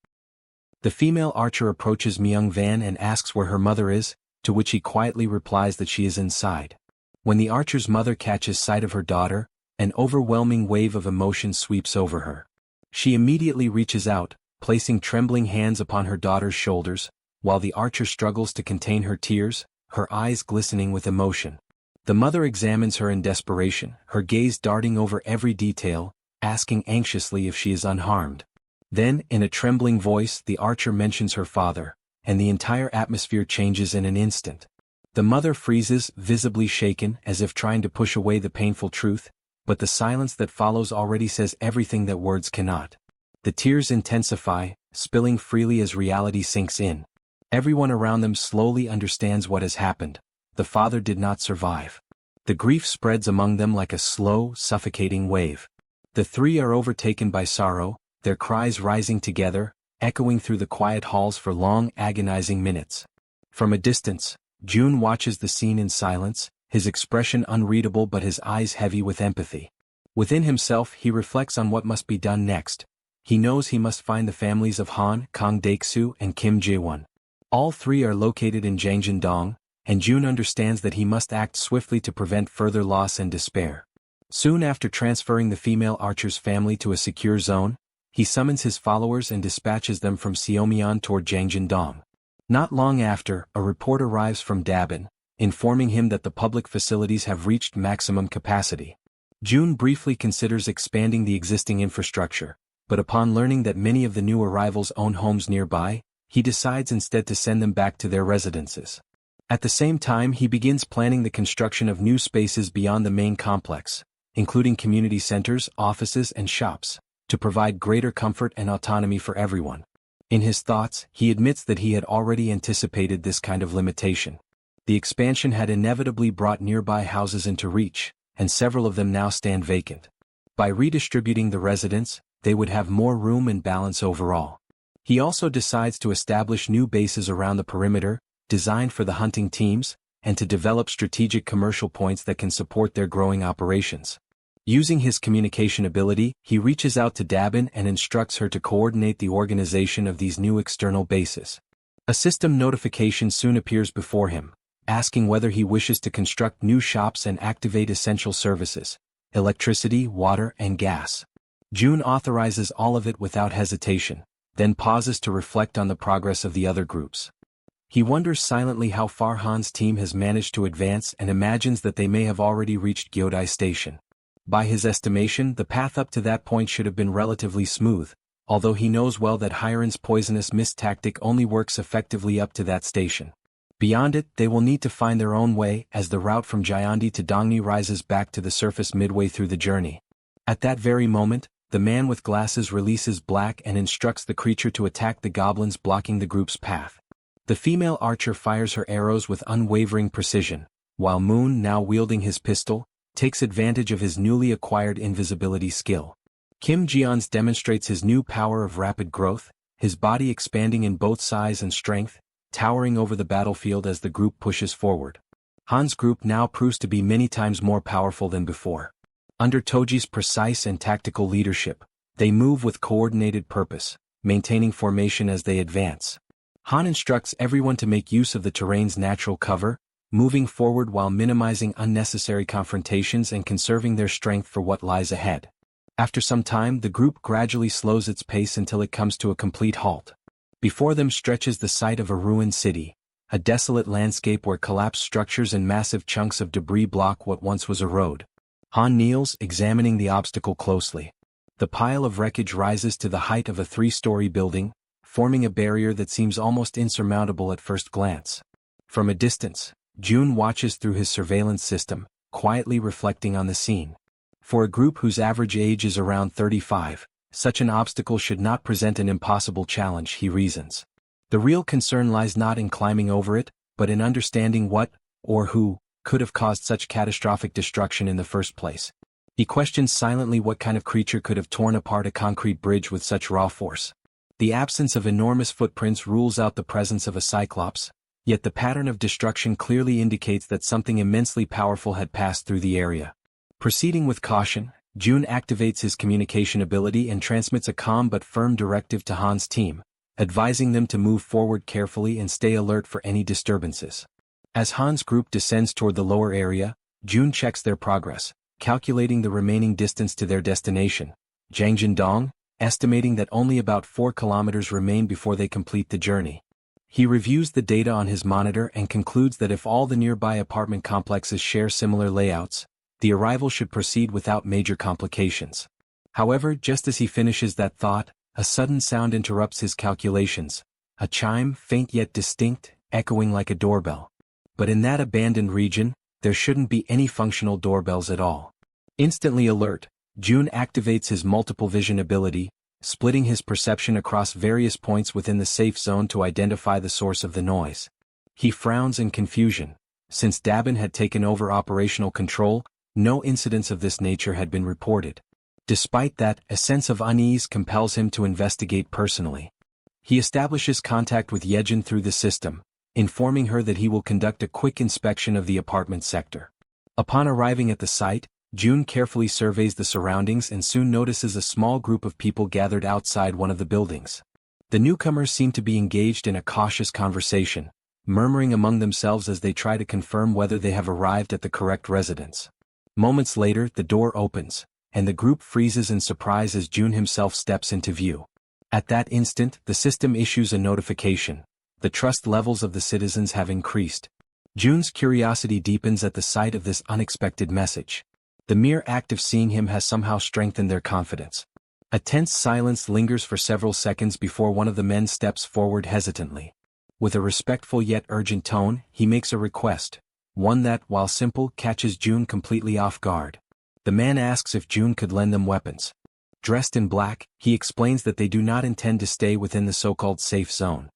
The female archer approaches Myung Van and asks where her mother is, to which he quietly replies that she is inside. When the archer's mother catches sight of her daughter, an overwhelming wave of emotion sweeps over her. She immediately reaches out, placing trembling hands upon her daughter's shoulders, while the archer struggles to contain her tears, her eyes glistening with emotion. The mother examines her in desperation, her gaze darting over every detail, asking anxiously if she is unharmed. Then, in a trembling voice, the archer mentions her father, and the entire atmosphere changes in an instant. The mother freezes, visibly shaken, as if trying to push away the painful truth, but the silence that follows already says everything that words cannot. The tears intensify, spilling freely as reality sinks in. Everyone around them slowly understands what has happened. The father did not survive. The grief spreads among them like a slow, suffocating wave. The three are overtaken by sorrow, their cries rising together, echoing through the quiet halls for long, agonizing minutes. From a distance, Jun watches the scene in silence, his expression unreadable but his eyes heavy with empathy. Within himself he reflects on what must be done next. He knows he must find the families of Han, Kang Daeksu, and Kim Jaehyeon. All three are located in Jangjin-dong, and Jun understands that he must act swiftly to prevent further loss and despair. Soon after transferring the female archer's family to a secure zone, he summons his followers and dispatches them from Seomyeon toward Jangjin-dong. Not long after, a report arrives from Dabin, informing him that the public facilities have reached maximum capacity. Jun briefly considers expanding the existing infrastructure, but upon learning that many of the new arrivals own homes nearby, he decides instead to send them back to their residences. At the same time, he begins planning the construction of new spaces beyond the main complex, including community centers, offices, and shops, to provide greater comfort and autonomy for everyone. In his thoughts, he admits that he had already anticipated this kind of limitation. The expansion had inevitably brought nearby houses into reach, and several of them now stand vacant. By redistributing the residents, they would have more room and balance overall. He also decides to establish new bases around the perimeter, designed for the hunting teams, and to develop strategic commercial points that can support their growing operations. Using his communication ability, he reaches out to Dabin and instructs her to coordinate the organization of these new external bases. A system notification soon appears before him, asking whether he wishes to construct new shops and activate essential services, electricity, water, and gas. June authorizes all of it without hesitation, then pauses to reflect on the progress of the other groups. He wonders silently how far Han's team has managed to advance and imagines that they may have already reached Gyodai Station. By his estimation, the path up to that point should have been relatively smooth, although he knows well that Hiren's poisonous mist tactic only works effectively up to that station. Beyond it, they will need to find their own way as the route from Jaehyeon to Dongni rises back to the surface midway through the journey. At that very moment, the man with glasses releases Black and instructs the creature to attack the goblins blocking the group's path. The female archer fires her arrows with unwavering precision, while Moon, now wielding his pistol, takes advantage of his newly acquired invisibility skill. Kim Jeons demonstrates his new power of rapid growth, his body expanding in both size and strength, towering over the battlefield as the group pushes forward. Han's group now proves to be many times more powerful than before. Under Toji's precise and tactical leadership, they move with coordinated purpose, maintaining formation as they advance. Han instructs everyone to make use of the terrain's natural cover, moving forward while minimizing unnecessary confrontations and conserving their strength for what lies ahead. After some time, the group gradually slows its pace until it comes to a complete halt. Before them stretches the site of a ruined city, a desolate landscape where collapsed structures and massive chunks of debris block what once was a road. Han kneels, examining the obstacle closely. The pile of wreckage rises to the height of a 3-story building, forming a barrier that seems almost insurmountable at first glance. From a distance, June watches through his surveillance system, quietly reflecting on the scene. For a group whose average age is around 35, such an obstacle should not present an impossible challenge, he reasons. The real concern lies not in climbing over it, but in understanding what, or who, could have caused such catastrophic destruction in the first place. He questions silently what kind of creature could have torn apart a concrete bridge with such raw force. The absence of enormous footprints rules out the presence of a cyclops, yet the pattern of destruction clearly indicates that something immensely powerful had passed through the area. Proceeding with caution, June activates his communication ability and transmits a calm but firm directive to Han's team, advising them to move forward carefully and stay alert for any disturbances. As Han's group descends toward the lower area, June checks their progress, calculating the remaining distance to their destination, Jangjindong, estimating that only about 4 kilometers remain before they complete the journey. He reviews the data on his monitor and concludes that if all the nearby apartment complexes share similar layouts, the arrival should proceed without major complications. However, just as he finishes that thought, a sudden sound interrupts his calculations, a chime, faint yet distinct, echoing like a doorbell. But in that abandoned region, there shouldn't be any functional doorbells at all. Instantly alert, June activates his multiple vision ability, splitting his perception across various points within the safe zone to identify the source of the noise. He frowns in confusion. Since Dabin had taken over operational control, no incidents of this nature had been reported. Despite that, a sense of unease compels him to investigate personally. He establishes contact with Yejin through the system, informing her that he will conduct a quick inspection of the apartment sector. Upon arriving at the site, June carefully surveys the surroundings and soon notices a small group of people gathered outside one of the buildings. The newcomers seem to be engaged in a cautious conversation, murmuring among themselves as they try to confirm whether they have arrived at the correct residence. Moments later, the door opens, and the group freezes in surprise as June himself steps into view. At that instant, the system issues a notification. The trust levels of the citizens have increased. June's curiosity deepens at the sight of this unexpected message. The mere act of seeing him has somehow strengthened their confidence. A tense silence lingers for several seconds before one of the men steps forward hesitantly. With a respectful yet urgent tone, he makes a request, one that, while simple, catches June completely off guard. The man asks if June could lend them weapons. Dressed in black, he explains that they do not intend to stay within the so-called safe zone.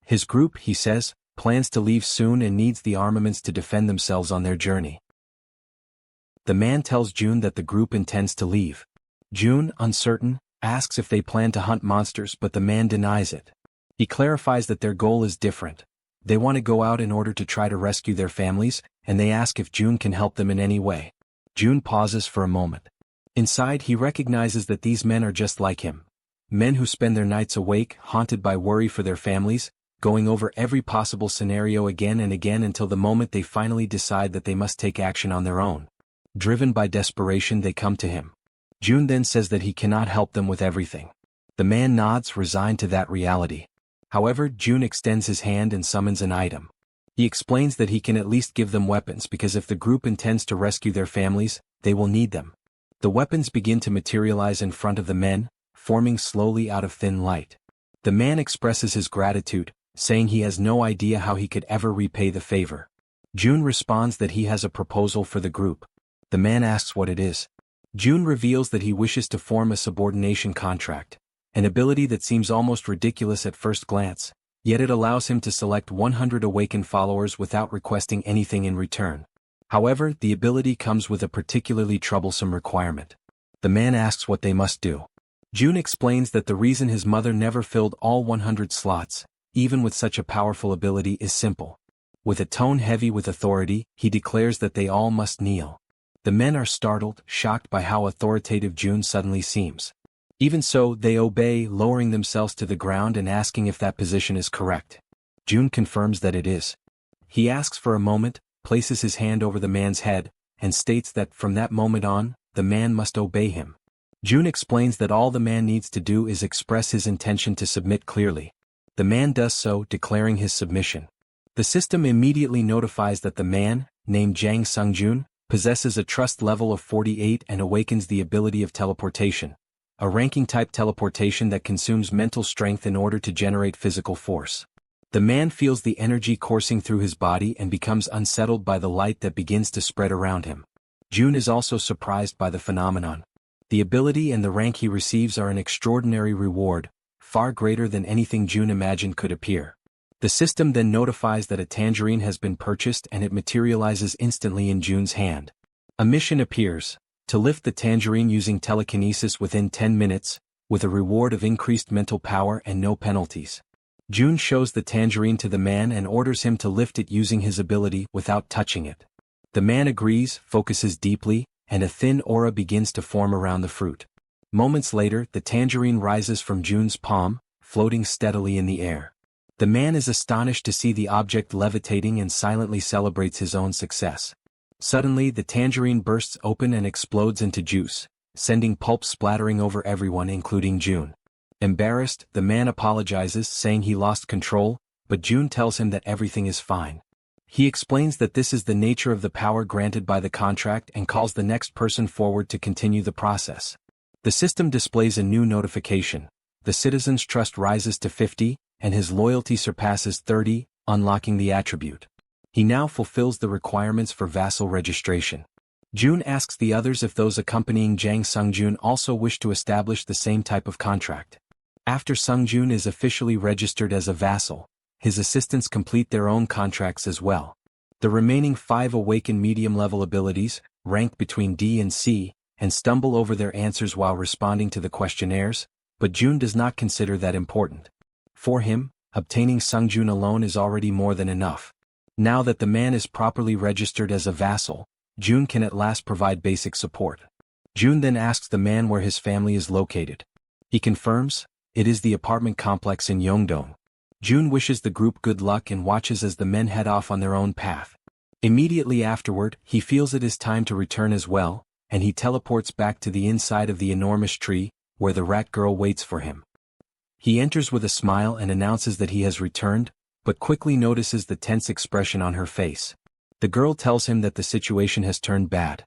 His group, he says, plans to leave soon and needs the armaments to defend themselves on their journey. The man tells June that the group intends to leave. June, uncertain, asks if they plan to hunt monsters, but the man denies it. He clarifies that their goal is different. They want to go out in order to try to rescue their families, and they ask if June can help them in any way. June pauses for a moment. Inside, he recognizes that these men are just like him. Men who spend their nights awake, haunted by worry for their families, going over every possible scenario again and again until the moment they finally decide that they must take action on their own. Driven by desperation, they come to him. June then says that he cannot help them with everything. The man nods, resigned to that reality. However, June extends his hand and summons an item. He explains that he can at least give them weapons because if the group intends to rescue their families, they will need them. The weapons begin to materialize in front of the men, forming slowly out of thin light. The man expresses his gratitude, saying he has no idea how he could ever repay the favor. June responds that he has a proposal for the group. The man asks what it is. June reveals that he wishes to form a subordination contract, an ability that seems almost ridiculous at first glance, yet it allows him to select 100 awakened followers without requesting anything in return. However, the ability comes with a particularly troublesome requirement. The man asks what they must do. June explains that the reason his mother never filled all 100 slots, even with such a powerful ability, is simple. With a tone heavy with authority, he declares that they all must kneel. The men are startled, shocked by how authoritative June suddenly seems. Even so, they obey, lowering themselves to the ground and asking if that position is correct. June confirms that it is. He asks for a moment, places his hand over the man's head, and states that from that moment on, the man must obey him. June explains that all the man needs to do is express his intention to submit clearly. The man does so, declaring his submission. The system immediately notifies that the man, named Jang Sungjun, possesses a trust level of 48 and awakens the ability of teleportation, a ranking-type teleportation that consumes mental strength in order to generate physical force. The man feels the energy coursing through his body and becomes unsettled by the light that begins to spread around him. June is also surprised by the phenomenon. The ability and the rank he receives are an extraordinary reward, far greater than anything June imagined could appear. The system then notifies that a tangerine has been purchased and it materializes instantly in June's hand. A mission appears, to lift the tangerine using telekinesis within 10 minutes, with a reward of increased mental power and no penalties. June shows the tangerine to the man and orders him to lift it using his ability without touching it. The man agrees, focuses deeply, and a thin aura begins to form around the fruit. Moments later, the tangerine rises from June's palm, floating steadily in the air. The man is astonished to see the object levitating and silently celebrates his own success. Suddenly, the tangerine bursts open and explodes into juice, sending pulp splattering over everyone including June. Embarrassed, the man apologizes, saying he lost control, but June tells him that everything is fine. He explains that this is the nature of the power granted by the contract and calls the next person forward to continue the process. The system displays a new notification. The citizen's trust rises to 50, and his loyalty surpasses 30, unlocking the attribute. He now fulfills the requirements for vassal registration. June asks the others if those accompanying Jang Sungjun also wish to establish the same type of contract. After Sungjun is officially registered as a vassal, his assistants complete their own contracts as well. The remaining 5 awaken medium-level abilities, rank between D and C, and stumble over their answers while responding to the questionnaires, but June does not consider that important. For him, obtaining Sungjun alone is already more than enough. Now that the man is properly registered as a vassal, June can at last provide basic support. June then asks the man where his family is located. He confirms, it is the apartment complex in Yeongdong. June wishes the group good luck and watches as the men head off on their own path. Immediately afterward, he feels it is time to return as well, and he teleports back to the inside of the enormous tree, where the rat girl waits for him. He enters with a smile and announces that he has returned, but quickly notices the tense expression on her face. The girl tells him that the situation has turned bad.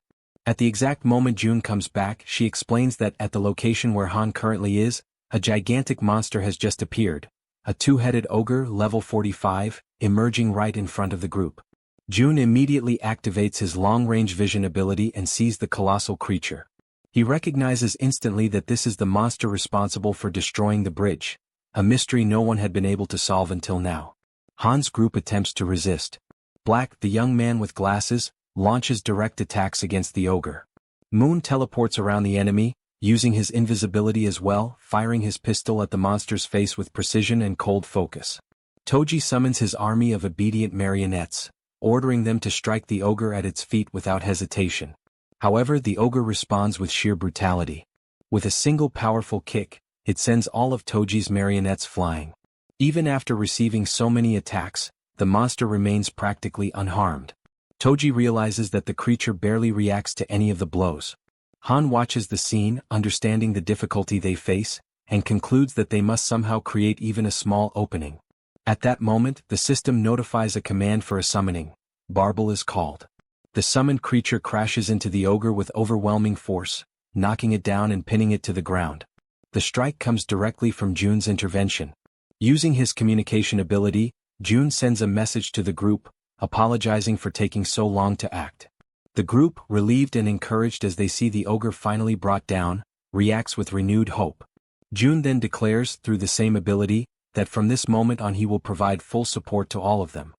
At the exact moment June comes back, she explains that at the location where Han currently is, a gigantic monster has just appeared, a two-headed ogre level 45, emerging right in front of the group. June immediately activates his long-range vision ability and sees the colossal creature. He recognizes instantly that this is the monster responsible for destroying the bridge, a mystery no one had been able to solve until now. Han's group attempts to resist. Black, the young man with glasses, launches direct attacks against the ogre. Moon teleports around the enemy, using his invisibility as well, firing his pistol at the monster's face with precision and cold focus. Toji summons his army of obedient marionettes, ordering them to strike the ogre at its feet without hesitation. However, the ogre responds with sheer brutality. With a single powerful kick, it sends all of Toji's marionettes flying. Even after receiving so many attacks, the monster remains practically unharmed. Toji realizes that the creature barely reacts to any of the blows. Han watches the scene, understanding the difficulty they face, and concludes that they must somehow create even a small opening. At that moment, the system notifies a command for a summoning. Barbel is called. The summoned creature crashes into the ogre with overwhelming force, knocking it down and pinning it to the ground. The strike comes directly from June's intervention. Using his communication ability, June sends a message to the group, apologizing for taking so long to act. The group, relieved and encouraged as they see the ogre finally brought down, reacts with renewed hope. June then declares, through the same ability, that from this moment on he will provide full support to all of them.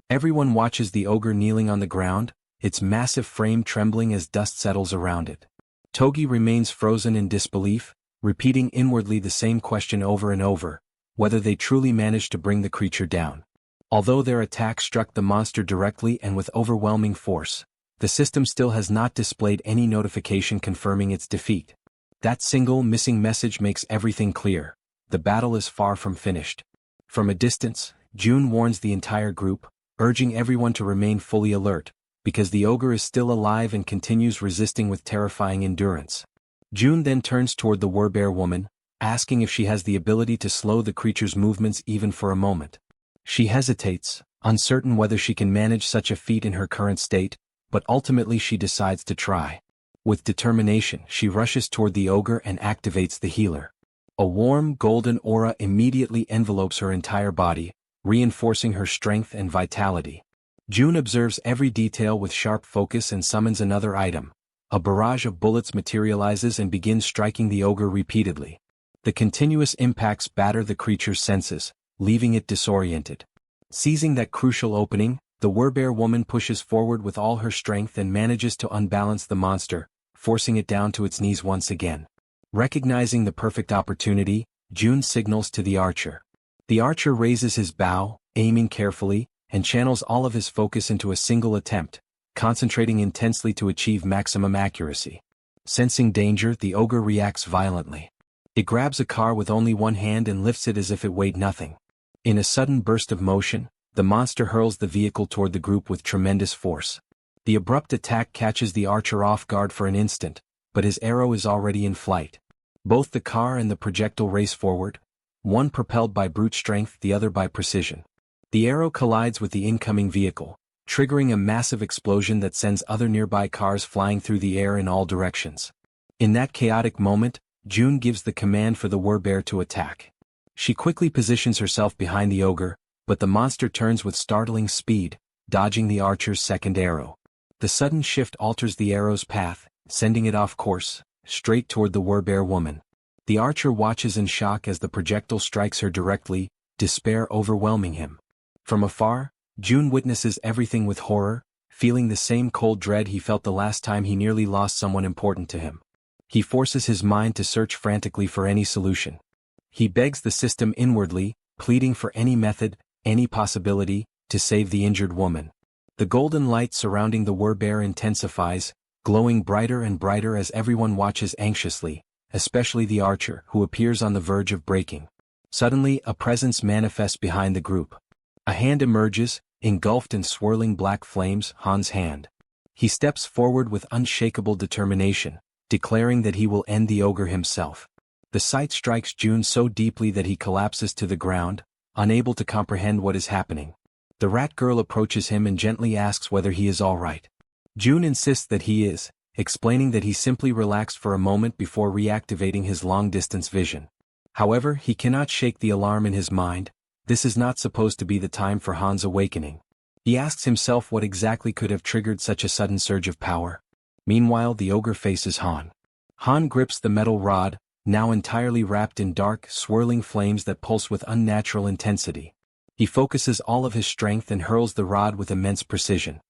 Everyone watches the ogre kneeling on the ground, its massive frame trembling as dust settles around it. Togi remains frozen in disbelief, repeating inwardly the same question over and over, whether they truly managed to bring the creature down. Although their attack struck the monster directly and with overwhelming force, the system still has not displayed any notification confirming its defeat. That single missing message makes everything clear. The battle is far from finished. From a distance, June warns the entire group, urging everyone to remain fully alert, because the ogre is still alive and continues resisting with terrifying endurance. June then turns toward the Werbear woman, asking if she has the ability to slow the creature's movements even for a moment. She hesitates, uncertain whether she can manage such a feat in her current state, but ultimately she decides to try. With determination, she rushes toward the ogre and activates the healer. A warm, golden aura immediately envelopes her entire body, reinforcing her strength and vitality. June observes every detail with sharp focus and summons another item. A barrage of bullets materializes and begins striking the ogre repeatedly. The continuous impacts batter the creature's senses, leaving it disoriented. Seizing that crucial opening, the Werbear woman pushes forward with all her strength and manages to unbalance the monster, forcing it down to its knees once again. Recognizing the perfect opportunity, June signals to the archer. The archer raises his bow, aiming carefully, and channels all of his focus into a single attempt, concentrating intensely to achieve maximum accuracy. Sensing danger, the ogre reacts violently. It grabs a car with only one hand and lifts it as if it weighed nothing. In a sudden burst of motion, the monster hurls the vehicle toward the group with tremendous force. The abrupt attack catches the archer off guard for an instant, but his arrow is already in flight. Both the car and the projectile race forward, one propelled by brute strength, the other by precision. The arrow collides with the incoming vehicle, triggering a massive explosion that sends other nearby cars flying through the air in all directions. In that chaotic moment, June gives the command for the Werbear to attack. She quickly positions herself behind the ogre, but the monster turns with startling speed, dodging the archer's second arrow. The sudden shift alters the arrow's path, sending it off course, straight toward the Werbear woman. The archer watches in shock as the projectile strikes her directly, despair overwhelming him. From afar, June witnesses everything with horror, feeling the same cold dread he felt the last time he nearly lost someone important to him. He forces his mind to search frantically for any solution. He begs the system inwardly, pleading for any method, any possibility, to save the injured woman. The golden light surrounding the Werbear intensifies, glowing brighter and brighter as everyone watches anxiously, especially the archer, who appears on the verge of breaking. Suddenly, a presence manifests behind the group. A hand emerges, engulfed in swirling black flames, Han's hand. He steps forward with unshakable determination, declaring that he will end the ogre himself. The sight strikes June so deeply that he collapses to the ground, unable to comprehend what is happening. The rat girl approaches him and gently asks whether he is all right. June insists that he is, explaining that he simply relaxed for a moment before reactivating his long-distance vision. However, he cannot shake the alarm in his mind. This is not supposed to be the time for Han's awakening. He asks himself what exactly could have triggered such a sudden surge of power. Meanwhile, the ogre faces Han. Han grips the metal rod, now entirely wrapped in dark, swirling flames that pulse with unnatural intensity. He focuses all of his strength and hurls the rod with immense precision.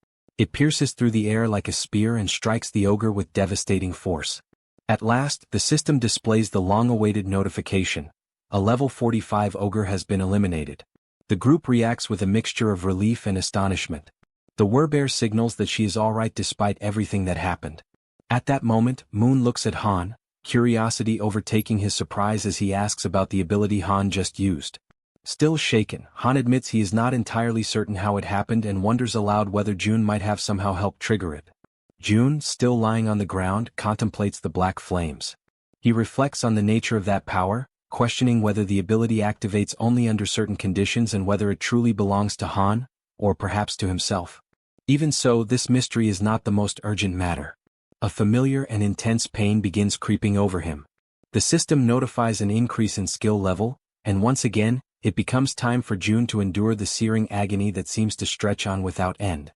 It pierces through the air like a spear and strikes the ogre with devastating force. At last, the system displays the long-awaited notification. A level 45 ogre has been eliminated. The group reacts with a mixture of relief and astonishment. The werbear signals that she is alright despite everything that happened. At that moment, Moon looks at Han, curiosity overtaking his surprise as he asks about the ability Han just used. Still shaken, Han admits he is not entirely certain how it happened and wonders aloud whether June might have somehow helped trigger it. June, still lying on the ground, contemplates the black flames. He reflects on the nature of that power, questioning whether the ability activates only under certain conditions and whether it truly belongs to Han, or perhaps to himself. Even so, this mystery is not the most urgent matter. A familiar and intense pain begins creeping over him. The system notifies an increase in skill level, and once again, it becomes time for June to endure the searing agony that seems to stretch on without end.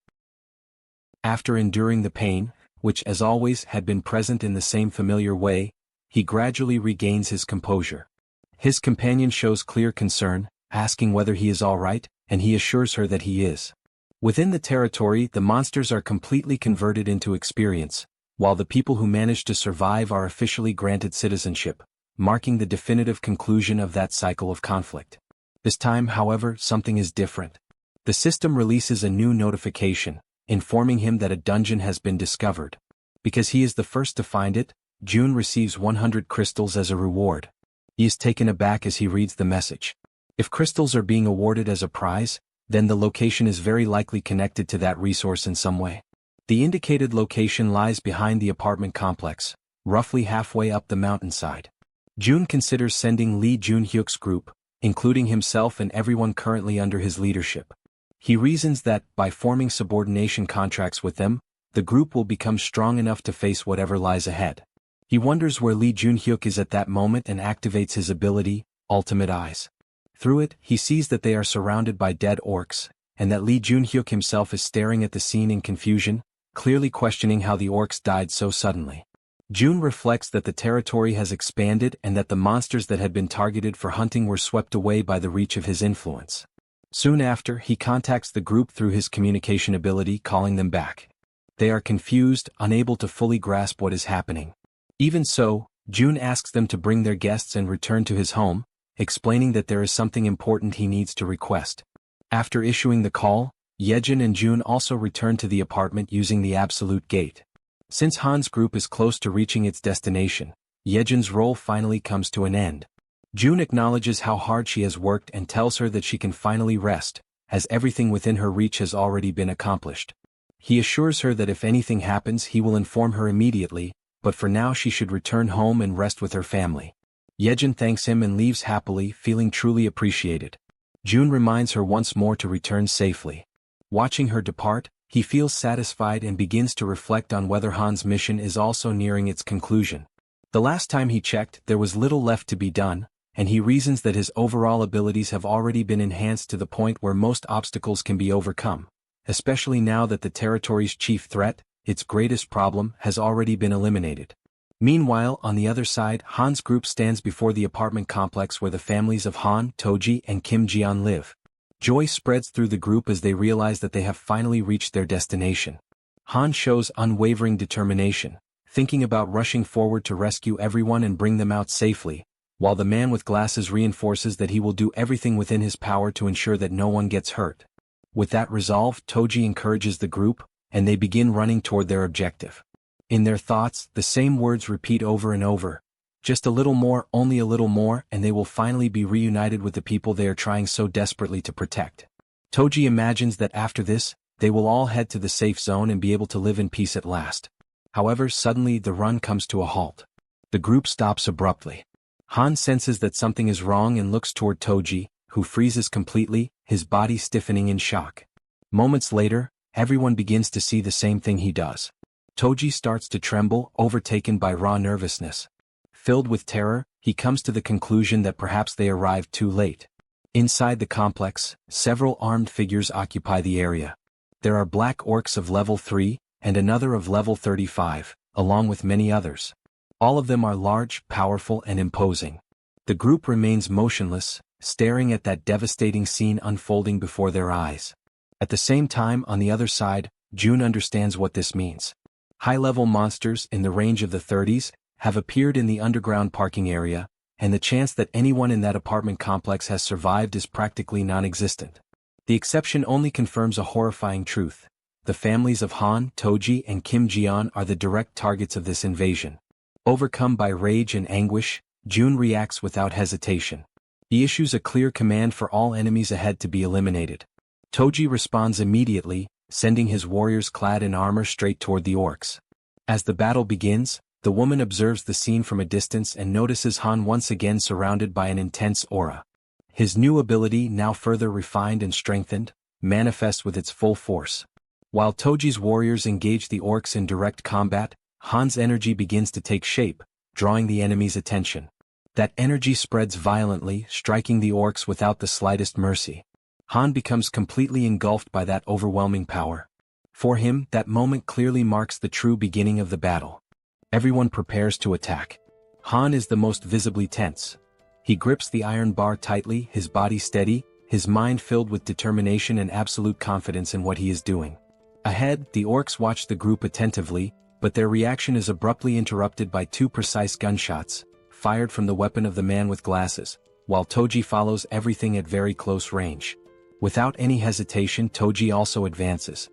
After enduring the pain, which as always had been present in the same familiar way, he gradually regains his composure. His companion shows clear concern, asking whether he is all right, and he assures her that he is. Within the territory, the monsters are completely converted into experience, while the people who manage to survive are officially granted citizenship, marking the definitive conclusion of that cycle of conflict. This time, however, something is different. The system releases a new notification, informing him that a dungeon has been discovered. Because he is the first to find it, June receives 100 crystals as a reward. He is taken aback as he reads the message. If crystals are being awarded as a prize, then the location is very likely connected to that resource in some way. The indicated location lies behind the apartment complex, roughly halfway up the mountainside. June considers sending Lee Junhyuk's group, including himself and everyone currently under his leadership. He reasons that, by forming subordination contracts with them, the group will become strong enough to face whatever lies ahead. He wonders where Lee Junhyuk is at that moment and activates his ability, Ultimate Eyes. Through it, he sees that they are surrounded by dead orcs, and that Lee Junhyuk himself is staring at the scene in confusion, clearly questioning how the orcs died so suddenly. June reflects that the territory has expanded and that the monsters that had been targeted for hunting were swept away by the reach of his influence. Soon after, he contacts the group through his communication ability, calling them back. They are confused, unable to fully grasp what is happening. Even so, June asks them to bring their guests and return to his home, explaining that there is something important he needs to request. After issuing the call, Jaehyeon and June also return to the apartment using the absolute gate. Since Han's group is close to reaching its destination, Jaehyeon's role finally comes to an end. June acknowledges how hard she has worked and tells her that she can finally rest, as everything within her reach has already been accomplished. He assures her that if anything happens he will inform her immediately, but for now she should return home and rest with her family. Jaehyeon thanks him and leaves happily, feeling truly appreciated. June reminds her once more to return safely. Watching her depart, he feels satisfied and begins to reflect on whether Han's mission is also nearing its conclusion. The last time he checked, there was little left to be done, and he reasons that his overall abilities have already been enhanced to the point where most obstacles can be overcome, especially now that the territory's chief threat, its greatest problem, has already been eliminated. Meanwhile, on the other side, Han's group stands before the apartment complex where the families of Han, Toji, and Kim Jian live. Joy spreads through the group as they realize that they have finally reached their destination. Han shows unwavering determination, thinking about rushing forward to rescue everyone and bring them out safely, while the man with glasses reinforces that he will do everything within his power to ensure that no one gets hurt. With that resolve, Toji encourages the group, and they begin running toward their objective. In their thoughts, the same words repeat over and over. Just a little more, only a little more, and they will finally be reunited with the people they are trying so desperately to protect. Toji imagines that after this, they will all head to the safe zone and be able to live in peace at last. However, suddenly the run comes to a halt. The group stops abruptly. Han senses that something is wrong and looks toward Toji, who freezes completely, his body stiffening in shock. Moments later, everyone begins to see the same thing he does. Toji starts to tremble, overtaken by raw nervousness. Filled with terror, he comes to the conclusion that perhaps they arrived too late. Inside the complex, several armed figures occupy the area. There are black orcs of level 3, and another of level 35, along with many others. All of them are large, powerful, and imposing. The group remains motionless, staring at that devastating scene unfolding before their eyes. At the same time, on the other side, June understands what this means. High-level monsters in the range of the 30s have appeared in the underground parking area, and the chance that anyone in that apartment complex has survived is practically non-existent. The exception only confirms a horrifying truth. The families of Han, Toji, and Kim Ji-yeon are the direct targets of this invasion. Overcome by rage and anguish, June reacts without hesitation. He issues a clear command for all enemies ahead to be eliminated. Toji responds immediately, sending his warriors clad in armor straight toward the orcs. As the battle begins, the woman observes the scene from a distance and notices Han once again surrounded by an intense aura. His new ability, now further refined and strengthened, manifests with its full force. While Toji's warriors engage the orcs in direct combat, Han's energy begins to take shape, drawing the enemy's attention. That energy spreads violently, striking the orcs without the slightest mercy. Han becomes completely engulfed by that overwhelming power. For him, that moment clearly marks the true beginning of the battle. Everyone prepares to attack. Han is the most visibly tense. He grips the iron bar tightly, his body steady, his mind filled with determination and absolute confidence in what he is doing. Ahead, the orcs watch the group attentively, but their reaction is abruptly interrupted by two precise gunshots, fired from the weapon of the man with glasses, while Toji follows everything at very close range. Without any hesitation, Toji also advances.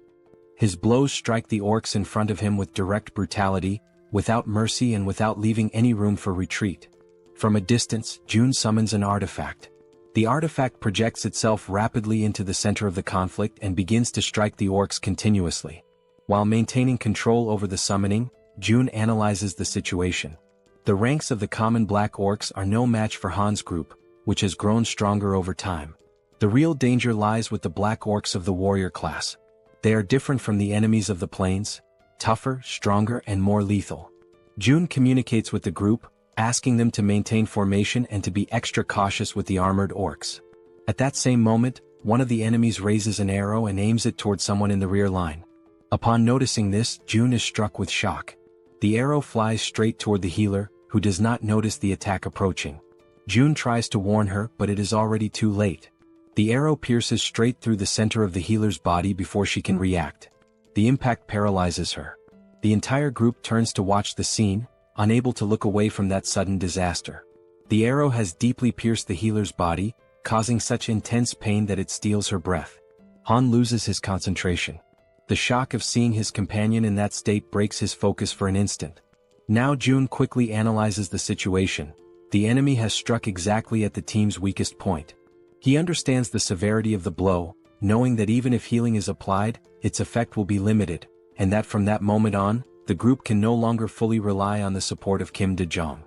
His blows strike the orcs in front of him with direct brutality, without mercy and without leaving any room for retreat. From a distance, June summons an artifact. The artifact projects itself rapidly into the center of the conflict and begins to strike the orcs continuously. While maintaining control over the summoning, June analyzes the situation. The ranks of the common black orcs are no match for Han's group, which has grown stronger over time. The real danger lies with the black orcs of the warrior class. They are different from the enemies of the plains, tougher, stronger, and more lethal. June communicates with the group, asking them to maintain formation and to be extra cautious with the armored orcs. At that same moment, one of the enemies raises an arrow and aims it toward someone in the rear line. Upon noticing this, June is struck with shock. The arrow flies straight toward the healer, who does not notice the attack approaching. June tries to warn her, but it is already too late. The arrow pierces straight through the center of the healer's body before she can react. The impact paralyzes her. The entire group turns to watch the scene, unable to look away from that sudden disaster. The arrow has deeply pierced the healer's body, causing such intense pain that it steals her breath. Han loses his concentration. The shock of seeing his companion in that state breaks his focus for an instant. Now June quickly analyzes the situation. The enemy has struck exactly at the team's weakest point. He understands the severity of the blow, knowing that even if healing is applied, its effect will be limited, and that from that moment on, the group can no longer fully rely on the support of Kim De-jong.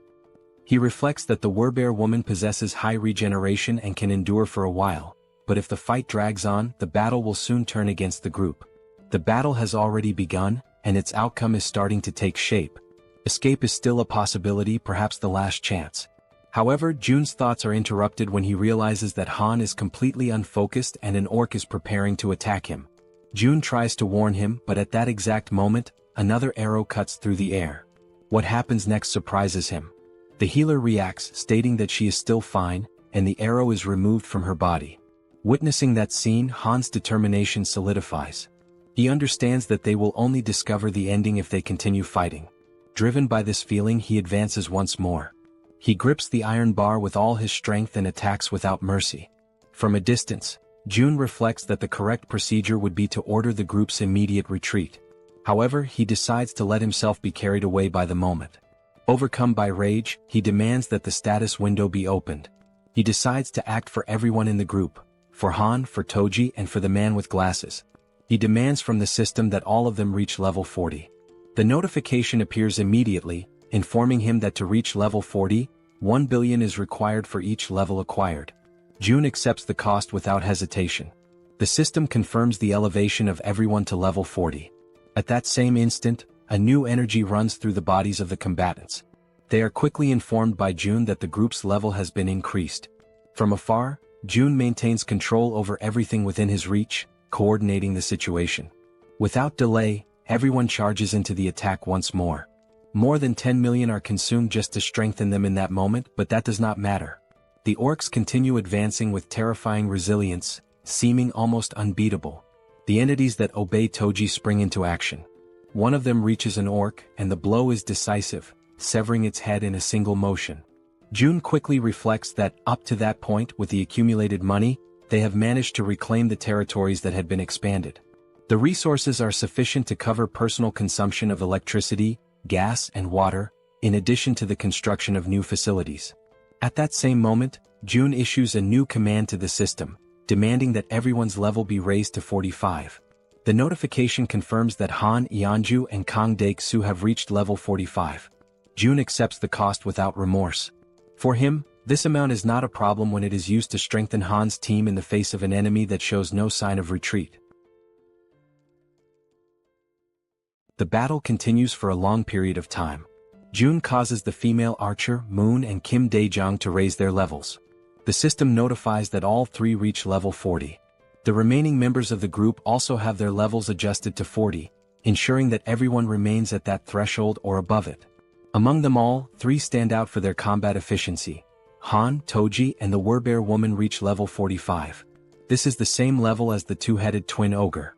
He reflects that the Werbear woman possesses high regeneration and can endure for a while, but if the fight drags on, the battle will soon turn against the group. The battle has already begun, and its outcome is starting to take shape. Escape is still a possibility, perhaps the last chance. However, June's thoughts are interrupted when he realizes that Han is completely unfocused and an orc is preparing to attack him. June tries to warn him, but at that exact moment, another arrow cuts through the air. What happens next surprises him. The healer reacts, stating that she is still fine, and the arrow is removed from her body. Witnessing that scene, Han's determination solidifies. He understands that they will only discover the ending if they continue fighting. Driven by this feeling, he advances once more. He grips the iron bar with all his strength and attacks without mercy. From a distance, June reflects that the correct procedure would be to order the group's immediate retreat. However, he decides to let himself be carried away by the moment. Overcome by rage, he demands that the status window be opened. He decides to act for everyone in the group, for Han, for Toji, and for the man with glasses. He demands from the system that all of them reach level 40. The notification appears immediately, informing him that to reach level 40, 1 billion is required for each level acquired. June accepts the cost without hesitation. The system confirms the elevation of everyone to level 40. At that same instant, a new energy runs through the bodies of the combatants. They are quickly informed by June that the group's level has been increased. From afar, June maintains control over everything within his reach, coordinating the situation. Without delay, everyone charges into the attack once more. More than 10 million are consumed just to strengthen them in that moment, but that does not matter. The orcs continue advancing with terrifying resilience, seeming almost unbeatable. The entities that obey Toji spring into action. One of them reaches an orc, and the blow is decisive, severing its head in a single motion. June quickly reflects that, up to that point, with the accumulated money, they have managed to reclaim the territories that had been expanded. The resources are sufficient to cover personal consumption of electricity, gas, and water, in addition to the construction of new facilities. At that same moment, June issues a new command to the system, demanding that everyone's level be raised to 45. The notification confirms that Han Yeonju and Kang Dae-soo have reached level 45. June accepts the cost without remorse. For him, this amount is not a problem when it is used to strengthen Han's team in the face of an enemy that shows no sign of retreat. The battle continues for a long period of time. June causes the female archer, Moon and Kim Dae-jung to raise their levels. The system notifies that all three reach level 40. The remaining members of the group also have their levels adjusted to 40, ensuring that everyone remains at that threshold or above it. Among them all, three stand out for their combat efficiency. Han, Toji, and the Werbear woman reach level 45. This is the same level as the two-headed twin ogre.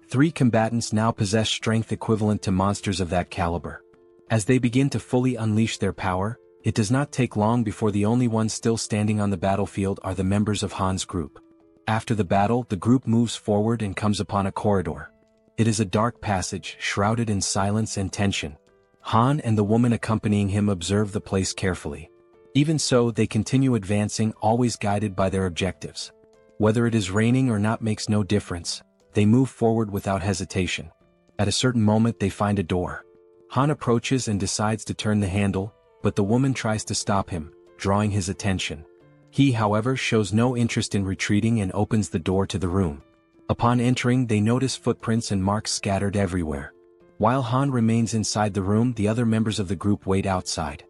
Three combatants now possess strength equivalent to monsters of that caliber. As they begin to fully unleash their power, it does not take long before the only ones still standing on the battlefield are the members of Han's group. After the battle, the group moves forward and comes upon a corridor. It is a dark passage, shrouded in silence and tension. Han and the woman accompanying him observe the place carefully. Even so, they continue advancing, always guided by their objectives. Whether it is raining or not makes no difference. They move forward without hesitation. At a certain moment they find a door. Han approaches and decides to turn the handle, but the woman tries to stop him, drawing his attention. He, however, shows no interest in retreating and opens the door to the room. Upon entering, they notice footprints and marks scattered everywhere. While Han remains inside the room, the other members of the group wait outside.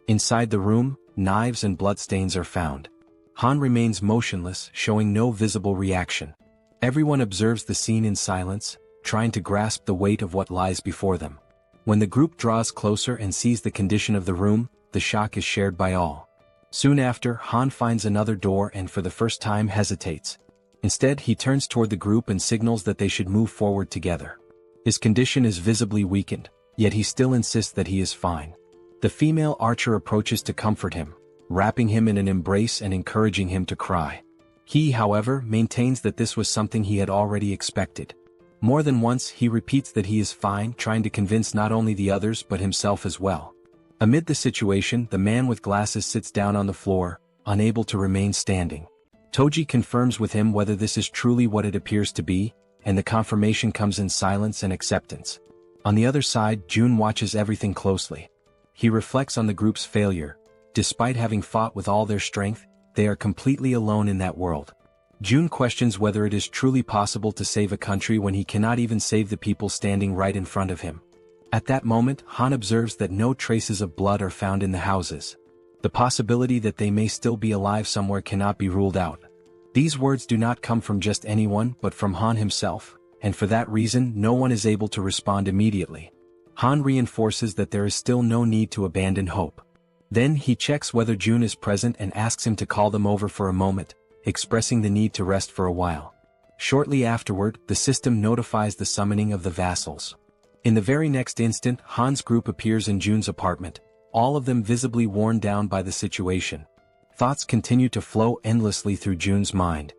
Inside the room, knives and bloodstains are found. Han remains motionless, showing no visible reaction. Everyone observes the scene in silence, trying to grasp the weight of what lies before them. When the group draws closer and sees the condition of the room, the shock is shared by all. Soon after, Han finds another door and for the first time hesitates. Instead, he turns toward the group and signals that they should move forward together. His condition is visibly weakened, yet he still insists that he is fine. The female archer approaches to comfort him, wrapping him in an embrace and encouraging him to cry. He, however, maintains that this was something he had already expected. More than once he repeats that he is fine, trying to convince not only the others but himself as well. Amid the situation, the man with glasses sits down on the floor, unable to remain standing. Toji confirms with him whether this is truly what it appears to be, and the confirmation comes in silence and acceptance. On the other side, June watches everything closely. He reflects on the group's failure. Despite having fought with all their strength, they are completely alone in that world. June questions whether it is truly possible to save a country when he cannot even save the people standing right in front of him. At that moment, Han observes that no traces of blood are found in the houses. The possibility that they may still be alive somewhere cannot be ruled out. These words do not come from just anyone but from Han himself, and for that reason no one is able to respond immediately. Han reinforces that there is still no need to abandon hope. Then he checks whether June is present and asks him to call them over for a moment, expressing the need to rest for a while. Shortly afterward, the system notifies the summoning of the vassals. In the very next instant, Han's group appears in June's apartment, all of them visibly worn down by the situation. Thoughts continue to flow endlessly through June's mind.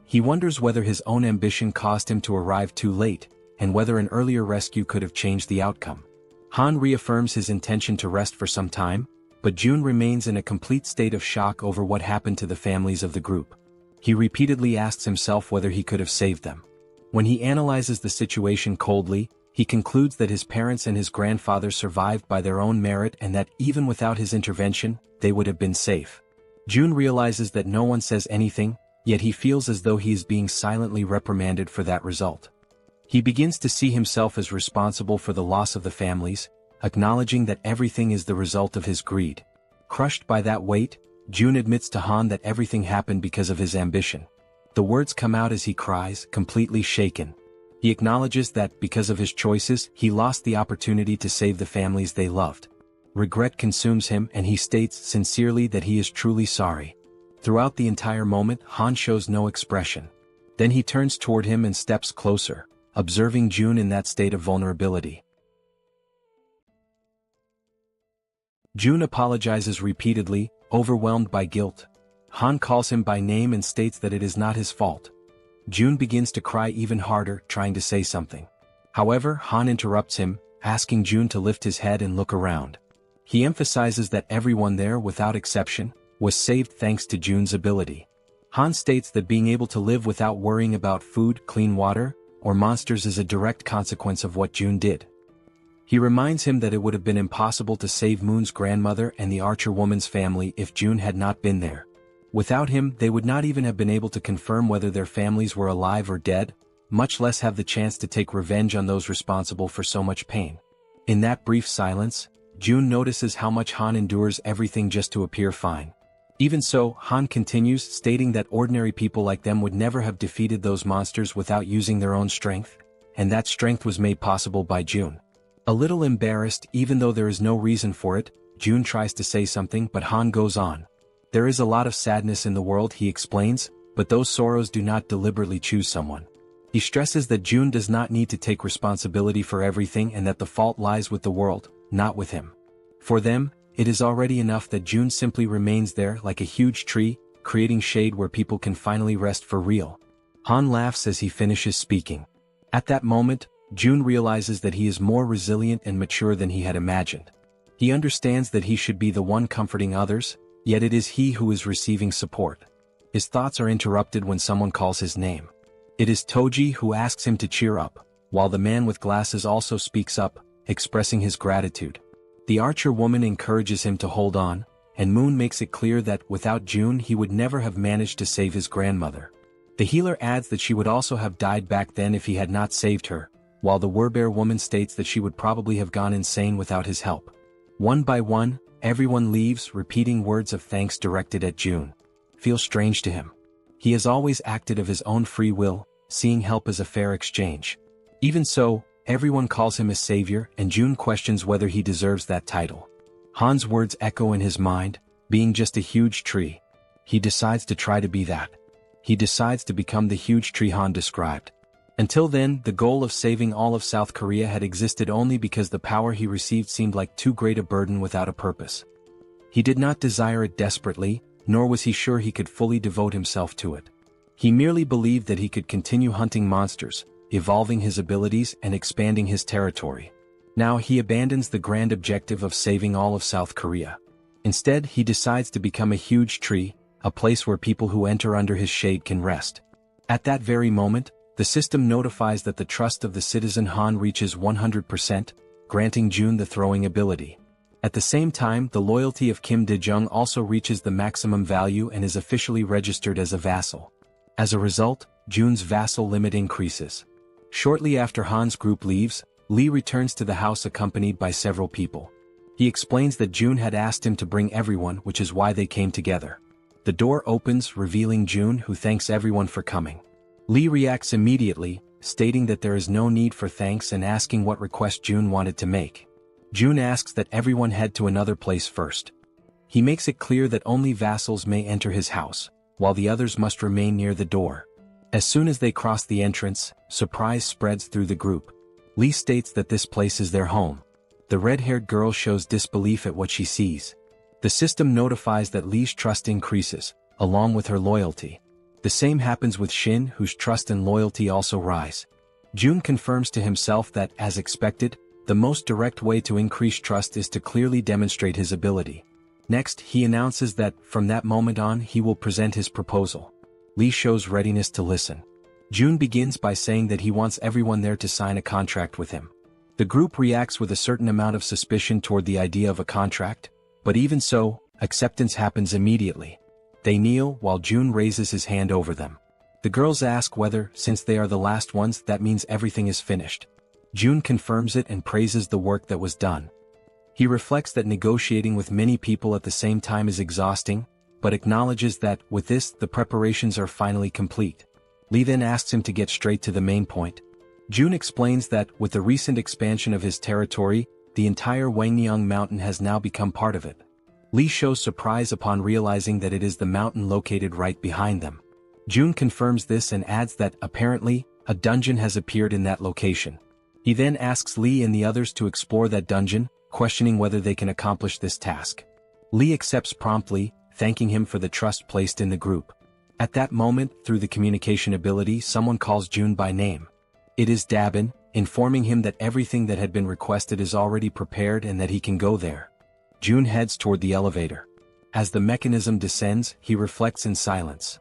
He wonders whether his own ambition caused him to arrive too late, and whether an earlier rescue could have changed the outcome. Han reaffirms his intention to rest for some time, but June remains in a complete state of shock over what happened to the families of the group. He repeatedly asks himself whether he could have saved them. When he analyzes the situation coldly, he concludes that his parents and his grandfather survived by their own merit and that even without his intervention, they would have been safe. June realizes that no one says anything, yet he feels as though he is being silently reprimanded for that result. He begins to see himself as responsible for the loss of the families, acknowledging that everything is the result of his greed. Crushed by that weight, Jun admits to Han that everything happened because of his ambition. The words come out as he cries, completely shaken. He acknowledges that, because of his choices, he lost the opportunity to save the families they loved. Regret consumes him and he states sincerely that he is truly sorry. Throughout the entire moment, Han shows no expression. Then he turns toward him and steps closer, observing Jun in that state of vulnerability. Jun apologizes repeatedly, overwhelmed by guilt. Han calls him by name and states that it is not his fault. Jun begins to cry even harder, trying to say something. However, Han interrupts him, asking Jun to lift his head and look around. He emphasizes that everyone there, without exception, was saved thanks to Jun's ability. Han states that being able to live without worrying about food, clean water, or monsters is a direct consequence of what Jun did. He reminds him that it would have been impossible to save Moon's grandmother and the Archer woman's family if Jun had not been there. Without him, they would not even have been able to confirm whether their families were alive or dead, much less have the chance to take revenge on those responsible for so much pain. In that brief silence, Jun notices how much Han endures everything just to appear fine. Even so, Han continues, stating that ordinary people like them would never have defeated those monsters without using their own strength, and that strength was made possible by Jun. A little embarrassed, even though there is no reason for it, Jun tries to say something but Han goes on. There is a lot of sadness in the world, he explains, but those sorrows do not deliberately choose someone. He stresses that Jun does not need to take responsibility for everything and that the fault lies with the world, not with him. For them, it is already enough that Jun simply remains there like a huge tree, creating shade where people can finally rest for real. Han laughs as he finishes speaking. At that moment, Jun realizes that he is more resilient and mature than he had imagined. He understands that he should be the one comforting others, yet it is he who is receiving support. His thoughts are interrupted when someone calls his name. It is Toji who asks him to cheer up, while the man with glasses also speaks up, expressing his gratitude. The Archer woman encourages him to hold on, and Moon makes it clear that without Jun he would never have managed to save his grandmother. The healer adds that she would also have died back then if he had not saved her, while the Werbear woman states that she would probably have gone insane without his help. One by one, everyone leaves, repeating words of thanks directed at Jun. Feels strange to him. He has always acted of his own free will, seeing help as a fair exchange. Even so, everyone calls him a savior and Jun questions whether he deserves that title. Han's words echo in his mind, being just a huge tree. He decides to try to be that. He decides to become the huge tree Han described. Until then, the goal of saving all of South Korea had existed only because the power he received seemed like too great a burden without a purpose. He did not desire it desperately, nor was he sure he could fully devote himself to it. He merely believed that he could continue hunting monsters, evolving his abilities and expanding his territory. Now he abandons the grand objective of saving all of South Korea. Instead, he decides to become a huge tree, a place where people who enter under his shade can rest. At that very moment, the system notifies that the trust of the citizen Han reaches 100%, granting Jun the throwing ability. At the same time, the loyalty of Kim Dae-jung also reaches the maximum value and is officially registered as a vassal. As a result, Jun's vassal limit increases. Shortly after Han's group leaves, Lee returns to the house accompanied by several people. He explains that Jun had asked him to bring everyone, which is why they came together. The door opens, revealing Jun, who thanks everyone for coming. Lee reacts immediately, stating that there is no need for thanks and asking what request Jun wanted to make. Jun asks that everyone head to another place first. He makes it clear that only vassals may enter his house, while the others must remain near the door. As soon as they cross the entrance, surprise spreads through the group. Lee states that this place is their home. The red-haired girl shows disbelief at what she sees. The system notifies that Lee's trust increases, along with her loyalty. The same happens with Shin, whose trust and loyalty also rise. Jun confirms to himself that, as expected, the most direct way to increase trust is to clearly demonstrate his ability. Next, he announces that, from that moment on, he will present his proposal. Lee shows readiness to listen. Jun begins by saying that he wants everyone there to sign a contract with him. The group reacts with a certain amount of suspicion toward the idea of a contract, but even so, acceptance happens immediately. They kneel while June raises his hand over them. The girls ask whether, since they are the last ones, that means everything is finished. June confirms it and praises the work that was done. He reflects that negotiating with many people at the same time is exhausting, but acknowledges that, with this, the preparations are finally complete. Lee then asks him to get straight to the main point. June explains that, with the recent expansion of his territory, the entire Wangnyang mountain has now become part of it. Lee shows surprise upon realizing that it is the mountain located right behind them. June confirms this and adds that, apparently, a dungeon has appeared in that location. He then asks Lee and the others to explore that dungeon, questioning whether they can accomplish this task. Lee accepts promptly, thanking him for the trust placed in the group. At that moment, through the communication ability, someone calls June by name. It is Dabin, informing him that everything that had been requested is already prepared and that he can go there. June heads toward the elevator. As the mechanism descends, he reflects in silence.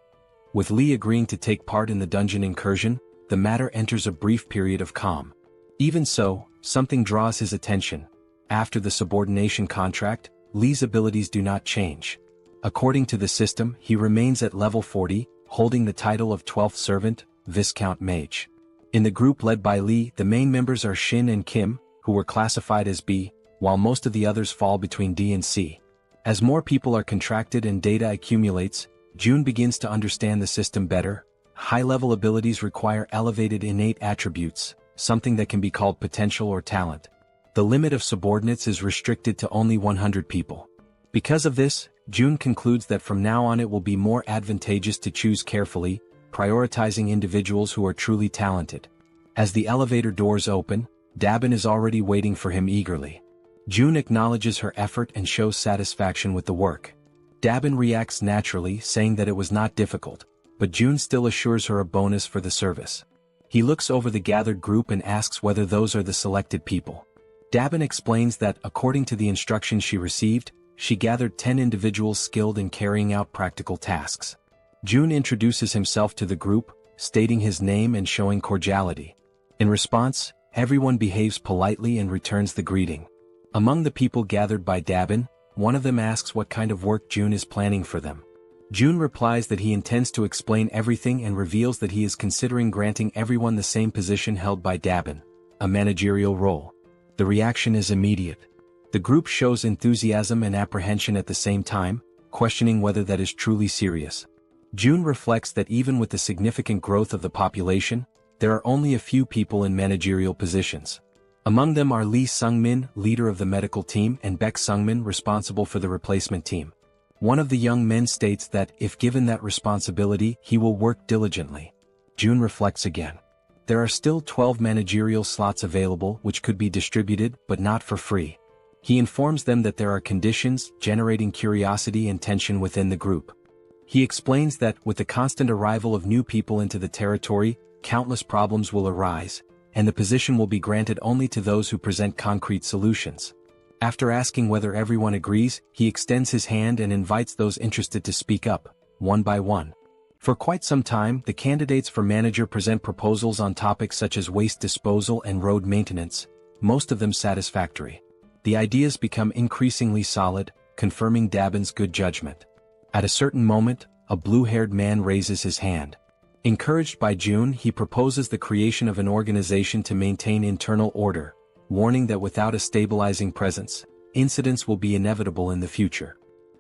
With Lee agreeing to take part in the dungeon incursion, the matter enters a brief period of calm. Even so, something draws his attention. After the subordination contract, Lee's abilities do not change. According to the system, he remains at level 40, holding the title of 12th Servant, Viscount Mage. In the group led by Lee, the main members are Shin and Kim, who were classified as B, while most of the others fall between D and C. As more people are contracted and data accumulates, June begins to understand the system better. High-level abilities require elevated innate attributes, something that can be called potential or talent. The limit of subordinates is restricted to only 100 people. Because of this, June concludes that from now on it will be more advantageous to choose carefully, prioritizing individuals who are truly talented. As the elevator doors open, Dabin is already waiting for him eagerly. June acknowledges her effort and shows satisfaction with the work. Dabin reacts naturally, saying that it was not difficult, but June still assures her a bonus for the service. He looks over the gathered group and asks whether those are the selected people. Dabin explains that, according to the instructions she received, she gathered 10 individuals skilled in carrying out practical tasks. June introduces himself to the group, stating his name and showing cordiality. In response, everyone behaves politely and returns the greeting. Among the people gathered by Dabin, one of them asks what kind of work June is planning for them. June replies that he intends to explain everything and reveals that he is considering granting everyone the same position held by Dabin, a managerial role. The reaction is immediate. The group shows enthusiasm and apprehension at the same time, questioning whether that is truly serious. June reflects that even with the significant growth of the population, there are only a few people in managerial positions. Among them are Lee Sungmin, leader of the medical team, and Baek Sungmin, responsible for the replacement team. One of the young men states that, if given that responsibility, he will work diligently. June reflects again. There are still 12 managerial slots available which could be distributed, but not for free. He informs them that there are conditions, generating curiosity and tension within the group. He explains that, with the constant arrival of new people into the territory, countless problems will arise, and the position will be granted only to those who present concrete solutions. After asking whether everyone agrees, he extends his hand and invites those interested to speak up, one by one. For quite some time, the candidates for manager present proposals on topics such as waste disposal and road maintenance, most of them satisfactory. The ideas become increasingly solid, confirming Dabin's good judgment. At a certain moment, a blue-haired man raises his hand. Encouraged by June, he proposes the creation of an organization to maintain internal order, warning that without a stabilizing presence, incidents will be inevitable in the future.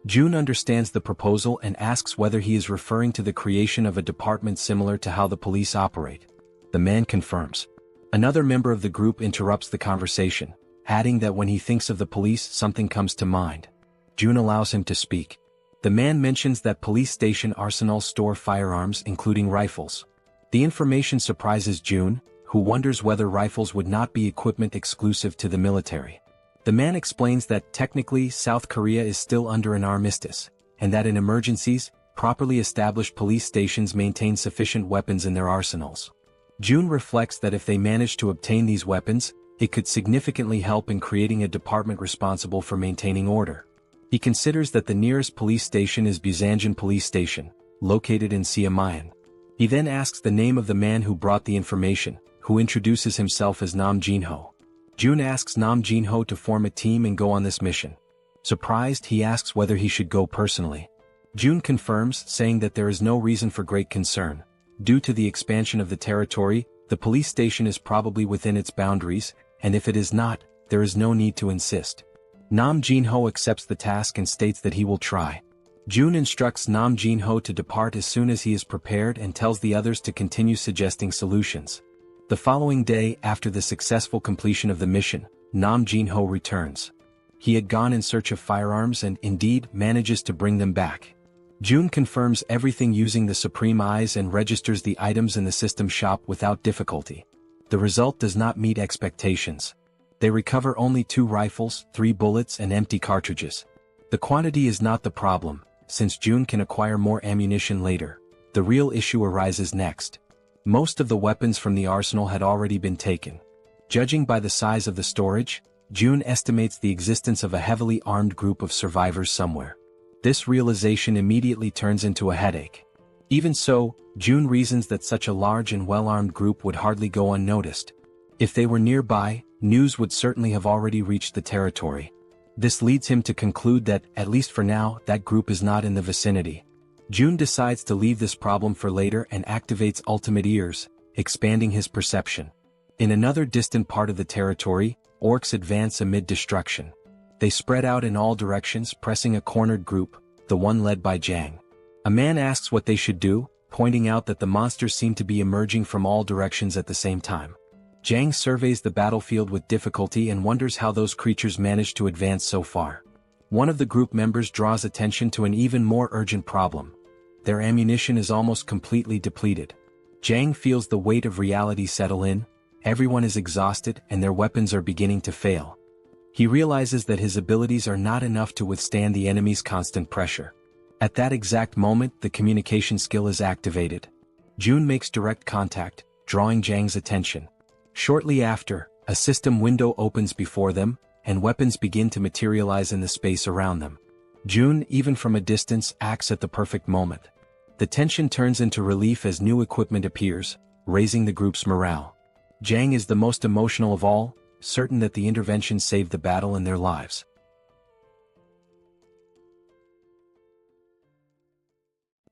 June understands the proposal and asks whether he is referring to the creation of a department similar to how the police operate. The man confirms. Another member of the group interrupts the conversation, adding that when he thinks of the police, something comes to mind. June allows him to speak. The man mentions that police station arsenals store firearms including rifles. The information surprises June, who wonders whether rifles would not be equipment exclusive to the military. The man explains that technically South Korea is still under an armistice, and that in emergencies, properly established police stations maintain sufficient weapons in their arsenals. June reflects that if they manage to obtain these weapons, it could significantly help in creating a department responsible for maintaining order. He considers that the nearest police station is Busanjan Police Station, located in Siamayan. He then asks the name of the man who brought the information, who introduces himself as Nam Jinho. June asks Nam Jinho to form a team and go on this mission. Surprised, he asks whether he should go personally. June confirms, saying that there is no reason for great concern. Due to the expansion of the territory, the police station is probably within its boundaries, and if it is not, there is no need to insist. Nam Jin-ho accepts the task and states that he will try. June instructs Nam Jin-ho to depart as soon as he is prepared and tells the others to continue suggesting solutions. The following day, after the successful completion of the mission, Nam Jin-ho returns. He had gone in search of firearms and, indeed, manages to bring them back. June confirms everything using the Supreme Eyes and registers the items in the system shop without difficulty. The result does not meet expectations. They recover only 2 rifles, 3 bullets and empty cartridges. The quantity is not the problem, since June can acquire more ammunition later. The real issue arises next. Most of the weapons from the arsenal had already been taken. Judging by the size of the storage, June estimates the existence of a heavily armed group of survivors somewhere. This realization immediately turns into a headache. Even so, June reasons that such a large and well-armed group would hardly go unnoticed. If they were nearby, news would certainly have already reached the territory. This leads him to conclude that, at least for now, that group is not in the vicinity. June decides to leave this problem for later and activates Ultimate Ears, expanding his perception. In another distant part of the territory, orcs advance amid destruction. They spread out in all directions, pressing a cornered group, the one led by Jang. A man asks what they should do, pointing out that the monsters seem to be emerging from all directions at the same time. Jang surveys the battlefield with difficulty and wonders how those creatures managed to advance so far. One of the group members draws attention to an even more urgent problem. Their ammunition is almost completely depleted. Jang feels the weight of reality settle in. Everyone is exhausted and their weapons are beginning to fail. He realizes that his abilities are not enough to withstand the enemy's constant pressure. At that exact moment, the communication skill is activated. June makes direct contact, drawing Jang's attention. Shortly after, a system window opens before them, and weapons begin to materialize in the space around them. June, even from a distance, acts at the perfect moment. The tension turns into relief as new equipment appears, raising the group's morale. Jang is the most emotional of all, certain that the intervention saved the battle and their lives.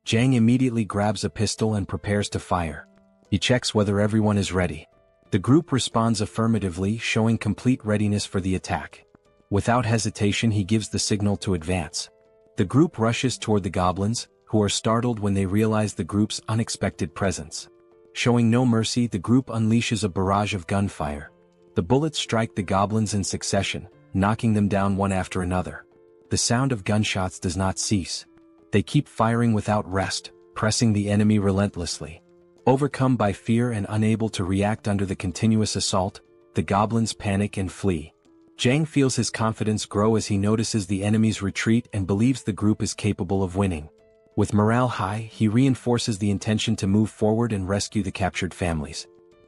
Jang immediately grabs a pistol and prepares to fire. He checks whether everyone is ready. The group responds affirmatively, showing complete readiness for the attack. Without hesitation, he gives the signal to advance. The group rushes toward the goblins, who are startled when they realize the group's unexpected presence. Showing no mercy, the group unleashes a barrage of gunfire. The bullets strike the goblins in succession, knocking them down one after another. The sound of gunshots does not cease. They keep firing without rest, pressing the enemy relentlessly. Overcome by fear and unable to react under the continuous assault, the goblins panic and flee. Jang feels his confidence grow as he notices the enemy's retreat and believes the group is capable of winning. With morale high, he reinforces the intention to move forward and rescue the captured families.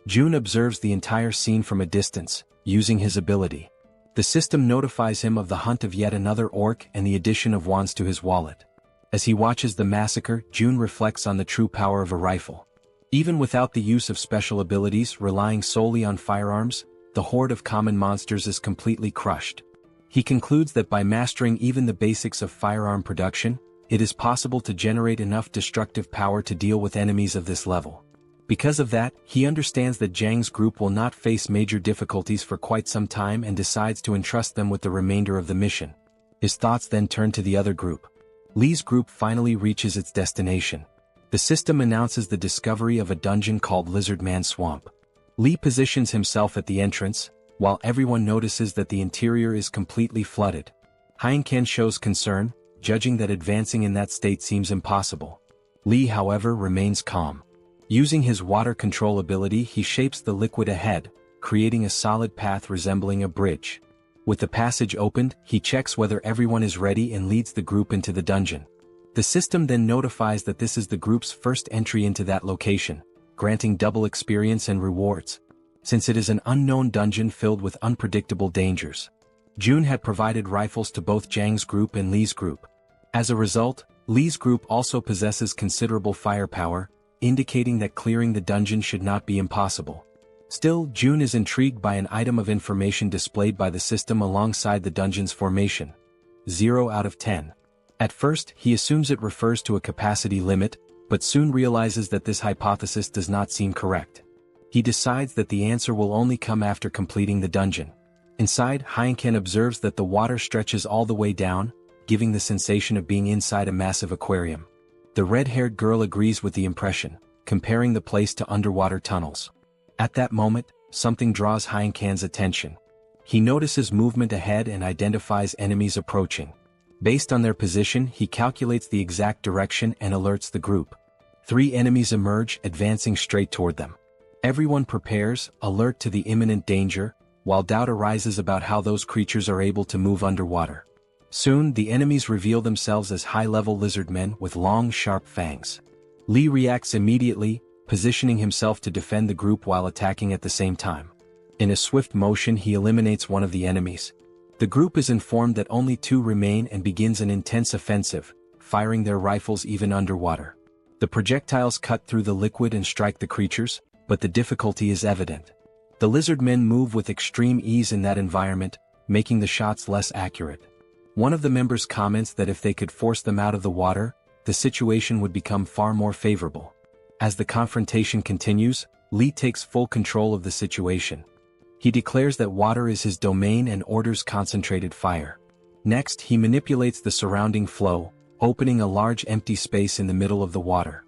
June observes the entire scene from a distance, using his ability. The system notifies him of the hunt of yet another orc and the addition of wands to his wallet. As he watches the massacre, June reflects on the true power of a rifle. Even without the use of special abilities, relying solely on firearms, the horde of common monsters is completely crushed. He concludes that by mastering even the basics of firearm production, it is possible to generate enough destructive power to deal with enemies of this level. Because of that, he understands that Jang's group will not face major difficulties for quite some time and decides to entrust them with the remainder of the mission. His thoughts then turn to the other group. Lee's group finally reaches its destination. The system announces the discovery of a dungeon called Lizard Man Swamp. Lee positions himself at the entrance, while everyone notices that the interior is completely flooded. Heinken shows concern, judging that advancing in that state seems impossible. Lee, however, remains calm. Using his water control ability, he shapes the liquid ahead, creating a solid path resembling a bridge. With the passage opened, he checks whether everyone is ready and leads the group into the dungeon. The system then notifies that this is the group's first entry into that location, granting double experience and rewards, since it is an unknown dungeon filled with unpredictable dangers. June had provided rifles to both Jang's group and Lee's group. As a result, Lee's group also possesses considerable firepower, indicating that clearing the dungeon should not be impossible. Still, June is intrigued by an item of information displayed by the system alongside the dungeon's formation. 0 out of 10. At first, he assumes it refers to a capacity limit, but soon realizes that this hypothesis does not seem correct. He decides that the answer will only come after completing the dungeon. Inside, Heinken observes that the water stretches all the way down, giving the sensation of being inside a massive aquarium. The red-haired girl agrees with the impression, comparing the place to underwater tunnels. At that moment, something draws Heinken's attention. He notices movement ahead and identifies enemies approaching. Based on their position, he calculates the exact direction and alerts the group. 3 enemies emerge, advancing straight toward them. Everyone prepares, alert to the imminent danger, while doubt arises about how those creatures are able to move underwater. Soon, the enemies reveal themselves as high-level lizard men with long, sharp fangs. Lee reacts immediately, positioning himself to defend the group while attacking at the same time. In a swift motion, he eliminates one of the enemies. The group is informed that only 2 remain and begins an intense offensive, firing their rifles even underwater. The projectiles cut through the liquid and strike the creatures, but the difficulty is evident. The lizard men move with extreme ease in that environment, making the shots less accurate. One of the members comments that if they could force them out of the water, the situation would become far more favorable. As the confrontation continues, Lee takes full control of the situation. He declares that water is his domain and orders concentrated fire. Next, he manipulates the surrounding flow, opening a large empty space in the middle of the water.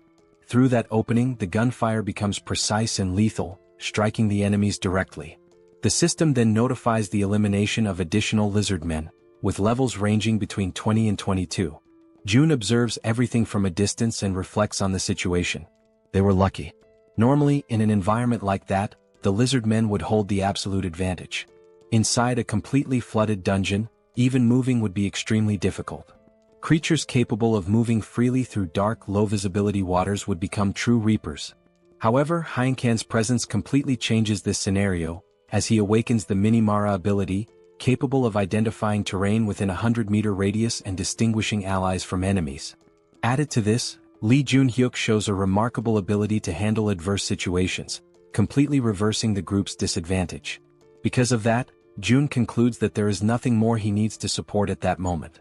Through that opening, the gunfire becomes precise and lethal, striking the enemies directly. The system then notifies the elimination of additional lizard men, with levels ranging between 20 and 22. June observes everything from a distance and reflects on the situation. They were lucky. Normally, in an environment like that, the lizard men would hold the absolute advantage. Inside a completely flooded dungeon, even moving would be extremely difficult. Creatures capable of moving freely through dark, low-visibility waters would become true reapers. However, Heinken's presence completely changes this scenario, as he awakens the Minimara ability, capable of identifying terrain within a 100-meter radius and distinguishing allies from enemies. Added to this, Lee Junhyuk shows a remarkable ability to handle adverse situations, completely reversing the group's disadvantage. Because of that, June concludes that there is nothing more he needs to support at that moment.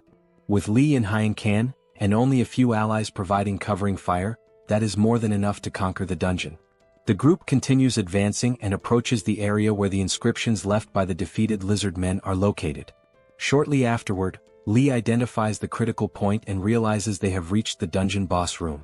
With Lee and Heinken, and only a few allies providing covering fire, that is more than enough to conquer the dungeon. The group continues advancing and approaches the area where the inscriptions left by the defeated lizard men are located. Shortly afterward, Lee identifies the critical point and realizes they have reached the dungeon boss room.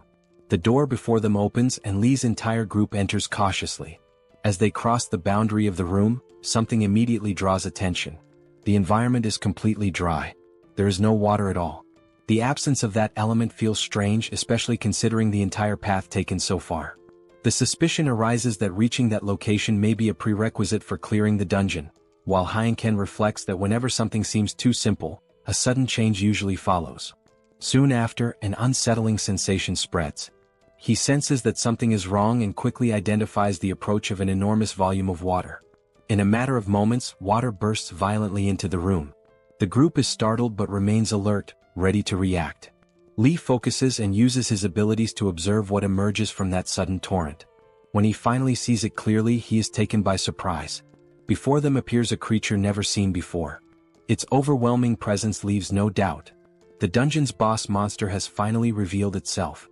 The door before them opens and Lee's entire group enters cautiously. As they cross the boundary of the room, something immediately draws attention. The environment is completely dry. There is no water at all. The absence of that element feels strange, especially considering the entire path taken so far. The suspicion arises that reaching that location may be a prerequisite for clearing the dungeon, while Heinken reflects that whenever something seems too simple, a sudden change usually follows. Soon after, an unsettling sensation spreads. He senses that something is wrong and quickly identifies the approach of an enormous volume of water. In a matter of moments, water bursts violently into the room. The group is startled but remains alert, ready to react. Lee focuses and uses his abilities to observe what emerges from that sudden torrent. When he finally sees it clearly, he is taken by surprise. Before them appears a creature never seen before. Its overwhelming presence leaves no doubt. The dungeon's boss monster has finally revealed itself.